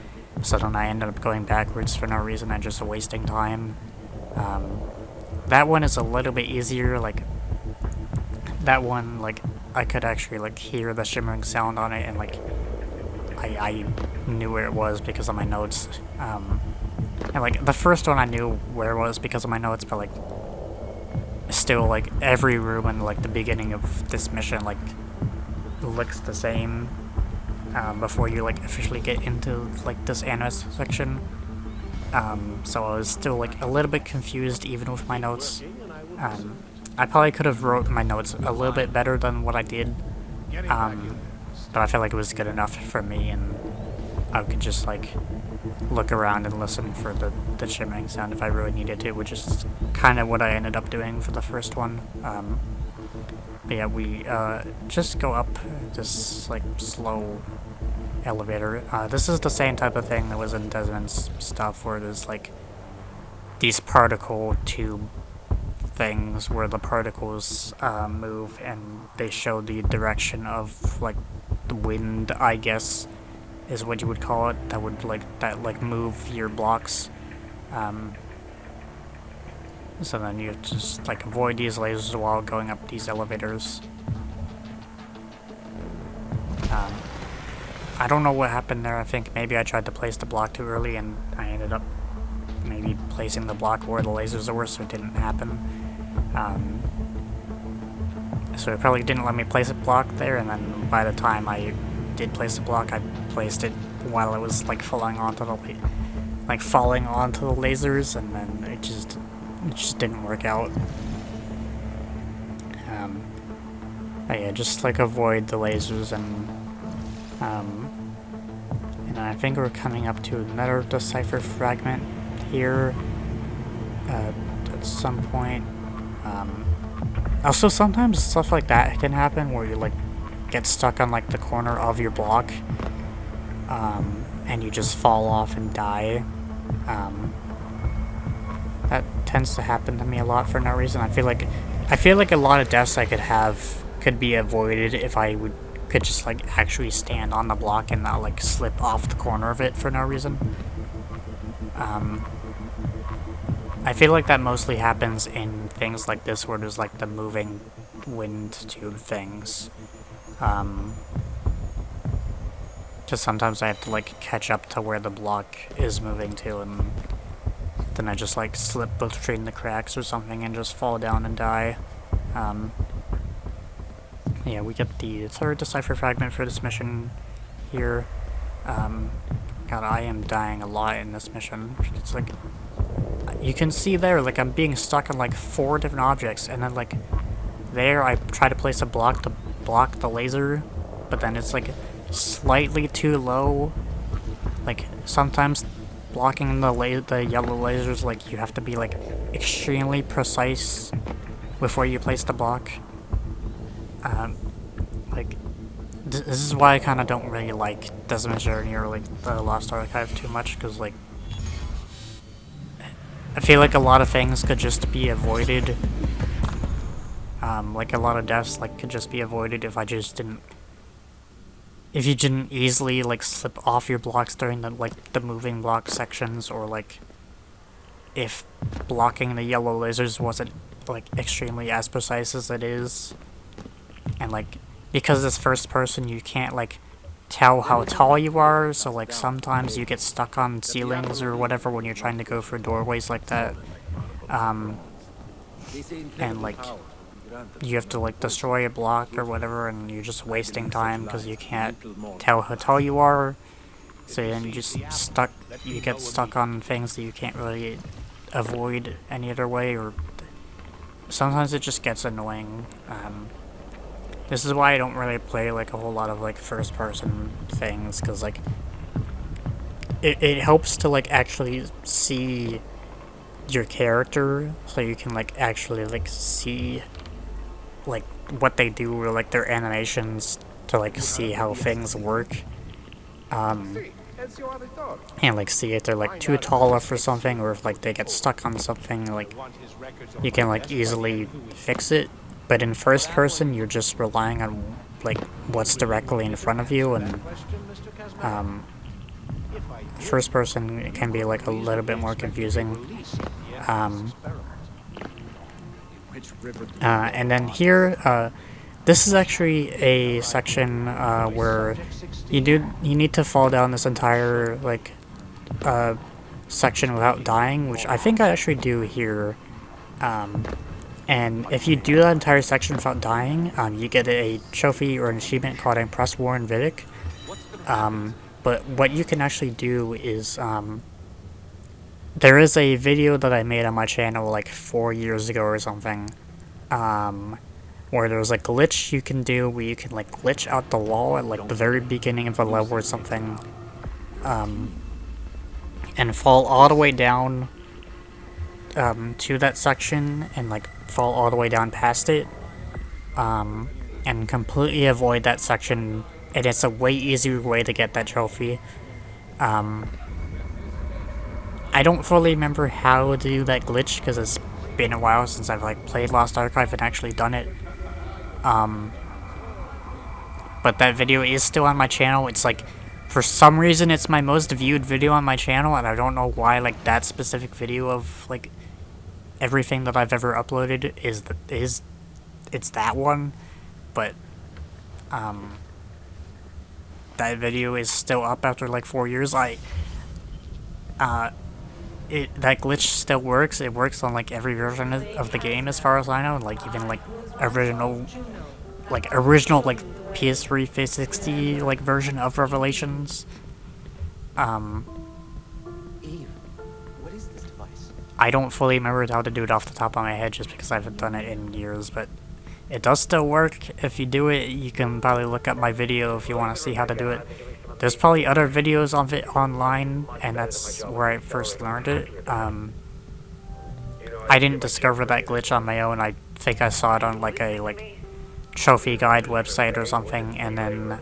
S1: so then I ended up going backwards for no reason and just wasting time. That one is a little bit easier. Like, that one, like, I could actually like hear the shimmering sound on it and like I knew where it was because of my notes. And like the first one I knew where it was because of my notes, but like still like every room in like the beginning of this mission like looks the same before you like officially get into like this Animus section. So I was still like a little bit confused even with my notes. I probably could have wrote my notes a little bit better than what I did, but I felt like it was good enough for me, and I could just like look around and listen for the shimmering sound if I really needed to, which is kind of what I ended up doing for the first one. But yeah, we just go up this like slow elevator. This is the same type of thing that was in Desmond's stuff, where there's like these particle tube things where the particles move and they show the direction of like the wind, I guess is what you would call it, that would like move your blocks. So then you just like avoid these lasers while going up these elevators. I don't know what happened there. I think maybe I tried to place the block too early and I ended up maybe placing the block where the lasers were, so it didn't happen. So it probably didn't let me place a block there, and then by the time I did place the block, I placed it while it was like falling onto the lasers, and then it just didn't work out. Yeah, just like avoid the lasers and And I think we're coming up to another decipher fragment here at some point. Also, sometimes stuff like that can happen where you like get stuck on like the corner of your block, and you just fall off and die. That tends to happen to me a lot for no reason. I feel like a lot of deaths I could be avoided if I could just like actually stand on the block and not like slip off the corner of it for no reason. I feel like that mostly happens in things like this where there's like the moving wind tube things. Just sometimes I have to like catch up to where the block is moving to, and then I just like slip between the cracks or something and just fall down and die. Yeah, we get the third decipher fragment for this mission here. God, I am dying a lot in this mission. It's like, you can see there, like, I'm being stuck on, like, 4 different objects, and then, like, there I try to place a block to block the laser, but then it's, like, slightly too low. Like, sometimes blocking the yellow lasers, like, you have to be, like, extremely precise before you place the block. Like, this is why I kind of don't really like Desmond's Journey or, like, the Lost Archive too much, because, like, I feel like a lot of things could just be avoided. Like, a lot of deaths, like, could just be avoided if I just didn't... If you didn't easily, like, slip off your blocks during the, like, the moving block sections, or, like, if blocking the yellow lasers wasn't, like, extremely as precise as it is. And, like, because it's first person, you can't, like, tell how tall you are, so, like, sometimes you get stuck on ceilings or whatever when you're trying to go for doorways like that. And, like, you have to, like, destroy a block or whatever, and you're just wasting time because you can't tell how tall you are. So then you get stuck on things that you can't really avoid any other way, or sometimes it just gets annoying. This is why I don't really play, like, a whole lot of, like, first-person things, because, like, it helps to, like, actually see your character, so you can, like, actually, like, see, like, what they do, or, like, their animations, to, like, see how things work. And, like, see if they're, like, too tall for something, or if, like, they get stuck on something, like, you can, like, easily fix it. But in first person, you're just relying on, like, what's directly in front of you, and, first person, it can be, like, a little bit more confusing. And then here, this is actually a section, where you need to fall down this entire, like, section without dying, which I think I actually do here. And if you do that entire section without dying, you get a trophy or an achievement called Impress Warren Vidic. But what you can actually do is, there is a video that I made on my channel like 4 years ago or something, where there's a glitch you can do where you can like glitch out the wall at like the very beginning of a level or something, and fall all the way down to that section, and like fall all the way down past it, and completely avoid that section, and it's a way easier way to get that trophy. I don't fully remember how to do that glitch, because it's been a while since I've like played Lost Archive and actually done it. But that video is still on my channel. It's like, for some reason it's my most viewed video on my channel, and I don't know why, like, that specific video of like everything that I've ever uploaded it's that one, but that video is still up after like 4 years. That glitch still works. It works on like every version of the game as far as I know, like even like original like PS3 360 like version of Revelations. I don't fully remember how to do it off the top of my head just because I haven't done it in years, but it does still work. If you do it, you can probably look up my video if you want to see how to do it. there's probably other videos of it online, and that's where I first learned it. I didn't discover that glitch on my own. I think I saw it on like a trophy guide website or something, and then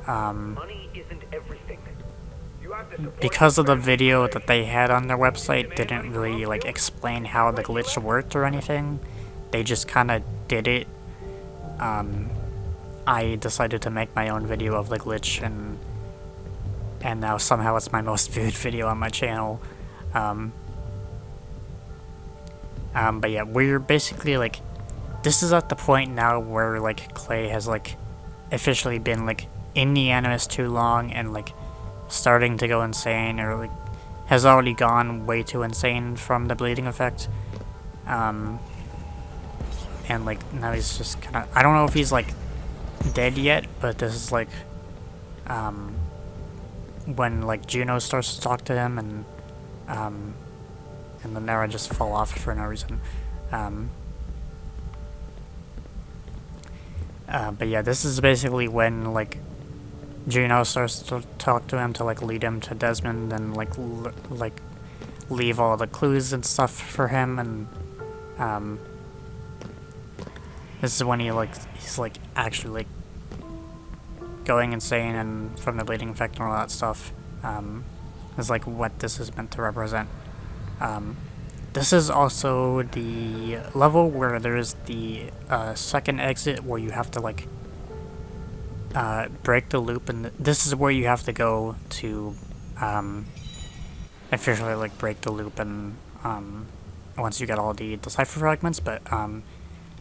S1: because of the video that they had on their website didn't really like explain how the glitch worked or anything. They just kind of did it. I decided to make my own video of the glitch, and now somehow it's my most viewed video on my channel. But yeah, we're basically like, this is at the point now where like Clay has like officially been like in the animus too long and like starting to go insane, or like has already gone way too insane from the bleeding effect. And like now he's just kind of, I don't know if he's like dead yet, but this is like when like Juno starts to talk to him, and then Nara just fall off for no reason. But yeah, this is basically when like Juno starts to talk to him to like lead him to Desmond, and like leave all the clues and stuff for him, and this is when he's like actually like going insane, and from the bleeding effect and all that stuff. Is like what this is meant to represent. This is also the level where there's the second exit where you have to like break the loop, and this is where you have to go to officially like break the loop, and once you get all the cipher fragments. But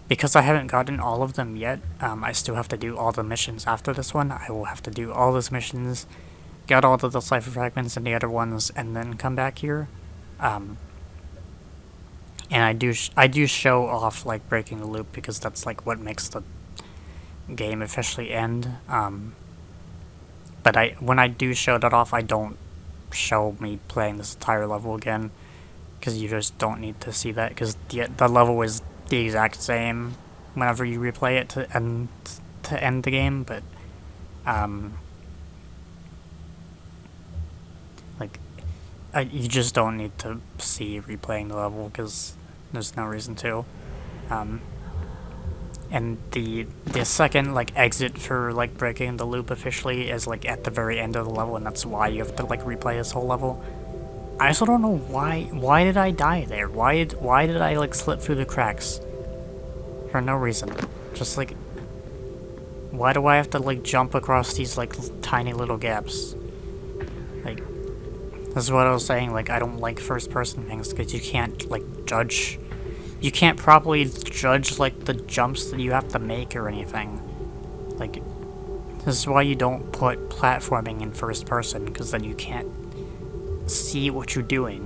S1: because I haven't gotten all of them yet, I still have to do all the missions after this one. I will have to do all those missions, get all the cipher fragments and the other ones, and then come back here. And I do show off like breaking the loop, because that's like what makes the game officially end. But when I do show that off, I don't show me playing this entire level again, because you just don't need to see that, because the level is the exact same whenever you replay it to end the game. But like you just don't need to see replaying the level, because there's no reason to. And the second like exit for like breaking the loop officially is like at the very end of the level, and that's why you have to like replay this whole level. I also don't know why did I die there? Why did I like slip through the cracks for no reason? Just like, why do I have to like jump across these like tiny little gaps? Like, this is what I was saying, like I don't like first person things, because you can't like judge. You can't properly judge like the jumps that you have to make or anything. Like, this is why you don't put platforming in first person, because then you can't see what you're doing.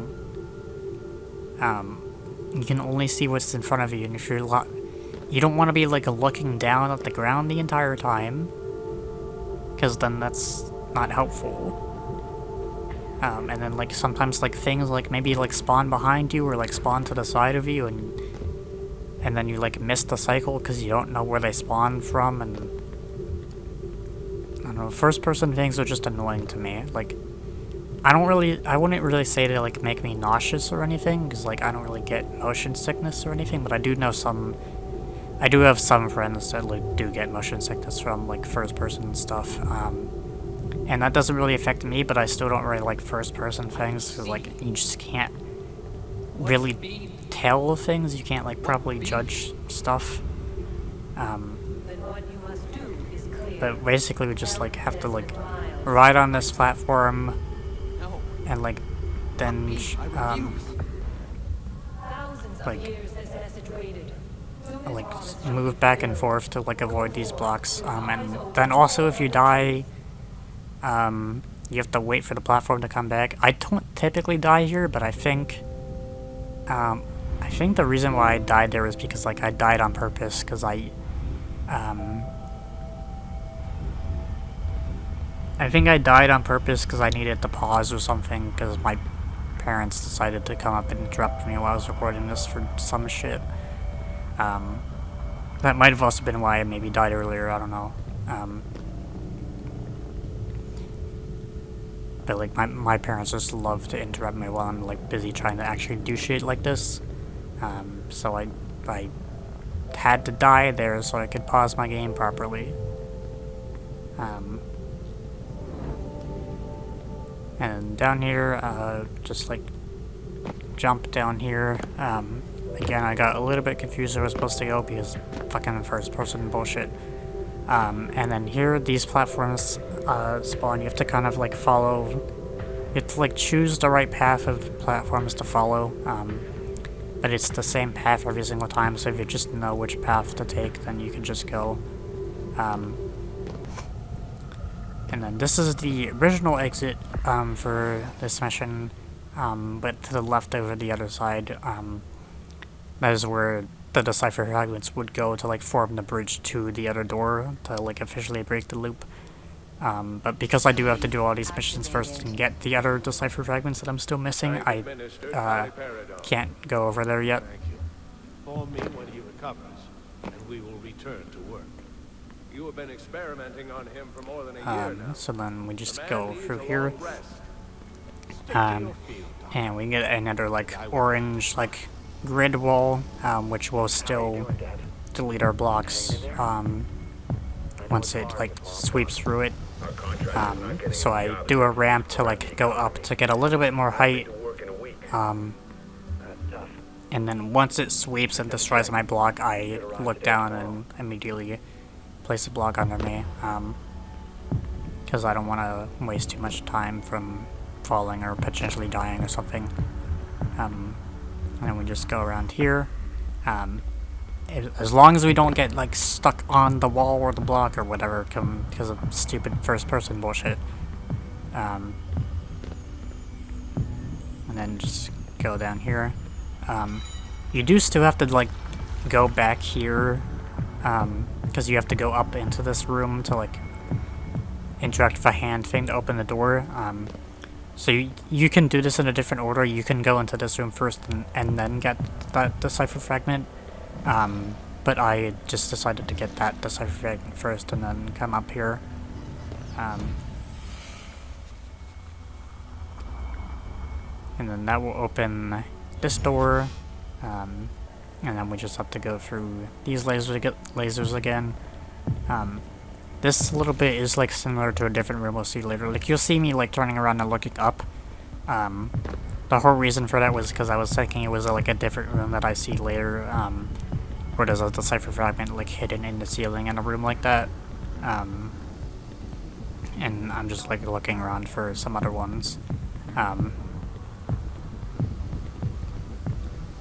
S1: You can only see what's in front of you, and if you're you don't want to be like looking down at the ground the entire time, because then that's not helpful. And then like sometimes like things like maybe like spawn behind you, or like spawn to the side of you, and then you like miss the cycle because you don't know where they spawn from. And I don't know, first person things are just annoying to me. Like, I wouldn't really say they like make me nauseous or anything, because like I don't really get motion sickness or anything, but I do have some friends that like do get motion sickness from like first person stuff. And that doesn't really affect me, but I still don't really like first person things, because like you just can't really tell things, you can't like properly judge stuff. But basically we just like have to like ride on this platform, and like then like move back and forth to like avoid these blocks. And then also if you die, you have to wait for the platform to come back. I don't typically die here, but I think the reason why I died there is because like I died on purpose, because I think I died on purpose because I needed to pause or something, because my parents decided to come up and interrupt me while I was recording this for some shit. That might have also been why I maybe died earlier, I don't know. but like my parents just love to interrupt me while I'm like busy trying to actually do shit like this. So I had to die there so I could pause my game properly. And down here, just like jump down here. Again, I got a little bit confused where I was supposed to go because fucking first person bullshit. And then here, these platforms spawn. You have to kind of like follow. You have to like choose the right path of platforms to follow. But it's the same path every single time, so if you just know which path to take, then you can just go. And then this is the original exit for this mission, but to the left over the other side, that is where the Decipher fragments would go to like form the bridge to the other door to like officially break the loop. But because I do have to do all these missions first and get the other Decipher fragments that I'm still missing, I can't go over there yet.
S12: Inform me when he recovers, and we will return to work. You have been experimenting on him for more than a year now.
S1: So then we just go through here, and we get another like orange like grid wall, which will still delete our blocks once it like sweeps through it. So I do a ramp to like go up to get a little bit more height, and then once it sweeps and destroys my block, I look down and immediately place a block under me, because I don't want to waste too much time from falling or potentially dying or something. And then we just go around here. As long as we don't get like stuck on the wall or the block or whatever because of stupid first person bullshit. And then just go down here. You do still have to like go back here, because you have to go up into this room to like interact with a hand thing to open the door. So you can do this in a different order. You can go into this room first and then get that Decipher fragment. But I just decided to get that Decipher fragment first and then come up here. And then that will open this door. And then we just have to go through these lasers again. This little bit is like similar to a different room we'll see later. Like you'll see me like turning around and looking up. The whole reason for that was because I was thinking it was like a different room that I see later, where there's a Decipher fragment like hidden in the ceiling in a room like that. And I'm just like looking around for some other ones. And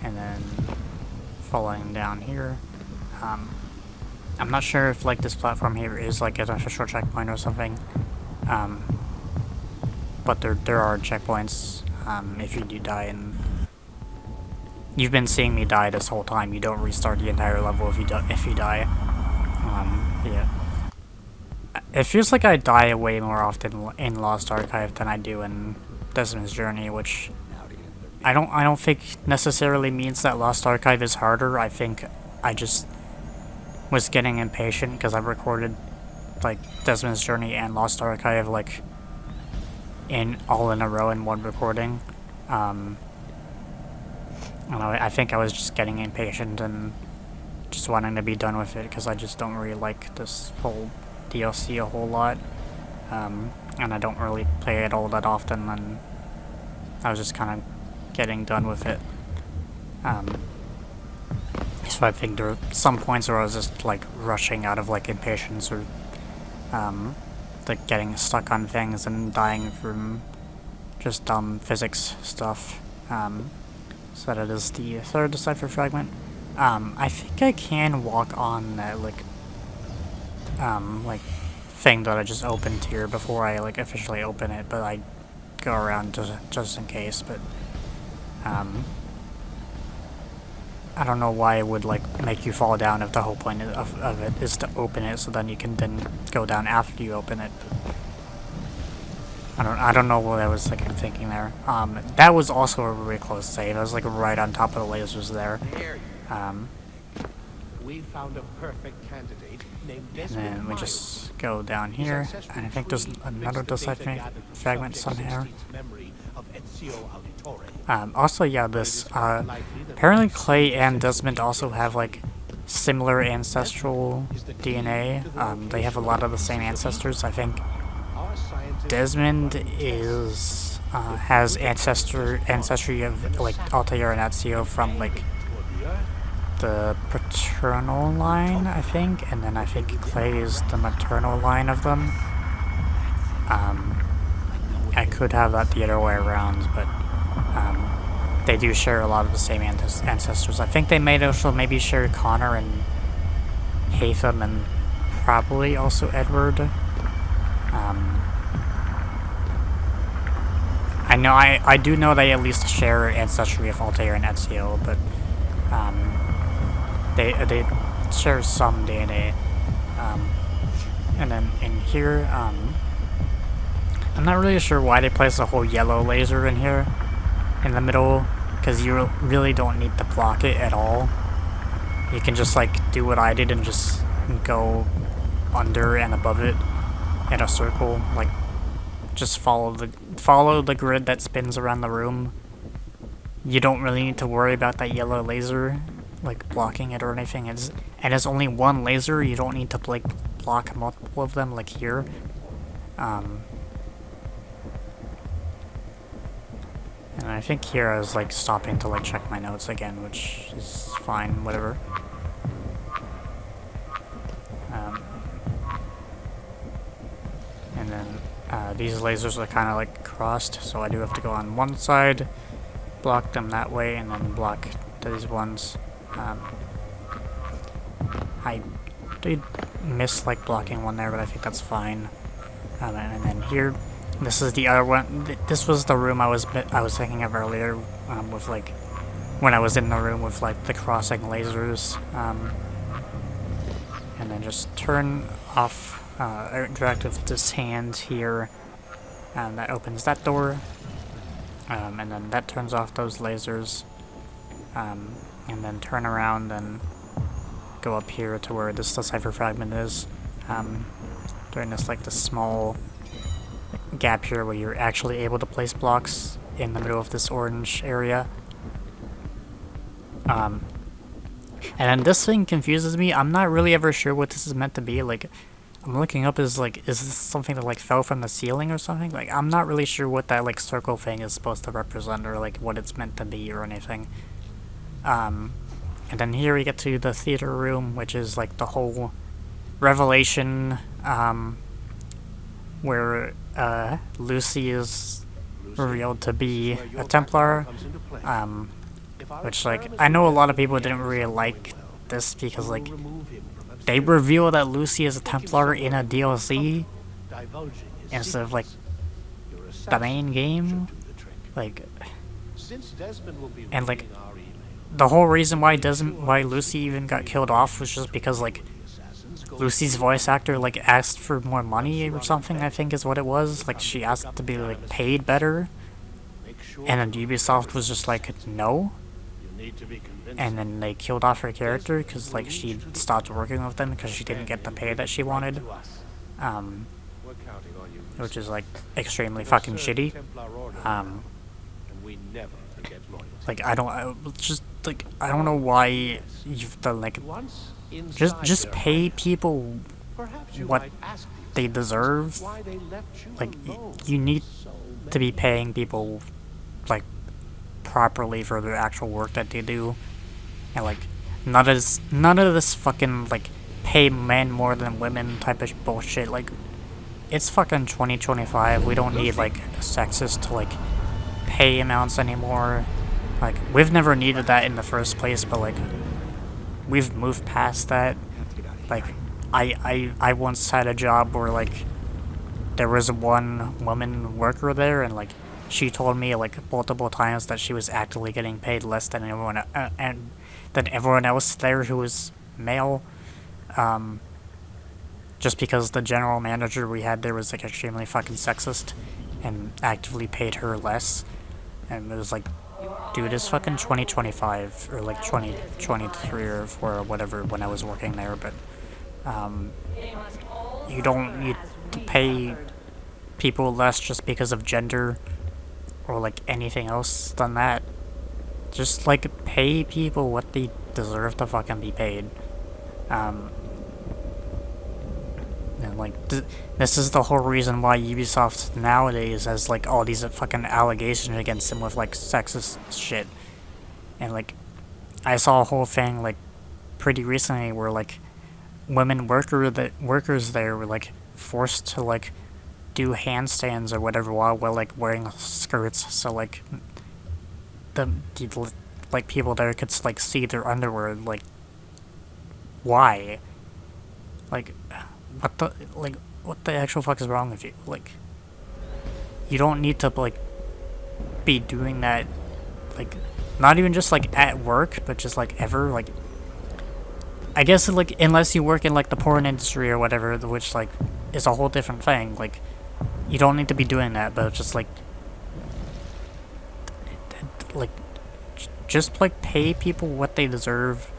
S1: then following down here. I'm not sure if like this platform here is like an official checkpoint or something, but there are checkpoints if you do die, and you've been seeing me die this whole time. You don't restart the entire level if you die. Yeah. It feels like I die way more often in Lost Archive than I do in Desmond's Journey, which I don't think necessarily means that Lost Archive is harder. I think I just was getting impatient because I recorded like Desmond's Journey and Lost Archive like all in a row in one recording. I don't know, I think I was just getting impatient and just wanting to be done with it because I just don't really like this whole DLC a whole lot, and I don't really play it all that often, and I was just kind of getting done with it. So I think there were some points where I was just like rushing out of like impatience or like getting stuck on things and dying from just dumb physics stuff. So that is the third Decipher fragment. I think I can walk on that like thing that I just opened here before I like officially open it, but I go around just in case. But I don't know why it would like make you fall down if the whole point of it is to open it, so then you can then go down after you open it. I don't know what I was like thinking there. That was also a really close save. I was like right on top of the lasers there.
S20: We found a perfect candidate
S1: And then we just go down here, and I think there's another deciphering fragment somewhere. Also, yeah, this, apparently Clay and Desmond also have, like, similar ancestral DNA. They have a lot of the same ancestors. I think Desmond is, has ancestry of, like, Altair and Ezio from, like, the paternal line, I think, and then I think Clay is the maternal line of them. I could have that the other way around, but they do share a lot of the same ancestors. I think they may also maybe share Connor and Hatham and probably also Edward. I do know they at least share ancestry of Altair and Ezio, but they share some DNA. And then in here, I'm not really sure why they placed a whole yellow laser in here, in the middle, because you really don't need to block it at all. You can just, like, do what I did and just go under and above it in a circle, like, just follow the grid that spins around the room. You don't really need to worry about that yellow laser, like, blocking it or anything. And it's only one laser. You don't need to, like, block multiple of them, like here. And I think here I was, like, stopping to, like, check my notes again, which is fine, whatever. And then these lasers are kind of, like, crossed, so I do have to go on one side, block them that way, and then block these ones. I did miss, like, blocking one there, but I think that's fine. And then here, this is the other one. This was the room I was thinking of earlier, with, like, when I was in the room with, like, the crossing lasers. And then just turn off, interact with this hand here, and that opens that door. And then that turns off those lasers. And then turn around and go up here to where this decipher fragment is. During this, like, this small gap here where you're actually able to place blocks in the middle of this orange area. And then this thing confuses me. I'm not really ever sure what this is meant to be. Like, I'm looking up is this something that, like, fell from the ceiling or something? Like, I'm not really sure what that, like, circle thing is supposed to represent or, like, what it's meant to be or anything. And then here we get to the theater room, which is, like, the whole revelation, where Lucy is revealed to be a Templar, which, like, I know a lot of people didn't really like this because, like, they reveal that Lucy is a Templar in a DLC instead of, like, the main game, like, and, like, the whole reason why Lucy even got killed off was just because, like, Lucy's voice actor, like, asked for more money or something, I think is what it was. Like, she asked to be, like, paid better, and then Ubisoft was just like, no. And then they killed off her character because, like, she stopped working with them because she didn't get the pay that she wanted. Which is, like, extremely fucking shitty. Like, I don't know why you've done, like, just pay people what they deserve. Like, you need to be paying people, like, properly for their actual work that they do. And, like, none of this fucking, like, pay men more than women type of bullshit. Like, it's fucking 2025. We don't need, like, sexist, like, pay amounts anymore. Like, we've never needed that in the first place, but, like, we've moved past that. Like, I once had a job where, like, there was one woman worker there, and, like, she told me, like, multiple times that she was actively getting paid less than everyone else there who was male. Just because the general manager we had there was, like, extremely fucking sexist and actively paid her less. And it was like, dude, it's fucking 2025, or, like, 2023 or 4 or whatever when I was working there, but, You don't need to pay people less just because of gender or like anything else than that. Just like pay people what they deserve to fucking be paid. And like this is the whole reason why Ubisoft nowadays has like all these fucking allegations against them with like sexist shit. And like I saw a whole thing like pretty recently where like workers there were like forced to like do handstands or whatever while like wearing skirts, so like the like people there could like see their underwear. Like, why? Like, what the actual fuck is wrong with you? Like, you don't need to like be doing that. Like, not even just like at work, but just like ever. Like, I guess like unless you work in like the porn industry or whatever, which like is a whole different thing. Like, you don't need to be doing that, but just like just like pay people what they deserve.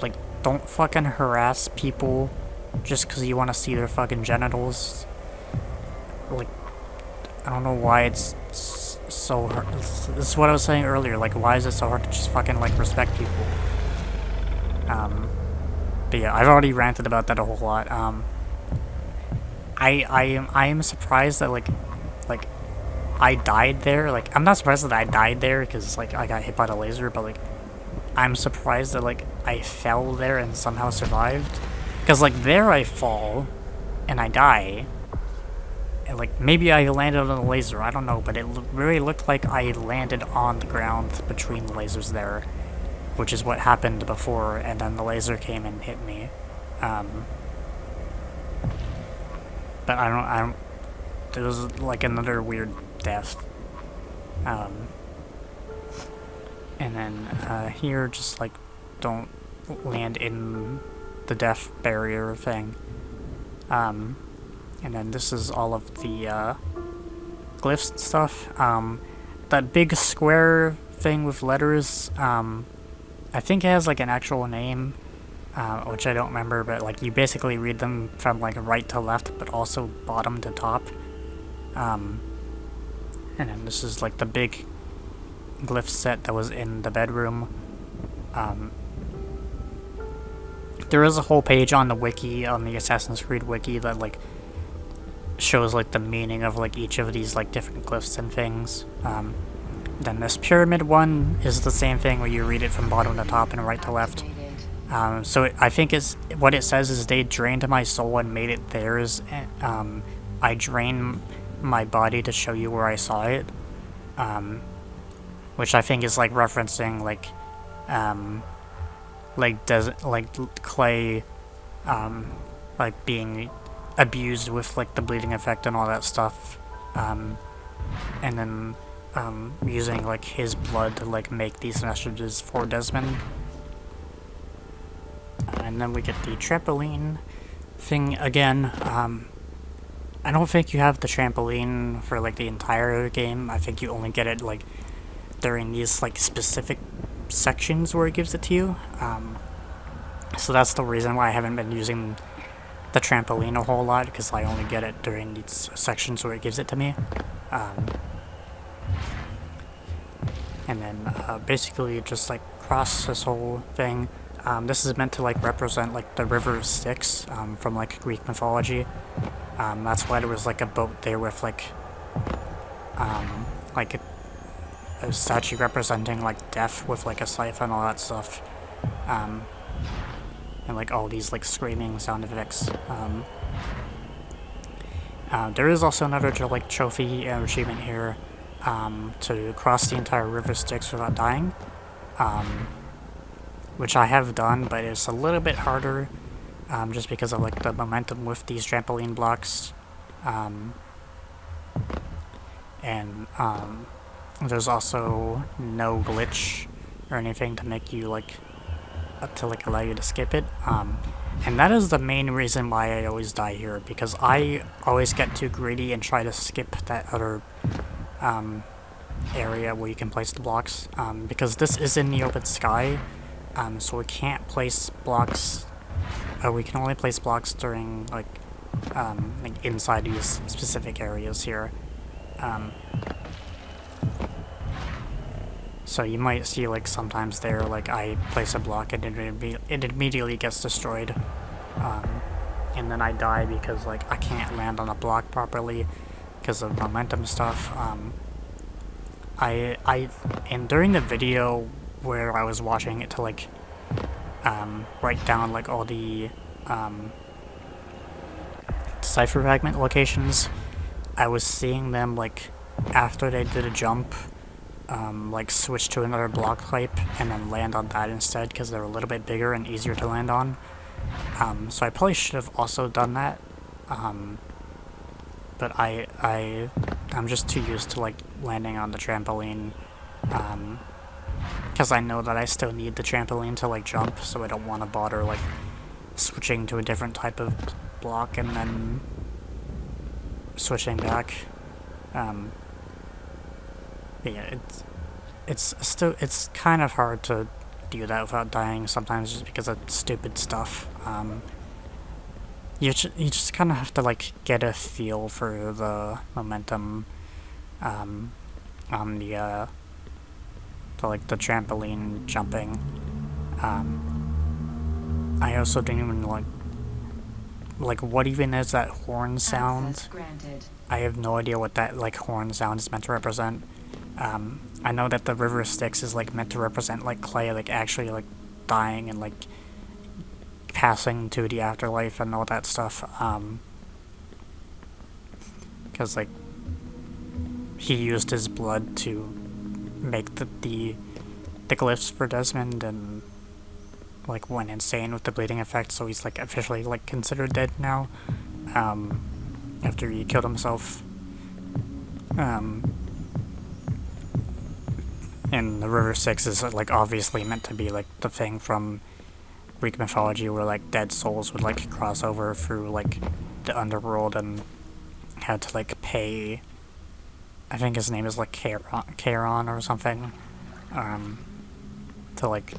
S1: Like, don't fucking harass people just because you want to see their fucking genitals. Like, I don't know why it's so hard. This is what I was saying earlier. Like, why is it so hard to just fucking like respect people? But yeah, I've already ranted about that a whole lot. I am surprised that like I died there. Like, I'm not surprised that I died there because like I got hit by the laser, but like I'm surprised that like I fell there and somehow survived. Because like there I fall and I die. And like maybe I landed on the laser, I don't know, but it really looked like I landed on the ground between the lasers there, which is what happened before, and then the laser came and hit me. But I don't, there was like another weird death. And then here, just like don't land in the death barrier thing. And then this is all of the glyphs and stuff. That big square thing with letters, I think it has like an actual name, which I don't remember, but like you basically read them from like right to left, but also bottom to top. And then this is like the big glyph set that was in the bedroom. There is a whole page on the wiki, on the Assassin's Creed wiki, that like shows like the meaning of like each of these like different glyphs and things. Then this pyramid one is the same thing where you read it from bottom to top and right to left. So I think what it says is they drained my soul and made it theirs. I drained my body to show you where I saw it. Which I think is like referencing like clay, like being abused with like the bleeding effect and all that stuff, and then using like his blood to like make these messages for Desmond. And then we get the trampoline thing again. I don't think you have the trampoline for like the entire game. I think you only get it like during these like specific sections where it gives it to you. So that's the reason why I haven't been using the trampoline a whole lot, because I only get it during these sections where it gives it to me. And then basically just like cross this whole thing. This is meant to like represent like the River of Styx from like Greek mythology. That's why there was like a boat there with like a statue representing like death with like a scythe and all that stuff. And like all these like screaming sound effects. There is also another like trophy achievement here to cross the entire River Styx without dying, which I have done, but it's a little bit harder just because of like the momentum with these trampoline blocks. And there's also no glitch or anything to make you like allow you to skip it. And that is the main reason why I always die here, because I always get too greedy and try to skip that other area where you can place the blocks, because this is in the open sky, so we can't place blocks we can only place blocks during like inside these specific areas here. So you might see like sometimes there, like I place a block and it immediately gets destroyed, and then I die because like I can't land on a block properly because of momentum stuff. And during the video where I was watching it to like write down like all the cipher fragment locations, I was seeing them like after they did a jump, like switch to another block type and then land on that instead because they're a little bit bigger and easier to land on. So I probably should have also done that, but I'm just too used to like landing on the trampoline, because I know that I still need the trampoline to like jump, so I don't want to bother like switching to a different type of block and then switching back. But yeah, it's kind of hard to do that without dying sometimes just because of stupid stuff. You just kind of have to like get a feel for the momentum on the like the trampoline jumping. I also didn't even like what even is that horn sound? I have no idea what that like horn sound is meant to represent. I know that the river Styx is like meant to represent like Clay like actually like dying and like passing to the afterlife and all that stuff, because like he used his blood to make the glyphs for Desmond and like went insane with the bleeding effect, so he's like officially like considered dead now, after he killed himself. And the River Styx is like obviously meant to be like the thing from Greek mythology where like dead souls would like cross over through like the underworld and had to like pay, I think his name is like Charon or something, to like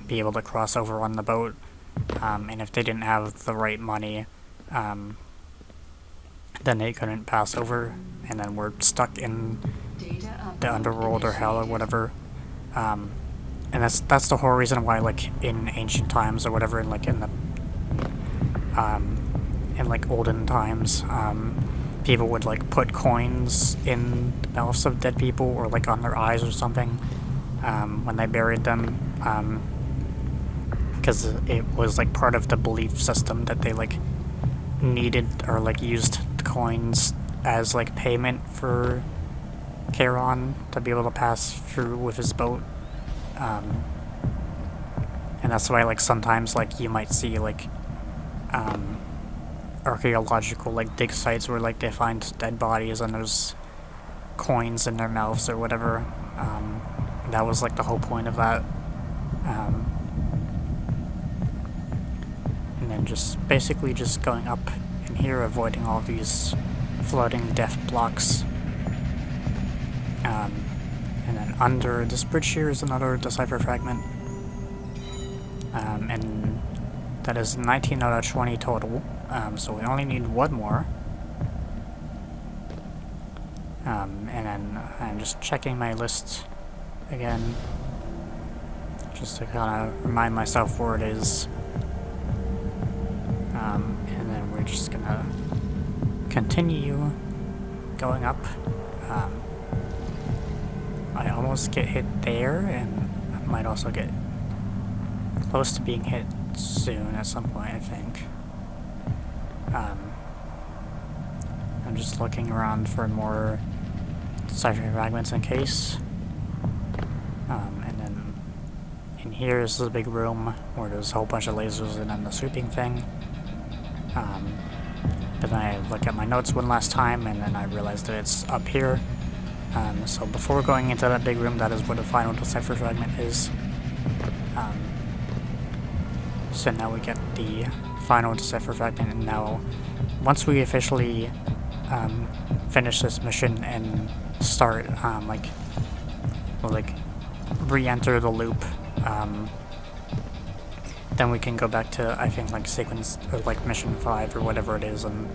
S1: be able to cross over on the boat, and if they didn't have the right money, then they couldn't pass over and then were stuck in the underworld or hell or whatever. And that's the whole reason why like in ancient times or whatever, in like in like olden times, people would like put coins in the mouths of dead people or like on their eyes or something, when they buried them, because it was like part of the belief system that they like needed or like used the coins as like payment for Charon to be able to pass through with his boat. And that's why like sometimes like you might see like archaeological like dig sites where like they find dead bodies and there's coins in their mouths or whatever. That was like the whole point of that. And then just basically just going up in here, avoiding all these floating death blocks. And then under this bridge here is another decipher fragment. And that is 19 out of 20 total, so we only need one more. And then I'm just checking my list again, just to kind of remind myself where it is. And then we're just gonna continue going up. I almost get hit there, and I might also get close to being hit soon at some point, I think. I'm just looking around for more cipher fragments in case. And then in here is the big room where there's a whole bunch of lasers and then the sweeping thing. But then I look at my notes one last time and then I realized that it's up here. So before going into that big room, that is where the final decipher fragment is. So now we get the final decipher fragment, and now once we officially finish this mission and start we'll like re-enter the loop, then we can go back to, I think, like sequence, or like mission 5 or whatever it is, and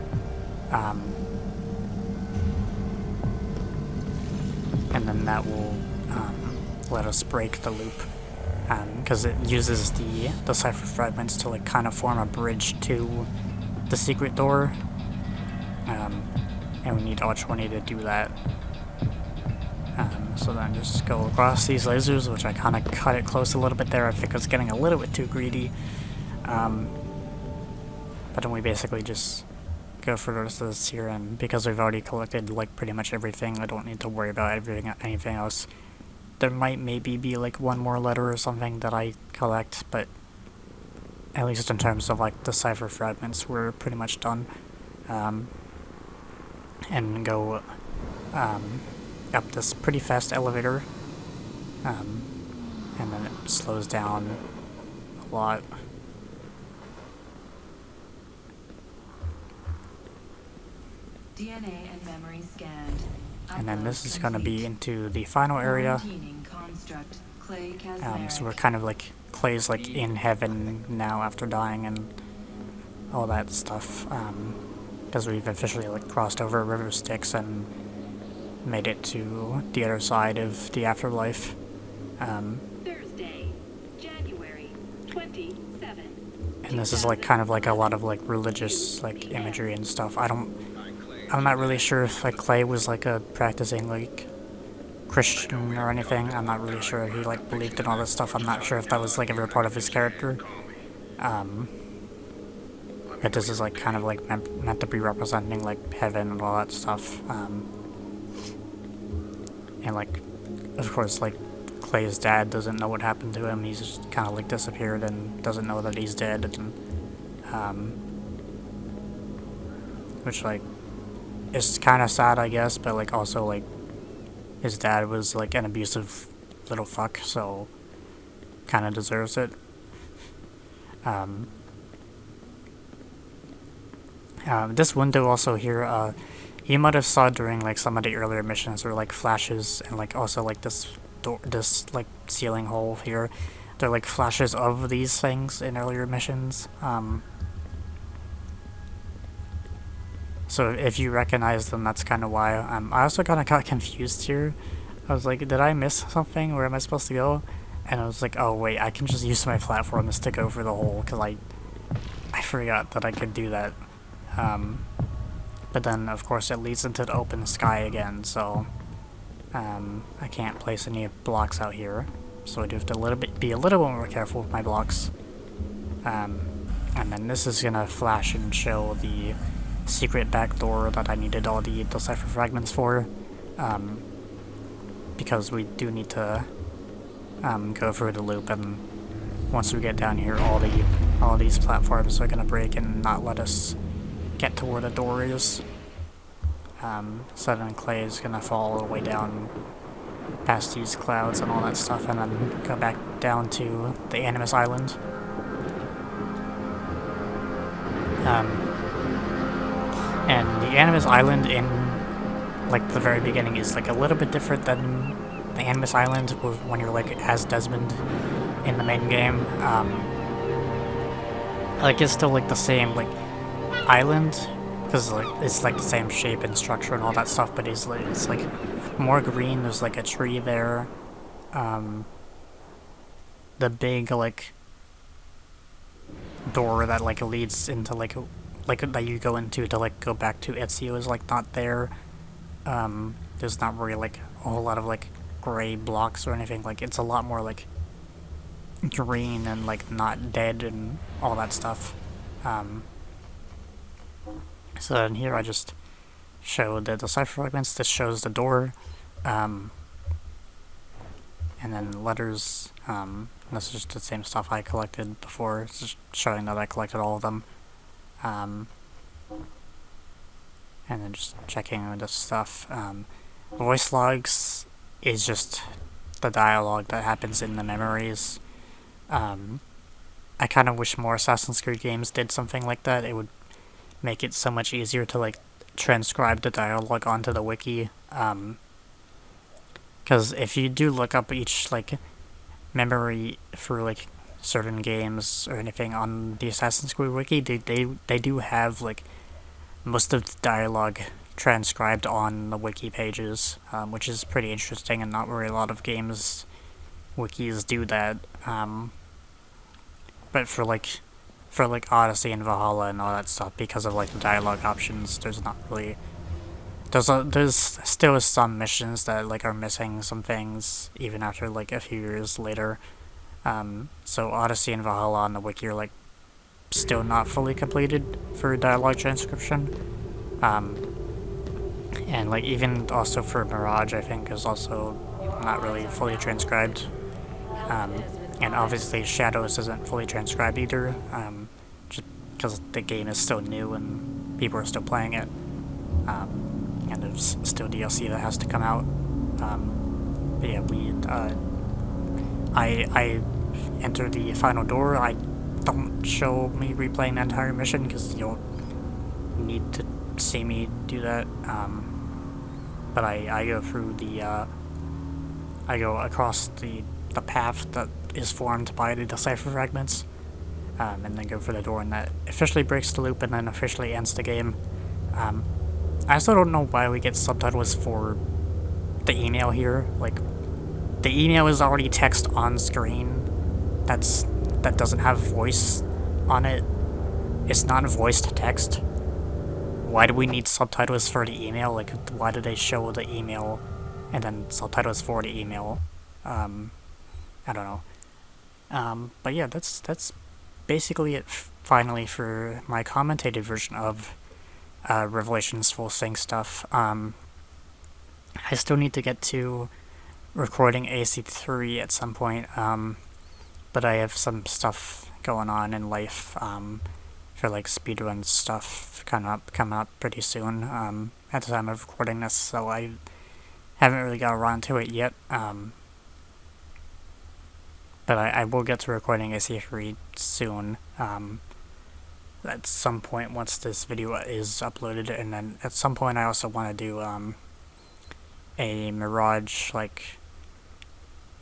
S1: then that will let us break the loop, because it uses the cipher fragments to like kind of form a bridge to the secret door, and we need R20 to do that. So then just go across these lasers, which I kind of cut it close a little bit there. I think I was getting a little bit too greedy. But then we basically just go for the rest of this here, and because we've already collected like pretty much everything, I don't need to worry about anything else. There might maybe be like one more letter or something that I collect, but at least in terms of like the cipher fragments, we're pretty much done. And go up this pretty fast elevator, and then it slows down a lot.
S20: DNA and memory scanned.
S1: And then this is going to be into the final area. So we're kind of like, Clay's like in heaven now after dying and all that stuff, because we've officially like crossed over River Styx and made it to the other side of the afterlife.
S20: Thursday, January 27.
S1: And this is like kind of like a lot of like religious like imagery and stuff. I'm not really sure if like Clay was like a practicing like Christian or anything. I'm not really sure if he like believed in all this stuff. I'm not sure if that was like ever part of his character. But this is like kind of like meant to be representing like heaven and all that stuff. And like, of course, like Clay's dad doesn't know what happened to him. He's just kind of like disappeared and doesn't know that he's dead. And which like is kind of sad, I guess, but like also like his dad was like an abusive little fuck, so kind of deserves it. This window also here, you might have saw during like some of the earlier missions, or like flashes, and like also like this door, this like ceiling hole here. They're like flashes of these things in earlier missions. So if you recognize them, that's kind of why. I also kind of got confused here. I was like, did I miss something? Where am I supposed to go? And I was like, oh wait, I can just use my platforms to go for the hole, because I forgot that I could do that. But then, of course, it leads into the open sky again, so I can't place any blocks out here. So I do have to be a little bit more careful with my blocks. And then this is gonna flash and show the secret back door that I needed all the cipher fragments for. Because we do need to go through the loop, and once we get down here, all these platforms are gonna break and not let us get to where the door is. So then Clay is gonna fall all the way down past these clouds and all that stuff, and then go back down to the Animus Island. And the Animus Island in like the very beginning is like a little bit different than the Animus Island when you're like as Desmond in the main game. Like it's still like the same like island, because like it's like the same shape and structure and all that stuff, but it's like more green. There's like a tree there. The big like door that like leads into like that you go into to like go back to Ezio is like not there. There's not really like a whole lot of like gray blocks or anything. Like it's a lot more like green and like not dead and all that stuff. So in here I just showed the cipher fragments. This shows the door, and then letters. This is just the same stuff I collected before. It's just showing that I collected all of them. And then just checking this stuff. Voice logs is just the dialogue that happens in the memories. I kind of wish more Assassin's Creed games did something like that. It would make it so much easier to like transcribe the dialogue onto the wiki. Because if you do look up each like memory for like certain games or anything on the Assassin's Creed wiki, they do have like most of the dialogue transcribed on the wiki pages, which is pretty interesting, and not very a lot of games wikis do that. But for like Odyssey and Valhalla and all that stuff, because of like the dialogue options, there's not really there's still some missions that like are missing some things even after like a few years later. So Odyssey and Valhalla on the wiki are like still not fully completed for dialogue transcription. And like even also for Mirage, I think is also not really fully transcribed. And obviously Shadows isn't fully transcribed either, just because the game is still new and people are still playing it. And there's still DLC that has to come out. But yeah, I enter the final door. I don't show me replaying the entire mission because you'll need to see me do that. But I go through I go across the path that is formed by the decipher fragments, and then go for the door, and that officially breaks the loop and then officially ends the game. I still don't know why we get subtitles for the email here. Like, the email is already text on screen that doesn't have voice on it. It's not voiced text. Why do we need subtitles for the email? Like, why do they show the email and then subtitles for the email? I don't know. But yeah, that's basically it finally for my commentated version of Revelations full sync stuff. I still need to get to recording AC3 at some point, but I have some stuff going on in life for like speedrun stuff coming up pretty soon at the time of recording this, so I haven't really got around to it yet. But I will get to recording AC3 soon, at some point once this video is uploaded, and then at some point I also want to do a Mirage, like,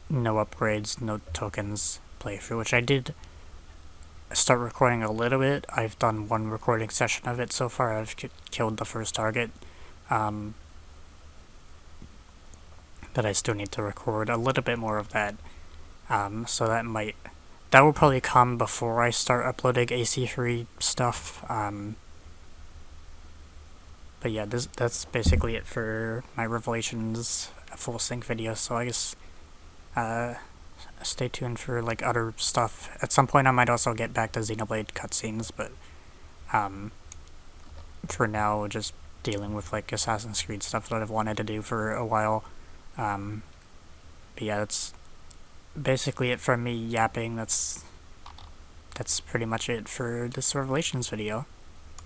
S1: no upgrades, no tokens playthrough, which I did start recording a little bit. I've done one recording session of it so far. I've killed the first target, but I still need to record a little bit more of that. So that will probably come before I start uploading AC3 stuff. But yeah, that's basically it for my Revelations full sync video, so I guess stay tuned for like other stuff. At some point I might also get back to Xenoblade cutscenes, but for now just dealing with like Assassin's Creed stuff that I've wanted to do for a while. But yeah, that's basically it from me yapping. That's pretty much it for this Revelations video.